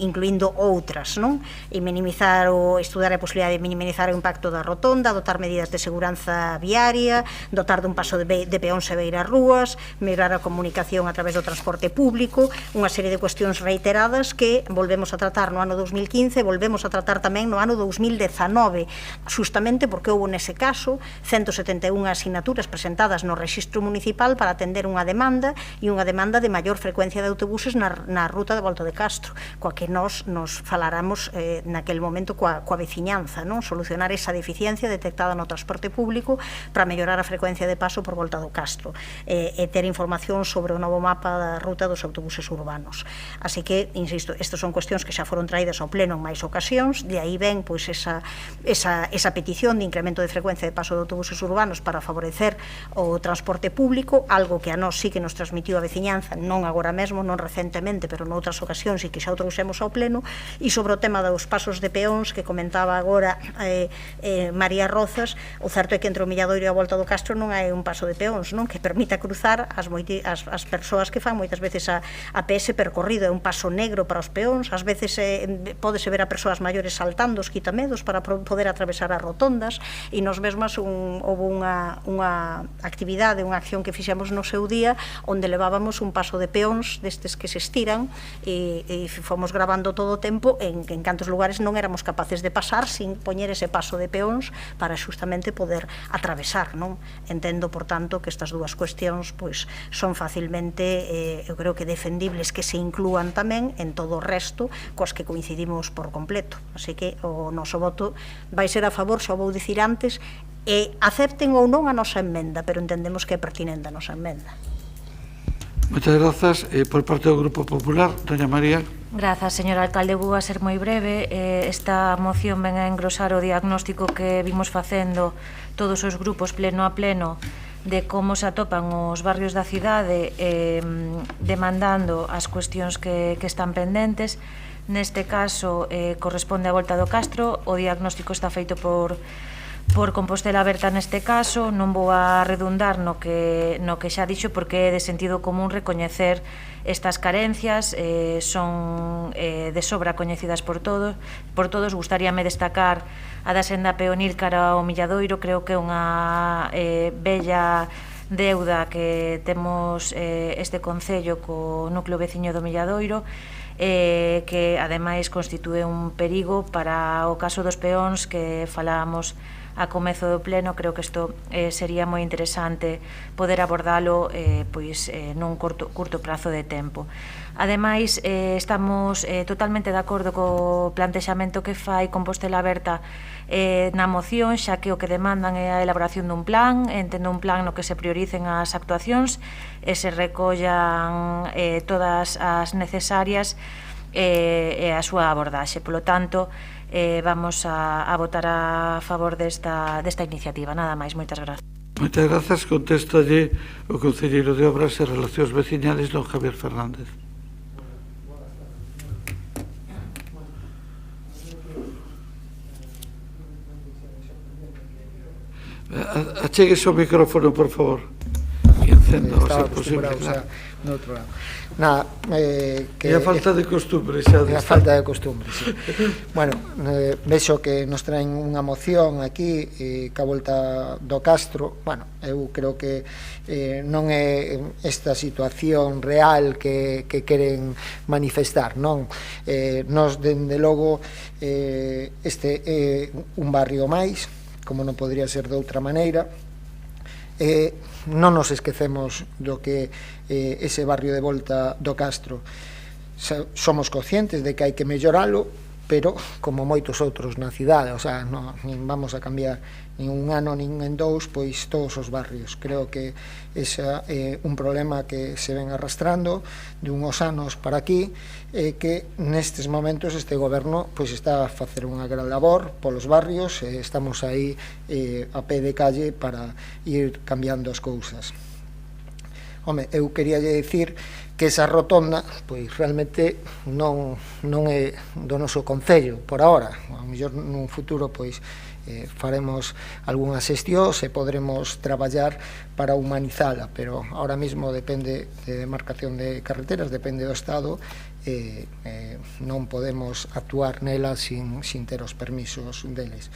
incluindo outras, non? E minimizar ou estudar a posibilidade de minimizar o impacto da rotonda, dotar medidas de seguranza viaria, dotar dun paso de peóns e beirarrúas, mellorar a comunicación a través do transporte público, unha serie de cuestións reiteradas que volvemos a tratar no ano 2015, volvemos a tratar tamén no ano 2019, justamente porque houve nese caso 171 asignaturas presentadas no rexistro municipal para atender unha demanda e unha demanda de maior frecuencia de autobuses na ruta de Volta de Castro, coa que nos faláramos naquel momento coa veciñanza, non? Solucionar esa deficiencia detectada no transporte público para mellorar a frecuencia de paso por Volta do Castro e ter información sobre o novo mapa da ruta dos autobuses urbanos. Así que, insisto, estas son cuestións que xa foron traídas ao pleno en máis ocasións, de aí ven pois esa petición de incremento de frecuencia de paso de autobuses urbanos para favorecer o transporte público, algo que a nós sí que nos transmitiu a veciñanza, non agora mesmo, non recentemente, pero noutras ocasións e que xa o trouxemos ao pleno. E sobre o tema dos pasos pasos de peóns que comentaba agora María Rozas. O certo é que entre o Milladoiro e a Volta do Castro non hai un paso de peóns, non, que permita cruzar as persoas que fan moitas veces a pé ese percorrido. É un paso negro para os peóns, ás veces pódese ver a persoas maiores saltando os quitamedos para poder atravesar as rotondas, e nos mesmas houve unha actividade, unha acción que fixemos no seu día onde levábamos un paso de peóns destes que se estiran e fomos grabando todo o tempo en cantos lugares non éramos capaces de pasar sin poñer ese paso de peóns para justamente poder atravesar, non? Entendo, por tanto, que estas dúas cuestións pois son facilmente, eu creo que defendibles que se inclúan tamén en todo o resto coas que coincidimos por completo. Así que o noso voto vai ser a favor, xa vou dicir antes, e acepten ou non a nosa emenda, pero entendemos que é pertinente a nosa emenda. Moitas grazas. Por parte do Grupo Popular, doña María. Grazas, señor alcalde. Vou a ser moi breve. Esta moción ven a engrosar o diagnóstico que vimos facendo todos os grupos pleno a pleno de como se atopan os barrios da cidade demandando as cuestións que están pendentes. Neste caso, corresponde a Volta do Castro. O diagnóstico está feito por Compostela Aberta neste caso. Non vou a redundar no que xa dixo, porque é de sentido común recoñecer estas carencias, son de sobra coñecidas por todos. Gustaríame destacar a da senda peonil cara ao Milladoiro. Creo que é unha bella deuda que temos este concello co núcleo veciño do Milladoiro, que ademais constitúe un perigo para o caso dos peóns que falábamos a comezo do pleno. Creo que isto sería moi interesante poder abordalo nun curto prazo de tempo. Ademais, estamos totalmente de acordo co plantexamento que fai Compostela Aberta na moción, xa que o que demandan é a elaboración dun plan, entendo un plan no que se prioricen as actuacións e se recollan todas as necesarias e a súa abordaxe. Polo tanto, vamos a votar a favor desta iniciativa. Nada máis, moitas grazas. Moitas grazas. Contéstalle o concelleiro de Obras e Relacións Veciñales, don Javier Fernández. Achegues o micrófono, por favor, e encendo, se é posible. No outro lado. Nada, que é a falta de costumbre, xa é a falta de costumbre, sí. Bueno, vexo que nos traen unha moción aquí ca Volta do Castro. Bueno, eu creo que non é esta situación real que queren manifestar, non? Nos, dende logo, este é un barrio máis, como non podría ser de outra maneira. Non nos esquecemos do que ese barrio de Volta do Castro. Somos conscientes de que hai que melloralo, pero como moitos outros na cidade, o sea, non vamos a cambiar nin un ano nin en dous, pois todos os barrios. Creo que ese é un problema que se ven arrastrando de unhos anos para aquí, que nestes momentos este goberno pois está a facer unha gran labor polos barrios, estamos aí a pé de calle para ir cambiando as cousas. Home, eu quería dicir que esa rotonda pois realmente non é do noso concello por ahora. A mellor nun futuro pois faremos algunhas xestións e podremos traballar para humanizala, pero ahora mismo depende de demarcación de carreteras, depende do Estado, non podemos actuar nela sin ter os permisos deles.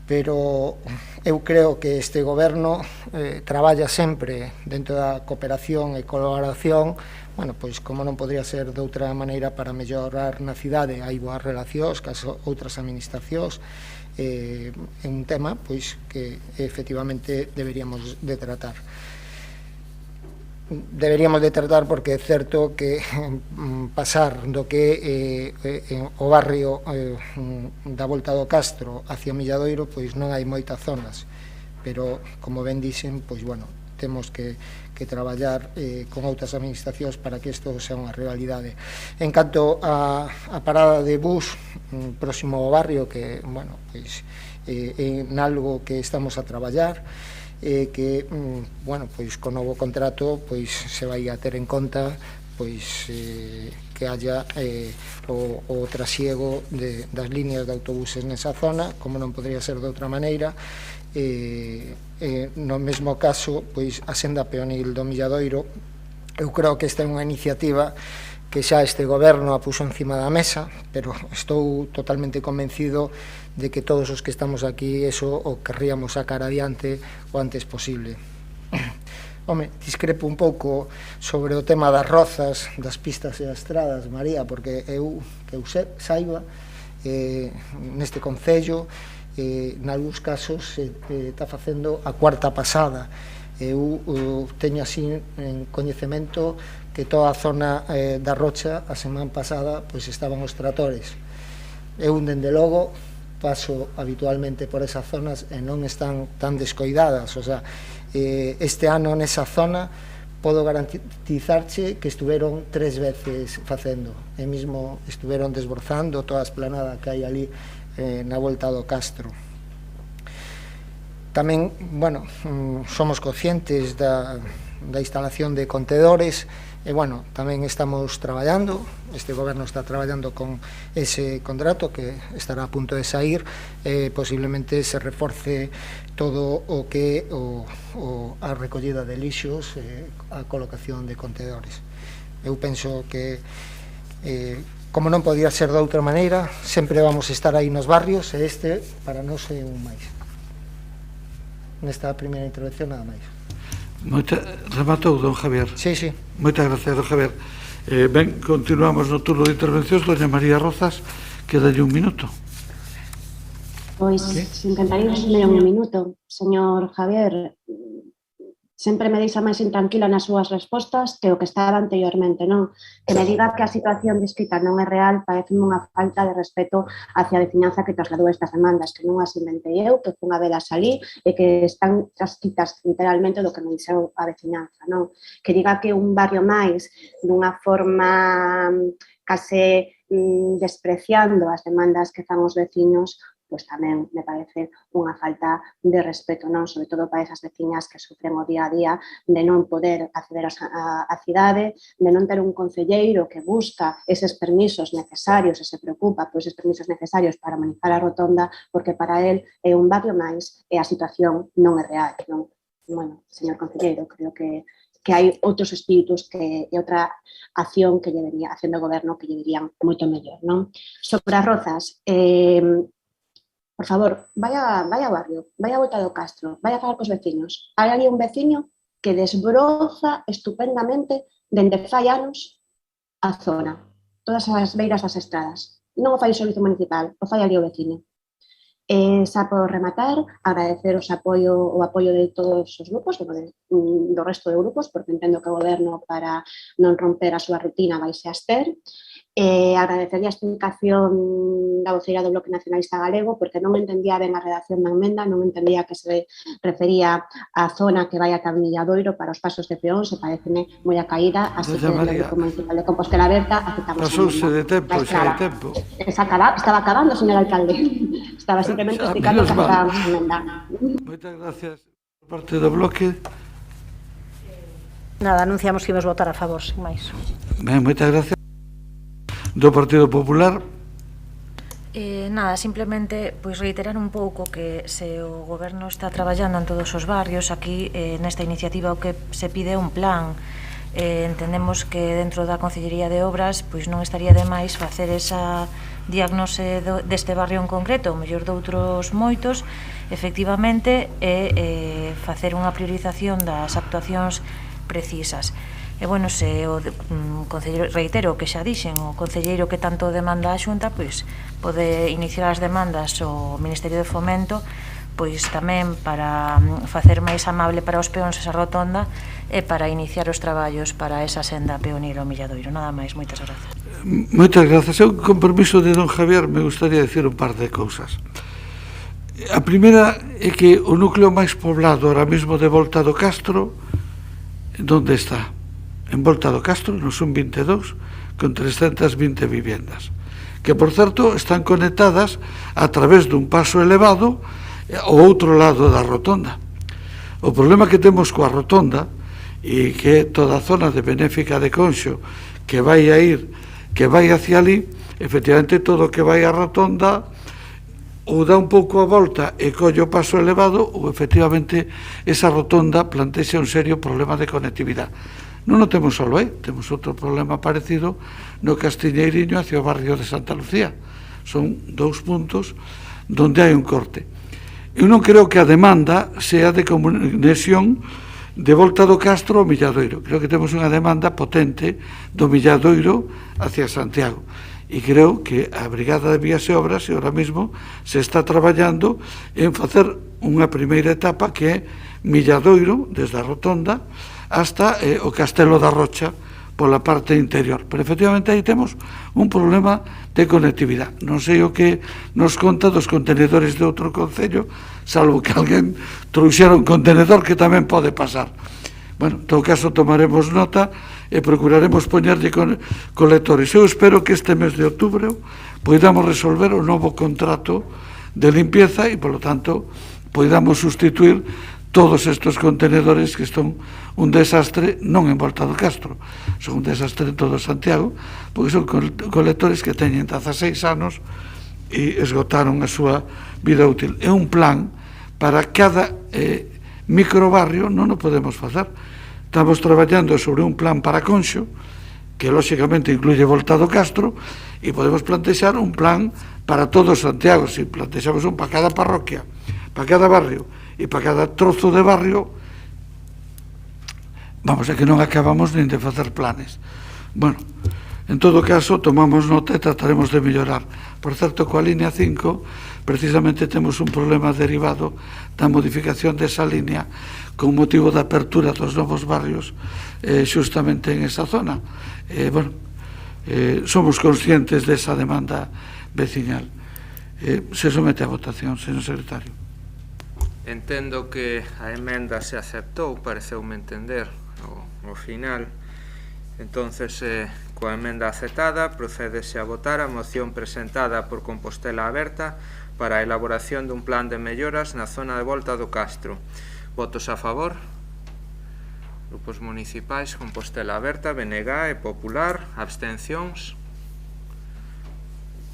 Pero eu creo que este goberno traballa sempre dentro da cooperación e colaboración, bueno, pois como non podría ser de outra maneira, para mellorar na cidade. Hai boas relacións cas outras administracións, é un tema pois que efectivamente deberíamos de tratar. Deberíamos de tratar porque é certo que pasar do que o barrio da Volta do Castro hacia Milladoiro, pois non hai moitas zonas, pero como ben dixen, pois bueno, temos que traballar con outras administracións para que isto sea unha realidade. En canto a parada de bus próximo ao barrio, que, bueno, pois é algo que estamos a traballar, que, bueno, pois con novo contrato pois se vai a ter en conta pois que haya o trasiego das líneas de autobuses nesa zona, como non podría ser de outra maneira. No mesmo caso, pois a senda peonil do Milladoiro, eu creo que esta é unha iniciativa que xa este goberno a puxo encima da mesa, pero estou totalmente convencido de que todos os que estamos aquí eso o querríamos sacar adiante o antes posible. Home, discrepo un pouco sobre o tema das rozas, das pistas e das estradas, María, porque que eu saiba, neste concello, nalgúns casos se está facendo a cuarta pasada. Eu teño así en coñecemento que toda a zona da Rocha a semana pasada pois estaban os tratores. Eu, dende logo, paso habitualmente por esas zonas e non están tan descoidadas. O sea, este ano nesa zona podo garantizarche que estuveron 3 veces facendo, e mesmo estuveron desbrozando toda a esplanada que hai ali na volta do Castro. Tamén, bueno, somos conscientes da instalación de contedores e, bueno, tamén estamos traballando, este goberno está traballando con ese contrato que estará a punto de sair, posiblemente se reforce todo o que a recollida de lixos, a colocación de contedores. Eu penso que como non podía ser de outra maneira, sempre vamos estar aí nos barrios e este para nós é un máis. Nesta primeira intervención nada máis. Rematou, don Javier? Sí, sí. Moitas gracias, don Javier. Ben, continuamos no turno de intervencións. Doña María Rozas, quedalle un minuto. Pois, intentaría resumir un minuto. Señor Javier, sempre me deixa máis intranquila nas súas respostas que o que estaba anteriormente, non? Que me diga que a situación descrita non é real parece unha falta de respeto hacia a veciñanza que trasladou estas demandas, que non as inventei eu, que fun a velas ali e que están transcritas literalmente do que me dixeu a veciñanza, non? Que diga que un barrio máis dunha forma case despreciando as demandas que fan os veciños, pois tamén me parece unha falta de respeto, non? Sobre todo para esas veciñas que sufren o día a día de non poder acceder á cidade, de non ter un concelleiro que busca eses permisos necesarios e se preocupa por eses permisos necesarios para amenizar a rotonda, porque para él é un barrio máis e a situación non é real, non? Bueno, señor concelleiro, creo que hai outros espíritus e outra acción que debería, acción do goberno que lle dirían moito mellor, non? Sobre as rozas, por favor, vaya ao barrio, vaya a Volta do Castro, vaya a falar cos veciños. Hai ali un veciño que desbroza estupendamente dende fai anos a zona, todas as beiras das estradas. Non o fai o Servizo Municipal, o fai ali o veciño. Xa por rematar, agradecer o apoio de todos os grupos, do resto de grupos, porque entendo que o goberno para non romper a súa rutina vai se abster. Agradecer a explicación da voceira do Bloque Nacionalista Galego, porque non entendía ben a redacción da emenda, non entendía que se refería á zona que vai ata Milladoiro para os pasos de peóns, e pareceme moi a caída, así que o Grupo Municipal de Compostela Aberta aceptamos a emenda. Pasouse de tempo, xa de tempo. Estaba acabando, señor alcalde. Estaba simplemente explicando que acabamos a emenda. Moitas gracias por parte do Bloque. Nada, anunciamos que imos votar a favor, sin máis. Ben, moitas gracias. Do Partido Popular. Nada, simplemente pois reiterar un pouco que se o goberno está traballando en todos os barrios, aquí nesta iniciativa o que se pide é un plan. Entendemos que dentro da Concellería de Obras pois non estaría de máis facer esa diagnose deste barrio en concreto, o mellor doutros moitos, efectivamente, e facer unha priorización das actuacións precisas. E, bueno, se o concelleiro, reitero que xa dixen, o concelleiro que tanto demanda a Xunta, pois pode iniciar as demandas ao Ministerio de Fomento, pois tamén para facer máis amable para os peóns esa rotonda e para iniciar os traballos para esa senda peonil ao Milladoiro. Nada máis, moitas grazas. Moitas grazas. Eu, con permiso de don Javier, me gustaría decir un par de cousas. A primeira é que o núcleo máis poblado ahora mesmo de Volta do Castro, onde está? En Volta do Castro non son 22, con 320 viviendas, que, por certo, están conectadas a través dun paso elevado ao outro lado da rotonda. O problema que temos coa rotonda, e que é toda a zona de Benéfica de Conxo, que vai a ir que vai hacia ali, efectivamente todo o que vai a rotonda ou dá un pouco a volta e colle o paso elevado, ou efectivamente esa rotonda plantexa un serio problema de conectividade. Non o temos só, temos outro problema parecido no Castiñeiriño hacia o barrio de Santa Lucía. Son 2 puntos donde hai un corte. Eu non creo que a demanda sea de conexión de volta do Castro ao Milladoiro. Creo que temos unha demanda potente do Milladoiro hacia Santiago. E creo que a Brigada de Vías e Obras ahora mismo se está traballando en facer unha primeira etapa que é Milladoiro, desde a rotonda, hasta o Castelo da Rocha pola parte interior. Pero efectivamente aí temos un problema de conectividade. Non sei o que nos conta dos contenedores de outro concello, salvo que alguén trouxera un contenedor que tamén pode pasar. Bueno, en todo caso tomaremos nota e procuraremos poñerlle colectores. Eu espero que este mes de outubro poidamos resolver o novo contrato de limpieza e, polo tanto, poidamos sustituir todos estes contenedores que son un desastre non en Volta do Castro, son un desastre en todo Santiago, porque son colectores que teñen 16 anos e esgotaron a súa vida útil. É un plan para cada microbarrio, non o podemos facer. Estamos traballando sobre un plan para Conxo, que lóxicamente incluye Volta do Castro, e podemos plantexar un plan para todo Santiago. Si plantexamos un para cada parroquia, para cada barrio e para cada trozo de barrio, vamos, é que non acabamos nin de facer planes. Bueno, en todo caso, tomamos nota e trataremos de mellorar. Por certo, coa línea 5, precisamente temos un problema derivado da modificación desa línea con motivo da apertura dos novos barrios xustamente en esa zona. Bueno, somos conscientes desa demanda veciñal. Se somete a votación, señor secretario. Entendo que a emenda se aceptou, pareceume entender ao final. Entonces, coa emenda aceptada, procédese a votar a moción presentada por Compostela Aberta para a elaboración dun plan de melloras na zona de Volta do Castro. Votos a favor? Grupos municipais, Compostela Aberta, BNG e Popular. Abstencións?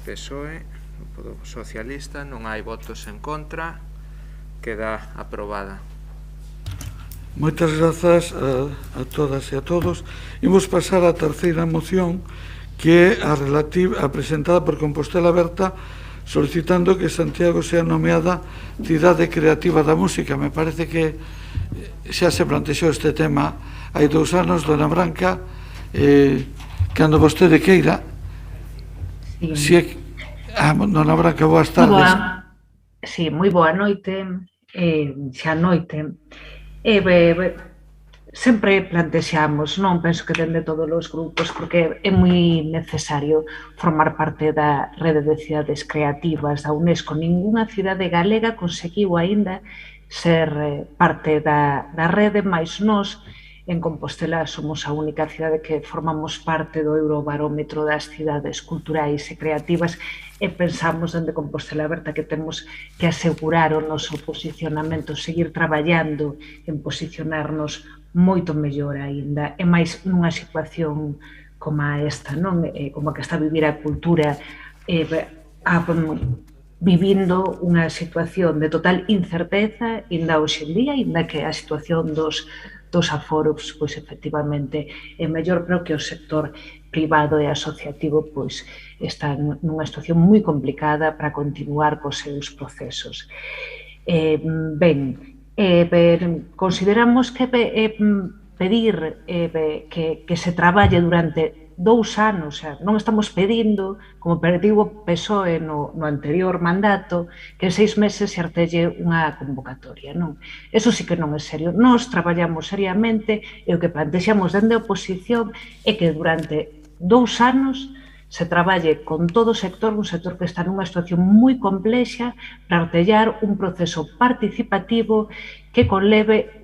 PSOE, Grupo Socialista, non hai votos en contra. Queda aprobada. Moitas grazas a todas e a todos. Imos pasar á terceira moción, que é a presentada por Compostela Aberta, solicitando que Santiago sea nomeada Cidade Creativa da Música. Me parece que xa se plantexou este tema hai 2 anos, dona Branca, cando vostede queira. Dona Branca, boas tardes. Sí, moi boa noite, xa noite. Sempre plantexamos, non penso que dende todos os grupos, porque é moi necesario formar parte da rede de cidades creativas da UNESCO. Ninguna cidade galega conseguiu aínda ser parte da rede, mais nós en Compostela somos a única cidade que formamos parte do Eurobarómetro das cidades culturais e creativas, e pensamos dende Compostela Aberta que temos que asegurar o noso posicionamento, seguir traballando en posicionarnos moito mellor aínda, e máis nunha situación como esta, non? Como que está a vivir a cultura, vivindo unha situación de total incerteza, ainda hoxe en día, ainda que a situación dos aforos, pois efectivamente é mellor, pero que o sector privado e asociativo pois está nunha situación moi complicada para continuar cos seus procesos. Consideramos que pedir que se traballe durante 2 anos, non estamos pedindo, como pediu o PSOE no anterior mandato, que en 6 meses se artelle unha convocatoria, non? Eso sí que non é serio. Nós traballamos seriamente e o que plantexamos dende a oposición é que durante 2 anos se traballe con todo o sector, un sector que está nunha situación moi complexa, para artellar un proceso participativo que conleve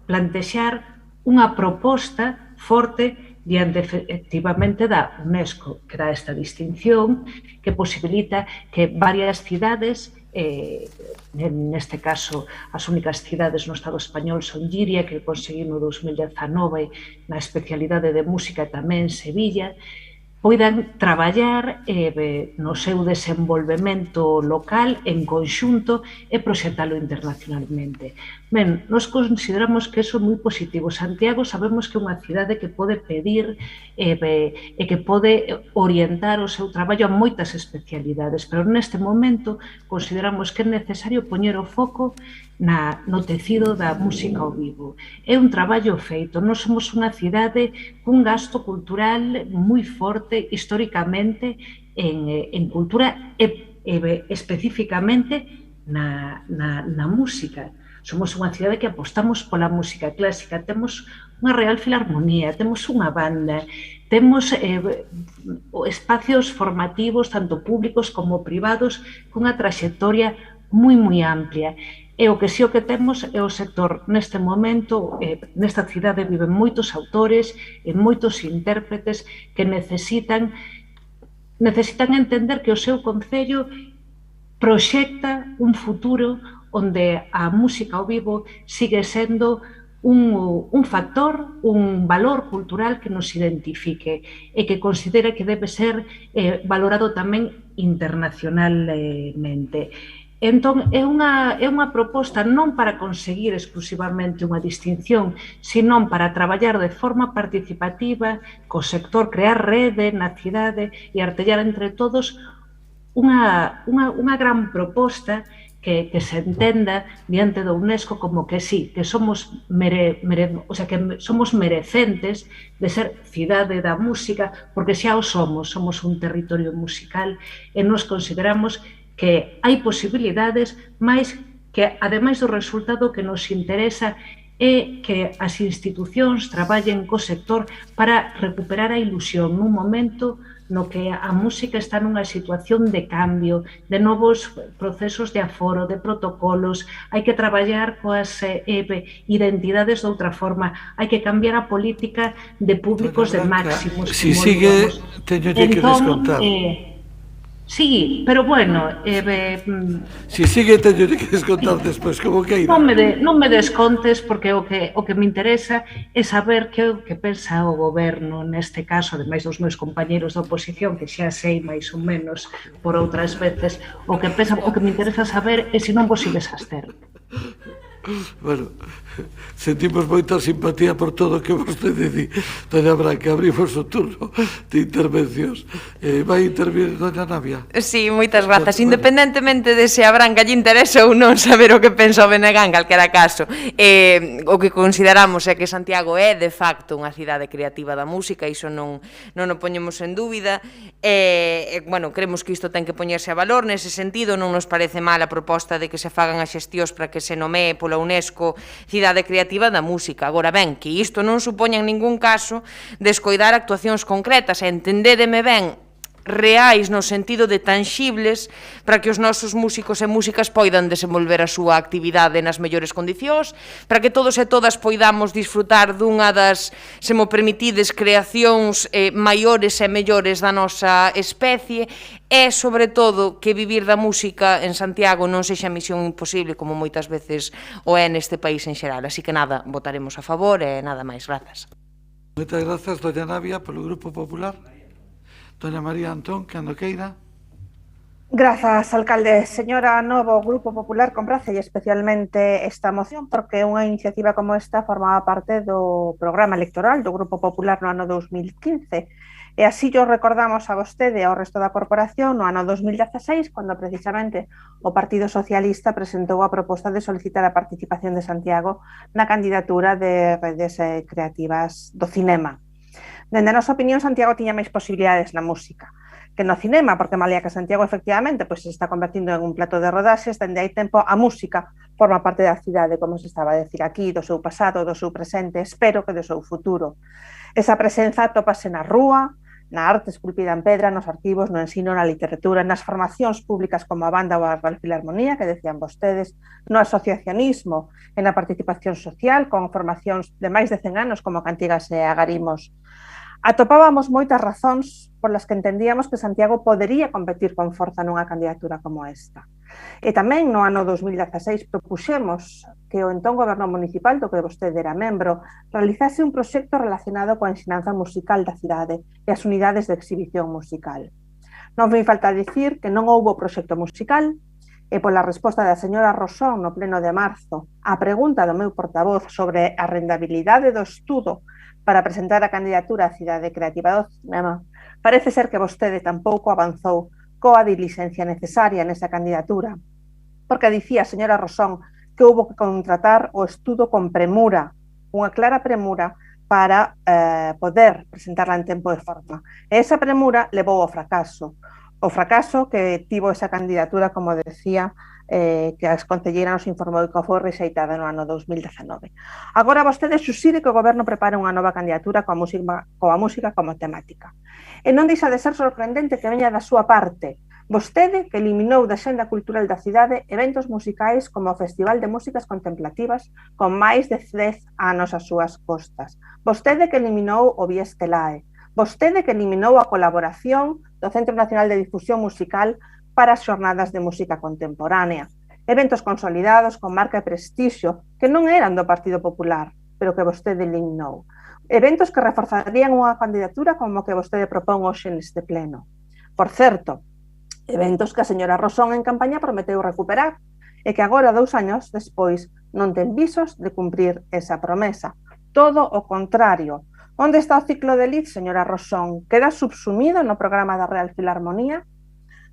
plantexar unha proposta forte diante efectivamente da UNESCO, que dá esta distinción, que posibilita que varias cidades, neste caso as únicas cidades no Estado español son Lliria, que conseguiu no 2019 na especialidade de música, tamén Sevilla, poidan traballar no seu desenvolvemento local en conxunto e proxectalo internacionalmente. Ben, nos consideramos que iso é moi positivo. Santiago sabemos que é unha cidade que pode pedir e que pode orientar o seu traballo a moitas especialidades, pero neste momento consideramos que é necesario poñer o foco no tecido da música ao vivo. É un traballo feito. Nós somos unha cidade cun gasto cultural moi forte históricamente en cultura e especificamente na música. Somos unha cidade que apostamos pola música clásica, temos unha Real Filarmonía, temos unha banda, temos espacios formativos, tanto públicos como privados, cunha traxectoria moi amplia. E o que sí o que temos é o sector neste momento, nesta cidade viven moitos autores e moitos intérpretes que necesitan entender que o seu concello proxecta un futuro onde a música ao vivo sigue sendo un factor, un valor cultural que nos identifique e que considera que debe ser valorado tamén internacionalmente. Entón, é unha proposta non para conseguir exclusivamente unha distinción, sino para traballar de forma participativa co sector, crear rede na cidade e artellar entre todos unha gran proposta que se entenda diante da UNESCO como que sí, que somos merecentes de ser cidade da música, porque xa o somos un territorio musical e nos consideramos que hai posibilidades, máis que, ademais do resultado que nos interesa, é que as institucións traballen co sector para recuperar a ilusión nun momento no que a música está nunha situación de cambio, de novos procesos de aforo, de protocolos, hai que traballar coas identidades de outra forma, hai que cambiar a política de públicos de máximos. Si sigue, teño que descontar. Sí, pero bueno... Si sigue, teño que descontar despois, como que non me descontes, porque o que me interesa é saber que pensa o goberno neste caso, ademais dos meus compañeros da oposición, que xa sei máis ou menos por outras veces, o que me interesa saber é se non vos ides abster. Bueno, sentimos moita simpatía por todo o que vostede di. Doña Branca, abrimos o turno de intervencións. Vai intervir doña Navia? Sí, moitas grazas. Independentemente de se a Branca lle interesa ou non saber o que pensa o BNG en calquera caso, o que consideramos é que Santiago é, de facto, unha cidade creativa da música, iso non o poñemos en dúbida. Bueno, creemos que isto ten que poñerse a valor. Nese sentido, non nos parece mal a proposta de que se fagan as xestións para que se nomee pola UNESCO Cidade Creativa da Música. Agora ben, que isto non supoña en ningún caso descoidar actuacións concretas, e entendédeme ben, reais no sentido de tanxibles, para que os nosos músicos e músicas poidan desenvolver a súa actividade nas mellores condicións, para que todos e todas poidamos disfrutar dunha das, se mo permitides, creacións maiores e mellores da nosa especie, e, sobre todo, que vivir da música en Santiago non sexa misión imposible, como moitas veces o é neste país en xeral. Así que nada, votaremos a favor e nada máis. Grazas. Moitas grazas, doña Navia, polo Grupo Popular. Doña María Antón, cando queira. Grazas, alcalde. Señora Novo, Grupo Popular comprace especialmente esta moción porque unha iniciativa como esta formaba parte do programa electoral do Grupo Popular no ano 2015. E así yo recordamos a vostede e ao resto da corporación no ano 2016, cando precisamente o Partido Socialista presentou a proposta de solicitar a participación de Santiago na candidatura de redes creativas do cinema. Dende a nosa opinión, Santiago tiña máis posibilidades na música que no cinema, porque malia que Santiago efectivamente se está convertindo en un plato de rodaxes, dende hai tempo a música forma parte da cidade, como se estaba a decir aquí, do seu pasado, do seu presente, espero que do seu futuro. Esa presenza topase na rúa, na arte esculpida en pedra, nos arquivos, no ensino, na literatura, nas formacións públicas como a banda ou a Real Filarmonía, que decían vostedes, no asociacionismo, en a participación social, con formacións de máis de 100 anos como Cantigas e Agarimos. Atopábamos moitas razóns polas que entendíamos que Santiago podería competir con forza nunha candidatura como esta. E tamén no ano 2016 propuxemos que o entón goberno municipal do que vostede era membro realizase un proxecto relacionado coa ensinanza musical da cidade e as unidades de exhibición musical. Non me falta dicir que non houbo proxecto musical e pola resposta da señora Rosón no pleno de marzo á pregunta do meu portavoz sobre a rendabilidade do estudo para presentar a candidatura á Cidade Creativa do Cinema, parece ser que vostede tampouco avanzou coa diligencia necesaria nesa candidatura, porque dicía a señora Rosón que houbo que contratar o estudo con premura, unha clara premura para poder presentarla en tempo e forma. E esa premura levou ao fracaso. O fracaso que tivo esa candidatura, como decía, que a concelleira nos informou que foi rexeitada no ano 2019. Agora vostede susire que o goberno prepara unha nova candidatura coa música como temática. E non deixa de ser sorprendente que veña da súa parte. Vostede que eliminou da xenda cultural da cidade eventos musicais como o Festival de Músicas Contemplativas con máis de 10 anos ás súas costas. Vostede que eliminou o Biestelae. Vostede que eliminou a colaboración do Centro Nacional de Difusión Musical para as xornadas de música contemporánea. Eventos consolidados con marca e prestixio que non eran do Partido Popular, pero que vostede eliminou. Eventos que reforzarían unha candidatura como que vostede propón hoxe neste pleno. Por certo, eventos que a señora Rosón en campaña prometeu recuperar e que agora, 2 años despois, non ten visos de cumprir esa promesa. Todo o contrario. Onde está o ciclo de Lid, señora Rosón? Queda subsumido no programa da Real Filarmonía?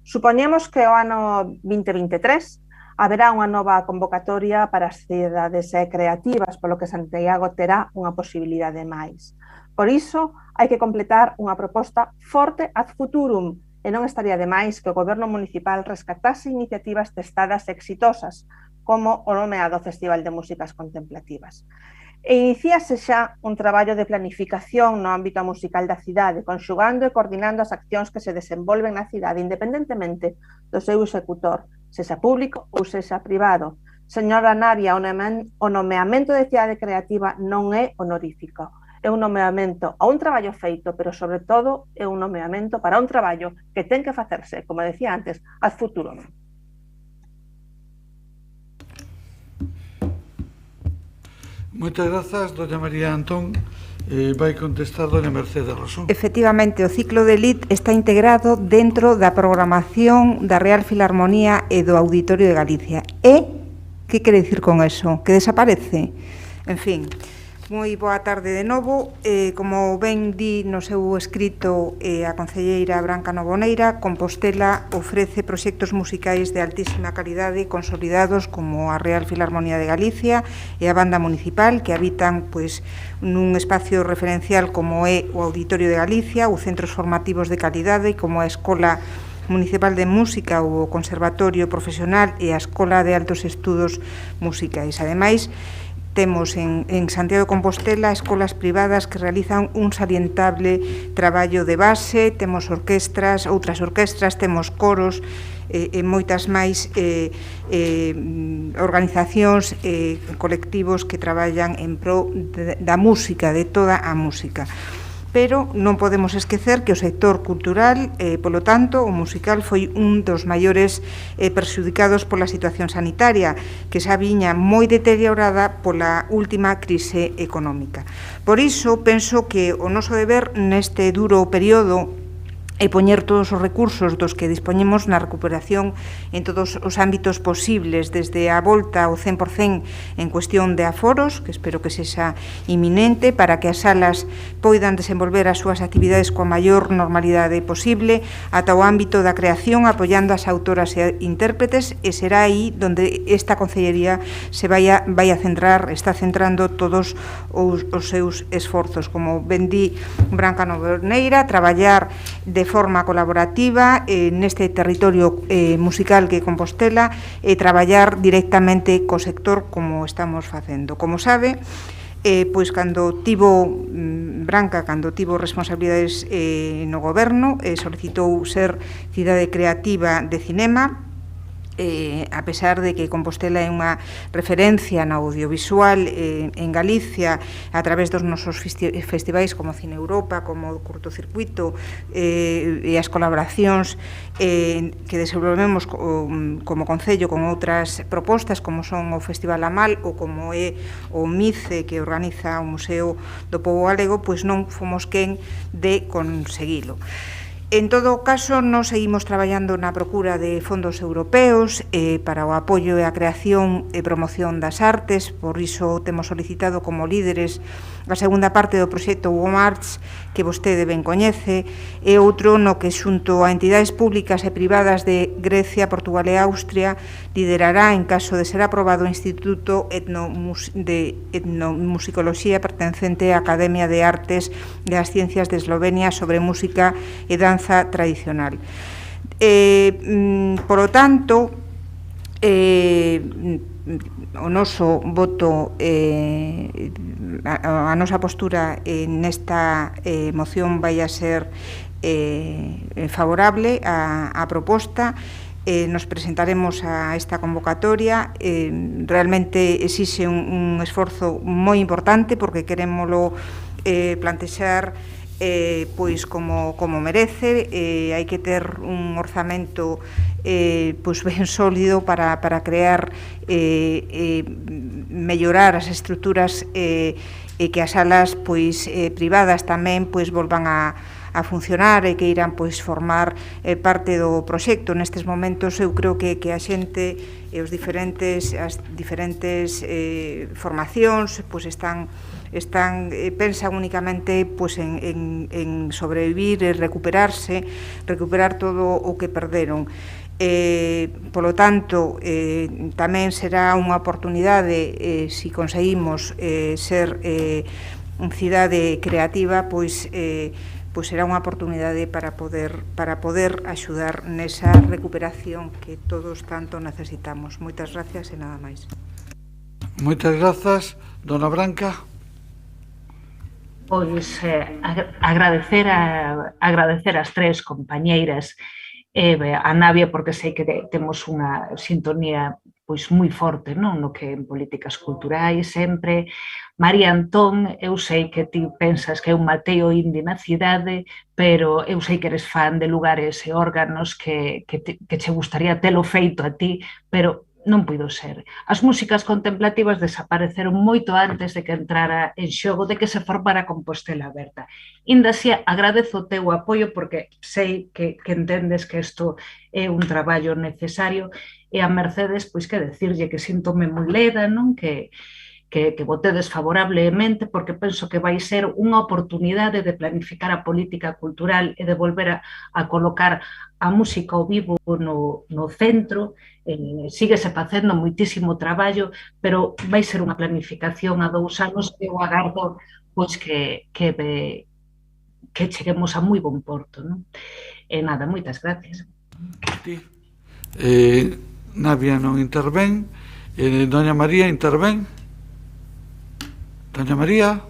Supoñemos que o ano 2023 haberá unha nova convocatoria para as cidades creativas, polo que Santiago terá unha posibilidade máis. Por iso, hai que completar unha proposta forte ad futurum, e non estaría de máis que o goberno municipal rescatase iniciativas testadas exitosas, como o nomeado Festival de Músicas Contemplativas. E iniciase xa un traballo de planificación no ámbito musical da cidade, conxugando e coordinando as accións que se desenvolven na cidade, independentemente do seu executor, sexa público ou sexa privado. Señora Naria, o nomeamento de cidade creativa non é honorífico. É un nomeamento a un traballo feito, pero sobre todo é un nomeamento para un traballo que ten que facerse, como decía antes, ad futuro. Moitas grazas, doña María Antón. Vai contestar doña Mercedes Rosón. Efectivamente, o ciclo de Lid está integrado dentro da programación da Real Filarmonía e do Auditorio de Galicia. E, que quere dicir con eso? Que desaparece? En fin, moi boa tarde de novo. Como ben di no seu escrito a concelleira Branca Novoneira, Compostela ofrece proxectos musicais de altísima calidade consolidados como a Real Filarmonía de Galicia e a Banda Municipal, que habitan nun espacio referencial como é o Auditorio de Galicia, os centros formativos de calidade como a Escola Municipal de Música ou o Conservatorio Profesional e a Escola de Altos Estudos Musicais. Ademais, temos en Santiago de Compostela escolas privadas que realizan un salientable traballo de base, temos orquestras, outras orquestras, temos coros e moitas máis organizacións e colectivos que traballan en pro da música, de toda a música. Pero non podemos esquecer que o sector cultural, polo tanto, o musical foi un dos maiores perxudicados pola situación sanitaria, que xa viña moi deteriorada pola última crise económica. Por iso, penso que o noso deber neste duro período e poñer todos os recursos dos que dispoñemos na recuperación en todos os ámbitos posibles, desde a volta ao 100% en cuestión de aforos, que espero que sexa inminente, para que as salas poidan desenvolver as súas actividades coa maior normalidade posible, ata o ámbito da creación, apoiando as autoras e intérpretes, e será aí onde esta concellería se vai a centrar, está centrando todos os seus esforzos. Como ben di Branca Novoneira, traballar de forma colaborativa neste territorio musical que é Compostela e traballar directamente co sector como estamos facendo. Como sabe, pois cando tivo Branca, cando tivo responsabilidades no goberno, solicitou ser cidade creativa de cinema. a pesar de que Compostela é unha referencia na audiovisual en Galicia a través dos nosos festivais como Cine Europa, como o Curtocircuito e as colaboracións que desenvolvemos como Concello con outras propostas como son o Festival Amal ou como é o MICE que organiza o Museo do Pobo Galego, pois non fomos quen de conseguilo. En todo caso, nos seguimos traballando na procura de fondos europeos para o apoio e a creación e promoción das artes, por iso temos solicitado como líderes a segunda parte do proxecto WOMARTS, que vostede ben coñece, e outro no que xunto a entidades públicas e privadas de Grecia, Portugal e Austria liderará, en caso de ser aprobado, o Instituto de Etnomusicoloxía pertencente á Academia de Artes das Ciencias de Eslovenia sobre música e danza tradicional. Por lo tanto, o noso voto, a nosa postura nesta moción vai a ser favorable á proposta. Nos presentaremos a esta convocatoria. Realmente exixe un esforzo moi importante porque querémolo plantexar pois como merece. Hai que ter un orzamento pois ben sólido para crear mellorar as estruturas e que as salas pois privadas tamén pois volvan a funcionar e que irán pois formar parte do proxecto. Nestes momentos eu creo que a xente e as diferentes formacións pois pensan únicamente pois en sobrevivir e recuperar todo o que perderon. Polo tanto, tamén será unha oportunidade, se conseguimos ser cidade creativa, pois será unha oportunidade para poder axudar nesa recuperación que todos tanto necesitamos. Moitas gracias e nada máis. Moitas grazas, dona Branca. Pois agradecer as tres compañeiras, a Navia porque sei que temos unha sintonía pois moi forte, non, no que en políticas culturais sempre. María Antón, eu sei que ti pensas que é un Mateo Indi na cidade, pero eu sei que eres fan de lugares e órganos que che gustaría telo feito a ti, pero non puido ser. As músicas contemplativas desapareceron moito antes de que entrara en xogo, de que se formara Compostela Aberta. Inda así, agradezo o teu apoio porque sei que entendes que isto é un traballo necesario, e a Mercedes, pois que decirlle que síntome moi leda, non? Que votedes favorablemente porque penso que vai ser unha oportunidade de planificar a política cultural e de volver a colocar a música ao vivo no centro. Síguese facendo moitísimo traballo, pero vai ser unha planificación a 2 anos e eu agardo pois que cheguemos a moi bon porto, non? E nada, moitas gracias. Navia non intervén. Doña María intervén. Doña María.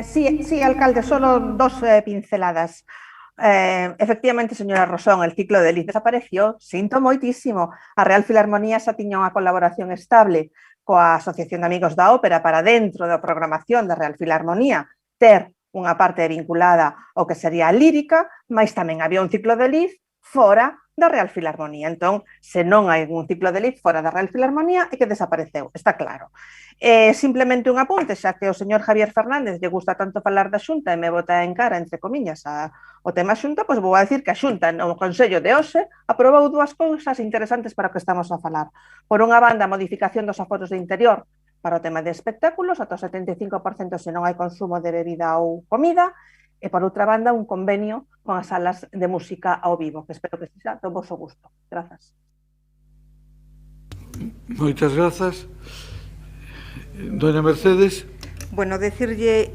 Sí, alcalde, solo 2 pinceladas. Efectivamente, señora Rosón, el ciclo de Liz desapareció, sinto moitísimo. A Real Filarmonía xa tiña unha colaboración estable coa Asociación de Amigos da Ópera para dentro da programación da Real Filarmonía ter unha parte vinculada ao que sería a lírica, mas tamén había un ciclo de Liz fora da Real Filarmonía. Entón, se non hai un ciclo de Liz fora da Real Filarmonía é que desapareceu, está claro. Simplemente un apunte, xa que o señor Javier Fernández lle gusta tanto falar da Xunta e me bota en cara, entre comiñas, o tema Xunta, pois vou a dicir que a Xunta no Consello de hoxe aprobou 2 cousas interesantes para o que estamos a falar. Por unha banda, a modificación dos aforos de interior para o tema de espectáculos, ata o 75% se non hai consumo de bebida ou comida, e por outra banda un convenio con as salas de música ao vivo, que espero que sexa do vosso gusto. Grazas. Moitas grazas. Doña Mercedes. Bueno, decirlle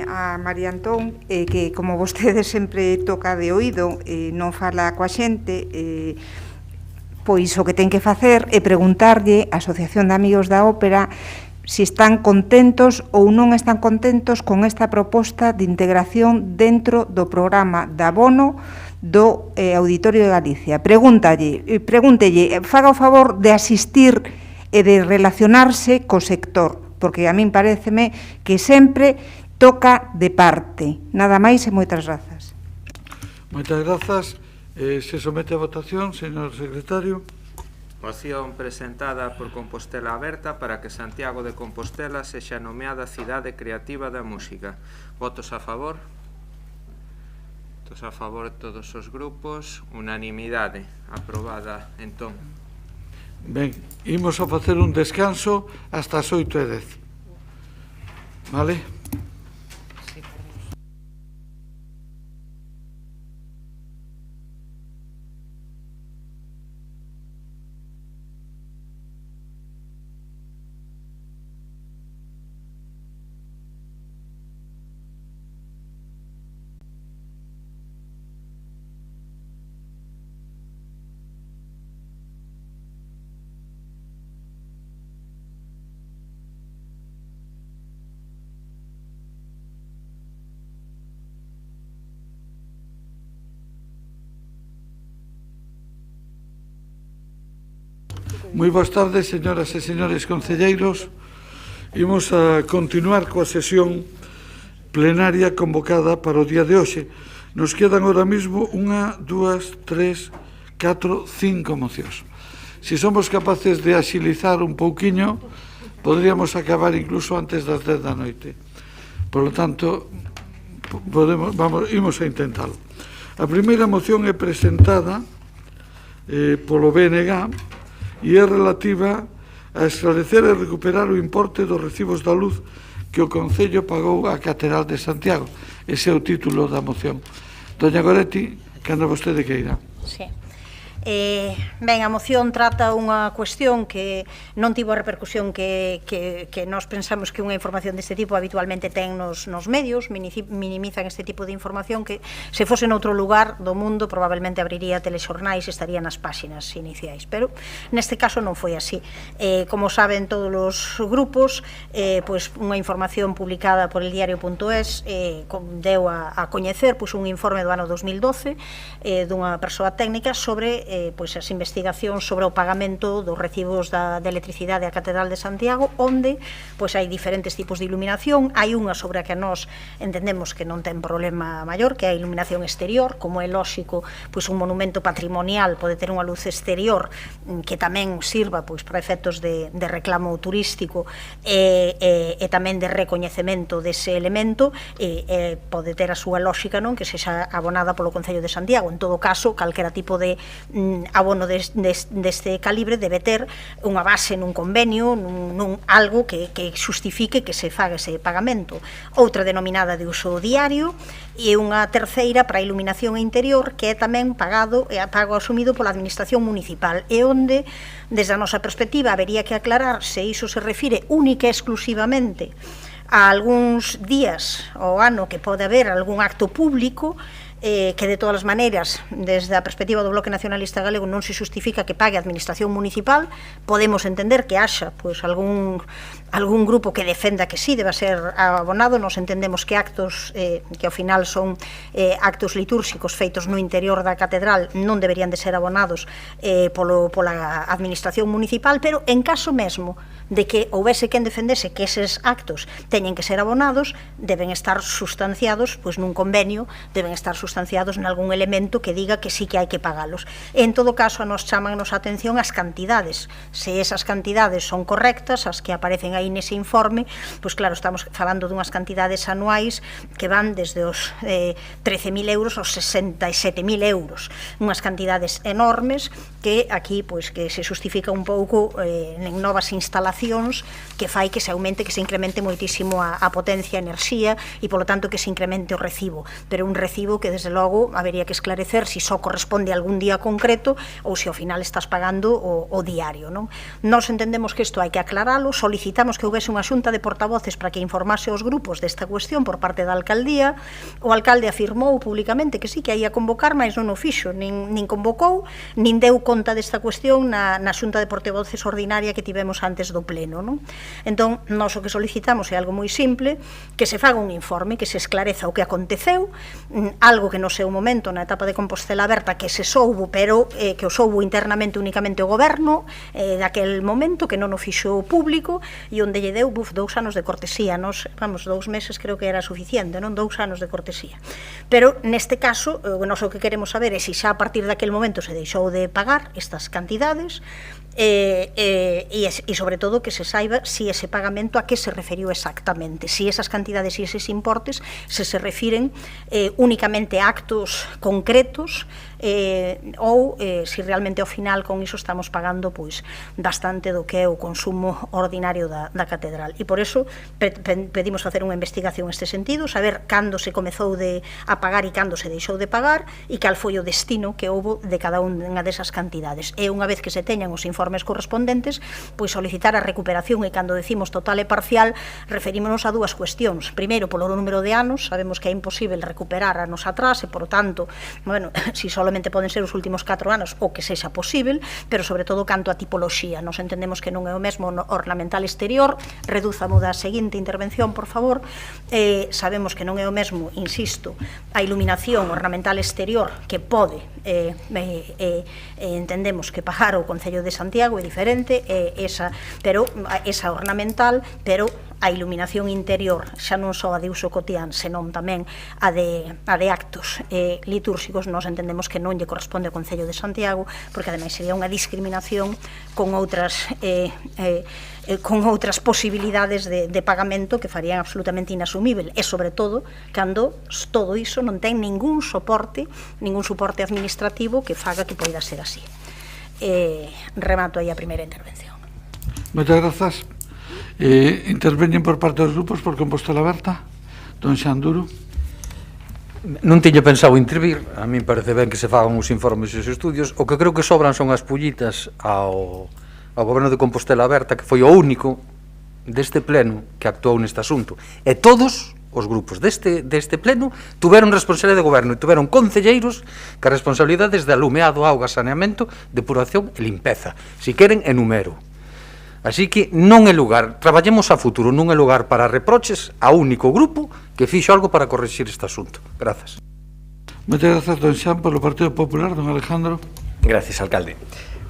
a María Antón que como vostede sempre toca de oído, non fala coa xente, pois o que ten que facer é preguntarlle á Asociación de Amigos da Ópera se están contentos ou non están contentos con esta proposta de integración dentro do programa de abono do Auditorio de Galicia. Pregúntelle, faga o favor de asistir e de relacionarse co sector, porque a min pareceme que sempre toca de parte. Nada máis e moitas grazas. Moitas grazas. Se somete a votación, señor secretario. Moción presentada por Compostela Aberta para que Santiago de Compostela sexa nomeada Cidade Creativa da Música. Votos a favor? Votos a favor de todos os grupos. Unanimidade. Aprobada, entón. Ben, imos a facer un descanso hasta as 8:10. Vale? Moi boas tardes, señoras e señores concelleiros. Imos a continuar coa sesión plenaria convocada para o día de hoxe. Nos quedan ahora mismo 1, 2, 3, 4, 5 mocións. Se somos capaces de axilizar un pouquiño, podríamos acabar incluso antes das 10 da noite. Por lo tanto, imos a intentalo. A primeira moción é presentada polo BNG e é relativa a esclarecer e recuperar o importe dos recibos da luz que o Concello pagou á Catedral de Santiago. Ese é o título da moción. Doña Goretti, cando vostede queira. Sí. Ben, a moción trata unha cuestión que non tivo a repercusión que nós pensamos que unha información deste tipo habitualmente ten nos medios, minimizan este tipo de información que se fose noutro lugar do mundo probablemente abriría telexornais e estaría nas páxinas iniciais, pero neste caso non foi así. Como saben todos os grupos, pois unha información publicada por eldiario.es deu a coñecer un informe do ano 2012 dunha persoa técnica sobre pois as investigacións sobre o pagamento dos recibos de electricidade á Catedral de Santiago, onde pois hai diferentes tipos de iluminación. Hai unha sobre a que nós entendemos que non ten problema maior, que é a iluminación exterior. Como é lóxico, pois un monumento patrimonial pode ter unha luz exterior que tamén sirva pois para efectos de reclamo turístico e tamén de recoñecemento dese elemento, pode ter a súa lóxica, non, que sexa abonada polo Concello de Santiago. En todo caso, calquera tipo de abono deste calibre debe ter unha base nun convenio, nun algo que xustifique que se faga ese pagamento. Outra denominada de uso diario e unha terceira para a iluminación interior, que é tamén pago asumido pola Administración Municipal, e onde, desde a nosa perspectiva, habería que aclarar se iso se refire única e exclusivamente a algúns días ao ano que pode haber algún acto público, que de todas as maneiras, desde a perspectiva do Bloque Nacionalista Galego, non se justifica que pague a Administración Municipal. Podemos entender que haxa pois algún grupo que defenda que sí, deba ser abonado. Nos entendemos que actos que ao final son actos litúrxicos feitos no interior da catedral non deberían de ser abonados pola Administración Municipal, pero en caso mesmo de que houvese quen defendese que eses actos teñen que ser abonados, deben estar sustanciados pois nun convenio, deben estar sustanciados en algún elemento que diga que sí que hai que pagalos. En todo caso, a nos chamannos a atención as cantidades. Se esas cantidades son correctas, as que aparecen aí nese informe, pois claro, estamos falando dunhas cantidades anuais que van desde os 13.000 euros aos 67.000 euros. Unhas cantidades enormes que aquí pois que se justifica un pouco en novas instalacións que fai que se aumente, que se incremente moitísimo a potencia, a enerxía e, polo tanto, que se incremente o recibo. Pero un recibo que, desde logo, habería que esclarecer se só corresponde a algún día concreto ou se ao final estás pagando o diario, non? Nos entendemos que isto hai que aclaralo, solicitamos que houvese unha xunta de portavoces para que informase aos grupos desta cuestión por parte da alcaldía. O alcalde afirmou públicamente que sí, que ia convocar, mas non o fixo, nin convocou, nin deu conta desta cuestión na xunta de portavoces ordinaria que tivemos antes do pleno, non? Entón, nós o que solicitamos é algo moi simple, que se faga un informe, que se esclareza o que aconteceu, algo algo que no seu momento na etapa de Compostela Aberta que se soubo, pero que o soubo internamente únicamente o goberno daquel momento, que non o fixo público, e onde lle deu 2 anos de cortesía. Nos, vamos, 2 meses creo que era suficiente, non? 2 anos de cortesía. Pero neste caso, nós o que queremos saber é se xa a partir daquel momento se deixou de pagar estas cantidades, e sobre todo que se saiba si ese pagamento a que se referiu exactamente, si esas cantidades e eses importes se refiren únicamente a actos concretos ou si realmente ao final con iso estamos pagando pois bastante do que é o consumo ordinario da catedral. E por eso pedimos facer unha investigación neste sentido, saber cando se comezou a pagar e cando se deixou de pagar e cal foi o destino que houbo de cada unha desas cantidades. E unha vez que se teñan os informes correspondentes, pois solicitar a recuperación, e cando decimos total e parcial referímonos a 2 cuestións. Primeiro, polo número de anos, sabemos que é imposible recuperar anos atrás e, por tanto, bueno, si solamente poden ser os últimos 4 anos o que sexa posible, pero sobre todo canto a tipoloxía. Nos entendemos que non é o mesmo ornamental exterior. Redúzamo da seguinte intervención, por favor. Sabemos que non é o mesmo, insisto, a iluminación ornamental exterior que pode, entendemos que pagar o Concello de Santiago é diferente, pero esa ornamental, pero a iluminación interior, xa non só a de uso cotián, senón tamén a de actos litúrxicos, nós entendemos que non lle corresponde ao Concello de Santiago, porque ademais sería unha discriminación con outras posibilidades de pagamento que farían absolutamente inasumível, e sobre todo cando todo iso non ten ningún soporte administrativo que faga que poida ser así. Remato aí a primeira intervención. Moitas grazas. Interveñen por parte dos grupos por Compostela Aberta. Don Xanduro. Non tiño pensado intervir, a mí parece ben que se fagan os informes e os estudios. O que creo que sobran son as pullitas ao Goberno de Compostela Aberta, que foi o único deste pleno que actuou neste asunto. E todos os grupos deste pleno tuveron responsabilidade de goberno e tuveron concelleiros que a responsabilidades de alumeado, auga, saneamento, depuración e limpeza. Si queren, enumero. Así que non é lugar, traballemos a futuro, non é lugar para reproches a único grupo que fixo algo para corrixir este asunto. Grazas. Moitas grazas, don Xan, polo Partido Popular, don Alejandro. Gracias, alcalde.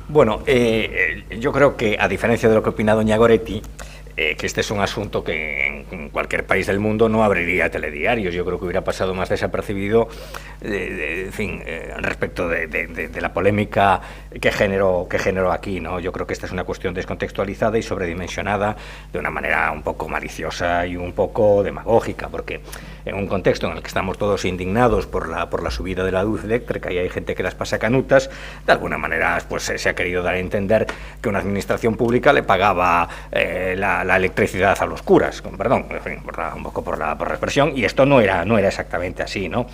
Bueno, yo creo que, a diferencia de lo que opina doña Goretti, que este es un asunto que en cualquier país del mundo no abriría telediarios. Yo creo que hubiera pasado más desapercibido, en fin, respecto de la polémica que generó aquí, ¿no? Yo creo que esta es una cuestión descontextualizada y sobredimensionada de una manera un poco maliciosa y un poco demagógica, porque en un contexto en el que estamos todos indignados por la subida de la luz eléctrica y hay gente que las pasa canutas, de alguna manera pues se ha querido dar a entender que una administración pública le pagaba la electricidad a los curas, perdón, en fin, un poco por la expresión, y esto no era exactamente así, ¿no?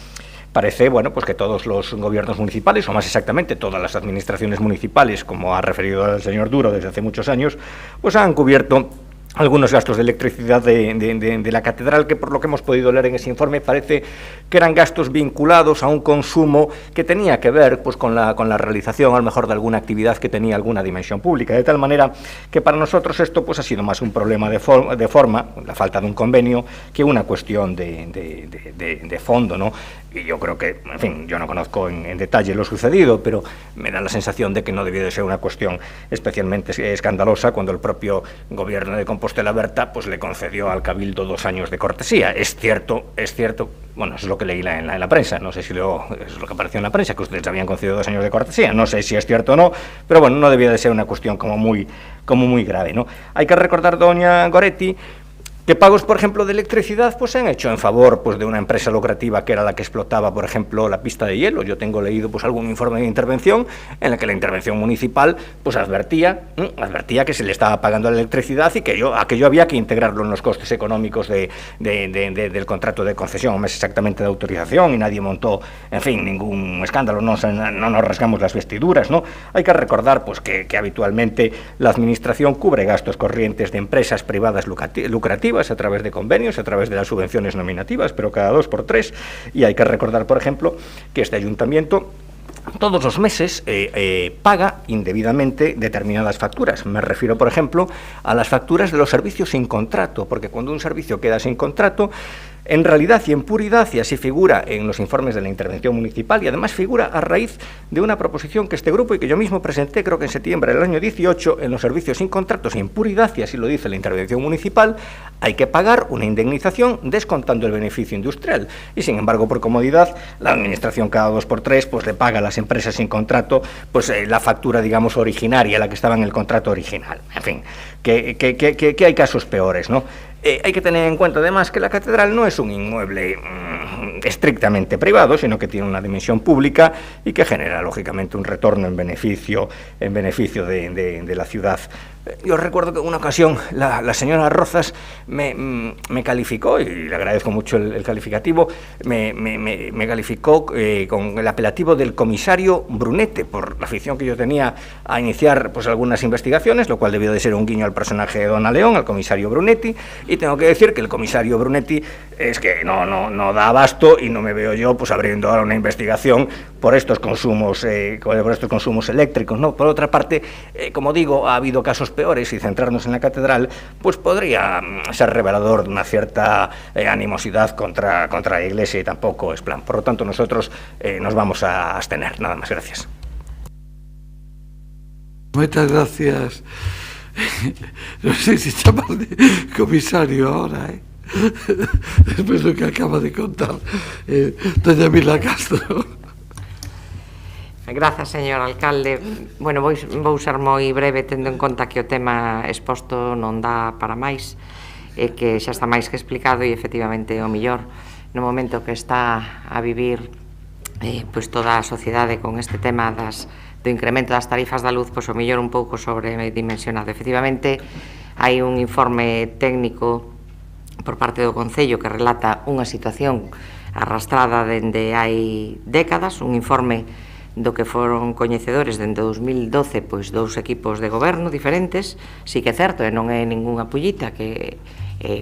Parece, bueno, pues que todos los gobiernos municipales, o más exactamente todas las administraciones municipales, como ha referido el señor Duro desde hace muchos años, pues han cubierto algunos gastos de electricidad de la catedral, que por lo que hemos podido leer en ese informe parece que eran gastos vinculados a un consumo que tenía que ver pues con la realización a lo mejor de alguna actividad que tenía alguna dimensión pública, de tal manera que para nosotros esto pues ha sido más un problema de forma, la falta de un convenio, que una cuestión de fondo, ¿no? Y yo creo que, en fin, yo no conozco en detalle lo sucedido, pero me da la sensación de que no debió de ser una cuestión especialmente escandalosa cuando el propio gobierno de Compostela Aberta pues le concedió al Cabildo 2 años de cortesía. Es cierto, bueno, eso es lo que leí en la prensa, no sé si es lo que apareció en la prensa, que ustedes habían concedido 2 años de cortesía, no sé si es cierto o no, pero bueno, no debía de ser una cuestión como muy grave, ¿no? Hay que recordar, doña Goretti, que pagos, por ejemplo, de electricidad pues se han hecho en favor pues de una empresa lucrativa que era la que explotaba, por ejemplo, la pista de hielo. Yo tengo leído pues algún informe de intervención en la que la intervención municipal pues advertía que se le estaba pagando la electricidad y que aquello había que integrarlo en los costes económicos del contrato de concesión, o más exactamente de autorización, y nadie montó, en fin, ningún escándalo, no nos rasgamos las vestiduras, ¿no? Hay que recordar pues que habitualmente la administración cubre gastos corrientes de empresas privadas lucrativas a través de convenios, a través de las subvenciones nominativas, pero cada 2 por 3, y hay que recordar, por ejemplo, que este ayuntamiento todos los meses paga indebidamente determinadas facturas. Me refiero, por ejemplo, a las facturas de los servicios sin contrato, porque cuando un servicio queda sin contrato, en realidad y en puridad, y así figura en los informes de la intervención municipal, y además figura a raíz de una proposición que este grupo y que yo mismo presenté, creo que en septiembre del año 18, en los servicios sin contratos y en puridad, y así lo dice la intervención municipal, hay que pagar una indemnización descontando el beneficio industrial. Y sin embargo, por comodidad, la administración cada 2x3 pues le paga a las empresas sin contrato pues la factura, digamos, originaria, la que estaba en el contrato original. En fin, que hay casos peores, ¿no? Hay que tener en cuenta además que la catedral no es un inmueble estrictamente privado, sino que tiene una dimensión pública y que genera lógicamente un retorno en beneficio de la ciudad. Yo recuerdo que en una ocasión la señora Rozas me calificó, y le agradezco mucho el calificativo, me calificó con el apelativo del comisario Brunete, por la afición que yo tenía a iniciar pues algunas investigaciones, lo cual debió de ser un guiño al personaje de Dona León, al comisario Brunetti, y tengo que decir que el comisario Brunetti es que no da abasto, y no me veo yo pues abriendo ahora una investigación por estos consumos eléctricos, ¿no? Por otra parte, como digo, ha habido casos peores, y centrarnos en la catedral pues podría ser revelador de una cierta animosidad contra la Iglesia, y tampoco es plan. Por lo tanto, nosotros nos vamos a abstener. Nada más, gracias. Muchas gracias. No sé si llamarle comisario ahora, después de lo que acaba de contar doña Mila Castro. Grazas, señor alcalde. Bueno, vou ser moi breve, tendo en conta que o tema exposto non dá para máis, e que xa está máis que explicado, e efectivamente o millor no momento que está a vivir pois toda a sociedade con este tema do incremento das tarifas da luz, pois o millor un pouco sobredimensionado. Efectivamente, hai un informe técnico por parte do Concello que relata unha situación arrastrada dende hai décadas, un informe do que foron coñecedores dende 2012 pois dous equipos de goberno diferentes. Si que é certo, e non é ningunha pullita, que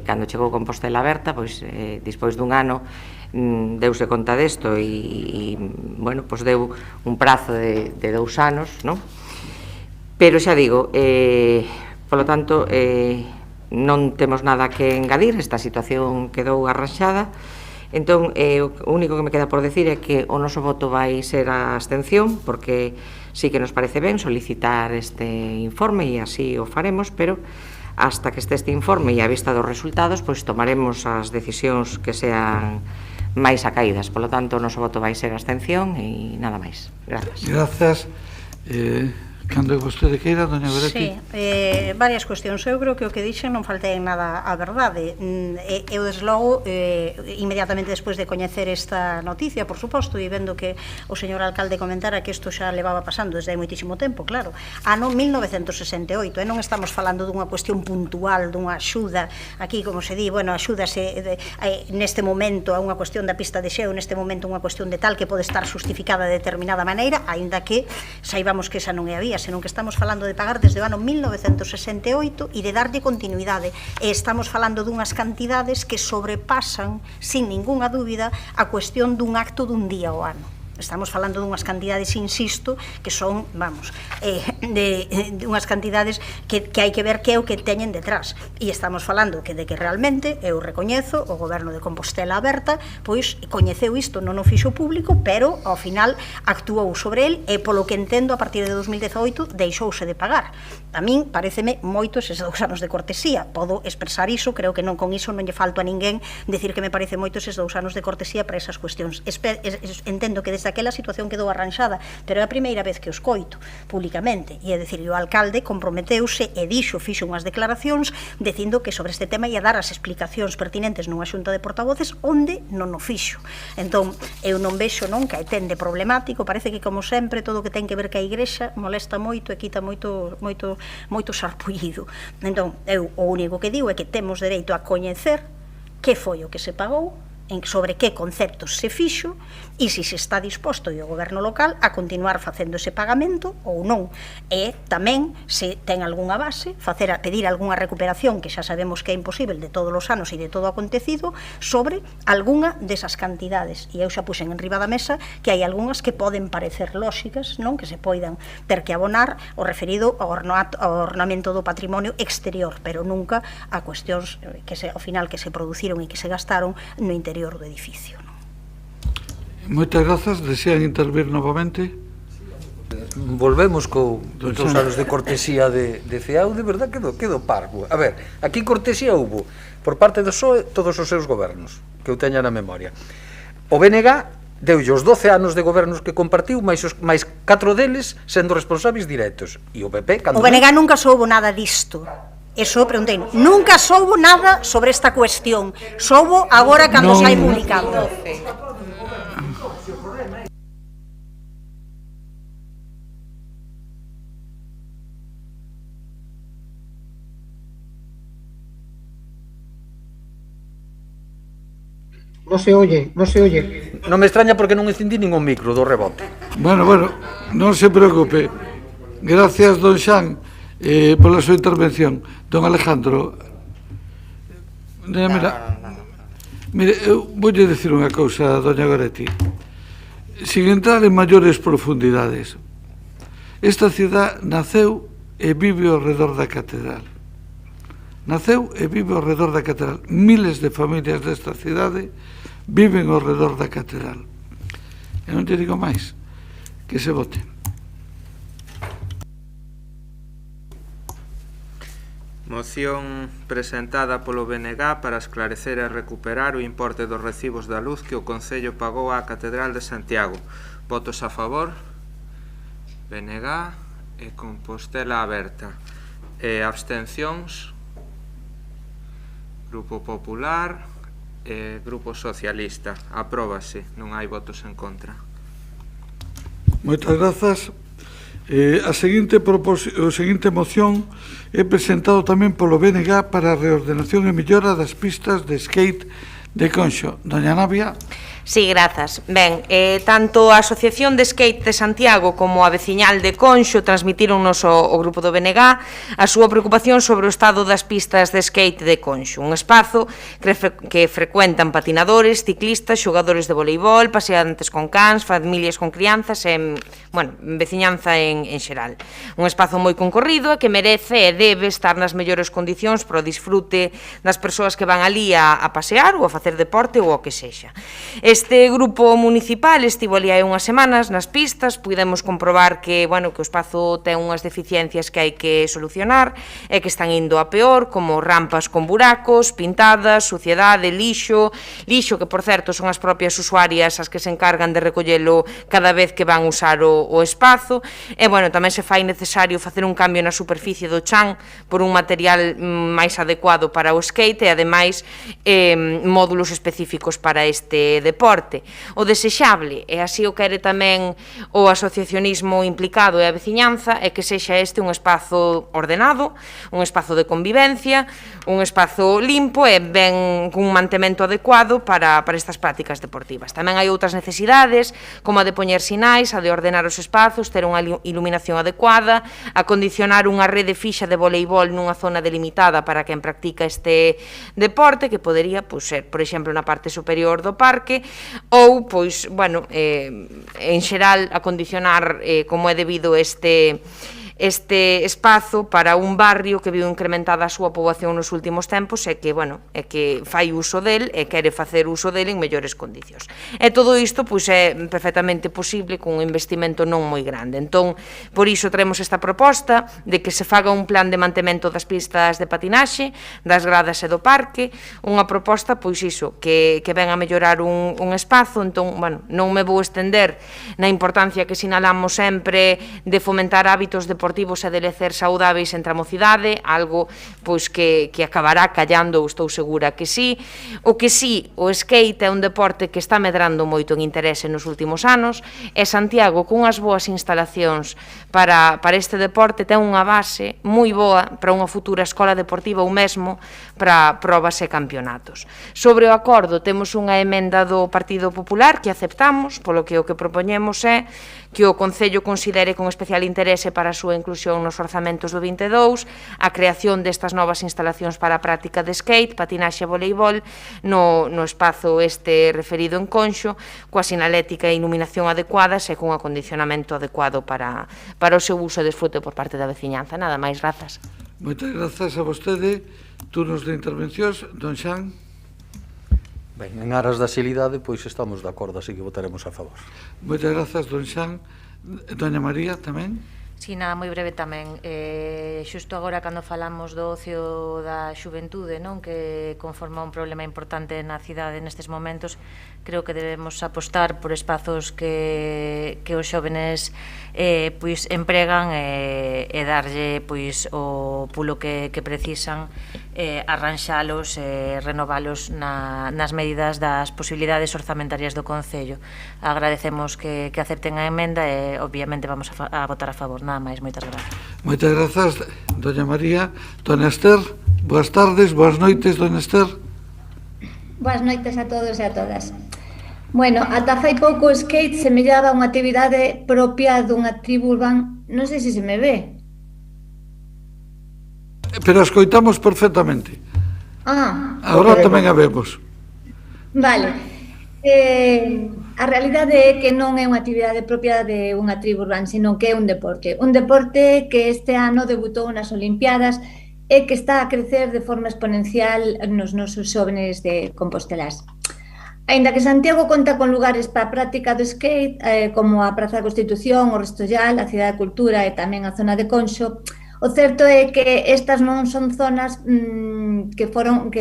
cando chegou Compostela Aberta, pois despois dun ano deuse conta desto, e bueno, pois deu un prazo de 2 anos, non? Pero xa digo, polo tanto, non temos nada que engadir, esta situación quedou arranxada. Entón, o único que me queda por decir é que o noso voto vai ser a abstención, porque sí que nos parece ben solicitar este informe, e así o faremos, pero hasta que este informe e a vista dos resultados, pois tomaremos as decisións que sean máis acaídas. Por lo tanto, o noso voto vai ser a abstención e nada máis. Gracias. Gracias. Cando vostede queira, doña Goretti. Sí, varias cuestións. Eu creo que o que dixen non faltei en nada a verdade. Eu, desde logo, inmediatamente despois de coñecer esta noticia, por suposto, e vendo que o señor alcalde comentara que isto xa levaba pasando desde hai moitísimo tempo, claro, ano 1968, e non estamos falando dunha cuestión puntual, dunha axuda, aquí, como se di, bueno, axúdase neste momento a unha cuestión da pista de xeo, neste momento unha cuestión de tal que pode estar justificada de determinada maneira, aínda que saibamos que esa non é a vía, senón que estamos falando de pagar desde o ano 1968 e de darlle continuidade, e estamos falando dunhas cantidades que sobrepasan, sin ningunha dúbida, a cuestión dun acto dun día ao ano. Estamos falando dunhas cantidades, insisto, que son, vamos, de unhas cantidades que hai que ver que é o que teñen detrás. E estamos falando que de que realmente, eu recoñezo, o goberno de Compostela Aberta, pois coñeceu isto, non o fixo público, pero ao final actuou sobre el, e polo que entendo, a partir de 2018, deixouse de pagar. A min pareceme moito eses 2 anos de cortesía. Podo expresar iso, creo que non con iso non lle falto a ninguén decir que me parece moito eses 2 anos de cortesía para esas cuestións. Entendo que desde aquela situación quedou arranxada, pero é a primeira vez que os coito públicamente, e é dicir, o alcalde comprometeuse e fixo unhas declaracións dicindo que sobre este tema ia dar as explicacións pertinentes nunha xunta de portavoces, onde non o fixo. Entón, eu non vexo non que ten de problemático, parece que, como sempre, todo o que ten que ver ca Igrexa molesta moito e quita moito sarpullido. Entón, eu o único que digo é que temos dereito a coñecer que foi o que se pagou, sobre que conceptos se fixo e se se está disposto o goberno local a continuar facendo ese pagamento ou non. E tamén, se ten algunha base, pedir algunha recuperación, que xa sabemos que é imposible de todos os anos e de todo o acontecido, sobre algunha desas cantidades. E eu xa puxen en riba da mesa que hai algunhas que poden parecer lóxicas, non, que se poidan ter que abonar o referido ao ornamento do patrimonio exterior, pero nunca a cuestións que ao final que se produciron e que se gastaron no interior do edificio. Moitas grazas. Desean intervir novamente? Volvemos con os anos de cortesía de CEAU, de verdad quedo parvo. A ver, aquí cortesía hubo por parte do PSOE todos os seus gobernos, que eu teña na memoria. O BNG deulle os 12 anos de gobernos que compartiu, máis 4 deles sendo responsables directos. E o PP... O BNG nunca soubo nada disto. Eso preguntei. Nunca soubo nada sobre esta cuestión. Soubo agora cando sai publicado. No se oye. Non me extraña porque non encendí ningún micro do rebote. Bueno, non se preocupe. Gracias, don Xan, pola súa intervención. Don Alejandro, mire, eu voulle dicir unha cousa, doña Goretti. Sin entrar en maiores profundidades, esta cidade naceu e vive ao redor da catedral. Miles de familias desta cidade viven ao redor da catedral. E non te digo máis, que se vote. Moción presentada polo BNG para esclarecer e recuperar o importe dos recibos da luz que o Concello pagou á Catedral de Santiago. Votos a favor? BNG e Compostela Aberta. Abstencións? Grupo Popular e Grupo Socialista. Apróbase, non hai votos en contra. Moitas grazas. A seguinte moción é presentado tamén polo BNG para a reordenación e mellora das pistas de skate de Conxo. Doña Navia. Sí, grazas. Ben, tanto a Asociación de Skate de Santiago como a veciñal de Conxo transmitironnos o grupo do BNG a súa preocupación sobre o estado das pistas de skate de Conxo, un espazo que frecuentan patinadores, ciclistas, xogadores de voleibol, paseantes con cans, familias con crianzas e, veciñanza en xeral. Un espazo moi concorrido e que merece e debe estar nas mellores condicións para o disfrute das persoas que van ali a pasear ou a facer deporte ou o que sexa. Este grupo municipal estivo ali hai unhas semanas nas pistas, pudemos comprobar que o espazo ten unhas deficiencias que hai que solucionar e que están indo a peor, como rampas con buracos, pintadas, suciedade, lixo que, por certo, son as propias usuarias as que se encargan de recollelo cada vez que van usar o espazo, e, tamén se fai necesario facer un cambio na superficie do chan por un material máis adecuado para o skate e, ademais, módulos específicos para este deporte. O desexable, e así o quere tamén o asociacionismo implicado e a veciñanza, é que sexa este un espazo ordenado, un espazo de convivencia, un espazo limpo e ben cun mantemento adecuado para estas prácticas deportivas. Tamén hai outras necesidades, como a de poñer sinais, a de ordenar os espazos, ter unha iluminación adecuada, acondicionar unha rede fixa de voleibol nunha zona delimitada para quen practica este deporte, que podería ser, por exemplo, na parte superior do parque, ou, en xeral, acondicionar como é debido este espazo para un barrio que viu incrementada a súa poboación nos últimos tempos e que fai uso del e quere facer uso del en mellores condicións. E todo isto é perfectamente posible con un investimento non moi grande. Entón, por iso traemos esta proposta de que se faga un plan de mantemento das pistas de patinaxe, das gradas e do parque, unha proposta, que ven a mellorar un espazo. Entón, non me vou estender na importancia que sinalamos sempre de fomentar hábitos deportivos deportivos e de lecer saudáveis entre a mocidade, algo pois que acabará callando, estou segura que sí. O que sí, o skate é un deporte que está medrando moito en interese nos últimos anos, e Santiago, cunhas boas instalacións para este deporte, ten unha base moi boa para unha futura escola deportiva ou mesmo para probas e campeonatos. Sobre o acordo, temos unha emenda do Partido Popular que aceptamos, polo que o que propoñemos é que o Concello considere con especial interese para a súa inclusión nos orzamentos do 22 a creación destas novas instalacións para a práctica de skate, patinaxe e voleibol no espazo este referido en Conxo, coa sinalética e iluminación adecuadas e cun acondicionamento adecuado para o seu uso e desfrute por parte da veciñanza. Nada máis, grazas. Moitas grazas a vostede. Turnos de intervencións, don Xan. Ben, en aras da xilidade, pois estamos de acordo, así que votaremos a favor. Moitas grazas, don Xan. Doña María, tamén. Si, nada, moi breve tamén. Xusto agora, cando falamos do ocio da xuventude, non, que conforma un problema importante na cidade nestes momentos, creo que debemos apostar por espazos que os xóvenes pois empregan e darlle pois o pulo que precisan, arranxalos e renovalos nas medidas das posibilidades orzamentarias do Concello. Agradecemos que acepten a emenda e obviamente vamos a votar a favor. Nada máis, moitas grazas. Moitas grazas, doña María. Dona Esther, boas tardes, boas noites, dona Esther. Boas noites a todos e a todas. Bueno, ata fai pouco o skate semellaba unha actividade propia dunha tribu urbana. Non sei se me ve. Pero escoitamos perfectamente. Agora tamén a vemos. Vale. A realidade é que non é unha actividade propia de unha tribu urbana, sino que é un deporte. Un deporte que este ano debutou nas Olimpiadas e que está a crecer de forma exponencial nos nosos xóvenes de Compostelás. Aínda que Santiago conta con lugares para a práctica do skate, como a Praza da Constitución, o Restollal, a Cidade da Cultura e tamén a zona de Conxo, o certo é que estas non son zonas que foran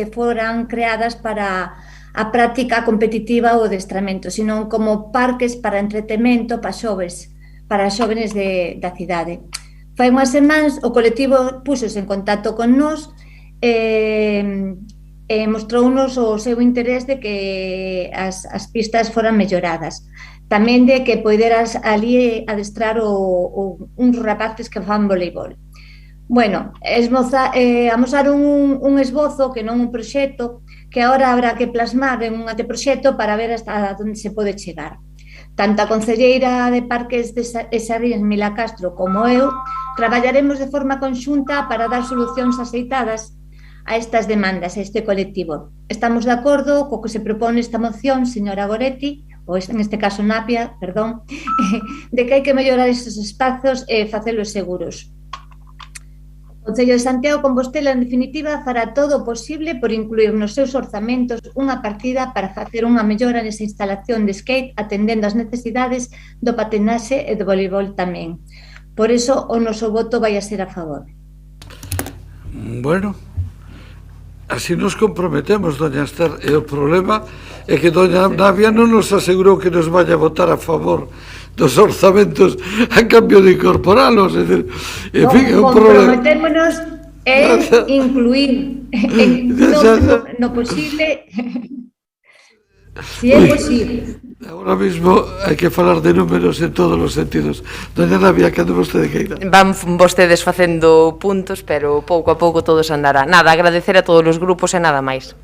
creadas para a práctica competitiva ou adestramento, sino como parques para entretemento para xóvenes da cidade. Fai unhas semanas o colectivo púxose en contacto con nós e mostrounos o seu interés de que as pistas foran melloradas. Tamén de que poderas ali adestrar uns rapaces que fan voleibol. Bueno, amosaron un esbozo, que non un proxecto, que agora habrá que plasmar en un anteproxecto para ver hasta onde se pode chegar. Tanto a concelleira de Parques de Sarrías, Mila Castro, como eu, traballaremos de forma conxunta para dar solucións aceitadas a estas demandas, a este colectivo. Estamos de acordo co que se propone esta moción, señora Goretti, ou en este caso Napia, perdón, de que hai que mellorar estes espazos e facelos seguros. O Concello de Santiago Compostela, en definitiva, fará todo o posible por incluir nos seus orzamentos unha partida para facer unha mellora nesa instalación de skate atendendo as necesidades do patinaxe e do voleibol tamén. Por iso, o noso voto vai a ser a favor. Bueno, así nos comprometemos, doña Esther, e o problema é que doña Navia non nos asegurou que nos vaya a votar a favor dos orzamentos a cambio de incorporalos, é dicir, en fin, é un problema. Comprometémonos en incluir no posible, si é posible. Agora mismo hai que falar de números en todos os sentidos. Doña Navia, cando vostede queira. Van vostedes facendo puntos, pero pouco a pouco todo se andará. Nada, agradecer a todos os grupos e nada máis.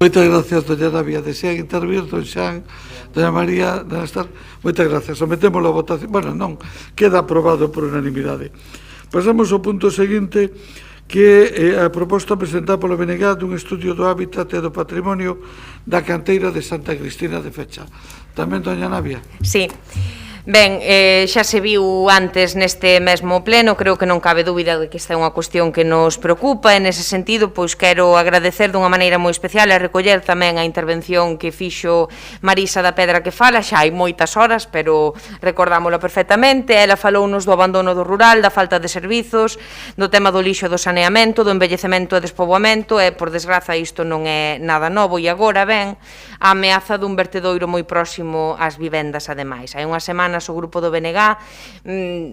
Moitas gracias, doña Navia. Desean intervir, don Xan, doña María, doña Esther. Moitas gracias. Sometemos a votación. Bueno, non, queda aprobado por unanimidade. Pasamos ao punto seguinte, que é a proposta presentada polo BNG dun estudio do hábitat e do patrimonio da canteira de Santa Cristina de Fecha. Tamén, doña Navia. Sí. Ben, xa se viu antes neste mesmo pleno, creo que non cabe dúbida de que esta é unha cuestión que nos preocupa, e nese sentido, pois quero agradecer dunha maneira moi especial e recoller tamén a intervención que fixo Marisa da Pedra que fala, xa hai moitas horas, pero recordámoslo perfectamente. Ela falounos do abandono do rural, da falta de servizos, do tema do lixo e do saneamento, do envellecemento e despoboamento, e por desgraza isto non é nada novo, e agora ven a ameaza dun vertedoiro moi próximo ás vivendas, ademais. Hai unhas semanas semanas o grupo do BNG,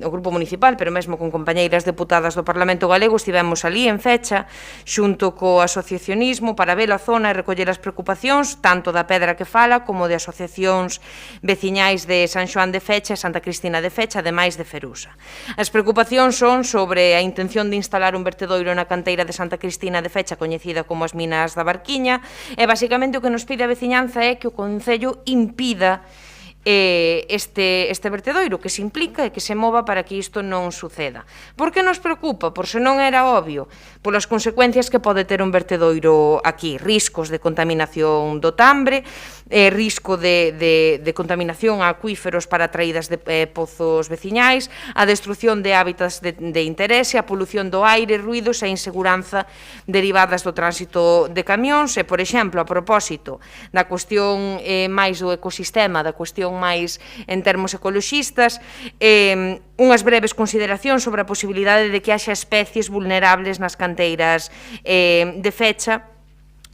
o grupo municipal, pero mesmo con compañeiras deputadas do Parlamento Galego, estivemos ali en Fecha, xunto co asociacionismo, para ver a zona e recoller as preocupacións, tanto da Pedra que fala, como de asociacións veciñais de San Xoán de Fecha e Santa Cristina de Fecha, ademais de Ferusa. As preocupacións son sobre a intención de instalar un vertedoiro na canteira de Santa Cristina de Fecha, coñecida como as Minas da Barquiña, e basicamente o que nos pide a veciñanza é que o Concello impida este vertedoiro, que se implica e que se mova para que isto non suceda. Por que nos preocupa? Por se non era obvio, polas consecuencias que pode ter un vertedoiro aquí, riscos de contaminación do Tambre, risco de contaminación a acuíferos para traídas de pozos veciñais, a destrucción de hábitats de interese, a polución do aire, ruidos e inseguranza derivadas do tránsito de camións e, por exemplo, a propósito da cuestión máis do ecosistema, da cuestión máis en termos ecoloxistas, unhas breves consideracións sobre a posibilidade de que haxa especies vulnerables nas canteiras de Fecha,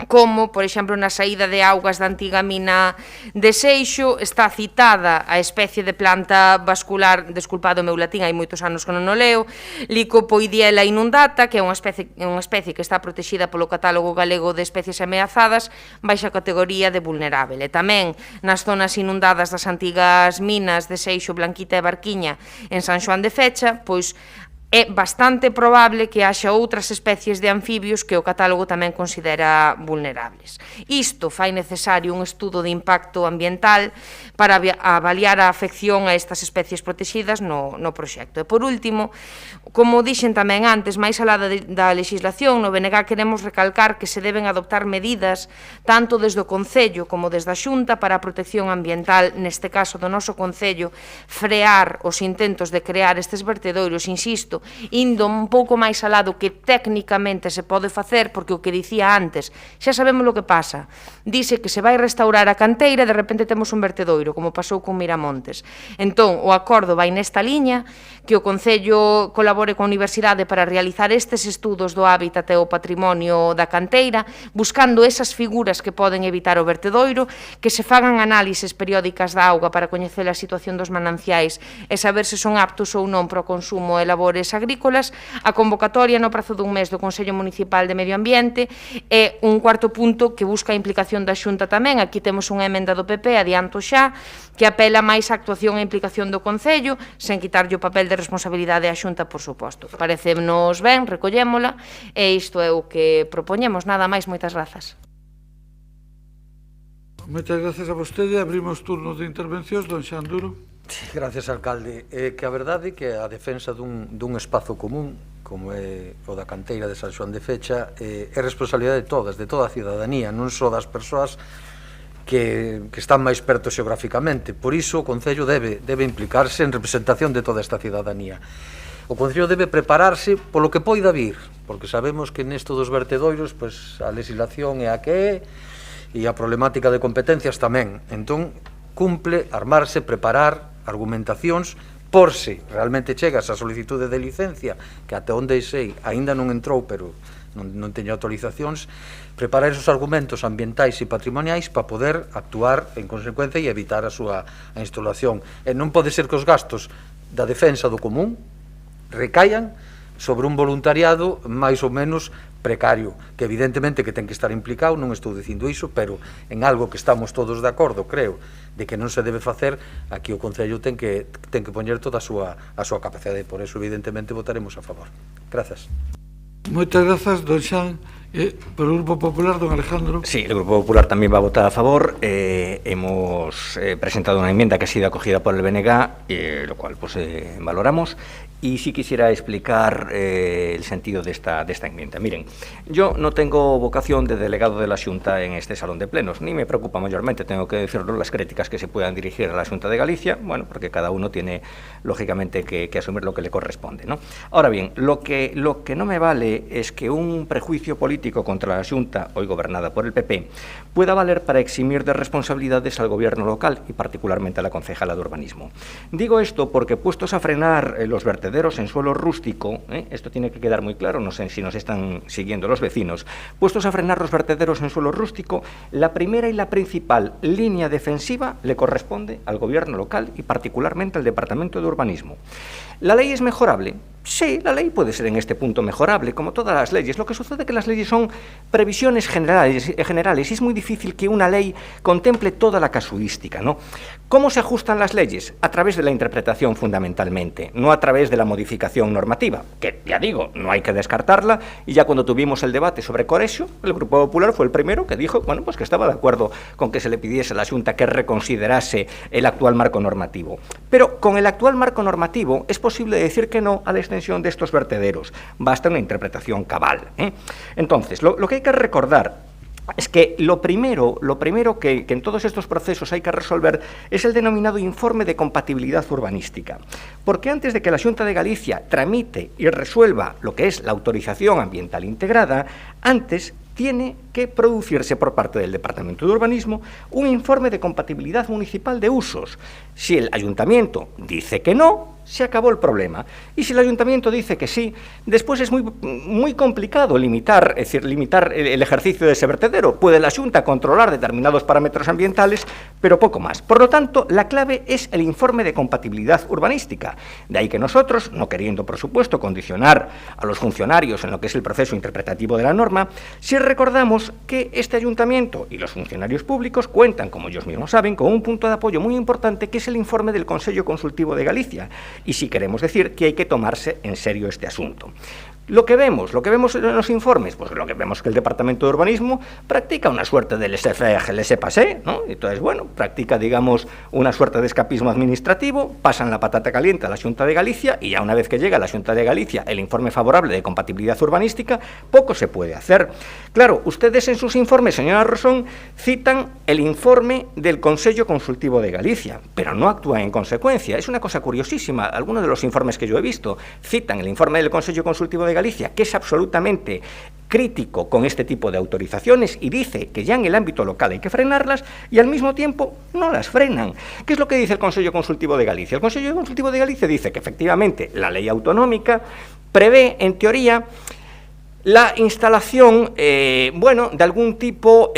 como, por exemplo, na saída de augas da antiga mina de Seixo, está citada a especie de planta vascular, desculpado o meu latín, hai moitos anos que non o leo, Lycopodiella inundata, que é unha especie que está protegida polo Catálogo Galego de Especies Ameazadas, baixa categoría de vulnerável. E tamén nas zonas inundadas das antigas minas de Seixo, Blanquita e Barquiña en San Xoán de Fecha, pois é bastante probable que haxa outras especies de anfibios que o catálogo tamén considera vulnerables. Isto fai necesario un estudo de impacto ambiental para avaliar a afección a estas especies protegidas no proxecto. E por último, como dixen tamén antes, máis alá da legislación, no BNG queremos recalcar que se deben adoptar medidas tanto desde o Concello como desde a Xunta para a protección ambiental, neste caso do noso Concello, frear os intentos de crear estes vertedoiros, insisto, indo un pouco máis alá do que técnicamente se pode facer, porque o que dicía antes, xa sabemos o que pasa. Dice que se vai restaurar a canteira e de repente temos un vertedoiro, como pasou con Miramontes. Entón, o acordo vai nesta liña, que o Concello colabore coa Universidade para realizar estes estudos do hábitat e o patrimonio da canteira, buscando esas figuras que poden evitar o vertedoiro, que se fagan análises periódicas da auga para coñecer a situación dos mananciais e saber se son aptos ou non para o consumo e labores agrícolas, a convocatoria no prazo dun mes do Consello Municipal de Medio Ambiente e un cuarto punto que busca a implicación da Xunta tamén. Aquí temos unha emenda do PP, adianto xa, que apela máis a actuación e implicación do Concello, sen quitarlle o papel de responsabilidade á Xunta, por suposto. Parecemos ben, recollémola, e isto é o que propoñemos. Nada máis, moitas grazas. Moitas grazas a vostede. Abrimos turno de intervencións, don Xanduro. Sí, gracias, alcalde. Que a verdade é que a defensa dun espazo común, como é o da canteira de San Xoán de Fecha, é responsabilidade de todas, de toda a cidadanía, non só das persoas que están máis perto xeográficamente. Por iso o Concello debe implicarse en representación de toda esta cidadanía. O Concello debe prepararse polo que poida vir, porque sabemos que nesto dos vertedoiros a legislación é a que é e a problemática de competencias tamén. Entón, cumple armarse, preparar argumentacións por se realmente chegas a solicitude de licencia, que ate onde sei aínda non entrou, pero non teño autorizacións, preparar esos argumentos ambientais e patrimoniais para poder actuar en consecuencia e evitar a súa instalación. E non pode ser que os gastos da defensa do común recaian sobre un voluntariado máis ou menos precario, que evidentemente que ten que estar implicado, non estou dicindo iso, pero en algo que estamos todos de acordo, creo, de que non se debe facer, aquí o Concello ten que poñer toda a súa capacidade, por eso evidentemente votaremos a favor. Grazas. Moitas grazas, don Xan. Por el Grupo Popular, don Alejandro. Sí, el Grupo Popular también va a votar a favor. Hemos presentado una enmienda que ha sido acogida por el BNG, lo cual pues valoramos. Y sí quisiera explicar el sentido de esta enmienda. Miren, yo no tengo vocación de delegado de la Xunta en este salón de plenos, ni me preocupa mayormente, tengo que decirlo, las críticas que se puedan dirigir a la Xunta de Galicia, bueno, porque cada uno tiene, lógicamente, que asumir lo que le corresponde, ¿no? Ahora bien, lo que no me vale es que un prejuicio político contra la Xunta, hoy gobernada por el PP, pueda valer para eximir de responsabilidades al gobierno local y particularmente a la concejala de urbanismo. Digo esto porque, puestos a frenar los vertederos vertederos en suelo rústico, esto tiene que quedar muy claro, no sé si nos están siguiendo los vecinos, puestos a frenar los vertederos en suelo rústico, la primera y la principal línea defensiva le corresponde al gobierno local y particularmente al Departamento de Urbanismo. ¿La ley es mejorable? Sí, la ley puede ser en este punto mejorable, como todas las leyes. Lo que sucede es que las leyes son previsiones generales y es muy difícil que una ley contemple toda la casuística, ¿no? ¿Cómo se ajustan las leyes? A través de la interpretación fundamentalmente, no a través de la modificación normativa, que ya digo, no hay que descartarla, y ya cuando tuvimos el debate sobre Corexio, el Grupo Popular fue el primero que dijo, bueno, pues que estaba de acuerdo con que se le pidiese a la Xunta que reconsiderase el actual marco normativo. Pero con el actual marco normativo es posible decir que no a la extensión de estos vertederos. Basta una interpretación cabal, ¿eh? Entonces, lo que hay que recordar es que lo primero que en todos estos procesos hay que resolver es el denominado informe de compatibilidad urbanística. Porque antes de que la Xunta de Galicia tramite y resuelva lo que es la autorización ambiental integrada, antes tiene que producirse por parte del Departamento de Urbanismo un informe de compatibilidad municipal de usos. Si el Ayuntamiento dice que no, se acabó el problema. Y si el Ayuntamiento dice que sí, después es muy complicado limitar el ejercicio de ese vertedero. Puede la Xunta controlar determinados parámetros ambientales, pero poco más. Por lo tanto, la clave es el informe de compatibilidad urbanística. De ahí que nosotros, no queriendo, por supuesto, condicionar a los funcionarios en lo que es el proceso interpretativo de la norma, sí recordamos que este Ayuntamiento y los funcionarios públicos cuentan, como ellos mismos saben, con un punto de apoyo muy importante, que es el informe del Consello Consultivo de Galicia. Y sí queremos decir que hay que tomarse en serio este asunto. Lo que vemos en los informes, pues lo que vemos es que el Departamento de Urbanismo practica una suerte de laissez-faire, laissez-passer, ¿no? Entonces, bueno, practica, digamos, una suerte de escapismo administrativo, pasan la patata caliente a la Xunta de Galicia y ya una vez que llega a la Xunta de Galicia el informe favorable de compatibilidad urbanística, poco se puede hacer. Claro, ustedes en sus informes, señora Rosón, citan el informe del Consello Consultivo de Galicia, pero no actúan en consecuencia. Es una cosa curiosísima. Algunos de los informes que yo he visto citan el informe del Consello Consultivo de Galicia, que es absolutamente crítico con este tipo de autorizaciones y dice que ya en el ámbito local hay que frenarlas y al mismo tiempo no las frenan. ¿Qué es lo que dice el Consello Consultivo de Galicia? El Consello Consultivo de Galicia dice que efectivamente la ley autonómica prevé, en teoría, la instalación, de algún tipo,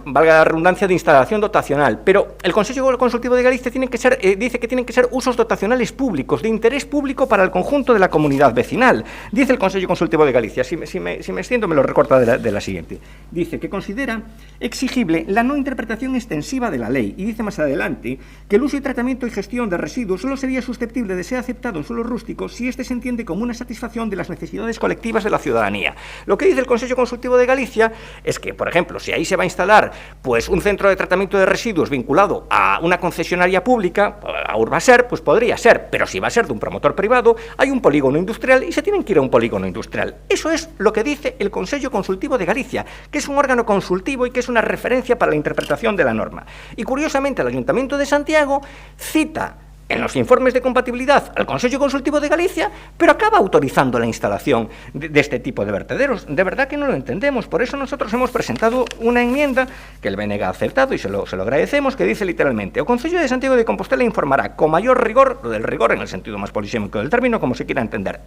valga la redundancia, de instalación dotacional, pero el Consejo Consultivo de Galicia dice que tienen que ser usos dotacionales públicos, de interés público para el conjunto de la comunidad vecinal. Dice el Consejo Consultivo de Galicia, si me extiendo me lo recorta de la siguiente, dice que considera exigible la no interpretación extensiva de la ley, y dice más adelante que el uso y tratamiento y gestión de residuos solo sería susceptible de ser aceptado en suelo rústico si éste se entiende como una satisfacción de las necesidades colectivas de la ciudadanía. Lo que dice el Consejo Consultivo de Galicia es que, por ejemplo, si ahí se va a instalar pues un centro de tratamiento de residuos vinculado a una concesionaria pública, a Urbaser, pues podría ser, pero si va a ser de un promotor privado, hay un polígono industrial y se tienen que ir a un polígono industrial. Eso es lo que dice el Consejo Consultivo de Galicia, que es un órgano consultivo y que es una referencia para la interpretación de la norma. Y curiosamente, el Ayuntamiento de Santiago cita en los informes de compatibilidad al Consejo Consultivo de Galicia, pero acaba autorizando la instalación de este tipo de vertederos. De verdad que no lo entendemos. Por eso nosotros hemos presentado una enmienda que el BNG ha aceptado y se lo agradecemos, que dice literalmente: o Concello de Santiago de Compostela informará con mayor rigor, lo del rigor en el sentido más polisémico del término, como se quiera entender,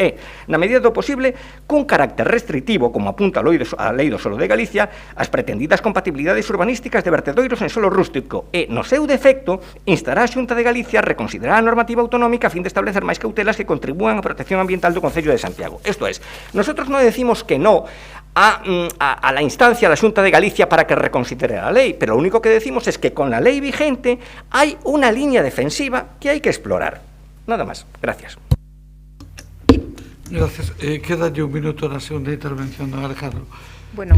na medida do posible, cun carácter restrictivo, como apunta a Lei do Solo de Galicia, as pretendidas compatibilidades urbanísticas de vertedoiros en solo rústico e, no seu defecto, instará a Xunta de Galicia a reconsiderar a normativa autonómica a fin de establecer máis cautelas que contribúan á protección ambiental do Concello de Santiago. Esto es, nosotros no decimos que no a la instancia, a la Xunta de Galicia para que reconsidere la ley, pero lo único que decimos es que con la ley vigente hay una línea defensiva que hay que explorar. Nada más. Gracias. Gracias. Quédalle un minuto na segunda intervención, don Alejandro. Bueno,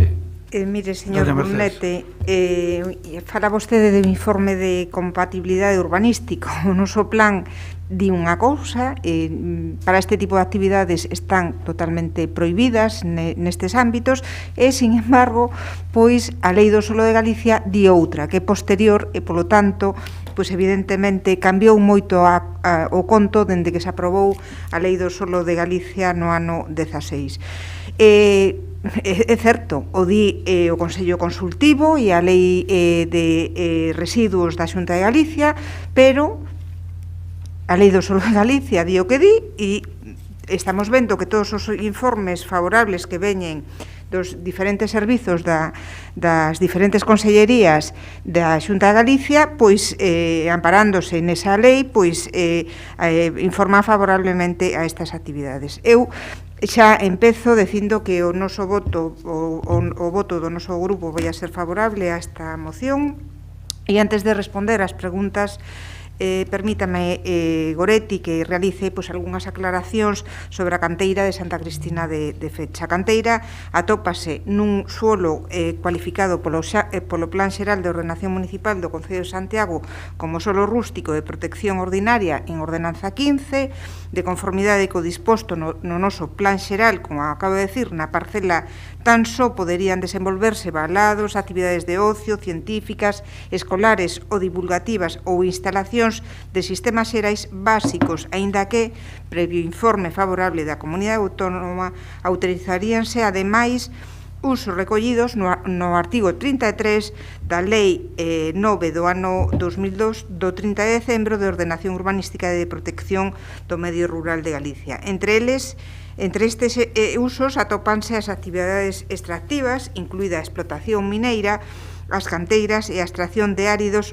mire, señor Brunete, fala vostede do informe de compatibilidade urbanístico. O noso plan di unha cousa, para este tipo de actividades están totalmente prohibidas nestes ámbitos e, sin embargo, pois a Lei do Solo de Galicia di outra, que é posterior e, polo tanto, pois evidentemente cambiou moito o conto dende que se aprobou a Lei do Solo de Galicia no ano 16. É certo, o di o Consello Consultivo e a Lei de Residuos da Xunta de Galicia, pero A Lei do Solo de Galicia di o que di e estamos vendo que todos os informes favorables que veñen dos diferentes servizos das diferentes consellerías da Xunta de Galicia, pois amparándose nesa lei, pois informa favorablemente a estas actividades. Eu xa empezo dicindo que o noso voto, o voto do noso grupo vai a ser favorable a esta moción, e antes de responder ás preguntas permítame, Goretti, que realice algunhas aclaracións sobre a canteira de Santa Cristina de Fecha. A canteira atópase nun suolo cualificado polo Plan Xeral de Ordenación Municipal do Concello de Santiago como suolo rústico de protección ordinaria en Ordenanza 15, de conformidade co disposto no noso Plan Xeral, como acabo de decir, na parcela tan só poderían desenvolverse balados, actividades de ocio, científicas, escolares ou divulgativas ou instalacións de sistemas xerais básicos, aínda que, previo informe favorable da Comunidade Autónoma, autorizaríanse, ademais, usos recollidos no artigo 33 da Lei 9 do ano 2002 do 30 de decembro de Ordenación Urbanística e de Protección do Medio Rural de Galicia. Entre estes usos atópanse as actividades extractivas, incluída a explotación mineira, as canteiras e a extracción de áridos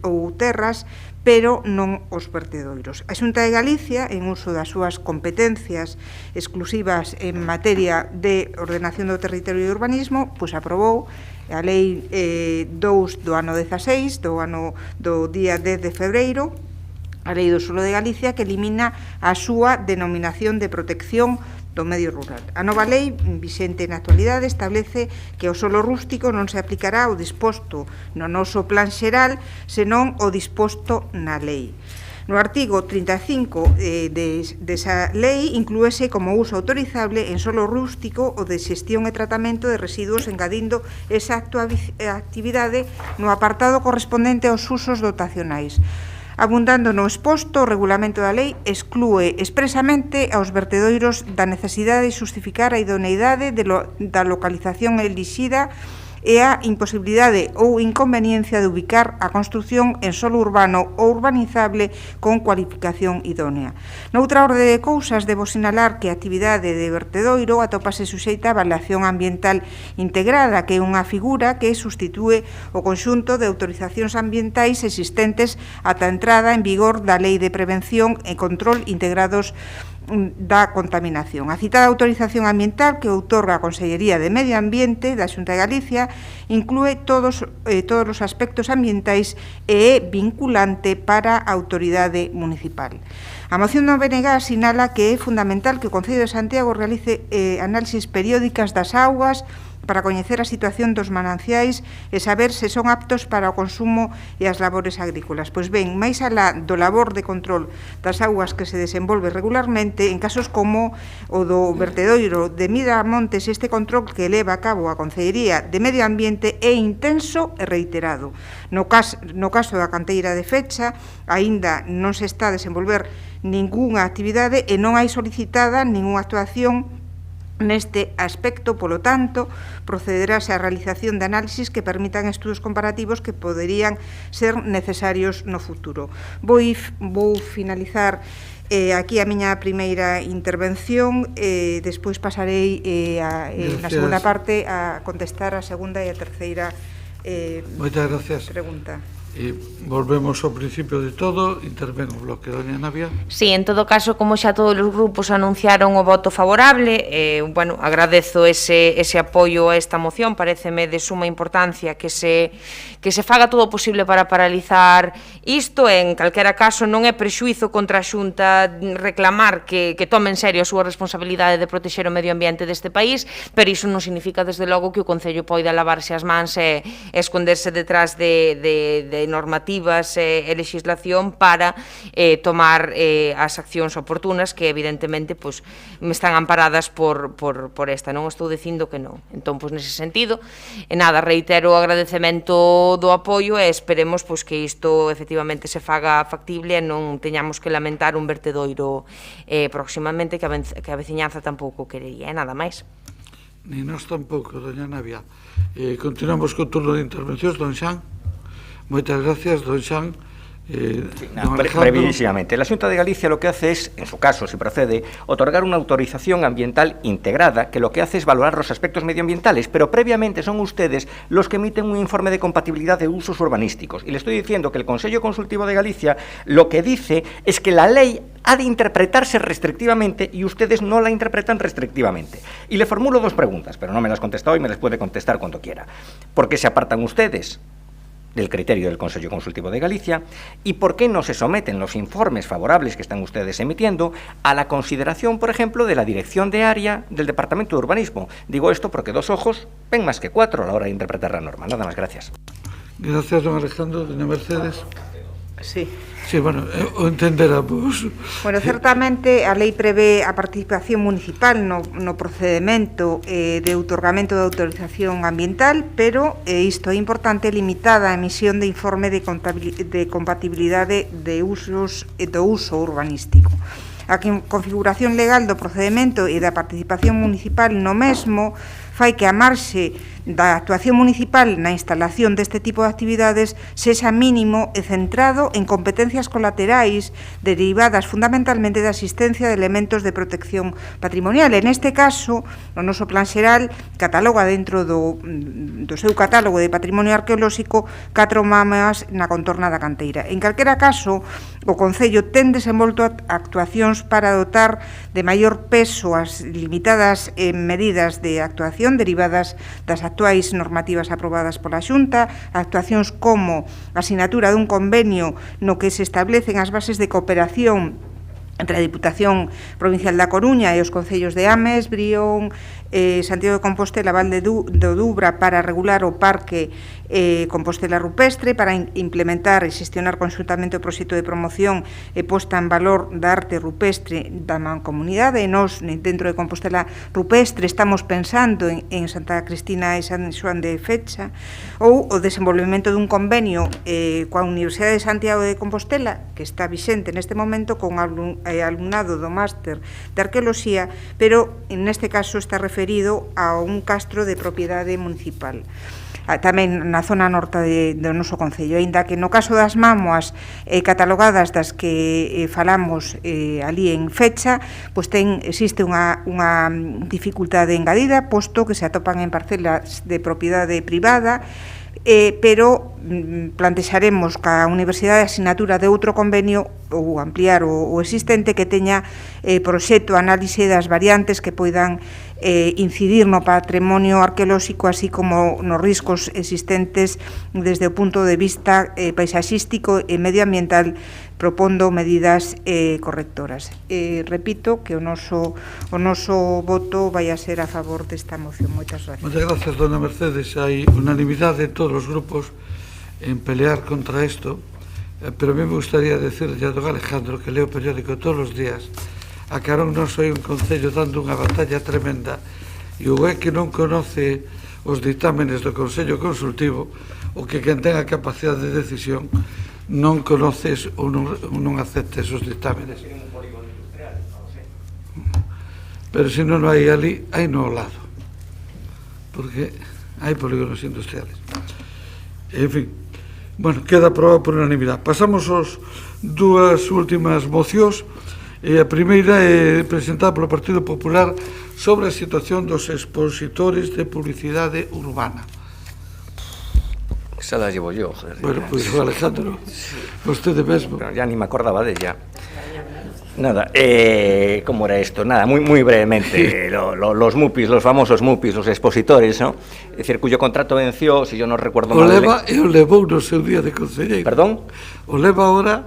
ou terras, pero non os vertedoiros. A Xunta de Galicia, en uso das súas competencias exclusivas en materia de ordenación do territorio e urbanismo, pois aprobou a Lei 2 do ano 16, do día 10 de febreiro, a Lei do Solo de Galicia, que elimina a súa denominación de protección do medio rural. A nova lei, vixente na actualidade, establece que o solo rústico non se aplicará ao disposto no noso plan xeral, senón o disposto na lei. No artigo 35 desa lei inclúese como uso autorizable en solo rústico o de xestión e tratamento de residuos, engadindo esa actividade no apartado correspondente aos usos dotacionais. Abundando no exposto, o regulamento da lei exclúe expresamente aos vertedoiros da necesidade de xustificar a idoneidade da localización elixida e a imposibilidade ou inconveniencia de ubicar a construción en solo urbano ou urbanizable con cualificación idónea. Noutra orde de cousas, debo sinalar que a actividade de vertedoiro atópase suxeita a avaliación ambiental integrada, que é unha figura que substitúe o conxunto de autorizacións ambientais existentes ata a entrada en vigor da Lei de Prevención e Control Integrados da Contaminación. A citada autorización ambiental que outorga a Consellería de Medio Ambiente da Xunta de Galicia inclúe todos os aspectos ambientais e é vinculante para a autoridade municipal. A moción do BNG sinala que é fundamental que o Concello de Santiago realice análisis periódicas das augas para coñecer a situación dos mananciais e saber se son aptos para o consumo e as labores agrícolas. Pois ben, máis alá do labor de control das augas que se desenvolve regularmente, en casos como o do vertedoiro de Midamontes, este control que leva a cabo a Consellería de Medio Ambiente é intenso e reiterado. No caso da canteira de Fecha, aínda non se está a desenvolver ningunha actividade e non hai solicitada ningunha actuación neste aspecto. Polo tanto, procederase á realización de análisis que permitan estudos comparativos que poderían ser necesarios no futuro. Vou finalizar aquí a miña primeira intervención, despois pasarei na segunda parte a contestar a segunda e a terceira pregunta. Volvemos ao principio de todo, interven o bloque, doña Navia. Sí, en todo caso, como xa todos os grupos anunciaron o voto favorable, agradezo ese apoio a esta moción, pareceme de suma importancia que se faga todo o posible para paralizar isto, en calquera caso non é prexuízo contra a Xunta reclamar que tome en serio a súa responsabilidade de protexer o medio ambiente deste país, pero iso non significa desde logo que o Concello poida lavarse as mans e esconderse detrás de normativas e legislación para tomar as accións oportunas que evidentemente me están amparadas por esta. Non estou dicindo que non. Entón, nese sentido, reitero o agradecemento do apoio e esperemos que isto efectivamente se faga factible e non teñamos que lamentar un vertedoiro próximamente que a veciñanza tampouco querería. Nada máis. Ni nós tampouco, doña Navia. Continuamos co turno de intervencións, don Xan. Moitas gracias, don Xan. Brevísimamente, la Xunta de Galicia lo que hace es, en su caso, si procede, otorgar una autorización ambiental integrada, que lo que hace es valorar los aspectos medioambientales, pero previamente son ustedes los que emiten un informe de compatibilidad de usos urbanísticos. Y le estoy diciendo que el Consello Consultivo de Galicia lo que dice es que la ley ha de interpretarse restrictivamente y ustedes no la interpretan restrictivamente. Y le formulo dos preguntas, pero no me las ha contestado y me las puede contestar cuando quiera. ¿Por qué se apartan ustedes del criterio del Consello Consultivo de Galicia y por qué no se someten los informes favorables que están ustedes emitiendo a la consideración, por ejemplo, de la Dirección de Área del Departamento de Urbanismo? Digo esto porque 2 ojos ven más que 4 a la hora de interpretar la norma. Nada más, gracias. Gracias, don Alejandro. Doña Mercedes. Sí. Sí, bueno, o entenderamos. Bueno, certamente a lei prevé a participación municipal no procedimento de outorgamento de autorización ambiental, pero isto é importante, limitada a emisión de informe de compatibilidade de usos e do uso urbanístico. A configuración legal do procedimento e da participación municipal no mesmo fai que a marxe da actuación municipal na instalación deste tipo de actividades sexa mínimo e centrado en competencias colaterais derivadas fundamentalmente da existencia de elementos de protección patrimonial. En este caso, o noso plan xeral cataloga dentro do seu catálogo de patrimonio arqueolóxico 4 mamas na contorna da canteira. En calquera caso, o Concello ten desenvolto actuacións para dotar de maior peso as limitadas medidas de actuación derivadas das actuais normativas aprobadas pola Xunta, actuacións como a asinatura dun convenio no que se establecen as bases de cooperación entre a Diputación Provincial da Coruña e os concellos de Ames, Brión, Santiago de Compostela, Val do Dubra, para regular o parque Compostela Rupestre, para implementar e xestionar conxuntamente o proxecto de promoción e posta en valor da arte rupestre da mancomunidade. E nós, dentro de Compostela Rupestre, estamos pensando en Santa Cristina e San Xoán de Fecha, ou o desenvolvemento dun convenio coa Universidade de Santiago de Compostela, que está vixente neste momento con alumnado do máster de arqueoloxía, pero neste caso está referido a un castro de propiedade municipal, tamén na zona norte do noso concello, aínda que no caso das mámoas catalogadas das que falamos ali en Fecha, pois existe unha dificultade engadida, posto que se atopan en parcelas de propiedade privada, pero plantexaremos ca Universidade de asignatura de outro convenio ou ampliar o existente que teña proxecto análise das variantes que poidan incidir no patrimonio arqueolóxico, así como nos riscos existentes desde o punto de vista paisaxístico e medioambiental, propondo medidas correctoras. Repito que o noso voto vai a ser a favor desta moción. Moitas gracias. Moitas gracias, dona Mercedes. Hai unanimidade de todos os grupos en pelear contra isto, pero a mí me gustaría decirle a don Alejandro que leo o periódico todos os días. A Carón non soy un concello dando unha batalla tremenda, e o é que non conoce os ditámenes do Consello Consultivo, o que quen ten a capacidade de decisión non conoces ou non aceptes os ditámenes. Pero se non hai ali, hai no lado, porque hai polígonos industriales. En fin, bueno, queda aprobado por unanimidade. Pasamos aos dúas últimas mocións. A primeira é presentada polo Partido Popular sobre a situación dos expositores de publicidade urbana. Esa la llevo yo, joder. Bueno, pues Alejandro, vostede mesmo. Pero ya ni me acordaba de ella. Nada, ¿cómo era esto? Nada, muy brevemente. Los MUPIs, los famosos MUPIs, los expositores, ¿no? Es decir, cuyo contrato venció, si yo no recuerdo mal. O levou no seu día de concelleiro. ¿Perdón? O leva ahora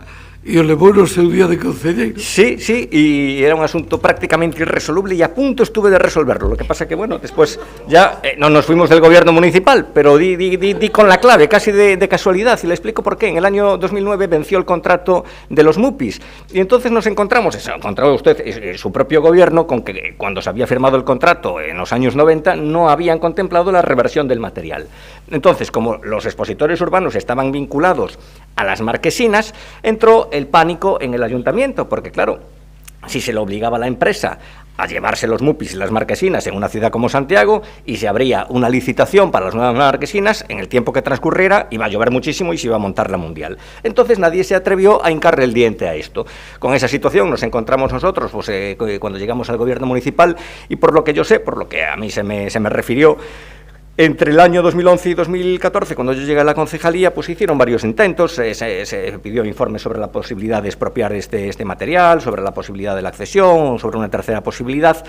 e o levou no seu día de concelleiro. Sí, y era un asunto prácticamente irresoluble y a punto estuve de resolverlo. Lo que pasa que, bueno, después ya no nos fuimos del gobierno municipal, pero di con la clave, casi de casualidad, y le explico por qué. En el año 2009 venció el contrato de los MUPIs y entonces nos encontramos usted, su propio gobierno, con que cuando se había firmado el contrato en los años 90 no habían contemplado la reversión del material. Entonces, como los expositores urbanos estaban vinculados a las marquesinas, entró el pánico en el ayuntamiento, porque claro, si se le obligaba a la empresa a llevarse los MUPIs y las marquesinas en una ciudad como Santiago, y se abría una licitación para las nuevas marquesinas. En el tiempo que transcurriera iba a llover muchísimo y se iba a montar la mundial. Entonces nadie se atrevió a hincarle el diente a esto. Con esa situación nos encontramos nosotros pues, cuando llegamos al gobierno municipal, y por lo que yo sé, por lo que a mí se me refirió, entre el año 2011 y 2014, cuando yo llegué a la concejalía, pues se hicieron varios intentos, se pidió informes sobre la posibilidad de expropiar este material, sobre la posibilidad de la accesión, sobre una tercera posibilidad,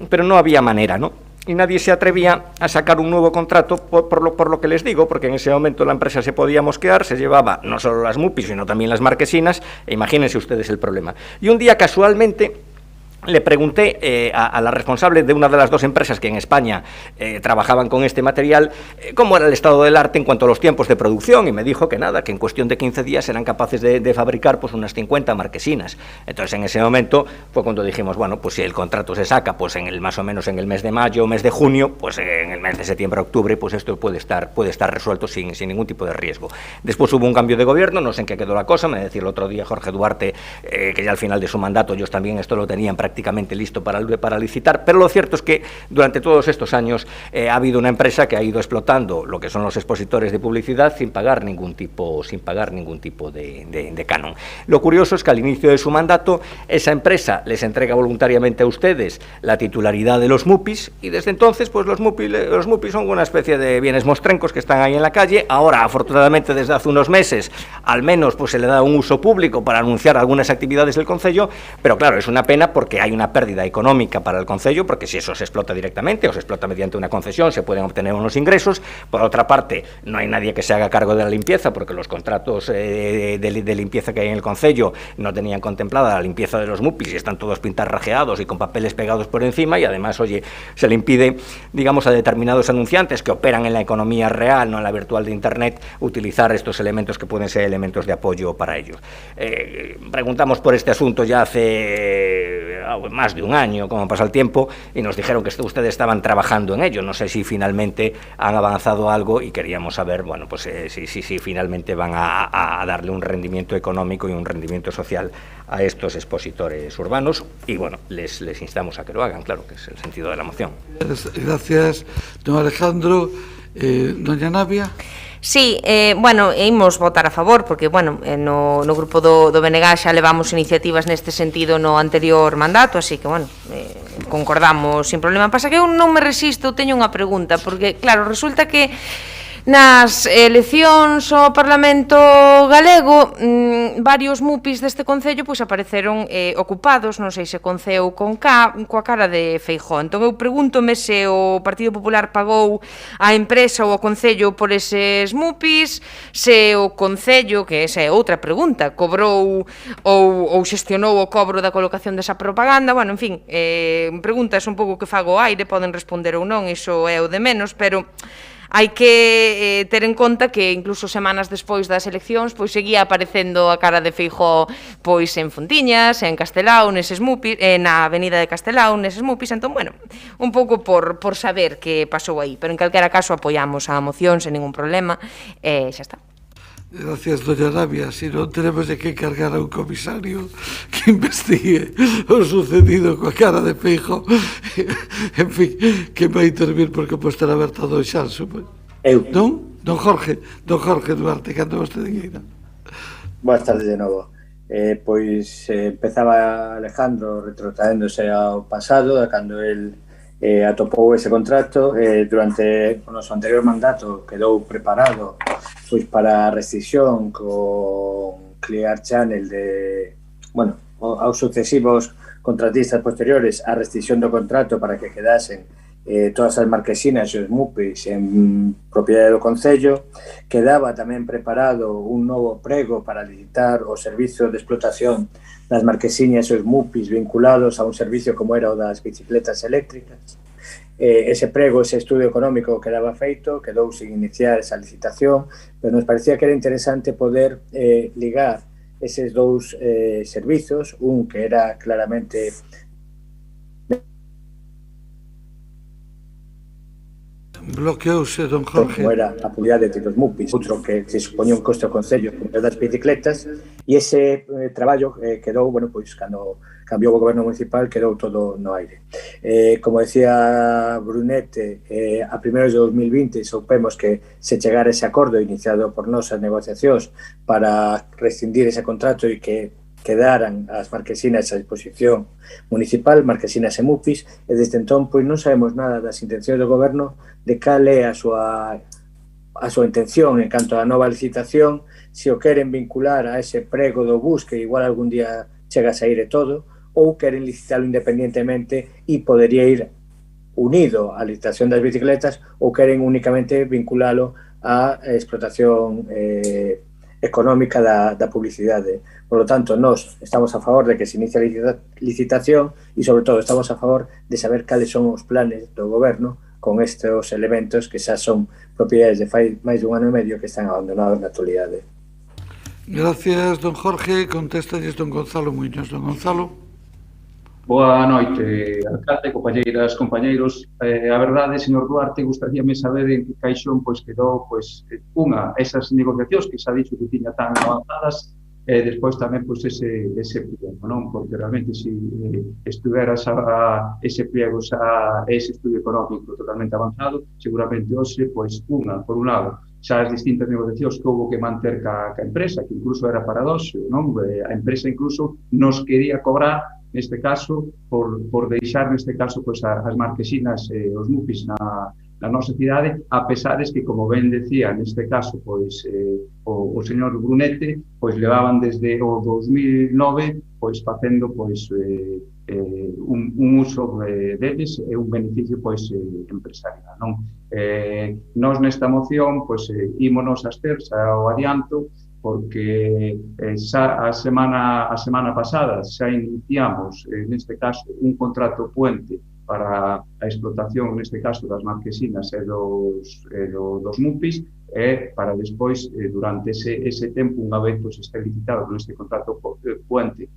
pero no había manera, ¿no? Y nadie se atrevía a sacar un nuevo contrato por lo que les digo, porque en ese momento la empresa se podía mosquear, se llevaba no solo las MUPIs, sino también las marquesinas, e imagínense ustedes el problema. Y un día, casualmente, le pregunté a la responsable de una de las dos empresas que en España trabajaban con este material cómo era el estado del arte en cuanto a los tiempos de producción, y me dijo que nada, que en cuestión de 15 días eran capaces de fabricar pues unas 50 marquesinas. Entonces en ese momento fue cuando dijimos, bueno, pues si el contrato se saca pues más o menos en el mes de mayo o mes de junio, pues en el mes de septiembre, octubre, pues esto puede estar resuelto sin ningún tipo de riesgo. Después hubo un cambio de gobierno, no sé en qué quedó la cosa, me decía el otro día Jorge Duarte que ya al final de su mandato ellos también esto lo tenían prácticamente listo para licitar, pero lo cierto es que durante todos estos años ha habido una empresa que ha ido explotando lo que son los expositores de publicidad sin pagar ningún tipo de canon. Lo curioso es que al inicio de su mandato esa empresa les entrega voluntariamente a ustedes la titularidad de los MUPIs, y desde entonces pues los MUPIs son una especie de bienes mostrencos que están ahí en la calle. Ahora, afortunadamente, desde hace unos meses al menos pues se le da un uso público para anunciar algunas actividades del concello, pero claro, es una pena porque hay una pérdida económica para el concello, porque si eso se explota directamente o se explota mediante una concesión se pueden obtener unos ingresos. Por otra parte, no hay nadie que se haga cargo de la limpieza, porque los contratos de limpieza que hay en el concello no tenían contemplada la limpieza de los MUPIs y están todos pintarrajeados y con papeles pegados por encima, y además, oye, se le impide, digamos, a determinados anunciantes que operan en la economía real, no en la virtual de Internet, utilizar estos elementos que pueden ser elementos de apoyo para ellos. Preguntamos por este asunto ya hace más de un año, como pasa el tiempo, y nos dijeron que ustedes estaban trabajando en ello. No sé si finalmente han avanzado algo, y queríamos saber, bueno, pues si finalmente van a darle un rendimiento económico y un rendimiento social a estos expositores urbanos, y bueno, les instamos a que lo hagan, claro, que es el sentido de la moción. Gracias, don Alejandro. Doña Navia. Sí, bueno, imos votar a favor, porque, bueno, no grupo do BNG xa levamos iniciativas neste sentido no anterior mandato, así que, bueno, concordamos sin problema. Pasa que eu non me resisto, teño unha pregunta, porque, claro, resulta que nas eleccións ao Parlamento galego varios MUPIs deste concello pois apareceron ocupados, non sei se con C ou con K, coa cara de Feijóo. Entón eu pregúntome se o Partido Popular pagou a empresa ou o concello por eses MUPIs, se o concello, que esa é outra pregunta, cobrou ou xestionou o cobro da colocación desa propaganda. Bueno, en fin, preguntas un pouco que fago ao aire, poden responder ou non, iso é o de menos, pero hai que ter en conta que incluso semanas despois das eleccións pois seguía aparecendo a cara de Feijóo pois en Fontiñas, en Castelao, neses MUPIs, na avenida de Castelao, neses MUPIs. Entón, bueno, un pouco por saber que pasou aí, pero en calquera caso apoiamos a moción sen ningún problema, xa está. Gracias, doña Navia. Si non, tenemos de que encargar a un comisario que investigue o sucedido coa cara de Feijóo. En fin, que vai intervir porque pois estará aberta do Xanso. Eu. Non? Don Jorge Duarte, cando vostede queira. Boas tardes de novo. Pois empezaba Alejandro retrotraéndose ao pasado, cando el atopou ese contrato. Durante o noso anterior mandato quedou preparado pois para a restricción con Clear Channel aos sucesivos contratistas posteriores, a restricción do contrato para que quedasen todas as marquesinas e os MUPIs en propiedade do concello. Quedaba tamén preparado un novo prego para licitar o servizo de explotación das marquesinas e os MUPIs vinculados a un servicio como era o das bicicletas eléctricas. Ese prego, ese estudio económico quedaba feito, quedou sin iniciar esa licitación, pero nos parecía que era interesante poder ligar eses dous servizos, un que era claramente Bloqueouse, don Jorge. Como era a publicidade dos MUPIs, outro que supoñía un coste ao Concello das bicicletas, e ese traballo quedou, bueno, pois, cando cambiou o goberno municipal, quedou todo no aire. Como decía Brunete, a primeiros de 2020 soupemos que se chegara ese acordo iniciado por nós as negociacións para rescindir ese contrato e que quedaran as marquesinas a disposición municipal, marquesinas e MUPIs, e desde entón pois non sabemos nada das intencións do goberno, de cal é a súa intención en canto á nova licitación, se o queren vincular a ese prego do bus que igual algún día chega a sair e todo, ou queren licitalo independentemente e podería ir unido á licitación das bicicletas, ou queren únicamente vinculalo á explotación económica da publicidade. Por lo tanto, nós estamos a favor de que se inicie a licitación e, sobre todo, estamos a favor de saber cales son os planes do goberno con estes elementos que xa son propiedades de fai máis dun ano e medio que están abandonados na actualidade. Gracias, don Jorge. Contestalles don Gonzalo Muñoz. Don Gonzalo. Boa noite, alcalde, compañeiras, compañeiros. A verdade, señor Duarte, gustaríame saber en que caixón quedou esas negociacións que xa dixo que tiña tan avanzadas, despois tamén ese pliego, non? Porque realmente se estuvera ese pliego, ese estudio económico totalmente avanzado, seguramente hoxe, por un lado, xa as distintas negociacións que houve que manter ca empresa, que incluso era paradoxo, non? A empresa incluso nos quería cobrar, neste caso, por deixar, neste caso, as marquesinas e os MUPIs na nosa cidade, a pesares que, como ben decía, neste caso, o señor Brunete, levaban desde o 2009, facendo, un uso deles e un beneficio, empresarial, non? Nós, nesta moción, ímonos abster, xa o adianto, porque xa a semana pasada xa iniciamos, neste caso, un contrato puente para a explotación, neste caso, das marquesinas e dos MUPIs, e para despois, durante ese tempo, unha vez este licitado neste contrato puente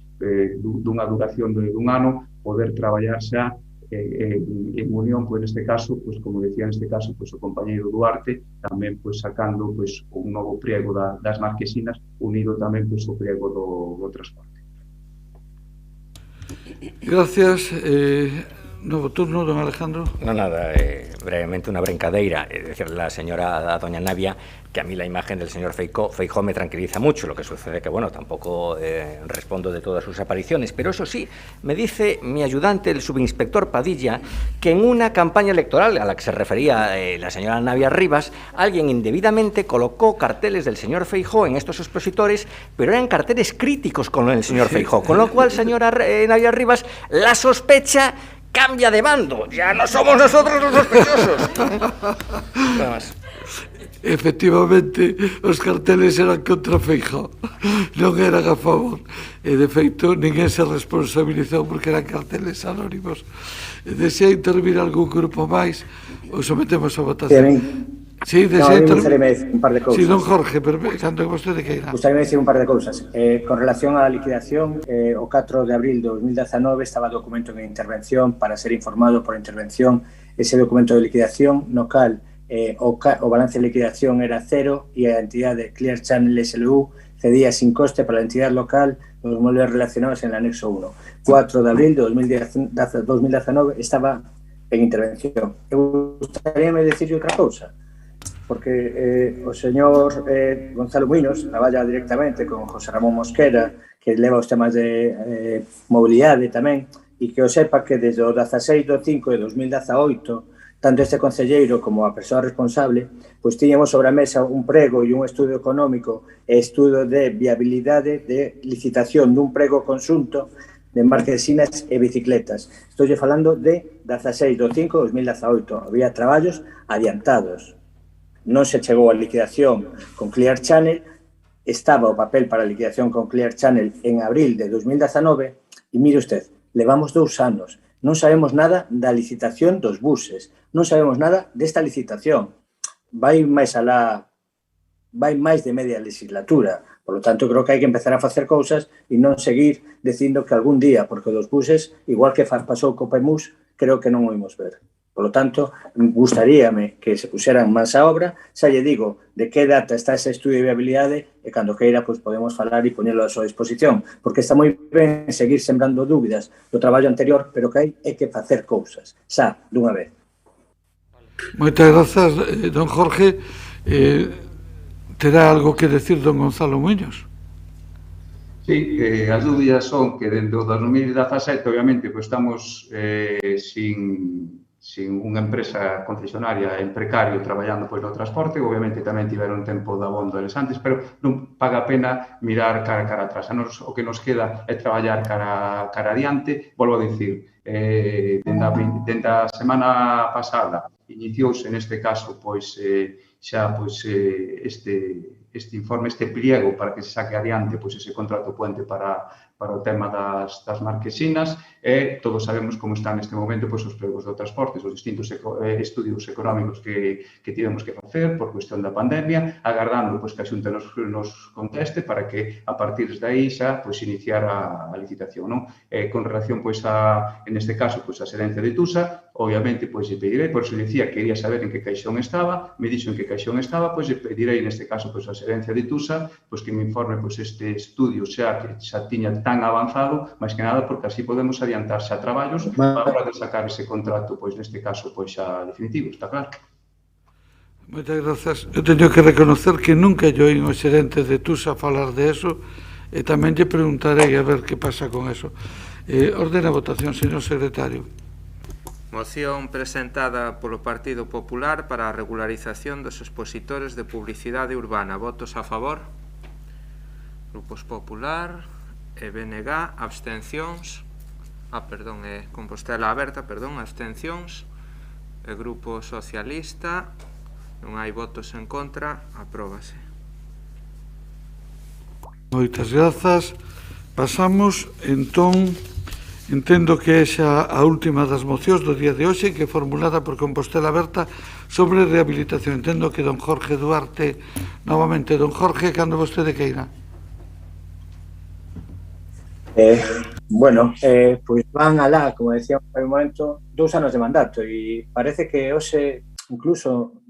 dunha duración dun ano, poder traballar xa en unión, neste caso, como decía neste caso o compañeiro Duarte, tamén sacando un novo pliego das marquesinas, unido tamén o pliego do transporte. Gracias. Novo turno, don Alejandro. No, nada, brevemente una brincadeira. Es decir, la señora doña Navia, que a mí la imagen del señor Feijóo me tranquiliza mucho. Lo que sucede que, bueno, tampoco respondo de todas sus apariciones. Pero eso sí, me dice mi ayudante, el subinspector Padilla, que en una campaña electoral a la que se refería la señora Navia Rivas, alguien indebidamente colocó carteles del señor Feijóo en estos expositores, pero eran carteles críticos con el señor Feijóo. Con lo cual, señora Navia Rivas, la sospecha cambia de bando, ya no somos nosotros los sospechosos. Nada más. Efectivamente, os carteles eran contra Feijóo, non eran a favor. E, de feito, ninguén se responsabilizou porque eran carteles anónimos. Desea intervir algún grupo máis ou sometemos a votación? Sí, desea intervir un par de cousas. Sí, don Jorge, pero cando vostede queira. Gustaríame decir un par de cousas. Con relación á liquidación, o 4 de abril de 2019 estaba documento de intervención para ser informado por intervención. Ese documento de liquidación no cal o balance de liquidación era cero e a entidade Clear Channel SLU cedía sin coste para a entidade local os moldes relacionados en el anexo 1. 4 de abril de 2019 estaba en intervención. Eu gustaríame decir outra cousa, porque o señor Gonzalo Muñoz traballa directamente con José Ramón Mosquera, que leva os temas de mobilidade tamén, e que o sepa que desde o 16 de 5 de 2018, tanto este concelleiro como a persoa responsable, pois tiñamos sobre a mesa un prego e un estudo económico e estudo de viabilidade de licitación dun prego conxunto de marquesinas e bicicletas. Estou falando de 16 de 5 de 2018. Había traballos adiantados. Non se chegou a liquidación con Clear Channel, estaba o papel para a liquidación con Clear Channel en abril de 2019, e mire usted, levamos 2 anos, non sabemos nada da licitación dos buses, non sabemos nada desta licitación. Vai máis de media legislatura, por lo tanto, creo que hai que empezar a facer cousas e non seguir dicindo que algún día, porque dos buses, igual que pasou co PEMUS, creo que non o imos ver. Por lo tanto, gustaríame que se puseran máis a obra. Xa lle digo de que data está ese estudio de viabilidade e cando queira pois, podemos falar e poñerlo a súa disposición, porque está moi ben seguir sembrando dúbidas do traballo anterior, pero que hai que facer cousas, xa, dunha vez. Moitas grazas, don Jorge. Terá algo que decir don Gonzalo Muñoz? Sí, as dúbidas son que dende o 2017, obviamente, pues estamos sin unha empresa concesionaria en precario traballando pois no transporte, obviamente tamén tiveron tempo de abondo eles antes, pero non paga a pena mirar cara atrás. A nos, o que nos queda é traballar cara adiante. Volvo a dicir, dende a semana pasada iniciouse neste caso pois xa pois este informe, este pliego para que se saque adiante pois ese contrato puente para o tema das marquesinas e todos sabemos como están neste momento pois os plegos do transporte, os distintos estudios económicos que tivemos que facer por cuestión da pandemia, agardando pois que a Xunta nos conteste para que a partir de aí xa pois iniciar a licitación, non? Con relación pois en este caso pois a xerencia de Tusa, obviamente pois lle pedirei, por eso dicía que quería saber en que caixón estaba, me dixo en que caixón estaba, pois lle pedirei neste caso pois a xerencia de Tusa pois que me informe pois este estudio xa que xa tiña tan avanzado, máis que nada porque así podemos adiantar xa traballos para hora de sacar ese contrato, pois neste caso pois xa definitivo, está claro. Moitas grazas. Eu teño que reconocer que nunca lle oín o xerente de Tusa falar de eso e tamén lle preguntarei a ver que pasa con eso. Ordena a votación, señor secretario. Moción presentada polo Partido Popular para a regularización dos expositores de publicidade urbana. Votos a favor? Grupos Popular e BNG, abstencións. Compostela Aberta, abstencións. E Grupo Socialista, non hai votos en contra, apróbase. Moitas grazas. Pasamos, entón, entendo que é xa a última das mocións do día de hoxe, que é formulada por Compostela Aberta sobre rehabilitación. Entendo que don Jorge Duarte, novamente, don Jorge, cando vostede queira. Pois van alá, como decía en un momento, 2 anos de mandato e parece que hoxe, incluso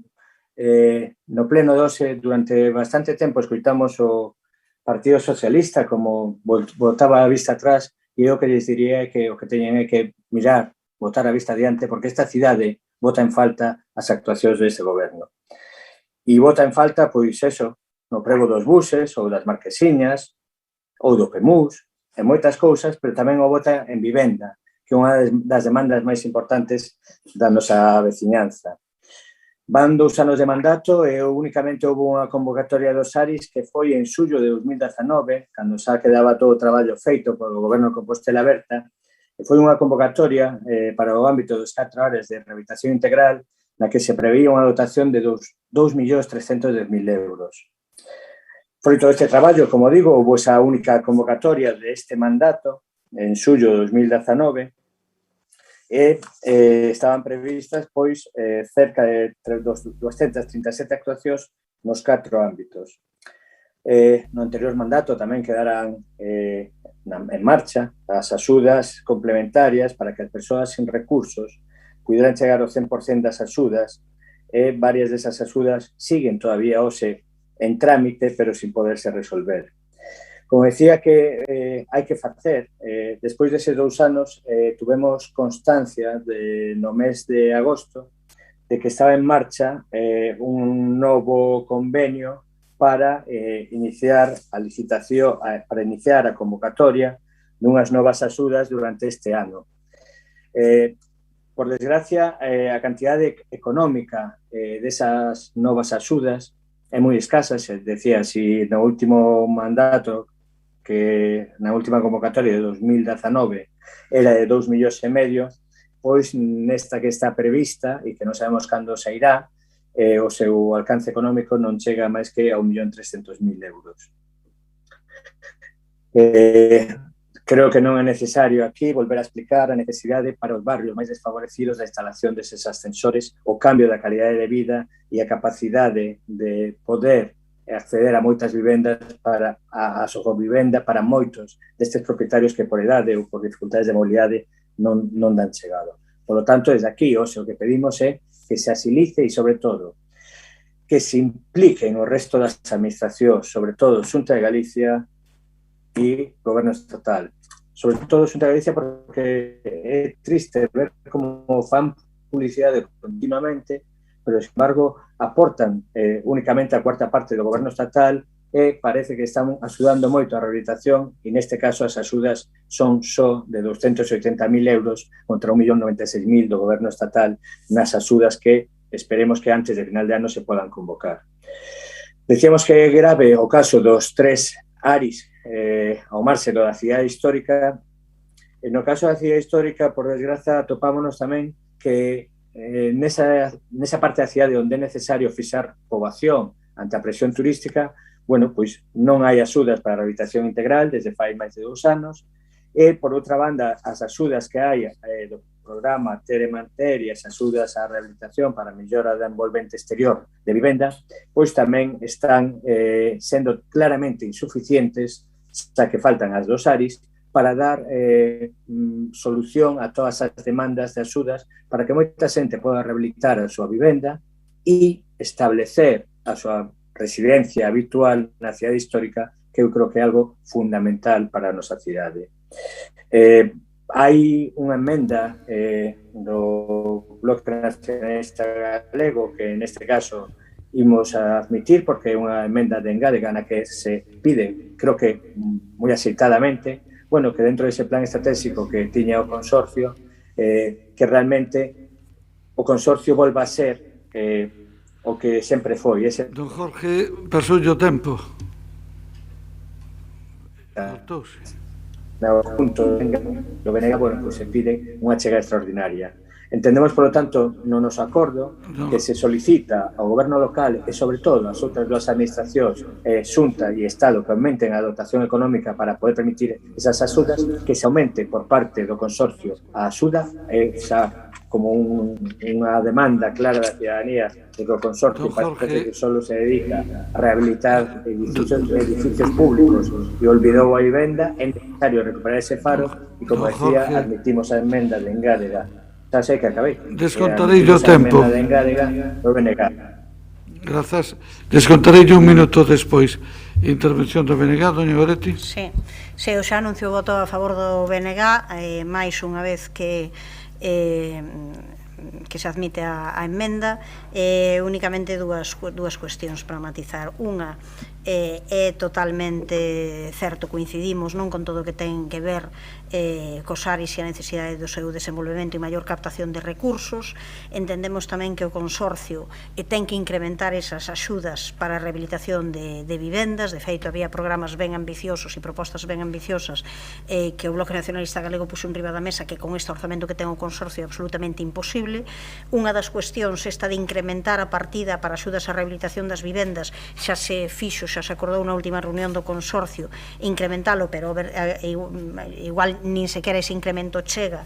no pleno de hoxe, durante bastante tempo escoitamos o Partido Socialista como botaba a vista atrás e eu que lles diría que o que teñen é que mirar, botar a vista adiante, porque esta cidade bota en falta as actuacións deste goberno. E bota en falta, pois, eso, no prego dos buses ou das marquesiñas ou do PEMUS, en moitas cousas, pero tamén o bota en vivenda, que é unha das demandas máis importantes da nosa veciñanza. Van 2 anos de mandato e únicamente houve unha convocatoria dos ARIS que foi en xullo de 2019, cando xa quedaba todo o traballo feito polo goberno de Compostela Aberta, e foi unha convocatoria para o ámbito dos 4 áreas de rehabilitación integral na que se preveía unha dotación de 2.310.000 euros. Froito deste traballo, como digo, houve esa única convocatoria deste mandato en xullo de 2019 e estaban previstas pois cerca de 237 actuacións nos 4 ámbitos. No anterior mandato tamén quedaran en marcha as axudas complementarias para que as persoas sin recursos puderan chegar ao 100% das axudas e varias desas axudas siguen todavía hoxe en trámite, pero sin poderse resolver. Como decía que hai que facer, despois deses 2 anos tuvemos constancia no mes de agosto de que estaba en marcha un novo convenio para iniciar a licitación, para iniciar a convocatoria dunhas novas axudas durante este ano. Por desgracia, a cantidade económica desas novas axudas é moi escasa, se decía, si no último mandato, que na última convocatoria de 2019 era de 2,5 millóns, pois nesta que está prevista e que non sabemos cando sairá, o seu alcance económico non chega máis que a 1.300.000 euros. Creo que non é necesario aquí volver a explicar a necesidade para os barrios máis desfavorecidos da instalación deses ascensores, o cambio da calidade de vida e a capacidade de poder acceder a moitas vivendas para a sovivenda para moitos destes propietarios que por idade ou por dificultades de mobilidade non dan chegado. Por lo tanto, desde aquí, o que pedimos é que se asilice e, sobre todo, que se impliquen o resto das administracións, sobre todo Xunta de Galicia e Goberno Estatal. Sobre todo Xunta de Galicia porque é triste ver como fan publicidade continuamente, pero, sin embargo, aportan únicamente a cuarta parte do Goberno Estatal e parece que están axudando moito a rehabilitación e, neste caso, as axudas son só de 280.000 euros contra 1.096.000 do Goberno Estatal nas axudas que esperemos que antes de final de ano se podan convocar. Decíamos que é grave o caso dos 3 ARIs ao marxe da cidade histórica. No caso da cidade histórica, por desgraza, topámonos tamén que nesa parte da cidade onde é necesario fixar poboación ante a presión turística, bueno, pois non hai axudas para a rehabilitación integral desde fai máis de 2 anos e, por outra banda, as axudas que hai do programa Ter e Manter e as axudas á rehabilitación para a mellora da envolvente exterior de vivenda, pois tamén están sendo claramente insuficientes, xa que faltan as 2 ARIs, para dar solución a todas as demandas de axudas para que moita xente poda rehabilitar a súa vivenda e establecer a súa residencia habitual na cidade histórica, que eu creo que é algo fundamental para a nosa cidade. Hai unha emenda do Bloque Nacionalista Galego que neste caso imos a admitir porque é unha emenda de engádega na que se pide, creo que moi aceitadamente, bueno, que dentro dese plan estratégico que tiña o consorcio, que realmente o consorcio volva a ser o que sempre foi. Don Jorge, pasou o tempo. No punto do BNG, bueno, pues se pide unha chega extraordinaria. Entendemos, por lo tanto, no noso acordo que se solicita ao goberno local e, sobre todo, as outras duas administracións, Xunta e Estado, que aumenten a dotación económica para poder permitir esas axudas, que se aumente por parte do consorcio a axuda, xa como unha demanda clara da ciudadanía de que o consorcio parece que só se dedica a rehabilitar edificios públicos e olvidou a vivenda, é necesario recuperar ese faro e, como decía, admitimos a emenda de engádega. Xa sei que acabei. Descontarei o tempo. Grazas. Descontarei un minuto despois. Intervención do BNG, doña Goretti. Sí, eu xa anuncio o voto a favor do BNG, máis unha vez que se admite a emenda. Únicamente dúas cuestións para matizar. Unha, é totalmente certo, coincidimos non con todo o que ten que ver cos ARIs e a necesidade do seu desenvolvemento e maior captación de recursos. Entendemos tamén que o consorcio ten que incrementar esas axudas para a rehabilitación de vivendas. De feito, había programas ben ambiciosos e propostas ben ambiciosas que o Bloque Nacionalista Galego puxo en riba da mesa, que con este orzamento que ten o consorcio é absolutamente imposible. Unha das cuestións esta de incrementar a partida para axudas á rehabilitación das vivendas xa se fixo, xa se acordou na última reunión do consorcio incrementalo, pero igual nin sequera ese incremento chega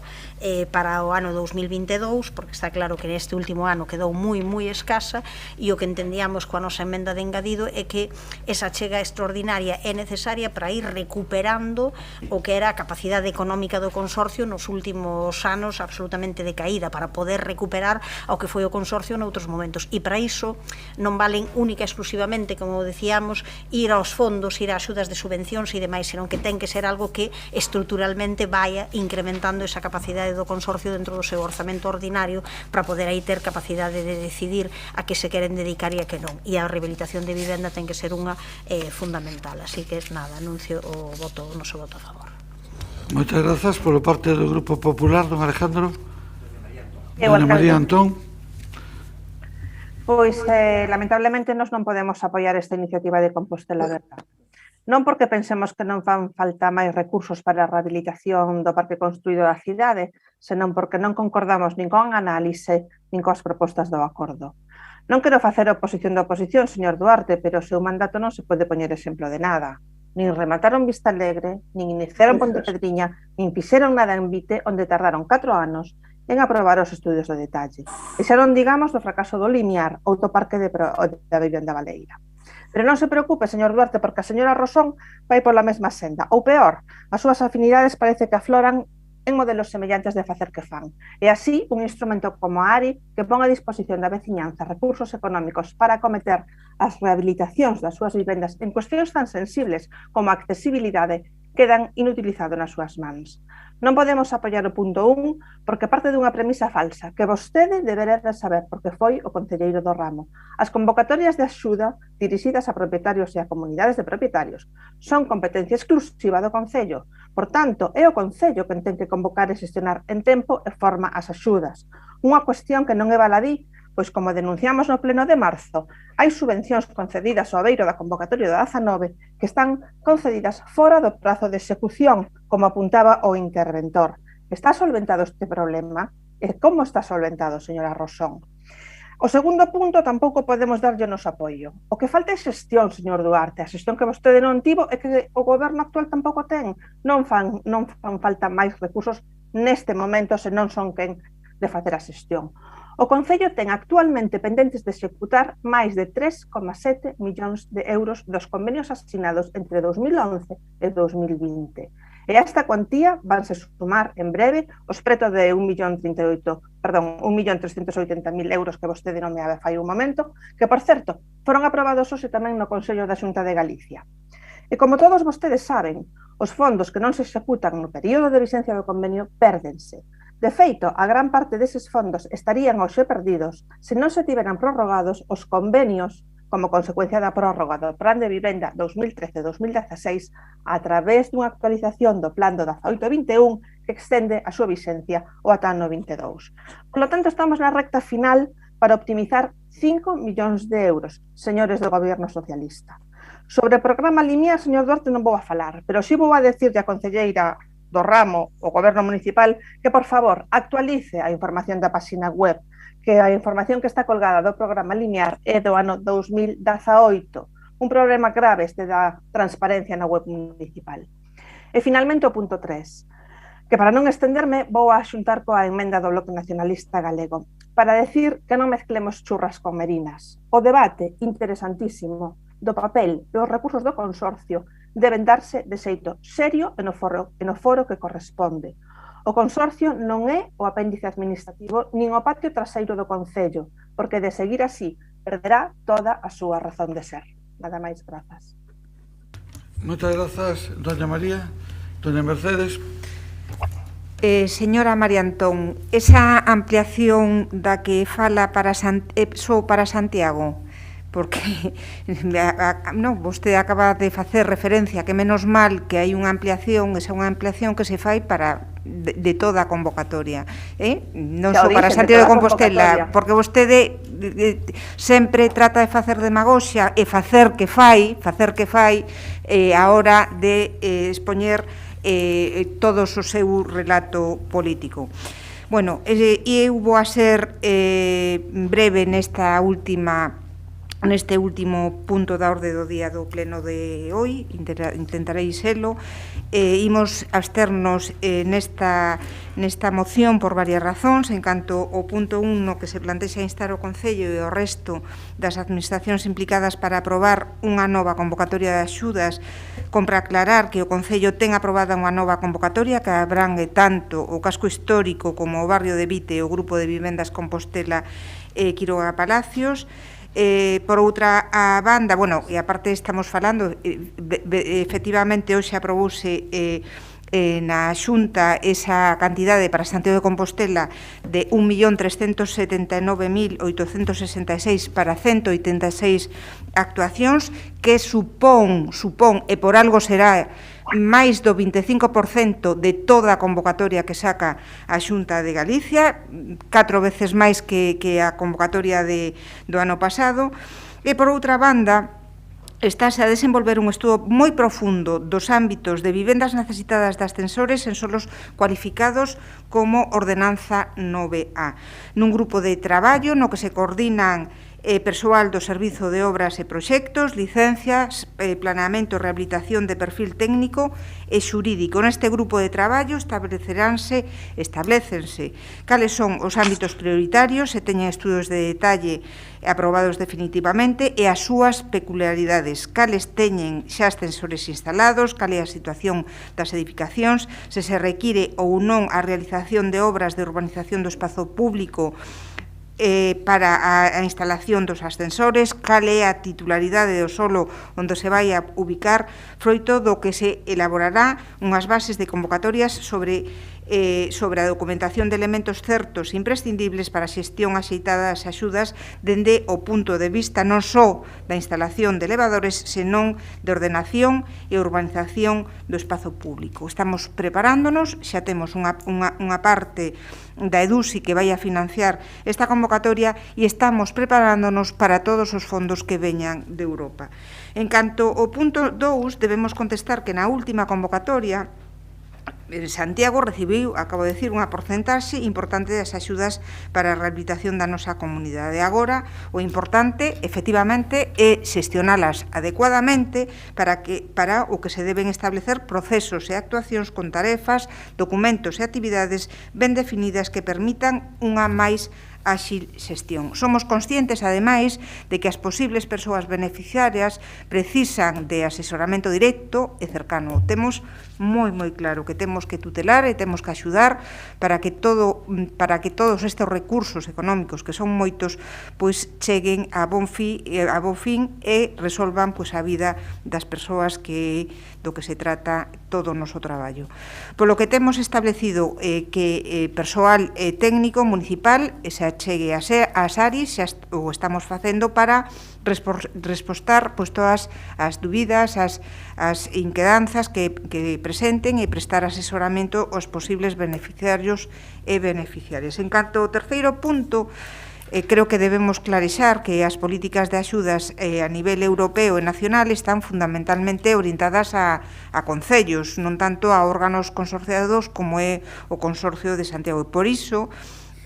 para o ano 2022, porque está claro que neste último ano quedou moi escasa, e o que entendíamos coa nosa emenda de engadido é que esa chega extraordinaria é necesaria para ir recuperando o que era a capacidade económica do consorcio nos últimos anos absolutamente decaída, para poder recuperar ao que foi o consorcio noutros momentos, e para iso non valen única e exclusivamente, como decíamos, ir aos fondos, ir a axudas de subvencións e demais, senón que ten que ser algo que estruturalmente vaya incrementando esa capacidade do consorcio dentro do seu orzamento ordinario para poder aí ter capacidade de decidir a que se queren dedicar e a que non, e a rehabilitación de vivenda ten que ser unha fundamental. Así que, nada, anuncio o noso voto a favor. Moitas grazas. Polo parte do Grupo Popular, don Alejandro. Doña María Antón. Pois, lamentablemente, nós non podemos apoiar esta iniciativa de Compostela Aberta. Non porque pensemos que non fan falta máis recursos para a rehabilitación do parque construído da cidade, senón porque non concordamos nin con a análise nin coas propostas do acordo. Non quero facer oposición da oposición, señor Duarte, pero o seu mandato non se pode poñer exemplo de nada. Nin remataron Vista Alegre, nin iniciaron Pontepedriña, nin fixeron nada en Vite, onde tardaron 4 anos en aprobar os estudios de detalle. E xa non digamos do fracaso do Limiar, outro parque da vivenda baleira. Pero non se preocupe, señor Duarte, porque a señora Rosón vai pola mesma senda. Ou peor, as súas afinidades parece que afloran en modelos semellantes de facer que fan. E así, un instrumento como a ARI que pon a disposición da veciñanza recursos económicos para acometer as rehabilitacións das súas vivendas en cuestións tan sensibles como a accesibilidade quedan inutilizados nas súas mans. Non podemos apoiar o punto 1 porque parte dunha premisa falsa que vostede deberá de saber porque foi o concelleiro do ramo. As convocatorias de axuda dirixidas a propietarios e a comunidades de propietarios son competencia exclusiva do Concello. Por tanto, é o Concello quen ten que convocar e xestionar en tempo e forma as axudas. Unha cuestión que non é baladí, pois como denunciamos no pleno de marzo, hai subvencións concedidas ao abeiro da convocatoria da 19 que están concedidas fora do prazo de execución, como apuntaba o interventor. Está solventado este problema? E como está solventado, señora Rosón? O segundo punto tampouco podemos darlle o noso apoio. O que falta é xestión, señor Duarte. A xestión que vostede non tivo e que o goberno actual tampouco ten. Non fan falta máis recursos neste momento se non son quen de facer a xestión. O Concello ten actualmente pendentes de executar máis de 3,7 millóns de euros dos convenios asinados entre 2011 e 2020. E a esta cuantía vanse sumar en breve os preto de 1.380.000 euros que vostede nomeaba fai un momento, que, por certo, foron aprobados hoxe tamén no Consello da Xunta de Galicia. E como todos vostedes saben, os fondos que non se executan no período de vigencia do convenio pérdense. De feito, a gran parte deses fondos estarían hoxe perdidos se non se tiveran prorrogados os convenios como consecuencia da prórroga do Plan de Vivenda 2013-2016 a través dunha actualización do Plan do 18-21 que extende a súa vigencia o ata ano 22. Por lo tanto, estamos na recta final para optimizar 5 millóns de euros, señores do Goberno Socialista. Sobre o programa Limiar, señor Duarte, non vou a falar, pero si vou a decirlle a concelleira do ramo, o Goberno Municipal, que, por favor, actualice a información da página web, que a información que está colgada do programa Limiar é do ano 2018, un problema grave este da transparencia na web municipal. E, finalmente, o punto 3, que para non estenderme vou a xuntar coa emenda do Bloque Nacionalista Galego, para decir que non mezclemos churras con merinas. O debate interesantísimo do papel e os recursos do consorcio deben darse de xeito serio e no foro que corresponde. O consorcio non é o apéndice administrativo nin o patio traseiro do Concello, porque de seguir así perderá toda a súa razón de ser. Nada máis, grazas. Moitas grazas, doña María. Doña Mercedes. Señora María Antón, esa ampliación da que fala só para Santiago, porque vostede acaba de facer referencia que menos mal que hai unha ampliación, esa é unha ampliación que se fai para de toda a convocatoria, non só para Santiago de Compostela, porque vostede sempre trata de facer demagoxia e facer que fai a hora de expoñer todo o seu relato político. Bueno, eu vou a ser breve neste último punto da orde do día do pleno de hoy, intentarei selo. Imos absternos nesta moción por varias razóns, en canto o punto 1 que se plantexa instar o Concello e o resto das administracións implicadas para aprobar unha nova convocatoria de axudas, compra aclarar que o Concello ten aprobada unha nova convocatoria que abrangue tanto o casco histórico como o barrio de Vite e o grupo de vivendas Compostela e Quiroga Palacios. Por outra banda, bueno, e aparte estamos falando, efectivamente hoxe aprobouse na Xunta esa cantidade para Santiago de Compostela de 1.379.866 para 186 actuacións, que supón, e por algo será, máis do 25% de toda a convocatoria que saca a Xunta de Galicia, 4 veces máis que a convocatoria do ano pasado. E, por outra banda, estáse a desenvolver un estudo moi profundo dos ámbitos de vivendas necesitadas de ascensores en solos cualificados como Ordenanza 9A, nun grupo de traballo no que se coordinan persoal do Servizo de Obras e Proxectos, licencias, planeamento e rehabilitación de perfil técnico e xurídico. Neste grupo de traballo establecense cales son os ámbitos prioritarios, se teñen estudos de detalle aprobados definitivamente e as súas peculiaridades, cales teñen xa ascensores instalados, cal é a situación das edificacións, se require ou non a realización de obras de urbanización do espazo público para a instalación dos ascensores, cal é a titularidade do solo onde se vai a ubicar, froito do que se elaborará unhas bases de convocatorias sobre a documentación de elementos certos e imprescindibles para a xestión axeitada das axudas dende o punto de vista non só da instalación de elevadores, senón de ordenación e urbanización do espazo público. Estamos preparándonos, xa temos unha parte da EDUSI que vai a financiar esta convocatoria e estamos preparándonos para todos os fondos que veñan de Europa. En canto ao punto 2, debemos contestar que na última convocatoria Santiago recibiu, acabo de decir, unha porcentaxe importante das axudas para a rehabilitación da nosa comunidade. Agora, o importante, efectivamente, é xestionalas adecuadamente para o que se deben establecer procesos e actuacións con tarefas, documentos e actividades ben definidas que permitan unha máis áxil xestión. Somos conscientes, ademais, de que as posibles persoas beneficiarias precisan de asesoramento directo e cercano. Temos moi claro que temos que tutelar e temos que axudar para que todos estes recursos económicos, que son moitos, pois cheguen a bon fin e resolvan a vida das persoas do que se trata todo o noso traballo. Polo que temos establecido que persoal técnico municipal se achegue ás ARIS, o estamos facendo para respostar todas as dúbidas, as inquedanzas que presenten e prestar asesoramento aos posibles beneficiarios e beneficiarias. En canto ao terceiro punto, creo que debemos clarexar que as políticas de axudas a nivel europeo e nacional están fundamentalmente orientadas a concellos, non tanto a órganos consorciados como é o Consorcio de Santiago. E por iso,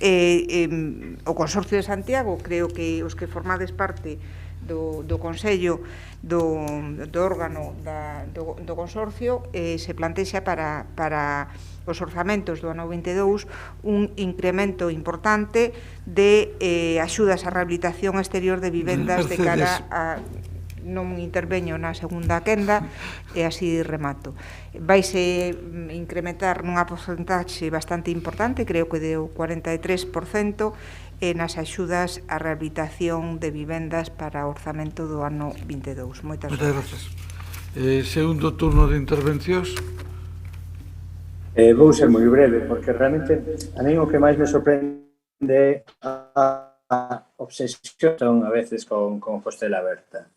o Consorcio de Santiago, creo que os que formades parte do Consello do órgano do Consorcio se plantexa para os orzamentos do ano 22 un incremento importante de axudas á rehabilitación exterior de vivendas de cara a... Non interveño na segunda quenda e así remato. Vaise incrementar nunha porcentaxe bastante importante, creo que de 43%, nas axudas á rehabilitación de vivendas para o orzamento do ano 22. Moitas grazas. Segundo turno de intervencións. Vou ser moi breve, porque realmente a mí o que máis me sorprende a obsesión a veces con Compostela Aberta.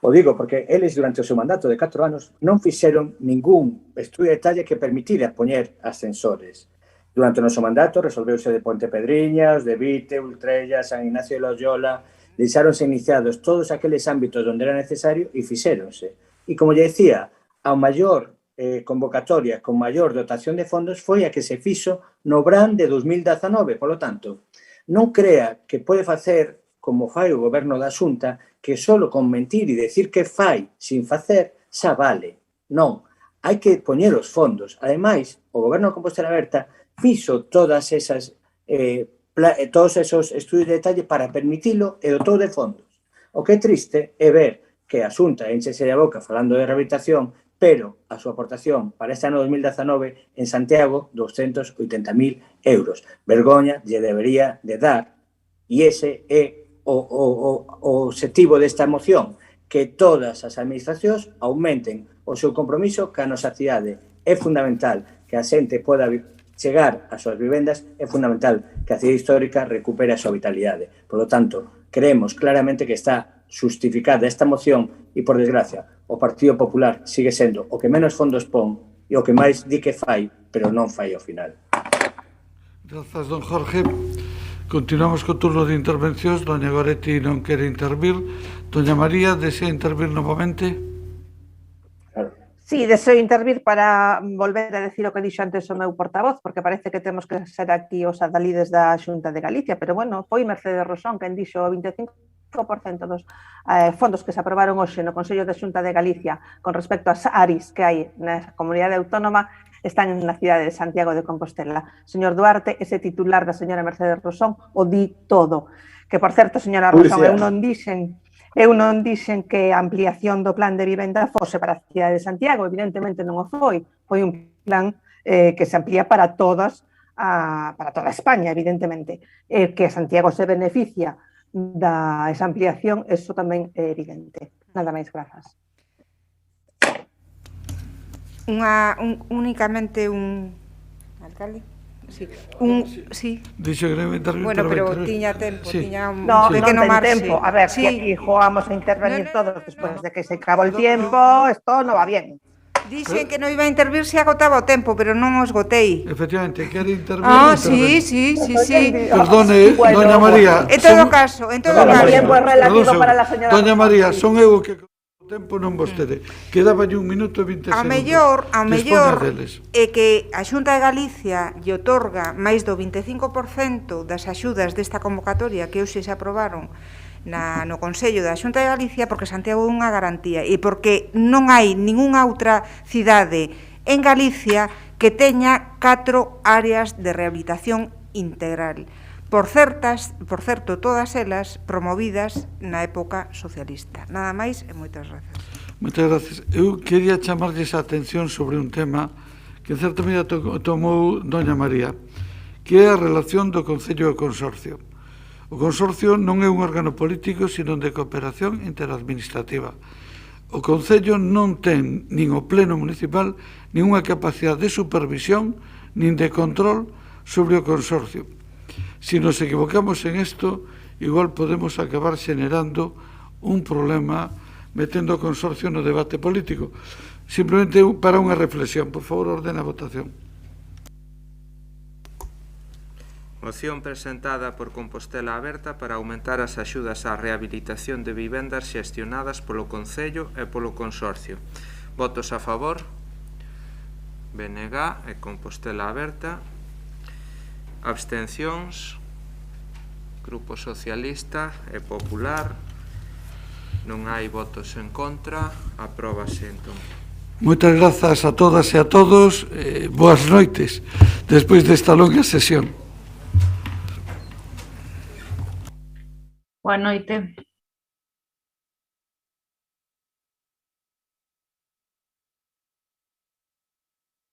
O digo porque eles durante o seu mandato de 4 anos non fixeron ningún estudo de detalle que permitira poñer ascensores. Durante o noso mandato resolveuse de Ponte Pedriñas, de Vite, Ultrella, San Ignacio de Loyola, deixáronse iniciados todos aqueles ámbitos onde era necesario e fixéronse. E como lle decía, a maior convocatoria con maior dotación de fondos foi a que se fixo no Bran de 2019. Polo tanto, non crea que pode facer como fai o goberno da Xunta, que solo con mentir e decir que fai sin facer, xa vale. Non, hai que poñer os fondos. Ademais, o goberno de Compostela Aberta fixo todos esos estudios de detalle para permitilo e dotou de fondos. O que é triste é ver que a Xunta enchese a boca falando de rehabilitación, pero a súa aportación para este ano 2019 en Santiago, 280.000 euros. Vergoña lle debería de dar, e ese é o objetivo desta moción, que todas as administracións aumenten o seu compromiso ca nosa cidade. É fundamental que a xente poda chegar ás súas vivendas, é fundamental que a cidade histórica recupere a súa vitalidade. Por lo tanto, creemos claramente que está justificada esta moción e, por desgracia, o Partido Popular sigue sendo o que menos fondos pon e o que máis di que fai, pero non fai ao final. Grazas, don Jorge. Continuamos co turno de intervencións. Doña Goretti non quere intervir. Doña María, desea intervir novamente? Sí, deseo intervir para volver a decir o que dixo antes o meu portavoz, porque parece que temos que ser aquí os adalides da Xunta de Galicia, pero bueno, foi Mercedes Rosón quen dixo o 25 95% dos fondos que se aprobaron hoxe no Consello da Xunta de Galicia con respecto ás ARIs que hai na comunidade autónoma están na cidade de Santiago de Compostela. Señor Duarte, ese titular da señora Mercedes Rosón o di todo. Que, por certo, señora Rosón, eu non dixen que a ampliación do plan de vivenda fose para a cidade de Santiago, evidentemente non o foi un plan que se amplía para toda España, evidentemente. Que Santiago se beneficia da esa ampliación, eso tamén é evidente. Nada máis, grazas. Únicamente un... Alcalde? Sí. Sí. Dixo que non intervir. Bueno, pero tiña tempo, tiña un pequeno marxe. Tempo. A ver, si aquí jugamos a intervenir todos despois de que se acabó el tiempo, esto non va bien. Dixen que non iba a intervir se agotaba o tempo, pero non os gotei. Efectivamente, quere intervir. Sí. Perdone, doña María. En todo caso. El tiempo es relativo para la señora. Doña María, son eu que o tempo non vostede. Quedaba 1 minuto e 20 segundos. A mellor é que a Xunta de Galicia lle otorga máis do 25% das axudas desta convocatoria que hoxe se aprobaron no Consello da Xunta de Galicia porque Santiago é unha garantía e porque non hai ningunha outra cidade en Galicia que teña 4 áreas de rehabilitación integral. Por certo, todas elas promovidas na época socialista. Nada máis e moitas grazas. Moitas gracias. Eu quería chamarlles a atención sobre un tema que en certa medida tomou doña María, que é a relación do Concello e o Consorcio. O Consorcio non é un órgano político, sino de cooperación interadministrativa. O Concello non ten nin o Pleno Municipal nin unha capacidade de supervisión nin de control sobre o Consorcio. Si nos equivocamos en isto, igual podemos acabar xenerando un problema metendo o Consorcio no debate político. Simplemente para unha reflexión. Por favor, ordena a votación. Moción presentada por Compostela Aberta para aumentar as axudas á rehabilitación de vivendas xestionadas polo Concello e polo Consorcio. Votos a favor. BNG e Compostela Aberta. Abstencións. Grupo Socialista e Popular. Non hai votos en contra. Apróbase entón. Moitas grazas a todas e a todos. Boas noites despois desta longa sesión. Boa noite.